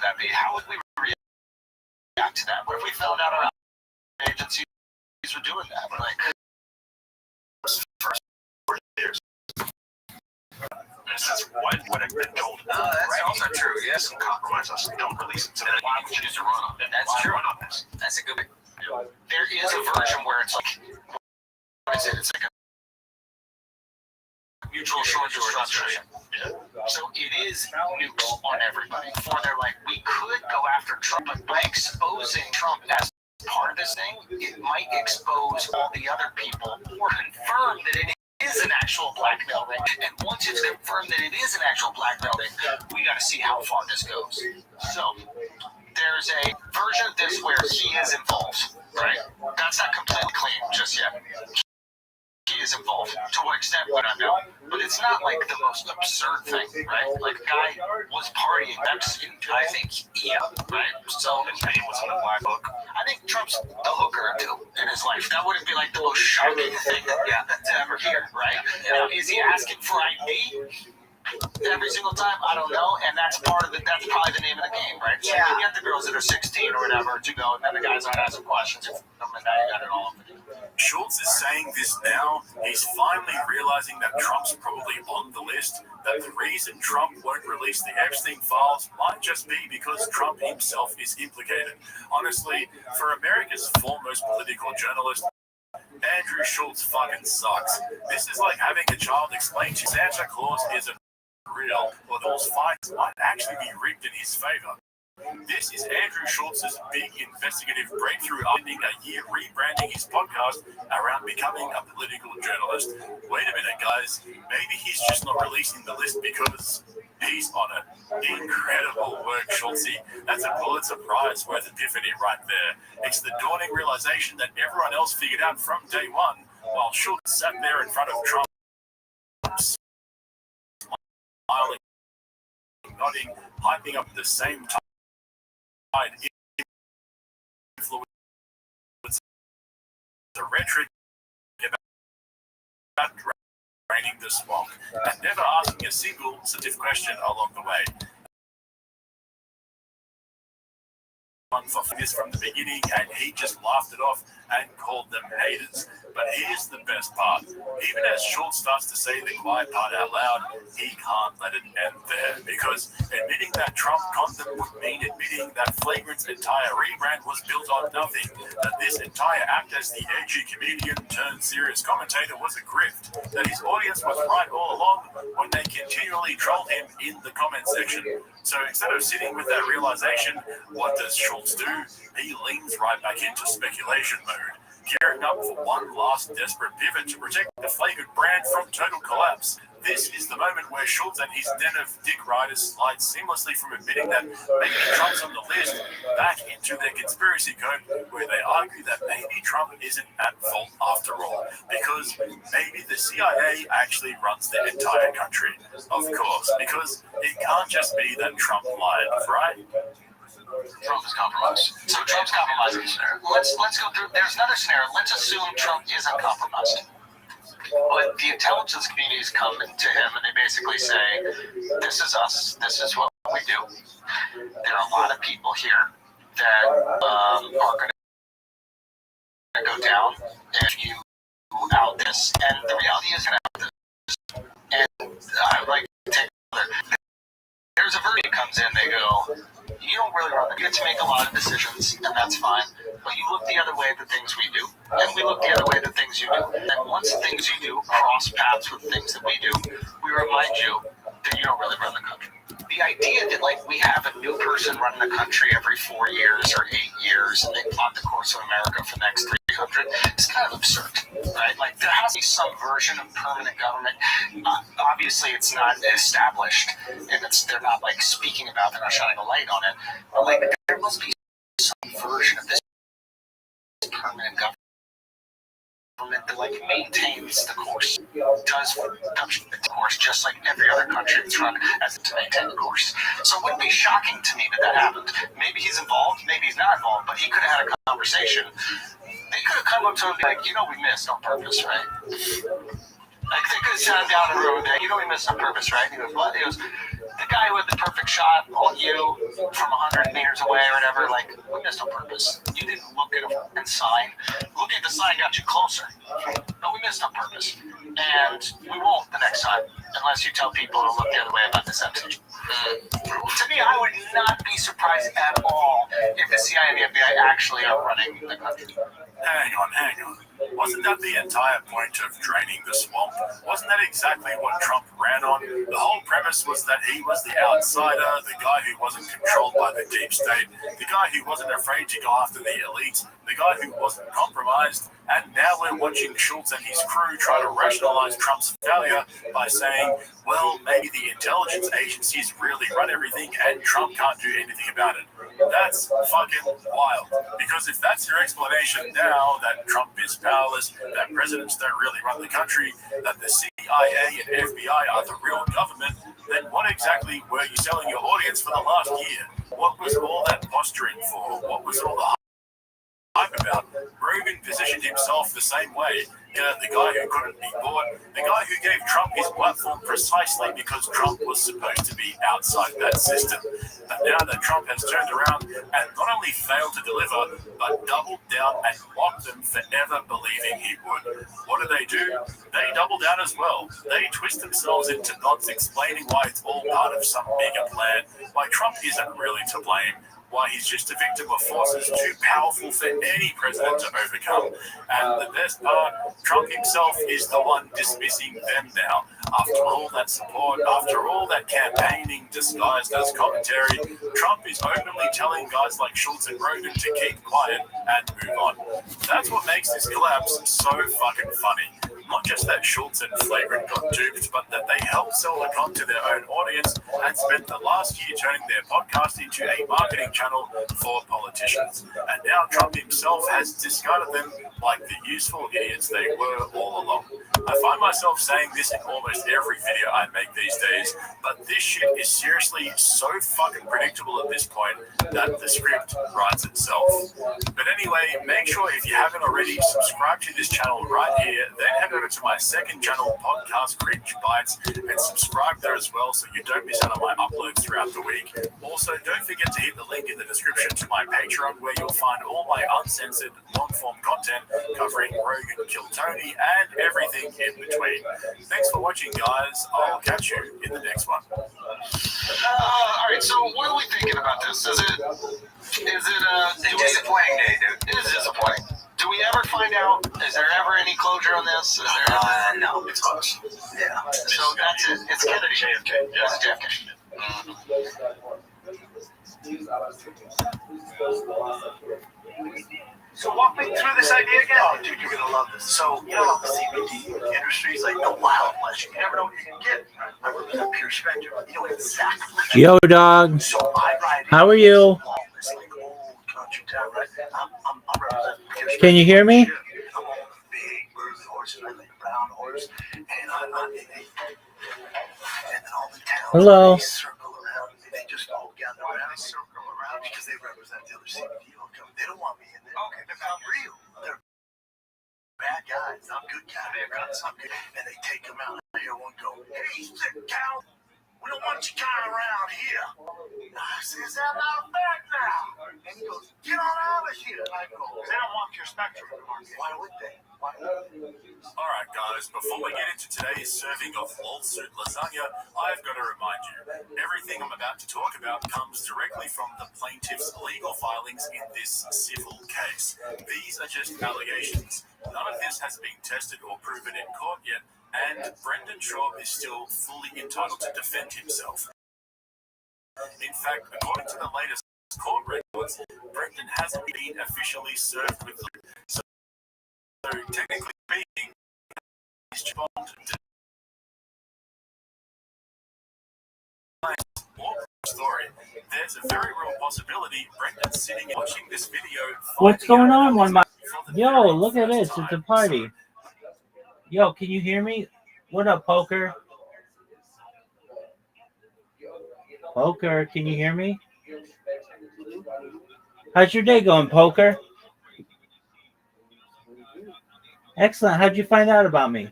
that be? How would we react to that? What if we found out our agencies were doing that? Like, first 4 years. This is what would have been told. That's also true. Yes, and compromise us. Don't release it. And why would you use a run on it? That's true. That's a good one. There is a version where it's like, what is it? It's like a mutual assured destruction. Yeah. So it is nukes on everybody. For they're like, we could go after Trump, but by exposing Trump as part of this thing, it might expose all the other people or confirm that it is an actual blackmail ring. And once it's confirmed that it is an actual blackmail ring, we got to see how far this goes. So there's a version of this where he is involved, right? That's not completely clean just yet. He is involved. To what extent, we don't know. But it's not like the most absurd thing, right? Like, the guy was partying. I think, yeah, right? So his name was on the black book. I think Trump's a hooker or two in his life. That wouldn't be like the most shocking thing to ever hear, right? Now, is he asking for ID every single time? I don't know, and that's part of it. That's probably the name of the game, right? So you get the girls that are 16 or whatever to go, and then the guys aren't asking questions. And now you got it all. Schultz is saying this now. He's finally realizing that Trump's probably on the list, that the reason Trump won't release the Epstein files might just be because Trump himself is implicated. Honestly, for America's foremost political journalist, Andrew Schultz fucking sucks. This is like having a child explain to Santa Claus isn't real, or those fights might actually be rigged in his favor. This is Andrew Schultz's big investigative breakthrough, ending a year rebranding his podcast around becoming a political journalist. Wait a minute, guys. Maybe he's just not releasing the list because he's on it. Incredible work, Schultzy. That's a Pulitzer Prize worth epiphany right there. It's the dawning realization that everyone else figured out from day one, while Schultz sat there in front of Trump, smiling, nodding, hyping up at the same time. Influence the rhetoric about draining the swamp and never asking a single sensitive question along the way. for this from the beginning, and he just laughed it off and called them haters. But here's the best part. Even as Schultz starts to say the quiet part out loud, he can't let it end there, because admitting that Trump conned them would mean admitting that Flagrant's entire rebrand was built on nothing, that this entire act as the edgy comedian turned serious commentator was a grift, that his audience was right all along when they continually trolled him in the comment section. So instead of sitting with that realization, what does Schultz do? He leans right back into speculation mode, gearing up for one last desperate pivot to protect the Flagrant brand from total collapse. This is the moment where Schultz and his den of dick riders slide seamlessly from admitting that maybe Trump's on the list back into their conspiracy code, where they argue that maybe Trump isn't at fault after all, because maybe the CIA actually runs the entire country. Of course, because it can't just be that Trump lied, right? Trump is compromised. So Trump's compromising the scenario. Let's go through. There's another scenario. Let's assume Trump isn't compromising. But the intelligence communities come to him and they basically say, this is us. This is what we do. There are a lot of people here that are going to go down if you out this. And the reality is going to have this. And I would like to take another. There's a verdict comes in, they go, you don't really run. You get to make a lot of decisions, and that's fine. But you look the other way at the things we do, and we look the other way at the things you do. And once the things you do cross paths with things that we do, we remind you that you don't really run the country. The idea that we have a new person running the country every 4 years or 8 years, and they plot the course of America for the next 300 is kind of absurd, right? There has to be some version of permanent government. Obviously, it's not established, and they're not speaking about. They're not shining a light on it. But there must be some version of this permanent government that maintains the course, does the course just like every other country that's run as to maintain the course. So it wouldn't be shocking to me that happened. Maybe he's involved, maybe he's not involved, but he could have had a conversation. They could have come up to him and be like, we missed on purpose, right? They could have sat him down in the room and be like, we missed on purpose, right? He goes, what? He goes, the guy with the perfect shot on you from 100 meters away or whatever, we missed on purpose. You didn't look at a fucking sign. Looking at the sign got you closer. But we missed on purpose. And we won't the next time, unless you tell people to look the other way about this episode. To me, I would not be surprised at all if the CIA and the FBI actually are running the country. Hang on. Wasn't that the entire point of draining the swamp? Wasn't that exactly what Trump ran on? The whole premise was that he was the outsider, the guy who wasn't controlled by the deep state, the guy who wasn't afraid to go after the elites, the guy who wasn't compromised. And now we're watching Schultz and his crew try to rationalize Trump's failure by saying, well, maybe the intelligence agencies really run everything and Trump can't do anything about it. That's fucking wild. Because if that's your explanation now, that Trump is powerless, that presidents don't really run the country, that the CIA and FBI are the real government, then what exactly were you telling your audience for the last year? What was all that posturing for? What was all the hype about? Rogan positioned himself the same way. The guy who couldn't be bought, the guy who gave Trump his platform precisely because Trump was supposed to be outside that system. But now that Trump has turned around and not only failed to deliver, but doubled down and mocked them forever believing he would. What do? They double down as well. They twist themselves into knots explaining why it's all part of some bigger plan, why Trump isn't really to blame, why he's just a victim of forces too powerful for any president to overcome. And the best part, Trump himself is the one dismissing them now. After all that support, after all that campaigning disguised as commentary, Trump is openly telling guys like Schultz and Rogan to keep quiet and move on. That's what makes this collapse so fucking funny. Not just that Schultz and Flagrant got duped, but that they helped sell the con to their own audience and spent the last year turning their podcast into a marketing channel for politicians. And now Trump himself has discarded them like the useful idiots they were all along. I find myself saying this in almost every video I make these days, but this shit is seriously so fucking predictable at this point that the script writes itself. But anyway, make sure if you haven't already, subscribe to this channel right here, then head over to my second channel, Podcast Cringe Bites, and subscribe there as well so you don't miss out on my uploads throughout the week. Also, don't forget to hit the link in the description to my Patreon, where you'll find all my uncensored, long-form content covering Rogan, Kill Tony, and everything in between. Thanks for watching, guys. I'll catch you in the next one. All right, so what are we thinking about this? Is it disappointing day, dude? It is disappointing. Do we ever find out? Is there ever any closure on this? Is there no, it's close. Yeah. So that's it. It's Kennedy. JFK. Yeah, it's JFK. So walk me through this idea again. Oh, dude, you're gonna love this. So, you know, the CBD industry is like the Wild West. You never know what you're gonna get. I represent Pure Spectrum. You know exactly. Yo, dog. So I ride. How are you? This like old country town, right? I'm representing Pure Spectrum. Can you hear me? I'm on a big burly horse, and I like a brown horse, and then all the towns. Hello. They circle around. They just all gather around and circle around because they represent the other CBD outcome. They don't want me in there. Okay, they're not real. They're bad guys. I'm good guys. I'm good. And they take them out. I hear one go, "Hey, sick cow, we don't want you kind around here." I says, "I'm not back now." And he goes, "Get on out of here." And I go, "They don't want Pure Spectrum in the market. Why would they? Why would they?" Alright guys, before we get into today's serving of lol suit lasagna, I've got to remind you, everything I'm about to talk about comes directly from the plaintiff's legal filings in this civil case. These are just allegations. None of this has been tested or proven in court yet, and Brendan Schaub is still fully entitled to defend himself. In fact, according to the latest court records, Brendan hasn't been officially served with the so technically speaking, his bond story. There's a very real possibility Brendan's sitting and watching this video. What's going on? Yo, look at this. It's a party. Yo, can you hear me? What up, Poker? Poker, can you hear me? How's your day going, Poker? Excellent. How'd you find out about me?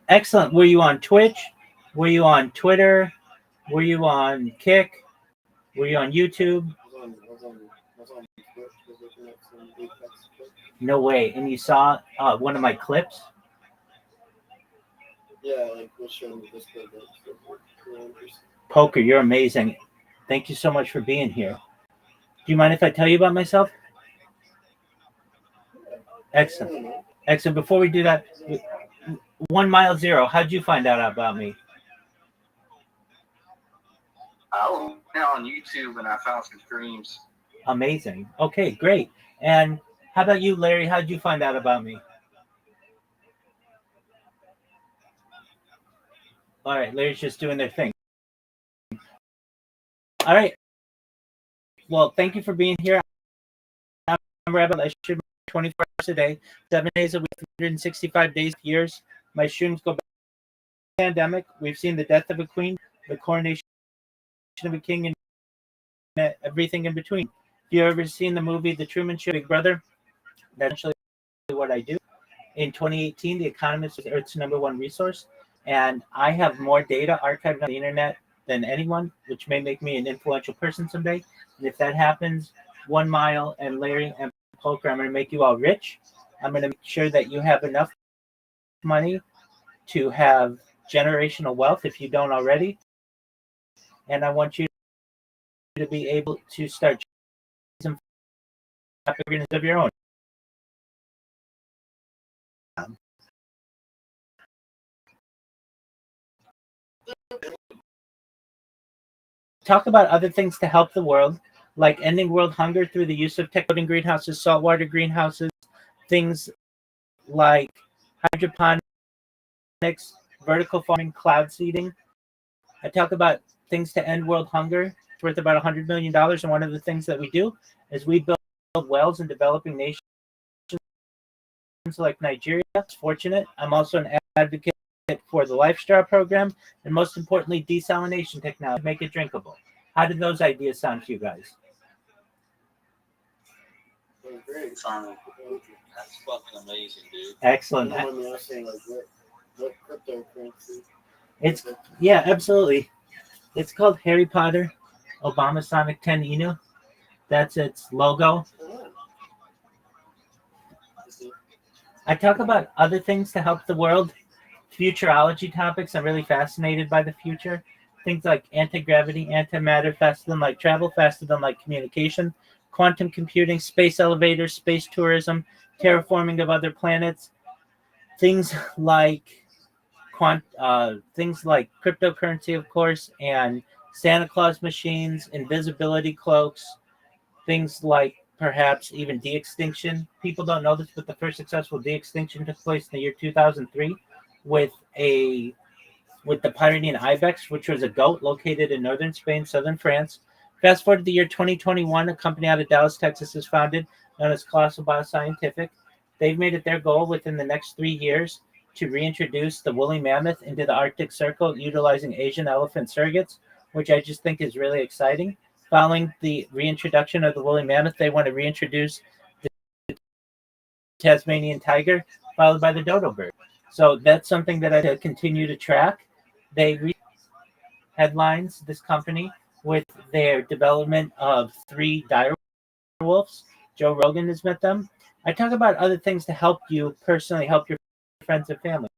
Excellent. Were you on Twitch? Were you on Twitter? Were you on Kick? Were you on YouTube? No way. And you saw one of my clips? Yeah, like we'll show them this. Poker, you're amazing. Thank you so much for being here. Do you mind if I tell you about myself? Excellent. Excellent. Before we do that, 1 Mile Zero, how'd you find out about me? I was on YouTube and I found some streams. Amazing. Okay, great. And how about you, Larry? How'd you find out about me? All right, Larry's just doing their thing. All right. Well, thank you for being here. I'm Rabbi. I should 24 hours a day, 7 days a week, 365 days, years. My streams go back to the pandemic. We've seen the death of a queen, the coronation of a king, and everything in between. If you've ever seen the movie The Truman Show, Big Brother, that's actually what I do. In 2018, The Economist was Earth's #1 resource, and I have more data archived on the internet than anyone, which may make me an influential person someday. And if that happens, 1 Mile and Larry and Poker, I'm going to make you all rich. I'm going to make sure that you have enough money to have generational wealth if you don't already. And I want you to be able to start some operations of your own. Talk about other things to help the world, like ending world hunger through the use of technical greenhouses, saltwater greenhouses, things like hydroponics, vertical farming, cloud seeding. I talk about things to end world hunger. It's worth about $100 million. And one of the things that we do is we build wells in developing nations like Nigeria. It's fortunate. I'm also an advocate for the Life Straw program, and most importantly, desalination technology to make it drinkable. How did those ideas sound to you guys? Great. That's fucking amazing, dude. Excellent. When you're saying like what cryptocurrency? It's yeah, absolutely. It's called Harry Potter Obama Sonic 10 Inu. That's its logo. I talk about other things to help the world. Futurology topics. I'm really fascinated by the future. Things like anti-gravity, antimatter, faster than light travel, faster than light communication, quantum computing, space elevators, space tourism, terraforming of other planets. Things like cryptocurrency, of course, and Santa Claus machines, invisibility cloaks, things like perhaps even de-extinction. People don't know this, but the first successful de-extinction took place in the year 2003 with the Pyrenean ibex, which was a goat located in northern Spain, southern France. Fast forward to the year 2021, a company out of Dallas, Texas is founded, known as Colossal Bioscientific. They've made it their goal within the next 3 years to reintroduce the woolly mammoth into the Arctic Circle utilizing Asian elephant surrogates, which I just think is really exciting. Following the reintroduction of the woolly mammoth, they want to reintroduce the Tasmanian tiger, followed by the dodo bird. So that's something that I continue to track. They headlines this company with their development of 3 dire wolves. Joe Rogan has met them. I talk about other things to help you personally, help your friends and family.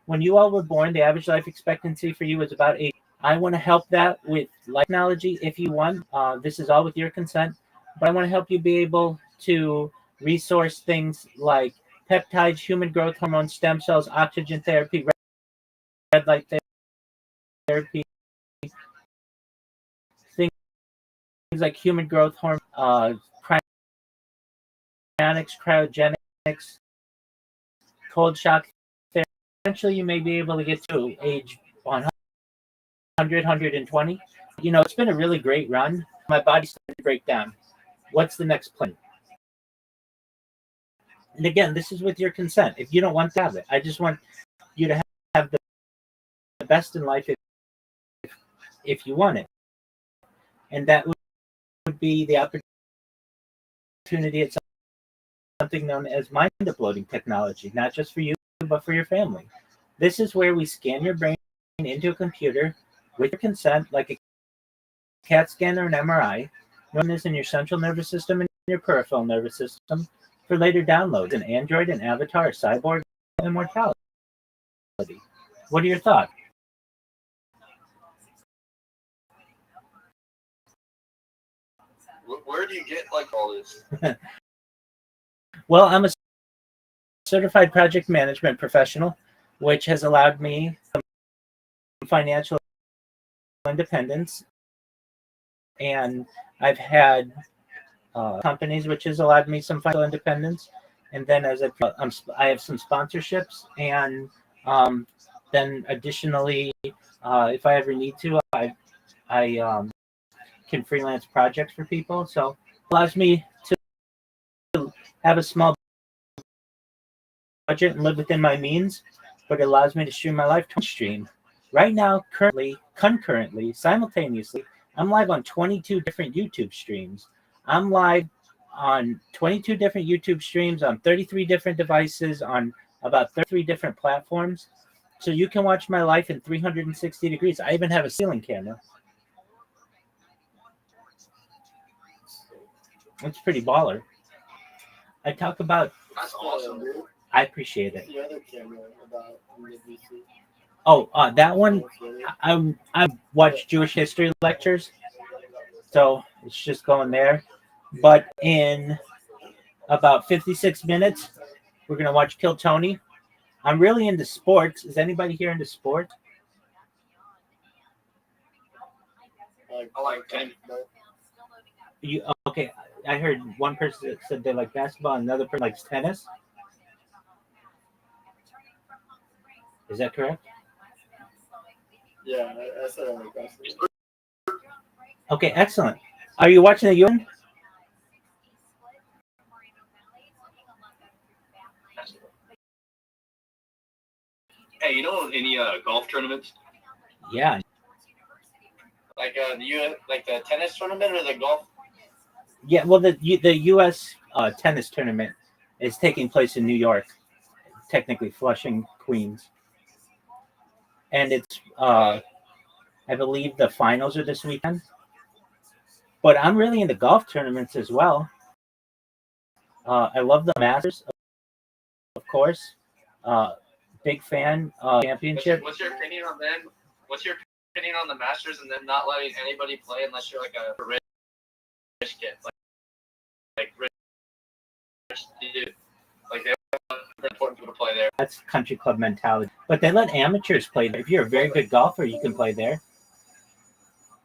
When you all were born, the average life expectancy for you was about 8. I want to help that with life technology if you want. This is all with your consent, but I want to help you be able to resource things like peptides, human growth hormone, stem cells, oxygen therapy, red light therapy, things like human growth hormone, cryogenics, cold shock therapy. Eventually, you may be able to get to age 100, 120. You know, it's been a really great run. My body's starting to break down. What's the next plan? And again, this is with your consent. If you don't want to have it, I just want you to have the best in life if you want it. And that would be the opportunity at something known as mind uploading technology, not just for you, but for your family. This is where we scan your brain into a computer with your consent, like a CAT scan or an MRI, known as in your central nervous system and your peripheral nervous system, for later downloads, an android, an avatar, a cyborg, immortality. What are your thoughts? Where do you get like all this? Well, I'm a certified project management professional, which has allowed me some financial independence, and I've had companies which has allowed me some financial independence, and then as I have some sponsorships, and then additionally, if I ever need to, I can freelance projects for people. So it allows me to have a small budget and live within my means, but it allows me to stream my life to stream. Right now, concurrently, simultaneously, I'm live on 22 different YouTube streams. I'm live on 22 different YouTube streams on 33 different devices on about 33 different platforms. So you can watch my life in 360 degrees. I even have a ceiling camera. It's pretty baller. I talk about... That's awesome. I appreciate it. The other camera about VC. Oh, that one, I watch Jewish history lectures, so it's just going there. But in about 56 minutes, we're going to watch Kill Tony. I'm really into sports. Is anybody here into sports? I like tennis. Okay, I heard one person that said they like basketball, and another person likes tennis. Is that correct? Yeah, I said I like basketball. Okay, excellent. Are you watching the UN? Hey, you know any golf tournaments? Yeah. Like like the tennis tournament or the golf? Yeah, well, the U.S. Tennis tournament is taking place in New York, technically Flushing, Queens, and it's I believe the finals are this weekend. But I'm really into golf tournaments as well. I love the Masters, of course. Big fan. Championship. What's your opinion on them? What's your opinion on the Masters and then not letting anybody play unless you're like a rich kid, like rich dude? Like they very important people to play there. That's country club mentality. But they let amateurs play there. If you're a very good golfer, you can play there.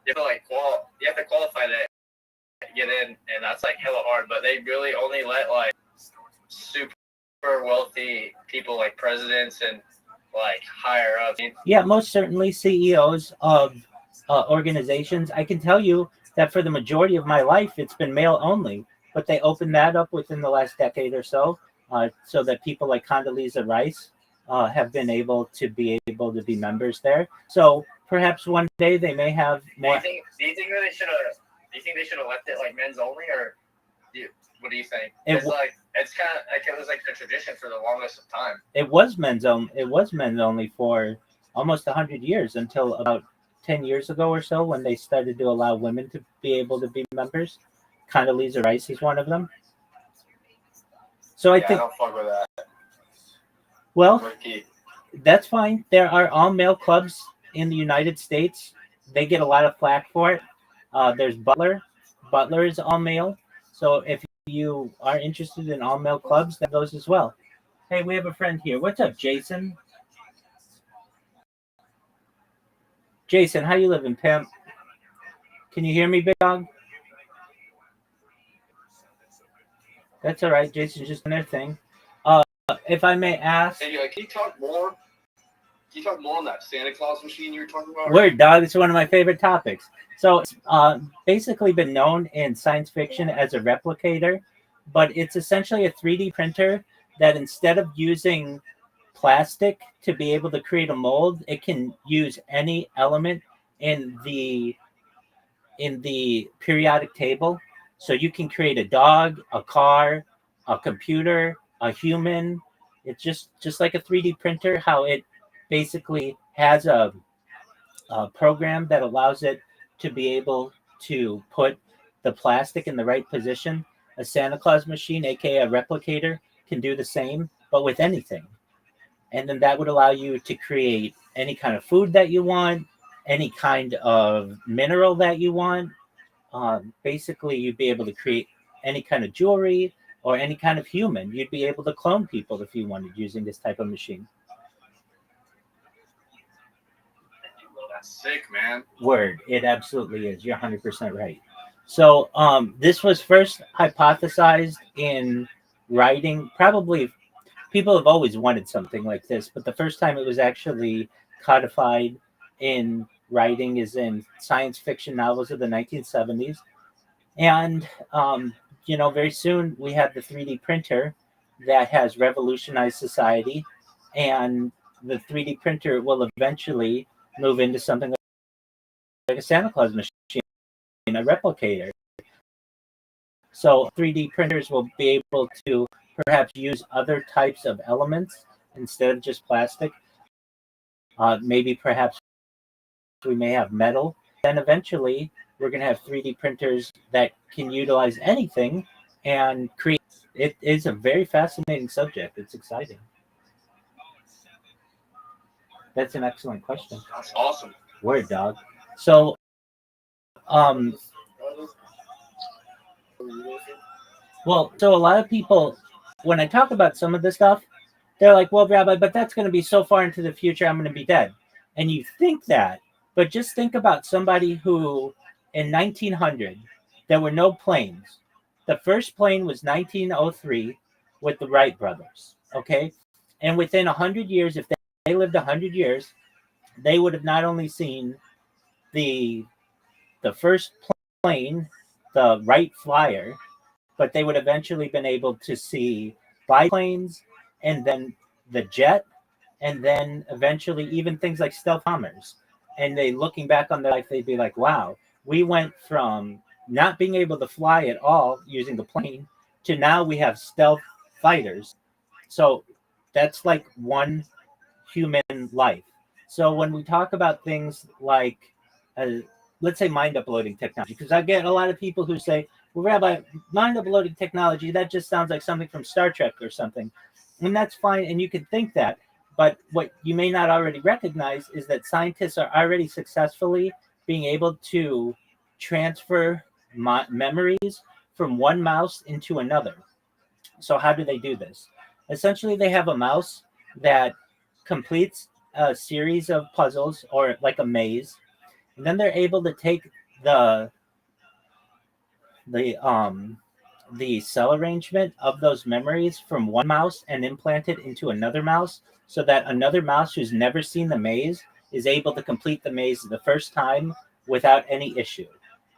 You have to qualify to get in, and that's like hella hard. But they really only let like super wealthy people, like presidents and like higher up. Yeah, most certainly CEOs of organizations. I can tell you that for the majority of my life, it's been male only. But they opened that up within the last decade or so, so that people like Condoleezza Rice have been able to be members there. So perhaps one day they may have more. Do you think that they should have? Do you think they should have left it like men's only, or what do you think? It's like it's kind of like it was like the tradition for the longest of time. It was men's only. It was men's only for almost 100 years until about 10 years ago or so, when they started to allow women to be able to be members. Condoleezza Rice is one of them. So I think. I don't fuck with that. Well, that's fine. There are all male clubs in the United States. They get a lot of flack for it. There's Butler. Butler is all male. So if you are interested in all male clubs, that those as well. Hey, we have a friend here. What's up, Jason? Jason, how you living, pimp? Can you hear me, big dog? That's all right. Jason's just doing their thing. If I may ask. Hey, can you talk more? Can you talk more on that Santa Claus machine you were talking about? Word, dog. It's one of my favorite topics. So it's basically been known in science fiction as a replicator, but it's essentially a 3D printer that instead of using plastic to be able to create a mold, it can use any element in the periodic table. So you can create a dog, a car, a computer, a human. It's just like a 3D printer, how it basically has a program that allows it to be able to put the plastic in the right position. A Santa Claus machine, aka a replicator, can do the same, but with anything. And then that would allow you to create any kind of food that you want, any kind of mineral that you want. Basically, you'd be able to create any kind of jewelry or any kind of human. You'd be able to clone people if you wanted using this type of machine. That's sick, man. Word, it absolutely is. You're 100% right. So this was first hypothesized in writing. Probably people have always wanted something like this, but the first time it was actually codified in writing is in science fiction novels of the 1970s. And, very soon we have the 3D printer that has revolutionized society. And the 3D printer will eventually move into something like a Santa Claus machine, a replicator. So 3D printers will be able to perhaps use other types of elements instead of just plastic. Maybe perhaps we may have metal. Then eventually we're going to have 3D printers that can utilize anything and create. It is a very fascinating subject. It's exciting. That's an excellent question. That's awesome. Word, dog. So, so a lot of people, when I talk about some of this stuff, they're like, well, Rabbi, but that's going to be so far into the future, I'm going to be dead. And you think that, but just think about somebody who, in 1900, there were no planes. The first plane was 1903 with the Wright brothers, okay? And within 100 years, if they lived 100 years, they would have not only seen the first plane, the Wright Flyer, but they would eventually been able to see biplanes and then the jet and then eventually even things like stealth bombers. And they looking back on their life, they'd be like, wow, we went from not being able to fly at all using the plane to now we have stealth fighters. So that's like one human life. So when we talk about things like, let's say mind uploading technology, because I get a lot of people who say, well, Rabbi, mind uploading technology, that just sounds like something from Star Trek or something. And that's fine. And you can think that. But what you may not already recognize is that scientists are already successfully being able to transfer memories from one mouse into another. So how do they do this? Essentially, they have a mouse that completes a series of puzzles or like a maze, and then they're able to take the the um the cell arrangement of those memories from one mouse and implant it into another mouse so that another mouse who's never seen the maze is able to complete the maze the first time without any issue.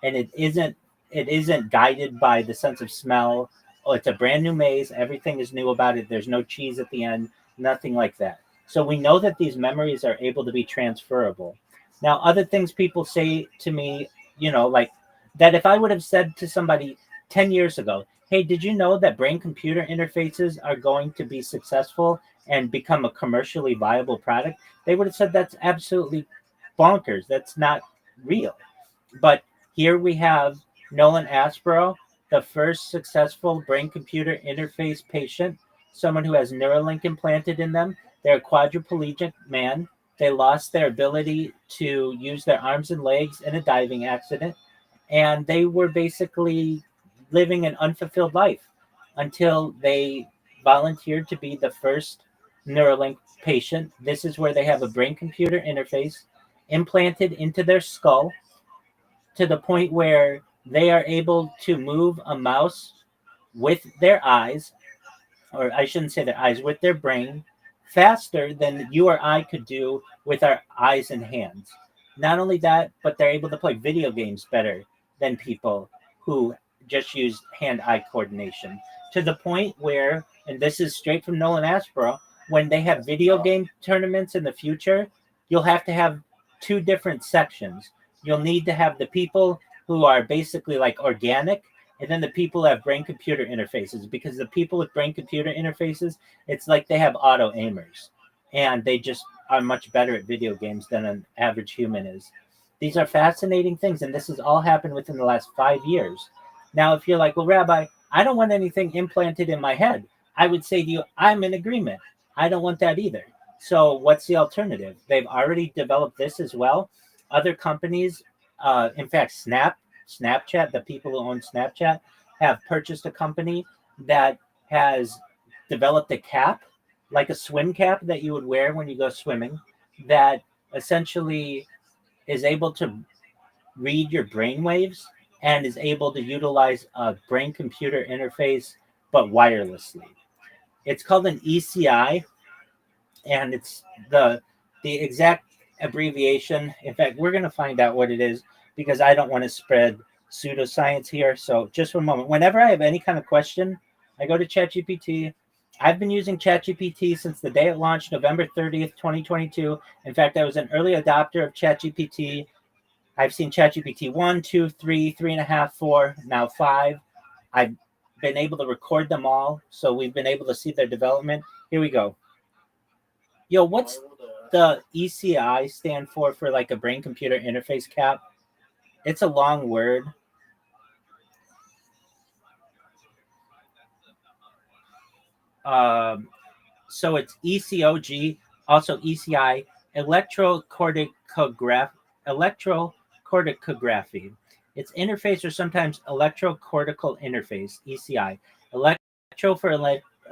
And it isn't guided by the sense of smell. Oh, it's a brand new maze, everything is new about it, there's no cheese at the end, nothing like that. So we know that these memories are able to be transferable. Now other things people say to me, like that if I would have said to somebody 10 years ago, hey, did you know that brain computer interfaces are going to be successful and become a commercially viable product? They would have said that's absolutely bonkers. That's not real. But here we have Nolan Aspro, the first successful brain computer interface patient, someone who has Neuralink implanted in them. They're a quadriplegic man. They lost their ability to use their arms and legs in a diving accident. And they were basically living an unfulfilled life until they volunteered to be the first Neuralink patient. This is where they have a brain computer interface implanted into their skull to the point where they are able to move a mouse with their eyes, or I shouldn't say their eyes, with their brain faster than you or I could do with our eyes and hands. Not only that, but they're able to play video games better than people who just use hand-eye coordination. To the point where, and this is straight from Nolan Aspro, when they have video game tournaments in the future, you'll have to have two different sections. You'll need to have the people who are basically like organic, and then the people who have brain computer interfaces, because the people with brain computer interfaces, it's like they have auto aimers and they just are much better at video games than an average human is. These are fascinating things, and this has all happened within the last 5 years. Now, if you're like, well, Rabbi, I don't want anything implanted in my head, I would say to you, I'm in agreement. I don't want that either. So what's the alternative? They've already developed this as well. Other companies, in fact, Snapchat, the people who own Snapchat, have purchased a company that has developed a cap, like a swim cap that you would wear when you go swimming, that essentially is able to read your brain waves and is able to utilize a brain computer interface, but wirelessly. It's called an ECI, and it's the exact abbreviation. In fact, we're going to find out what it is because I don't want to spread pseudoscience here. So just one moment. Whenever I have any kind of question, I go to ChatGPT. I've been using ChatGPT since the day it launched, November 30th, 2022. In fact, I was an early adopter of ChatGPT. I've seen ChatGPT 1, 2, 3, 3.5, 4, now 5. I've been able to record them all, so we've been able to see their development. Here we go. Yo, what's the ECI stand for like a brain computer interface cap? It's a long word. So it's ECOG, also ECI, electrocorticography. It's interface or sometimes electrocortical interface, ECI. Electro for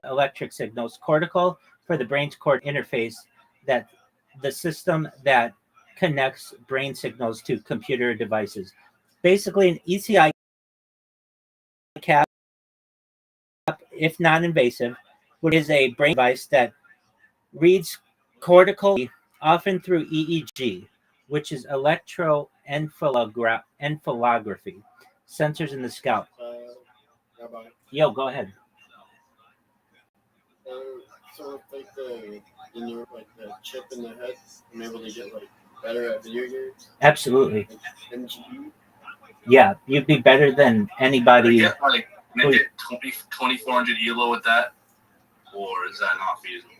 electric signals, cortical for the brain's cord interface, that the system that connects brain signals to computer devices. Basically, an ECI cap, if non-invasive, which is a brain device that reads cortical, often through EEG, which is electroencephalography, sensors in the scalp. Rabbi. Yo, go ahead. So with like the chip in the head, I'm able to get like better at video games. Absolutely. Like MGB. Yeah, you'd be better than anybody. Get like maybe 2400 ELO with that, or is that not feasible?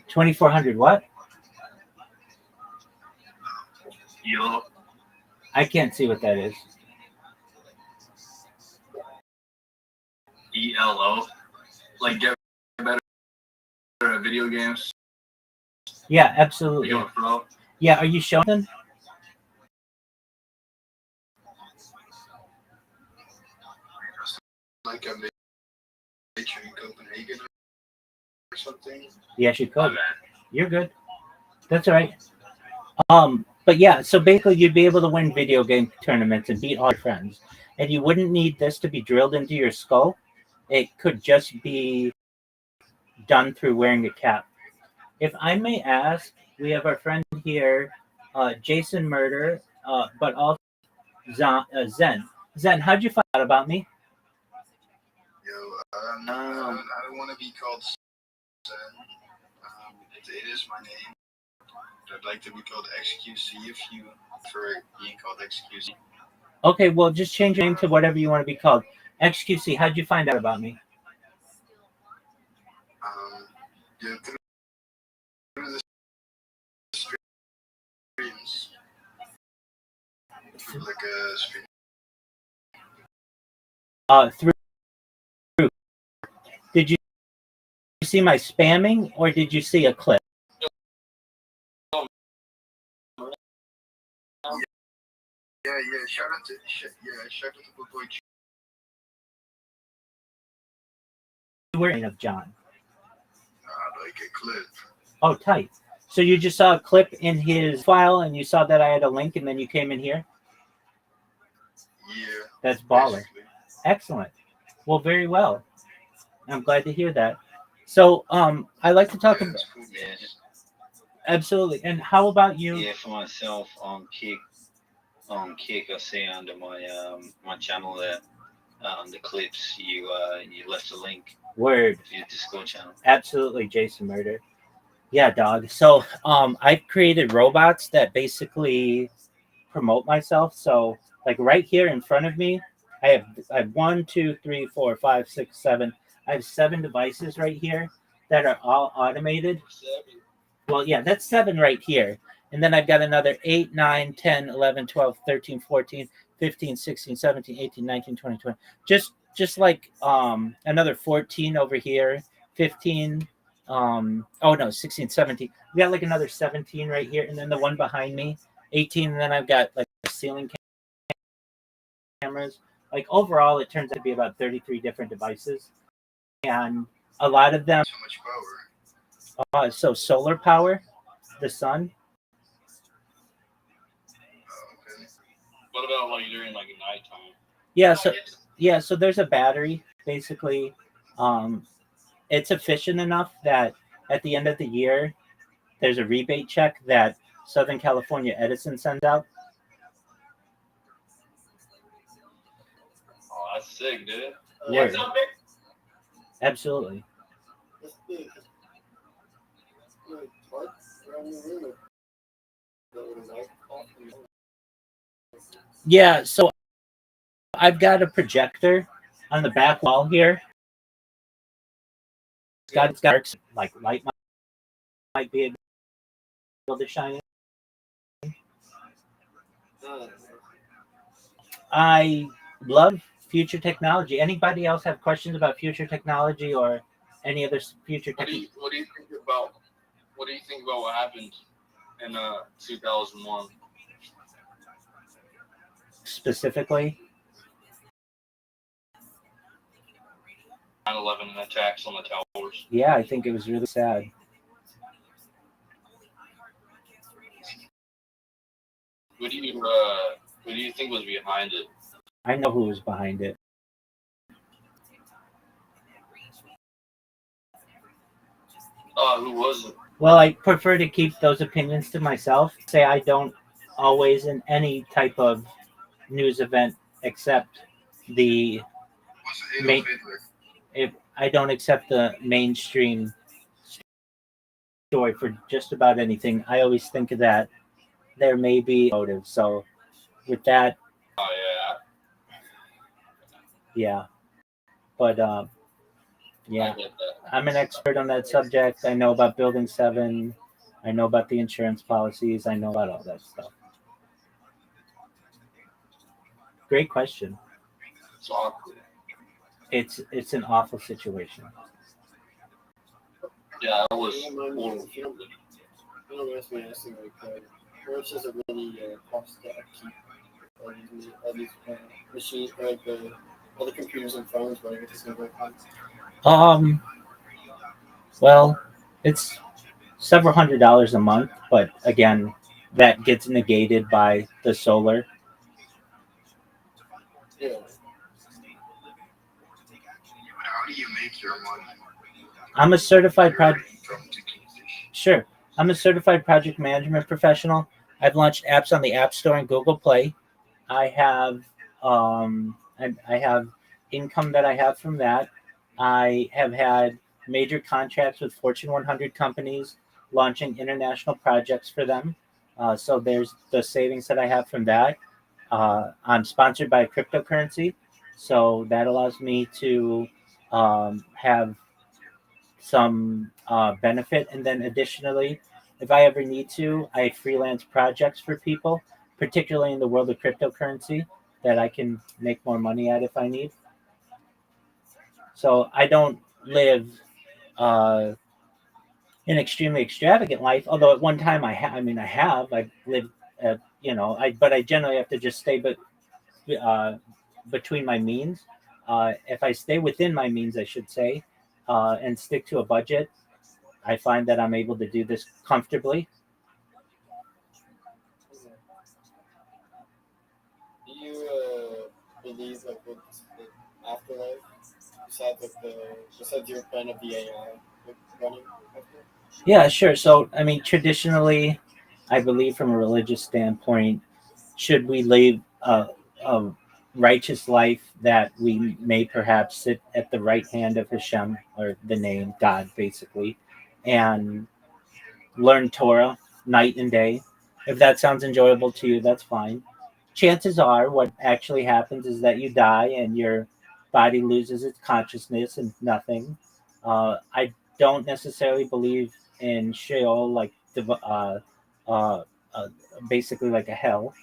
2400 what? ELO. I can't see what that is. ELO. Like get better at video games. Yeah, absolutely. You going pro? Yeah, are you showing them? Like a major in Copenhagen or something. Yes, you could. You're good. That's all right. But yeah, so basically you'd be able to win video game tournaments and beat all your friends. And you wouldn't need this to be drilled into your skull. It could just be done through wearing a cap. If I may ask, we have our friend here, Jason Murder, but also Zen. Zen, how'd you find out about me? I don't want to be called Zen. It is my name. I'd like to be called XQC if you prefer being called XQC. Okay, well, just change your name to whatever you want to be called. XQC, how'd you find out about me? Yeah, through the streams. Through like a stream. Through. Did you see my spamming or did you see a clip? Yeah, shout out to the boy. You were of John. Like a clip. Oh, tight. So you just saw a clip in his file and you saw that I had a link and then you came in here? Yeah. That's baller. Basically. Excellent. Well, very well. I'm glad to hear that. So, I like to talk about... Yes. Absolutely. And how about you? Yeah, for myself, on Kick, I see under my my channel there, the clips, you left a link. Word. To your Discord channel. Absolutely, Jason Murder. Yeah, dog. So, I've created robots that basically promote myself. So, like right here in front of me, I have 1, 2, 3, 4, 5, 6, 7. I have 7 devices right here that are all automated. Well, yeah, that's 7 right here. And then I've got another 8, 9, 10, 11, 12, 13, 14, 15, 16, 17, 18, 19, 20, 20. Just like another 14 over here, 15, 16, 17. We got like another 17 right here, and then the one behind me, 18, and then I've got like ceiling cameras. Like overall, it turns out to be about 33 different devices. And a lot of them... So much power. So solar power, the sun. Okay. What about like during like nighttime? Yeah, so there's a battery basically. It's efficient enough that at the end of the year, there's a rebate check that Southern California Edison sends out. Oh, that's sick, dude. Yeah. Absolutely. Yeah, so I've got a projector on the back wall here. It's got like light might be able to shine in. I love future technology. Anybody else have questions about future technology or any other future technology? What do you think about what happened in 2001? Specifically? 9/11 and attacks on the towers. Yeah, I think it was really sad. What do you think was behind it? I know who was behind it. Who was it? Well, I prefer to keep those opinions to myself. Say I don't always in any type of news event accept the main. If I don't accept the mainstream story for just about anything, I always think that there may be motive. So with that, Oh yeah. But yeah, I get that. I'm an expert on that subject. I know about Building 7. I know about the insurance policies. I know about all that stuff. Great question. It's awkward. It's an awful situation. Yeah, I was. If you don't mind me asking, like, how much does it really cost to upkeep all these machines, like all the computers and phones, whatever it's going Um, well, it's several $100s a month, but again, that gets negated by the solar. Yeah. How do you make your money? I'm a certified Your project. income to keep this. Sure, I'm a certified project management professional. I've launched apps on the App Store and Google Play. I have I have income that I have from that. I have had major contracts with Fortune 100 companies, launching international projects for them. So there's the savings that I have from that. I'm sponsored by a cryptocurrency, so that allows me to have some benefit. And then additionally, if I ever need to, I freelance projects for people, particularly in the world of cryptocurrency, that I can make more money at if I need. So I don't live uh, an extremely extravagant life. Although at one time I lived, but I generally have to just stay, uh, between my means. If I stay within my means, I should say, and stick to a budget, I find that I'm able to do this comfortably. Do you believe like with the afterlife, besides your plan of the AI like, running after? Yeah, sure. So, I mean, traditionally, I believe from a religious standpoint, should we live a righteous life that we may perhaps sit at the right hand of Hashem, or the name God, basically, and learn Torah night and day. If that sounds enjoyable to you, that's fine. Chances are, what actually happens is that you die and your body loses its consciousness and nothing. I don't necessarily believe in Sheol, like uh, uh, basically like a hell.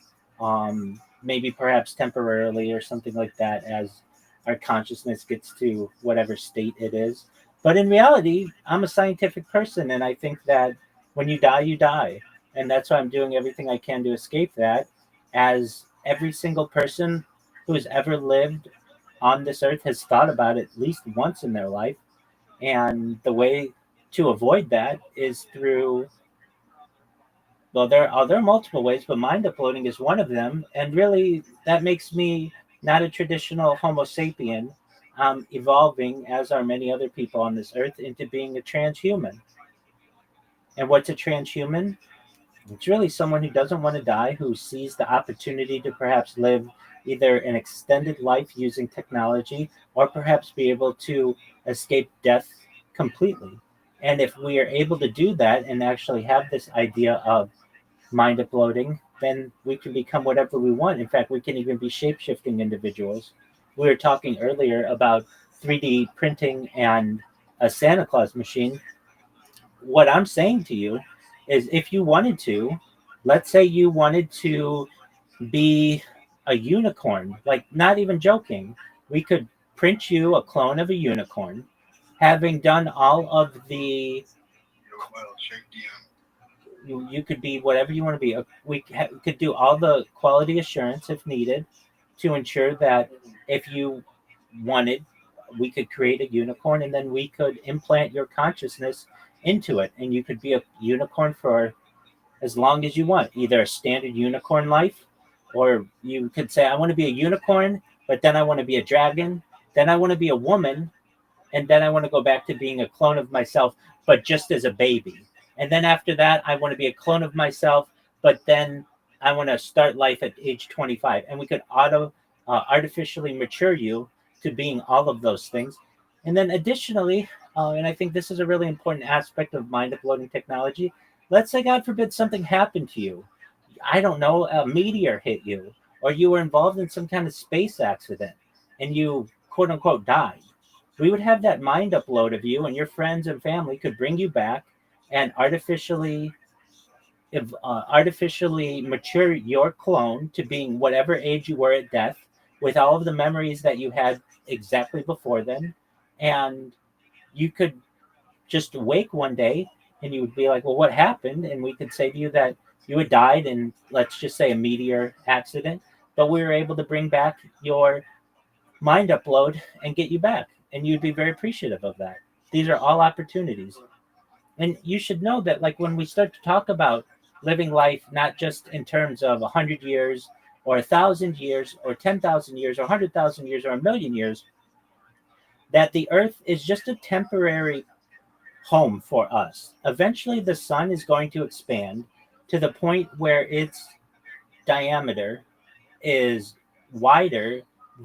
Maybe perhaps temporarily or something like that, as our consciousness gets to whatever state it is. But in reality, I'm a scientific person, and I think that when you die, you die. And that's why I'm doing everything I can to escape that, as every single person who has ever lived on this earth has thought about it at least once in their life. And the way to avoid that is through, well, there are multiple ways, but mind uploading is one of them. And really, that makes me not a traditional Homo sapien. I'm evolving, as are many other people on this earth, into being a transhuman. And what's a transhuman? It's really someone who doesn't want to die, who sees the opportunity to perhaps live either an extended life using technology, or perhaps be able to escape death completely. And if we are able to do that and actually have this idea of mind uploading, then we can become whatever we want. In fact, we can even be shape shifting individuals. We were talking earlier about 3D printing and a Santa Claus machine. What I'm saying to you is, if you wanted to, let's say you wanted to be a unicorn, like, not even joking, we could print you a clone of a unicorn, having done all of the, you could be whatever you want to be. Could do all the quality assurance if needed, to ensure that if you wanted, we could create a unicorn, and then we could implant your consciousness into it, and you could be a unicorn for as long as you want, either a standard unicorn life, or you could say, I want to be a unicorn, but then I want to be a dragon, then I want to be a woman, and then I want to go back to being a clone of myself, but just as a baby. And then after that, I want to be a clone of myself, but then I want to start life at age 25. And we could artificially mature you to being all of those things. And then additionally, and I think this is a really important aspect of mind uploading technology, let's say, God forbid, something happened to you. I don't know, a meteor hit you, or you were involved in some kind of space accident and you quote unquote died. We would have that mind upload of you, and your friends and family could bring you back and artificially mature your clone to being whatever age you were at death, with all of the memories that you had exactly before then. And you could just wake one day and you would be like, well, what happened? And we could say to you that you had died in, let's just say, a meteor accident, but we were able to bring back your mind upload and get you back. And you'd be very appreciative of that. These are all opportunities. And you should know that, like, when we start to talk about living life, not just in terms of 100 years or 1,000 years or 10,000 years or 100,000 years or a million years, that the earth is just a temporary home for us. Eventually, the sun is going to expand to the point where its diameter is wider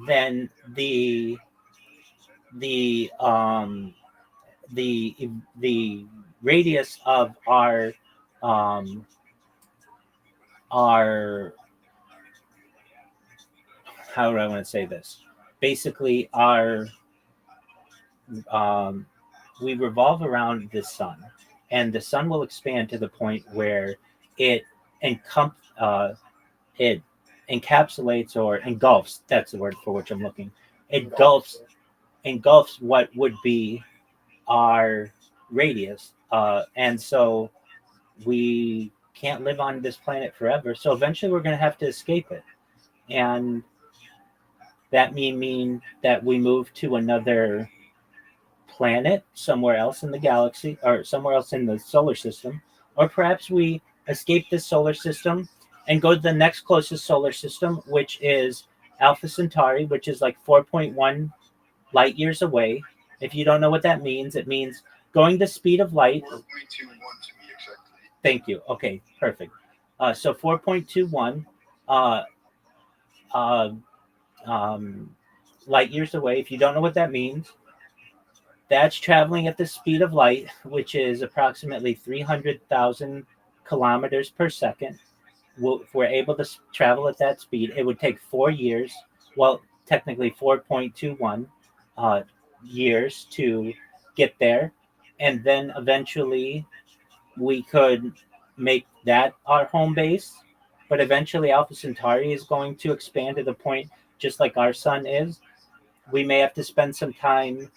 than the radius of our how do I want to say this? Basically, we revolve around the sun, and the sun will expand to the point where it encapsulates or engulfs. That's the word for which I'm looking. Engulfs what would be our radius, and so we can't live on this planet forever. So eventually, we're going to have to escape it, and that may mean that we move to another planet somewhere else in the galaxy, or somewhere else in the solar system, or perhaps we escape this solar system and go to the next closest solar system, which is Alpha Centauri, which is like 4.1 light years away. If you don't know what that means, it means going the speed of light. 4.21 to be exact. Thank you. Okay, perfect. So 4.21 light years away. If you don't know what that means, that's traveling at the speed of light, which is approximately 300,000 kilometers per second. If we're able to travel at that speed, it would take 4 years, well, technically 4.21 years to get there. And then eventually we could make that our home base. But eventually Alpha Centauri is going to expand to the point, just like our sun is. We may have to spend some time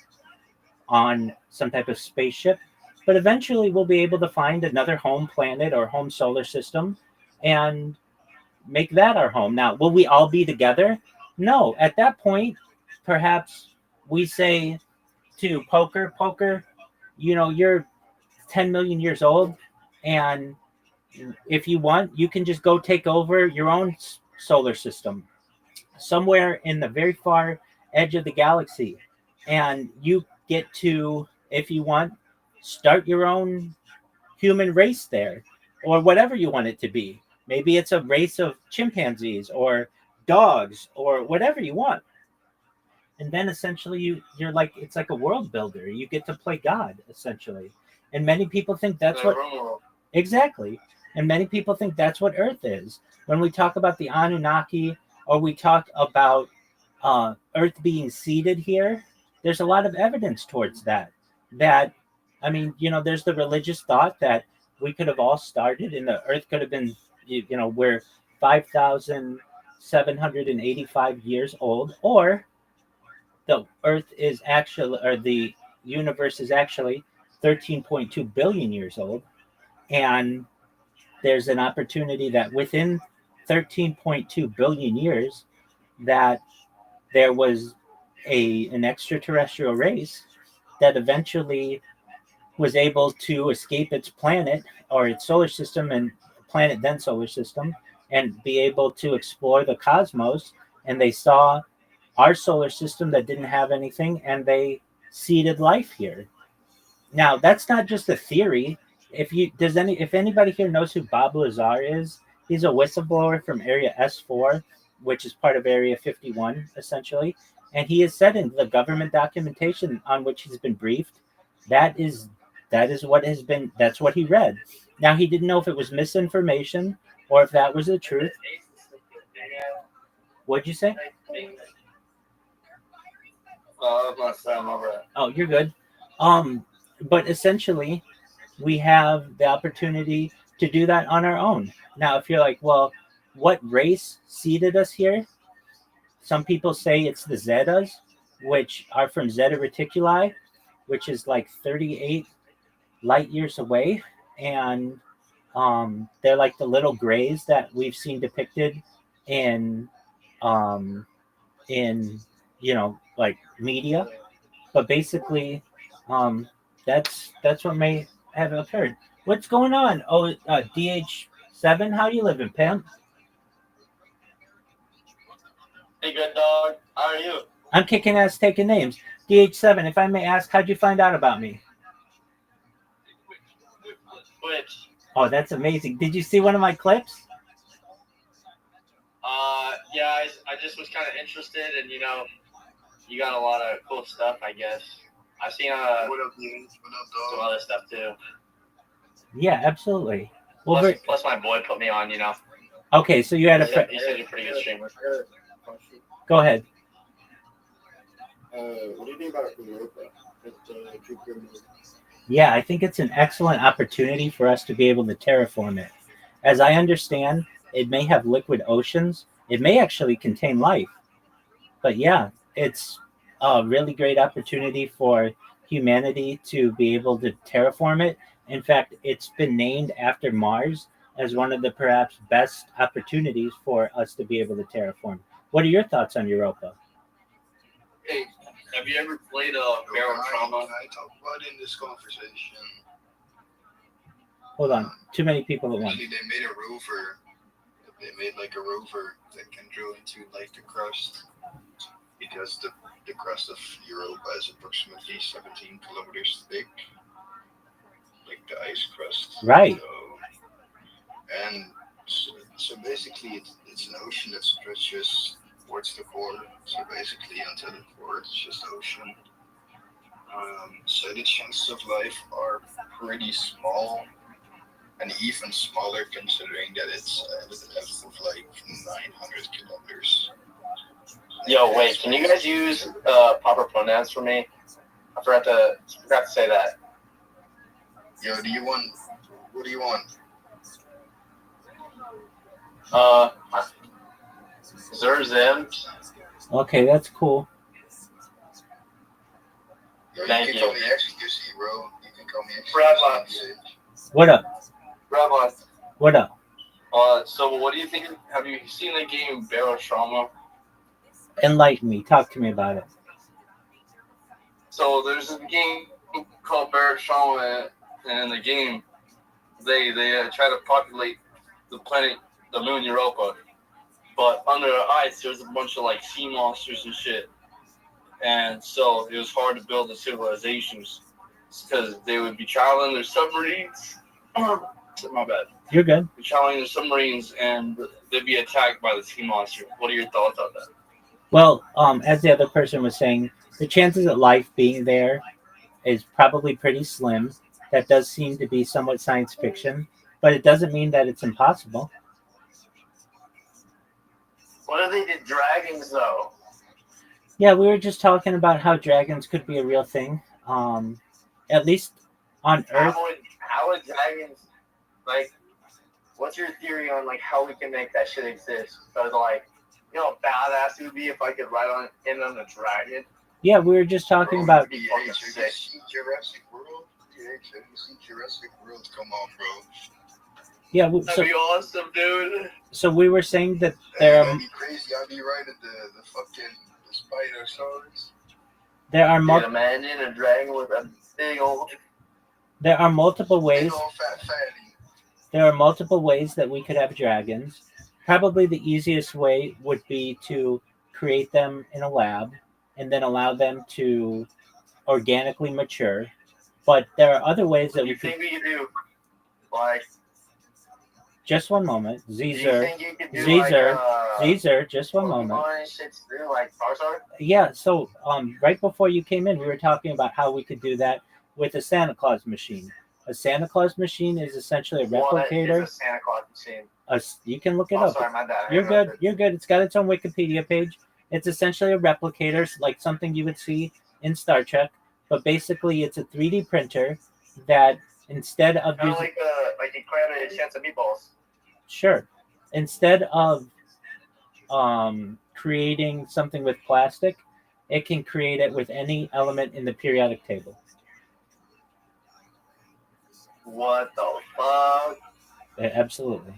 on some type of spaceship, but eventually we'll be able to find another home planet or home solar system and make that our home. Now, will we all be together? No. At that point, perhaps we say to Poker, you're 10 million years old, and if you want, you can just go take over your own solar system somewhere in the very far edge of the galaxy, and you get to, if you want, start your own human race there, or whatever you want it to be. Maybe it's a race of chimpanzees or dogs or whatever you want. And then essentially you're like, it's like a world builder. You get to play God, essentially. And many people think that's what exactly. And many people think that's what Earth is. When we talk about the Anunnaki, or we talk about Earth being seeded here, there's a lot of evidence towards that. I mean, there's the religious thought that we could have all started, and the Earth could have been, we're 5,785 years old, or the Earth is actually, or the universe is actually 13.2 billion years old, and there's an opportunity that within 13.2 billion years that there was an extraterrestrial race that eventually was able to escape its planet or its solar system, and planet then solar system, and be able to explore the cosmos. And they saw our solar system that didn't have anything, and they seeded life here. Now, that's not just a theory. If anybody here knows who Bob Lazar is, he's a whistleblower from Area S4, which is part of Area 51, essentially. And he has said in the government documentation on which he's been briefed, that is what has been, that's what he read. Now, he didn't know if it was misinformation or if that was the truth. What'd you say? Oh, you're good. But essentially, we have the opportunity to do that on our own. Now, if you're like, well, what race seeded us here? Some people say it's the Zetas, which are from Zeta Reticuli, which is like 38 light years away. And they're like the little grays that we've seen depicted in, in like media. But basically, that's what may have occurred. What's going on? Oh, DH7, how you living, pimp? Hey, good dog. How are you? I'm kicking ass, taking names. DH7, if I may ask, how'd you find out about me? Twitch. Oh, that's amazing. Did you see one of my clips? Yeah, I just was kind of interested, and you got a lot of cool stuff, I guess. I've seen What up, Dean? What up, dog? some other stuff too. Yeah, absolutely. Well, Plus my boy put me on, Okay, so you had a friend. He said you're a pretty good streamer. Go ahead. What do you think about Europa? Yeah, I think it's an excellent opportunity for us to be able to terraform it. As I understand, it may have liquid oceans. It may actually contain life. But yeah, it's a really great opportunity for humanity to be able to terraform it. In fact, it's been named after Mars as one of the perhaps best opportunities for us to be able to terraform. What are your thoughts on Europa? Hey, have you ever played Barrel Trauma? Can I talk about it in this conversation? Hold on, too many people at once. Actually, they made a rover. They made like a rover that can drill into like the crust, because the crust of Europa is approximately 17 kilometers thick, like the ice crust. Right. So basically, it's an ocean that stretches towards the core. So basically, until the core, it's just ocean. So the chances of life are pretty small, and even smaller considering that it's at a depth of like 900 kilometers. Yo, wait, can you guys use proper pronouns for me? I forgot to say that. Yo, what do you want? Zerzim. Okay, that's cool. Yo, Thank you. Can call me XQC, bro. You can call me XQC. What up? Rabbi. What up? So what do you think? Have you seen the game Barrel Trauma? Enlighten me. Talk to me about it. So there's a game called Barrel Trauma, and in the game, they try to populate the planet, the moon Europa, but under the ice there's a bunch of like sea monsters and shit, and so it was hard to build the civilizations because they would be traveling their submarines. My bad. You're good. Be traveling their submarines and they'd be attacked by the sea monster. What are your thoughts on that? Well, as the other person was saying, the chances of life being there is probably pretty slim. That does seem to be somewhat science fiction, but it doesn't mean that it's impossible. What are they did dragons though? Yeah, we were just talking about how dragons could be a real thing. At least on Earth. How would dragons, like, what's your theory on like how we can make that shit exist? Because like, badass it would be if I could ride in on a dragon. Yeah, we were just talking about. See Jurassic World? Yeah, see Jurassic World. Come on, bro. Yeah, That'd be awesome, dude. So we were saying that there That'd be crazy. I'd be riding the fucking Spinosaurus. There are a man in a dragon with a big old. There are multiple ways. Big old fat fatty. There are multiple ways that we could have dragons. Probably the easiest way would be to create them in a lab and then allow them to organically mature. But there are other ways that we could. Think we could do, like, Just one moment. Do you Zer. think you could do Zer, just one moment. shit's real, like Charizard? Yeah, so right before you came in, we were talking about how we could do that with a Santa Claus machine. A Santa Claus machine is essentially a replicator. What is a Santa Claus machine? You can look it Oh, up. sorry, my bad. You're good. You're good. It's got its own Wikipedia page. It's essentially a replicator, like something you would see in Star Trek, but basically it's a 3D printer that instead of Kind of using like you cram a chance of meatballs. sure, instead of creating something with plastic, it can create it with any element in the periodic table. What the fuck? Absolutely.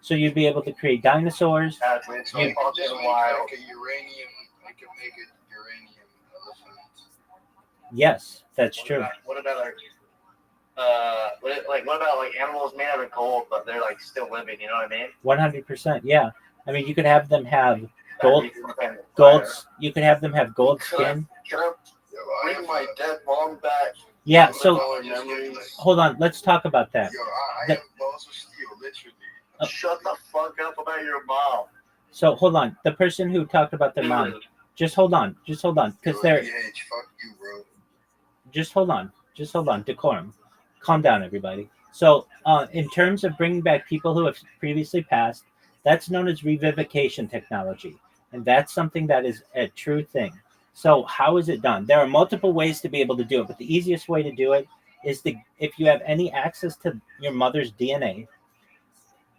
So you'd be able to create dinosaurs. That's So fucking I can just make wild. like a uranium. I can make a uranium elephant. Yes, that's true. What about like animals made out of gold, but they're like still living? You know what I mean? 100%. Yeah. I mean, you could have them have golds. You could have them have gold skin. Can I bring my dead mom back? Yeah. So Memories? hold on. Let's talk about that. Yo, I have balls of steel, literally. Shut the fuck up about your mom. So hold on. The person who talked about their mom. Just hold on. Just hold on. Because they're. Fuck you, bro. Just hold on. Just hold on. Decorum. Calm down, everybody. So, in terms of bringing back people who have previously passed, that's known as revivification technology. And that's something that is a true thing. So, how is it done? There are multiple ways to be able to do it, but the easiest way to do it is if you have any access to your mother's DNA,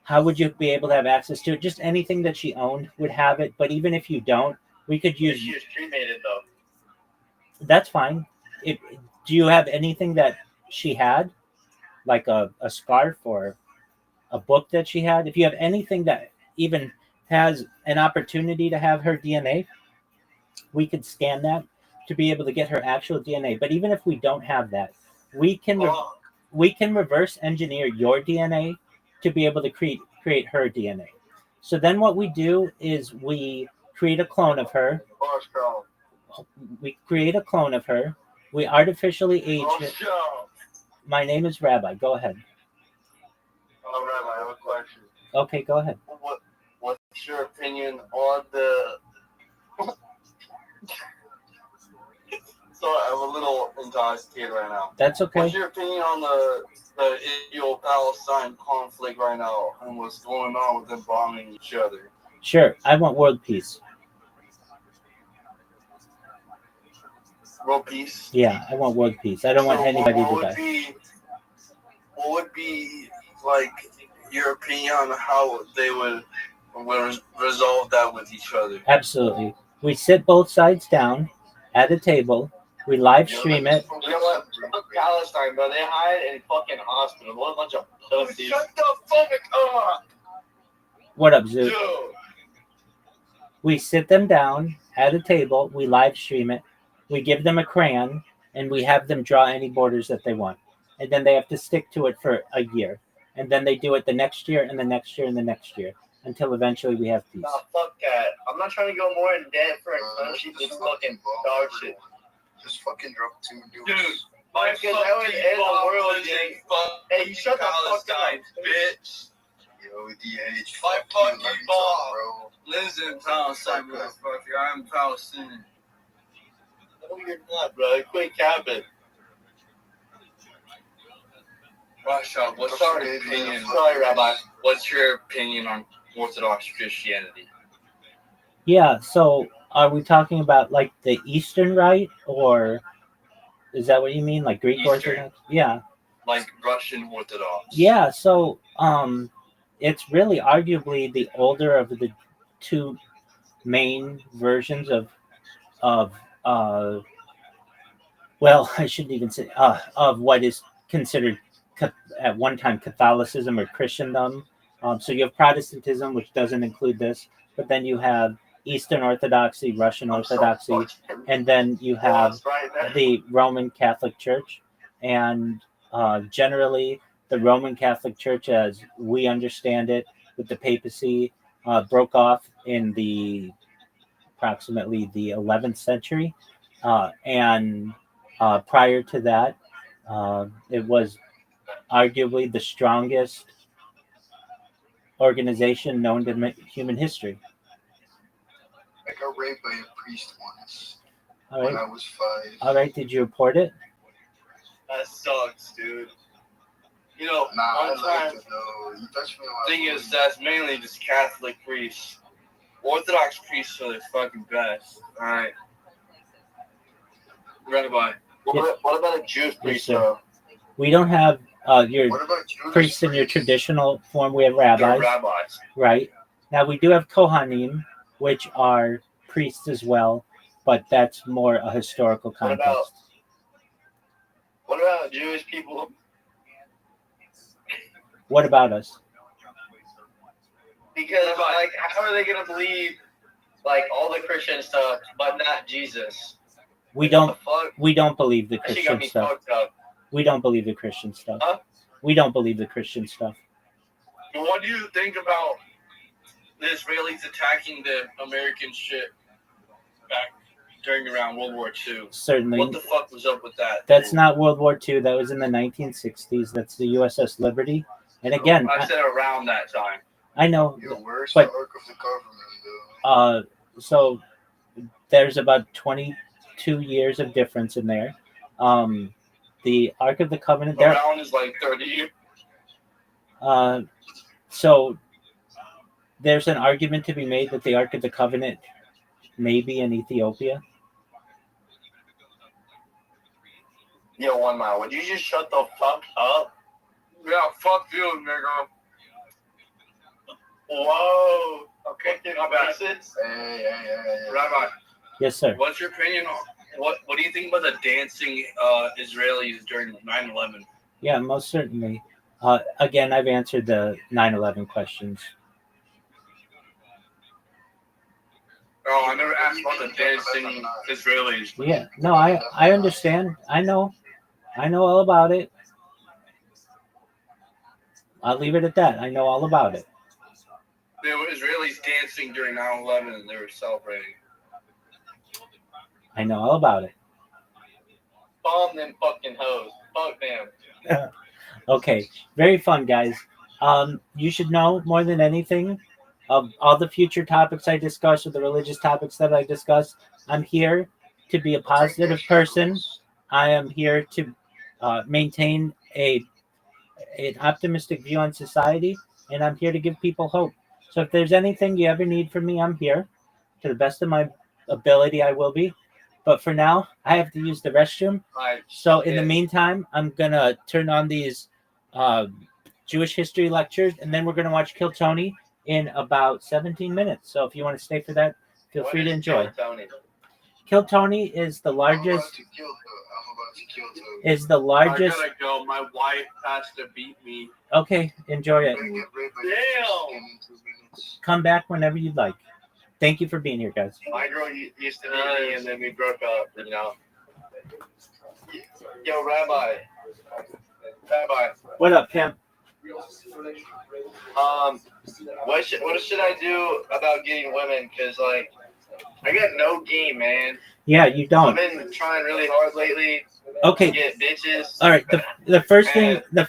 how would you be able to have access to it? Just anything that she owned would have it. But even if you don't, we could use. She was cremated though. That's fine. Do you have anything that she had, like a scarf or a book that she had? If you have anything that even has an opportunity to have her DNA, we could scan that to be able to get her actual DNA. But even if we don't have that, we can reverse engineer your DNA to be able to create her DNA. So then what we do is we create a clone of her. We create a clone of her. We artificially age it. My name is Rabbi. Go ahead. Oh, Rabbi, I have a question. Okay, go ahead. What's your opinion on the? So I'm a little intoxicated right now. That's okay. What's your opinion on the Israel-Palestine conflict right now and what's going on with them bombing each other? Sure, I want world peace. World peace? Yeah, I want world peace. I don't want anybody to die. What would be like your opinion on how they would resolve that with each other? Absolutely. We sit both sides down at a table. We live stream it. You know what? Fuck Palestine, bro. They hide in fucking hospital. What a bunch of pussies. Shut the fuck up! What up, Zoo? We sit them down at a table. We live stream it. We give them a crayon, and we have them draw any borders that they want. And then they have to stick to it for a year. And then they do it the next year, and the next year, and the next year, until eventually we have peace. Nah, fuck that. I'm not trying to go more in debt for a country that's fucking dog shit. Just fucking drop 2 nukes. Dude, I fucking that would end the world, dude. Hey, you shut the fuck up, bitch. Yo, DH. I fucking ball. Lives in Palestine, motherfucker. I'm Palestinian. No, you're not, bro. Quit capping. Rothschild, what's your opinion? Sorry, Rabbi. What's your opinion on Orthodox Christianity? Yeah, so are we talking about like the Eastern Rite, or is that what you mean? Like Greek Orthodox? Yeah. Like Russian Orthodox. Yeah, so it's really arguably the older of the two main versions of well, I shouldn't even say of what is considered at one time Catholicism or Christendom. So you have Protestantism, which doesn't include this, but then you have Eastern Orthodoxy, Russian Orthodoxy, and then you have the Roman Catholic Church. And generally, the Roman Catholic Church, as we understand it, with the papacy, broke off in approximately the 11th century. And prior to that, it was arguably the strongest organization known to human history. I got raped by a priest once All when right. I was 5. All right. Did you report it? That sucks, dude. You know, Nah, one I time, liked it though. You touched me on thing is, that's mainly just Catholic priests. Orthodox priests are the fucking best. All right. Rabbi. What about a Jewish priest, sir. though? We don't have your What about Jewish priests in your traditional form. We have rabbis. They're rabbis. Right. Now we do have Kohanim, which are priests as well, but that's more a historical context. What about Jewish people? What about us? Because, like, how are they going to believe, like, all the Christian stuff, but not Jesus? We don't fuck? we don't believe the That shit got Christian me stuff. fucked up. We don't believe the Christian stuff. Huh? We don't believe the Christian stuff. What do you think about the Israelis attacking the American shit back during around World War II? Certainly. What the fuck was up with that? That's not World War II. That was in the 1960s. That's the USS Liberty. And again, I said around that time. I know, Yo, where's but the Ark of the Covenant, though? so there's about 22 years of difference in there. The Ark of the Covenant. There, Around is like 30 years. So there's an argument to be made that the Ark of the Covenant may be in Ethiopia. Yo, 1 mile. Would you just shut the fuck up? Yeah, fuck you, nigga. Whoa. Okay, Hey. Rabbi. Yes, sir. What's your opinion on what do you think about the dancing Israelis during 9/11? Yeah, most certainly. Again, I've answered the 9/11 questions. Oh, I never asked about the dancing Israelis. Yeah, no, I understand. I know all about it. I'll leave it at that. I know all about it. There were Israelis dancing during 9/11 and they were celebrating. I know all about it. Bomb them fucking hoes. Fuck them. Okay, very fun, guys. You should know more than anything of all the future topics I discuss or the religious topics that I discuss. I'm here to be a positive person. I am here to maintain an optimistic view on society, and I'm here to give people hope. So if there's anything you ever need from me, I'm here. To the best of my ability, I will be. But for now, I have to use the restroom. So in the meantime, I'm going to turn on these Jewish history lectures, and then we're going to watch Kill Tony in about 17 minutes. So if you want to stay for that, feel free to enjoy. Kill Tony is the largest. Is the largest. I gotta go. My wife has to beat me. Okay, enjoy it. Damn. Come back whenever you'd like. Thank you for being here, guys. My girl used to beat me, and then we broke up. You know. Yo, Rabbi. What up, Pimp? What should I do about getting women? Cause like, I got no game, man. Yeah, you don't. I've been trying really hard lately. Okay. To get bitches. All right. The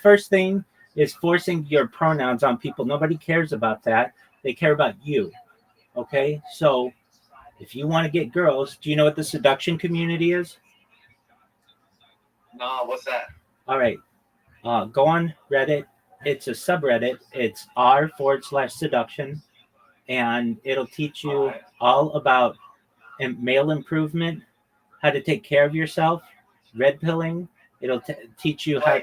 first thing is forcing your pronouns on people. Nobody cares about that. They care about you. Okay. So if you want to get girls, do you know what the seduction community is? No, what's that? All right. Go on Reddit. It's a subreddit. It's r/seduction, and it'll teach you all about male improvement, how to take care of yourself, red pilling. It'll teach you how.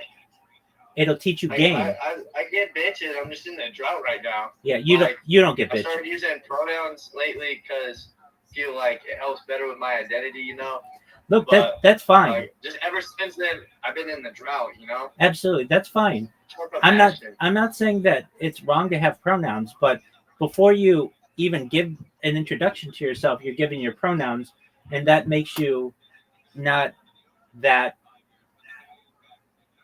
It'll teach you game. I get bitches. I'm just in the drought right now. Yeah, you don't get bitches. I started using pronouns lately because I feel like it helps better with my identity, you know. Look, that's fine. Like, just ever since then, I've been in the drought, you know. Absolutely, that's fine. I'm not saying that it's wrong to have pronouns, but before you even give an introduction to yourself, you're giving your pronouns, and that makes you not that.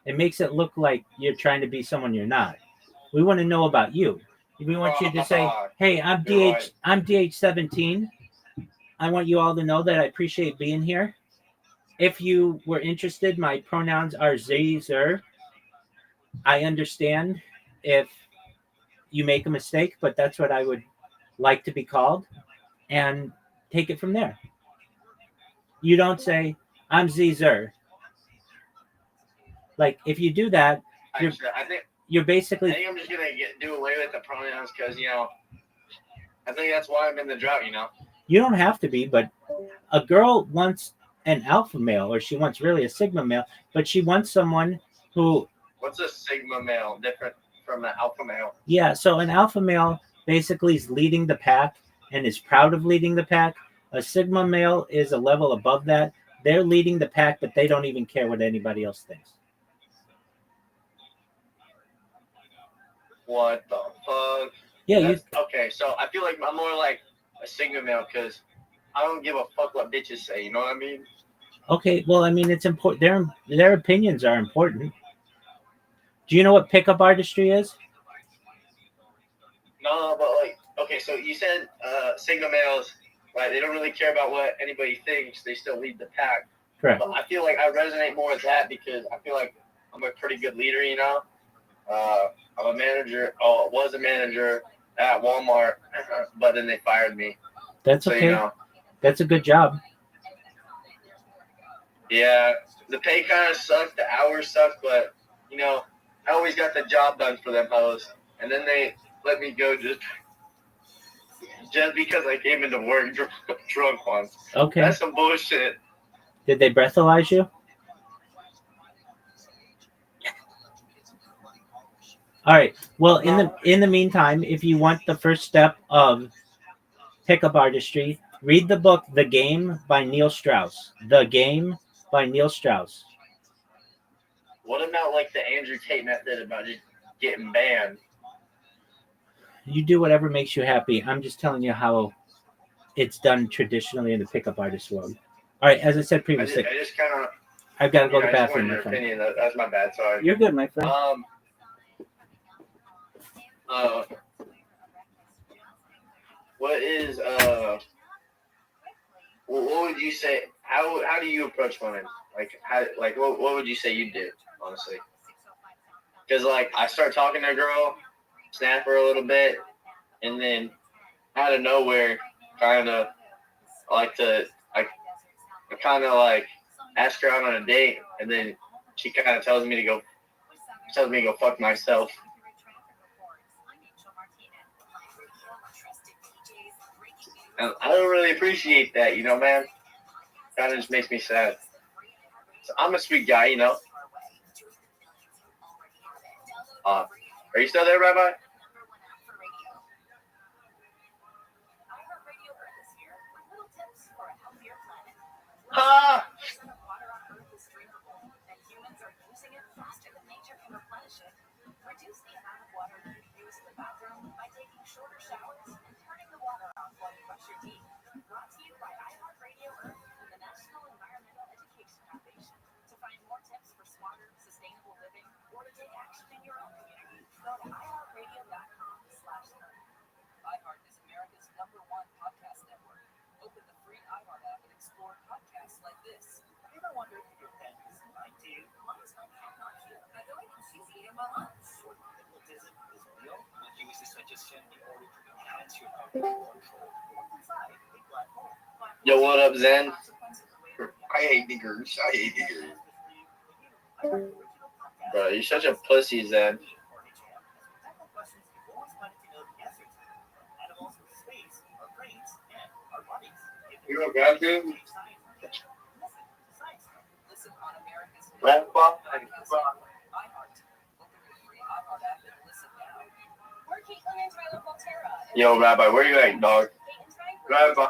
It makes it look like you're trying to be someone you're not. We want to know about you. We want you to say, "Hey, I'm DH17. I want you all to know that I appreciate being here. If you were interested, my pronouns are they, zer. I understand if you make a mistake, but that's what I would like to be called, and take it from there. You don't say, I'm Zer. Like, if you do that, you're I basically... think I'm just gonna do away with the pronouns because I think that's why I'm in the drought. You don't have to be, but a girl wants an alpha male, or she wants really a sigma male, but she wants someone who... What's a sigma male different from an alpha male? Yeah, so an alpha male basically is leading the pack and is proud of leading the pack. A sigma male is a level above that. They're leading the pack, but they don't even care what anybody else thinks. What the fuck? Yeah, okay, so I feel like I'm more like a sigma male because I don't give a fuck what bitches say. You know what I mean? Okay, well, I mean, it's important. Their opinions are important. Do you know what pickup artistry is? No, but okay, so you said sigma males, right? They don't really care about what anybody thinks. They still lead the pack. Correct. But I feel like I resonate more with that because I feel like I'm a pretty good leader. I'm a manager. Oh, was a manager at Walmart, but then they fired me. That's okay. That's a good job. Yeah, the pay kind of sucked. The hours sucked, but I always got the job done for them hoes. And then they let me go just because I came into work drunk once. Okay. That's some bullshit. Did they breathalyze you? All right. Well, in the meantime, if you want the first step of pickup artistry, read the book The Game by Neil Strauss. The Game by Neil Strauss. What about the Andrew Tate method about just getting banned? You do whatever makes you happy. I'm just telling you how it's done traditionally in the pickup artist world. All right, as I said previously, I just kind of... I've got to go to the I just bathroom, wanted my your friend. opinion. That's my bad. Sorry. You're good, my friend. What is what would you say? How do you approach women? What would you say you do, honestly? Because I start talking to a girl, snap her a little bit, and then out of nowhere, kind of I kind of ask her out on a date, and then she kind of tells me to go fuck myself. And I don't really appreciate that, man. Kind of just makes me sad. So I'm a sweet guy, Are you still there, Rabbi? Ha! Yo, what up, Zen? I hate niggers. Bro, you're such a pussy, Zen. You don't got to? Yo, Rabbi, where you at, dog? Rabbi.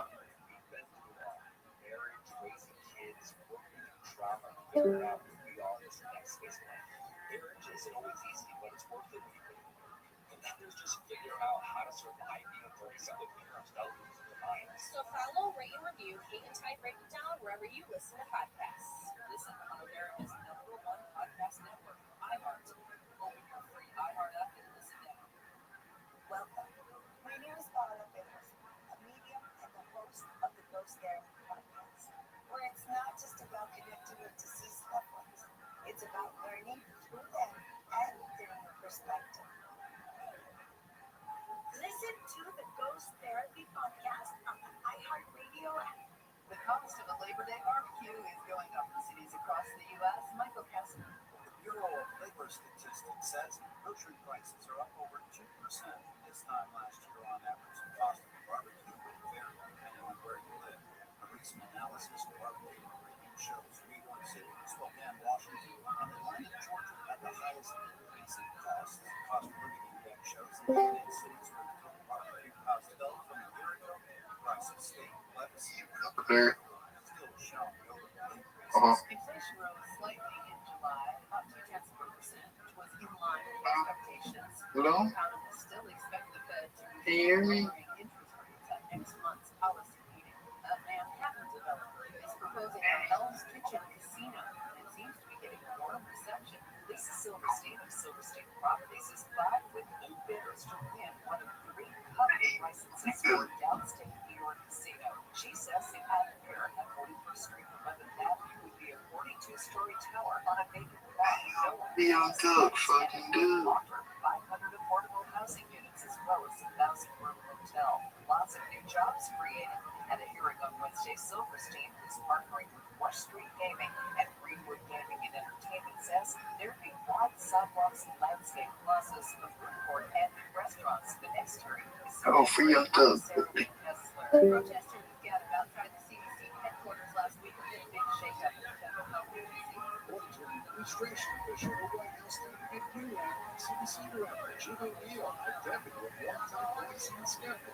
So follow, rate, and review Kate and Ty Break It Down wherever you listen to podcasts. Listen on America's #1 podcast network, iHeart. Open your free iHeart app and listen now. Welcome. My name is Paula Perez, a medium and the host of the Ghost Therapy podcast, where it's not just about connecting with deceased loved ones. It's about learning through them and their perspective. Growing up in cities across the U.S., Michael Kessler. The Bureau of Labor Statistics says grocery prices are up over 2% this time last year on average. The cost of a barbecue will vary depending on where you live. A recent analysis of barbecue review shows New York City, Spokane, Washington, and Atlanta, Georgia had the highest increase in costs. The cost of living index shows that in cities where the total barbecue cost fell from a year ago, the price of steak, lettuce, and Clear. still showing notable increases. Inflation rose slightly in July, up 0.2%, which was in line with expectations. Hello? Economists still expect the Fed to Can you hear me? lowering interest rates at next month's policy meeting. A Manhattan developer is proposing a Hell's Kitchen casino, and it seems to be getting a warm reception. Lisa Silverstein of Silverstein Properties is filed with 8 bidders to win one of 3 coveted licenses for downstate New York casino. She says the Avenue at 41st Street and 11th Avenue would be a 42-story tower on a vacant lot. No one Feel good, fucking good. offer 500 affordable housing units as well as a 1,000-room hotel. Lots of new jobs created. At a hearing on Wednesday, Silverstein is partnering with West Street Gaming and Greenwood Gaming and Entertainment says there'd be wide sidewalks and landscape plazas, a food court, and restaurants. The next hearing is Oh, free up the. protesters began about tried the CDC headquarters last week with a big shakeup in the federal health agency. Administration official at White House stated if you want CDC director Jimmy Neal identical with one-time vaccine skeptic.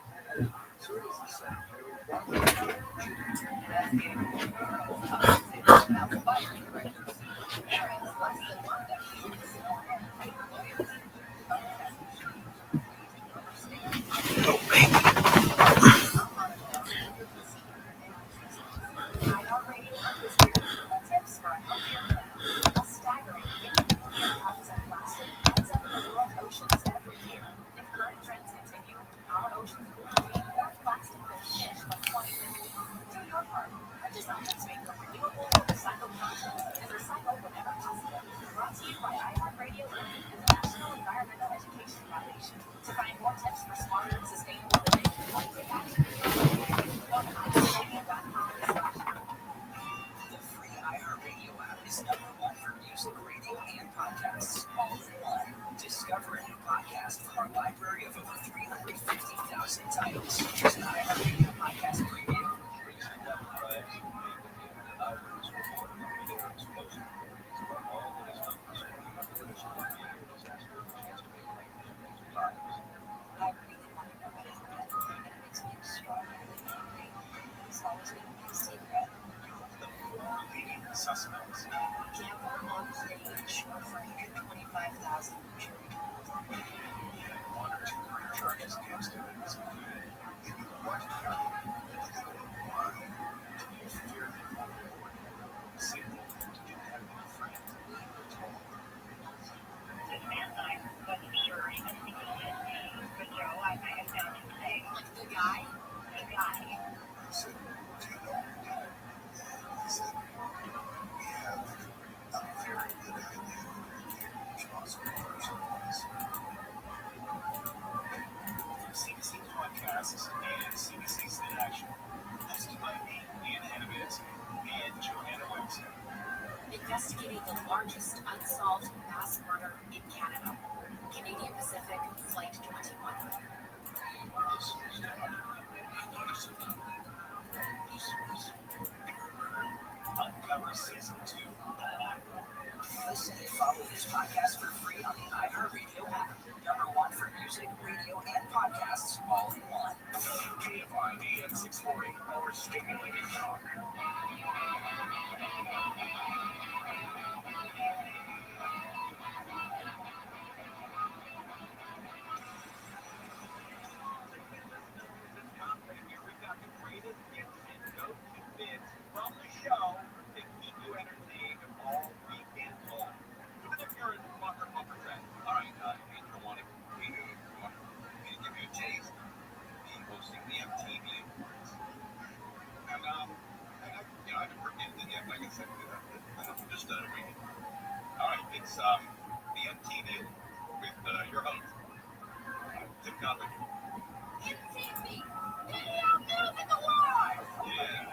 So it is the Secretary of To find more tips for smarter and sustainable living, take action. The free iHeartRadio app is #1 for music, radio, and podcasts, all in one. Discover a new podcast from our library of over 350,000 titles. Here's an iHeartRadio podcast preview. Suspects. Gamble on stage for 25,000 jury. 1 or 2 great charges against him. CBC podcasts and CBC's in action. Hosted by me, Ian Hannibis, and Joanna Webster. Investigating the largest unsolved mass murder in Canada. Canadian Pacific Flight 21. Uncover Season 2. Listen and follow this podcast for free on the iHeartRadio app. #1 for music, radio, and podcasts, all in one. KFI AM 640, more stimulating talk. From the show to keep you entertained all weekend long. Even if you're in Walker Percent. All right, Angel wanted to give you a taste. Be hosting the MTV Awards. And, I haven't predicted yet, like I said, I'm just waiting. All right, it's the MTV with your host, Tim Conley. MTV! Video News in the World! Yeah.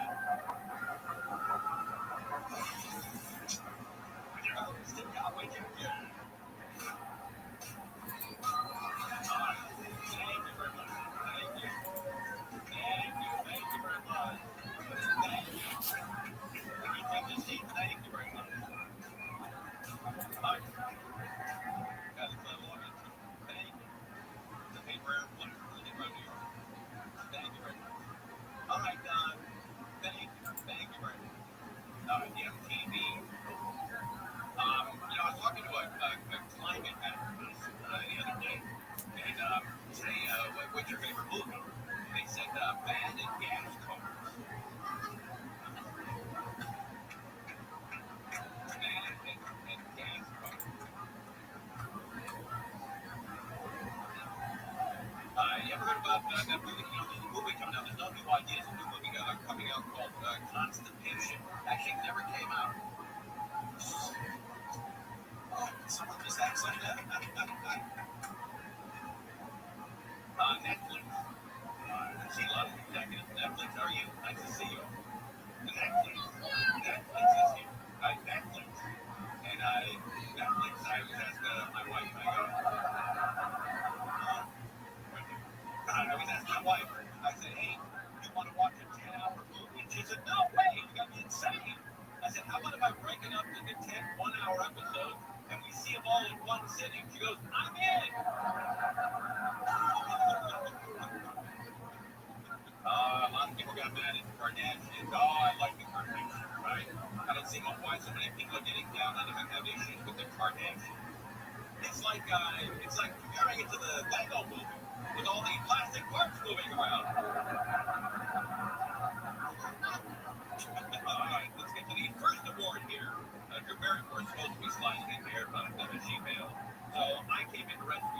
ever heard about that movie? You know, there's a movie coming out. There's no new ideas. A new movie coming out called Constipation. Actually, never came out. Oh, someone just had some that. Netflix. I see a lot of executives. Netflix, are you? Nice to see you. Netflix is here. Netflix. And Netflix, I was asking my wife, I was asking my wife, I said, hey, you want to watch a 10-hour movie? And she said, no way, you got me insane. I said, how about if I break it up into 10 one-hour episodes and we see them all in one sitting? She goes, I'm in. A lot of people got mad at Kardashians. Oh, I like the Kardashians, right? I don't see why so many people are getting down on them and have issues with the Kardashians. It's like comparing it to the Lego movie with all the plastic parts moving around. All right, let's get to the first award here. Drew Barrymore's supposed to be sliding in here, but she failed. So I came in to rescue